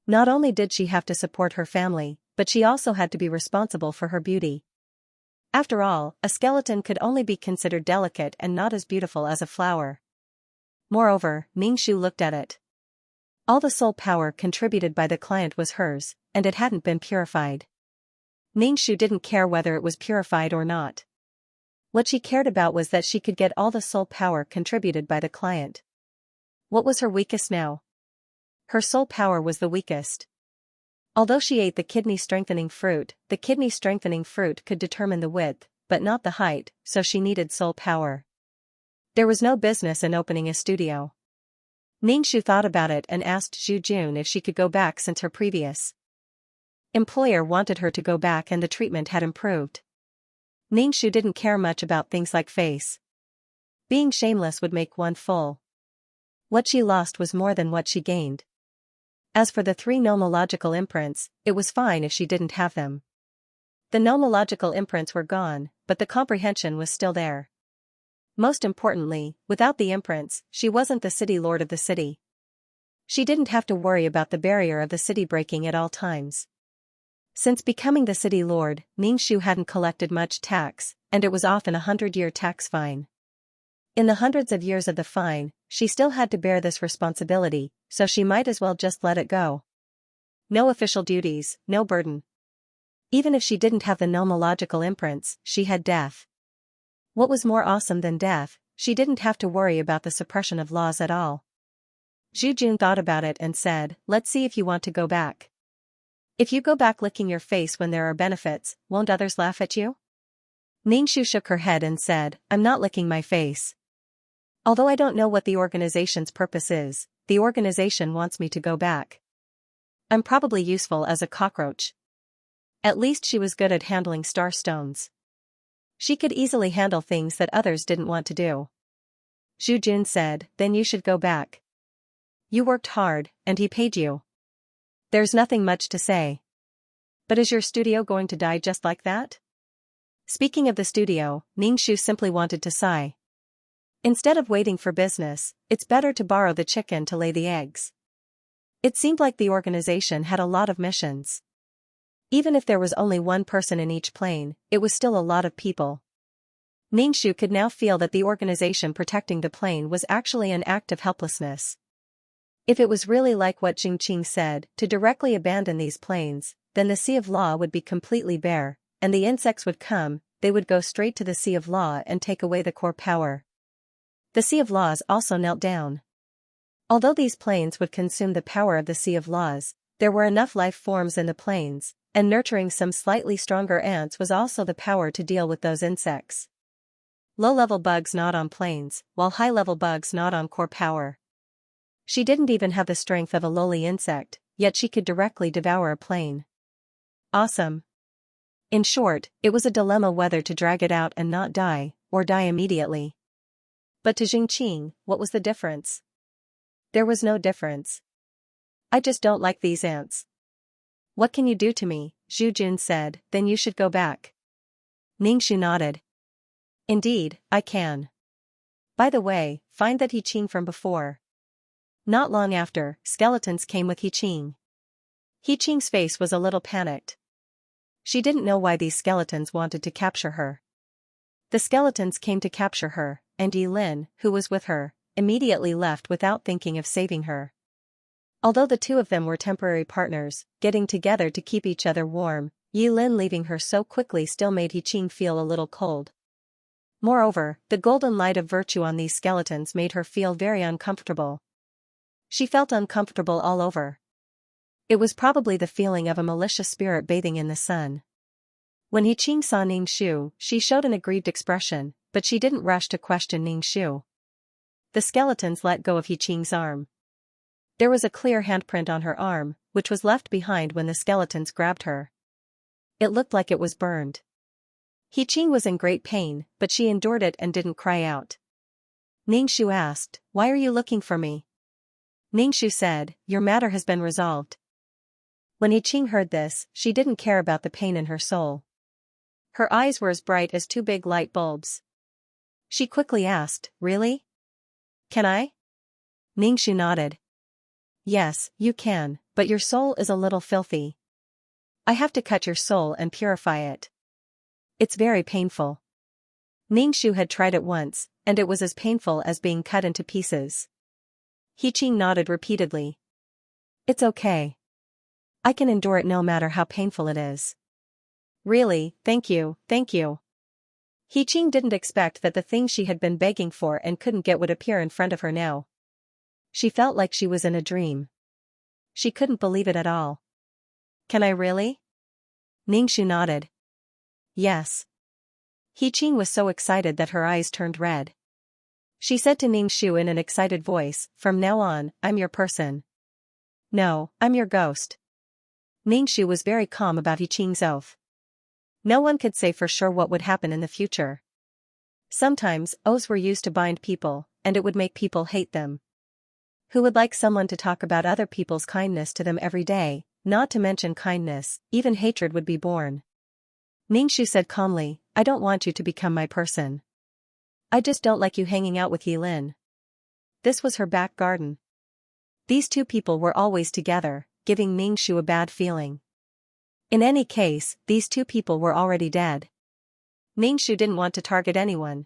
Not only did she have to support her family, but she also had to be responsible for her beauty. After all, a skeleton could only be considered delicate and not as beautiful as a flower. Moreover, Ningxu looked at it. All the soul power contributed by the client was hers, and it hadn't been purified. Ningxu didn't care whether it was purified or not. What she cared about was that she could get all the soul power contributed by the client. What was her weakest now? Her soul power was the weakest. Although she ate the kidney-strengthening fruit could determine the width, but not the height, so she needed soul power. There was no business in opening a studio. Ningxu thought about it and asked Zhu Jun if she could go back since her previous employer wanted her to go back and the treatment had improved. Ningxu didn't care much about things like face. Being shameless would make one full. What she lost was more than what she gained. As for the 3 nomological imprints, it was fine if she didn't have them. The nomological imprints were gone, but the comprehension was still there. Most importantly, without the imprints, she wasn't the city lord of the city. She didn't have to worry about the barrier of the city breaking at all times. Since becoming the city lord, Ningxu hadn't collected much tax, and it was often a 100-year tax fine. In the hundreds of years of the fine, she still had to bear this responsibility, so she might as well just let it go. No official duties, no burden. Even if she didn't have the nomological imprints, she had death. What was more awesome than death, she didn't have to worry about the suppression of laws at all. Zhu Jun thought about it and said, let's see if you want to go back. If you go back licking your face when there are benefits, won't others laugh at you? Ningxu shook her head and said, I'm not licking my face. Although I don't know what the organization's purpose is, the organization wants me to go back. I'm probably useful as a cockroach. At least she was good at handling star stones. She could easily handle things that others didn't want to do. Zhu Jun said, then you should go back. You worked hard, and he paid you. There's nothing much to say. But is your studio going to die just like that? Speaking of the studio, Ningxu simply wanted to sigh. Instead of waiting for business, it's better to borrow the chicken to lay the eggs. It seemed like the organization had a lot of missions. Even if there was only one person in each plane, it was still a lot of people. Ningxu could now feel that the organization protecting the plane was actually an act of helplessness. If it was really like what Jingqing said, to directly abandon these planes, then the Sea of Law would be completely bare, and the insects would come, they would go straight to the Sea of Law and take away the core power. The Sea of Laws also knelt down. Although these planes would consume the power of the Sea of Laws, there were enough life forms in the planes, and nurturing some slightly stronger ants was also the power to deal with those insects. Low-level bugs gnawed on planes, while high-level bugs gnawed on core power. She didn't even have the strength of a lowly insect, yet she could directly devour a plane. Awesome. In short, it was a dilemma whether to drag it out and not die, or die immediately. But to Jingqing, what was the difference? There was no difference. I just don't like these ants. What can you do to me? Zhu Jun said, then you should go back. Ningxu nodded. Indeed, I can. By the way, find that Qing from before. Not long after, skeletons came with Qing. Qing's face was a little panicked. She didn't know why these skeletons wanted to capture her. The skeletons came to capture her, and Yi Lin, who was with her, immediately left without thinking of saving her. Although the two of them were temporary partners, getting together to keep each other warm, Yi Lin leaving her so quickly still made Qing feel a little cold. Moreover, the golden light of virtue on these skeletons made her feel very uncomfortable. She felt uncomfortable all over. It was probably the feeling of a malicious spirit bathing in the sun. When Qing saw Ningxu, she showed an aggrieved expression, but she didn't rush to question Ningxu. The skeletons let go of Qing's arm. There was a clear handprint on her arm, which was left behind when the skeletons grabbed her. It looked like it was burned. Qing was in great pain, but she endured it and didn't cry out. Ningxu asked, "Why are you looking for me?" Ningxu said, "Your matter has been resolved." When Qing heard this, she didn't care about the pain in her soul. Her eyes were as bright as two big light bulbs. She quickly asked, "Really? Can I?" Ningxu nodded. "Yes, you can, but your soul is a little filthy. I have to cut your soul and purify it. It's very painful." Ningxu had tried it once, and it was as painful as being cut into pieces. Qing nodded repeatedly. "It's okay. I can endure it no matter how painful it is." "Really, thank you, thank you." Qing didn't expect that the thing she had been begging for and couldn't get would appear in front of her now. She felt like she was in a dream. She couldn't believe it at all. "Can I really?" Ningxu nodded. "Yes." Qing was so excited that her eyes turned red. She said to Ningxu in an excited voice, "From now on, I'm your person." "No, I'm your ghost." Ningxu was very calm about Qing's oath. No one could say for sure what would happen in the future. Sometimes, oaths were used to bind people, and it would make people hate them. Who would like someone to talk about other people's kindness to them every day? Not to mention kindness, even hatred would be born. Ningxu said calmly, "I don't want you to become my person. I just don't like you hanging out with Yi Lin." This was her back garden. These two people were always together, giving Ningxu a bad feeling. In any case, these two people were already dead. Ningxu didn't want to target anyone.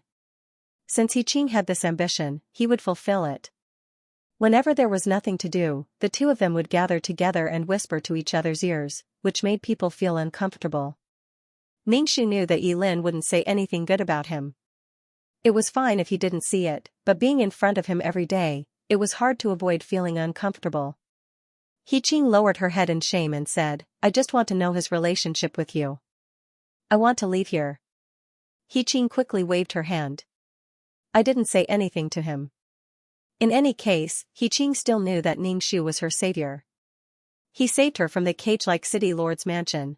Since Qing had this ambition, he would fulfill it. Whenever there was nothing to do, the two of them would gather together and whisper to each other's ears, which made people feel uncomfortable. Ningxu knew that Yilin wouldn't say anything good about him. It was fine if he didn't see it, but being in front of him every day, it was hard to avoid feeling uncomfortable. Qing lowered her head in shame and said, I just want to know his relationship with you. I want to leave here. Qing quickly waved her hand. I didn't say anything to him. In any case, Qing still knew that Ningxu was her savior. He saved her from the cage-like city lord's mansion.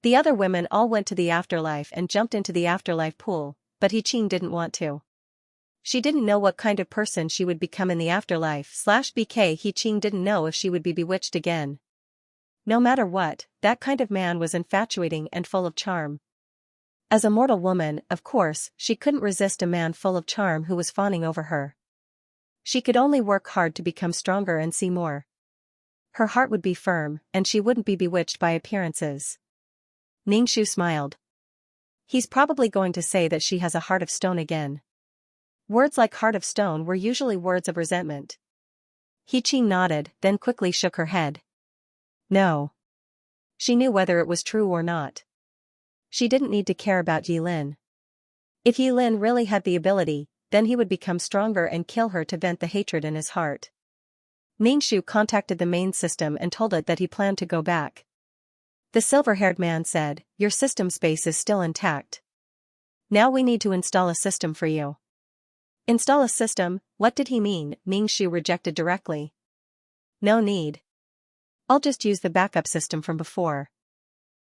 The other women all went to the afterlife and jumped into the afterlife pool, but Qing didn't want to. She didn't know what kind of person she would become in the afterlife/BK. Qing didn't know if she would be bewitched again. No matter what, that kind of man was infatuating and full of charm. As a mortal woman, of course, she couldn't resist a man full of charm who was fawning over her. She could only work hard to become stronger and see more. Her heart would be firm, and she wouldn't be bewitched by appearances. Ningxu smiled. He's probably going to say that she has a heart of stone again. Words like heart of stone were usually words of resentment. Qing nodded, then quickly shook her head. No. She knew whether it was true or not. She didn't need to care about Yilin. If Yilin really had the ability, then he would become stronger and kill her to vent the hatred in his heart. Ningxu contacted the main system and told it that he planned to go back. The silver-haired man said, your system space is still intact. Now we need to install a system for you. Install a system? What did he mean? Ningxu rejected directly. No need. I'll just use the backup system from before.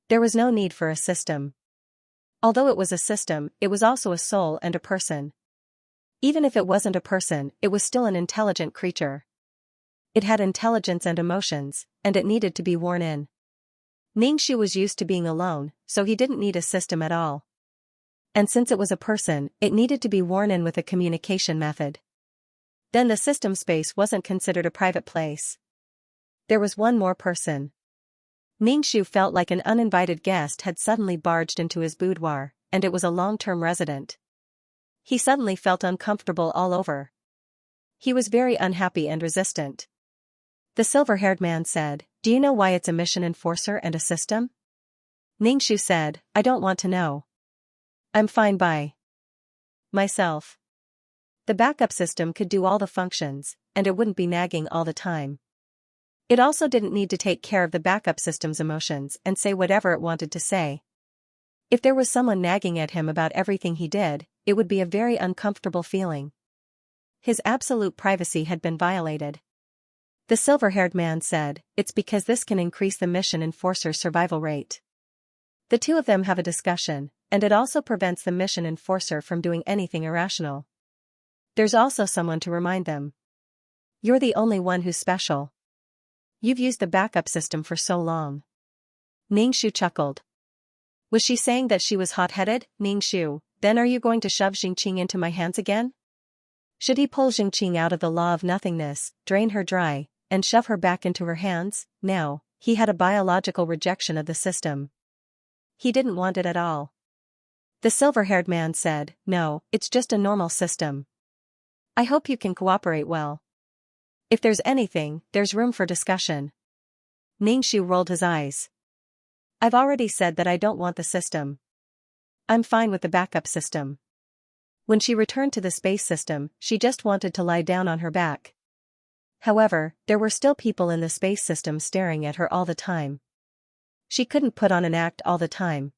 There was no need for a system. Although it was a system, it was also a soul and a person. Even if it wasn't a person, it was still an intelligent creature. It had intelligence and emotions, and it needed to be worn in. Ningxu was used to being alone, so he didn't need a system at all. And since it was a person, it needed to be worn in with a communication method. Then the system space wasn't considered a private place. There was one more person. Ningxu felt like an uninvited guest had suddenly barged into his boudoir, and it was a long-term resident. He suddenly felt uncomfortable all over. He was very unhappy and resistant. The silver-haired man said, do you know why it's a mission enforcer and a system? Ningxu said, I don't want to know. I'm fine by myself. The backup system could do all the functions, and it wouldn't be nagging all the time. It also didn't need to take care of the backup system's emotions and say whatever it wanted to say. If there was someone nagging at him about everything he did, it would be a very uncomfortable feeling. His absolute privacy had been violated. The silver-haired man said, it's because this can increase the mission enforcer's survival rate. The two of them have a discussion, and it also prevents the mission enforcer from doing anything irrational. There's also someone to remind them. You're the only one who's special. You've used the backup system for so long. Ningxu chuckled. Was she saying that she was hot-headed? Ningxu, then are you going to shove Xianxia into my hands again? Should he pull Xianxia out of the law of nothingness, drain her dry, and shove her back into her hands? No, he had a biological rejection of the system. He didn't want it at all. The silver-haired man said, no, it's just a normal system. I hope you can cooperate well. If there's anything, there's room for discussion. Ningxu rolled his eyes. I've already said that I don't want the system. I'm fine with the backup system. When she returned to the space system, she just wanted to lie down on her back. However, there were still people in the space system staring at her all the time. She couldn't put on an act all the time.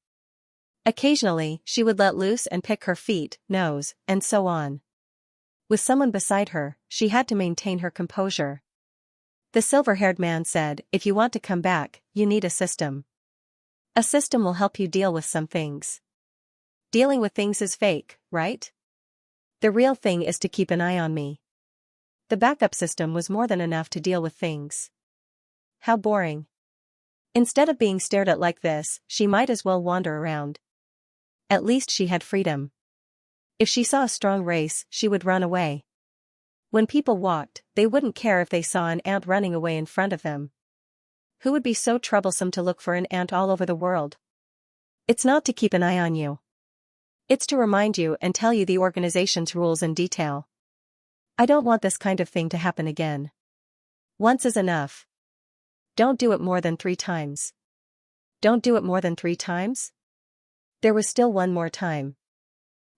Occasionally, she would let loose and pick her feet, nose, and so on. With someone beside her, she had to maintain her composure. The silver-haired man said, if you want to come back, you need a system. A system will help you deal with some things. Dealing with things is fake, right? The real thing is to keep an eye on me. The backup system was more than enough to deal with things. How boring. Instead of being stared at like this, she might as well wander around. At least she had freedom. If she saw a strong race, she would run away. When people walked, they wouldn't care if they saw an ant running away in front of them. Who would be so troublesome to look for an ant all over the world? It's not to keep an eye on you. It's to remind you and tell you the organization's rules in detail. I don't want this kind of thing to happen again. Once is enough. Don't do it more than 3 times. Don't do it more than 3 times? There was still one more time.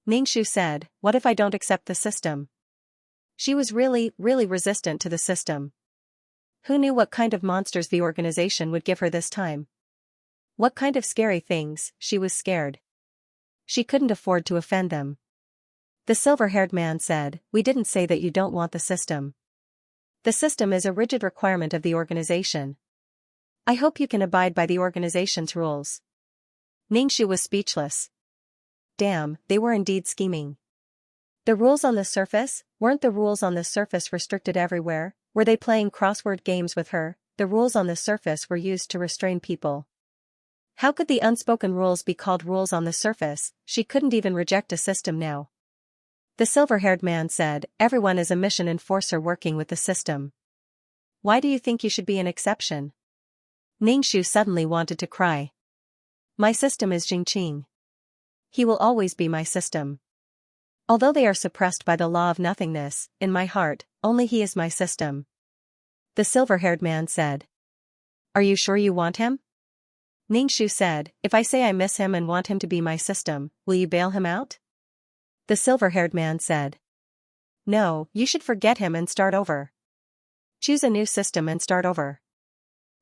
Ningxu said, what if I don't accept the system? She was really resistant to the system. Who knew what kind of monsters the organization would give her this time? What kind of scary things? She was scared. She couldn't afford to offend them. The silver-haired man said, we didn't say that you don't want the system. The system is a rigid requirement of the organization. I hope you can abide by the organization's rules. Ningxu was speechless. Damn, they were indeed scheming. The rules on the surface, weren't the rules on the surface restricted everywhere? Were they playing crossword games with her? The rules on the surface were used to restrain people. How could the unspoken rules be called rules on the surface? She couldn't even reject a system now. The silver-haired man said, everyone is a mission enforcer working with the system. Why do you think you should be an exception? Ningxu suddenly wanted to cry. My system is Jingqing. He will always be my system. Although they are suppressed by the law of nothingness, in my heart, only he is my system. The silver-haired man said. Are you sure you want him? Ningxu said, if I say I miss him and want him to be my system, will you bail him out? The silver-haired man said. No, you should forget him and start over. Choose a new system and start over.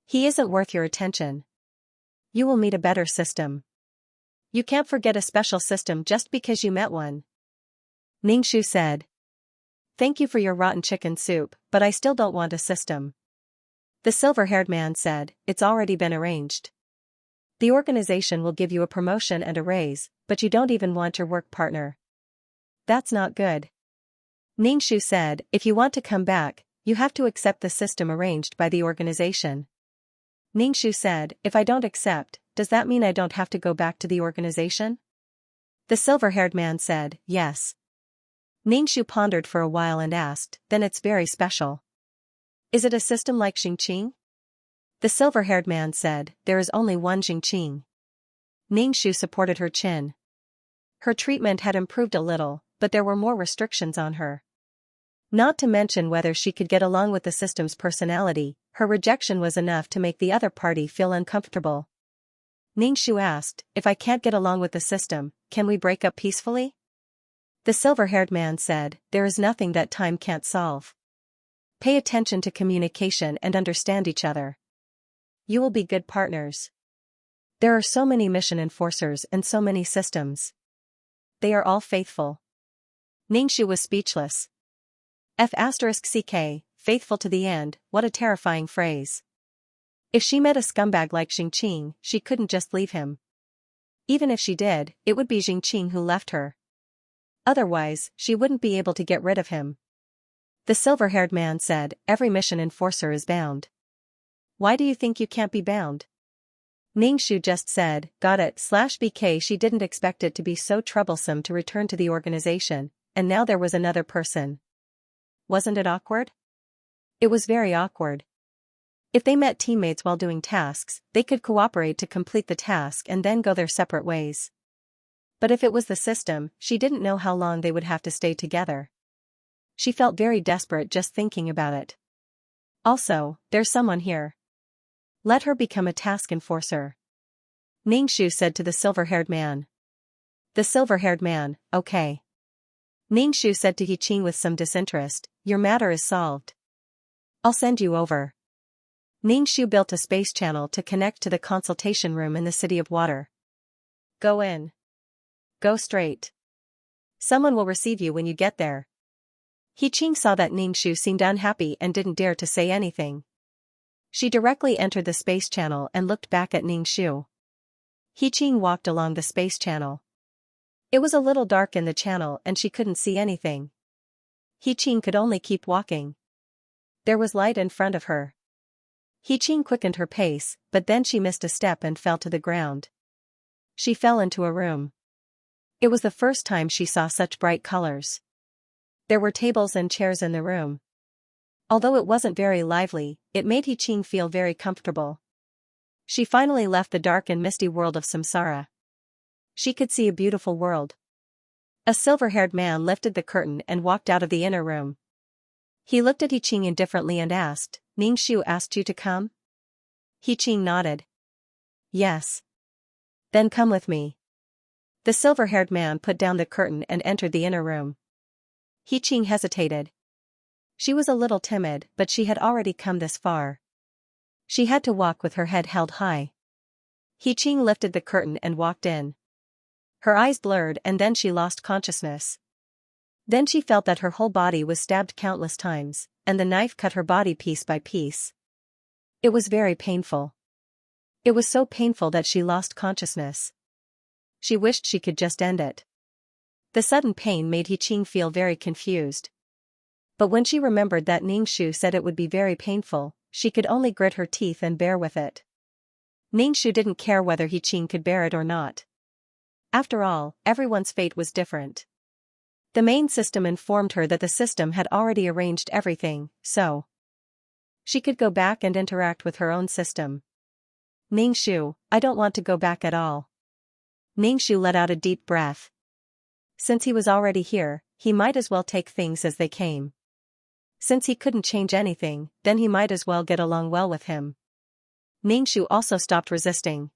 He isn't worth your attention. You will meet a better system. You can't forget a special system just because you met one. Ningxu said. Thank you for your rotten chicken soup, but I still don't want a system. The silver-haired man said, it's already been arranged. The organization will give you a promotion and a raise, but you don't even want your work partner. That's not good. Ningxu said, if you want to come back, you have to accept the system arranged by the organization. Ningxu said, if I don't accept, does that mean I don't have to go back to the organization? The silver-haired man said, yes. Ningxu pondered for a while and asked, then it's very special. Is it a system like Jingqing? The silver-haired man said, there is only one Jingqing. Ningxu supported her chin. Her treatment had improved a little, but there were more restrictions on her. Not to mention whether she could get along with the system's personality, her rejection was enough to make the other party feel uncomfortable. Ningxu asked, if I can't get along with the system, can we break up peacefully? The silver-haired man said, there is nothing that time can't solve. Pay attention to communication and understand each other. You will be good partners. There are so many mission enforcers and so many systems. They are all faithful. Ningxu was speechless. F***ck, faithful to the end, what a terrifying phrase. If she met a scumbag like Jingqing, she couldn't just leave him. Even if she did, it would be Jingqing who left her. Otherwise, she wouldn't be able to get rid of him. The silver-haired man said, every mission enforcer is bound. Why do you think you can't be bound? Ningxu just said, got it /BK. She didn't expect it to be so troublesome to return to the organization, and now there was another person. Wasn't it awkward? It was very awkward. If they met teammates while doing tasks, they could cooperate to complete the task and then go their separate ways. But if it was the system, she didn't know how long they would have to stay together. She felt very desperate just thinking about it. Also, there's someone here. Let her become a task enforcer. Ningxu said to the silver-haired man. The silver-haired man, okay. Ningxu said to He-Qing with some disinterest, your matter is solved. I'll send you over. Ningxu built a space channel to connect to the consultation room in the City of Water. Go in. Go straight. Someone will receive you when you get there. He-Qing saw that Ningxu seemed unhappy and didn't dare to say anything. She directly entered the space channel and looked back at Ningxu. He-Qing walked along the space channel. It was a little dark in the channel and she couldn't see anything. He-Qing could only keep walking. There was light in front of her. He-Qing quickened her pace, but then she missed a step and fell to the ground. She fell into a room. It was the first time she saw such bright colors. There were tables and chairs in the room. Although it wasn't very lively, it made He-Qing feel very comfortable. She finally left the dark and misty world of samsara. She could see a beautiful world. A silver-haired man lifted the curtain and walked out of the inner room. He looked at He indifferently and asked, Ningxiu asked you to come? He nodded. Yes. Then come with me. The silver-haired man put down the curtain and entered the inner room. He hesitated. She was a little timid, but she had already come this far. She had to walk with her head held high. He lifted the curtain and walked in. Her eyes blurred and then she lost consciousness. Then she felt that her whole body was stabbed countless times, and the knife cut her body piece by piece. It was very painful. It was so painful that she lost consciousness. She wished she could just end it. The sudden pain made He feel very confused. But when she remembered that Ningxiu said it would be very painful, she could only grit her teeth and bear with it. Ningxiu didn't care whether He could bear it or not. After all, everyone's fate was different. The main system informed her that the system had already arranged everything, so she could go back and interact with her own system. Ningxiu, I don't want to go back at all. Ningxiu let out a deep breath. Since he was already here, he might as well take things as they came. Since he couldn't change anything, then he might as well get along well with him. Ningxiu also stopped resisting.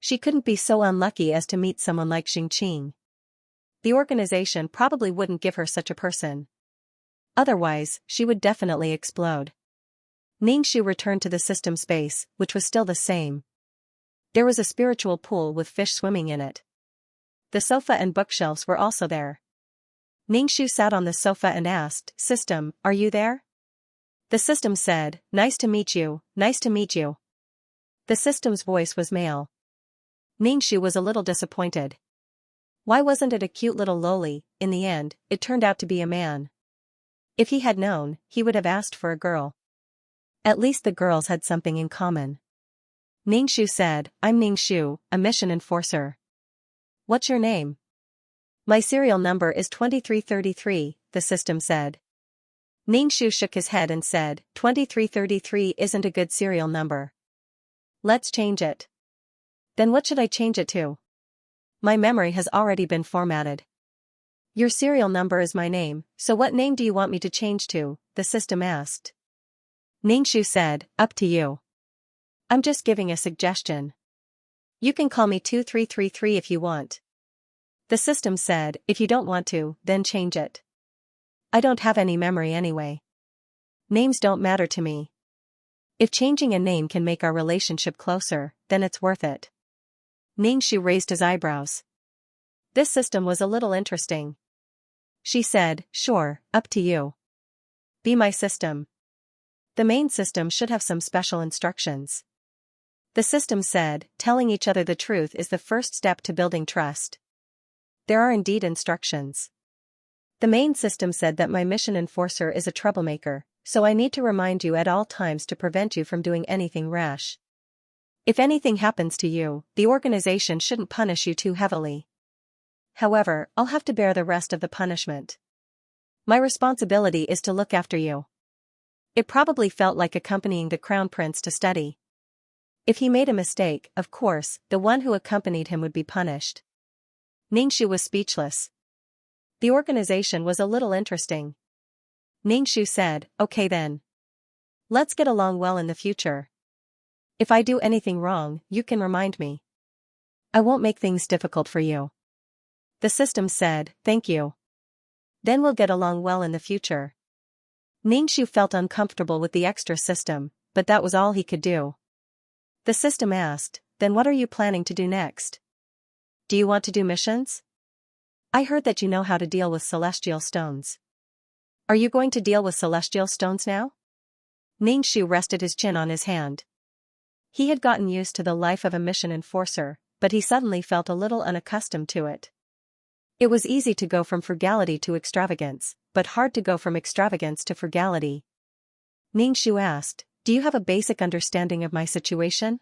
She couldn't be so unlucky as to meet someone like Xianxia. The organization probably wouldn't give her such a person. Otherwise, she would definitely explode. Ningxiu returned to the system space, which was still the same. There was a spiritual pool with fish swimming in it. The sofa and bookshelves were also there. Ningxiu sat on the sofa and asked, System, are you there? The system said, Nice to meet you, nice to meet you. The system's voice was male. Ningxiu was a little disappointed. Why wasn't it a cute little loli? In the end, it turned out to be a man. If he had known, he would have asked for a girl. At least the girls had something in common. Ningxiu said, I'm Ningxiu, a mission enforcer. What's your name? My serial number is 2333, the system said. Ningxiu shook his head and said, 2333 isn't a good serial number. Let's change it. Then what should I change it to? My memory has already been formatted. Your serial number is my name, so what name do you want me to change to? The system asked. Ningxiu said, up to you. I'm just giving a suggestion. You can call me 2333 if you want. The system said, if you don't want to, then change it. I don't have any memory anyway. Names don't matter to me. If changing a name can make our relationship closer, then it's worth it. Ningxiu raised his eyebrows. This system was a little interesting. She said, sure, up to you. Be my system. The main system should have some special instructions. The system said, telling each other the truth is the first step to building trust. There are indeed instructions. The main system said that my mission enforcer is a troublemaker, so I need to remind you at all times to prevent you from doing anything rash. If anything happens to you, the organization shouldn't punish you too heavily. However, I'll have to bear the rest of the punishment. My responsibility is to look after you. It probably felt like accompanying the crown prince to study. If he made a mistake, of course, the one who accompanied him would be punished. Ningxiu was speechless. The organization was a little interesting. Ningxiu said, okay then. Let's get along well in the future. If I do anything wrong, you can remind me. I won't make things difficult for you. The system said, thank you. Then we'll get along well in the future. Ningxiu felt uncomfortable with the extra system, but that was all he could do. The system asked, then what are you planning to do next? Do you want to do missions? I heard that you know how to deal with celestial stones. Are you going to deal with celestial stones now? Ningxiu rested his chin on his hand. He had gotten used to the life of a mission enforcer, but he suddenly felt a little unaccustomed to it. It was easy to go from frugality to extravagance, but hard to go from extravagance to frugality. Ningxiu asked, do you have a basic understanding of my situation?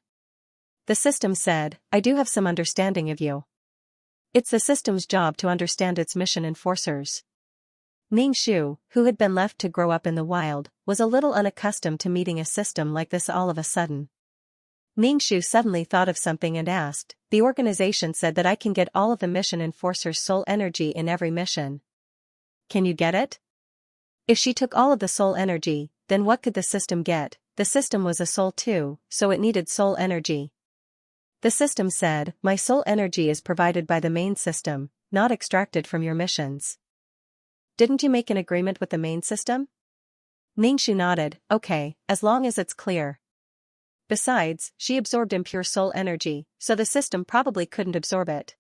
The system said, I do have some understanding of you. It's the system's job to understand its mission enforcers. Ningxiu, who had been left to grow up in the wild, was a little unaccustomed to meeting a system like this all of a sudden. Ningxu suddenly thought of something and asked, the organization said that I can get all of the mission enforcer's soul energy in every mission. Can you get it? If she took all of the soul energy, then what could the system get? The system was a soul too, so it needed soul energy. The system said, my soul energy is provided by the main system, not extracted from your missions. Didn't you make an agreement with the main system? Ningxu nodded, okay, as long as it's clear. Besides, she absorbed impure soul energy, so the system probably couldn't absorb it.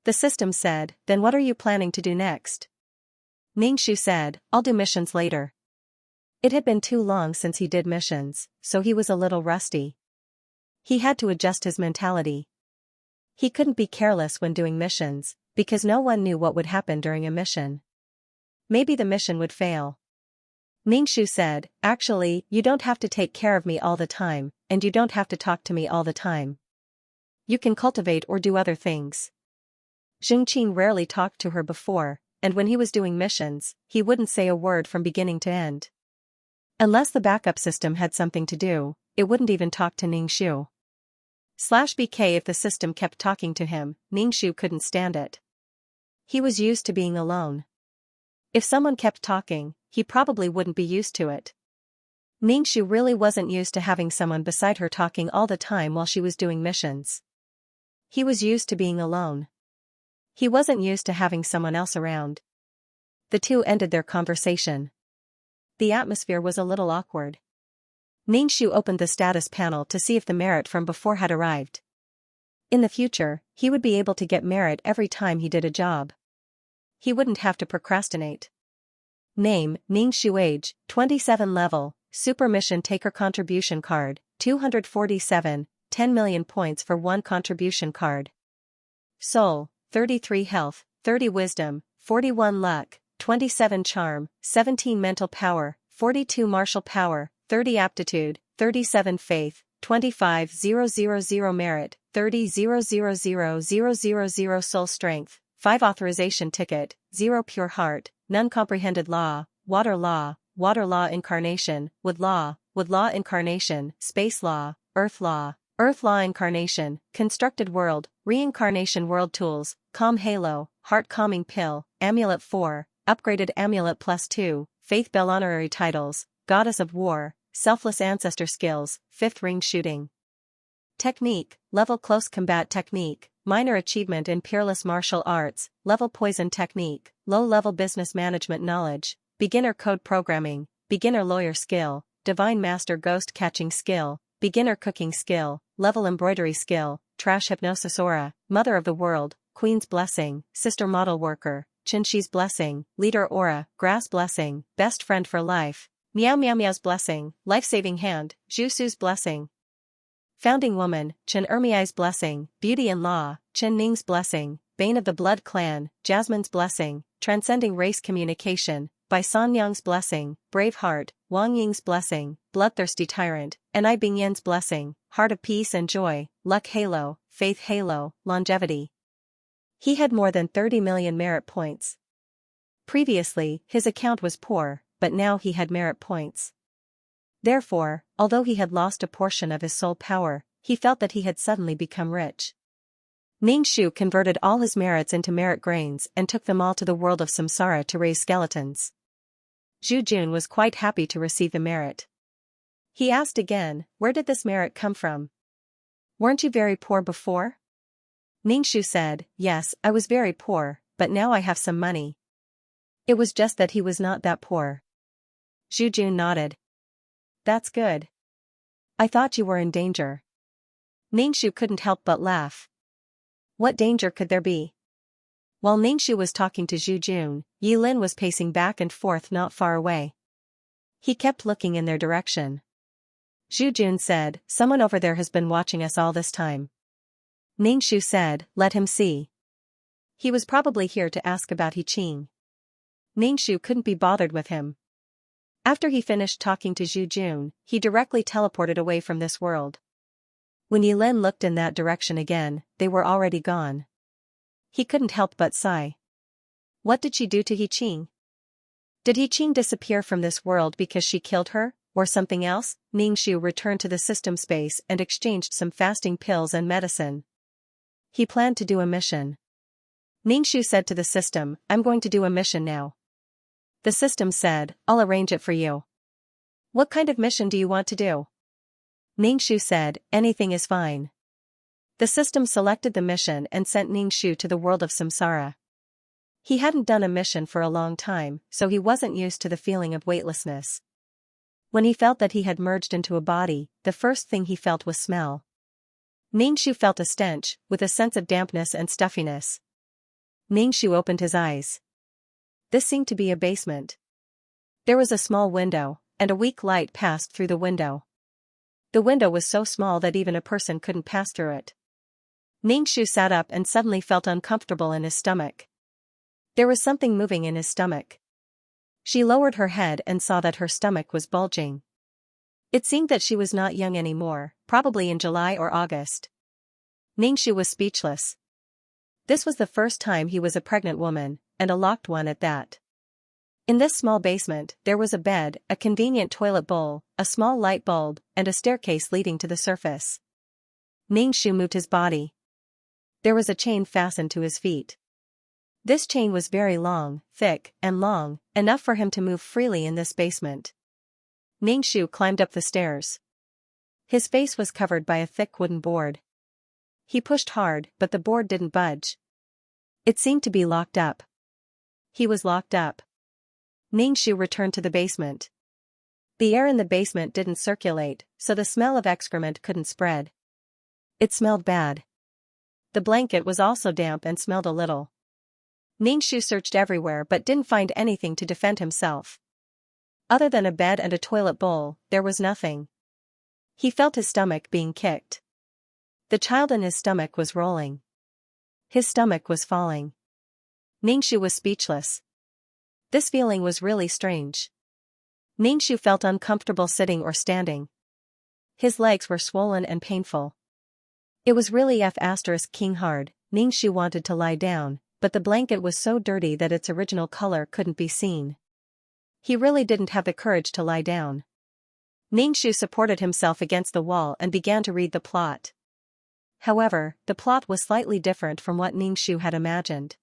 The system said, then what are you planning to do next? Ningxu said, I'll do missions later. It had been too long since he did missions, so he was a little rusty. He had to adjust his mentality. He couldn't be careless when doing missions, because no one knew what would happen during a mission. Maybe the mission would fail. Ningxu said, actually, you don't have to take care of me all the time, and you don't have to talk to me all the time. You can cultivate or do other things. Xingqing rarely talked to her before, and when he was doing missions, he wouldn't say a word from beginning to end. Unless the backup system had something to do, it wouldn't even talk to Ningxu. /BK if the system kept talking to him, Ningxu couldn't stand it. He was used to being alone. If someone kept talking, he probably wouldn't be used to it. Ningxu really wasn't used to having someone beside her talking all the time while she was doing missions. He was used to being alone. He wasn't used to having someone else around. The two ended their conversation. The atmosphere was a little awkward. Ningxu opened the status panel to see if the merit from before had arrived. In the future, he would be able to get merit every time he did a job. He wouldn't have to procrastinate. Name, Ningxu. Age, 27. Level, Super Mission Taker Contribution Card, 247, 10 million points for one contribution card. Soul, 33 Health, 30 Wisdom, 41 Luck, 27 Charm, 17 Mental Power, 42 Martial Power, 30 Aptitude, 37 Faith, 25,000 Merit, 30,000,000 Soul Strength, 5 Authorization Ticket, 0 Pure Heart, None Comprehended Law, Water Law Incarnation, Wood Law Incarnation, Space Law, Earth Law Incarnation, Constructed World, Reincarnation World Tools, Calm Halo, Heart Calming Pill, Amulet 4, Upgraded Amulet +2, Faith Bell Honorary Titles, Goddess of War, Selfless Ancestor Skills, 5th Ring Shooting. Technique, Level Close Combat Technique, Minor Achievement in Peerless Martial Arts, Level Poison Technique, Low-Level Business Management Knowledge, Beginner Code Programming, Beginner Lawyer Skill, Divine Master Ghost Catching Skill, Beginner Cooking Skill, Level Embroidery Skill, Trash Hypnosis Aura, Mother of the World, Queen's Blessing, Sister Model Worker, Qinshi's Blessing, Leader Aura, Grass Blessing, Best Friend for Life, Meow Meow Meow's Blessing, Life-Saving Hand, Jusu's Blessing. Founding Woman, Chen Ermiai's Blessing, Beauty in Law, Chen Ning's Blessing, Bane of the Blood Clan, Jasmine's Blessing, Transcending Race Communication, Bai Sanyang's Blessing, Brave Heart, Wang Ying's Blessing, Bloodthirsty Tyrant, and I Bingyan's Blessing, Heart of Peace and Joy, Luck Halo, Faith Halo, Longevity. He had more than 30 million merit points. Previously, his account was poor, but now he had merit points. Therefore, although he had lost a portion of his soul power, he felt that he had suddenly become rich. Ningxu converted all his merits into merit grains and took them all to the world of samsara to raise skeletons. Zhu Jun was quite happy to receive the merit. He asked again, where did this merit come from? Weren't you very poor before? Ningxu said, yes, I was very poor, but now I have some money. It was just that he was not that poor. Zhu Jun nodded. That's good. I thought you were in danger. Ningxu couldn't help but laugh. What danger could there be? While Ningxu was talking to Zhu Jun, Yi Lin was pacing back and forth not far away. He kept looking in their direction. Zhu Jun said, someone over there has been watching us all this time. Ningxu said, let him see. He was probably here to ask about He Qing. Ningxu couldn't be bothered with him. After he finished talking to Zhu Jun, he directly teleported away from this world. When Yi Lin looked in that direction again, they were already gone. He couldn't help but sigh. What did she do to He Qing? Did He Qing disappear from this world because she killed her, or something else? Ningxu returned to the system space and exchanged some fasting pills and medicine. He planned to do a mission. Ningxu said to the system, "I'm going to do a mission now." The system said, "I'll arrange it for you." "What kind of mission do you want to do?" Ningxu said, "Anything is fine." The system selected the mission and sent Ningxu to the world of samsara. He hadn't done a mission for a long time, so he wasn't used to the feeling of weightlessness. When he felt that he had merged into a body, the first thing he felt was smell. Ningxu felt a stench, with a sense of dampness and stuffiness. Ningxu opened his eyes. This seemed to be a basement. There was a small window, and a weak light passed through the window. The window was so small that even a person couldn't pass through it. Ningxu sat up and suddenly felt uncomfortable in his stomach. There was something moving in his stomach. She lowered her head and saw that her stomach was bulging. It seemed that she was not young anymore, probably in July or August. Ningxu was speechless. This was the first time he was a pregnant woman, and a locked one at that. In this small basement, there was a bed, a convenient toilet bowl, a small light bulb, and a staircase leading to the surface. Ningxu moved his body. There was a chain fastened to his feet. This chain was very long, thick, and long, enough for him to move freely in this basement. Ningxu climbed up the stairs. His face was covered by a thick wooden board. He pushed hard, but the board didn't budge. It seemed to be locked up. He was locked up. Ningxu returned to the basement. The air in the basement didn't circulate, so the smell of excrement couldn't spread. It smelled bad. The blanket was also damp and smelled a little. Ningxu searched everywhere but didn't find anything to defend himself. Other than a bed and a toilet bowl, there was nothing. He felt his stomach being kicked. The child in his stomach was rolling. His stomach was falling. Ningxu was speechless. This feeling was really strange. Ningxu felt uncomfortable sitting or standing. His legs were swollen and painful. It was really F***ing hard. Ningxu wanted to lie down, but the blanket was so dirty that its original color couldn't be seen. He really didn't have the courage to lie down. Ningxu supported himself against the wall and began to read the plot. However, the plot was slightly different from what Ningxu had imagined.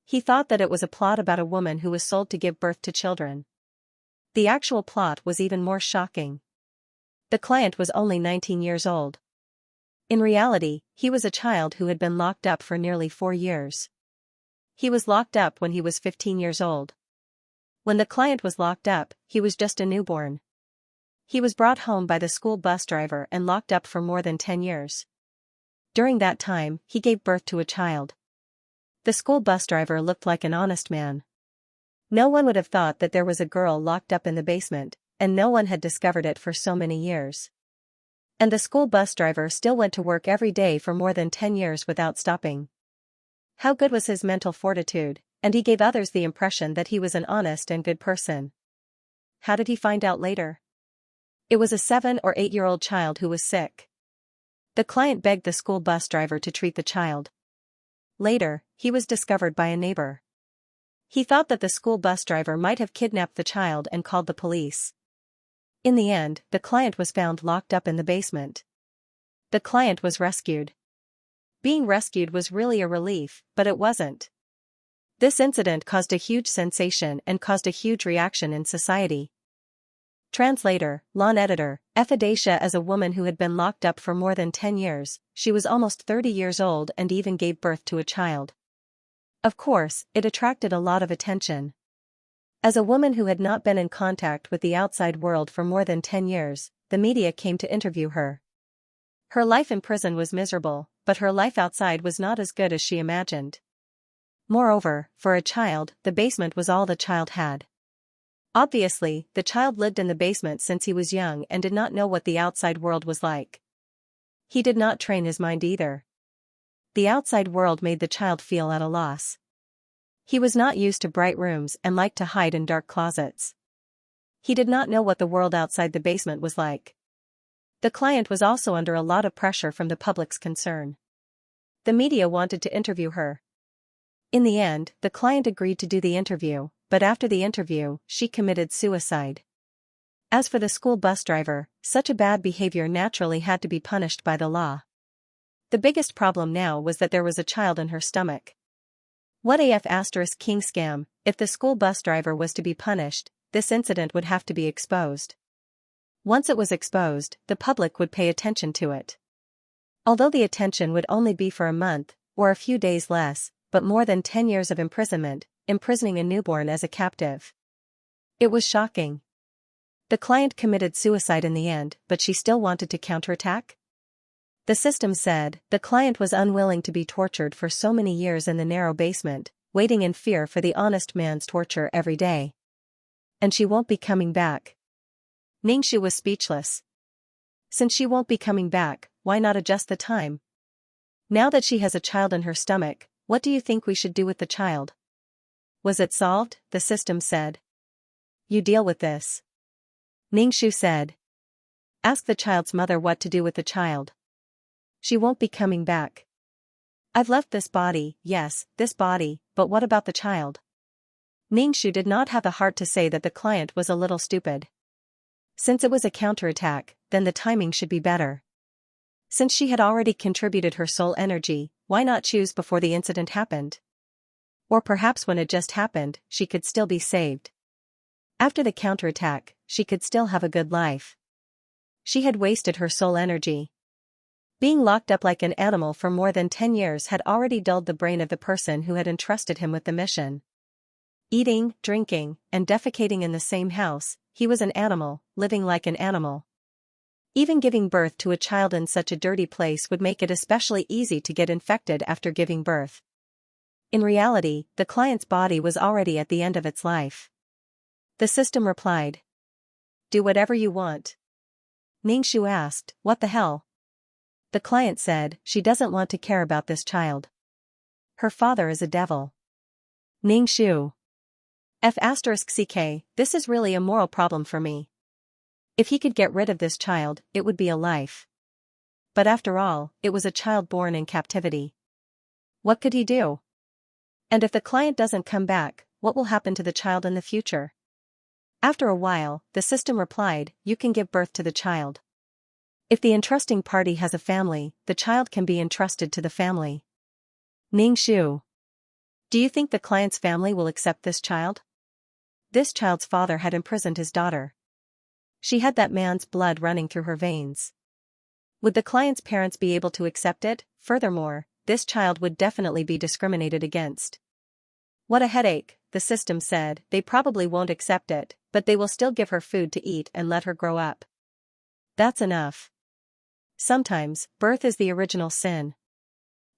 He thought that it was a plot about a woman who was sold to give birth to children. The actual plot was even more shocking. The client was only 19 years old. In reality, he was a child who had been locked up for nearly 4 years. He was locked up when he was 15 years old. When the client was locked up, he was just a newborn. He was brought home by the school bus driver and locked up for more than 10 years. During that time, he gave birth to a child. The school bus driver looked like an honest man. No one would have thought that there was a girl locked up in the basement, and no one had discovered it for so many years. And the school bus driver still went to work every day for more than 10 years without stopping. How good was his mental fortitude, and he gave others the impression that he was an honest and good person. How did he find out later? It was a 7 or 8-year-old child who was sick. The client begged the school bus driver to treat the child. Later, he was discovered by a neighbor. He thought that the school bus driver might have kidnapped the child and called the police. In the end, the client was found locked up in the basement. The client was rescued. Being rescued was really a relief, but it wasn't. This incident caused a huge sensation and caused a huge reaction in society. Translator, Lawn Editor, Ephidacia. As a woman who had been locked up for more than 10 years, she was almost 30 years old and even gave birth to a child. Of course, it attracted a lot of attention. As a woman who had not been in contact with the outside world for more than 10 years, the media came to interview her. Her life in prison was miserable, but her life outside was not as good as she imagined. Moreover, for a child, the basement was all the child had. Obviously, the child lived in the basement since he was young and did not know what the outside world was like. He did not train his mind either. The outside world made the child feel at a loss. He was not used to bright rooms and liked to hide in dark closets. He did not know what the world outside the basement was like. The client was also under a lot of pressure from the public's concern. The media wanted to interview her. In the end, the client agreed to do the interview, but after the interview, she committed suicide. As for the school bus driver, such a bad behavior naturally had to be punished by the law. The biggest problem now was that there was a child in her stomach. What AF * king scam, if the school bus driver was to be punished, this incident would have to be exposed. Once it was exposed, the public would pay attention to it. Although the attention would only be for a month, or a few days less, but more than 10 years of imprisonment, imprisoning a newborn as a captive. It was shocking. The client committed suicide in the end, but she still wanted to counterattack? The system said the client was unwilling to be tortured for so many years in the narrow basement, waiting in fear for the honest man's torture every day. And she won't be coming back. Ningxu was speechless. Since she won't be coming back, why not adjust the time? Now that she has a child in her stomach, what do you think we should do with the child? Was it solved? The system said. You deal with this. Ningxu said. Ask the child's mother what to do with the child. She won't be coming back. I've left this body, yes, this body, but what about the child? Ningxu did not have the heart to say that the client was a little stupid. Since it was a counterattack, then the timing should be better. Since she had already contributed her soul energy, why not choose before the incident happened? Or perhaps when it just happened, she could still be saved. After the counterattack, she could still have a good life. She had wasted her soul energy. Being locked up like an animal for more than 10 years had already dulled the brain of the person who had entrusted him with the mission. Eating, drinking, and defecating in the same house, he was an animal, living like an animal. Even giving birth to a child in such a dirty place would make it especially easy to get infected after giving birth. In reality, the client's body was already at the end of its life. The system replied. Do whatever you want. Ningxu asked, what the hell? The client said, she doesn't want to care about this child. Her father is a devil. Ningxu. F***ck, this is really a moral problem for me. If he could get rid of this child, it would be a life. But after all, it was a child born in captivity. What could he do? And if the client doesn't come back, what will happen to the child in the future? After a while, the system replied, you can give birth to the child. If the entrusting party has a family, the child can be entrusted to the family. Ningxu. Do you think the client's family will accept this child? This child's father had imprisoned his daughter. She had that man's blood running through her veins. Would the client's parents be able to accept it? Furthermore, this child would definitely be discriminated against. What a headache, the system said, they probably won't accept it, but they will still give her food to eat and let her grow up. That's enough. Sometimes, birth is the original sin.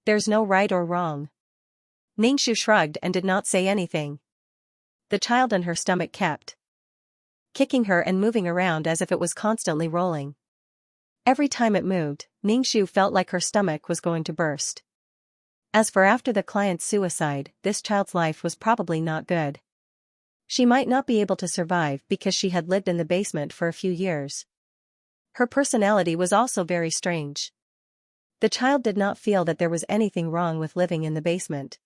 There's no right or wrong. Ningxu shrugged and did not say anything. The child in her stomach kept kicking her and moving around as if it was constantly rolling. Every time it moved, Ningxu felt like her stomach was going to burst. As for after the client's suicide, this child's life was probably not good. She might not be able to survive because she had lived in the basement for a few years. Her personality was also very strange. The child did not feel that there was anything wrong with living in the basement.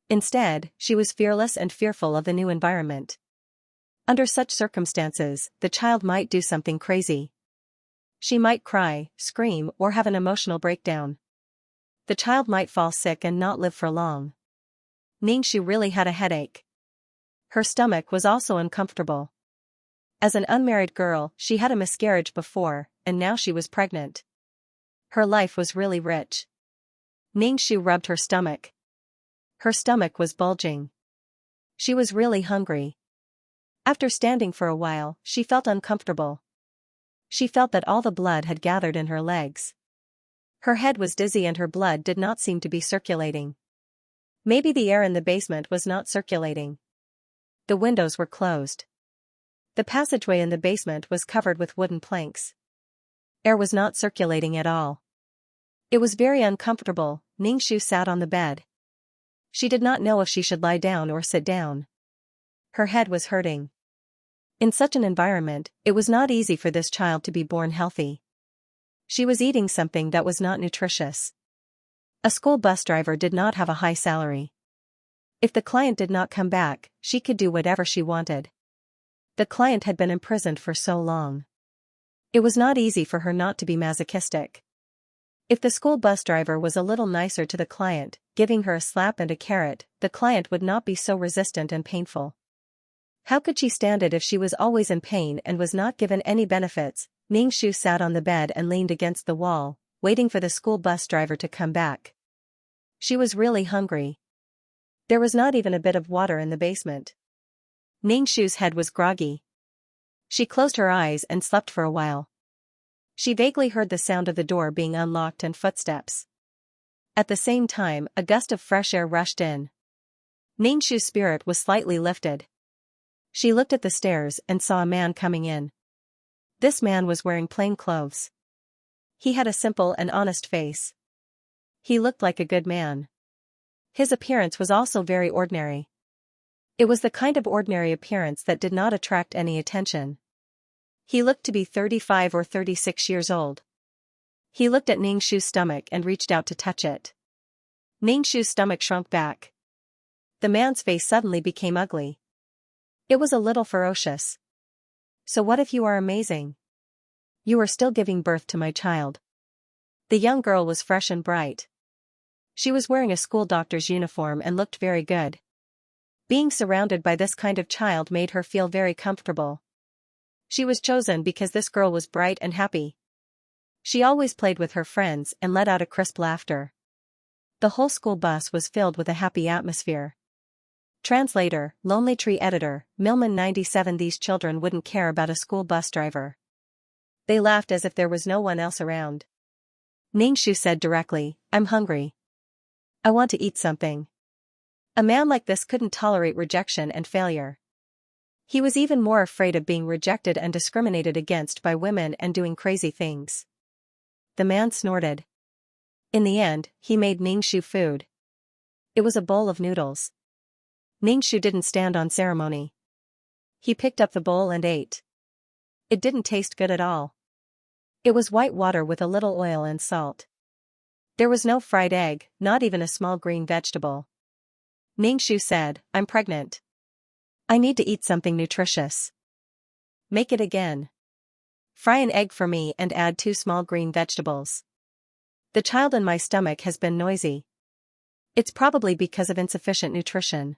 Instead, she was fearless and fearful of the new environment. Under such circumstances, the child might do something crazy. She might cry, scream, or have an emotional breakdown. The child might fall sick and not live for long. Ningxu really had a headache. Her stomach was also uncomfortable. As an unmarried girl, she had a miscarriage before, and now she was pregnant. Her life was really rich. Ningxu rubbed her stomach. Her stomach was bulging. She was really hungry. After standing for a while, she felt uncomfortable. She felt that all the blood had gathered in her legs. Her head was dizzy and her blood did not seem to be circulating. Maybe the air in the basement was not circulating. The windows were closed. The passageway in the basement was covered with wooden planks. Air was not circulating at all. It was very uncomfortable. Ningxu sat on the bed. She did not know if she should lie down or sit down. Her head was hurting. In such an environment, it was not easy for this child to be born healthy. She was eating something that was not nutritious. A school bus driver did not have a high salary. If the client did not come back, she could do whatever she wanted. The client had been imprisoned for so long. It was not easy for her not to be masochistic. If the school bus driver was a little nicer to the client, giving her a slap and a carrot, the client would not be so resistant and painful. How could she stand it if she was always in pain and was not given any benefits? Ningxu sat on the bed and leaned against the wall, waiting for the school bus driver to come back. She was really hungry. There was not even a bit of water in the basement. Ningxu's head was groggy. She closed her eyes and slept for a while. She vaguely heard the sound of the door being unlocked and footsteps. At the same time, a gust of fresh air rushed in. Ningxu's spirit was slightly lifted. She looked at the stairs and saw a man coming in. This man was wearing plain clothes. He had a simple and honest face. He looked like a good man. His appearance was also very ordinary. It was the kind of ordinary appearance that did not attract any attention. He looked to be 35 or 36 years old. He looked at Ningxu's stomach and reached out to touch it. Ningxu's stomach shrunk back. The man's face suddenly became ugly. It was a little ferocious. So what if you are amazing? You are still giving birth to my child. The young girl was fresh and bright. She was wearing a school doctor's uniform and looked very good. Being surrounded by this kind of child made her feel very comfortable. She was chosen because this girl was bright and happy. She always played with her friends and let out a crisp laughter. The whole school bus was filled with a happy atmosphere. Translator, Lonely Tree Editor, Millman 97. These children wouldn't care about a school bus driver. They laughed as if there was no one else around. Ningxu said directly, I'm hungry. I want to eat something. A man like this couldn't tolerate rejection and failure. He was even more afraid of being rejected and discriminated against by women and doing crazy things. The man snorted. In the end, he made Ningxu food. It was a bowl of noodles. Ningxu didn't stand on ceremony. He picked up the bowl and ate. It didn't taste good at all. It was white water with a little oil and salt. There was no fried egg, not even a small green vegetable. Ningxu said, I'm pregnant. I need to eat something nutritious. Make it again. Fry an egg for me and add 2 small green vegetables. The child in my stomach has been noisy. It's probably because of insufficient nutrition.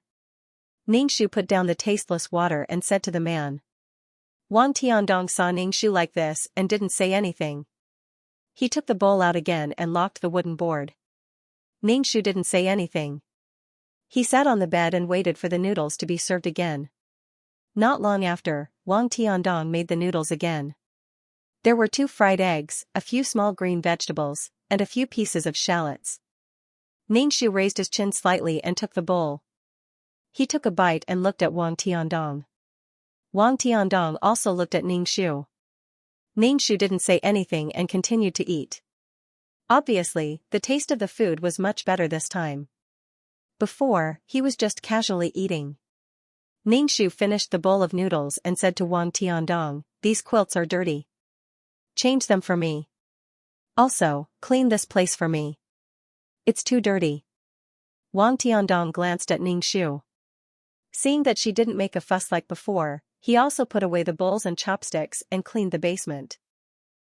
Ningxu put down the tasteless water and said to the man. Wang Tiandong saw Ningxu like this and didn't say anything. He took the bowl out again and locked the wooden board. Ningxu didn't say anything. He sat on the bed and waited for the noodles to be served again. Not long after, Wang Tiandong made the noodles again. There were 2 fried eggs, a few small green vegetables, and a few pieces of shallots. Ningxu raised his chin slightly and took the bowl. He took a bite and looked at Wang Tiandong. Wang Tiandong also looked at Ningxu. Ningxu didn't say anything and continued to eat. Obviously, the taste of the food was much better this time. Before, he was just casually eating. Ningxu finished the bowl of noodles and said to Wang Tiandong, these quilts are dirty. Change them for me. Also, clean this place for me. It's too dirty. Wang Tiandong glanced at Ningxu. Seeing that she didn't make a fuss like before, he also put away the bowls and chopsticks and cleaned the basement.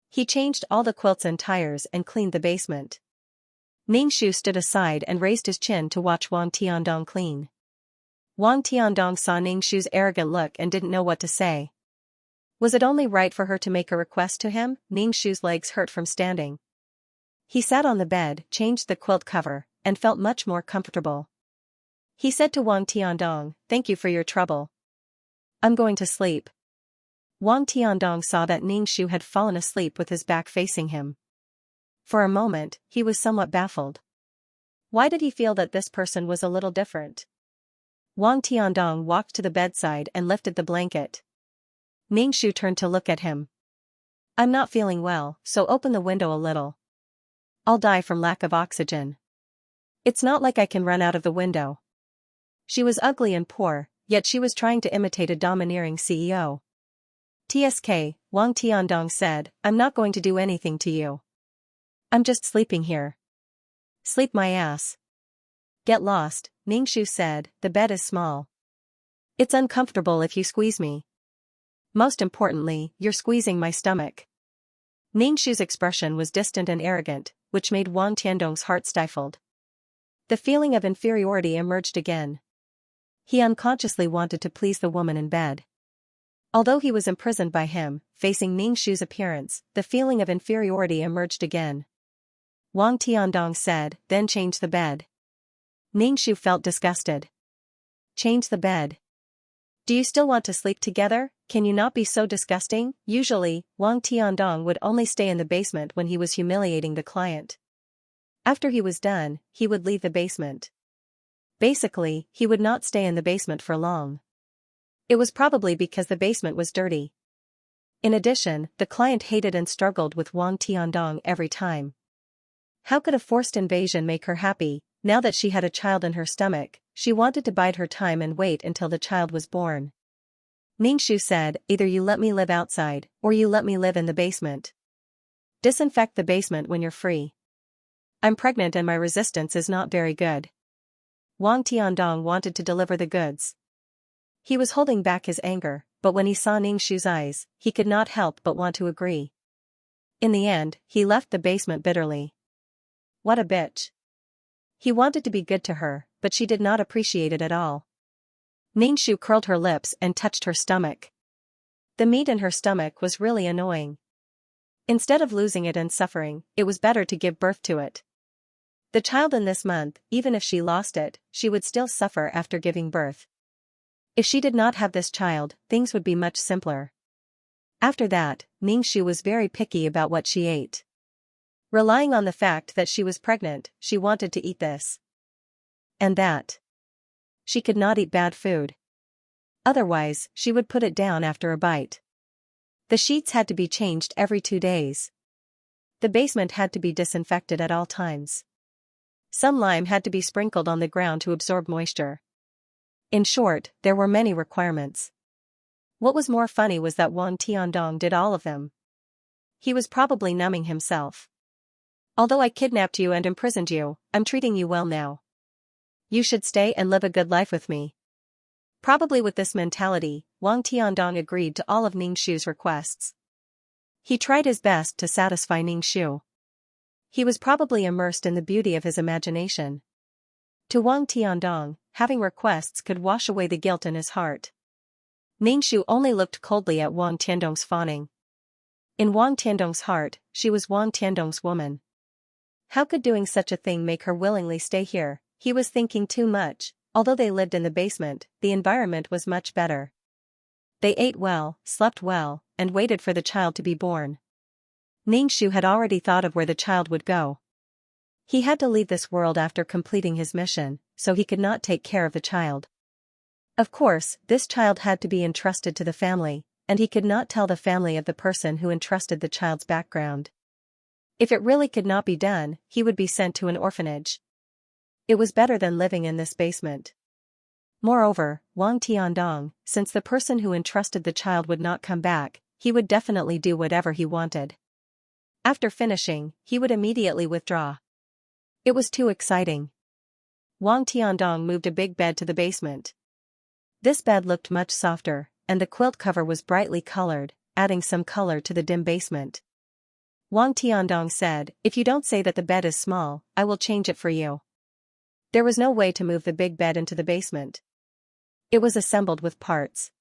He changed all the quilts and tires and cleaned the basement. Ningxu stood aside and raised his chin to watch Wang Tiandong clean. Wang Tiandong saw Ningxu's arrogant look and didn't know what to say. Was it only right for her to make a request to him? Ningxu's legs hurt from standing. He sat on the bed, changed the quilt cover, and felt much more comfortable. He said to Wang Tiandong, thank you for your trouble. I'm going to sleep. Wang Tiandong saw that Ningxu had fallen asleep with his back facing him. For a moment, he was somewhat baffled. Why did he feel that this person was a little different? Wang Tiandong walked to the bedside and lifted the blanket. Ningxu turned to look at him. I'm not feeling well, so open the window a little. I'll die from lack of oxygen. It's not like I can run out of the window. She was ugly and poor, yet she was trying to imitate a domineering CEO. TSK, Wang Tiandong said, I'm not going to do anything to you. I'm just sleeping here. Sleep my ass. Get lost, Ningxu said, the bed is small. It's uncomfortable if you squeeze me. Most importantly, you're squeezing my stomach. Ningshu's expression was distant and arrogant, which made Wang Tiandong's heart stifled. The feeling of inferiority emerged again. He unconsciously wanted to please the woman in bed. Although he was imprisoned by him, facing Ningshu's appearance, the feeling of inferiority emerged again. Wang Tiandong said, then change the bed. Ningshu felt disgusted. Change the bed. Do you still want to sleep together? Can you not be so disgusting? Usually, Wang Tiandong would only stay in the basement when he was humiliating the client. After he was done, he would leave the basement. Basically, he would not stay in the basement for long. It was probably because the basement was dirty. In addition, the client hated and struggled with Wang Tiandong every time. How could a forced invasion make her happy? Now that she had a child in her stomach, she wanted to bide her time and wait until the child was born. Ningshu said, either you let me live outside, or you let me live in the basement. Disinfect the basement when you're free. I'm pregnant and my resistance is not very good. Wang Tiandong wanted to deliver the goods. He was holding back his anger, but when he saw Ningshu's eyes, he could not help but want to agree. In the end, he left the basement bitterly. What a bitch. He wanted to be good to her, but she did not appreciate it at all. Ningshu curled her lips and touched her stomach. The meat in her stomach was really annoying. Instead of losing it and suffering, it was better to give birth to it. The child in this month, even if she lost it, she would still suffer after giving birth. If she did not have this child, things would be much simpler. After that, Ningshu was very picky about what she ate. Relying on the fact that she was pregnant, she wanted to eat this and that. She could not eat bad food. Otherwise, she would put it down after a bite. The sheets had to be changed every 2 days. The basement had to be disinfected at all times. Some lime had to be sprinkled on the ground to absorb moisture. In short, there were many requirements. What was more funny was that Wang Tiandong did all of them. He was probably numbing himself. Although I kidnapped you and imprisoned you, I'm treating you well now. You should stay and live a good life with me. Probably with this mentality, Wang Tiandong agreed to all of Ningshu's requests. He tried his best to satisfy Ningshu. He was probably immersed in the beauty of his imagination. To Wang Tiandong, having requests could wash away the guilt in his heart. Ningshu only looked coldly at Wang Tiandong's fawning. In Wang Tiandong's heart, she was Wang Tiandong's woman. How could doing such a thing make her willingly stay here? He was thinking too much. Although they lived in the basement, the environment was much better. They ate well, slept well, and waited for the child to be born. Ningshu had already thought of where the child would go. He had to leave this world after completing his mission, so he could not take care of the child. Of course, this child had to be entrusted to the family, and he could not tell the family of the person who entrusted the child's background. If it really could not be done, he would be sent to an orphanage. It was better than living in this basement. Moreover, Wang Tiandong, since the person who entrusted the child would not come back, he would definitely do whatever he wanted. After finishing, he would immediately withdraw. It was too exciting. Wang Tiandong moved a big bed to the basement. This bed looked much softer, and the quilt cover was brightly colored, adding some color to the dim basement. Wang Tiandong said, "If you don't say that the bed is small, I will change it for you." There was no way to move the big bed into the basement. It was assembled with parts.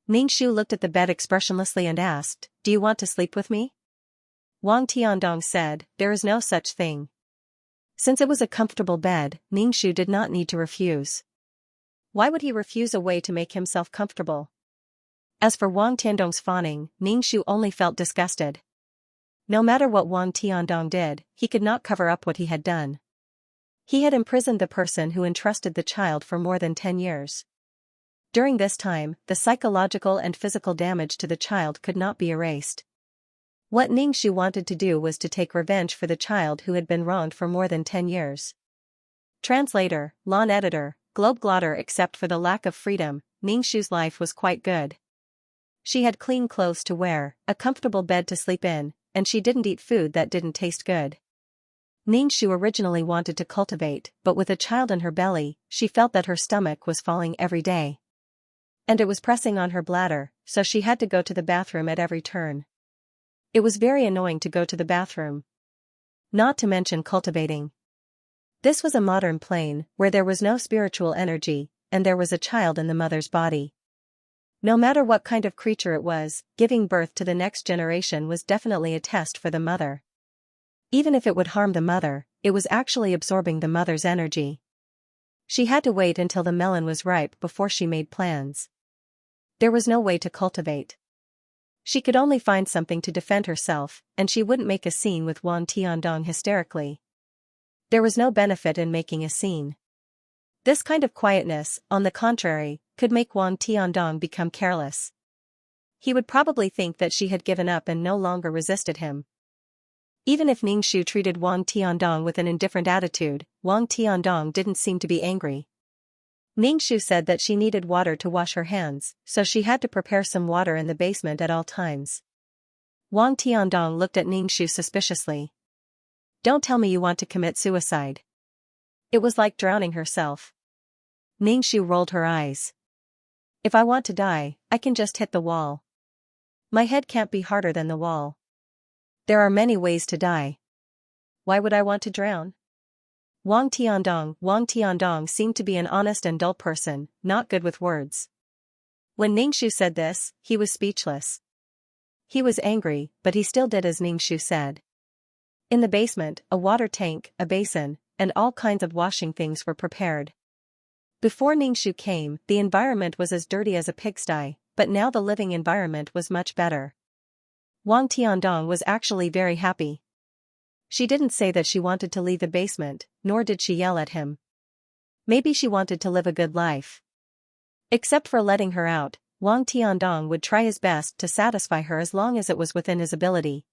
Ningshu looked at the bed expressionlessly and asked, "Do you want to sleep with me?" Wang Tiandong said, "There is no such thing." Since it was a comfortable bed, Ningshu did not need to refuse. Why would he refuse a way to make himself comfortable? As for Wang Tiandong's fawning, Ningshu only felt disgusted. No matter what Wang Tiandong did, he could not cover up what he had done. He had imprisoned the person who entrusted the child for more than 10 years. During this time, the psychological and physical damage to the child could not be erased. What Ningshu wanted to do was to take revenge for the child who had been wronged for more than 10 years. Translator, Lawn Editor, Globeglotter. Except for the lack of freedom, Ningshu's life was quite good. She had clean clothes to wear, a comfortable bed to sleep in, and she didn't eat food that didn't taste good. Ningshu originally wanted to cultivate, but with a child in her belly, she felt that her stomach was falling every day. And it was pressing on her bladder, so she had to go to the bathroom at every turn. It was very annoying to go to the bathroom. Not to mention cultivating. This was a modern plane, where there was no spiritual energy, and there was a child in the mother's body. No matter what kind of creature it was, giving birth to the next generation was definitely a test for the mother. Even if it would harm the mother, it was actually absorbing the mother's energy. She had to wait until the melon was ripe before she made plans. There was no way to cultivate. She could only find something to defend herself, and she wouldn't make a scene with Wan Tiandong hysterically. There was no benefit in making a scene. This kind of quietness, on the contrary, could make Wan Tiandong become careless. He would probably think that she had given up and no longer resisted him. Even if Ningxu treated Wang Tiandong with an indifferent attitude, Wang Tiandong didn't seem to be angry. Ningxu said that she needed water to wash her hands, so she had to prepare some water in the basement at all times. Wang Tiandong looked at Ningxu suspiciously. "Don't tell me you want to commit suicide." It was like drowning herself. Ningxu rolled her eyes. "If I want to die, I can just hit the wall. My head can't be harder than the wall. There are many ways to die. Why would I want to drown?" Wang Tiandong seemed to be an honest and dull person, not good with words. When Ningxu said this, he was speechless. He was angry, but he still did as Ningxu said. In the basement, a water tank, a basin, and all kinds of washing things were prepared. Before Ningxu came, the environment was as dirty as a pigsty, but now the living environment was much better. Wang Tiandong was actually very happy. She didn't say that she wanted to leave the basement, nor did she yell at him. Maybe she wanted to live a good life. Except for letting her out, Wang Tiandong would try his best to satisfy her as long as it was within his ability.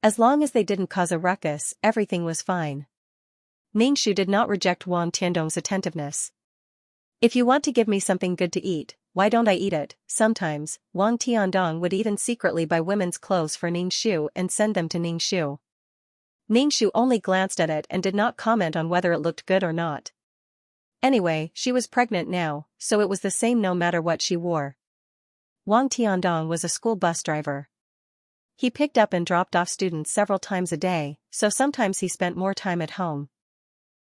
As long as they didn't cause a ruckus, everything was fine. Ningxu did not reject Wang Tiandong's attentiveness. "If you want to give me something good to eat, why don't I eat it?" Sometimes, Wang Tiandong would even secretly buy women's clothes for Ningxu and send them to Ningxu. Ningxu only glanced at it and did not comment on whether it looked good or not. Anyway, she was pregnant now, so it was the same no matter what she wore. Wang Tiandong was a school bus driver. He picked up and dropped off students several times a day, so sometimes he spent more time at home.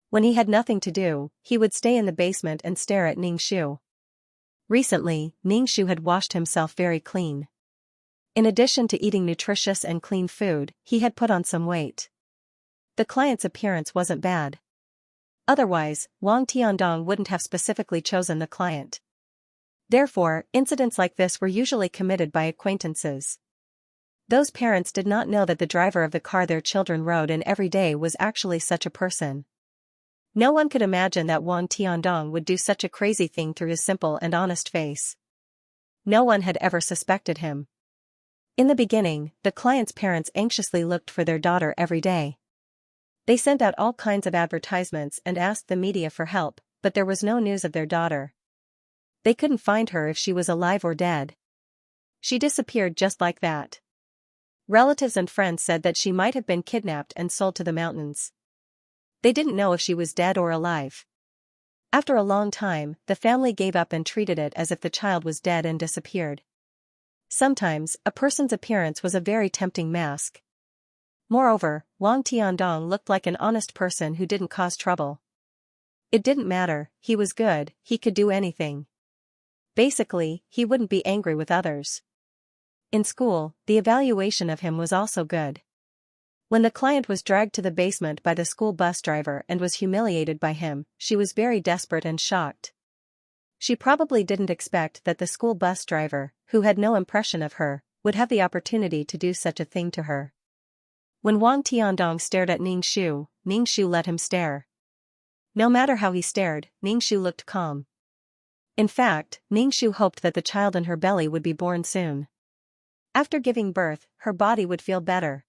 When he had nothing to do, he would stay in the basement and stare at Ningxu. Recently, Ningxu had washed himself very clean. In addition to eating nutritious and clean food, he had put on some weight. The client's appearance wasn't bad. Otherwise, Wang Tiandong wouldn't have specifically chosen the client. Therefore, incidents like this were usually committed by acquaintances. Those parents did not know that the driver of the car their children rode in every day was actually such a person. No one could imagine that Wang Tiandong would do such a crazy thing through his simple and honest face. No one had ever suspected him. In the beginning, the client's parents anxiously looked for their daughter every day. They sent out all kinds of advertisements and asked the media for help, but there was no news of their daughter. They couldn't find her if she was alive or dead. She disappeared just like that. Relatives and friends said that she might have been kidnapped and sold to the mountains. They didn't know if she was dead or alive. After a long time, the family gave up and treated it as if the child was dead and disappeared. Sometimes, a person's appearance was a very tempting mask. Moreover, Wang Tiandong looked like an honest person who didn't cause trouble. It didn't matter, he was good, he could do anything. Basically, he wouldn't be angry with others. In school, the evaluation of him was also good. When the client was dragged to the basement by the school bus driver and was humiliated by him, she was very desperate and shocked. She probably didn't expect that the school bus driver, who had no impression of her, would have the opportunity to do such a thing to her. When Wang Tiandong stared at Ningxu, Ningxu let him stare. No matter how he stared, Ningxu looked calm. In fact, Ningxu hoped that the child in her belly would be born soon. After giving birth, her body would feel better.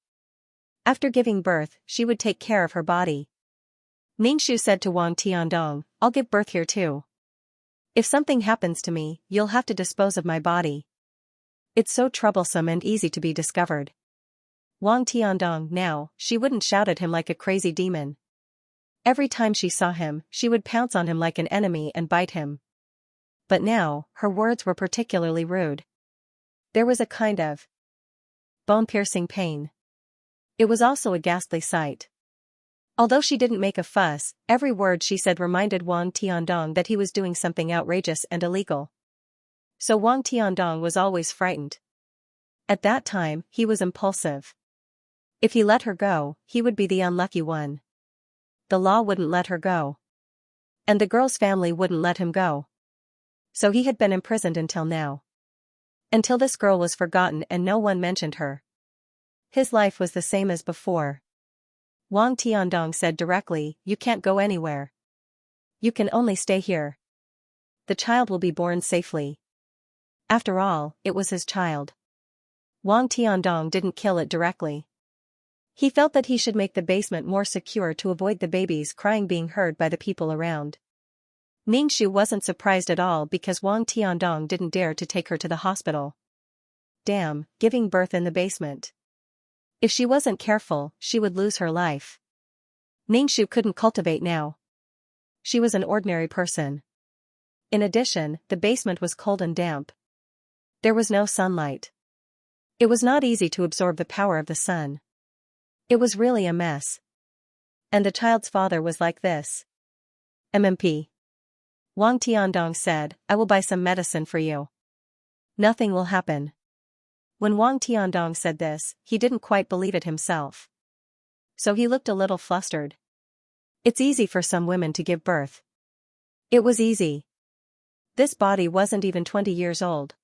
After giving birth, she would take care of her body. Ningxu said to Wang Tiandong, "I'll give birth here too. If something happens to me, you'll have to dispose of my body. It's so troublesome and easy to be discovered." Wang Tiandong now, she wouldn't shout at him like a crazy demon. Every time she saw him, she would pounce on him like an enemy and bite him. But now, her words were particularly rude. There was a kind of bone-piercing pain. It was also a ghastly sight. Although she didn't make a fuss, every word she said reminded Wang Tiandong that he was doing something outrageous and illegal. So Wang Tiandong was always frightened. At that time, he was impulsive. If he let her go, he would be the unlucky one. The law wouldn't let her go. And the girl's family wouldn't let him go. So he had been imprisoned until now. Until this girl was forgotten and no one mentioned her. His life was the same as before. Wang Tiandong said directly, "You can't go anywhere. You can only stay here. The child will be born safely." After all, it was his child. Wang Tiandong didn't kill it directly. He felt that he should make the basement more secure to avoid the baby's crying being heard by the people around. Ningxu wasn't surprised at all because Wang Tiandong didn't dare to take her to the hospital. Damn, giving birth in the basement. If she wasn't careful, she would lose her life. Ningxu couldn't cultivate now. She was an ordinary person. In addition, the basement was cold and damp. There was no sunlight. It was not easy to absorb the power of the sun. It was really a mess. And the child's father was like this. "MMP. Wang Tiandong said, "I will buy some medicine for you. Nothing will happen." When Wang Tiandong said this, he didn't quite believe it himself. So he looked a little flustered. It's easy for some women to give birth. It was easy. This body wasn't even 20 years old.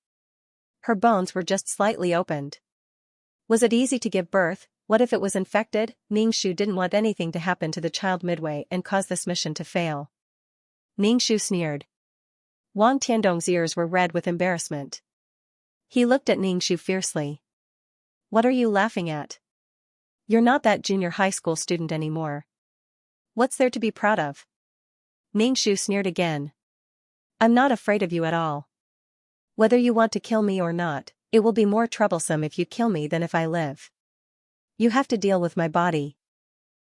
Her bones were just slightly opened. Was it easy to give birth? What if it was infected? Ningxu didn't want anything to happen to the child midway and cause this mission to fail. Ningxu sneered. Wang Tiandong's ears were red with embarrassment. He looked at Ningxu fiercely. "What are you laughing at? You're not that junior high school student anymore. What's there to be proud of?" Ningxu sneered again. "I'm not afraid of you at all. Whether you want to kill me or not, it will be more troublesome if you kill me than if I live. You have to deal with my body.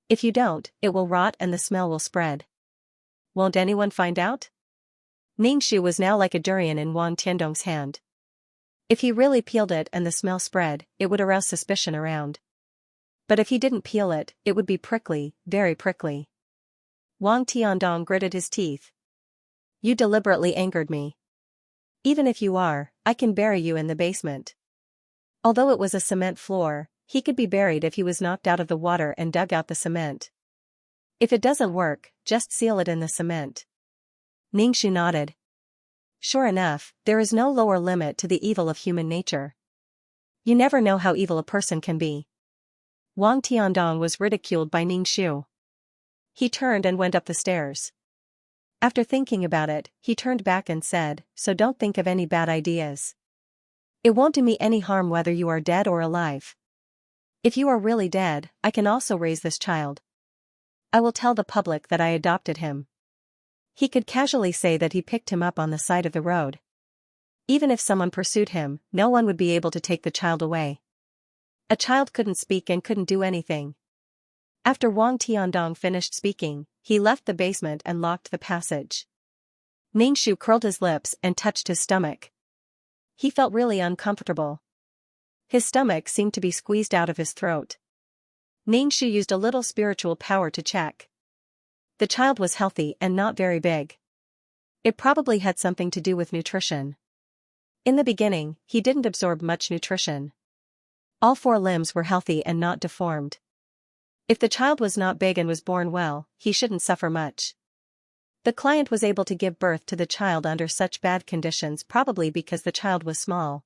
If you don't, it will rot and the smell will spread. Won't anyone find out?" Ningxu was now like a durian in Wang Tiandong's hand. If he really peeled it and the smell spread, it would arouse suspicion around. But if he didn't peel it, it would be prickly, very prickly. Wang Tiandong gritted his teeth. "You deliberately angered me. Even if you are, I can bury you in the basement." Although it was a cement floor, he could be buried if he was knocked out of the water and dug out the cement. If it doesn't work, just seal it in the cement. Ningxu nodded. Sure enough, there is no lower limit to the evil of human nature. You never know how evil a person can be. Wang Tiandong was ridiculed by Ningxu. He turned and went up the stairs. After thinking about it, he turned back and said, "So don't think of any bad ideas. It won't do me any harm whether you are dead or alive. If you are really dead, I can also raise this child. I will tell the public that I adopted him." He could casually say that he picked him up on the side of the road. Even if someone pursued him, no one would be able to take the child away. A child couldn't speak and couldn't do anything. After Wang Tiandong finished speaking, he left the basement and locked the passage. Ningxu curled his lips and touched his stomach. He felt really uncomfortable. His stomach seemed to be squeezed out of his throat. Ningxu used a little spiritual power to check. The child was healthy and not very big. It probably had something to do with nutrition. In the beginning, he didn't absorb much nutrition. All 4 limbs were healthy and not deformed. If the child was not big and was born well, he shouldn't suffer much. The client was able to give birth to the child under such bad conditions probably because the child was small.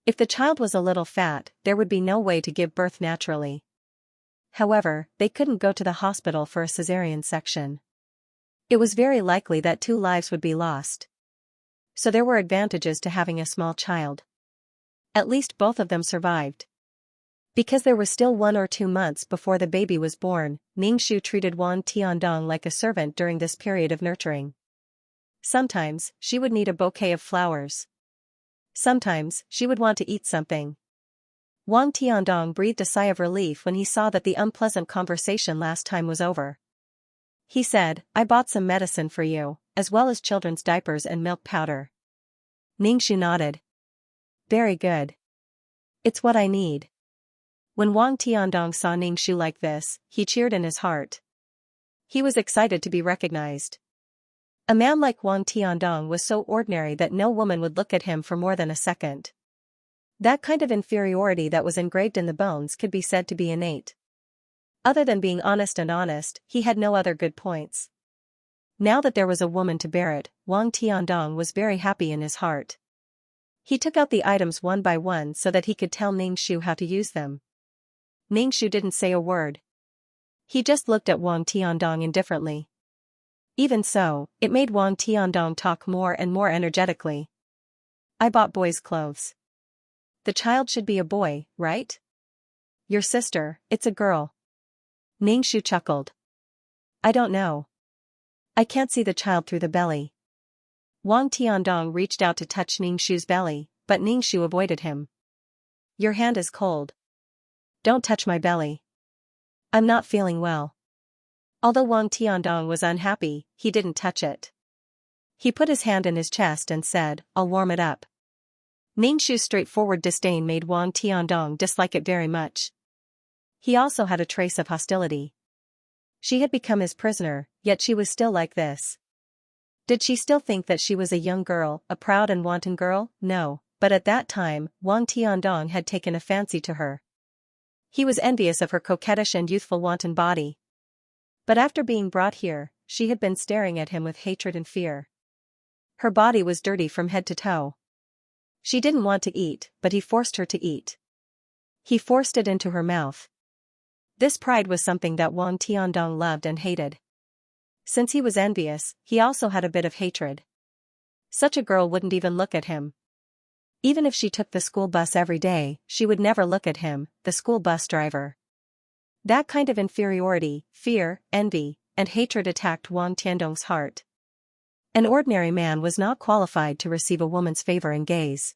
If the child was a little fat, there would be no way to give birth naturally. However, they couldn't go to the hospital for a cesarean section. It was very likely that 2 lives would be lost. So there were advantages to having a small child. At least both of them survived. Because there was still 1 or 2 months before the baby was born, Ningxu treated Wang Tiandong like a servant during this period of nurturing. Sometimes, she would need a bouquet of flowers. Sometimes, she would want to eat something. Wang Tiandong breathed a sigh of relief when he saw that the unpleasant conversation last time was over. He said, "I bought some medicine for you, as well as children's diapers and milk powder." Ningxu nodded. Very good. It's what I need. When Wang Tiandong saw Ningxu like this, he cheered in his heart. He was excited to be recognized. A man like Wang Tiandong was so ordinary that no woman would look at him for more than a second. That kind of inferiority that was engraved in the bones could be said to be innate. Other than being honest, he had no other good points. Now that there was a woman to bear it, Wang Tiandong was very happy in his heart. He took out the items one by one so that he could tell Ningxu how to use them. Ningxu didn't say a word. He just looked at Wang Tiandong indifferently. Even so, it made Wang Tiandong talk more and more energetically. I bought boys' clothes. The child should be a boy, right? Your sister, it's a girl. Ningxu chuckled. I don't know. I can't see the child through the belly. Wang Tiandong reached out to touch Ningxu's belly, but Ningxu avoided him. Your hand is cold. Don't touch my belly. I'm not feeling well. Although Wang Tiandong was unhappy, he didn't touch it. He put his hand in his chest and said, I'll warm it up. Ningxu's straightforward disdain made Wang Tiandong dislike it very much. He also had a trace of hostility. She had become his prisoner, yet she was still like this. Did she still think that she was a young girl, a proud and wanton girl? No, but at that time, Wang Tiandong had taken a fancy to her. He was envious of her coquettish and youthful wanton body. But after being brought here, she had been staring at him with hatred and fear. Her body was dirty from head to toe. She didn't want to eat, but he forced her to eat. He forced it into her mouth. This pride was something that Wang Tiandong loved and hated. Since he was envious, he also had a bit of hatred. Such a girl wouldn't even look at him. Even if she took the school bus every day, she would never look at him, the school bus driver. That kind of inferiority, fear, envy, and hatred attacked Wang Tiandong's heart. An ordinary man was not qualified to receive a woman's favor and gaze.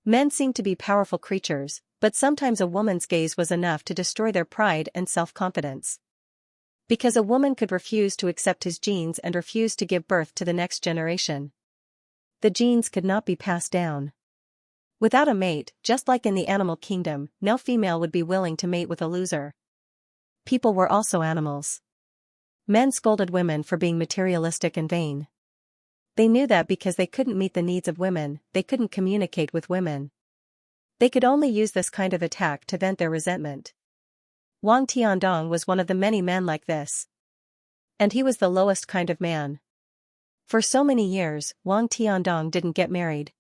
Men seemed to be powerful creatures, but sometimes a woman's gaze was enough to destroy their pride and self-confidence. Because a woman could refuse to accept his genes and refuse to give birth to the next generation. The genes could not be passed down. Without a mate, just like in the animal kingdom, no female would be willing to mate with a loser. People were also animals. Men scolded women for being materialistic and vain. They knew that because they couldn't meet the needs of women, they couldn't communicate with women. They could only use this kind of attack to vent their resentment. Wang Tiandong was one of the many men like this. And he was the lowest kind of man. For so many years, Wang Tiandong didn't get married.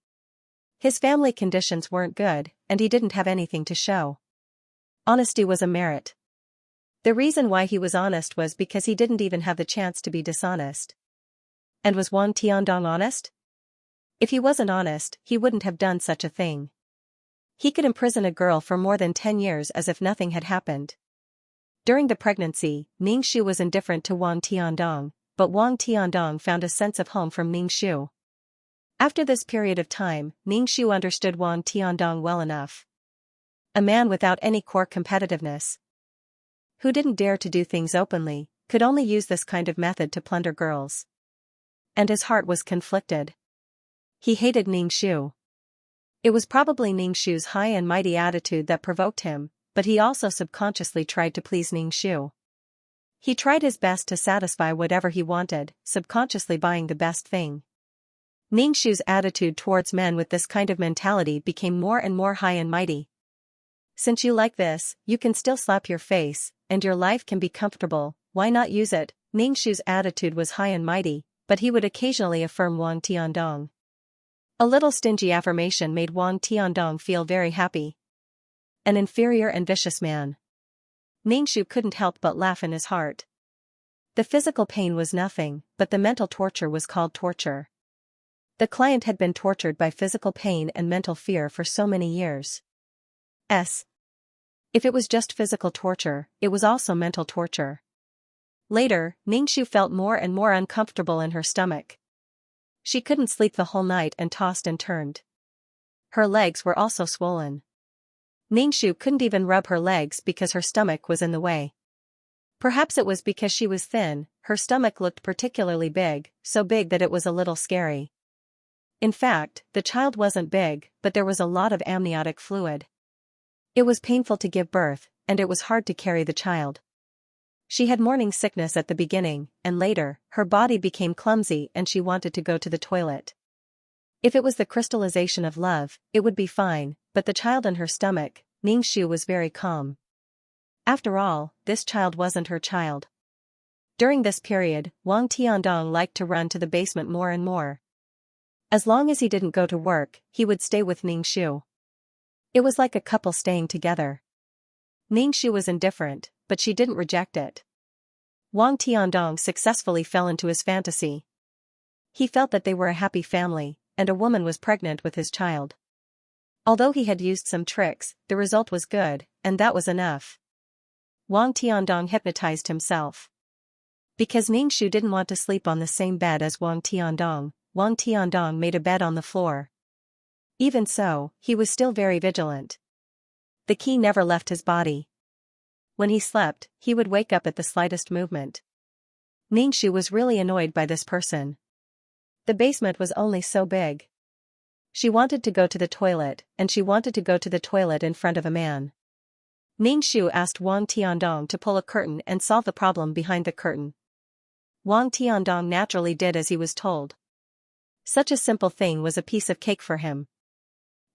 His family conditions weren't good, and he didn't have anything to show. Honesty was a merit. The reason why he was honest was because he didn't even have the chance to be dishonest. And was Wang Tiandong honest? If he wasn't honest, he wouldn't have done such a thing. He could imprison a girl for more than 10 years as if nothing had happened. During the pregnancy, Ningxu was indifferent to Wang Tiandong, but Wang Tiandong found a sense of home from Ningxu. After this period of time, Ningxu understood Wang Tiandong well enough. A man without any core competitiveness, who didn't dare to do things openly, could only use this kind of method to plunder girls. And his heart was conflicted. He hated Ningxu. It was probably Ningxu's high and mighty attitude that provoked him, but he also subconsciously tried to please Ningxu. He tried his best to satisfy whatever he wanted, subconsciously buying the best thing. Ningxu's attitude towards men with this kind of mentality became more and more high and mighty. Since you like this, you can still slap your face, and your life can be comfortable, why not use it? Ningxu's attitude was high and mighty, but he would occasionally affirm Wang Tiandong. A little stingy affirmation made Wang Tiandong feel very happy. An inferior and vicious man. Ningxu couldn't help but laugh in his heart. The physical pain was nothing, but the mental torture was called torture. The client had been tortured by physical pain and mental fear for so many years. If it was just physical torture, it was also mental torture. Later, Ningxu felt more and more uncomfortable in her stomach. She couldn't sleep the whole night and tossed and turned. Her legs were also swollen. Ningxu couldn't even rub her legs because her stomach was in the way. Perhaps it was because she was thin, her stomach looked particularly big, so big that it was a little scary. In fact, the child wasn't big, but there was a lot of amniotic fluid. It was painful to give birth, and it was hard to carry the child. She had morning sickness at the beginning, and later, her body became clumsy and she wanted to go to the toilet. If it was the crystallization of love, it would be fine, but the child in her stomach, Ningxu was very calm. After all, this child wasn't her child. During this period, Wang Tiandong liked to run to the basement more and more. As long as he didn't go to work, he would stay with Ningxu. It was like a couple staying together. Ningxu was indifferent, but she didn't reject it. Wang Tiandong successfully fell into his fantasy. He felt that they were a happy family, and a woman was pregnant with his child. Although he had used some tricks, the result was good, and that was enough. Wang Tiandong hypnotized himself. Because Ningxu didn't want to sleep on the same bed as Wang Tiandong made a bed on the floor. Even so, he was still very vigilant. The key never left his body. When he slept, he would wake up at the slightest movement. Ningxu was really annoyed by this person. The basement was only so big. She wanted to go to the toilet, and she wanted to go to the toilet in front of a man. Ningxu asked Wang Tiandong to pull a curtain and solve the problem behind the curtain. Wang Tiandong naturally did as he was told. Such a simple thing was a piece of cake for him.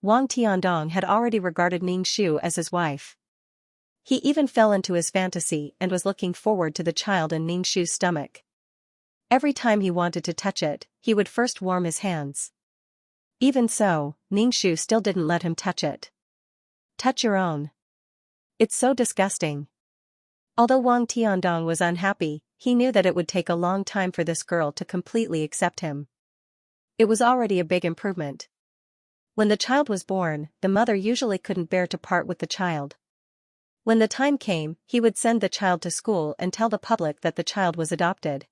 Wang Tiandong had already regarded Ningxu as his wife. He even fell into his fantasy and was looking forward to the child in Ningxu's stomach. Every time he wanted to touch it, he would first warm his hands. Even so, Ningxu still didn't let him touch it. Touch your own. It's so disgusting. Although Wang Tiandong was unhappy, he knew that it would take a long time for this girl to completely accept him. It was already a big improvement. When the child was born, the mother usually couldn't bear to part with the child. When the time came, he would send the child to school and tell the public that the child was adopted.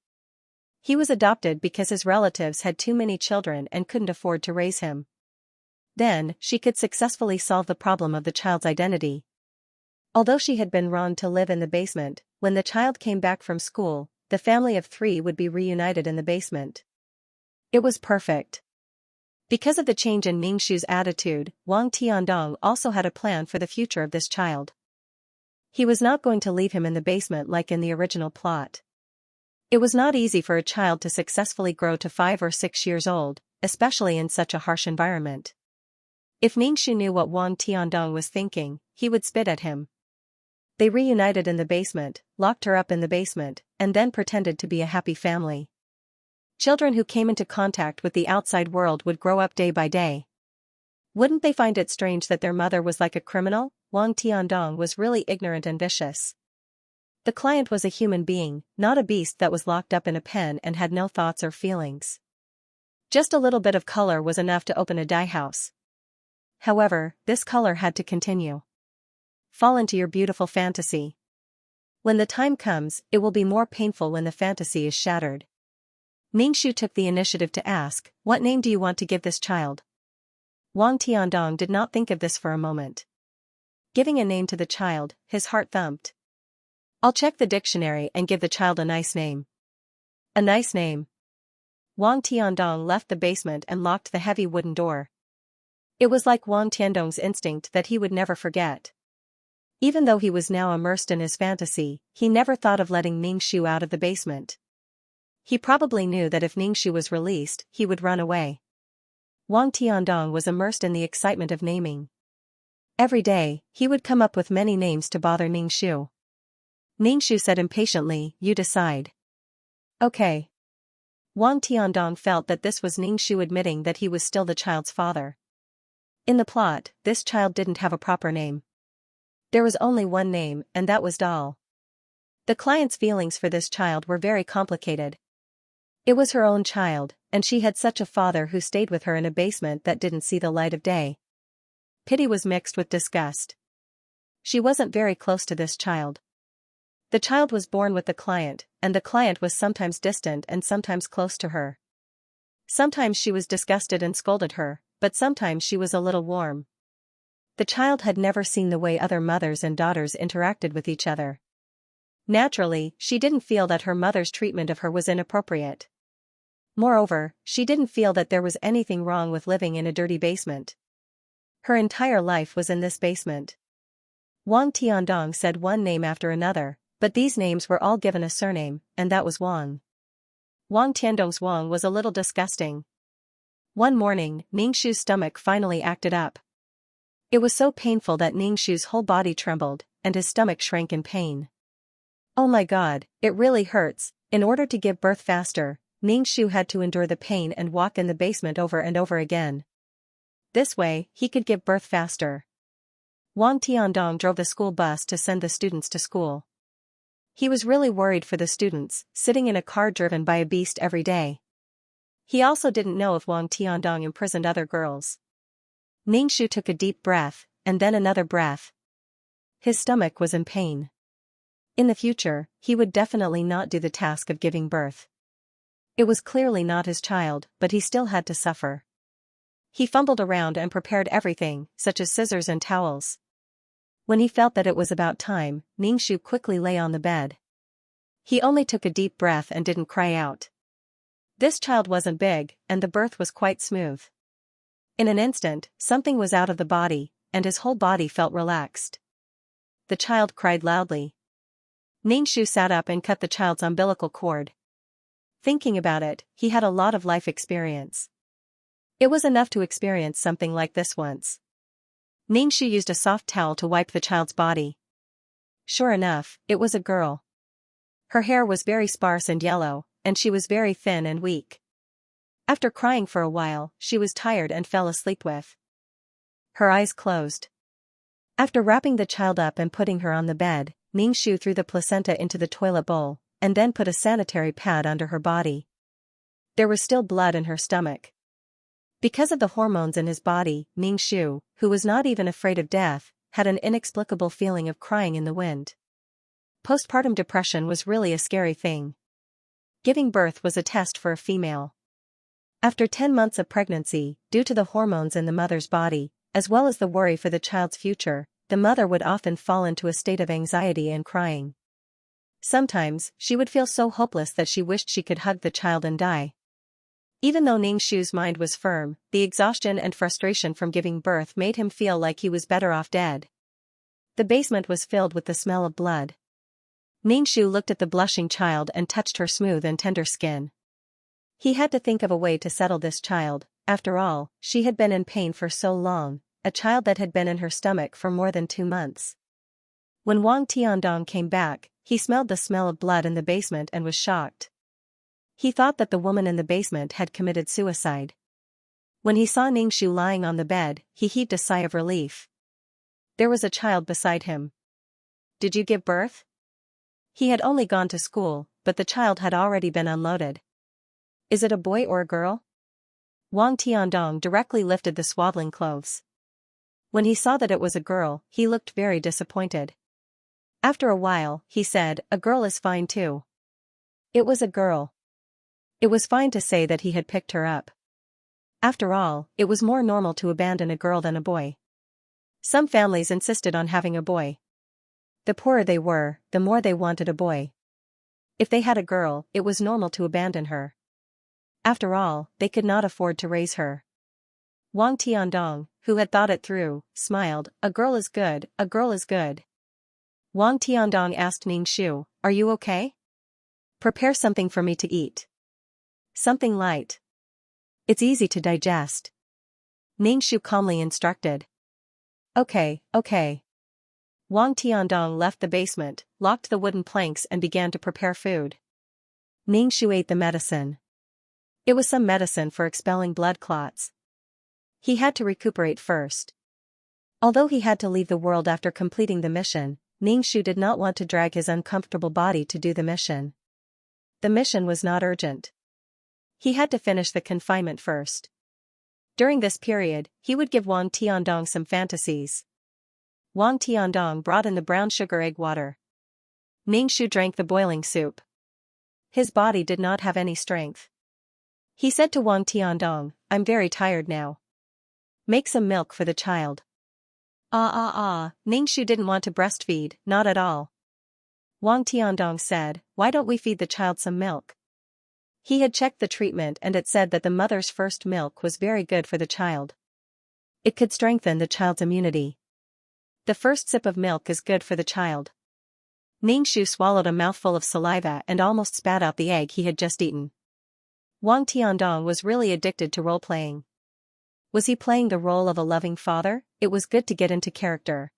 He was adopted because his relatives had too many children and couldn't afford to raise him. Then, she could successfully solve the problem of the child's identity. Although she had been wronged to live in the basement, when the child came back from school, the family of 3 would be reunited in the basement. It was perfect. Because of the change in Ningxu's attitude, Wang Tiandong also had a plan for the future of this child. He was not going to leave him in the basement like in the original plot. It was not easy for a child to successfully grow to 5 or 6 years old, especially in such a harsh environment. If Ningxu knew what Wang Tiandong was thinking, he would spit at him. They reunited in the basement, locked her up in the basement, and then pretended to be a happy family. Children who came into contact with the outside world would grow up day by day. Wouldn't they find it strange that their mother was like a criminal? Wang Tiandong was really ignorant and vicious. The client was a human being, not a beast that was locked up in a pen and had no thoughts or feelings. Just a little bit of color was enough to open a dye house. However, this color had to continue. Fall into your beautiful fantasy. When the time comes, it will be more painful when the fantasy is shattered. Ningxu took the initiative to ask, "What name do you want to give this child?" Wang Tiandong did not think of this for a moment. Giving a name to the child, his heart thumped. "I'll check the dictionary and give the child a nice name." A nice name. Wang Tiandong left the basement and locked the heavy wooden door. It was like Wang Tiandong's instinct that he would never forget. Even though he was now immersed in his fantasy, he never thought of letting Ningxu out of the basement. He probably knew that if Ningxu was released, he would run away. Wang Tiandong was immersed in the excitement of naming. Every day, he would come up with many names to bother Ningxu. Ningxu said impatiently, "You decide." "Okay." Wang Tiandong felt that this was Ningxu admitting that he was still the child's father. In the plot, this child didn't have a proper name. There was only one name, and that was Doll. The client's feelings for this child were very complicated. It was her own child, and she had such a father who stayed with her in a basement that didn't see the light of day. Pity was mixed with disgust. She wasn't very close to this child. The child was born with the client, and the client was sometimes distant and sometimes close to her. Sometimes she was disgusted and scolded her, but sometimes she was a little warm. The child had never seen the way other mothers and daughters interacted with each other. Naturally, she didn't feel that her mother's treatment of her was inappropriate. Moreover, she didn't feel that there was anything wrong with living in a dirty basement. Her entire life was in this basement. Wang Tiandong said one name after another, but these names were all given a surname, and that was Wang. Wang Tiandong's Wang was a little disgusting. One morning, Ningxu's stomach finally acted up. It was so painful that Ningxu's whole body trembled, and his stomach shrank in pain. Oh my god, it really hurts. In order to give birth faster, Ningxu had to endure the pain and walk in the basement over and over again. This way, he could give birth faster. Wang Tiandong drove the school bus to send the students to school. He was really worried for the students, sitting in a car driven by a beast every day. He also didn't know if Wang Tiandong imprisoned other girls. Ningxu took a deep breath, and then another breath. His stomach was in pain. In the future, he would definitely not do the task of giving birth. It was clearly not his child, but he still had to suffer. He fumbled around and prepared everything, such as scissors and towels. When he felt that it was about time, Ningxu quickly lay on the bed. He only took a deep breath and didn't cry out. This child wasn't big, and the birth was quite smooth. In an instant, something was out of the body, and his whole body felt relaxed. The child cried loudly. Ningxu sat up and cut the child's umbilical cord. Thinking about it, he had a lot of life experience. It was enough to experience something like this once. Ningxu used a soft towel to wipe the child's body. Sure enough, it was a girl. Her hair was very sparse and yellow, and she was very thin and weak. After crying for a while, she was tired and fell asleep with her eyes closed. After wrapping the child up and putting her on the bed, Ningxu threw the placenta into the toilet bowl, and then put a sanitary pad under her body. There was still blood in her stomach. Because of the hormones in his body, Ningxu, who was not even afraid of death, had an inexplicable feeling of crying in the wind. Postpartum depression was really a scary thing. Giving birth was a test for a female. After 10 months of pregnancy, due to the hormones in the mother's body, as well as the worry for the child's future, the mother would often fall into a state of anxiety and crying. Sometimes, she would feel so hopeless that she wished she could hug the child and die. Even though Ningxu's mind was firm, the exhaustion and frustration from giving birth made him feel like he was better off dead. The basement was filled with the smell of blood. Ningxu looked at the blushing child and touched her smooth and tender skin. He had to think of a way to settle this child. After all, she had been in pain for so long, a child that had been in her stomach for more than 2 months. When Wang Tiandong came back, he smelled the smell of blood in the basement and was shocked. He thought that the woman in the basement had committed suicide. When he saw Ningxu lying on the bed, he heaved a sigh of relief. There was a child beside him. Did you give birth? He had only gone to school, but the child had already been unloaded. Is it a boy or a girl? Wang Tiandong directly lifted the swaddling clothes. When he saw that it was a girl, he looked very disappointed. After a while, he said, "A girl is fine too." It was a girl. It was fine to say that he had picked her up. After all, it was more normal to abandon a girl than a boy. Some families insisted on having a boy. The poorer they were, the more they wanted a boy. If they had a girl, it was normal to abandon her. After all, they could not afford to raise her. Wang Tiandong, who had thought it through, smiled. "A girl is good, a girl is good." Wang Tiandong asked Ningxu, "Are you okay? Prepare something for me to eat. Something light. It's easy to digest." Ningxu calmly instructed. Okay. Wang Tiandong left the basement, locked the wooden planks and began to prepare food. Ningxu ate the medicine. It was some medicine for expelling blood clots. He had to recuperate first. Although he had to leave the world after completing the mission, Ningxu did not want to drag his uncomfortable body to do the mission. The mission was not urgent. He had to finish the confinement first. During this period, he would give Wang Tiandong some fantasies. Wang Tiandong brought in the brown sugar egg water. Ningxu drank the boiling soup. His body did not have any strength. He said to Wang Tiandong, "I'm very tired now. Make some milk for the child." Ningxu didn't want to breastfeed, not at all. Wang Tiandong said, "Why don't we feed the child some milk?" He had checked the treatment and it said that the mother's first milk was very good for the child. It could strengthen the child's immunity. The first sip of milk is good for the child. Ningxu swallowed a mouthful of saliva and almost spat out the egg he had just eaten. Wang Tiandong was really addicted to role-playing. Was he playing the role of a loving father? It was good to get into character.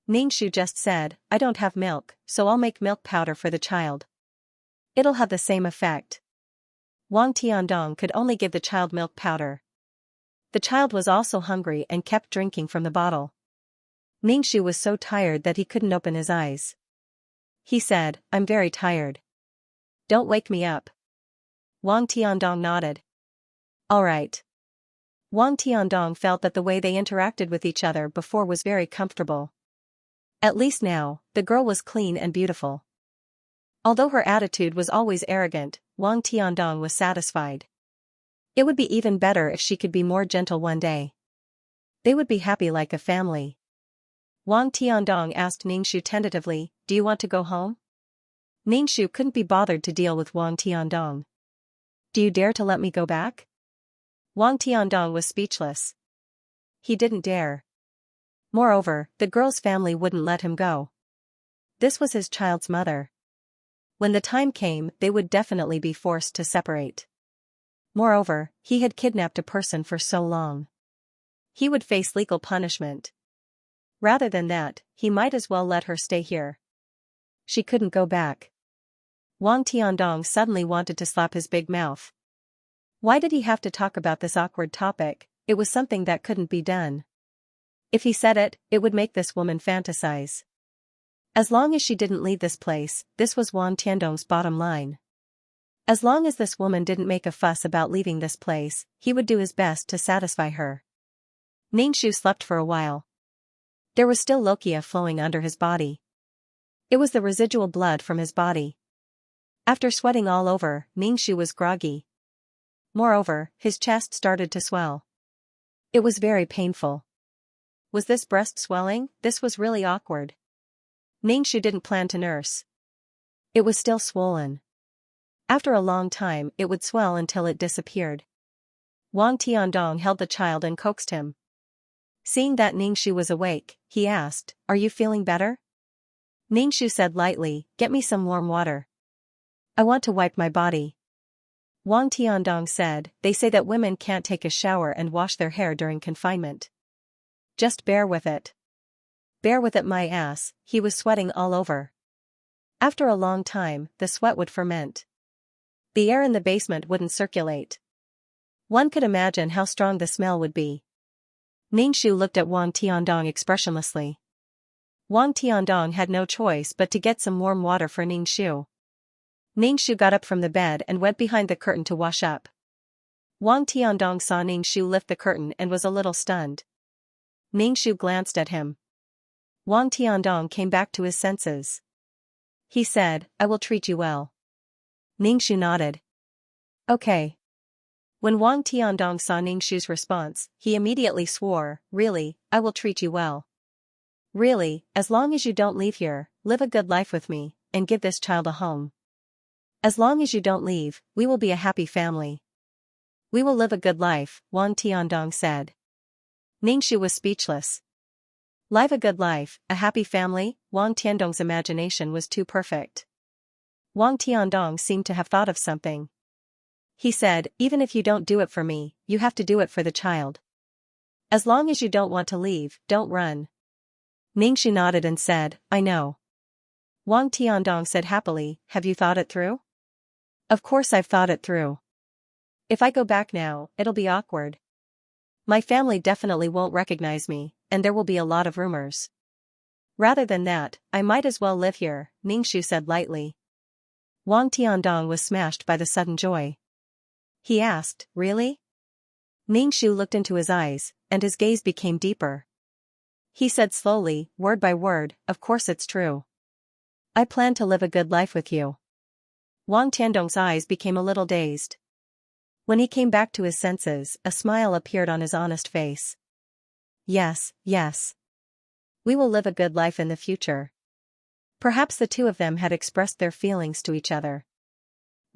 Ningxu just said, I don't have milk, so I'll make milk powder for the child. It'll have the same effect. Wang Tiandong could only give the child milk powder. The child was also hungry and kept drinking from the bottle. Ningxu was so tired that he couldn't open his eyes. He said, I'm very tired. Don't wake me up. Wang Tiandong nodded. All right. Wang Tiandong felt that the way they interacted with each other before was very comfortable. At least now, the girl was clean and beautiful. Although her attitude was always arrogant, Wang Tiandong was satisfied. It would be even better if she could be more gentle one day. They would be happy like a family. Wang Tiandong asked Ningxu tentatively, do you want to go home? Ningxu couldn't be bothered to deal with Wang Tiandong. Do you dare to let me go back? Wang Tiandong was speechless. He didn't dare. Moreover, the girl's family wouldn't let him go. This was his child's mother. When the time came, they would definitely be forced to separate. Moreover, he had kidnapped a person for so long. He would face legal punishment. Rather than that, he might as well let her stay here. She couldn't go back. Wang Tiandong suddenly wanted to slap his big mouth. Why did he have to talk about this awkward topic? It was something that couldn't be done. If he said it, it would make this woman fantasize. As long as she didn't leave this place, this was Wang Tiandong's bottom line. As long as this woman didn't make a fuss about leaving this place, he would do his best to satisfy her. Ningxu slept for a while. There was still lochia flowing under his body. It was the residual blood from his body. After sweating all over, Ningxu was groggy. Moreover, his chest started to swell. It was very painful. Was this breast swelling? This was really awkward. Ningxu didn't plan to nurse. It was still swollen. After a long time, it would swell until it disappeared. Wang Tiandong held the child and coaxed him. Seeing that Ningxu was awake, he asked, are you feeling better? Ningxu said lightly, get me some warm water. I want to wipe my body. Wang Tiandong said, they say that women can't take a shower and wash their hair during confinement. Just bear with it. Bear with it my ass, he was sweating all over. After a long time, the sweat would ferment. The air in the basement wouldn't circulate. One could imagine how strong the smell would be. Ningxu looked at Wang Tiandong expressionlessly. Wang Tiandong had no choice but to get some warm water for Ningxu. Ningxu got up from the bed and went behind the curtain to wash up. Wang Tiandong saw Ningxu lift the curtain and was a little stunned. Ningxu glanced at him. Wang Tiandong came back to his senses. He said, I will treat you well. Ningxu nodded. Okay. When Wang Tiandong saw Ningxu's response, he immediately swore, really, I will treat you well. Really, as long as you don't leave here, live a good life with me, and give this child a home. As long as you don't leave, we will be a happy family. We will live a good life, Wang Tiandong said. Ningxu was speechless. Live a good life, a happy family, Wang Tiandong's imagination was too perfect. Wang Tiandong seemed to have thought of something. He said, even if you don't do it for me, you have to do it for the child. As long as you don't want to leave, don't run. Ningxu nodded and said, I know. Wang Tiandong said happily, have you thought it through? Of course I've thought it through. If I go back now, it'll be awkward. My family definitely won't recognize me, and there will be a lot of rumors. Rather than that, I might as well live here, Ningxu said lightly. Wang Tiandong was smashed by the sudden joy. He asked, really? Ningxu looked into his eyes, and his gaze became deeper. He said slowly, word by word, of course it's true. I plan to live a good life with you. Wang Tiandong's eyes became a little dazed. When he came back to his senses, a smile appeared on his honest face. Yes, yes. We will live a good life in the future. Perhaps the two of them had expressed their feelings to each other.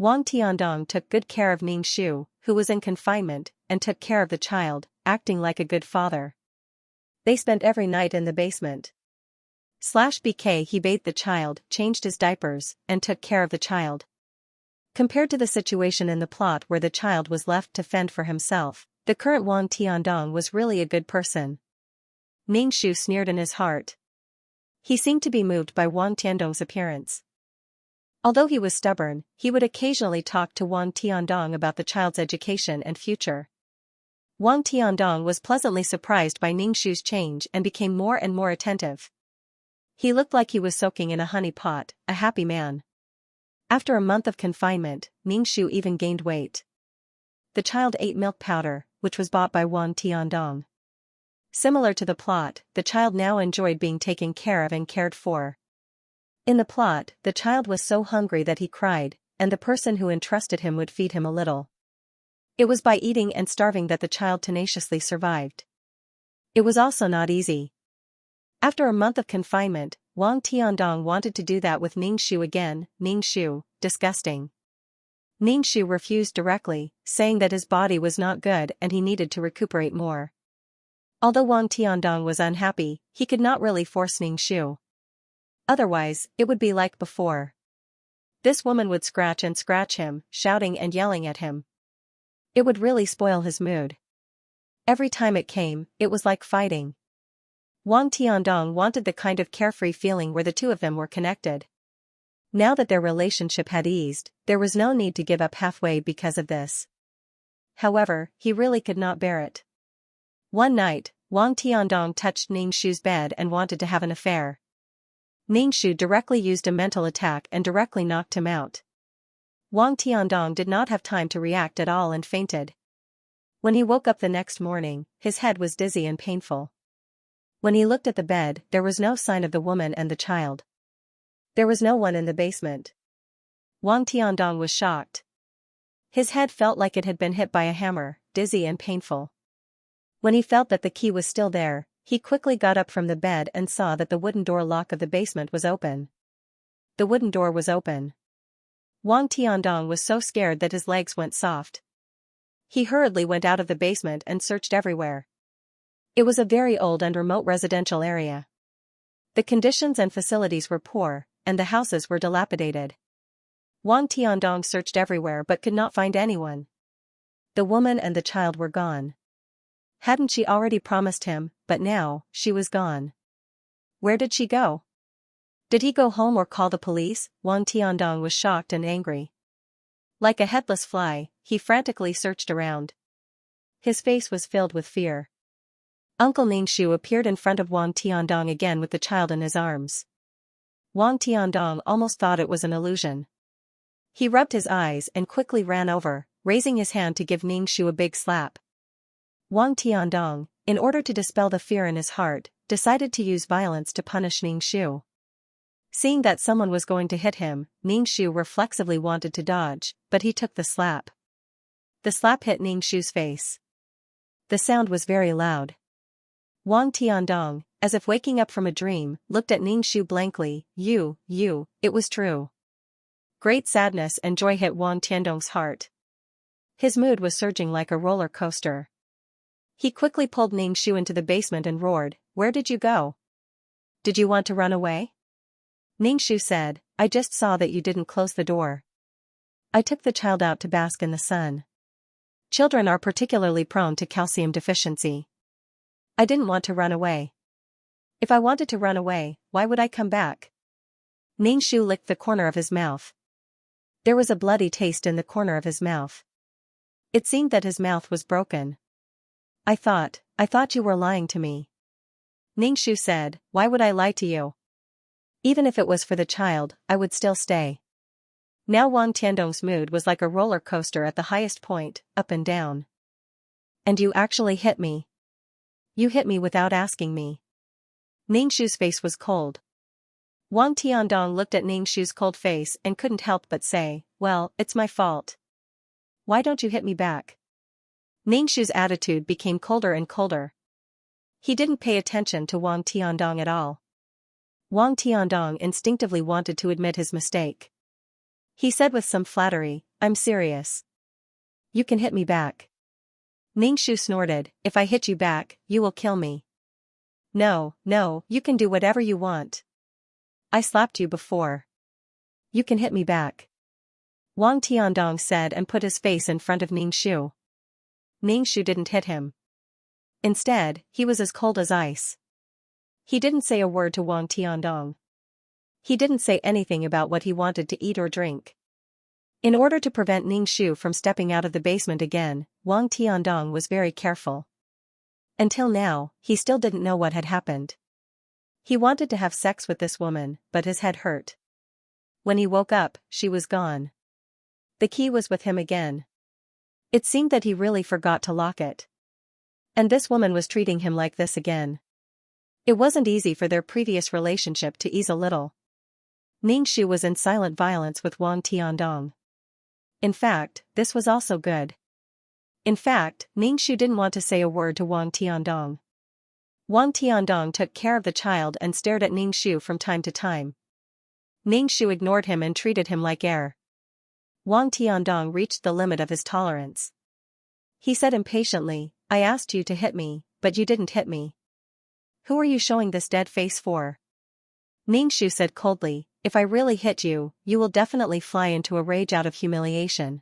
Wang Tiandong took good care of Ningxu, who was in confinement, and took care of the child, acting like a good father. They spent every night in the basement. /BK he bathed the child, changed his diapers, and took care of the child. Compared to the situation in the plot where the child was left to fend for himself, the current Wang Tiandong was really a good person. Ningxu sneered in his heart. He seemed to be moved by Wang Tiandong's appearance. Although he was stubborn, he would occasionally talk to Wang Tiandong about the child's education and future. Wang Tiandong was pleasantly surprised by Ningxu's change and became more and more attentive. He looked like he was soaking in a honey pot, a happy man. After a month of confinement, Ningxu even gained weight. The child ate milk powder, which was bought by Wang Tiandong. Similar to the plot, the child now enjoyed being taken care of and cared for. In the plot, the child was so hungry that he cried, and the person who entrusted him would feed him a little. It was by eating and starving that the child tenaciously survived. It was also not easy. After a month of confinement, Wang Tiandong wanted to do that with Ningxu again. Ningxu, disgusting. Ningxu refused directly, saying that his body was not good and he needed to recuperate more. Although Wang Tiandong was unhappy, he could not really force Ningxu. Otherwise, it would be like before. This woman would scratch and scratch him, shouting and yelling at him. It would really spoil his mood. Every time it came, it was like fighting. Wang Tiandong wanted the kind of carefree feeling where the two of them were connected. Now that their relationship had eased, there was no need to give up halfway because of this. However, he really could not bear it. One night, Wang Tiandong touched Ningxu's bed and wanted to have an affair. Ningxu directly used a mental attack and directly knocked him out. Wang Tiandong did not have time to react at all and fainted. When he woke up the next morning, his head was dizzy and painful. When he looked at the bed, there was no sign of the woman and the child. There was no one in the basement. Wang Tiandong was shocked. His head felt like it had been hit by a hammer, dizzy and painful. When he felt that the key was still there, he quickly got up from the bed and saw that the wooden door lock of the basement was open. The wooden door was open. Wang Tiandong was so scared that his legs went soft. He hurriedly went out of the basement and searched everywhere. It was a very old and remote residential area. The conditions and facilities were poor, and the houses were dilapidated. Wang Tiandong searched everywhere but could not find anyone. The woman and the child were gone. Hadn't she already promised him, but now, she was gone. Where did she go? Did he go home or call the police? Wang Tiandong was shocked and angry. Like a headless fly, he frantically searched around. His face was filled with fear. Uncle Ningxu appeared in front of Wang Tiandong again with the child in his arms. Wang Tiandong almost thought it was an illusion. He rubbed his eyes and quickly ran over, raising his hand to give Ningxu a big slap. Wang Tiandong, in order to dispel the fear in his heart, decided to use violence to punish Ningxu. Seeing that someone was going to hit him, Ningxu reflexively wanted to dodge, but he took the slap. The slap hit Ningxu's face. The sound was very loud. Wang Tiandong, as if waking up from a dream, looked at Ningxu blankly. It was true. Great sadness and joy hit Wang Tiandong's heart. His mood was surging like a roller coaster. He quickly pulled Ningxu into the basement and roared, "Where did you go? Did you want to run away?" Ningxu said, "I just saw that you didn't close the door. I took the child out to bask in the sun. Children are particularly prone to calcium deficiency. I didn't want to run away. If I wanted to run away, why would I come back?" Ningxu licked the corner of his mouth. There was a bloody taste in the corner of his mouth. It seemed that his mouth was broken. I thought you were lying to me." Ningxu said, "Why would I lie to you? Even if it was for the child, I would still stay." Now Wang Tiandong's mood was like a roller coaster at the highest point, up and down. "And you actually hit me. You hit me without asking me." Ningxu's face was cold. Wang Tiandong looked at Ningxu's cold face and couldn't help but say, "Well, it's my fault. Why don't you hit me back?" Ningxu's attitude became colder and colder. He didn't pay attention to Wang Tiandong at all. Wang Tiandong instinctively wanted to admit his mistake. He said with some flattery, I'm serious. You can hit me back. Ningxu snorted, if I hit you back, you will kill me. No, no, you can do whatever you want. I slapped you before. You can hit me back. Wang Tiandong said and put his face in front of Ningxu. Ningxu didn't hit him. Instead, he was as cold as ice. He didn't say a word to Wang Tiandong. He didn't say anything about what he wanted to eat or drink. In order to prevent Ningxu from stepping out of the basement again, Wang Tiandong was very careful. Until now, he still didn't know what had happened. He wanted to have sex with this woman, but his head hurt. When he woke up, she was gone. The key was with him again. It seemed that he really forgot to lock it. And this woman was treating him like this again. It wasn't easy for their previous relationship to ease a little. Ningxu was in silent violence with Wang Tiandong. In fact, this was also good. In fact, Ningxu didn't want to say a word to Wang Tiandong. Wang Tiandong took care of the child and stared at Ningxu from time to time. Ningxu ignored him and treated him like air. Wang Tiandong reached the limit of his tolerance. He said impatiently, I asked you to hit me, but you didn't hit me. Who are you showing this dead face for? Ningxu said coldly, if I really hit you, you will definitely fly into a rage out of humiliation.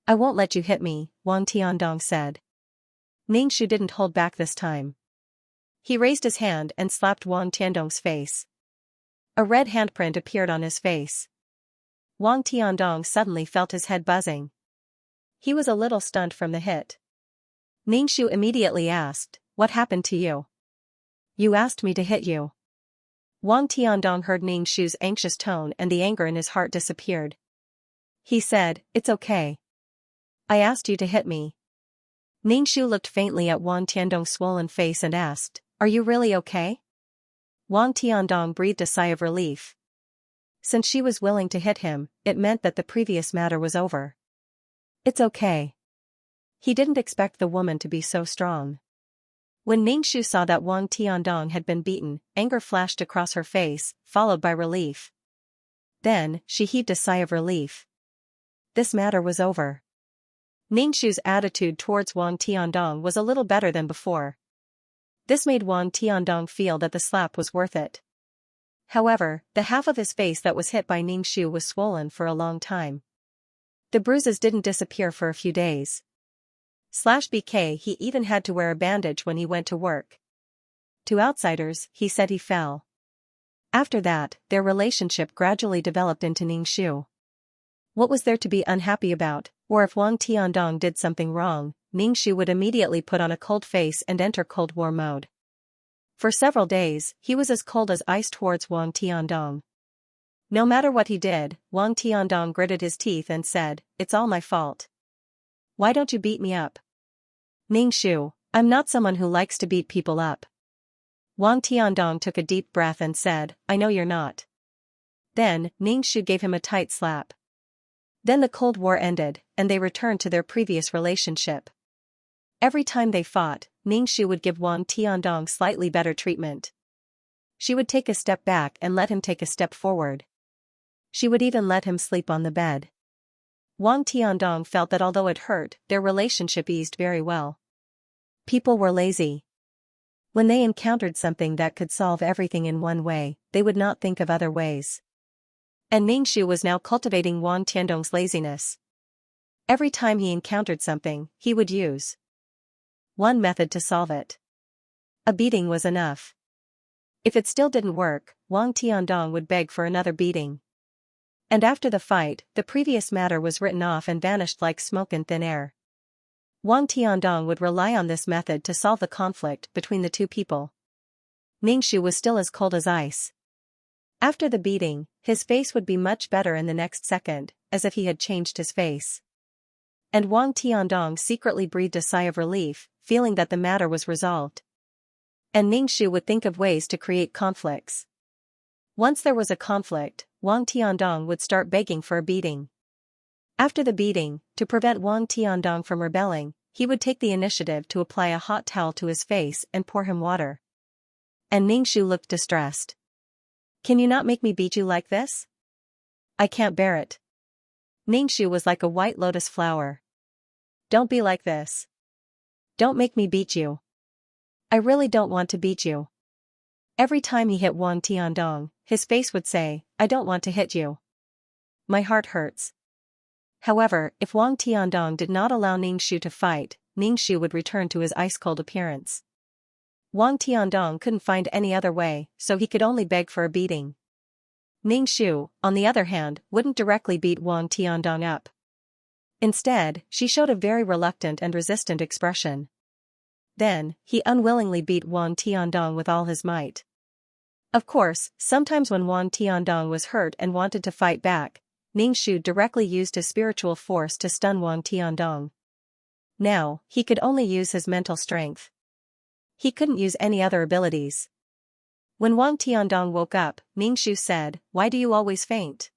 I won't let you hit me, Wang Tiandong said. Ningxu didn't hold back this time. He raised his hand and slapped Wang Tiandong's face. A red handprint appeared on his face. Wang Tiandong suddenly felt his head buzzing. He was a little stunned from the hit. Ningxu immediately asked, what happened to you? You asked me to hit you. Wang Tiandong heard Ningxu's anxious tone and the anger in his heart disappeared. He said, it's okay. I asked you to hit me. Ningxu looked faintly at Wang Tiandong's swollen face and asked, are you really okay? Wang Tiandong breathed a sigh of relief. Since she was willing to hit him, it meant that the previous matter was over. It's okay. He didn't expect the woman to be so strong. When Ningxu saw that Wang Tiandong had been beaten, anger flashed across her face, followed by relief. Then, she heaved a sigh of relief. This matter was over. Ningxu's attitude towards Wang Tiandong was a little better than before. This made Wang Tiandong feel that the slap was worth it. However, the half of his face that was hit by Ningxu was swollen for a long time. The bruises didn't disappear for a few days. /BK he even had to wear a bandage when he went to work. To outsiders, he said he fell. After that, their relationship gradually developed into Ningxu. What was there to be unhappy about, or if Wang Tiandong did something wrong, Ningxu would immediately put on a cold face and enter Cold War mode. For several days, he was as cold as ice towards Wang Tiandong. No matter what he did, Wang Tiandong gritted his teeth and said, it's all my fault. Why don't you beat me up? Ningxu, I'm not someone who likes to beat people up. Wang Tiandong took a deep breath and said, I know you're not. Then, Ningxu gave him a tight slap. Then the Cold War ended, and they returned to their previous relationship. Every time they fought, Ningxu would give Wang Tiandong slightly better treatment. She would take a step back and let him take a step forward. She would even let him sleep on the bed. Wang Tiandong felt that although it hurt, their relationship eased very well. People were lazy. When they encountered something that could solve everything in one way, they would not think of other ways. And Ningxu was now cultivating Wang Tiandong's laziness. Every time he encountered something, he would use one method to solve it. A beating was enough. If it still didn't work, Wang Tiandong would beg for another beating. And after the fight, the previous matter was written off and vanished like smoke in thin air. Wang Tiandong would rely on this method to solve the conflict between the two people. Ningxu was still as cold as ice. After the beating, his face would be much better in the next second, as if he had changed his face. And Wang Tiandong secretly breathed a sigh of relief, feeling that the matter was resolved. And Ningxu would think of ways to create conflicts. Once there was a conflict, Wang Tiandong would start begging for a beating. After the beating, to prevent Wang Tiandong from rebelling, he would take the initiative to apply a hot towel to his face and pour him water. And Ningxu looked distressed. Can you not make me beat you like this? I can't bear it. Ningxu was like a white lotus flower. Don't be like this. Don't make me beat you. I really don't want to beat you. Every time he hit Wang Tiandong, his face would say, I don't want to hit you. My heart hurts. However, if Wang Tiandong did not allow Ningxu to fight, Ningxu would return to his ice-cold appearance. Wang Tiandong couldn't find any other way, so he could only beg for a beating. Ningxu, on the other hand, wouldn't directly beat Wang Tiandong up. Instead, she showed a very reluctant and resistant expression. Then, he unwillingly beat Wang Tiandong with all his might. Of course, sometimes when Wang Tiandong was hurt and wanted to fight back, Ningxu directly used his spiritual force to stun Wang Tiandong. Now, he could only use his mental strength. He couldn't use any other abilities. When Wang Tiandong woke up, Ningxu said, Why do you always faint?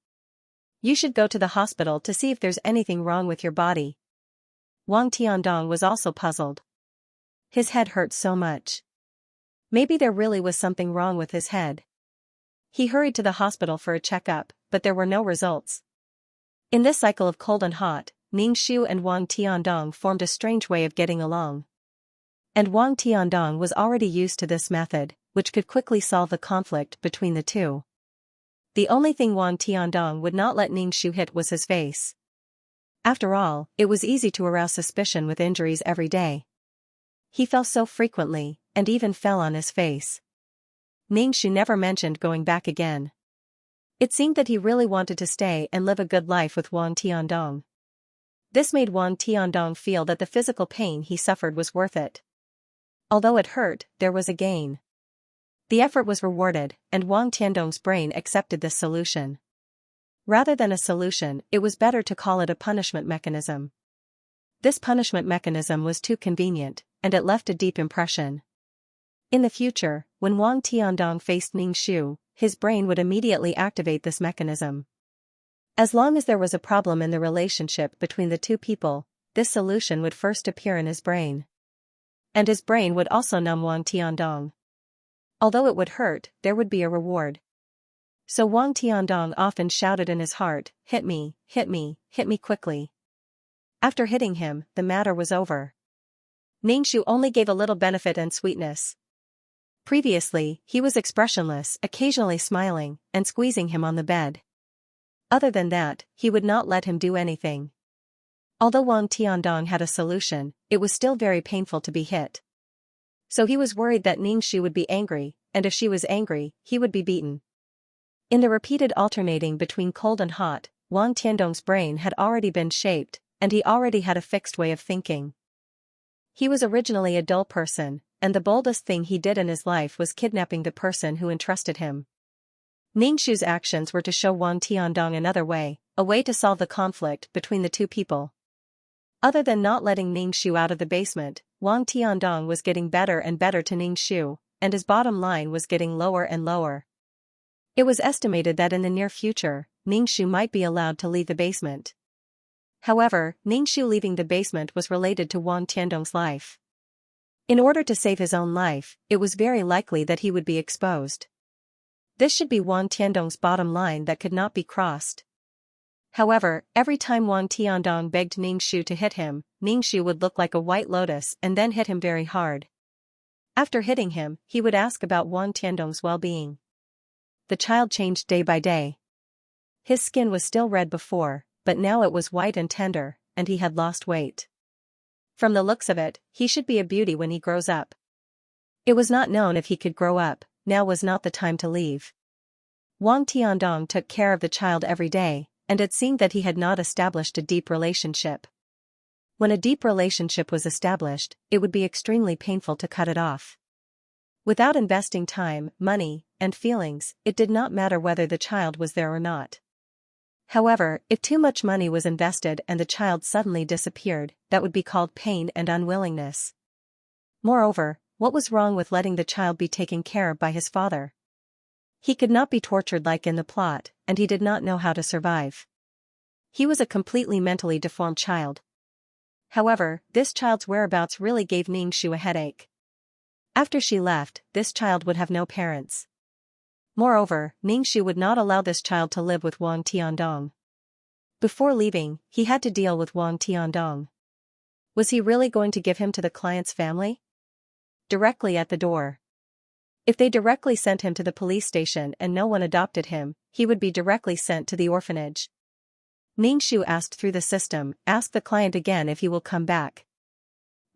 You should go to the hospital to see if there's anything wrong with your body. Wang Tiandong was also puzzled. His head hurt so much. Maybe there really was something wrong with his head. He hurried to the hospital for a checkup, but there were no results. In this cycle of cold and hot, Ningxu and Wang Tiandong formed a strange way of getting along. And Wang Tiandong was already used to this method, which could quickly solve the conflict between the two. The only thing Wang Tiandong would not let Ningxu hit was his face. After all, it was easy to arouse suspicion with injuries every day. He fell so frequently, and even fell on his face. Ningxu never mentioned going back again. It seemed that he really wanted to stay and live a good life with Wang Tiandong. This made Wang Tiandong feel that the physical pain he suffered was worth it. Although it hurt, there was a gain. The effort was rewarded, and Wang Tiandong's brain accepted this solution. Rather than a solution, it was better to call it a punishment mechanism. This punishment mechanism was too convenient, and it left a deep impression. In the future, when Wang Tiandong faced Ningxu, his brain would immediately activate this mechanism. As long as there was a problem in the relationship between the two people, this solution would first appear in his brain. And his brain would also numb Wang Tiandong. Although it would hurt, there would be a reward. So Wang Tiandong often shouted in his heart, hit me quickly. After hitting him, the matter was over. Ningxu only gave a little benefit and sweetness. Previously, he was expressionless, occasionally smiling, and squeezing him on the bed. Other than that, he would not let him do anything. Although Wang Tiandong had a solution, it was still very painful to be hit. So he was worried that Ningxu would be angry, and if she was angry, he would be beaten. In the repeated alternating between cold and hot, Wang Tiandong's brain had already been shaped, and he already had a fixed way of thinking. He was originally a dull person, and the boldest thing he did in his life was kidnapping the person who entrusted him. Ningxu's actions were to show Wang Tiandong another way, a way to solve the conflict between the two people. Other than not letting Ningxu out of the basement, Wang Tiandong was getting better and better to Ningxu, and his bottom line was getting lower and lower. It was estimated that in the near future, Ningxu might be allowed to leave the basement. However, Ningxu leaving the basement was related to Wang Tiandong's life. In order to save his own life, it was very likely that he would be exposed. This should be Wang Tiandong's bottom line that could not be crossed. However, every time Wang Tiandong begged Ningxu to hit him, Ningxu would look like a white lotus and then hit him very hard. After hitting him, he would ask about Wang Tiandong's well-being. The child changed day by day. His skin was still red before, but now it was white and tender, and he had lost weight. From the looks of it, he should be a beauty when he grows up. It was not known if he could grow up, now was not the time to leave. Wang Tiandong took care of the child every day, and it seemed that he had not established a deep relationship. When a deep relationship was established, it would be extremely painful to cut it off. Without investing time, money, and feelings, it did not matter whether the child was there or not. However, if too much money was invested and the child suddenly disappeared, that would be called pain and unwillingness. Moreover, what was wrong with letting the child be taken care of by his father? He could not be tortured like in the plot, and he did not know how to survive. He was a completely mentally deformed child. However, this child's whereabouts really gave Ningxu a headache. After she left, this child would have no parents. Moreover, Ningxu would not allow this child to live with Wang Tiandong. Before leaving, he had to deal with Wang Tiandong. Was he really going to give him to the client's family? Directly at the door. If they directly sent him to the police station and no one adopted him, he would be directly sent to the orphanage. Ningxu asked through the system, ask the client again if he will come back.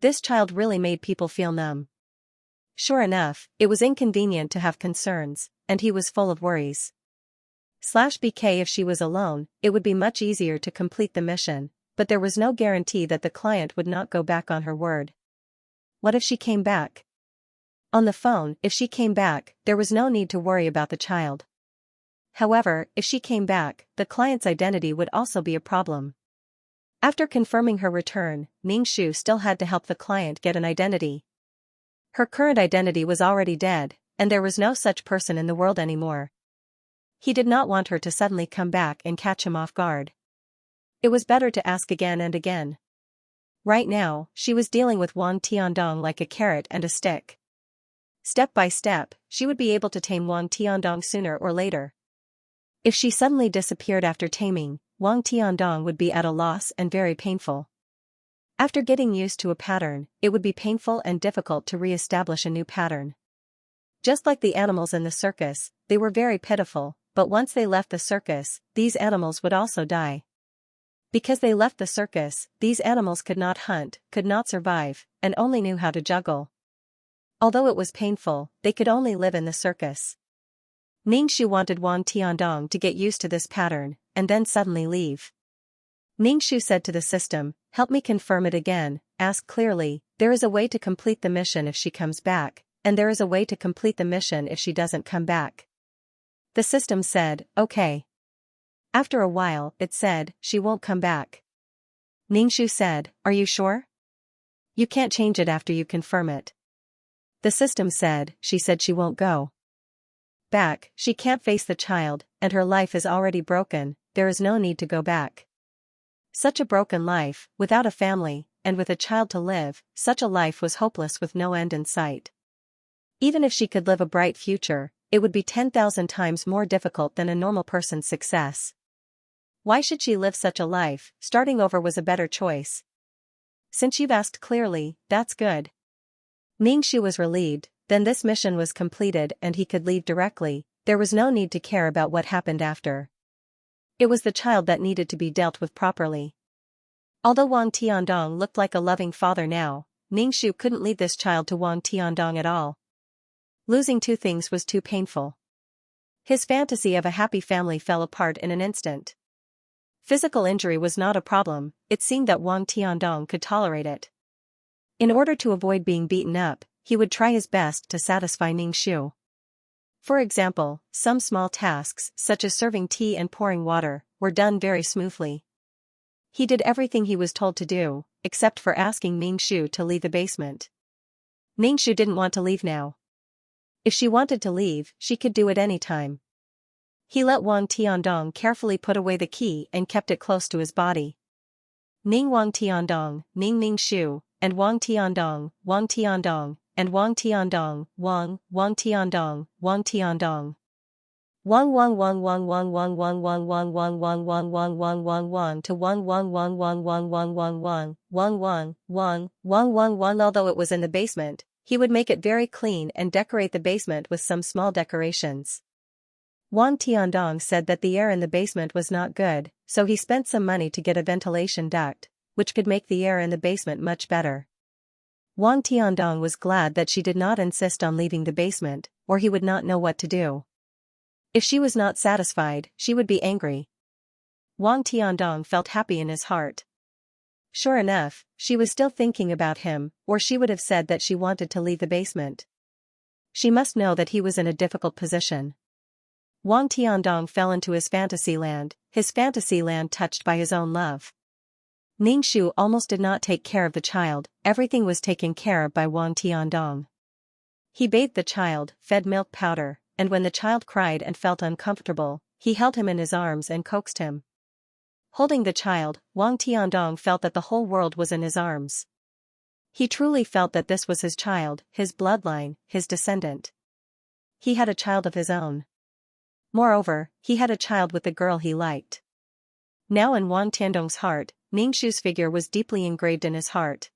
This child really made people feel numb. Sure enough, it was inconvenient to have concerns, and he was full of worries. /BK if she was alone, it would be much easier to complete the mission, but there was no guarantee that the client would not go back on her word. What if she came back? On the phone, if she came back, there was no need to worry about the child. However, if she came back, the client's identity would also be a problem. After confirming her return, Ningxu still had to help the client get an identity. Her current identity was already dead, and there was no such person in the world anymore. He did not want her to suddenly come back and catch him off guard. It was better to ask again and again. Right now, she was dealing with Wang Tiandong like a carrot and a stick. Step by step, she would be able to tame Wang Tiandong sooner or later. If she suddenly disappeared after taming, Wang Tiandong would be at a loss and very painful. After getting used to a pattern, it would be painful and difficult to re-establish a new pattern. Just like the animals in the circus, they were very pitiful, but once they left the circus, these animals would also die. Because they left the circus, these animals could not hunt, could not survive, and only knew how to juggle. Although it was painful, they could only live in the circus. Ningxu wanted Wang Tiandong to get used to this pattern, and then suddenly leave. Ningxu said to the system, help me confirm it again, ask clearly, there is a way to complete the mission if she comes back, and there is a way to complete the mission if she doesn't come back. The system said, okay. After a while, it said, she won't come back. Ningxu said, are you sure? You can't change it after you confirm it. The system said, she said she won't go back, she can't face the child, and her life is already broken, there is no need to go back. Such a broken life, without a family, and with a child to live, such a life was hopeless with no end in sight. Even if she could live a bright future, it would be 10,000 times more difficult than a normal person's success. Why should she live such a life? Starting over was a better choice. Since you've asked clearly, that's good. Ningxu was relieved, then this mission was completed and he could leave directly, there was no need to care about what happened after. It was the child that needed to be dealt with properly. Although Wang Tiandong looked like a loving father now, Ningxu couldn't leave this child to Wang Tiandong at all. Losing two things was too painful. His fantasy of a happy family fell apart in an instant. Physical injury was not a problem, it seemed that Wang Tiandong could tolerate it. In order to avoid being beaten up, he would try his best to satisfy Ningxu. For example, some small tasks, such as serving tea and pouring water, were done very smoothly. He did everything he was told to do, except for asking Ningxu to leave the basement. Ningxu didn't want to leave now. If she wanted to leave, she could do it any time. He let Wang Tiandong carefully put away the key and kept it close to his body. Ning Wang Tiandong, Ning Ningxu, and Wang Tiandong, Wang Tiandong, and Wang Tiandong, Wang Tiandong, Wang Tiandong. Wang Wang Wang Wang Wang Wang Wang Wang Wang Wang Wang Wang Wang Wang Wang Wang to Wang Wang Wang Wang Wang Wang Wang Wang Wang Wang Wang Wang Wang Wang. Although it was in the basement, he would make it very clean and decorate the basement with some small decorations. Wang Tiandong said that the air in the basement was not good, so he spent some money to get a ventilation duct, which could make the air in the basement much better. Wang Tiandong was glad that she did not insist on leaving the basement, or he would not know what to do. If she was not satisfied, she would be angry. Wang Tiandong felt happy in his heart. Sure enough, she was still thinking about him, or she would have said that she wanted to leave the basement. She must know that he was in a difficult position. Wang Tiandong fell into his fantasy land touched by his own love. Ningxu almost did not take care of the child, everything was taken care of by Wang Tiandong. He bathed the child, fed milk powder, and when the child cried and felt uncomfortable, he held him in his arms and coaxed him. Holding the child, Wang Tiandong felt that the whole world was in his arms. He truly felt that this was his child, his bloodline, his descendant. He had a child of his own. Moreover, he had a child with the girl he liked. Now in Wang Tiandong's heart, Ningshu's figure was deeply engraved in his heart.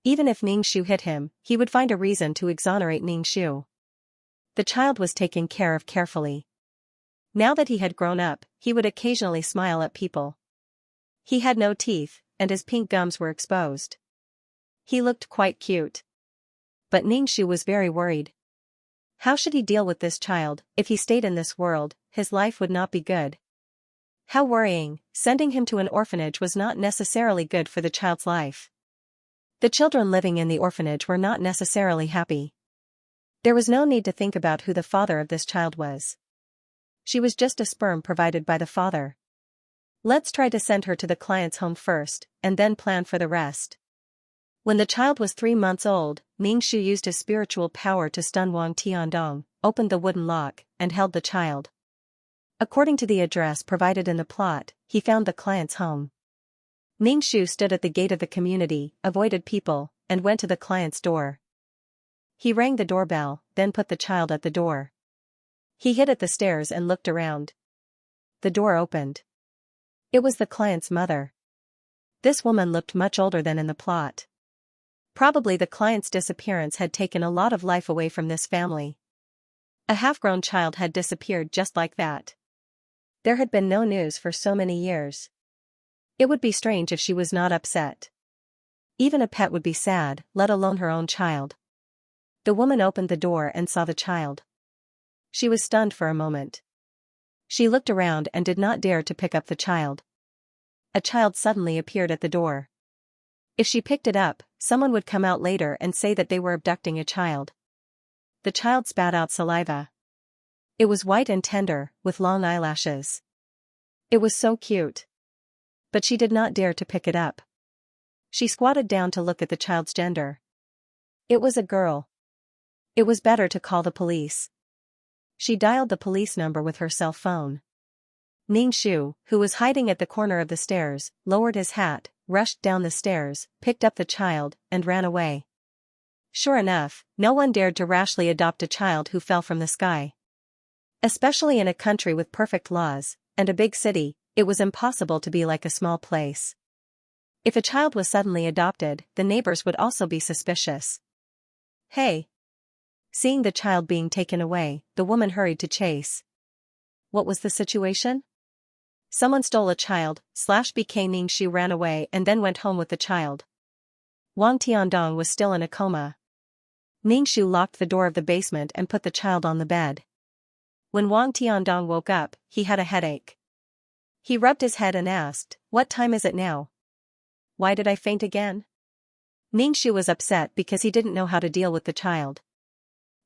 Even if Ningshu hit him, he would find a reason to exonerate Ningshu. The child was taken care of carefully. Now that he had grown up, he would occasionally smile at people. He had no teeth, and his pink gums were exposed. He looked quite cute. But Ningshu was very worried. How should he deal with this child? If he stayed in this world, his life would not be good. How worrying, sending him to an orphanage was not necessarily good for the child's life. The children living in the orphanage were not necessarily happy. There was no need to think about who the father of this child was. She was just a sperm provided by the father. Let's try to send her to the client's home first, and then plan for the rest. When the child was 3 months old, Ningshu used his spiritual power to stun Wang Tiandong, opened the wooden lock, and held the child. According to the address provided in the plot, he found the client's home. Ningshu stood at the gate of the community, avoided people, and went to the client's door. He rang the doorbell, then put the child at the door. He hid at the stairs and looked around. The door opened. It was the client's mother. This woman looked much older than in the plot. Probably the client's disappearance had taken a lot of life away from this family. A half-grown child had disappeared just like that. There had been no news for so many years. It would be strange if she was not upset. Even a pet would be sad, let alone her own child. The woman opened the door and saw the child. She was stunned for a moment. She looked around and did not dare to pick up the child. A child suddenly appeared at the door. If she picked it up, someone would come out later and say that they were abducting a child. The child spat out saliva. It was white and tender, with long eyelashes. It was so cute. But she did not dare to pick it up. She squatted down to look at the child's gender. It was a girl. It was better to call the police. She dialed the police number with her cell phone. Ningshu, who was hiding at the corner of the stairs, lowered his hat, rushed down the stairs, picked up the child, and ran away. Sure enough, no one dared to rashly adopt a child who fell from the sky. Especially in a country with perfect laws, and a big city, it was impossible to be like a small place. If a child was suddenly adopted, the neighbors would also be suspicious. Hey! Seeing the child being taken away, the woman hurried to chase. What was the situation? Someone stole a child, BK Ningshu ran away and then went home with the child. Wang Tiandong was still in a coma. Ningshu locked the door of the basement and put the child on the bed. When Wang Tiandong woke up, he had a headache. He rubbed his head and asked, "What time is it now? Why did I faint again?" Ningshu was upset because he didn't know how to deal with the child.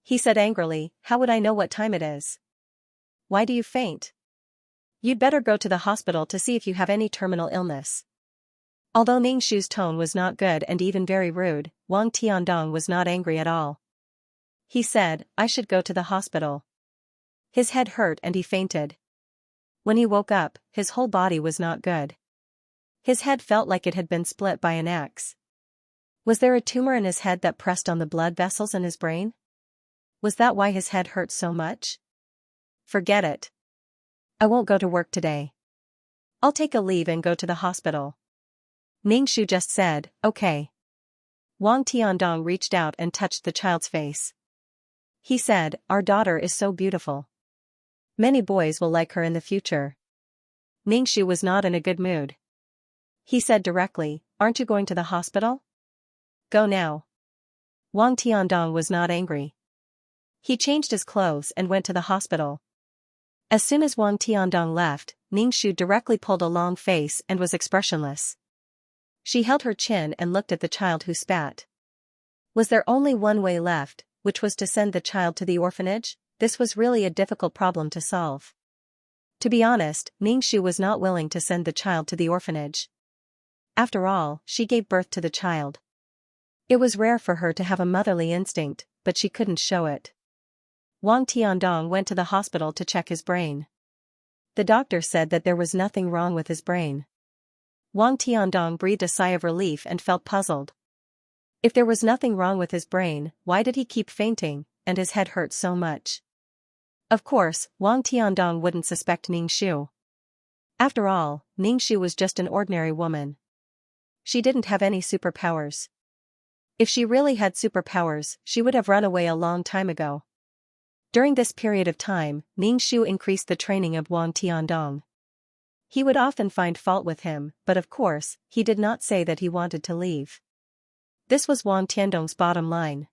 He said angrily, "How would I know what time it is? Why do you faint? You'd better go to the hospital to see if you have any terminal illness." Although Ningshu's tone was not good and even very rude, Wang Tiandong was not angry at all. He said, "I should go to the hospital." His head hurt and he fainted. When he woke up, his whole body was not good. His head felt like it had been split by an axe. Was there a tumor in his head that pressed on the blood vessels in his brain? Was that why his head hurt so much? Forget it. I won't go to work today. I'll take a leave and go to the hospital. Ningshu just said, "Okay." Wang Tiandong reached out and touched the child's face. He said, "Our daughter is so beautiful. Many boys will like her in the future." Ningshu was not in a good mood. He said directly, "Aren't you going to the hospital? Go now." Wang Tiandong was not angry. He changed his clothes and went to the hospital. As soon as Wang Tiandong left, Ningshu directly pulled a long face and was expressionless. She held her chin and looked at the child who spat. Was there only one way left, which was to send the child to the orphanage? This was really a difficult problem to solve. To be honest, Ningshu was not willing to send the child to the orphanage. After all, she gave birth to the child. It was rare for her to have a motherly instinct, but she couldn't show it. Wang Tiandong went to the hospital to check his brain. The doctor said that there was nothing wrong with his brain. Wang Tiandong breathed a sigh of relief and felt puzzled. If there was nothing wrong with his brain, why did he keep fainting, and his head hurt so much? Of course, Wang Tiandong wouldn't suspect Ningshu. After all, Ningxu was just an ordinary woman. She didn't have any superpowers. If she really had superpowers, she would have run away a long time ago. During this period of time, Ningxu increased the training of Wang Tiandong. He would often find fault with him, but of course, he did not say that he wanted to leave. This was Wang Tiandong's bottom line.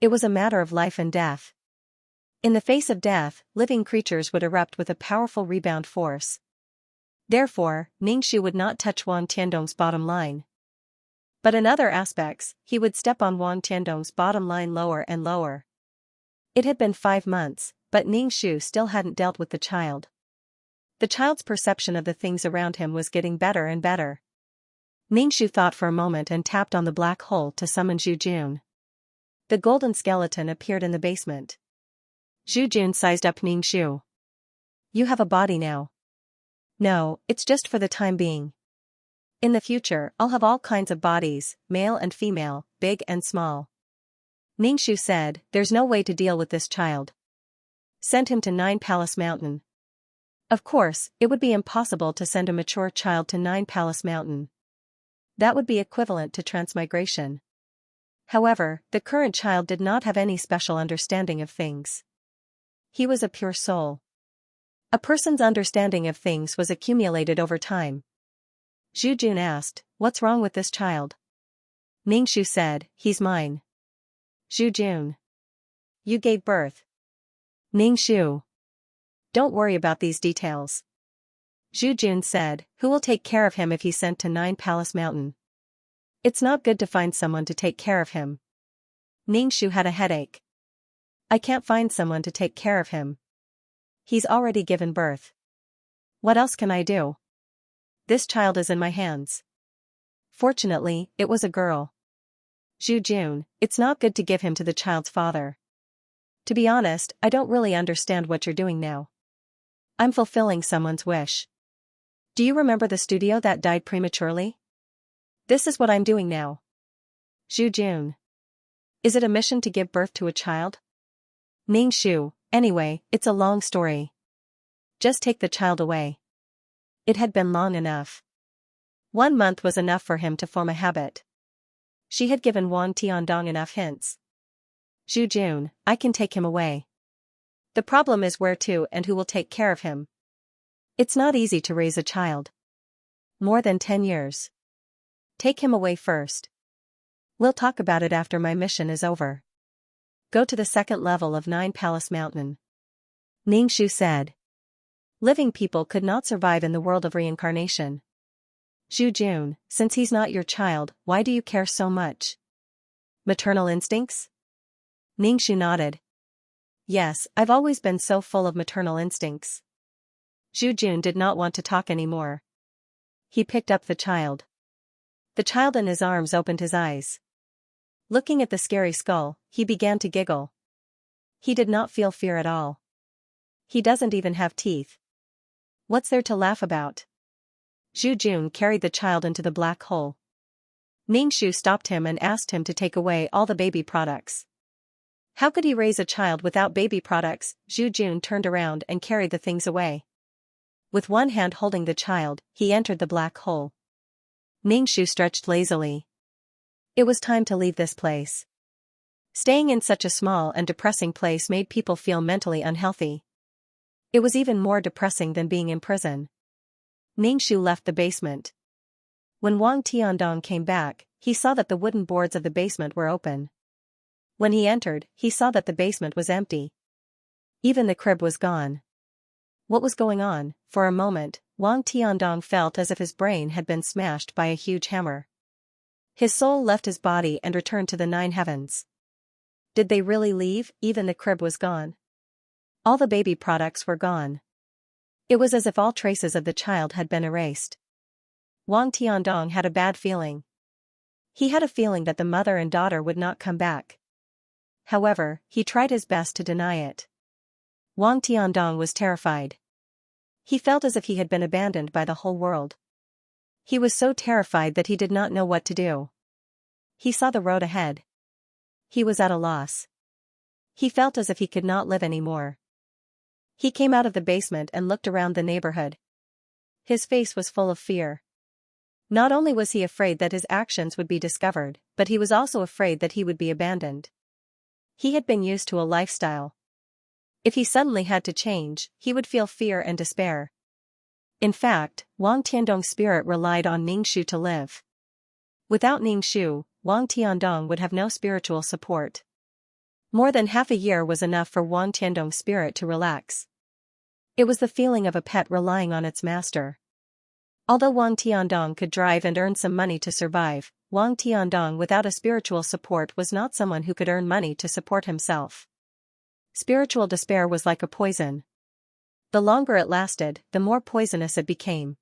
It was a matter of life and death. In the face of death, living creatures would erupt with a powerful rebound force. Therefore, Ningxu would not touch Wang Tiandong's bottom line. But in other aspects, he would step on Wang Tiandong's bottom line lower and lower. It had been 5 months, but Ningxu still hadn't dealt with the child. The child's perception of the things around him was getting better and better. Ningxu thought for a moment and tapped on the black hole to summon Zhu Jun. The golden skeleton appeared in the basement. Zhu Jun sized up Ningxu. "You have a body now." "No, it's just for the time being. In the future, I'll have all kinds of bodies, male and female, big and small." Ningxu said, "There's no way to deal with this child. Send him to Nine Palace Mountain." Of course, it would be impossible to send a mature child to Nine Palace Mountain. That would be equivalent to transmigration. However, the current child did not have any special understanding of things. He was a pure soul. A person's understanding of things was accumulated over time. Zhu Jun asked, "What's wrong with this child?" Ningxu said, "He's mine." Zhu Jun. "You gave birth." Ningxu. "Don't worry about these details." Zhu Jun said, "Who will take care of him if he's sent to Nine Palace Mountain? It's not good to find someone to take care of him." Ningxu had a headache. "I can't find someone to take care of him. He's already given birth. What else can I do? This child is in my hands." Fortunately, it was a girl. Zhu Jun, "It's not good to give him to the child's father. To be honest, I don't really understand what you're doing now. I'm fulfilling someone's wish. Do you remember the studio that died prematurely? This is what I'm doing now." Zhu Jun. "Is it a mission to give birth to a child?" Ningxu, "Anyway, it's a long story. Just take the child away." It had been long enough. 1 month was enough for him to form a habit. She had given Wang Tiandong enough hints. "Zhu Jun, I can take him away. The problem is where to and who will take care of him. It's not easy to raise a child. More than 10 years. Take him away first. We'll talk about it after my mission is over. Go to the 2nd level of Nine Palace Mountain." Ningxu said. Living people could not survive in the world of reincarnation. "Zhu Jun, since he's not your child, why do you care so much? Maternal instincts?" Ningxu nodded. "Yes, I've always been so full of maternal instincts." Zhu Jun did not want to talk anymore. He picked up the child. The child in his arms opened his eyes. Looking at the scary skull, he began to giggle. He did not feel fear at all. He doesn't even have teeth. What's there to laugh about? Zhu Jun carried the child into the black hole. Ningxu stopped him and asked him to take away all the baby products. How could he raise a child without baby products? Zhu Jun turned around and carried the things away. With one hand holding the child, he entered the black hole. Ningxu stretched lazily. It was time to leave this place. Staying in such a small and depressing place made people feel mentally unhealthy. It was even more depressing than being in prison. Ningxu left the basement. When Wang Tiandong came back, he saw that the wooden boards of the basement were open. When he entered, he saw that the basement was empty. Even the crib was gone. What was going on? For a moment, Wang Tiandong felt as if his brain had been smashed by a huge hammer. His soul left his body and returned to the 9 heavens. Did they really leave? Even the crib was gone. All the baby products were gone. It was as if all traces of the child had been erased. Wang Tiandong had a bad feeling. He had a feeling that the mother and daughter would not come back. However, he tried his best to deny it. Wang Tiandong was terrified. He felt as if he had been abandoned by the whole world. He was so terrified that he did not know what to do. He saw the road ahead. He was at a loss. He felt as if he could not live anymore. He came out of the basement and looked around the neighborhood. His face was full of fear. Not only was he afraid that his actions would be discovered, but he was also afraid that he would be abandoned. He had been used to a lifestyle. If he suddenly had to change, he would feel fear and despair. In fact, Wang Tiandong's spirit relied on Ningxu to live. Without Ningxu, Wang Tiandong would have no spiritual support. More than half a year was enough for Wang Tiandong's spirit to relax. It was the feeling of a pet relying on its master. Although Wang Tiandong could drive and earn some money to survive, Wang Tiandong without a spiritual support was not someone who could earn money to support himself. Spiritual despair was like a poison. The longer it lasted, the more poisonous it became.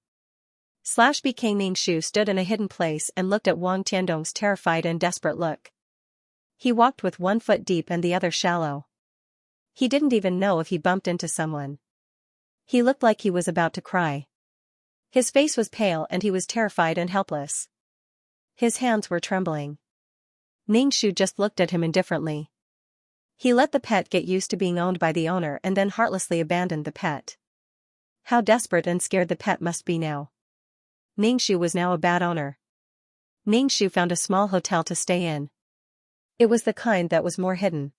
BK Ningxu stood in a hidden place and looked at Wang Tiandong's terrified and desperate look. He walked with one foot deep and the other shallow. He didn't even know if he bumped into someone. He looked like he was about to cry. His face was pale and he was terrified and helpless. His hands were trembling. Ningxu just looked at him indifferently. He let the pet get used to being owned by the owner and then heartlessly abandoned the pet. How desperate and scared the pet must be now. Ningxu was now a bad owner. Ningxu found a small hotel to stay in. It was the kind that was more hidden.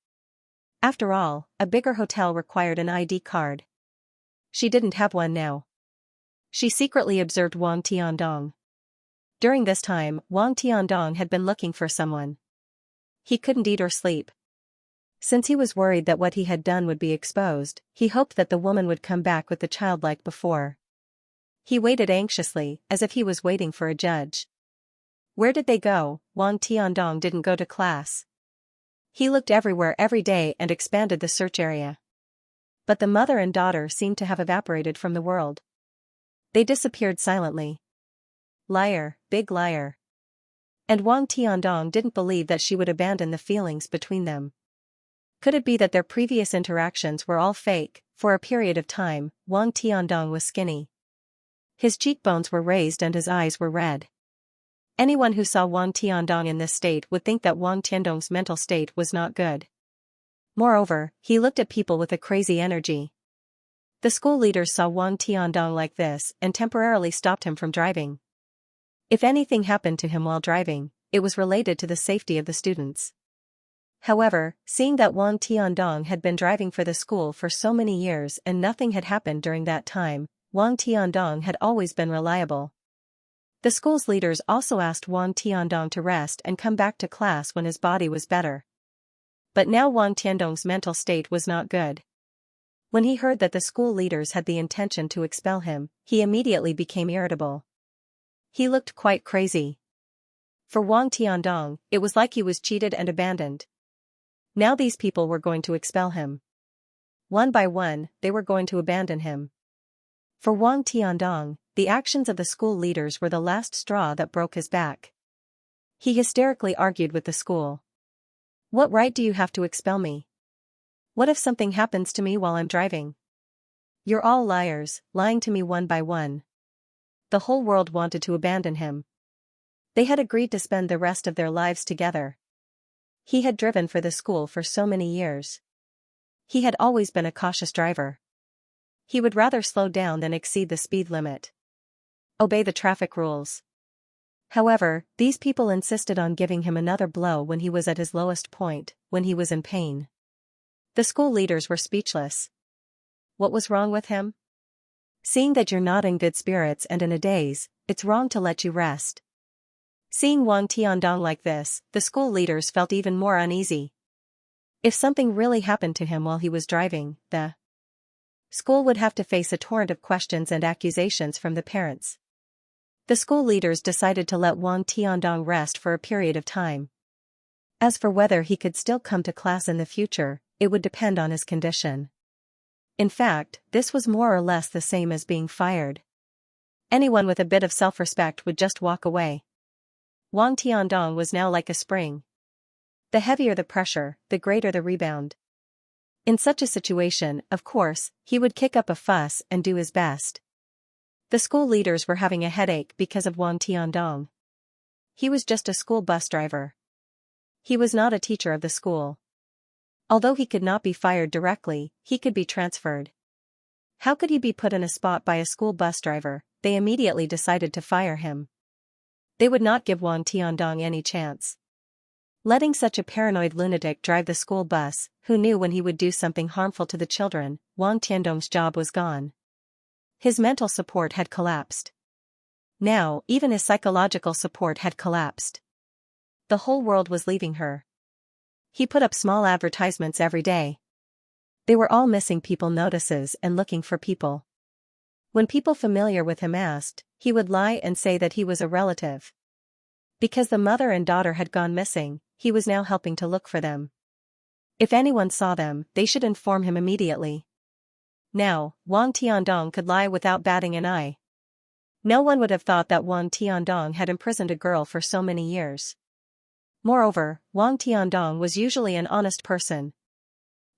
After all, a bigger hotel required an ID card. She didn't have one now. She secretly observed Wang Tiandong. During this time, Wang Tiandong had been looking for someone. He couldn't eat or sleep. Since he was worried that what he had done would be exposed, he hoped that the woman would come back with the child like before. He waited anxiously, as if he was waiting for a judge. Where did they go? Wang Tiandong didn't go to class. He looked everywhere every day and expanded the search area. But the mother and daughter seemed to have evaporated from the world. They disappeared silently. Liar, big liar. And Wang Tiandong didn't believe that she would abandon the feelings between them. Could it be that their previous interactions were all fake? For a period of time, Wang Tiandong was skinny. His cheekbones were raised and his eyes were red. Anyone who saw Wang Tiandong in this state would think that Wang Tiandong's mental state was not good. Moreover, he looked at people with a crazy energy. The school leaders saw Wang Tiandong like this and temporarily stopped him from driving. If anything happened to him while driving, it was related to the safety of the students. However, seeing that Wang Tiandong had been driving for the school for so many years and nothing had happened during that time, Wang Tiandong had always been reliable. The school's leaders also asked Wang Tiandong to rest and come back to class when his body was better. But now Wang Tiandong's mental state was not good. When he heard that the school leaders had the intention to expel him, he immediately became irritable. He looked quite crazy. For Wang Tiandong, it was like he was cheated and abandoned. Now these people were going to expel him. One by one, they were going to abandon him. For Wang Tiandong, the actions of the school leaders were the last straw that broke his back. He hysterically argued with the school. What right do you have to expel me? What if something happens to me while I'm driving? You're all liars, lying to me one by one. The whole world wanted to abandon him. They had agreed to spend the rest of their lives together. He had driven for the school for so many years. He had always been a cautious driver. He would rather slow down than exceed the speed limit. Obey the traffic rules. However, these people insisted on giving him another blow when he was at his lowest point, when he was in pain. The school leaders were speechless. What was wrong with him? Seeing that you're not in good spirits and in a daze, it's wrong to let you rest. Seeing Wang Tiandong like this, the school leaders felt even more uneasy. If something really happened to him while he was driving, the school would have to face a torrent of questions and accusations from the parents. The school leaders decided to let Wang Tiandong rest for a period of time. As for whether he could still come to class in the future, it would depend on his condition. In fact, this was more or less the same as being fired. Anyone with a bit of self-respect would just walk away. Wang Tiandong was now like a spring. The heavier the pressure, the greater the rebound. In such a situation, of course, he would kick up a fuss and do his best. The school leaders were having a headache because of Wang Tiandong. He was just a school bus driver. He was not a teacher of the school. Although he could not be fired directly, he could be transferred. How could he be put in a spot by a school bus driver? they immediately decided to fire him. They would not give Wang Tiandong any chance. Letting such a paranoid lunatic drive the school bus, who knew when he would do something harmful to the children, Wang Tiandong's job was gone. His mental support had collapsed. Now, even his psychological support had collapsed. The whole world was leaving her. He put up small advertisements every day. They were all missing people notices and looking for people. When people familiar with him asked, he would lie and say that he was a relative. Because the mother and daughter had gone missing, he was now helping to look for them. If anyone saw them, they should inform him immediately. Now, Wang Tiandong could lie without batting an eye. No one would have thought that Wang Tiandong had imprisoned a girl for so many years. Moreover, Wang Tiandong was usually an honest person.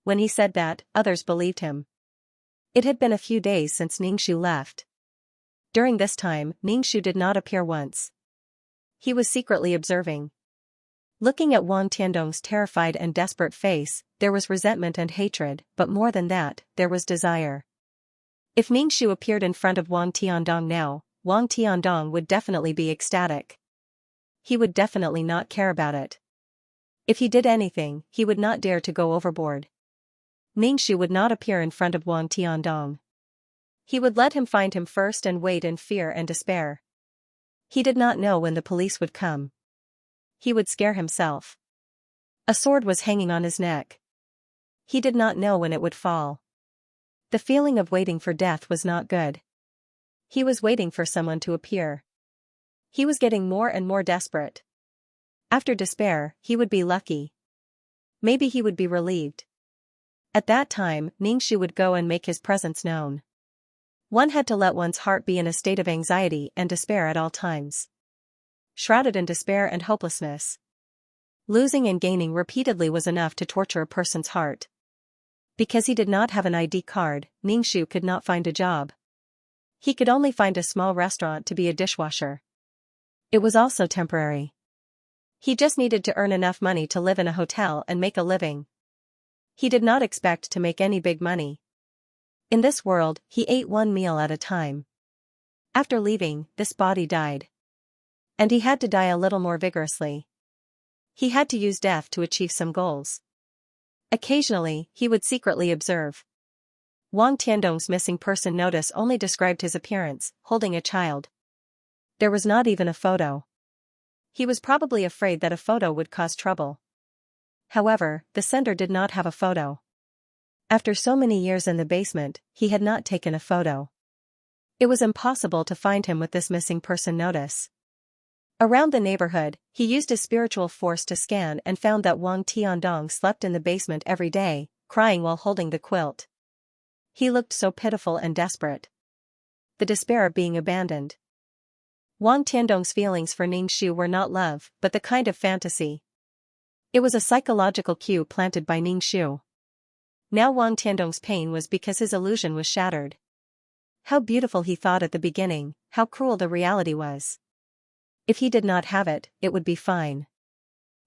When he said that, others believed him. It had been a few days since Ningxu left. During this time, Ningxu did not appear once. He was secretly observing. Looking at Wang Tiandong's terrified and desperate face, there was resentment and hatred, but more than that, there was desire. If Ningxu appeared in front of Wang Tiandong now, Wang Tiandong would definitely be ecstatic. He would definitely not care about it. If he did anything, he would not dare to go overboard. Ningxu would not appear in front of Wang Tiandong. He would let him find him first and wait in fear and despair. He did not know when the police would come. He would scare himself. A sword was hanging on his neck. He did not know when it would fall. The feeling of waiting for death was not good. He was waiting for someone to appear. He was getting more and more desperate. After despair, he would be lucky. Maybe he would be relieved. At that time, Ningxu would go and make his presence known. One had to let one's heart be in a state of anxiety and despair at all times. Shrouded in despair and hopelessness. Losing and gaining repeatedly was enough to torture a person's heart. Because he did not have an ID card, Ningxu could not find a job. He could only find a small restaurant to be a dishwasher. It was also temporary. He just needed to earn enough money to live in a hotel and make a living. He did not expect to make any big money. In this world, he ate one meal at a time. After leaving, this body died. And he had to die a little more vigorously. He had to use death to achieve some goals. Occasionally, he would secretly observe. Wang Tiandong's missing person notice only described his appearance, holding a child. There was not even a photo. He was probably afraid that a photo would cause trouble. However, the sender did not have a photo. After so many years in the basement, he had not taken a photo. It was impossible to find him with this missing person notice. Around the neighborhood, he used his spiritual force to scan and found that Wang Tiandong slept in the basement every day, crying while holding the quilt. He looked so pitiful and desperate. The despair of being abandoned. Wang Tiandong's feelings for Ningxu were not love, but the kind of fantasy. It was a psychological cue planted by Ningxu. Now Wang Tiandong's pain was because his illusion was shattered. How beautiful he thought at the beginning, how cruel the reality was. If he did not have it, it would be fine.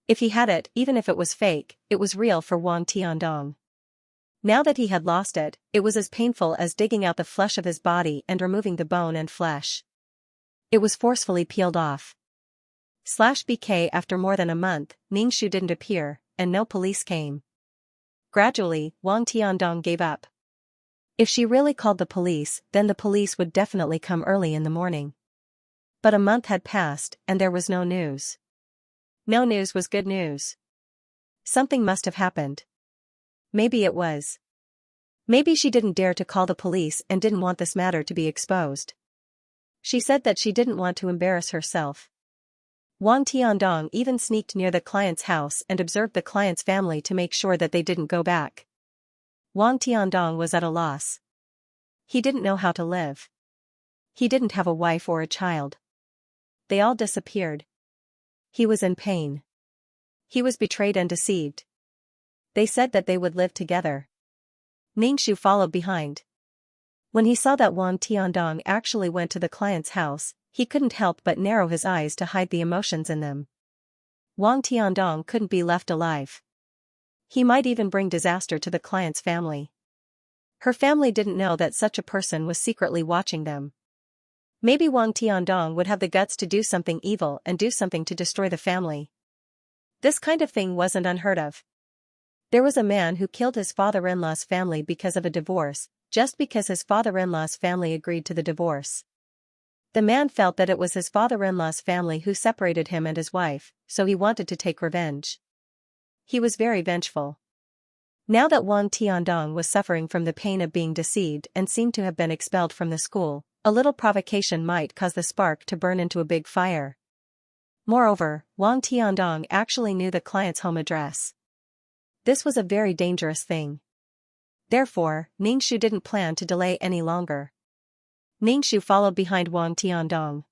If he had it, even if it was fake, it was real for Wang Tiandong. Now that he had lost it, it was as painful as digging out the flesh of his body and removing the bone and flesh. It was forcefully peeled off. /BK After more than a month, Ningxu didn't appear, and no police came. Gradually, Wang Tiandong gave up. If she really called the police, then the police would definitely come early in the morning. But a month had passed, and there was no news. No news was good news. Something must have happened. Maybe it was. Maybe she didn't dare to call the police and didn't want this matter to be exposed. She said that she didn't want to embarrass herself. Wang Tiandong even sneaked near the client's house and observed the client's family to make sure that they didn't go back. Wang Tiandong was at a loss. He didn't know how to live. He didn't have a wife or a child. They all disappeared. He was in pain. He was betrayed and deceived. They said that they would live together. Ningxu followed behind. When he saw that Wang Tiandong actually went to the client's house, he couldn't help but narrow his eyes to hide the emotions in them. Wang Tiandong couldn't be left alive. He might even bring disaster to the client's family. Her family didn't know that such a person was secretly watching them. Maybe Wang Tiandong would have the guts to do something evil and do something to destroy the family. This kind of thing wasn't unheard of. There was a man who killed his father-in-law's family because of a divorce, just because his father-in-law's family agreed to the divorce. The man felt that it was his father-in-law's family who separated him and his wife, so he wanted to take revenge. He was very vengeful. Now that Wang Tiandong was suffering from the pain of being deceived and seemed to have been expelled from the school, a little provocation might cause the spark to burn into a big fire. Moreover, Wang Tiandong actually knew the client's home address. This was a very dangerous thing. Therefore, Ningxu didn't plan to delay any longer. Ningxu followed behind Wang Tiandong.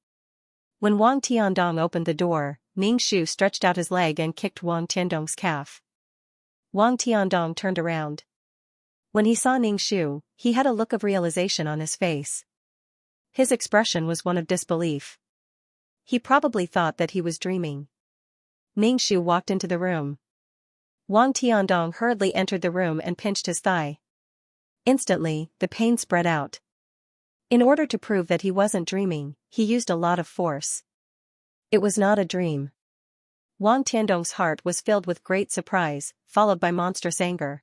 When Wang Tiandong opened the door, Ningxu stretched out his leg and kicked Wang Tiandong's calf. Wang Tiandong turned around. When he saw Ningxu, he had a look of realization on his face. His expression was one of disbelief. He probably thought that he was dreaming. Ningxu walked into the room. Wang Tiandong hurriedly entered the room and pinched his thigh. Instantly, the pain spread out. In order to prove that he wasn't dreaming, he used a lot of force. It was not a dream. Wang Tiandong's heart was filled with great surprise, followed by monstrous anger.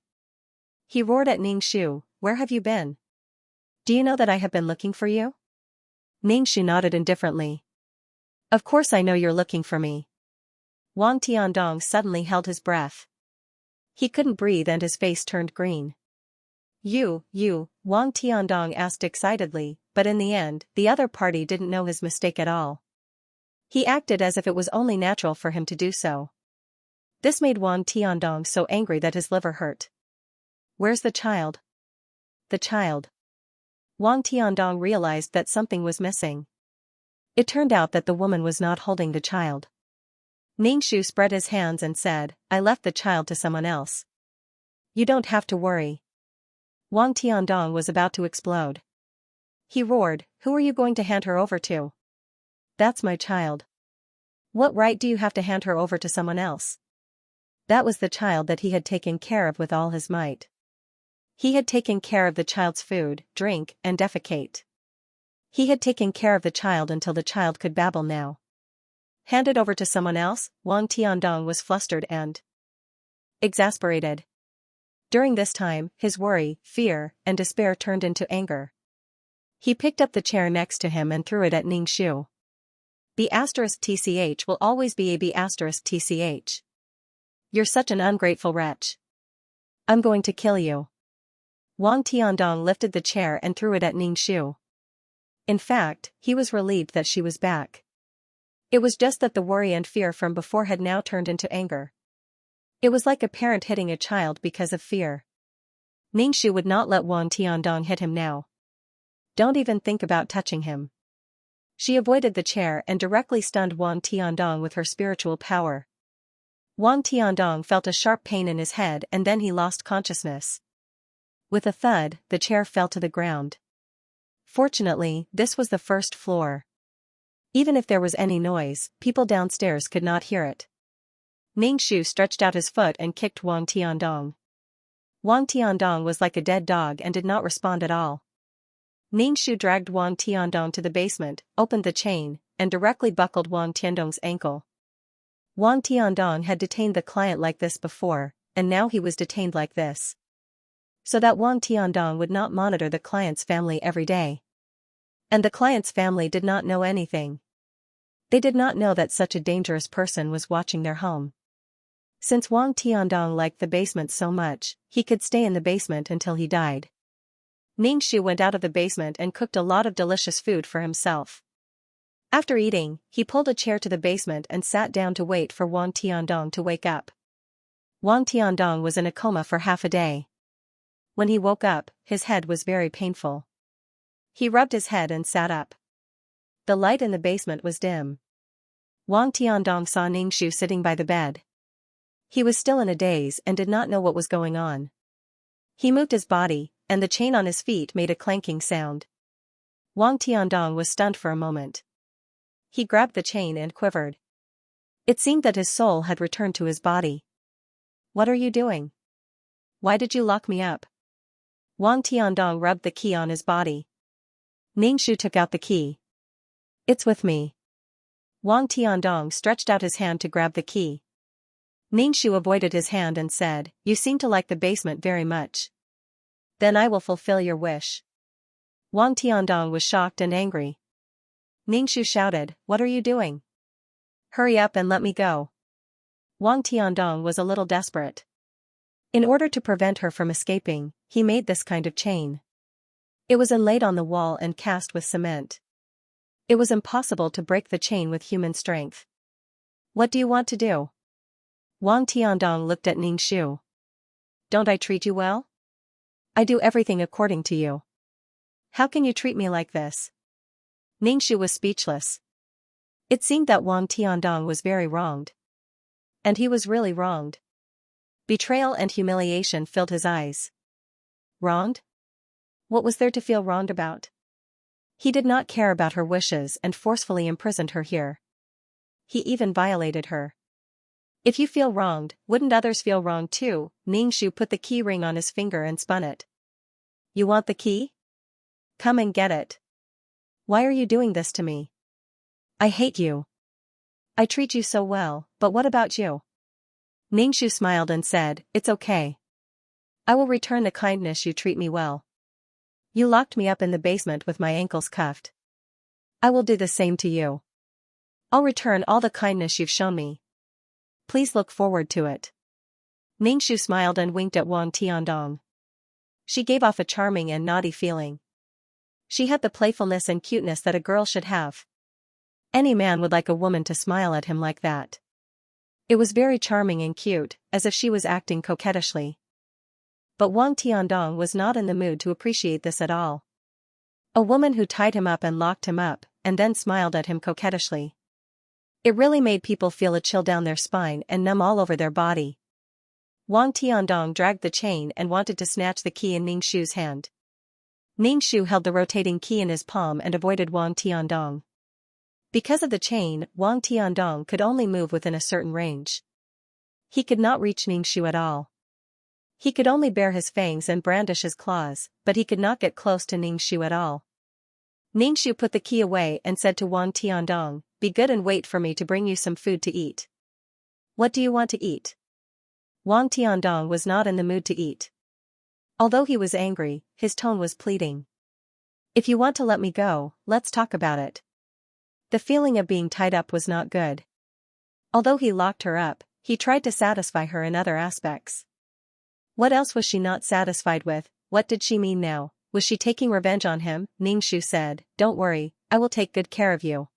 He roared at Ningxu, "Where have you been? Do you know that I have been looking for you?" Ningxu nodded indifferently. "Of course I know you're looking for me." Wang Tiandong suddenly held his breath. He couldn't breathe and his face turned green. You, Wang Tiandong asked excitedly, but in the end, the other party didn't know his mistake at all. He acted as if it was only natural for him to do so. This made Wang Tiandong so angry that his liver hurt. "Where's the child?" The child. Wang Tiandong realized that something was missing. It turned out that the woman was not holding the child. Ningxu spread his hands and said, "I left the child to someone else. You don't have to worry." Wang Tiandong was about to explode. He roared, "Who are you going to hand her over to?" "That's my child." "What right do you have to hand her over to someone else?" That was the child that he had taken care of with all his might. He had taken care of the child's food, drink, and defecate. He had taken care of the child until the child could babble now. Hand it over to someone else? Wang Tiandong was flustered and exasperated. During this time, his worry, fear, and despair turned into anger. He picked up the chair next to him and threw it at Ningxu. B*TCH will always be a B*TCH. You're such an ungrateful wretch. I'm going to kill you. Wang Tiandong lifted the chair and threw it at Ningxu. In fact, he was relieved that she was back. It was just that the worry and fear from before had now turned into anger. It was like a parent hitting a child because of fear. Ningxu would not let Wang Tiandong hit him now. "Don't even think about touching him." She avoided the chair and directly stunned Wang Tiandong with her spiritual power. Wang Tiandong felt a sharp pain in his head and then he lost consciousness. With a thud, the chair fell to the ground. Fortunately, this was the first floor. Even if there was any noise, people downstairs could not hear it. Ningxu stretched out his foot and kicked Wang Tiandong. Wang Tiandong was like a dead dog and did not respond at all. Ningxu dragged Wang Tiandong to the basement, opened the chain, and directly buckled Wang Tiandong's ankle. Wang Tiandong had detained the client like this before, and now he was detained like this. So that Wang Tiandong would not monitor the client's family every day. And the client's family did not know anything. They did not know that such a dangerous person was watching their home. Since Wang Tiandong liked the basement so much, he could stay in the basement until he died. Ningxu went out of the basement and cooked a lot of delicious food for himself. After eating, he pulled a chair to the basement and sat down to wait for Wang Tiandong to wake up. Wang Tiandong was in a coma for half a day. When he woke up, his head was very painful. He rubbed his head and sat up. The light in the basement was dim. Wang Tiandong saw Ningxu sitting by the bed. He was still in a daze and did not know what was going on. He moved his body, and the chain on his feet made a clanking sound. Wang Tiandong was stunned for a moment. He grabbed the chain and quivered. It seemed that his soul had returned to his body. "What are you doing? Why did you lock me up?" Wang Tiandong rubbed the key on his body. Ningxu took out the key. It's with me. Wang Tiandong stretched out his hand to grab the key. Ningxu avoided his hand and said, "You seem to like the basement very much. Then I will fulfill your wish." Wang Tiandong was shocked and angry. Ningxu shouted, "What are you doing? Hurry up and let me go." Wang Tiandong was a little desperate. In order to prevent her from escaping, he made this kind of chain. It was inlaid on the wall and cast with cement. It was impossible to break the chain with human strength. "What do you want to do?" Wang Tiandong looked at Ningxu. "Don't I treat you well? I do everything according to you. How can you treat me like this?" Ningxu was speechless. It seemed that Wang Tiandong was very wronged. And he was really wronged. Betrayal and humiliation filled his eyes. Wronged? What was there to feel wronged about? He did not care about her wishes and forcefully imprisoned her here. He even violated her. If you feel wronged, wouldn't others feel wronged too? Ningxu put the key ring on his finger and spun it. "You want the key? Come and get it. Why are you doing this to me? I hate you. I treat you so well, but what about you?" Ningxu smiled and said, "It's okay. I will return the kindness you treat me well. You locked me up in the basement with my ankles cuffed. I will do the same to you. I'll return all the kindness you've shown me. Please look forward to it." Ningxu smiled and winked at Wang Tiandong. She gave off a charming and naughty feeling. She had the playfulness and cuteness that a girl should have. Any man would like a woman to smile at him like that. It was very charming and cute, as if she was acting coquettishly. But Wang Tiandong was not in the mood to appreciate this at all. A woman who tied him up and locked him up, and then smiled at him coquettishly. It really made people feel a chill down their spine and numb all over their body. Wang Tiandong dragged the chain and wanted to snatch the key in Ningxu's hand. Ningxu held the rotating key in his palm and avoided Wang Tiandong. Because of the chain, Wang Tiandong could only move within a certain range. He could not reach Ningxu at all. He could only bare his fangs and brandish his claws, but he could not get close to Ningxu at all. Ningxu put the key away and said to Wang Tiandong, "Be good and wait for me to bring you some food to eat." "What do you want to eat?" Wang Tiandong was not in the mood to eat. Although he was angry, his tone was pleading. "If you want to let me go, let's talk about it." The feeling of being tied up was not good. Although he locked her up, he tried to satisfy her in other aspects. What else was she not satisfied with? What did she mean now? Was she taking revenge on him? Ningxu said, "Don't worry, I will take good care of you.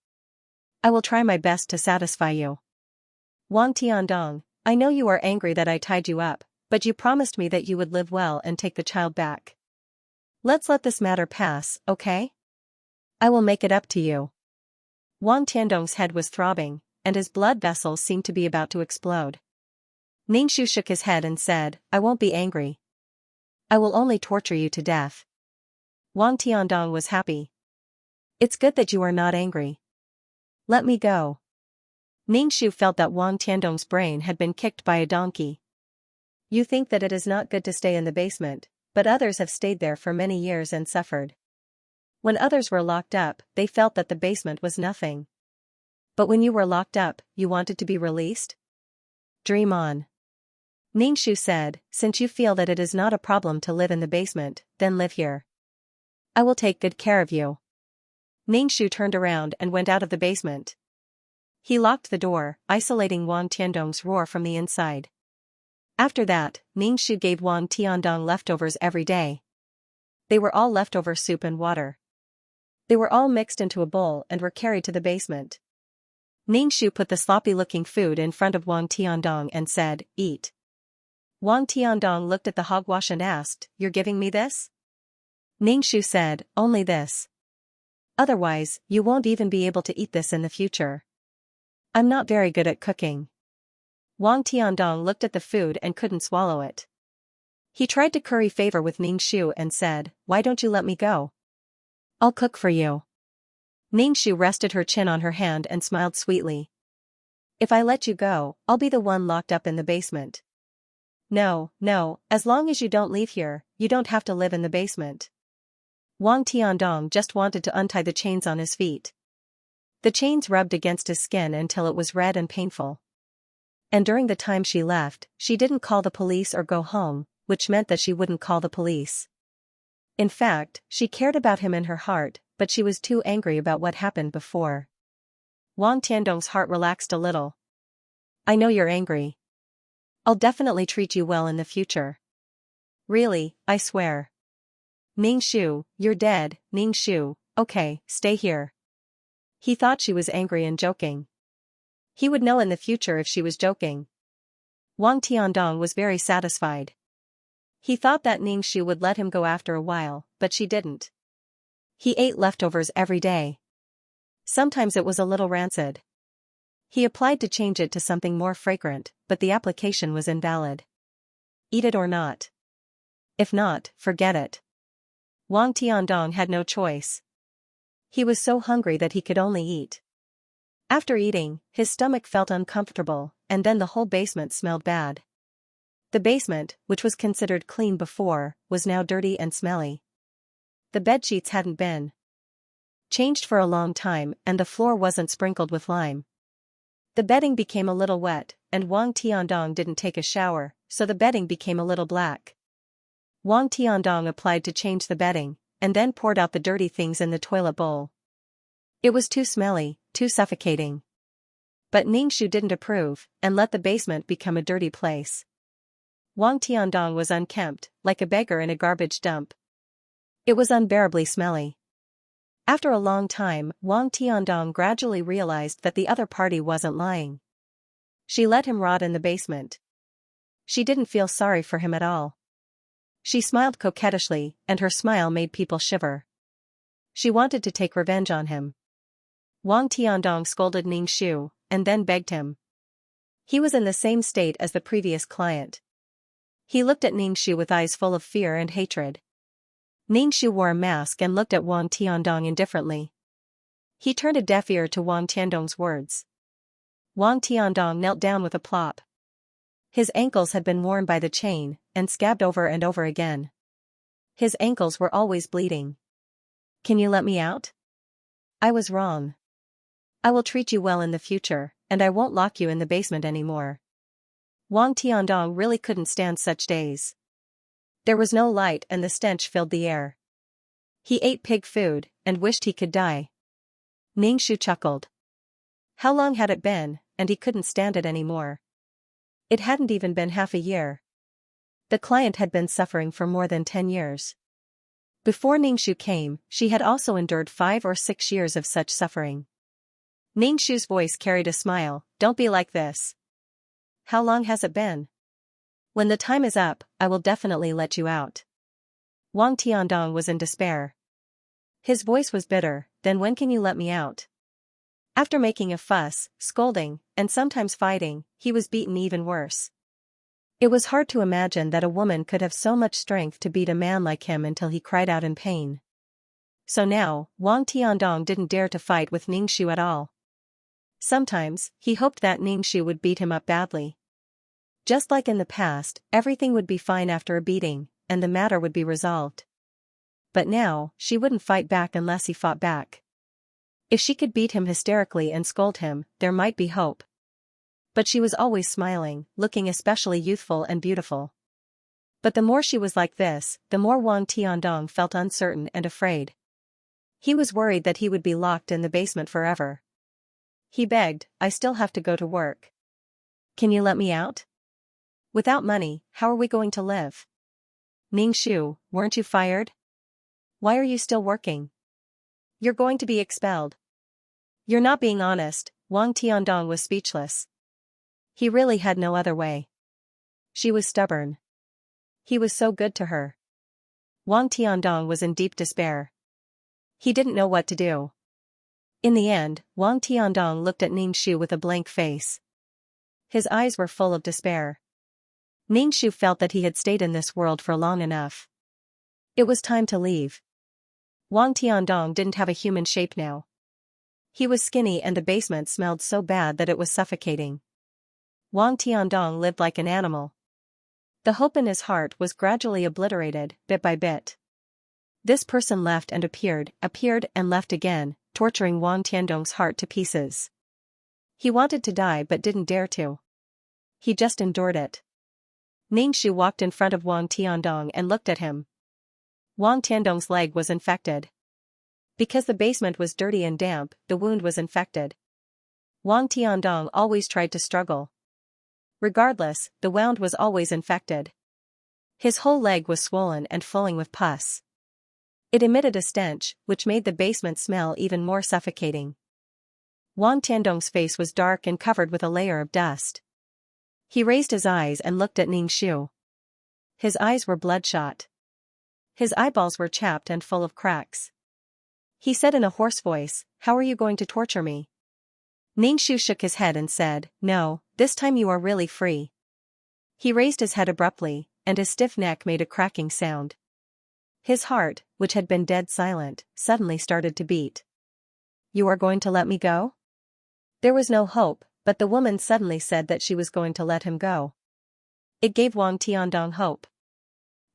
I will try my best to satisfy you." "Wang Tiandong, I know you are angry that I tied you up, but you promised me that you would live well and take the child back. Let's let this matter pass, okay? I will make it up to you." Wang Tiandong's head was throbbing, and his blood vessels seemed to be about to explode. Ningxu shook his head and said, "I won't be angry. I will only torture you to death." Wang Tiandong was happy. "It's good that you are not angry. Let me go." Ningxu felt that Wang Tiandong's brain had been kicked by a donkey. "You think that it is not good to stay in the basement, but others have stayed there for many years and suffered. When others were locked up, they felt that the basement was nothing. But when you were locked up, you wanted to be released? Dream on." Ningxu said, "Since you feel that it is not a problem to live in the basement, then live here. I will take good care of you." Ningxu turned around and went out of the basement. He locked the door, isolating Wang Tiandong's roar from the inside. After that, Ningxu gave Wang Tiandong leftovers every day. They were all leftover soup and water. They were all mixed into a bowl and were carried to the basement. Ningxu put the sloppy-looking food in front of Wang Tiandong and said, "Eat." Wang Tiandong looked at the hogwash and asked, "You're giving me this?" Ningxu said, "Only this. Otherwise, you won't even be able to eat this in the future. I'm not very good at cooking." Wang Tiandong looked at the food and couldn't swallow it. He tried to curry favor with Ningxu and said, "Why don't you let me go? I'll cook for you." Ningxu rested her chin on her hand and smiled sweetly. "If I let you go, I'll be the one locked up in the basement." No, as long as you don't leave here, you don't have to live in the basement." Wang Tiandong just wanted to untie the chains on his feet. The chains rubbed against his skin until it was red and painful. And during the time she left, she didn't call the police or go home, which meant that she wouldn't call the police. In fact, she cared about him in her heart, but she was too angry about what happened before. Wang Tiandong's heart relaxed a little. I know you're angry. I'll definitely treat you well in the future. Really, I swear. Ningxu, you're dead, Ningxu, okay, stay here. He thought she was angry and joking. He would know in the future if she was joking. Wang Tiandong was very satisfied. He thought that Ningxu would let him go after a while, but she didn't. He ate leftovers every day. Sometimes it was a little rancid. He applied to change it to something more fragrant, but the application was invalid. Eat it or not. If not, forget it. Wang Tiandong had no choice. He was so hungry that he could only eat. After eating, his stomach felt uncomfortable, and then the whole basement smelled bad. The basement, which was considered clean before, was now dirty and smelly. The bedsheets hadn't been changed for a long time and the floor wasn't sprinkled with lime. The bedding became a little wet, and Wang Tiandong didn't take a shower, so the bedding became a little black. Wang Tiandong applied to change the bedding, and then poured out the dirty things in the toilet bowl. It was too smelly, too suffocating. But Ningxu didn't approve, and let the basement become a dirty place. Wang Tiandong was unkempt, like a beggar in a garbage dump. It was unbearably smelly. After a long time, Wang Tiandong gradually realized that the other party wasn't lying. She let him rot in the basement. She didn't feel sorry for him at all. She smiled coquettishly, and her smile made people shiver. She wanted to take revenge on him. Wang Tiandong scolded Ningxu, and then begged him. He was in the same state as the previous client. He looked at Ningxu with eyes full of fear and hatred. Ningxu wore a mask and looked at Wang Tiandong indifferently. He turned a deaf ear to Wang Tiandong's words. Wang Tiandong knelt down with a plop. His ankles had been worn by the chain, and scabbed over and over again. His ankles were always bleeding. Can you let me out? I was wrong. I will treat you well in the future, and I won't lock you in the basement anymore. Wang Tiandong really couldn't stand such days. There was no light and the stench filled the air. He ate pig food, and wished he could die. Ningxu chuckled. How long had it been, and he couldn't stand it anymore. It hadn't even been half a year. The client had been suffering for more than 10 years. Before Ningxu came, she had also endured 5 or 6 years of such suffering. Ningxu's voice carried a smile, don't be like this. How long has it been? When the time is up, I will definitely let you out. Wang Tiandong was in despair. His voice was bitter, then when can you let me out? After making a fuss, scolding, and sometimes fighting, he was beaten even worse. It was hard to imagine that a woman could have so much strength to beat a man like him until he cried out in pain. So now, Wang Tiandong didn't dare to fight with Ningxu at all. Sometimes, he hoped that Ningxu would beat him up badly. Just like in the past, everything would be fine after a beating, and the matter would be resolved. But now, she wouldn't fight back unless he fought back. If she could beat him hysterically and scold him, there might be hope. But she was always smiling, looking especially youthful and beautiful. But the more she was like this, the more Wang Tiandong felt uncertain and afraid. He was worried that he would be locked in the basement forever. He begged, I still have to go to work. Can you let me out? Without money, how are we going to live? Ningxu, weren't you fired? Why are you still working? You're going to be expelled. You're not being honest. Wang Tiandong was speechless. He really had no other way. She was stubborn. He was so good to her. Wang Tiandong was in deep despair. He didn't know what to do. In the end, Wang Tiandong looked at Ningxu with a blank face. His eyes were full of despair. Ningxu felt that he had stayed in this world for long enough. It was time to leave. Wang Tiandong didn't have a human shape now. He was skinny and the basement smelled so bad that it was suffocating. Wang Tiandong lived like an animal. The hope in his heart was gradually obliterated, bit by bit. This person left and appeared and left again, torturing Wang Tiandong's heart to pieces. He wanted to die but didn't dare to. He just endured it. Ningxu walked in front of Wang Tiandong and looked at him. Wang Tiandong's leg was infected. Because the basement was dirty and damp, the wound was infected. Wang Tiandong always tried to struggle. Regardless, the wound was always infected. His whole leg was swollen and flowing with pus. It emitted a stench, which made the basement smell even more suffocating. Wang Tiandong's face was dark and covered with a layer of dust. He raised his eyes and looked at Ningxu. His eyes were bloodshot. His eyeballs were chapped and full of cracks. He said in a hoarse voice, "How are you going to torture me?" Ningxu shook his head and said, "No, this time you are really free." He raised his head abruptly, and his stiff neck made a cracking sound. His heart, which had been dead silent, suddenly started to beat. "You are going to let me go?" There was no hope, but the woman suddenly said that she was going to let him go. It gave Wang Tiandong hope.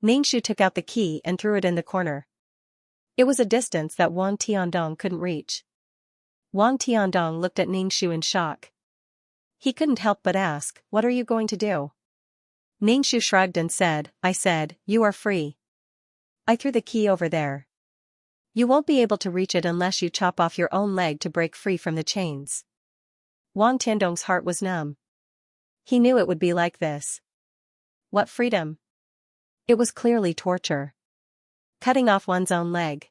Ningxu took out the key and threw it in the corner. It was a distance that Wang Tiandong couldn't reach. Wang Tiandong looked at Ningxu in shock. He couldn't help but ask, "What are you going to do?" Ningxu shrugged and said, "I said, you are free. I threw the key over there. You won't be able to reach it unless you chop off your own leg to break free from the chains." Wang Tiandong's heart was numb. He knew it would be like this. What freedom? It was clearly torture. Cutting off one's own leg.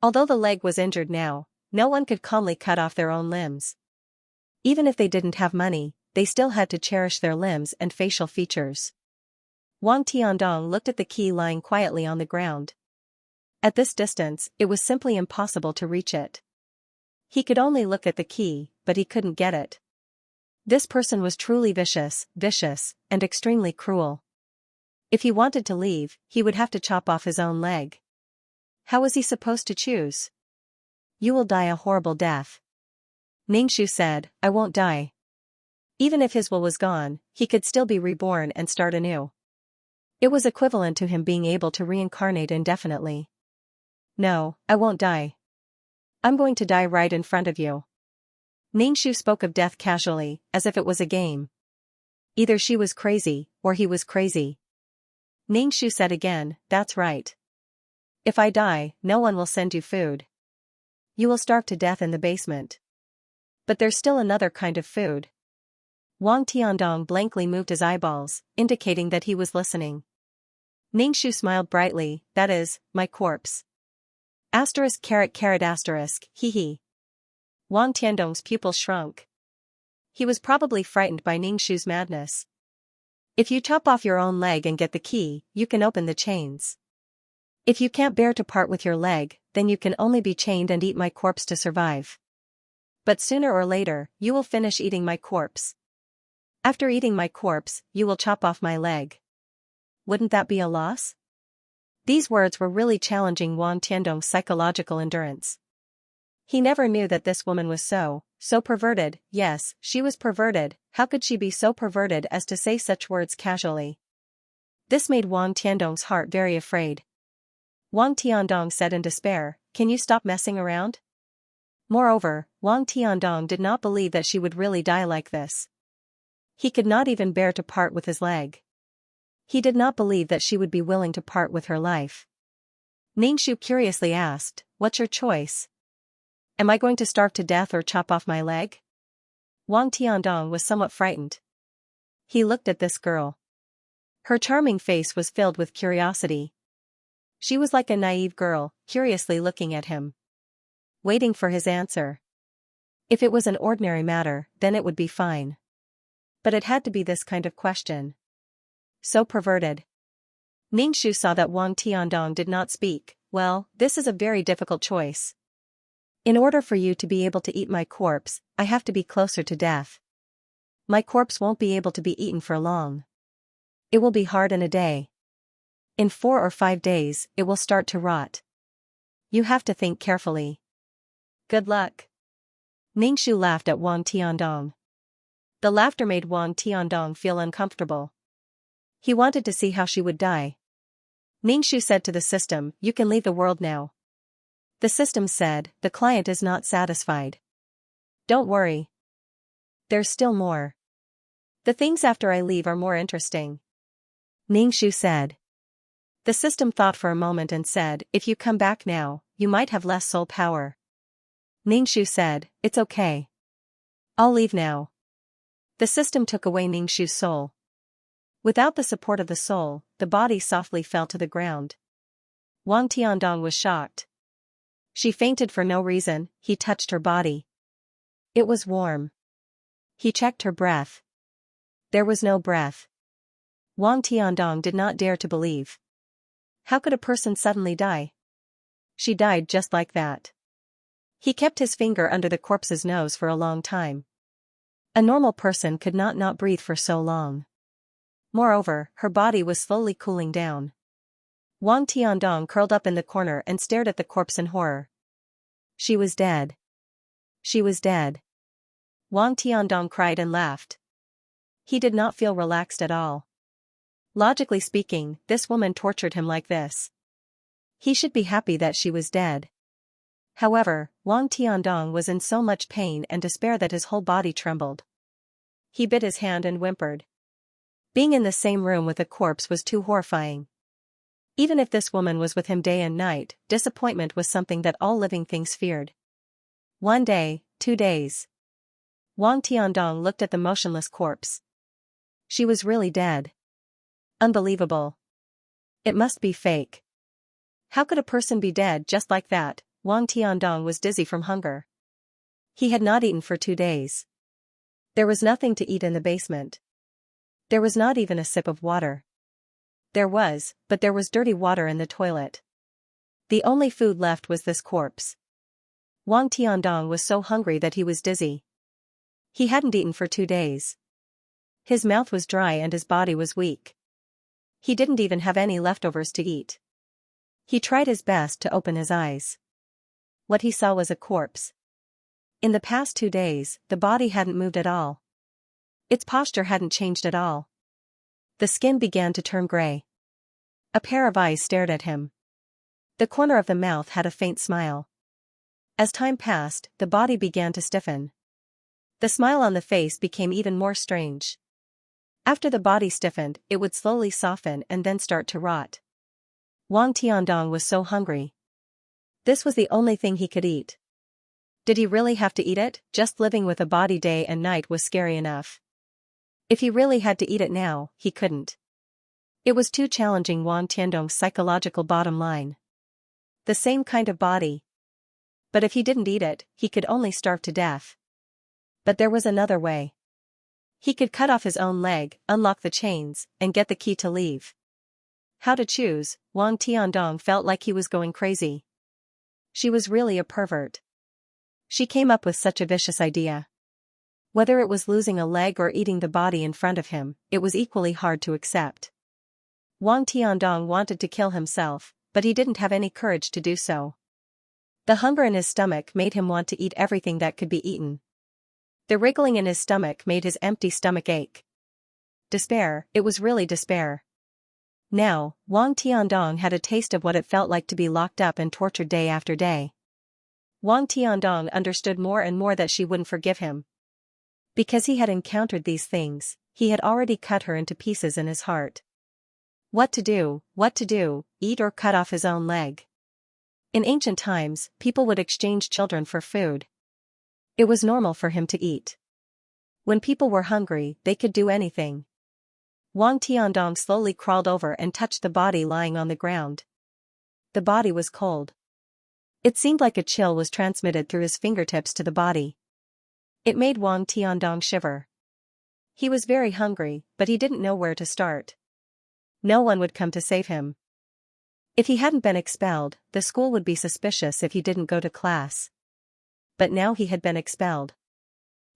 Although the leg was injured now, no one could calmly cut off their own limbs. Even if they didn't have money, they still had to cherish their limbs and facial features. Wang Tiandong looked at the key lying quietly on the ground. At this distance, it was simply impossible to reach it. He could only look at the key, but he couldn't get it. This person was truly vicious, and extremely cruel. If he wanted to leave, he would have to chop off his own leg. How was he supposed to choose? "You will die a horrible death." Ningxu said, "I won't die." Even if his will was gone, he could still be reborn and start anew. It was equivalent to him being able to reincarnate indefinitely. "No, I won't die. I'm going to die right in front of you." Ningxu spoke of death casually, as if it was a game. Either she was crazy, or he was crazy. Ningxu said again, "That's right. If I die, no one will send you food. You will starve to death in the basement. But there's still another kind of food." Wang Tiandong blankly moved his eyeballs, indicating that he was listening. Ningxu smiled brightly, "That is, my corpse." Asterisk caret caret asterisk, hee hee. Wang Tiandong's pupil shrunk. He was probably frightened by Ningxu's madness. If you chop off your own leg and get the key, you can open the chains. If you can't bear to part with your leg, then you can only be chained and eat my corpse to survive. But sooner or later, you will finish eating my corpse. After eating my corpse, you will chop off my leg. Wouldn't that be a loss? These words were really challenging Wang Tiandong's psychological endurance. He never knew that this woman was so perverted. Yes, she was perverted. How could she be so perverted as to say such words casually? This made Wang Tiandong's heart very afraid. Wang Tiandong said in despair, "Can you stop messing around?" Moreover, Wang Tiandong did not believe that she would really die like this. He could not even bear to part with his leg. He did not believe that she would be willing to part with her life. Ningxu curiously asked, "What's your choice? Am I going to starve to death or chop off my leg?" Wang Tiandong was somewhat frightened. He looked at this girl. Her charming face was filled with curiosity. She was like a naive girl, curiously looking at him, waiting for his answer. If it was an ordinary matter, then it would be fine. But it had to be this kind of question. So perverted. Ningxu saw that Wang Tiandong did not speak. "Well, this is a very difficult choice. In order for you to be able to eat my corpse, I have to be closer to death. My corpse won't be able to be eaten for long. It will be hard in a day. In 4 or 5 days, it will start to rot. You have to think carefully. Good luck." Ningxu laughed at Wang Tiandong. The laughter made Wang Tiandong feel uncomfortable. He wanted to see how she would die. Ningxu said to the system, "You can leave the world now." The system said, the client is not satisfied. Don't worry. There's still more. The things after I leave are more interesting. Ningxu said. The system thought for a moment and said, if you come back now, you might have less soul power. Ningxu said, it's okay. I'll leave now. The system took away Ningxu's soul. Without the support of the soul, the body softly fell to the ground. Wang Tiandong was shocked. She fainted for no reason. He touched her body. It was warm. He checked her breath. There was no breath. Wang Tiandong did not dare to believe. How could a person suddenly die? She died just like that. He kept his finger under the corpse's nose for a long time. A normal person could not breathe for so long. Moreover, her body was slowly cooling down. Wang Tiandong curled up in the corner and stared at the corpse in horror. She was dead. She was dead. Wang Tiandong cried and laughed. He did not feel relaxed at all. Logically speaking, this woman tortured him like this. He should be happy that she was dead. However, Wang Tiandong was in so much pain and despair that his whole body trembled. He bit his hand and whimpered. Being in the same room with a corpse was too horrifying. Even if this woman was with him day and night, disappointment was something that all living things feared. 1 day, 2 days. Wang Tiandong looked at the motionless corpse. She was really dead. Unbelievable. It must be fake. How could a person be dead just like that? Wang Tiandong was dizzy from hunger. He had not eaten for 2 days. There was nothing to eat in the basement. There was not even a sip of water. But there was dirty water in the toilet. The only food left was this corpse. Wang Tiandong was so hungry that he was dizzy. He hadn't eaten for 2 days. His mouth was dry and his body was weak. He didn't even have any leftovers to eat. He tried his best to open his eyes. What he saw was a corpse. In the past 2 days, the body hadn't moved at all. Its posture hadn't changed at all. The skin began to turn gray. A pair of eyes stared at him. The corner of the mouth had a faint smile. As time passed, the body began to stiffen. The smile on the face became even more strange. After the body stiffened, it would slowly soften and then start to rot. Wang Tiandong was so hungry. This was the only thing he could eat. Did he really have to eat it? Just living with a body day and night was scary enough. If he really had to eat it now, he couldn't. It was too challenging. Wang Tiandong's psychological bottom line. The same kind of body. But if he didn't eat it, he could only starve to death. But there was another way. He could cut off his own leg, unlock the chains, and get the key to leave. How to choose? Wang Tiandong felt like he was going crazy. She was really a pervert. She came up with such a vicious idea. Whether it was losing a leg or eating the body in front of him, it was equally hard to accept. Wang Tiandong wanted to kill himself, but he didn't have any courage to do so. The hunger in his stomach made him want to eat everything that could be eaten. The wriggling in his stomach made his empty stomach ache. Despair, it was really despair. Now, Wang Tiandong had a taste of what it felt like to be locked up and tortured day after day. Wang Tiandong understood more and more that she wouldn't forgive him. Because he had encountered these things, he had already cut her into pieces in his heart. What to do, eat or cut off his own leg. In ancient times, people would exchange children for food. It was normal for him to eat. When people were hungry, they could do anything. Wang Tiandong slowly crawled over and touched the body lying on the ground. The body was cold. It seemed like a chill was transmitted through his fingertips to the body. It made Wang Tiandong shiver. He was very hungry, but he didn't know where to start. No one would come to save him. If he hadn't been expelled, the school would be suspicious if he didn't go to class. But now he had been expelled.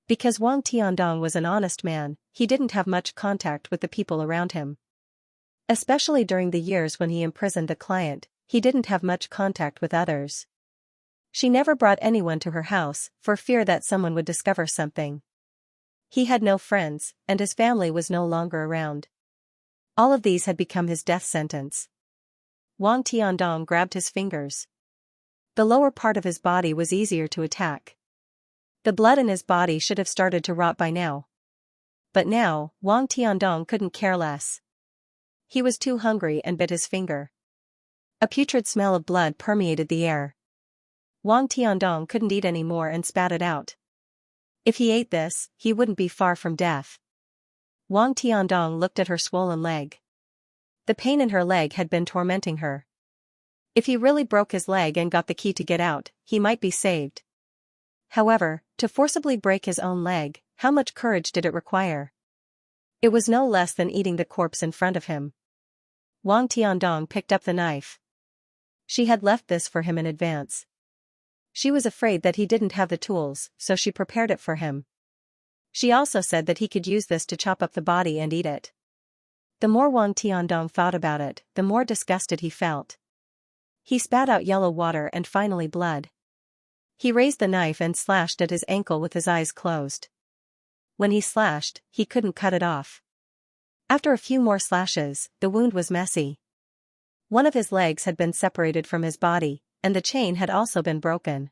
Because Wang Tiandong was an honest man, he didn't have much contact with the people around him. Especially during the years when he imprisoned the client, he didn't have much contact with others. She never brought anyone to her house, for fear that someone would discover something. He had no friends, and his family was no longer around. All of these had become his death sentence. Wang Tiandong grabbed his fingers. The lower part of his body was easier to attack. The blood in his body should have started to rot by now. But now, Wang Tiandong couldn't care less. He was too hungry and bit his finger. A putrid smell of blood permeated the air. Wang Tiandong couldn't eat any more and spat it out. If he ate this, he wouldn't be far from death. Wang Tiandong looked at her swollen leg. The pain in her leg had been tormenting her. If he really broke his leg and got the key to get out, he might be saved. However, to forcibly break his own leg, how much courage did it require? It was no less than eating the corpse in front of him. Wang Tiandong picked up the knife. She had left this for him in advance. She was afraid that he didn't have the tools, so she prepared it for him. She also said that he could use this to chop up the body and eat it. The more Wang Tiandong thought about it, the more disgusted he felt. He spat out yellow water and finally blood. He raised the knife and slashed at his ankle with his eyes closed. When he slashed, he couldn't cut it off. After a few more slashes, the wound was messy. One of his legs had been separated from his body, and the chain had also been broken.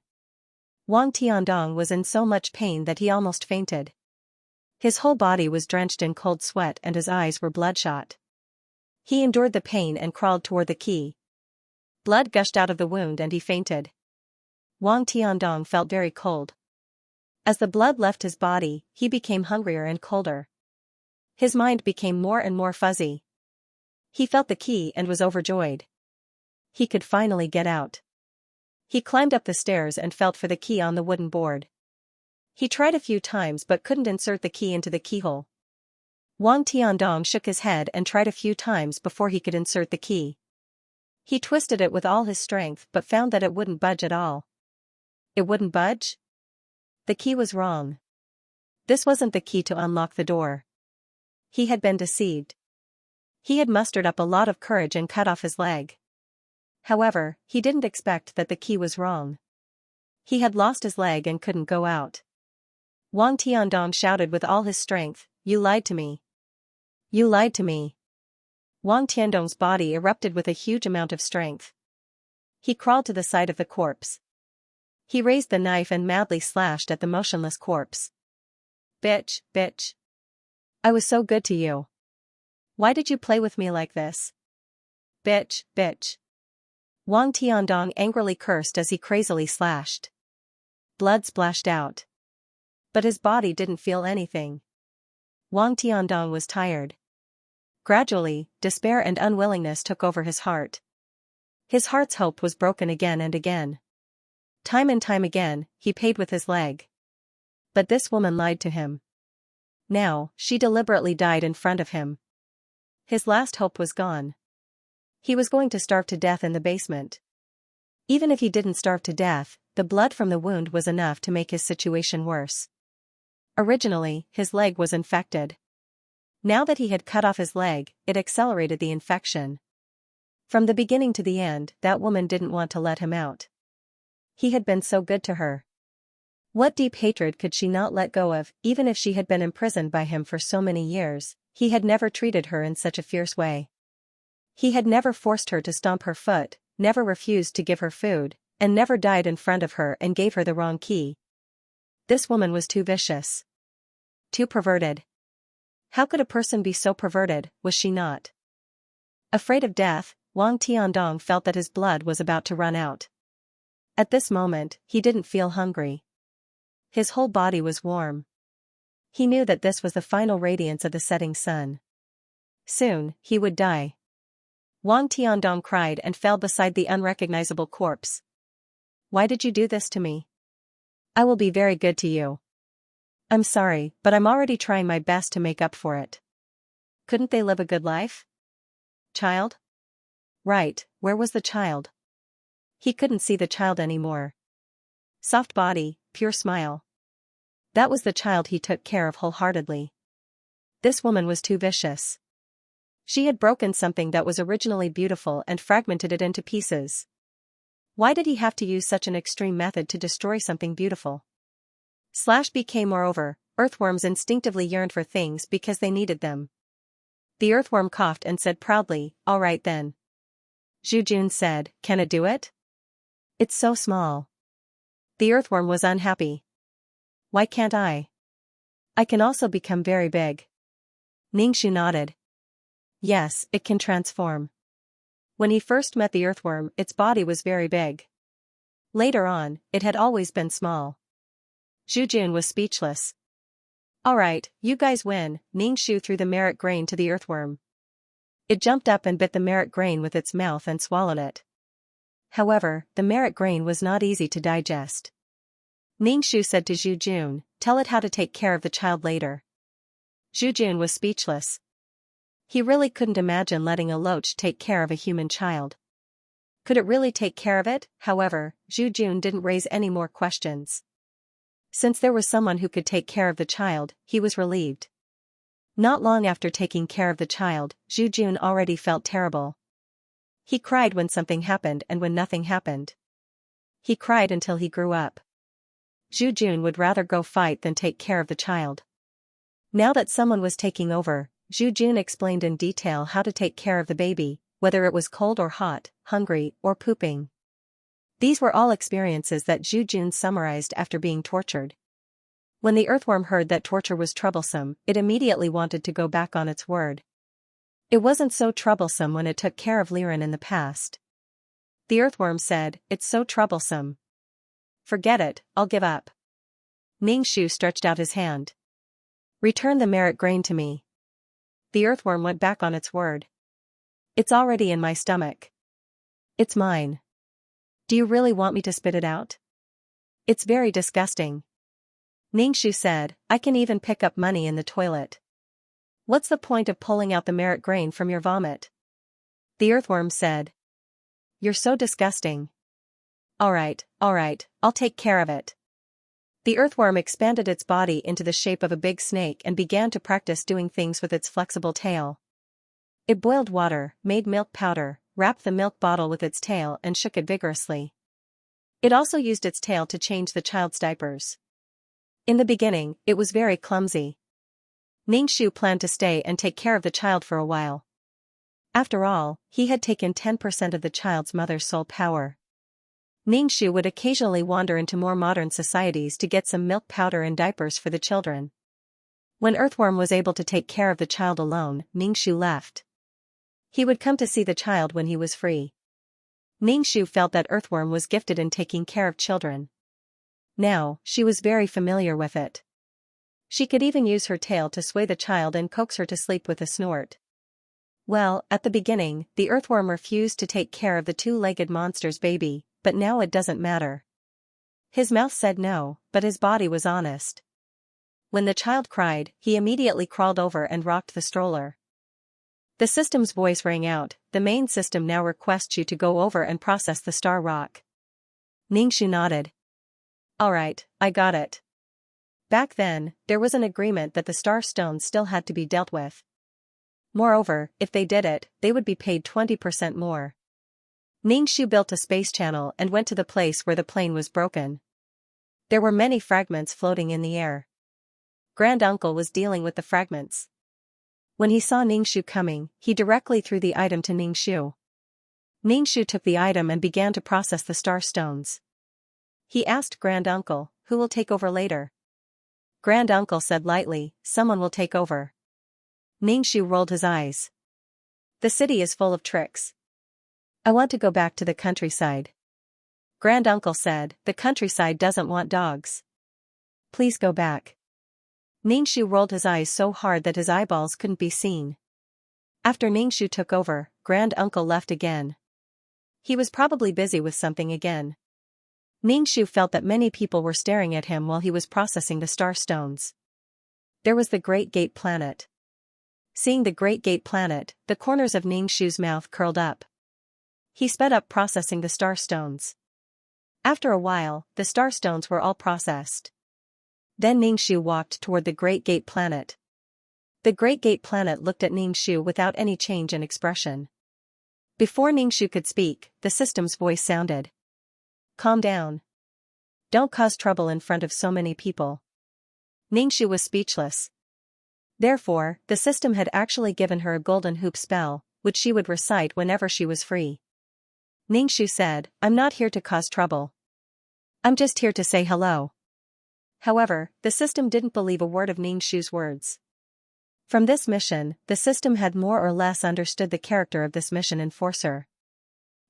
Wang Tiandong was in so much pain that he almost fainted. His whole body was drenched in cold sweat and his eyes were bloodshot. He endured the pain and crawled toward the key. Blood gushed out of the wound and he fainted. Wang Tiandong felt very cold. As the blood left his body, he became hungrier and colder. His mind became more and more fuzzy. He felt the key and was overjoyed. He could finally get out. He climbed up the stairs and felt for the key on the wooden board. He tried a few times but couldn't insert the key into the keyhole. Wang Tiandong shook his head and tried a few times before he could insert the key. He twisted it with all his strength but found that it wouldn't budge at all. It wouldn't budge? The key was wrong. This wasn't the key to unlock the door. He had been deceived. He had mustered up a lot of courage and cut off his leg. However, he didn't expect that the key was wrong. He had lost his leg and couldn't go out. Wang Tiandong shouted with all his strength, "You lied to me. You lied to me." Wang Tiandong's body erupted with a huge amount of strength. He crawled to the side of the corpse. He raised the knife and madly slashed at the motionless corpse. "Bitch, bitch. I was so good to you. Why did you play with me like this? Bitch, bitch." Wang Tiandong angrily cursed as he crazily slashed. Blood splashed out. But his body didn't feel anything. Wang Tiandong was tired. Gradually, despair and unwillingness took over his heart. His heart's hope was broken again and again. Time and time again, he paid with his leg. But this woman lied to him. Now, she deliberately died in front of him. His last hope was gone. He was going to starve to death in the basement. Even if he didn't starve to death, the blood from the wound was enough to make his situation worse. Originally, his leg was infected. Now that he had cut off his leg, it accelerated the infection. From the beginning to the end, that woman didn't want to let him out. He had been so good to her. What deep hatred could she not let go of, even if she had been imprisoned by him for so many years? He had never treated her in such a fierce way. He had never forced her to stomp her foot, never refused to give her food, and never died in front of her and gave her the wrong key. This woman was too vicious. Too perverted. How could a person be so perverted, was she not? Afraid of death, Wang Tiandong felt that his blood was about to run out. At this moment, he didn't feel hungry. His whole body was warm. He knew that this was the final radiance of the setting sun. Soon, he would die. Wang Tiandong cried and fell beside the unrecognizable corpse. "Why did you do this to me? I will be very good to you. I'm sorry, but I'm already trying my best to make up for it." Couldn't they live a good life? Child? Right, where was the child? He couldn't see the child anymore. Soft body, pure smile. That was the child he took care of wholeheartedly. This woman was too vicious. She had broken something that was originally beautiful and fragmented it into pieces. Why did he have to use such an extreme method to destroy something beautiful? /BK Moreover, earthworms instinctively yearned for things because they needed them. The earthworm coughed and said proudly, "All right then." Zhu Jun said, "Can it do it?" It's so small. The earthworm was unhappy. Why can't I? I can also become very big. Ningxu nodded. Yes, it can transform. When he first met the earthworm, its body was very big. Later on, it had always been small. Zhu was speechless. Alright, you guys win, Ningxu threw the merit grain to the earthworm. It jumped up and bit the merit grain with its mouth and swallowed it. However, the merit grain was not easy to digest. Ningxu said to Zhu, tell it how to take care of the child later. Zhu was speechless. He really couldn't imagine letting a loach take care of a human child. Could it really take care of it? However, Zhu didn't raise any more questions. Since there was someone who could take care of the child, he was relieved. Not long after taking care of the child, Zhu already felt terrible. He cried when something happened and when nothing happened. He cried until he grew up. Zhu would rather go fight than take care of the child. Now that someone was taking over, Zhu explained in detail how to take care of the baby, whether it was cold or hot, hungry, or pooping. These were all experiences that Zhu summarized after being tortured. When the earthworm heard that torture was troublesome, it immediately wanted to go back on its word. It wasn't so troublesome when it took care of Liren in the past. The earthworm said, "It's so troublesome. Forget it, I'll give up." Ningxu stretched out his hand. "Return the merit grain to me." The earthworm went back on its word. "It's already in my stomach. It's mine. Do you really want me to spit it out? It's very disgusting." Ningxu said, "I can even pick up money in the toilet. What's the point of pulling out the merit grain from your vomit?" The earthworm said, "You're so disgusting." Alright, I'll take care of it." The earthworm expanded its body into the shape of a big snake and began to practice doing things with its flexible tail. It boiled water, made milk powder, wrapped the milk bottle with its tail and shook it vigorously. It also used its tail to change the child's diapers. In the beginning, it was very clumsy. Ningxu planned to stay and take care of the child for a while. After all, he had taken 10% of the child's mother's soul power. Ningxu would occasionally wander into more modern societies to get some milk powder and diapers for the children. When Earthworm was able to take care of the child alone, Ningxu left. He would come to see the child when he was free. Ningxu felt that Earthworm was gifted in taking care of children. Now, she was very familiar with it. She could even use her tail to sway the child and coax her to sleep with a snort. Well, at the beginning, the Earthworm refused to take care of the two-legged monster's baby, but now it doesn't matter. His mouth said no, but his body was honest. When the child cried, he immediately crawled over and rocked the stroller. The system's voice rang out, "The main system now requests you to go over and process the star rock." Ningxu nodded. "Alright, I got it." Back then, there was an agreement that the star stones still had to be dealt with. Moreover, if they did it, they would be paid 20% more. Ningxu built a space channel and went to the place where the plane was broken. There were many fragments floating in the air. Granduncle was dealing with the fragments. When he saw Ningxu coming, he directly threw the item to Ningxu. Ningxu took the item and began to process the star stones. He asked Granduncle, "Who will take over later?" Granduncle said lightly, "Someone will take over." Ningxu rolled his eyes. "The city is full of tricks. I want to go back to the countryside." Granduncle said, "The countryside doesn't want dogs. Please go back." Ningxu rolled his eyes so hard that his eyeballs couldn't be seen. After Ningxu took over, Granduncle left again. He was probably busy with something again. Ningxu felt that many people were staring at him while he was processing the star stones. There was the Great Gate Planet. Seeing the Great Gate Planet, the corners of Ningxu's mouth curled up. He sped up processing the star stones. After a while, the star stones were all processed. Then Ningxu walked toward the Great Gate Planet. The Great Gate Planet looked at Ningxu without any change in expression. Before Ningxu could speak, the system's voice sounded. "Calm down. Don't cause trouble in front of so many people." Ningxu was speechless. Therefore, the system had actually given her a golden hoop spell, which she would recite whenever she was free. Ningxu said, I'm not here to cause trouble. I'm just here to say hello. However, the system didn't believe a word of Ningxu's words. From this mission, the system had more or less understood the character of this mission enforcer.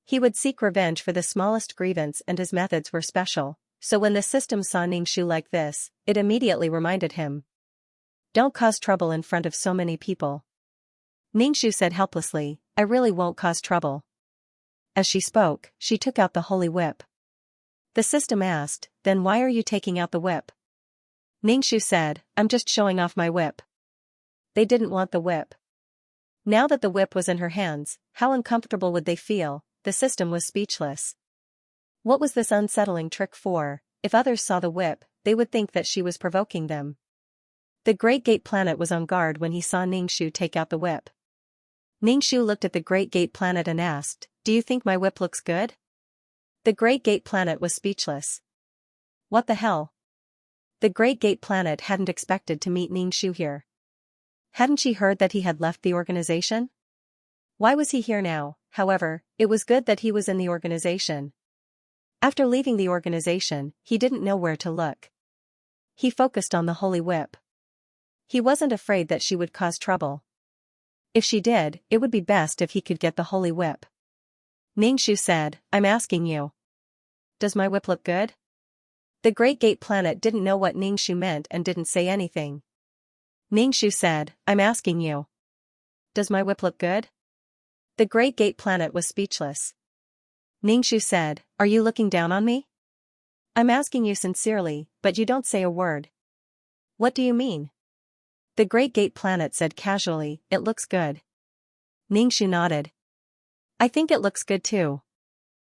He would seek revenge for the smallest grievance and his methods were special, so when the system saw Ningxu like this, it immediately reminded him. Don't cause trouble in front of so many people. Ningxu said helplessly, I really won't cause trouble. As she spoke, she took out the holy whip. The system asked, then why are you taking out the whip? Ningxu said, I'm just showing off my whip. They didn't want the whip. Now that the whip was in her hands, how uncomfortable would they feel? The system was speechless. What was this unsettling trick for? If others saw the whip, they would think that she was provoking them. The Great Gate Planet was on guard when he saw Ningxu take out the whip. Ningxu looked at the Great Gate Planet and asked, do you think my whip looks good? The Great Gate Planet was speechless. What the hell? The Great Gate Planet hadn't expected to meet Ningxu here. Hadn't she heard that he had left the organization? Why was he here now? However, it was good that he was in the organization. After leaving the organization, he didn't know where to look. He focused on the holy whip. He wasn't afraid that she would cause trouble. If she did, it would be best if he could get the holy whip. Ningxu said, I'm asking you. Does my whip look good? The Great Gate Planet didn't know what Ningxu meant and didn't say anything. Ningxu said, I'm asking you. Does my whip look good? The Great Gate Planet was speechless. Ningxu said, are you looking down on me? I'm asking you sincerely, but you don't say a word. What do you mean? The Great Gate Planet said casually, it looks good. Ningxu nodded. I think it looks good too.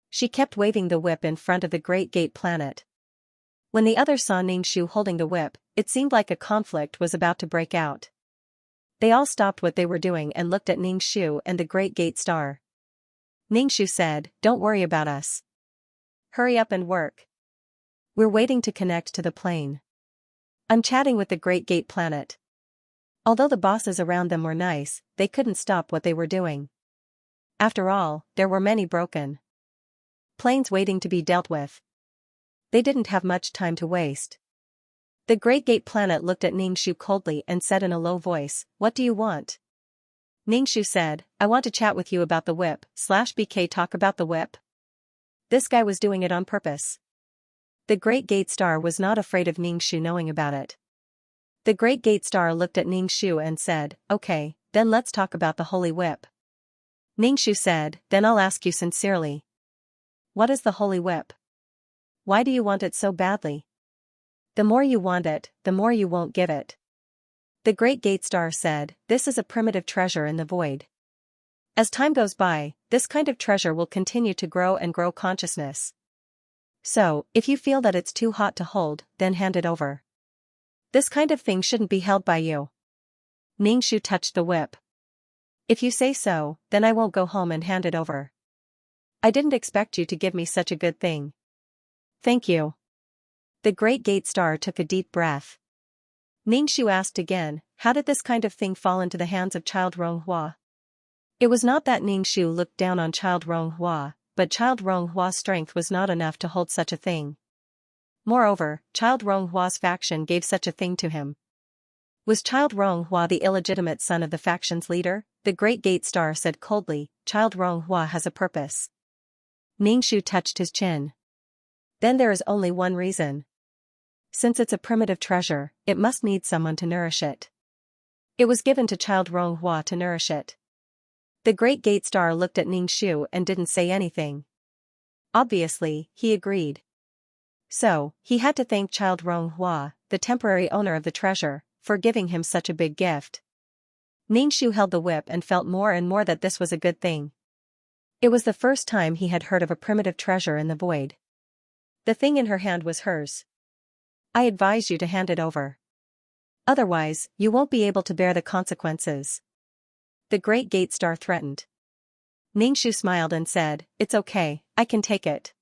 She kept waving the whip in front of the Great Gate Planet. When the others saw Ningxu holding the whip, it seemed like a conflict was about to break out. They all stopped what they were doing and looked at Ningxu and the Great Gate Star. Ningxu said, don't worry about us. Hurry up and work. We're waiting to connect to the plane. I'm chatting with the Great Gate Planet. Although the bosses around them were nice, they couldn't stop what they were doing. After all, there were many broken planes waiting to be dealt with. They didn't have much time to waste. The Great Gate Planet looked at Ningxu coldly and said in a low voice, what do you want? Ningxu said, I want to chat with you about the whip, /BK talk about the whip. This guy was doing it on purpose. The Great Gate Star was not afraid of Ningxu knowing about it. The Great Gate Star looked at Ningxu and said, okay, then let's talk about the holy whip. Ningxu said, then I'll ask you sincerely. What is the holy whip? Why do you want it so badly? The more you want it, the more you won't give it. The Great Gate Star said, this is a primitive treasure in the void. As time goes by, this kind of treasure will continue to grow and grow consciousness. So, if you feel that it's too hot to hold, then hand it over. This kind of thing shouldn't be held by you. Ningxu touched the whip. If you say so, then I won't go home and hand it over. I didn't expect you to give me such a good thing. Thank you. The Great Gate Star took a deep breath. Ningxu asked again, how did this kind of thing fall into the hands of Child Ronghua? It was not that Ningxu looked down on Child Ronghua, but Child Ronghua's strength was not enough to hold such a thing. Moreover, Child Ronghua's faction gave such a thing to him. Was Child Ronghua the illegitimate son of the faction's leader? The Great Gate Star said coldly, Child Ronghua has a purpose. Ningxu touched his chin. Then there is only one reason. Since it's a primitive treasure, it must need someone to nourish it. It was given to Child Ronghua to nourish it. The Great Gate Star looked at Ningxu and didn't say anything. Obviously, he agreed. So, he had to thank Child Ronghua, the temporary owner of the treasure, for giving him such a big gift. Ningxu held the whip and felt more and more that this was a good thing. It was the first time he had heard of a primitive treasure in the void. The thing in her hand was hers. I advise you to hand it over. Otherwise, you won't be able to bear the consequences. The Great Gate Star threatened. Ningxu smiled and said, it's okay, I can take it.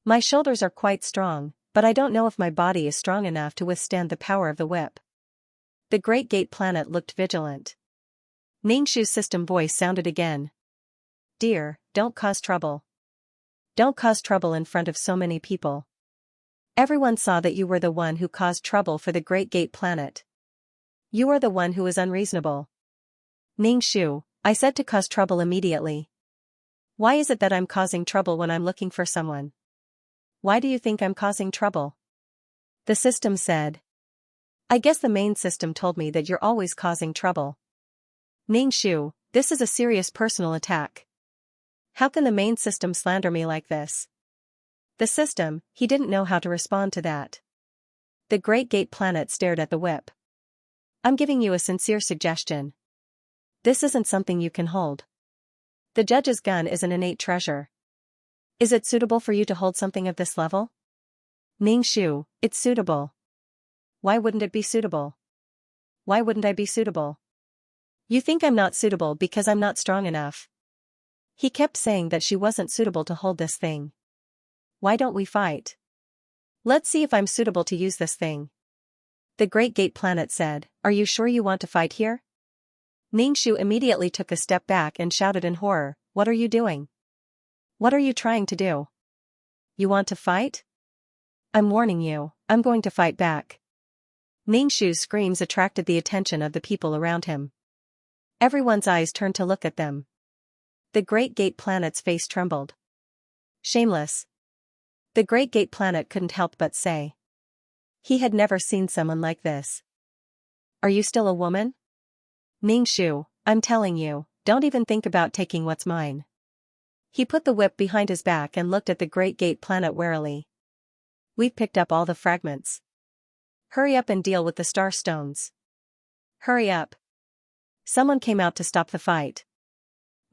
My shoulders are quite strong, but I don't know if my body is strong enough to withstand the power of the whip. The Great Gate Planet looked vigilant. Ningxu's system voice sounded again. Dear, don't cause trouble. Don't cause trouble in front of so many people. Everyone saw that you were the one who caused trouble for the Great Gate Planet. You are the one who is unreasonable. Ningxu, I said to cause trouble immediately. Why is it that I'm causing trouble when I'm looking for someone? Why do you think I'm causing trouble? The system said. I guess the main system told me that you're always causing trouble. Ningxu, this is a serious personal attack. How can the main system slander me like this? The system, he didn't know how to respond to that. The Great Gate Planet stared at the whip. I'm giving you a sincere suggestion. This isn't something you can hold. The judge's gun is an innate treasure. Is it suitable for you to hold something of this level? Ningxu, it's suitable. Why wouldn't it be suitable? Why wouldn't I be suitable? You think I'm not suitable because I'm not strong enough. He kept saying that she wasn't suitable to hold this thing. Why don't we fight? Let's see if I'm suitable to use this thing. The Great Gate Planet said, Are you sure you want to fight here? Ningxu immediately took a step back and shouted in horror, What are you doing? What are you trying to do? You want to fight? I'm warning you, I'm going to fight back. Ningxu's screams attracted the attention of the people around him. Everyone's eyes turned to look at them. The Great Gate Planet's face trembled. Shameless. The Great Gate Planet couldn't help but say. He had never seen someone like this. Are you still a woman? Ningxu, I'm telling you, don't even think about taking what's mine. He put the whip behind his back and looked at the Great Gate Planet warily. We've picked up all the fragments. Hurry up and deal with the star stones. Hurry up. Someone came out to stop the fight.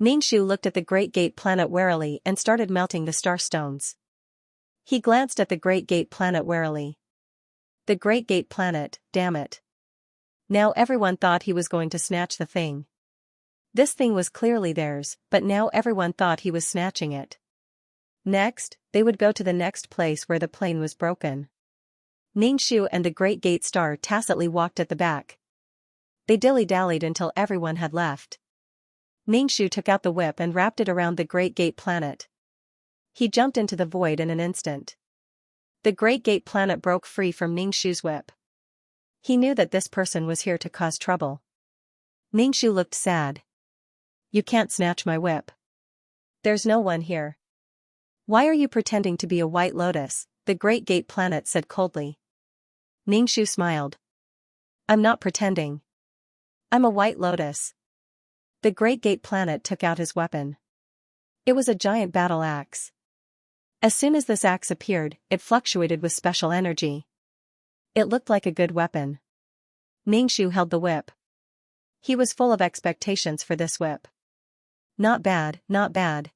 Ningxu looked at the Great Gate Planet warily and started melting the star stones. He glanced at the Great Gate Planet warily. The Great Gate Planet, damn it. Now everyone thought he was going to snatch the thing. This thing was clearly theirs, but now everyone thought he was snatching it. Next, they would go to the next place where the plane was broken. Ningxu and the Great Gate Star tacitly walked at the back. They dilly-dallied until everyone had left. Ningxu took out the whip and wrapped it around the Great Gate Planet. He jumped into the void in an instant. The Great Gate Planet broke free from Ningxu's whip. He knew that this person was here to cause trouble. Ningxu looked sad. You can't snatch my whip. There's no one here. Why are you pretending to be a white lotus? The Great Gate Planet said coldly. Ningxu smiled. I'm not pretending. I'm a white lotus. The Great Gate Planet took out his weapon. It was a giant battle axe. As soon as this axe appeared, it fluctuated with special energy. It looked like a good weapon. Ningxu held the whip. He was full of expectations for this whip. Not bad, not bad.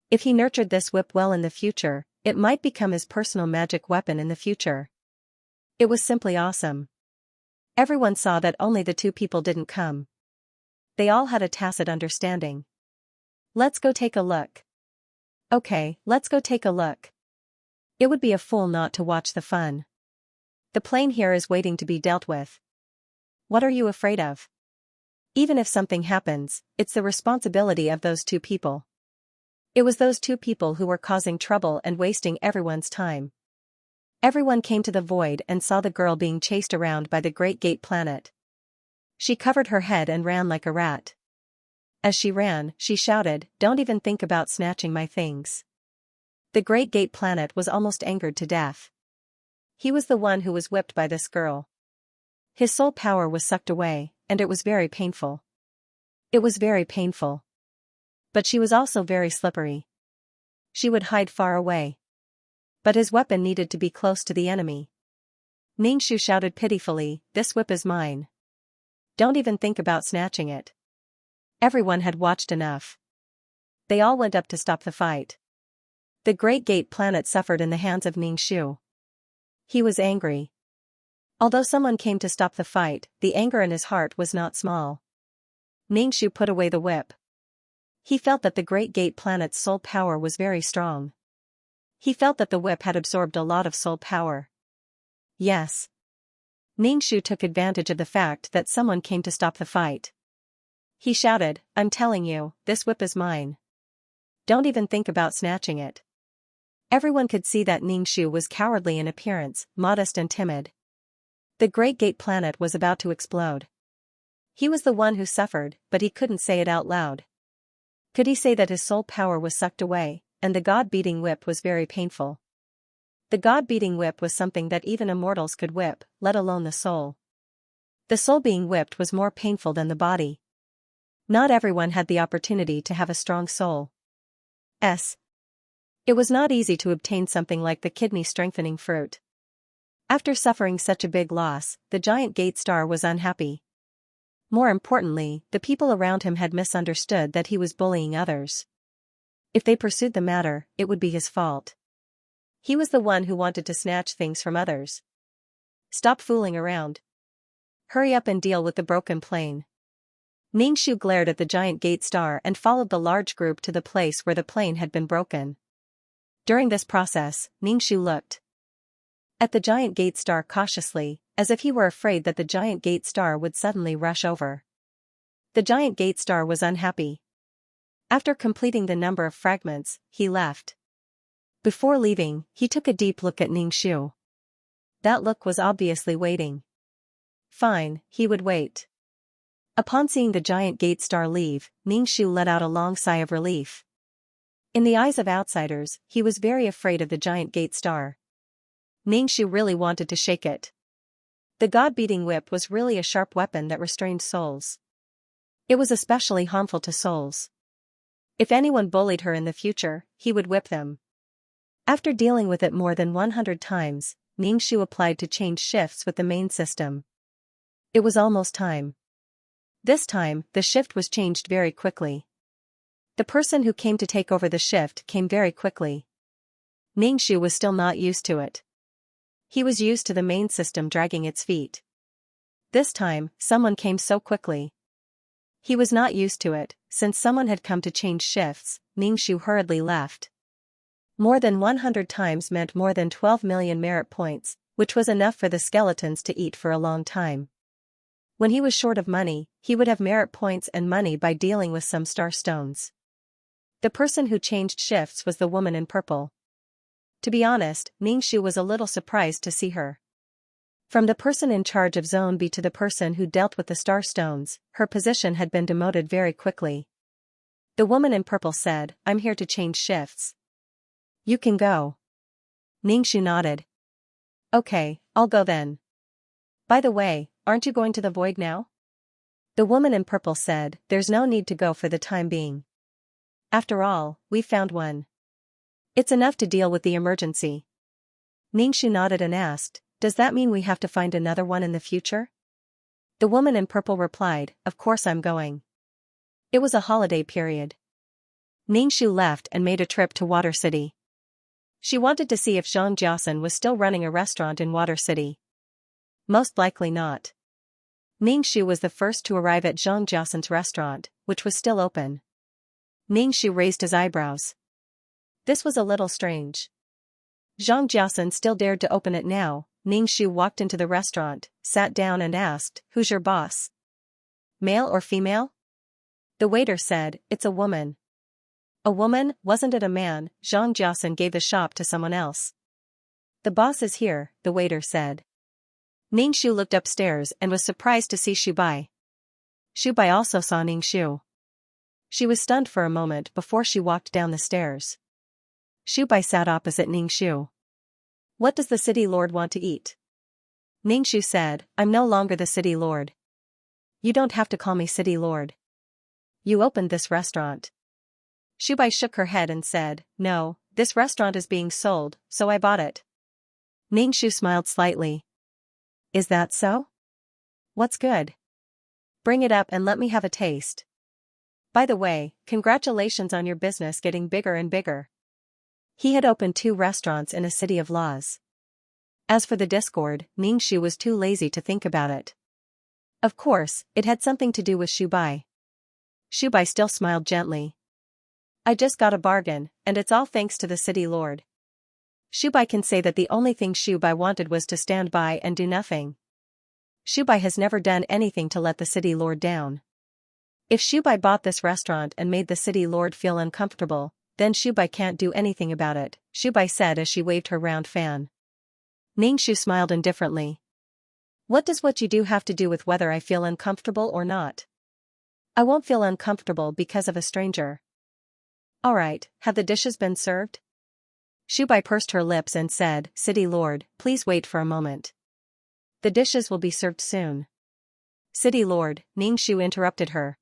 If he nurtured this whip well in the future, it might become his personal magic weapon in the future. It was simply awesome. Everyone saw that only the two people didn't come. They all had a tacit understanding. Let's go take a look. Okay, let's go take a look. It would be a fool not to watch the fun. The plane here is waiting to be dealt with. What are you afraid of? Even if something happens, it's the responsibility of those two people. It was those two people who were causing trouble and wasting everyone's time. Everyone came to the void and saw the girl being chased around by the Great Gate Planet. She covered her head and ran like a rat. As she ran, she shouted, Don't even think about snatching my things. The Great Gate Planet was almost angered to death. He was the one who was whipped by this girl. His soul power was sucked away, and it was very painful. It was very painful. But she was also very slippery. She would hide far away. But his weapon needed to be close to the enemy. Ningxu shouted pitifully, This whip is mine. Don't even think about snatching it. Everyone had watched enough. They all went up to stop the fight. The Great Gate Planet suffered in the hands of Ningxu. He was angry. Although someone came to stop the fight, the anger in his heart was not small. Ningxu put away the whip. He felt that the Great Gate Planet's soul power was very strong. He felt that the whip had absorbed a lot of soul power. Yes. Ningxu took advantage of the fact that someone came to stop the fight. He shouted, I'm telling you, this whip is mine. Don't even think about snatching it. Everyone could see that Ningxu was cowardly in appearance, modest and timid. The Great Gate planet was about to explode. He was the one who suffered, but he couldn't say it out loud. Could he say that his soul power was sucked away, and the god-beating whip was very painful? The god-beating whip was something that even immortals could whip, let alone the soul. The soul being whipped was more painful than the body. Not everyone had the opportunity to have a strong soul. It was not easy to obtain something like the kidney-strengthening fruit. After suffering such a big loss, the giant gate star was unhappy. More importantly, the people around him had misunderstood that he was bullying others. If they pursued the matter, it would be his fault. He was the one who wanted to snatch things from others. Stop fooling around. Hurry up and deal with the broken plane. Ningxu glared at the giant gate star and followed the large group to the place where the plane had been broken. During this process, Ningxu looked at the giant gate star cautiously, as if he were afraid that the giant gate star would suddenly rush over. The giant gate star was unhappy. After completing the number of fragments, he left. Before leaving, he took a deep look at Ningxu. That look was obviously waiting. Fine, he would wait. Upon seeing the giant gate star leave, Ningxu let out a long sigh of relief. In the eyes of outsiders, he was very afraid of the giant gate star. Ningxu really wanted to shake it. The god-beating whip was really a sharp weapon that restrained souls. It was especially harmful to souls. If anyone bullied her in the future, he would whip them. After dealing with it more than 100 times, Ningxu applied to change shifts with the main system. It was almost time. This time, the shift was changed very quickly. The person who came to take over the shift came very quickly. Ningxu was still not used to it. He was used to the main system dragging its feet. This time, someone came so quickly. He was not used to it. Since someone had come to change shifts, Ningxu hurriedly left. More than 100 times meant more than 12 million merit points, which was enough for the skeletons to eat for a long time. When he was short of money, he would have merit points and money by dealing with some star stones. The person who changed shifts was the woman in purple. To be honest, Ningxu was a little surprised to see her. From the person in charge of Zone B to the person who dealt with the star stones, her position had been demoted very quickly. The woman in purple said, "I'm here to change shifts." "You can go." Ningxu nodded. "Okay, I'll go then. By the way, aren't you going to the void now?" The woman in purple said, "There's no need to go for the time being. After all, we found one. It's enough to deal with the emergency." Ningxu nodded and asked, "Does that mean we have to find another one in the future?" The woman in purple replied, "Of course I'm going." It was a holiday period. Ningxu left and made a trip to Water City. She wanted to see if Xianxia was still running a restaurant in Water City. Most likely not. Ningxu was the first to arrive at Xianxia's restaurant, which was still open. Ningxu raised his eyebrows. This was a little strange. Xianxia still dared to open it now. Ningxu walked into the restaurant, sat down and asked, "Who's your boss? Male or female?" The waiter said, "It's a woman." "A woman? Wasn't it a man?" Xianxia gave the shop to someone else. "The boss is here," the waiter said. Ningxu looked upstairs and was surprised to see Shubai. Shubai also saw Ningxu. She was stunned for a moment before she walked down the stairs. Shubai sat opposite Ningxu. "What does the city lord want to eat?" Ningxu said, "I'm no longer the city lord." "You don't have to call me city lord. You opened this restaurant." Shubai shook her head and said, "No, this restaurant is being sold, so I bought it." Ningxu smiled slightly. "Is that so? What's good? Bring it up and let me have a taste. By the way, congratulations on your business getting bigger and bigger." He had opened 2 restaurants in a city of laws. As for the discord, Ningxu was too lazy to think about it. Of course, it had something to do with Shubai. Shubai still smiled gently. "I just got a bargain, and it's all thanks to the city lord." Shubai can say that the only thing Shubai wanted was to stand by and do nothing. Shubai has never done anything to let the city lord down. If Shubai bought this restaurant and made the city lord feel uncomfortable, then Shubai can't do anything about it, Shubai said as she waved her round fan. Ningxu smiled indifferently. What does what you do have to do with whether I feel uncomfortable or not? I won't feel uncomfortable because of a stranger. Alright, have the dishes been served? Shubai pursed her lips and said, City Lord, please wait for a moment. The dishes will be served soon. City Lord, Ningxu interrupted her.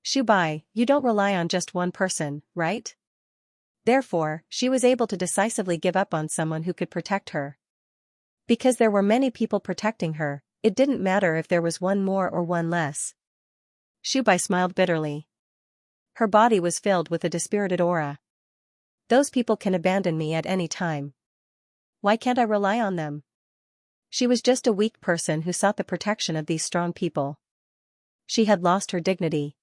Shubai, you don't rely on just one person, right? Therefore, she was able to decisively give up on someone who could protect her. Because there were many people protecting her, it didn't matter if there was one more or one less. Shubai smiled bitterly. Her body was filled with a dispirited aura. Those people can abandon me at any time. Why can't I rely on them? She was just a weak person who sought the protection of these strong people. She had lost her dignity.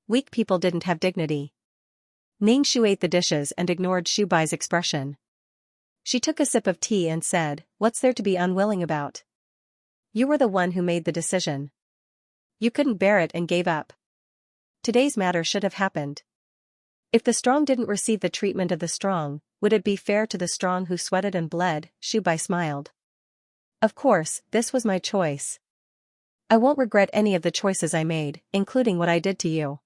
Weak people didn't have dignity. Ningxu ate the dishes and ignored Shubai's expression. She took a sip of tea and said, What's there to be unwilling about? You were the one who made the decision. You couldn't bear it and gave up. Today's matter should have happened. If the strong didn't receive the treatment of the strong, would it be fair to the strong who sweated and bled? Shubai smiled. Of course, this was my choice. I won't regret any of the choices I made, including what I did to you.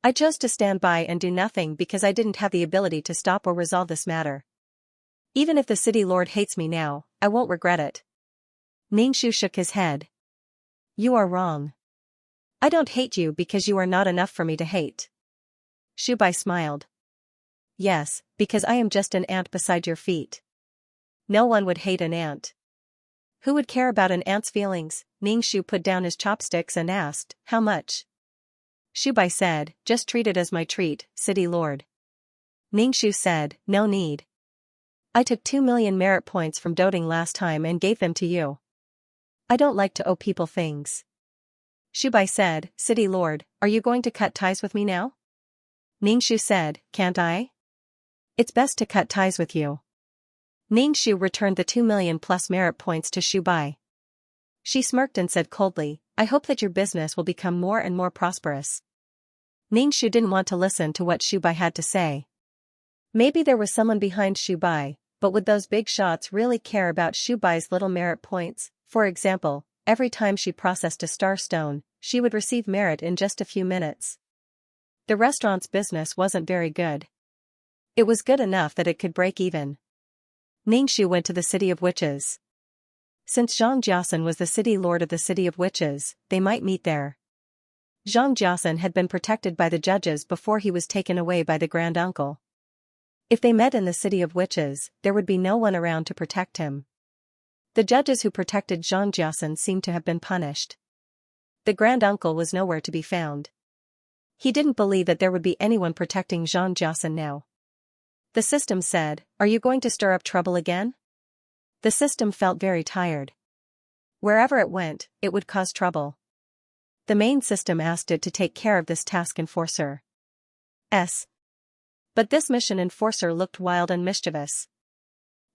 I chose to stand by and do nothing because I didn't have the ability to stop or resolve this matter. Even if the city lord hates me now, I won't regret it. Ningxu shook his head. You are wrong. I don't hate you because you are not enough for me to hate. Shubai smiled. Yes, because I am just an ant beside your feet. No one would hate an ant. Who would care about an ant's feelings? Ningxu put down his chopsticks and asked, How much? Shubai said, Just treat it as my treat, city lord. Ningxu said, No need. I took 2 million merit points from doting last time and gave them to you. I don't like to owe people things. Shubai said, City Lord, are you going to cut ties with me now? Ningxu said, Can't I? It's best to cut ties with you. Ningxu returned the 2 million plus merit points to Shubai. She smirked and said coldly, I hope that your business will become more and more prosperous. Ningxu didn't want to listen to what Shubai had to say. Maybe there was someone behind Shubai, but would those big shots really care about Shubai's little merit points? For example, every time she processed a star stone, she would receive merit in just a few minutes. The restaurant's business wasn't very good. It was good enough that it could break even. Ningxu went to the City of Witches. Since Xianxia was the city lord of the City of Witches, they might meet there. Xianxia had been protected by the judges before he was taken away by the Grand Uncle. If they met in the City of Witches, there would be no one around to protect him. The judges who protected Xianxia seemed to have been punished. The Grand Uncle was nowhere to be found. He didn't believe that there would be anyone protecting Xianxia now. The system said, Are you going to stir up trouble again? The system felt very tired. Wherever it went, it would cause trouble. The main system asked it to take care of this task enforcer. But this mission enforcer looked wild and mischievous.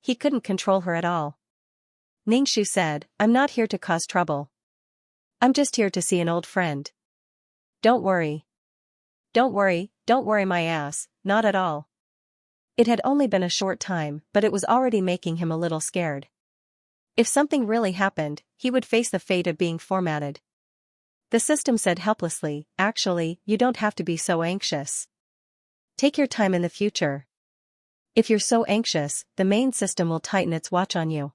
He couldn't control her at all. Ningxu said, I'm not here to cause trouble. I'm just here to see an old friend. Don't worry. Don't worry my ass, not at all. It had only been a short time, but it was already making him a little scared. If something really happened, he would face the fate of being formatted. The system said helplessly, Actually, you don't have to be so anxious. Take your time in the future. If you're so anxious, the main system will tighten its watch on you.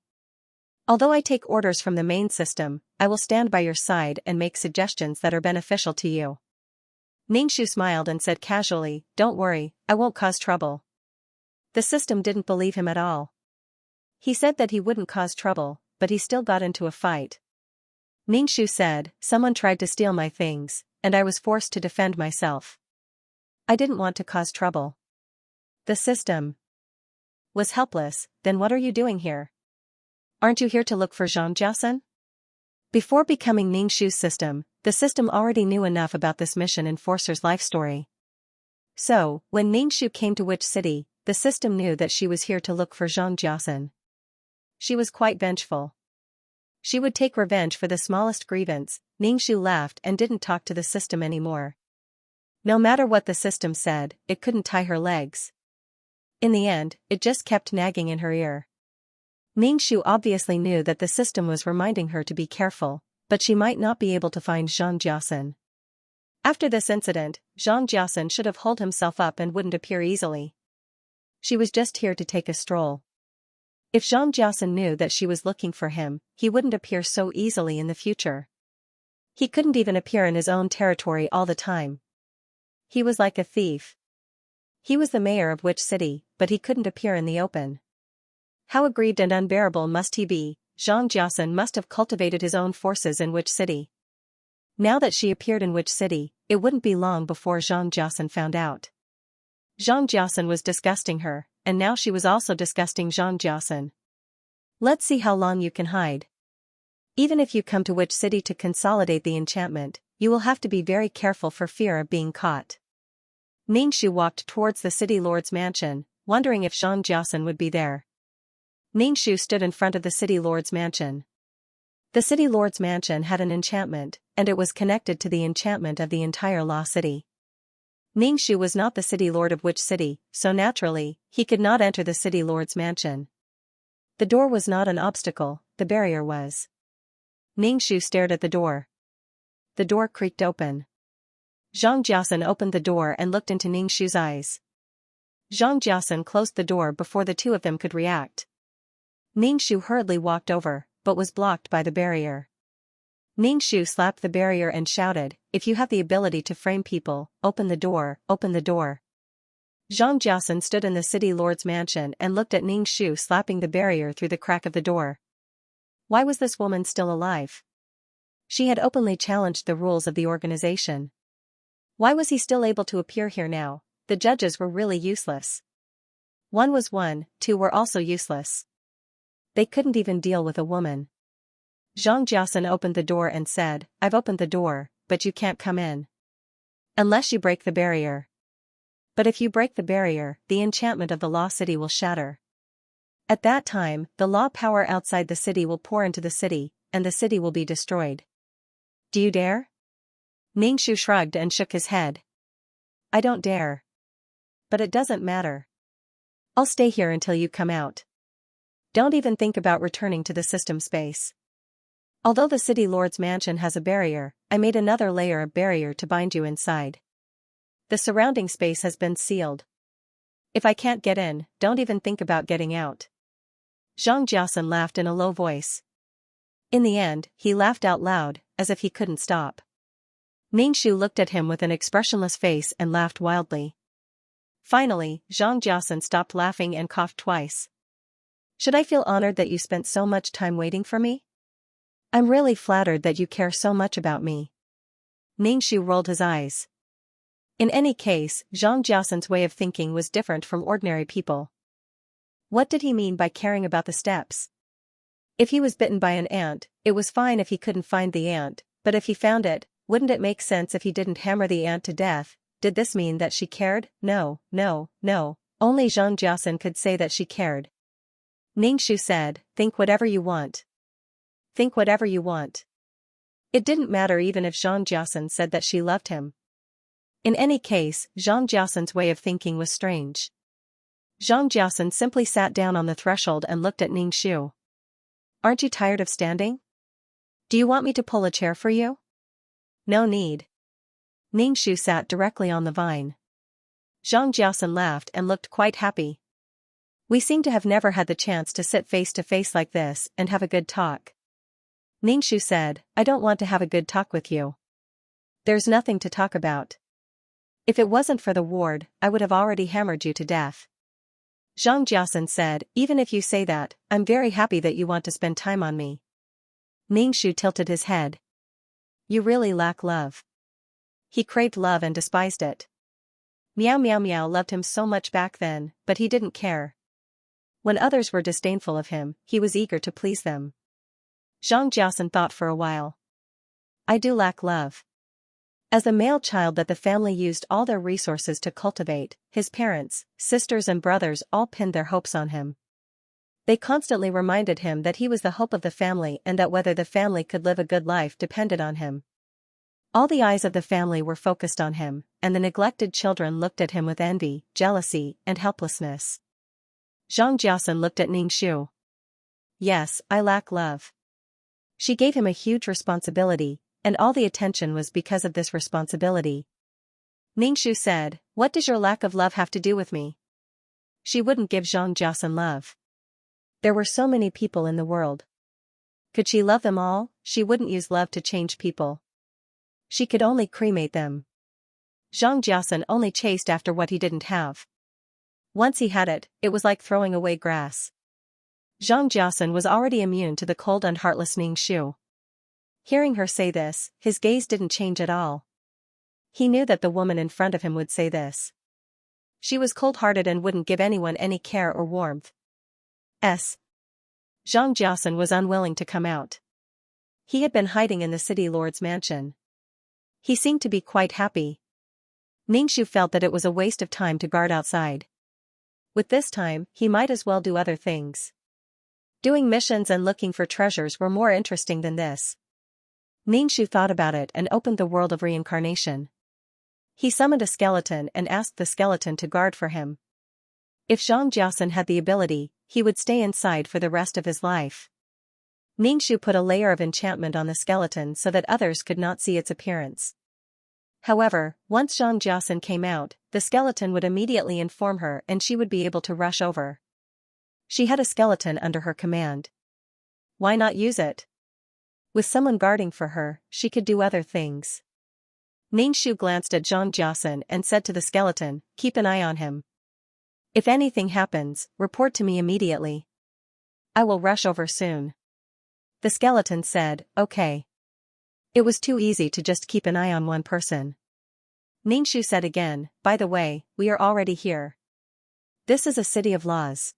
Although I take orders from the main system, I will stand by your side and make suggestions that are beneficial to you. Ningxu smiled and said casually, Don't worry, I won't cause trouble. The system didn't believe him at all. He said that he wouldn't cause trouble, but he still got into a fight. Ningxu said, Someone tried to steal my things, and I was forced to defend myself. I didn't want to cause trouble. The system was helpless. Then what are you doing here? Aren't you here to look for Xianxia? Before becoming Ningxu's system, the system already knew enough about this mission enforcer's life story. So, when Ningxu came to Witch City, the system knew that she was here to look for Xianxia. She was quite vengeful. She would take revenge for the smallest grievance. Ningxu laughed and didn't talk to the system anymore. No matter what the system said, it couldn't tie her legs. In the end, it just kept nagging in her ear. Ningxu obviously knew that the system was reminding her to be careful, but she might not be able to find Xianxia. After this incident, Xianxia should have holed himself up and wouldn't appear easily. She was just here to take a stroll. If Xianxia knew that she was looking for him, he wouldn't appear so easily in the future. He couldn't even appear in his own territory all the time. He was like a thief. He was the mayor of which city, but he couldn't appear in the open. How aggrieved and unbearable must he be? Xianxia must have cultivated his own forces in which city. Now that she appeared in which city, it wouldn't be long before Xianxia found out. Xianxia was disgusting her, and now she was also disgusting Xianxia. Let's see how long you can hide. Even if you come to which city to consolidate the enchantment, you will have to be very careful for fear of being caught. Ningxu walked towards the city lord's mansion, wondering if Xianxia would be there. Ningxu stood in front of the city lord's mansion. The city lord's mansion had an enchantment, and it was connected to the enchantment of the entire Law City. Ningxu was not the city lord of which city, so naturally, he could not enter the city lord's mansion. The door was not an obstacle, the barrier was. Ningxu stared at the door. The door creaked open. Xianxia opened the door and looked into Ningxu's eyes. Xianxia closed the door before the two of them could react. Ningxu hurriedly walked over, but was blocked by the barrier. Ningxu slapped the barrier and shouted, "If you have the ability to frame people, open the door, open the door." Xianxia stood in the city lord's mansion and looked at Ningxu slapping the barrier through the crack of the door. Why was this woman still alive? She had openly challenged the rules of the organization. Why was he still able to appear here now? The judges were really useless. One was one, two were also useless. They couldn't even deal with a woman. Xianxia opened the door and said, "I've opened the door, but you can't come in. Unless you break the barrier. But if you break the barrier, the enchantment of the Law City will shatter. At that time, the law power outside the city will pour into the city, and the city will be destroyed. Do you dare?" Ningxu shrugged and shook his head. "I don't dare. But it doesn't matter. I'll stay here until you come out. Don't even think about returning to the system space. Although the city lord's mansion has a barrier, I made another layer of barrier to bind you inside. The surrounding space has been sealed. If I can't get in, don't even think about getting out." Xianxia laughed in a low voice. In the end, he laughed out loud, as if he couldn't stop. Ningxu looked at him with an expressionless face and laughed wildly. Finally, Xianxia stopped laughing and coughed twice. "Should I feel honored that you spent so much time waiting for me? I'm really flattered that you care so much about me." Ningxu rolled his eyes. In any case, Xianxia's way of thinking was different from ordinary people. What did he mean by caring about the steps? If he was bitten by an ant, it was fine if he couldn't find the ant, but if he found it, wouldn't it make sense if he didn't hammer the ant to death? Did this mean that she cared? No, no, no. Only Xianxia could say that she cared. Ningxu said, "Think whatever you want. Think whatever you want." It didn't matter even if Xianxia said that she loved him. In any case, Xianxia's way of thinking was strange. Xianxia simply sat down on the threshold and looked at Ningxu. "Aren't you tired of standing? Do you want me to pull a chair for you?" "No need." Ningxu sat directly on the vine. Xianxia laughed and looked quite happy. "We seem to have never had the chance to sit face to face like this and have a good talk." Ningxu said, "I don't want to have a good talk with you. There's nothing to talk about. If it wasn't for the ward, I would have already hammered you to death." Xianxia said, "Even if you say that, I'm very happy that you want to spend time on me." Ningxu tilted his head. "You really lack love." He craved love and despised it. Meow Meow Meow loved him so much back then, but he didn't care. When others were disdainful of him, he was eager to please them. Xianxia thought for a while. "I do lack love." As the male child that the family used all their resources to cultivate, his parents, sisters and brothers all pinned their hopes on him. They constantly reminded him that he was the hope of the family and that whether the family could live a good life depended on him. All the eyes of the family were focused on him, and the neglected children looked at him with envy, jealousy, and helplessness. Xianxia looked at Ningxu. Yes, I lack love. She gave him a huge responsibility, and all the attention was because of this responsibility. Ningxu said, "What does your lack of love have to do with me?" She wouldn't give Xianxia love. There were so many people in the world. Could she love them all? She wouldn't use love to change people. She could only cremate them. Xianxia only chased after what he didn't have. Once he had it, it was like throwing away grass. Xianxia was already immune to the cold and heartless Ningxu. Hearing her say this, his gaze didn't change at all. He knew that the woman in front of him would say this. She was cold-hearted and wouldn't give anyone any care or warmth. Xianxia was unwilling to come out. He had been hiding in the city lord's mansion. He seemed to be quite happy. Ningxu felt that it was a waste of time to guard outside. With this time, he might as well do other things. Doing missions and looking for treasures were more interesting than this. Ningxu thought about it and opened the world of reincarnation. He summoned a skeleton and asked the skeleton to guard for him. If Xianxia had the ability, he would stay inside for the rest of his life. Ningxu put a layer of enchantment on the skeleton so that others could not see its appearance. However, once Xianxia came out, the skeleton would immediately inform her and she would be able to rush over. She had a skeleton under her command. Why not use it? With someone guarding for her, she could do other things. Ningxu glanced at Xianxia and said to the skeleton, "Keep an eye on him. If anything happens, report to me immediately. I will rush over soon." The skeleton said, "Okay." It was too easy to just keep an eye on one person. Ningxu said again, "By the way, we are already here. This is a city of laws.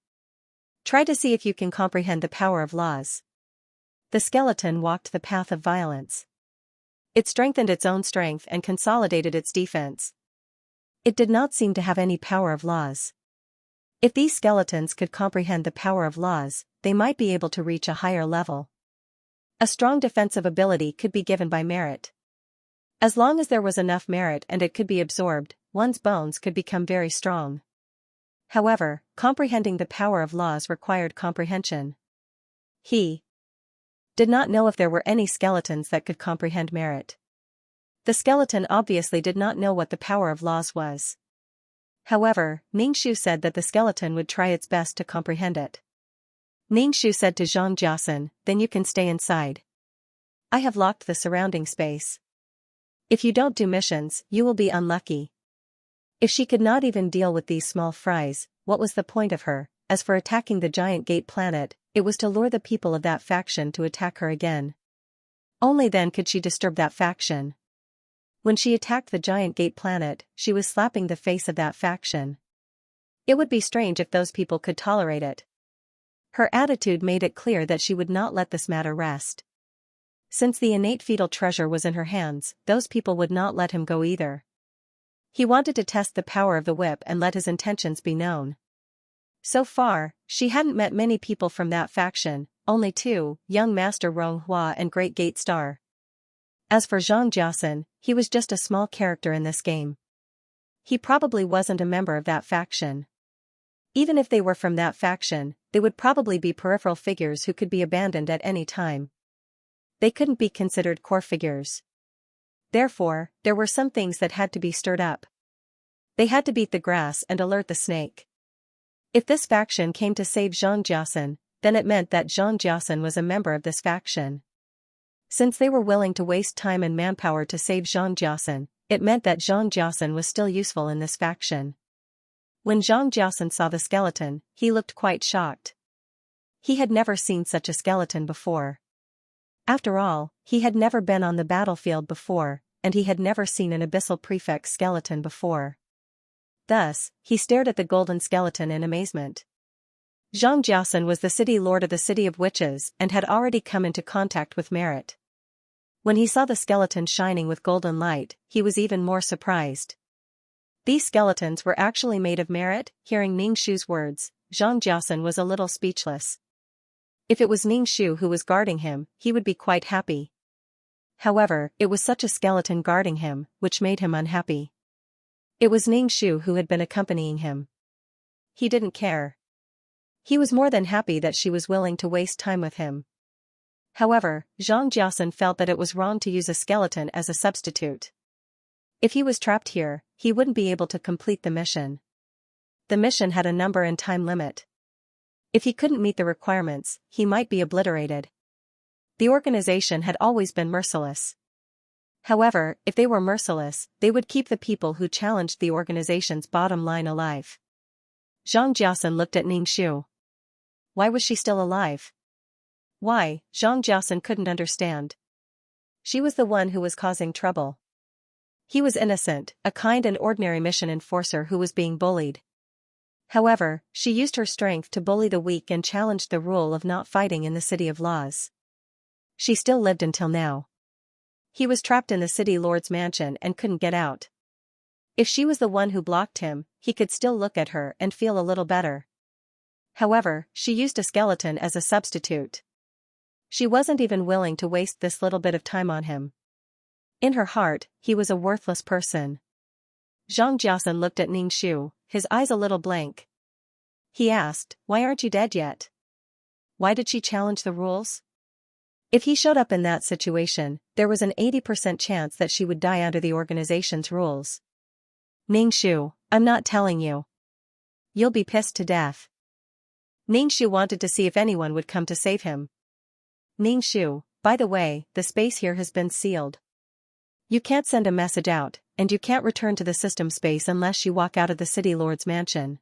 Try to see if you can comprehend the power of laws." The skeleton walked the path of violence. It strengthened its own strength and consolidated its defense. It did not seem to have any power of laws. If these skeletons could comprehend the power of laws, they might be able to reach a higher level. A strong defensive ability could be given by merit. As long as there was enough merit and it could be absorbed, one's bones could become very strong. However, comprehending the power of laws required comprehension. He did not know if there were any skeletons that could comprehend merit. The skeleton obviously did not know what the power of laws was. However, Ningxu said that the skeleton would try its best to comprehend it. Ningxu said to Xianxia, "Then you can stay inside. I have locked the surrounding space. If you don't do missions, you will be unlucky." If she could not even deal with these small fries, what was the point of her? As for attacking the giant gate planet, it was to lure the people of that faction to attack her again. Only then could she disturb that faction. When she attacked the giant gate planet, she was slapping the face of that faction. It would be strange if those people could tolerate it. Her attitude made it clear that she would not let this matter rest. Since the innate fetal treasure was in her hands, those people would not let him go either. He wanted to test the power of the whip and let his intentions be known. So far, she hadn't met many people from that faction, only two, young Master Ronghua and Great Gate Star. As for Xianxia, he was just a small character in this game. He probably wasn't a member of that faction. Even if they were from that faction, they would probably be peripheral figures who could be abandoned at any time. They couldn't be considered core figures. Therefore, there were some things that had to be stirred up. They had to beat the grass and alert the snake. If this faction came to save Xianxia, then it meant that Xianxia was a member of this faction. Since they were willing to waste time and manpower to save Xianxia, it meant that Xianxia was still useful in this faction. When Xianxia saw the skeleton, he looked quite shocked. He had never seen such a skeleton before. After all, he had never been on the battlefield before, and he had never seen an abyssal prefect skeleton before. Thus, he stared at the golden skeleton in amazement. Xianxia was the city lord of the City of Witches and had already come into contact with merit. When he saw the skeleton shining with golden light, he was even more surprised. These skeletons were actually made of merit. Hearing Ningxu's words, Xianxia was a little speechless. If it was Ningxu who was guarding him, he would be quite happy. However, it was such a skeleton guarding him, which made him unhappy. It was Ningxu who had been accompanying him. He didn't care. He was more than happy that she was willing to waste time with him. However, Xianxia felt that it was wrong to use a skeleton as a substitute. If he was trapped here, he wouldn't be able to complete the mission. The mission had a number and time limit. If he couldn't meet the requirements, he might be obliterated. The organization had always been merciless. However, if they were merciless, they would keep the people who challenged the organization's bottom line alive. Xianxia looked at Ningxu. Why was she still alive? Why, Xianxia couldn't understand. She was the one who was causing trouble. He was innocent, a kind and ordinary mission enforcer who was being bullied. However, she used her strength to bully the weak and challenged the rule of not fighting in the City of Laws. She still lived until now. He was trapped in the city lord's mansion and couldn't get out. If she was the one who blocked him, he could still look at her and feel a little better. However, she used a skeleton as a substitute. She wasn't even willing to waste this little bit of time on him. In her heart, he was a worthless person. Xianxia looked at Ningxu, his eyes a little blank. He asked, "Why aren't you dead yet? Why did she challenge the rules?" If he showed up in that situation, there was an 80% chance that she would die under the organization's rules. Ningxu, I'm not telling you. You'll be pissed to death. Ningxu wanted to see if anyone would come to save him. Ningxu, by the way, the space here has been sealed. You can't send a message out, and you can't return to the system space unless you walk out of the city lord's mansion.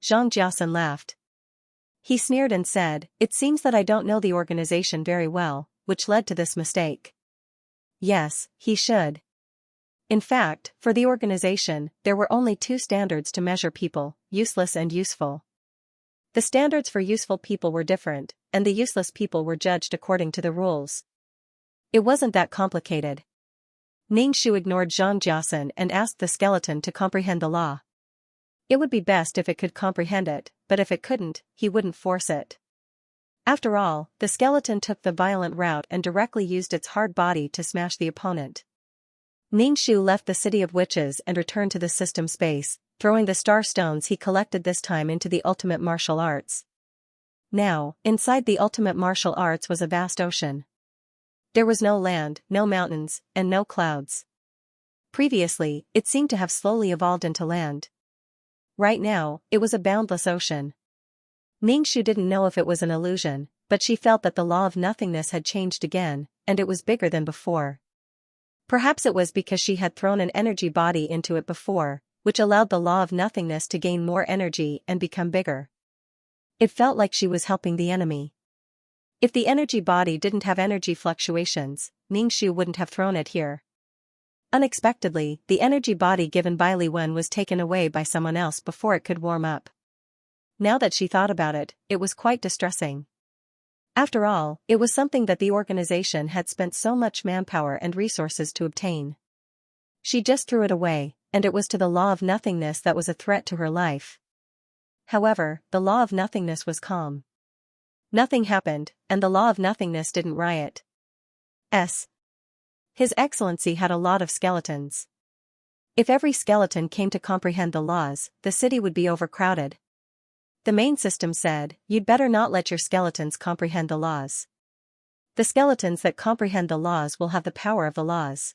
Xianxia laughed. He sneered and said, "It seems that I don't know the organization very well, which led to this mistake." Yes, he should. In fact, for the organization, there were only two standards to measure people, useless and useful. The standards for useful people were different, and the useless people were judged according to the rules. It wasn't that complicated. Ningxu ignored Xianxia and asked the skeleton to comprehend the law. It would be best if it could comprehend it, but if it couldn't, he wouldn't force it. After all, the skeleton took the violent route and directly used its hard body to smash the opponent. Ningxu left the City of Witches and returned to the system space, throwing the star stones he collected this time into the ultimate martial arts. Now, inside the ultimate martial arts was a vast ocean. There was no land, no mountains, and no clouds. Previously, it seemed to have slowly evolved into land. Right now, it was a boundless ocean. Ningxu didn't know if it was an illusion, but she felt that the law of nothingness had changed again, and it was bigger than before. Perhaps it was because she had thrown an energy body into it before, which allowed the law of nothingness to gain more energy and become bigger. It felt like she was helping the enemy. If the energy body didn't have energy fluctuations, Ningxu wouldn't have thrown it here. Unexpectedly, the energy body given by Li Wen was taken away by someone else before it could warm up. Now that she thought about it, it was quite distressing. After all, it was something that the organization had spent so much manpower and resources to obtain. She just threw it away, and it was to the law of nothingness that was a threat to her life. However, the law of nothingness was calm. Nothing happened, and the law of nothingness didn't riot. His Excellency had a lot of skeletons. If every skeleton came to comprehend the laws, the city would be overcrowded. The main system said, "You'd better not let your skeletons comprehend the laws. The skeletons that comprehend the laws will have the power of the laws.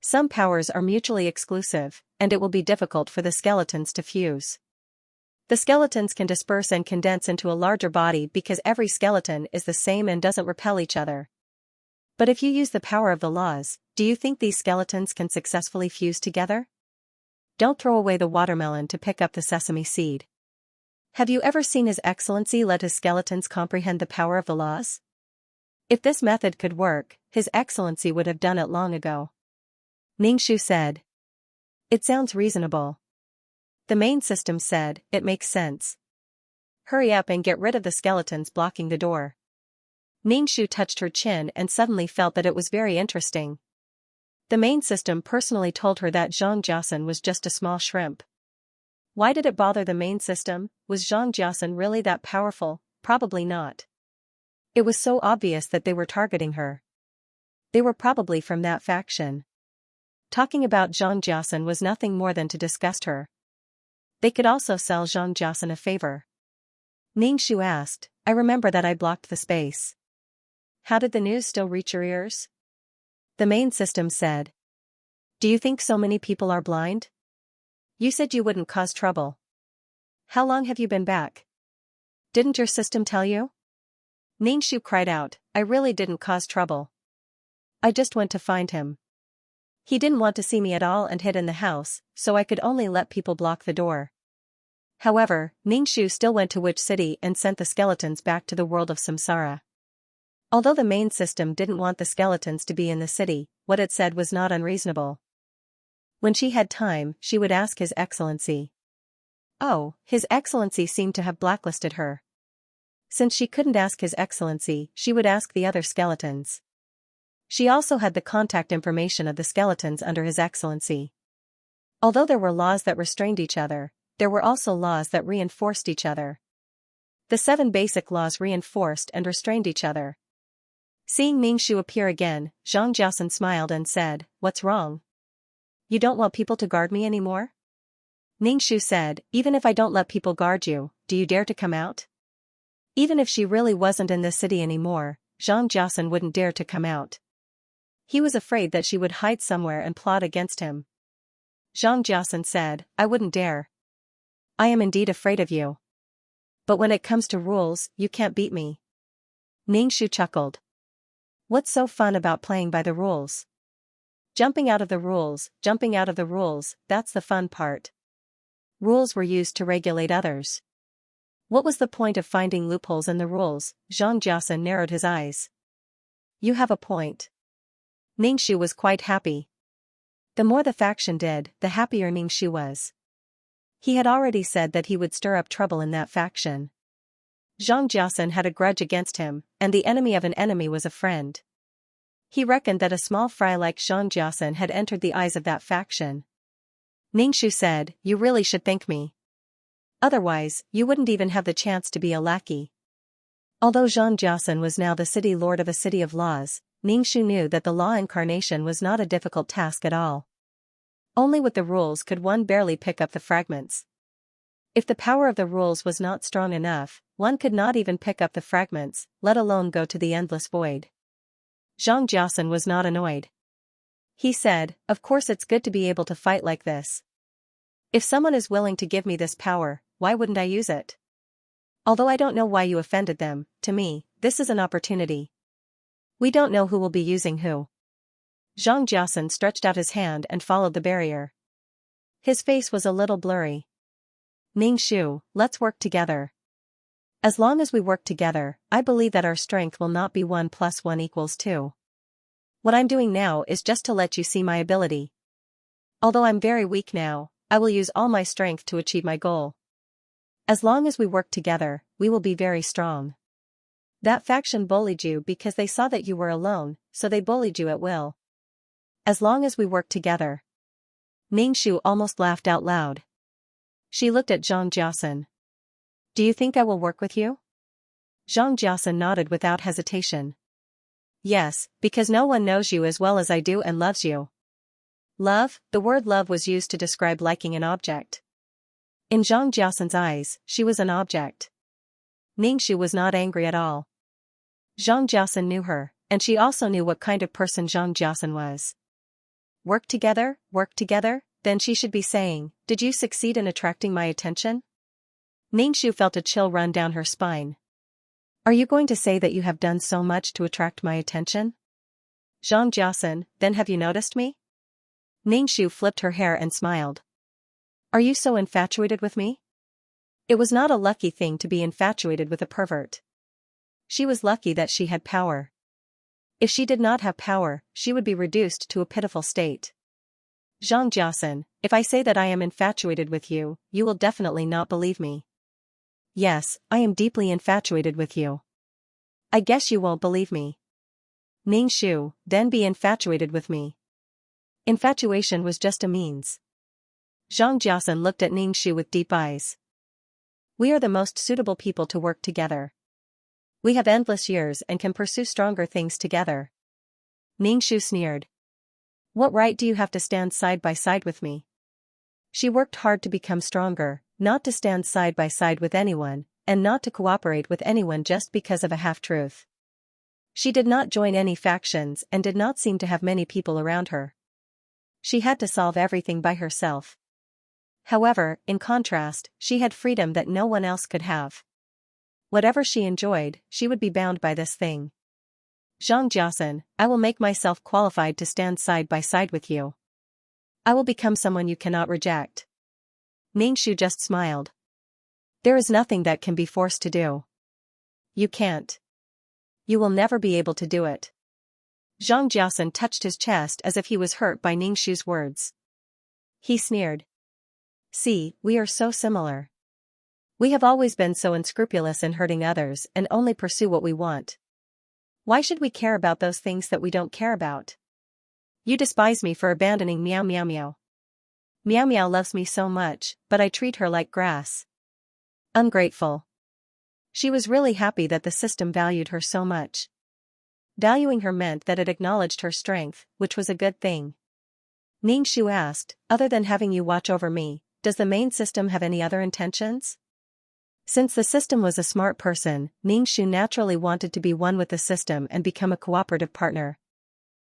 Some powers are mutually exclusive, and it will be difficult for the skeletons to fuse. The skeletons can disperse and condense into a larger body because every skeleton is the same and doesn't repel each other. But if you use the power of the laws, do you think these skeletons can successfully fuse together? Don't throw away the watermelon to pick up the sesame seed. Have you ever seen His Excellency let his skeletons comprehend the power of the laws? If this method could work, His Excellency would have done it long ago." Ningxu said. "It sounds reasonable." The main system said, "It makes sense. Hurry up and get rid of the skeletons blocking the door." Ningxu touched her chin and suddenly felt that it was very interesting. The main system personally told her that Xianxia was just a small shrimp. Why did it bother the main system? Was Xianxia really that powerful? Probably not. It was so obvious that they were targeting her. They were probably from that faction. Talking about Xianxia was nothing more than to disgust her. They could also sell Xianxia a favor. Ningxiu asked, I remember that I blocked the space. How did the news still reach your ears? The main system said. Do you think so many people are blind? You said you wouldn't cause trouble. How long have you been back? Didn't your system tell you? Ningxiu cried out, I really didn't cause trouble. I just went to find him. He didn't want to see me at all and hid in the house, so I could only let people block the door. However, Ningxiu still went to Witch City and sent the skeletons back to the world of Samsara. Although the main system didn't want the skeletons to be in the city, what it said was not unreasonable. When she had time, she would ask His Excellency. Oh, His Excellency seemed to have blacklisted her. Since she couldn't ask His Excellency, she would ask the other skeletons. She also had the contact information of the skeletons under His Excellency. Although there were laws that restrained each other, there were also laws that reinforced each other. The 7 basic laws reinforced and restrained each other. Seeing Ningxiu appear again, Xianxia smiled and said, What's wrong? You don't want people to guard me anymore? Ningxiu said, Even if I don't let people guard you, do you dare to come out? Even if she really wasn't in this city anymore, Xianxia wouldn't dare to come out. He was afraid that she would hide somewhere and plot against him. Xianxia said, I wouldn't dare. I am indeed afraid of you. But when it comes to rules, you can't beat me. Ningxiu chuckled. What's so fun about playing by the rules? Jumping out of the rules, that's the fun part. Rules were used to regulate others. What was the point of finding loopholes in the rules? Xianxia narrowed his eyes. You have a point. Ningxiu was quite happy. The more the faction did, the happier Ningxiu was. He had already said that he would stir up trouble in that faction. Xianxia had a grudge against him, and the enemy of an enemy was a friend. He reckoned that a small fry like Xianxia had entered the eyes of that faction. Ningxiu said, You really should thank me. Otherwise, you wouldn't even have the chance to be a lackey. Although Xianxia was now the city lord of a city of laws, Ningxiu knew that the law incarnation was not a difficult task at all. Only with the rules could one barely pick up the fragments. If the power of the rules was not strong enough, one could not even pick up the fragments, let alone go to the endless void. Xianxia was not annoyed. He said, Of course it's good to be able to fight like this. If someone is willing to give me this power, why wouldn't I use it? Although I don't know why you offended them, to me, this is an opportunity. We don't know who will be using who. Xianxia stretched out his hand and followed the barrier. His face was a little blurry. Ningxiu, let's work together. As long as we work together, I believe that our strength will not be 1 + 1 = 2. What I'm doing now is just to let you see my ability. Although I'm very weak now, I will use all my strength to achieve my goal. As long as we work together, we will be very strong. That faction bullied you because they saw that you were alone, so they bullied you at will. As long as we work together. Ningxiu almost laughed out loud. She looked at Xianxia. Do you think I will work with you? Xianxia nodded without hesitation. Yes, because no one knows you as well as I do and loves you. Love, the word love was used to describe liking an object. In Xianxia's eyes, she was an object. Ningxiu was not angry at all. Xianxia knew her, and she also knew what kind of person Xianxia was. Work together, then she should be saying, Did you succeed in attracting my attention? Ningxiu felt a chill run down her spine. Are you going to say that you have done so much to attract my attention? Xianxia, then have you noticed me? Ningxiu flipped her hair and smiled. Are you so infatuated with me? It was not a lucky thing to be infatuated with a pervert. She was lucky that she had power. If she did not have power, she would be reduced to a pitiful state. Xianxia, if I say that I am infatuated with you, you will definitely not believe me. Yes, I am deeply infatuated with you. I guess you won't believe me. Ningxiu, then be infatuated with me. Infatuation was just a means. Xianxia looked at Ningxiu with deep eyes. We are the most suitable people to work together. We have endless years and can pursue stronger things together. Ningxu sneered. What right do you have to stand side by side with me? She worked hard to become stronger, not to stand side by side with anyone, and not to cooperate with anyone just because of a half-truth. She did not join any factions and did not seem to have many people around her. She had to solve everything by herself. However, in contrast, she had freedom that no one else could have. Whatever she enjoyed, she would be bound by this thing. Xianxia, I will make myself qualified to stand side by side with you. I will become someone you cannot reject. Ningxu just smiled. There is nothing that can be forced to do. You can't. You will never be able to do it. Xianxia touched his chest as if he was hurt by Ningxu's words. He sneered. See, we are so similar. We have always been so unscrupulous in hurting others and only pursue what we want. Why should we care about those things that we don't care about? You despise me for abandoning Meow Meow Meow. Meow Meow loves me so much, but I treat her like grass. Ungrateful. She was really happy that the system valued her so much. Valuing her meant that it acknowledged her strength, which was a good thing. Ningxu asked, other than having you watch over me, does the main system have any other intentions? Since the system was a smart person, Ningxu naturally wanted to be one with the system and become a cooperative partner.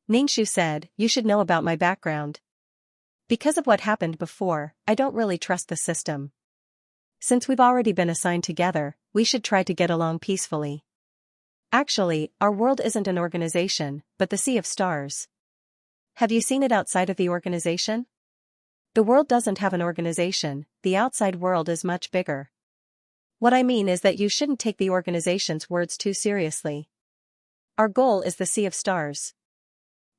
Ningxu said, you should know about my background. Because of what happened before, I don't really trust the system. Since we've already been assigned together, we should try to get along peacefully. Actually, our world isn't an organization, but the Sea of Stars. Have you seen it outside of the organization? The world doesn't have an organization, the outside world is much bigger. What I mean is that you shouldn't take the organization's words too seriously. Our goal is the Sea of Stars.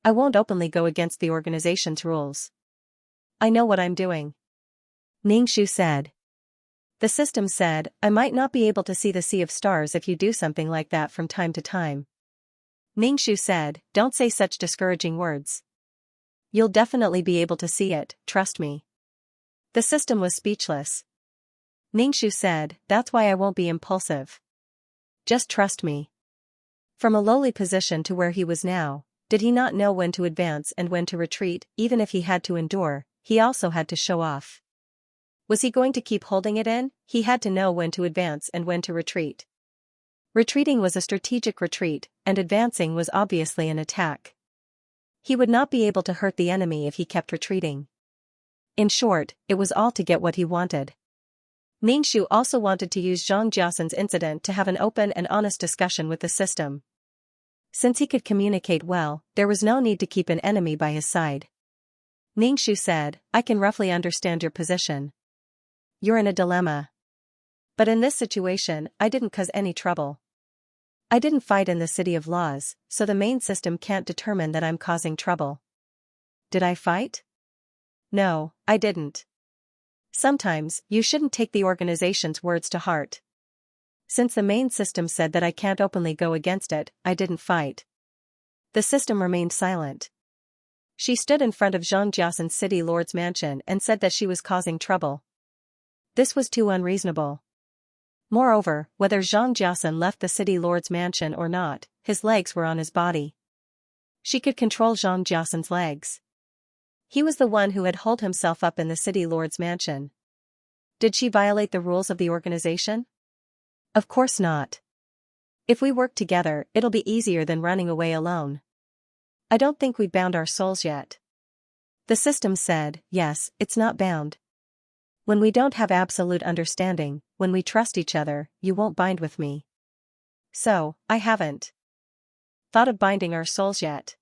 I won't openly go against the organization's rules. I know what I'm doing. Ningxu said. The system said, I might not be able to see the Sea of Stars if you do something like that from time to time. Ningxu said, don't say such discouraging words. You'll definitely be able to see it, trust me. The system was speechless. Ningxu said, that's why I won't be impulsive. Just trust me. From a lowly position to where he was now, did he not know when to advance and when to retreat? Even if he had to endure, he also had to show off. Was he going to keep holding it in? He had to know when to advance and when to retreat. Retreating was a strategic retreat, and advancing was obviously an attack. He would not be able to hurt the enemy if he kept retreating. In short, it was all to get what he wanted. Ningxu also wanted to use Xianxia's incident to have an open and honest discussion with the system. Since he could communicate well, there was no need to keep an enemy by his side. Ningxu said, I can roughly understand your position. You're in a dilemma. But in this situation, I didn't cause any trouble. I didn't fight in the City of Laws, so the main system can't determine that I'm causing trouble. Did I fight? No, I didn't. Sometimes, you shouldn't take the organization's words to heart. Since the main system said that I can't openly go against it, I didn't fight. The system remained silent. She stood in front of Xianxia's city lord's mansion and said that she was causing trouble. This was too unreasonable. Moreover, whether Xianxia left the city lord's mansion or not, his legs were on his body. She could control Xianxia's legs. He was the one who had holed himself up in the city lord's mansion. Did she violate the rules of the organization? Of course not. If we work together, it'll be easier than running away alone. I don't think we've bound our souls yet. The system said, yes, it's not bound. When we don't have absolute understanding, when we trust each other, you won't bind with me. So, I haven't thought of binding our souls yet.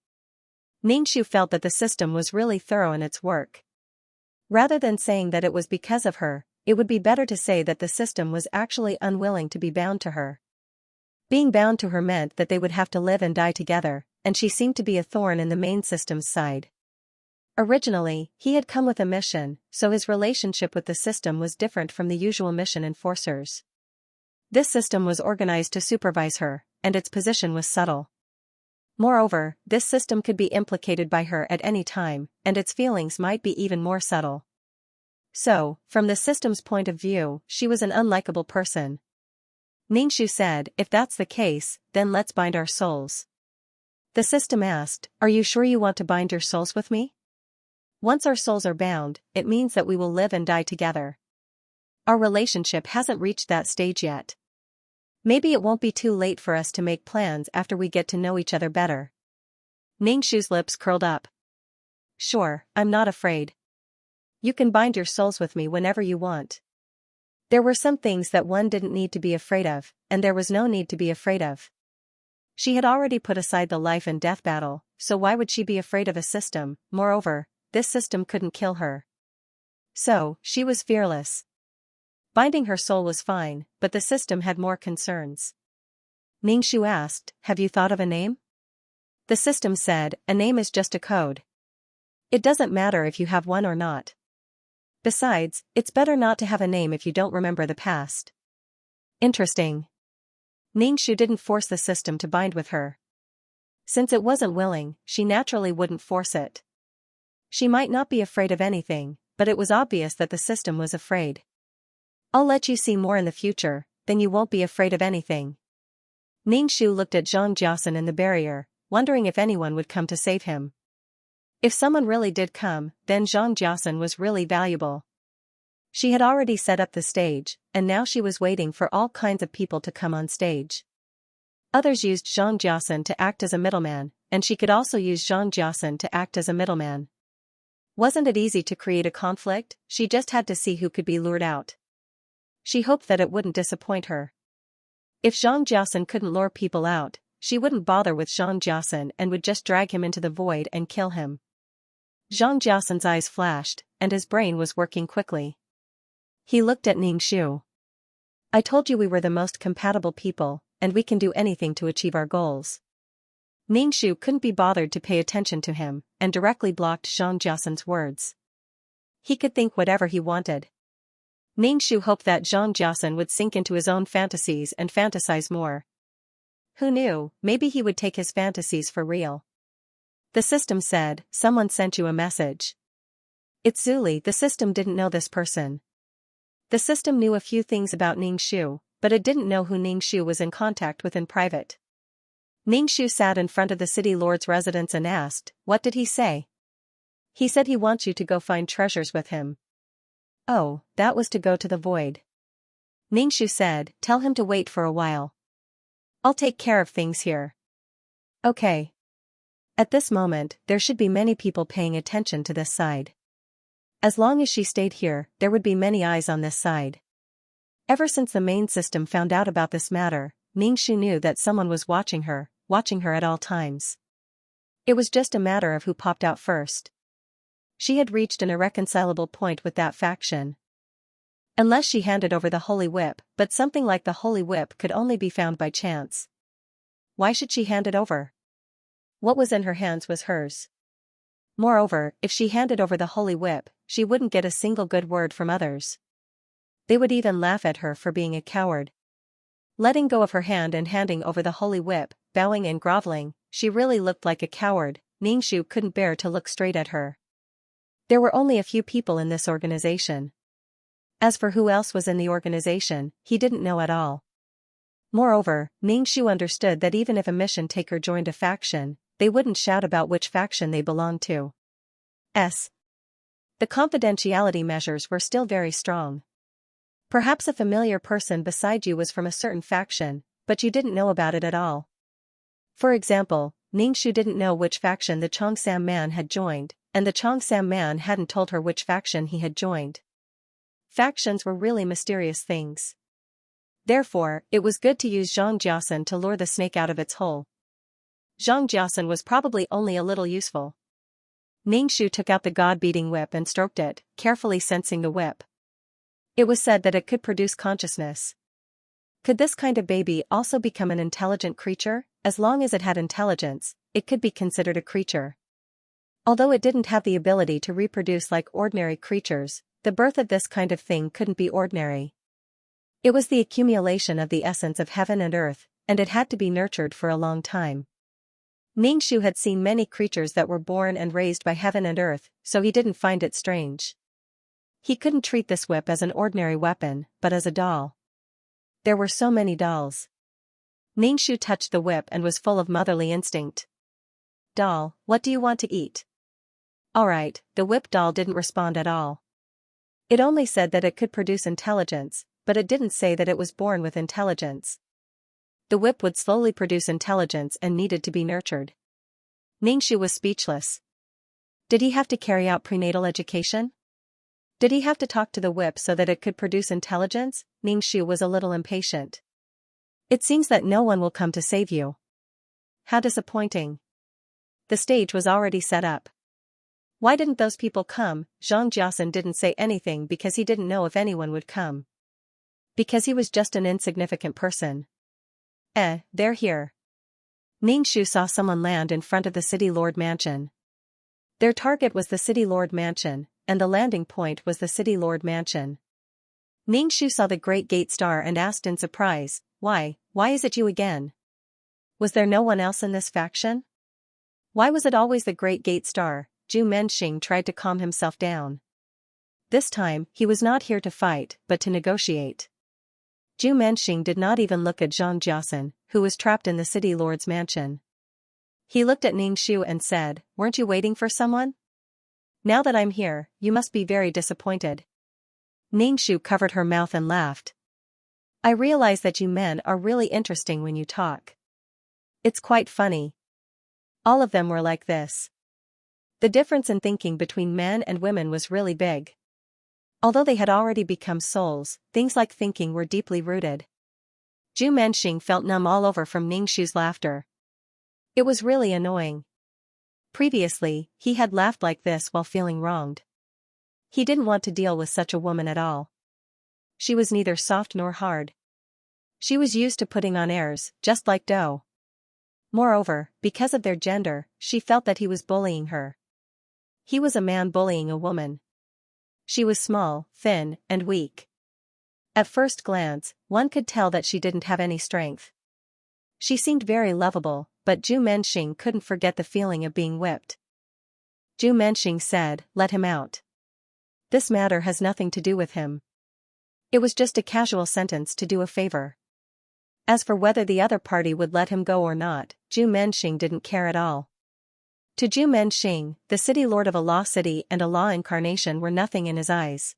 Ningxu felt that the system was really thorough in its work. Rather than saying that it was because of her, it would be better to say that the system was actually unwilling to be bound to her. Being bound to her meant that they would have to live and die together, and she seemed to be a thorn in the main system's side. Originally, he had come with a mission, so his relationship with the system was different from the usual mission enforcers. This system was organized to supervise her, and its position was subtle. Moreover, this system could be implicated by her at any time, and its feelings might be even more subtle. So, from the system's point of view, she was an unlikable person. Ningxu said, if that's the case, then let's bind our souls. The system asked, "Are you sure you want to bind your souls with me? Once our souls are bound, it means that we will live and die together. Our relationship hasn't reached that stage yet. Maybe it won't be too late for us to make plans after we get to know each other better." Ningshu's lips curled up. "Sure, I'm not afraid. You can bind your souls with me whenever you want." There were some things that one didn't need to be afraid of, and there was no need to be afraid of. She had already put aside the life and death battle, so why would she be afraid of a system? Moreover, this system couldn't kill her. So, she was fearless. Binding her soul was fine, but the system had more concerns. Ningshu asked, "Have you thought of a name?" The system said, "A name is just a code. It doesn't matter if you have one or not. Besides, it's better not to have a name if you don't remember the past." Interesting. Ningshu didn't force the system to bind with her. Since it wasn't willing, she naturally wouldn't force it. She might not be afraid of anything, but it was obvious that the system was afraid. "I'll let you see more in the future, then you won't be afraid of anything." Ningshu looked at Xianxia in the barrier, wondering if anyone would come to save him. If someone really did come, then Xianxia was really valuable. She had already set up the stage, and now she was waiting for all kinds of people to come on stage. Others used Xianxia to act as a middleman, and she could also use Xianxia to act as a middleman. Wasn't it easy to create a conflict? She just had to see who could be lured out. She hoped that it wouldn't disappoint her. If Xianxia couldn't lure people out, she wouldn't bother with Xianxia and would just drag him into the void and kill him. Xianxia's eyes flashed, and his brain was working quickly. He looked at Ningshu. "I told you we were the most compatible people, and we can do anything to achieve our goals." Ningshu couldn't be bothered to pay attention to him, and directly blocked Xianxia's words. He could think whatever he wanted. Ningshu hoped that Xianxia would sink into his own fantasies and fantasize more. Who knew, maybe he would take his fantasies for real. The system said, "Someone sent you a message." It's Zuli. The system didn't know this person. The system knew a few things about Ningshu, but it didn't know who Ningshu was in contact with in private. Ningshu sat in front of the city lord's residence and asked, "What did he say?" "He said he wants you to go find treasures with him." "Oh, that was to go to the void." Ningshu said, "Tell him to wait for a while. I'll take care of things here." Okay. At this moment, there should be many people paying attention to this side. As long as she stayed here, there would be many eyes on this side. Ever since the main system found out about this matter, Ningshu knew that someone was watching her at all times. It was just a matter of who popped out first. She had reached an irreconcilable point with that faction. Unless she handed over the Holy Whip, but something like the Holy Whip could only be found by chance. Why should she hand it over? What was in her hands was hers. Moreover, if she handed over the Holy Whip, she wouldn't get a single good word from others. They would even laugh at her for being a coward. Letting go of her hand and handing over the Holy Whip, bowing and groveling, she really looked like a coward. Ningshu couldn't bear to look straight at her. There were only a few people in this organization. As for who else was in the organization, he didn't know at all. Moreover, Ningshu understood that even if a mission taker joined a faction, they wouldn't shout about which faction they belonged to. The confidentiality measures were still very strong. Perhaps a familiar person beside you was from a certain faction, but you didn't know about it at all. For example, Ningshu didn't know which faction the Cheongsam man had joined, and the Cheongsam man hadn't told her which faction he had joined. Factions were really mysterious things. Therefore, it was good to use Xianxia to lure the snake out of its hole. Xianxia was probably only a little useful. Ningshu took out the god-beating whip and stroked it, carefully sensing the whip. It was said that it could produce consciousness. Could this kind of baby also become an intelligent creature? As long as it had intelligence, it could be considered a creature. Although it didn't have the ability to reproduce like ordinary creatures, the birth of this kind of thing couldn't be ordinary. It was the accumulation of the essence of heaven and earth, and it had to be nurtured for a long time. Ningshu had seen many creatures that were born and raised by heaven and earth, so he didn't find it strange. He couldn't treat this whip as an ordinary weapon, but as a doll. There were so many dolls. Ningshu touched the whip and was full of motherly instinct. Doll, what do you want to eat? Alright, the whip doll didn't respond at all. It only said that it could produce intelligence, but it didn't say that it was born with intelligence. The whip would slowly produce intelligence and needed to be nurtured. Ningxu was speechless. Did he have to carry out prenatal education? Did he have to talk to the whip so that it could produce intelligence? Ningxu was a little impatient. It seems that no one will come to save you. How disappointing. The stage was already set up. Why didn't those people come? Xianxia didn't say anything because he didn't know if anyone would come. Because he was just an insignificant person. They're here. Ningxu saw someone land in front of the City Lord Mansion. Their target was the City Lord Mansion, and the landing point was the City Lord Mansion. Ningxu saw the Great Gate Star and asked in surprise, Why is it you again? Was there no one else in this faction? Why was it always the Great Gate Star? Zhu Menxing tried to calm himself down. This time, he was not here to fight, but to negotiate. Zhu Menxing did not even look at Xianxia, who was trapped in the City Lord's mansion. He looked at Ningxu and said, Weren't you waiting for someone? Now that I'm here, you must be very disappointed. Ningxu covered her mouth and laughed. I realize that you men are really interesting when you talk. It's quite funny. All of them were like this. The difference in thinking between men and women was really big. Although they had already become souls, things like thinking were deeply rooted. Zhu Menxing felt numb all over from Ningxu's laughter. It was really annoying. Previously, he had laughed like this while feeling wronged. He didn't want to deal with such a woman at all. She was neither soft nor hard. She was used to putting on airs, just like Doe. Moreover, because of their gender, she felt that he was bullying her. He was a man bullying a woman. She was small, thin, and weak. At first glance, one could tell that she didn't have any strength. She seemed very lovable, but Zhu Menxing couldn't forget the feeling of being whipped. Zhu Menxing said, Let him out. This matter has nothing to do with him. It was just a casual sentence to do a favor. As for whether the other party would let him go or not, Zhu Menxing didn't care at all. To Zhu Menxing, the City Lord of a Law City and a Law Incarnation were nothing in his eyes.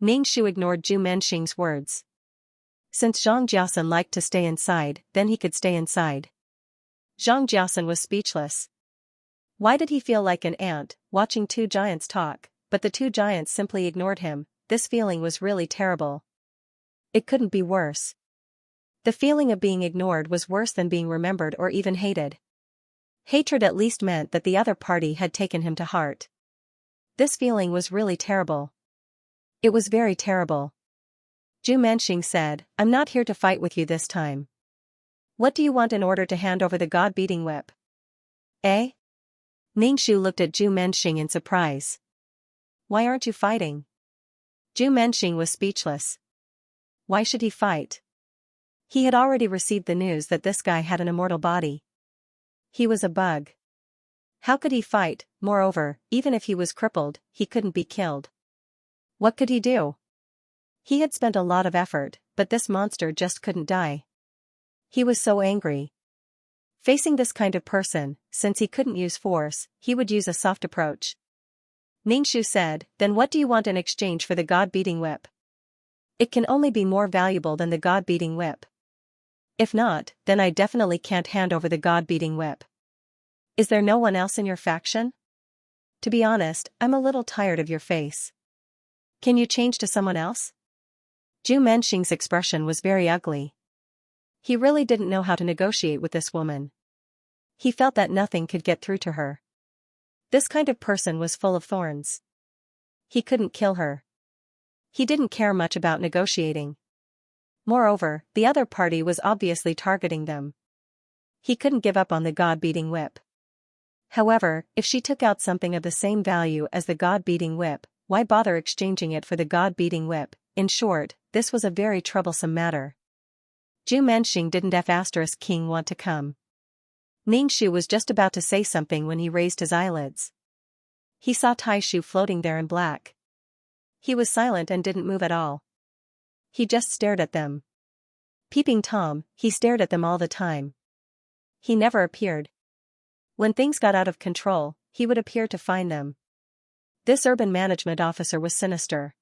Ningxu ignored Zhu Menxing's words. Since Xianxia liked to stay inside, then he could stay inside. Xianxia was speechless. Why did he feel like an ant, watching two giants talk, but the two giants simply ignored him? This feeling was really terrible. It couldn't be worse. The feeling of being ignored was worse than being remembered or even hated. Hatred at least meant that the other party had taken him to heart. This feeling was really terrible. It was very terrible. Zhu Menxing said, I'm not here to fight with you this time. What do you want in order to hand over the god-beating whip? Ningxu looked at Zhu Menxing in surprise. Why aren't you fighting? Zhu Menxing was speechless. Why should he fight? He had already received the news that this guy had an immortal body. He was a bug. How could he fight? Moreover, even if he was crippled, he couldn't be killed. What could he do? He had spent a lot of effort, but this monster just couldn't die. He was so angry. Facing this kind of person, since he couldn't use force, he would use a soft approach. Ningxu said, Then what do you want in exchange for the god-beating whip? It can only be more valuable than the god-beating whip. If not, then I definitely can't hand over the god-beating whip. Is there no one else in your faction? To be honest, I'm a little tired of your face. Can you change to someone else? Zhu Menxing's expression was very ugly. He really didn't know how to negotiate with this woman. He felt that nothing could get through to her. This kind of person was full of thorns. He couldn't kill her. He didn't care much about negotiating. Moreover, the other party was obviously targeting them. He couldn't give up on the god-beating whip. However, if she took out something of the same value as the god-beating whip, why bother exchanging it for the god-beating whip? In short, this was a very troublesome matter. Zhu Menxing didn't King want to come. Ningxu was just about to say something when he raised his eyelids. He saw Taishu floating there in black. He was silent and didn't move at all. He just stared at them. Peeping Tom, he stared at them all the time. He never appeared. When things got out of control, he would appear to find them. This urban management officer was sinister.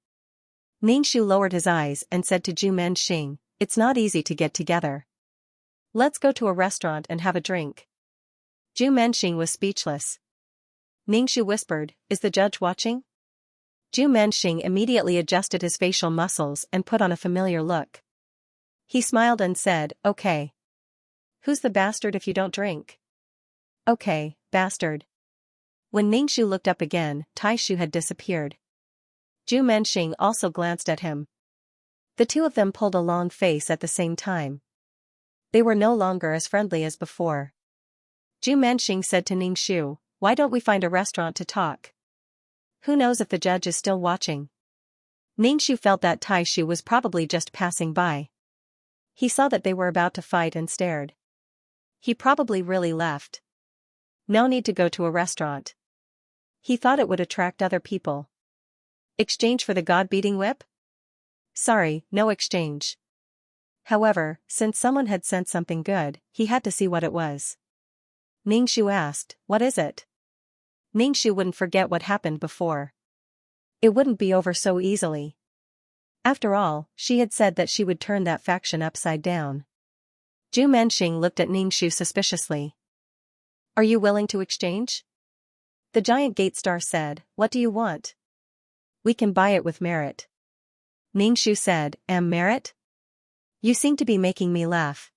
Ningxu lowered his eyes and said to Zhu Menxing, "It's not easy to get together. Let's go to a restaurant and have a drink." Zhu Menxing was speechless. Ningxu whispered, "Is the judge watching?" Zhu Menxing immediately adjusted his facial muscles and put on a familiar look. He smiled and said, "Okay. Who's the bastard if you don't drink?" "Okay, bastard." When Ningxu looked up again, Taishu had disappeared. Zhu Menxing also glanced at him. The two of them pulled a long face at the same time. They were no longer as friendly as before. Zhu Menxing said to Ningxu, "Why don't we find a restaurant to talk? Who knows if the judge is still watching?" Ningxu felt that Taishu was probably just passing by. He saw that they were about to fight and stared. He probably really left. No need to go to a restaurant. He thought it would attract other people. Exchange for the god-beating whip? Sorry, no exchange. However, since someone had sent something good, he had to see what it was. Ningxu asked, "What is it?" Ningxu wouldn't forget what happened before. It wouldn't be over so easily. After all, she had said that she would turn that faction upside down. Zhu Menxing looked at Ningxu suspiciously. "Are you willing to exchange?" The giant gate star said, "What do you want?" "We can buy it with merit." Ningxu said, "Merit? You seem to be making me laugh.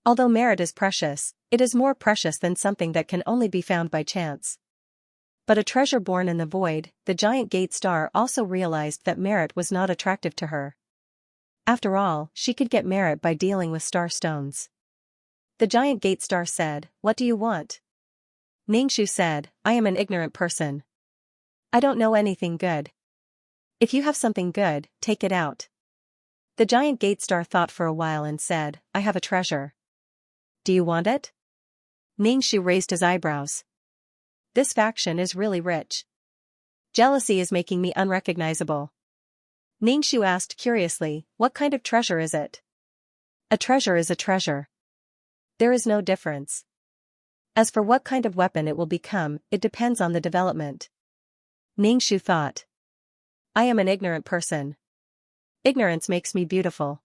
Although merit is precious, it is more precious than something that can only be found by chance." But a treasure born in the void, the giant gate star also realized that merit was not attractive to her. After all, she could get merit by dealing with star stones. The giant gate star said, "What do you want?" Ningxu said, "I am an ignorant person. I don't know anything good. If you have something good, take it out." The giant gate star thought for a while and said, "I have a treasure. Do you want it?" Ningxu raised his eyebrows. This faction is really rich. Jealousy is making me unrecognizable. Ningxu asked curiously, "What kind of treasure is it?" "A treasure is a treasure. There is no difference. As for what kind of weapon it will become, it depends on the development." Ningxu thought. "I am an ignorant person. Ignorance makes me beautiful."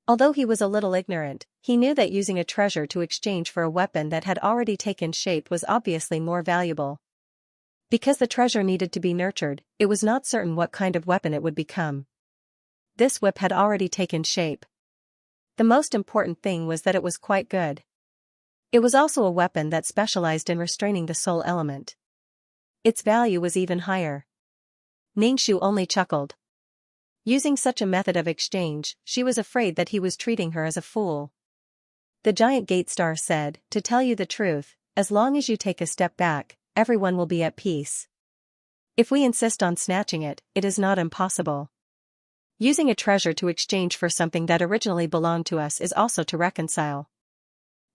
Although he was a little ignorant, he knew that using a treasure to exchange for a weapon that had already taken shape was obviously more valuable. Because the treasure needed to be nurtured, it was not certain what kind of weapon it would become. This whip had already taken shape. The most important thing was that it was quite good. It was also a weapon that specialized in restraining the soul element. Its value was even higher. Ningxu only chuckled. Using such a method of exchange, she was afraid that he was treating her as a fool. The giant gate star said, "To tell you the truth, as long as you take a step back, everyone will be at peace. If we insist on snatching it, it is not impossible. Using a treasure to exchange for something that originally belonged to us is also to reconcile.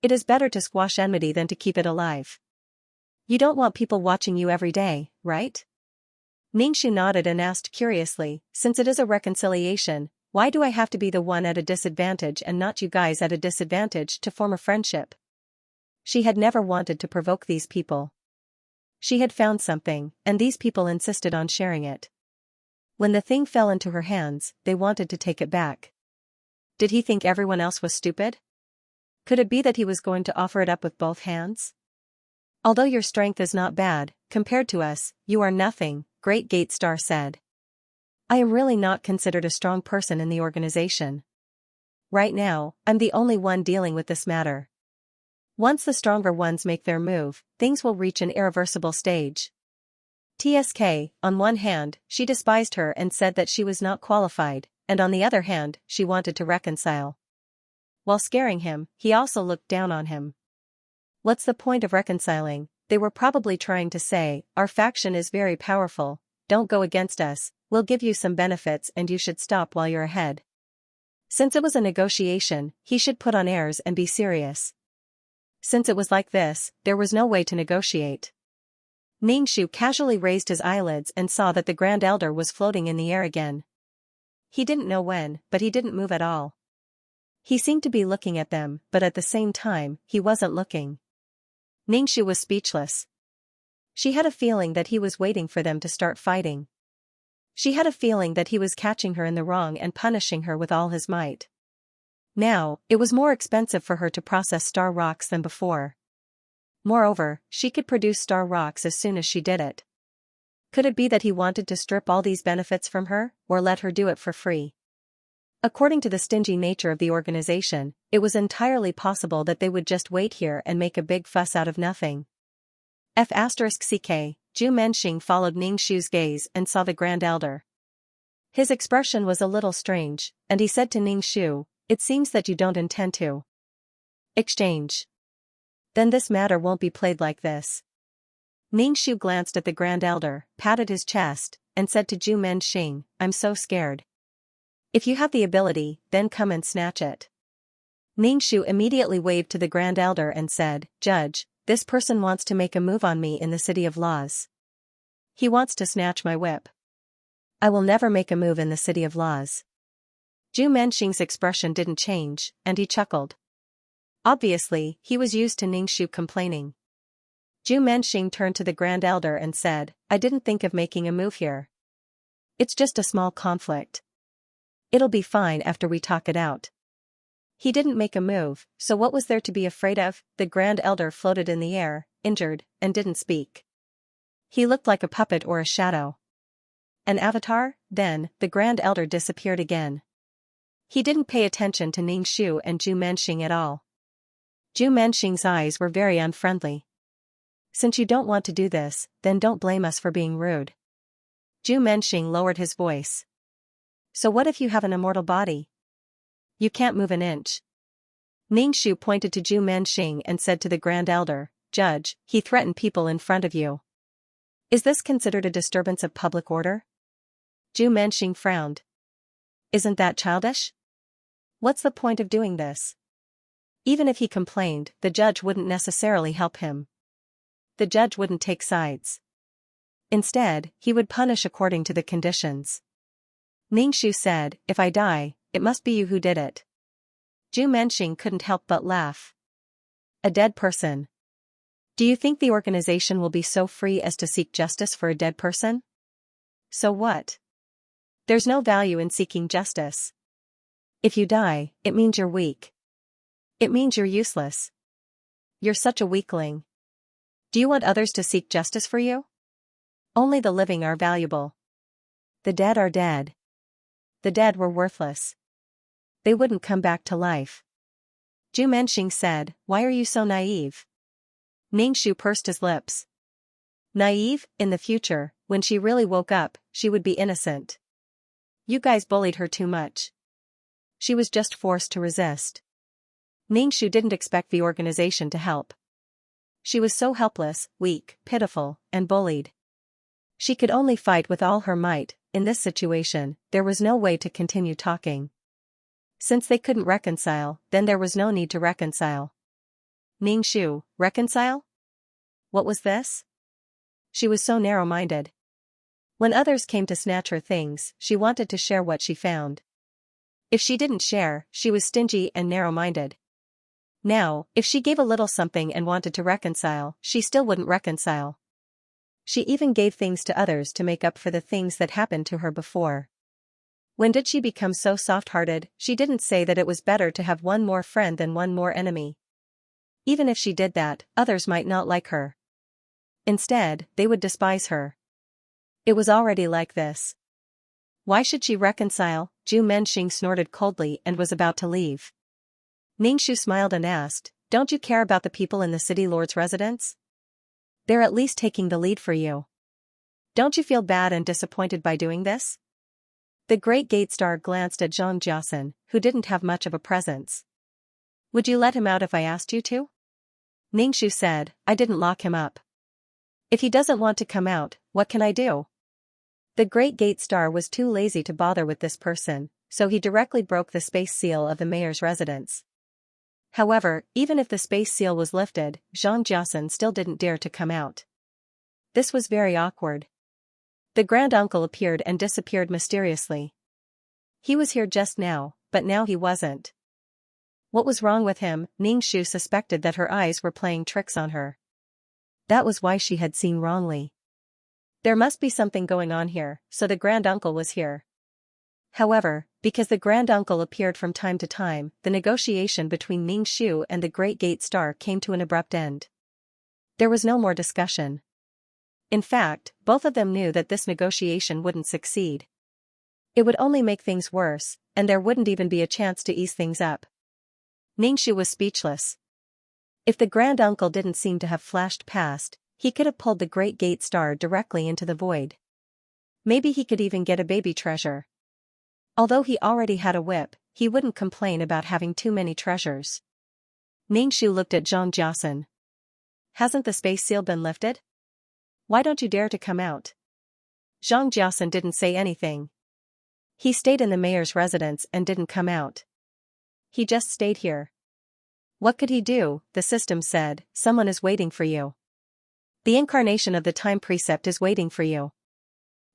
It is better to squash enmity than to keep it alive. You don't want people watching you every day, right?" Ningxu nodded and asked curiously, "Since it is a reconciliation, why do I have to be the one at a disadvantage and not you guys at a disadvantage to form a friendship?" She had never wanted to provoke these people. She had found something, and these people insisted on sharing it. When the thing fell into her hands, they wanted to take it back. Did he think everyone else was stupid? Could it be that he was going to offer it up with both hands? "Although your strength is not bad, compared to us, you are nothing," Great Gate Star said. "I am really not considered a strong person in the organization. Right now, I'm the only one dealing with this matter. Once the stronger ones make their move, things will reach an irreversible stage." TSK, on one hand, she despised her and said that she was not qualified, and on the other hand, she wanted to reconcile. While scaring him, he also looked down on him. What's the point of reconciling? They were probably trying to say, "Our faction is very powerful, don't go against us, we'll give you some benefits and you should stop while you're ahead." Since it was a negotiation, he should put on airs and be serious. Since it was like this, there was no way to negotiate. Ningxu casually raised his eyelids and saw that the Grand Elder was floating in the air again. He didn't know when, but he didn't move at all. He seemed to be looking at them, but at the same time, he wasn't looking. Ningxu was speechless. She had a feeling that he was waiting for them to start fighting. She had a feeling that he was catching her in the wrong and punishing her with all his might. Now, it was more expensive for her to process star rocks than before. Moreover, she could produce star rocks as soon as she did it. Could it be that he wanted to strip all these benefits from her, or let her do it for free? According to the stingy nature of the organization, it was entirely possible that they would just wait here and make a big fuss out of nothing. F***ck, Zhu Menxing followed Ningxu's gaze and saw the Grand Elder. His expression was a little strange, and he said to Ningxu, "It seems that you don't intend to exchange. Then this matter won't be played like this." Ningxu glanced at the Grand Elder, patted his chest, and said to Zhu Menxing, "I'm so scared. If you have the ability, then come and snatch it." Ningxu immediately waved to the Grand Elder and said, "Judge, this person wants to make a move on me in the City of Laws. He wants to snatch my whip. I will never make a move in the City of Laws." Zhu Menxing's expression didn't change, and he chuckled. Obviously, he was used to Ningxu complaining. Zhu Menxing turned to the Grand Elder and said, "I didn't think of making a move here. It's just a small conflict. It'll be fine after we talk it out." He didn't make a move, so what was there to be afraid of? The Grand Elder floated in the air, injured, and didn't speak. He looked like a puppet or a shadow. An avatar? Then, the Grand Elder disappeared again. He didn't pay attention to Ningxu and Zhu Menxing at all. Zhu Menxing's eyes were very unfriendly. "Since you don't want to do this, then don't blame us for being rude." Zhu Menxing lowered his voice. "So what if you have an immortal body? You can't move an inch." Ningxu pointed to Zhu Menxing and said to the Grand Elder, "Judge, he threatened people in front of you. Is this considered a disturbance of public order?" Zhu Menxing frowned. "Isn't that childish? What's the point of doing this?" Even if he complained, the judge wouldn't necessarily help him. The judge wouldn't take sides. Instead, he would punish according to the conditions. Ningxu said, "If I die, it must be you who did it." Zhu Menxing couldn't help but laugh. "A dead person? Do you think the organization will be so free as to seek justice for a dead person? So what? There's no value in seeking justice. If you die, it means you're weak. It means you're useless. You're such a weakling. Do you want others to seek justice for you? Only the living are valuable. The dead are dead. The dead were worthless. They wouldn't come back to life." Zhu Menxing said, "Why are you so naive?" Ningxu pursed his lips. Naive? In the future, when she really woke up, she would be innocent. You guys bullied her too much. She was just forced to resist. Ningxu didn't expect the organization to help. She was so helpless, weak, pitiful, and bullied. She could only fight with all her might. In this situation, there was no way to continue talking. Since they couldn't reconcile, then there was no need to reconcile. Ningxu, reconcile? What was this? She was so narrow-minded. When others came to snatch her things, she wanted to share what she found. If she didn't share, she was stingy and narrow-minded. Now, if she gave a little something and wanted to reconcile, she still wouldn't reconcile. She even gave things to others to make up for the things that happened to her before. When did she become so soft-hearted? She didn't say that it was better to have one more friend than one more enemy. Even if she did that, others might not like her. Instead, they would despise her. It was already like this. Why should she reconcile? Zhu Menxing snorted coldly and was about to leave. Ningxu smiled and asked, "Don't you care about the people in the city lord's residence? They're at least taking the lead for you. Don't you feel bad and disappointed by doing this?" The Great Gate Star glanced at Xianxia, who didn't have much of a presence. "Would you let him out if I asked you to?" Ningxu said, "I didn't lock him up. If he doesn't want to come out, what can I do?" The Great Gate Star was too lazy to bother with this person, so he directly broke the space seal of the mayor's residence. However, even if the space seal was lifted, Xianxia still didn't dare to come out. This was very awkward. The Grand Uncle appeared and disappeared mysteriously. He was here just now, but now he wasn't. What was wrong with him? Ningxu suspected that her eyes were playing tricks on her. That was why she had seen wrongly. There must be something going on here, so the grand-uncle was here. However, because the grand-uncle appeared from time to time, the negotiation between Ningxu and the Great Gate Star came to an abrupt end. There was no more discussion. In fact, both of them knew that this negotiation wouldn't succeed. It would only make things worse, and there wouldn't even be a chance to ease things up. Ningxu was speechless. If the grand-uncle didn't seem to have flashed past, he could have pulled the Great Gate Star directly into the void. Maybe he could even get a baby treasure. Although he already had a whip, he wouldn't complain about having too many treasures. Ningxu looked at Zhang Jiasen. Hasn't the space seal been lifted? Why don't you dare to come out? Zhang Jiasen didn't say anything. He stayed in the mayor's residence and didn't come out. He just stayed here. What could he do? The system said, someone is waiting for you. The incarnation of the time precept is waiting for you.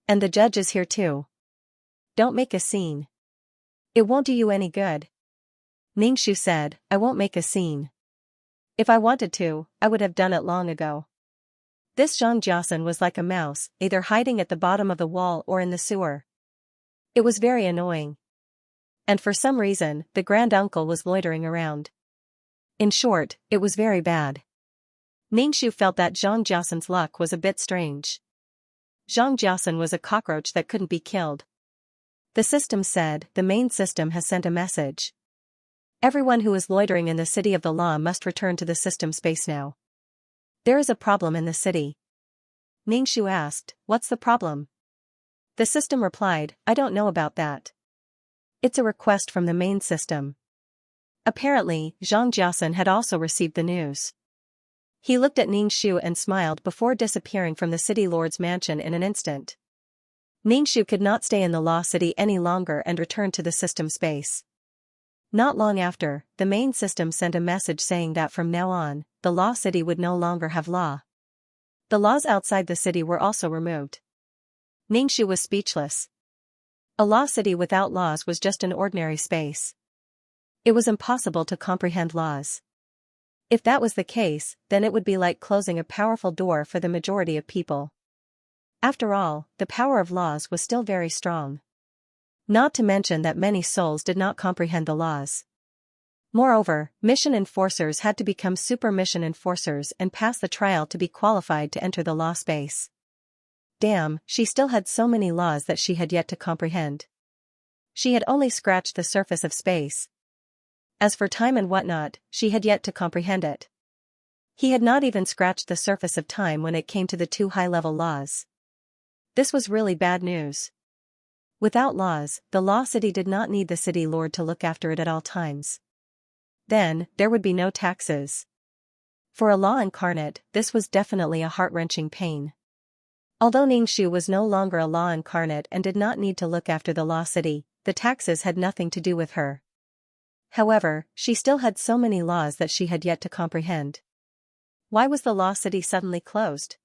And the judge is here too. Don't make a scene. It won't do you any good. Ningxu said, I won't make a scene. If I wanted to, I would have done it long ago. This Zhang Jiasen was like a mouse, either hiding at the bottom of the wall or in the sewer. It was very annoying. And for some reason, the grand-uncle was loitering around. In short, it was very bad. Ningxu felt that Zhang Jiasen's luck was a bit strange. Zhang Jiasen was a cockroach that couldn't be killed. The system said, the main system has sent a message. Everyone who is loitering in the city of the law must return to the system space now. There is a problem in the city. Ningxu asked, what's the problem? The system replied, I don't know about that. It's a request from the main system. Apparently, Zhang Jiasen had also received the news. He looked at Ningxu and smiled before disappearing from the city lord's mansion in an instant. Ningxu could not stay in the Law City any longer and returned to the system space. Not long after, the main system sent a message saying that from now on, the Law City would no longer have law. The laws outside the city were also removed. Ningxu was speechless. A Law City without laws was just an ordinary space. It was impossible to comprehend laws. If that was the case, then it would be like closing a powerful door for the majority of people. After all, the power of laws was still very strong. Not to mention that many souls did not comprehend the laws. Moreover, mission enforcers had to become super mission enforcers and pass the trial to be qualified to enter the law space. Damn, she still had so many laws that she had yet to comprehend. She had only scratched the surface of space. As for time and whatnot, she had yet to comprehend it. He had not even scratched the surface of time when it came to the two high-level laws. This was really bad news. Without laws, the Law City did not need the city lord to look after it at all times. Then, there would be no taxes. For a law incarnate, this was definitely a heart-wrenching pain. Although Ningxu was no longer a law incarnate and did not need to look after the Law City, the taxes had nothing to do with her. However, she still had so many laws that she had yet to comprehend. Why was the Law City suddenly closed?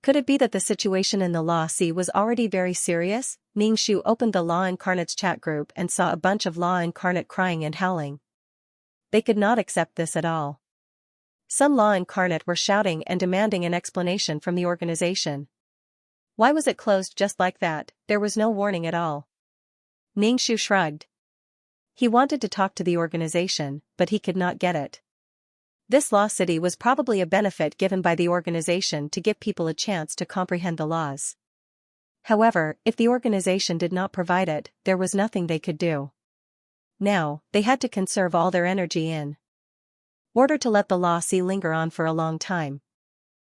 Could it be that the situation in the Law Sea was already very serious? Ningxu opened the Law Incarnate's chat group and saw a bunch of Law Incarnate crying and howling. They could not accept this at all. Some Law Incarnate were shouting and demanding an explanation from the organization. Why was it closed just like that? There was no warning at all. Ningxu shrugged. He wanted to talk to the organization, but he could not get it. This Law City was probably a benefit given by the organization to give people a chance to comprehend the laws. However, if the organization did not provide it, there was nothing they could do. Now, they had to conserve all their energy in order to let the Law Sea linger on for a long time.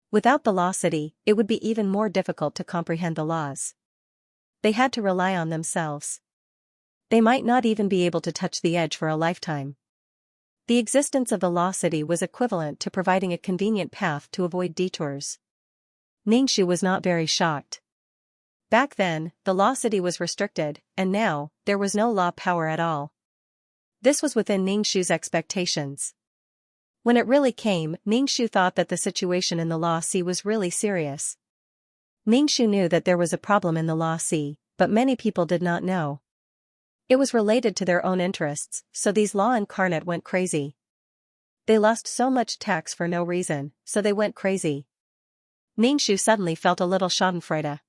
Without the Law City, it would be even more difficult to comprehend the laws. They had to rely on themselves. They might not even be able to touch the edge for a lifetime. The existence of the Law City was equivalent to providing a convenient path to avoid detours. Ningxu was not very shocked. Back then, the Law City was restricted, and now, there was no law power at all. This was within Ningxu's expectations. When it really came, Ningxu thought that the situation in the Law Sea was really serious. Ningxu knew that there was a problem in the Law Sea, but many people did not know. It was related to their own interests, so these Law Incarnate went crazy. They lost so much tax for no reason, so they went crazy. Ningxu suddenly felt a little schadenfreude.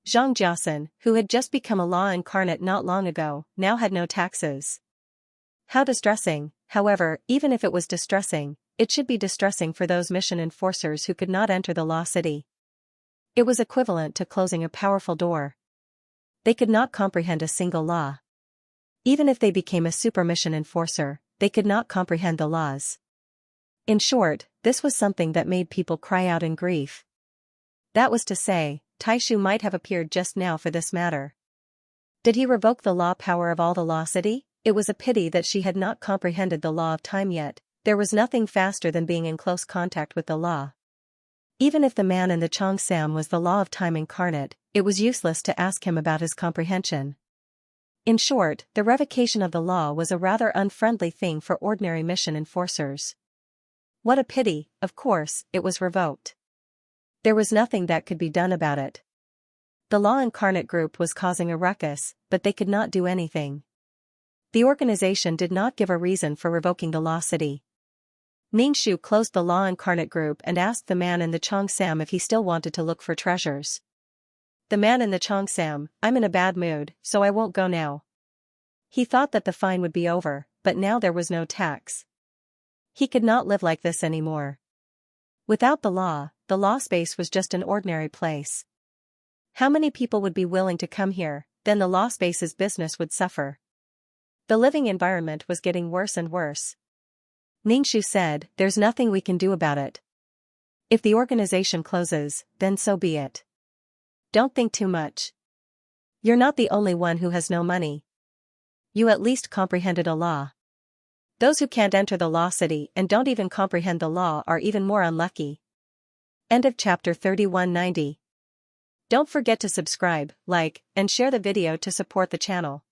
Xianxia, who had just become a law incarnate not long ago, now had no taxes. How distressing. However, even if it was distressing, it should be distressing for those mission enforcers who could not enter the law city. It was equivalent to closing a powerful door. They could not comprehend a single law. Even if they became a super mission enforcer, they could not comprehend the laws. In short, this was something that made people cry out in grief. That was to say, Taishu might have appeared just now for this matter. Did he revoke the law power of all the law city? It was a pity that she had not comprehended the law of time yet. There was nothing faster than being in close contact with the law. Even if the man in the Xianxia was the law of time incarnate, it was useless to ask him about his comprehension. In short, the revocation of the law was a rather unfriendly thing for ordinary mission enforcers. What a pity. Of course, it was revoked. There was nothing that could be done about it. The law incarnate group was causing a ruckus, but they could not do anything. The organization did not give a reason for revoking the law city. Ningxu closed the law incarnate group and asked the man in the Xianxia if he still wanted to look for treasures. The man in the Xianxia, I'm in a bad mood, so I won't go now. He thought that the fine would be over, but now there was no tax. He could not live like this anymore. Without the law space was just an ordinary place. How many people would be willing to come here? Then the law space's business would suffer. The living environment was getting worse and worse. Ningxu said, there's nothing we can do about it. If the organization closes, then so be it. Don't think too much. You're not the only one who has no money. You at least comprehended a law. Those who can't enter the law city and don't even comprehend the law are even more unlucky. End of chapter 3190. Don't forget to subscribe, like, and share the video to support the channel.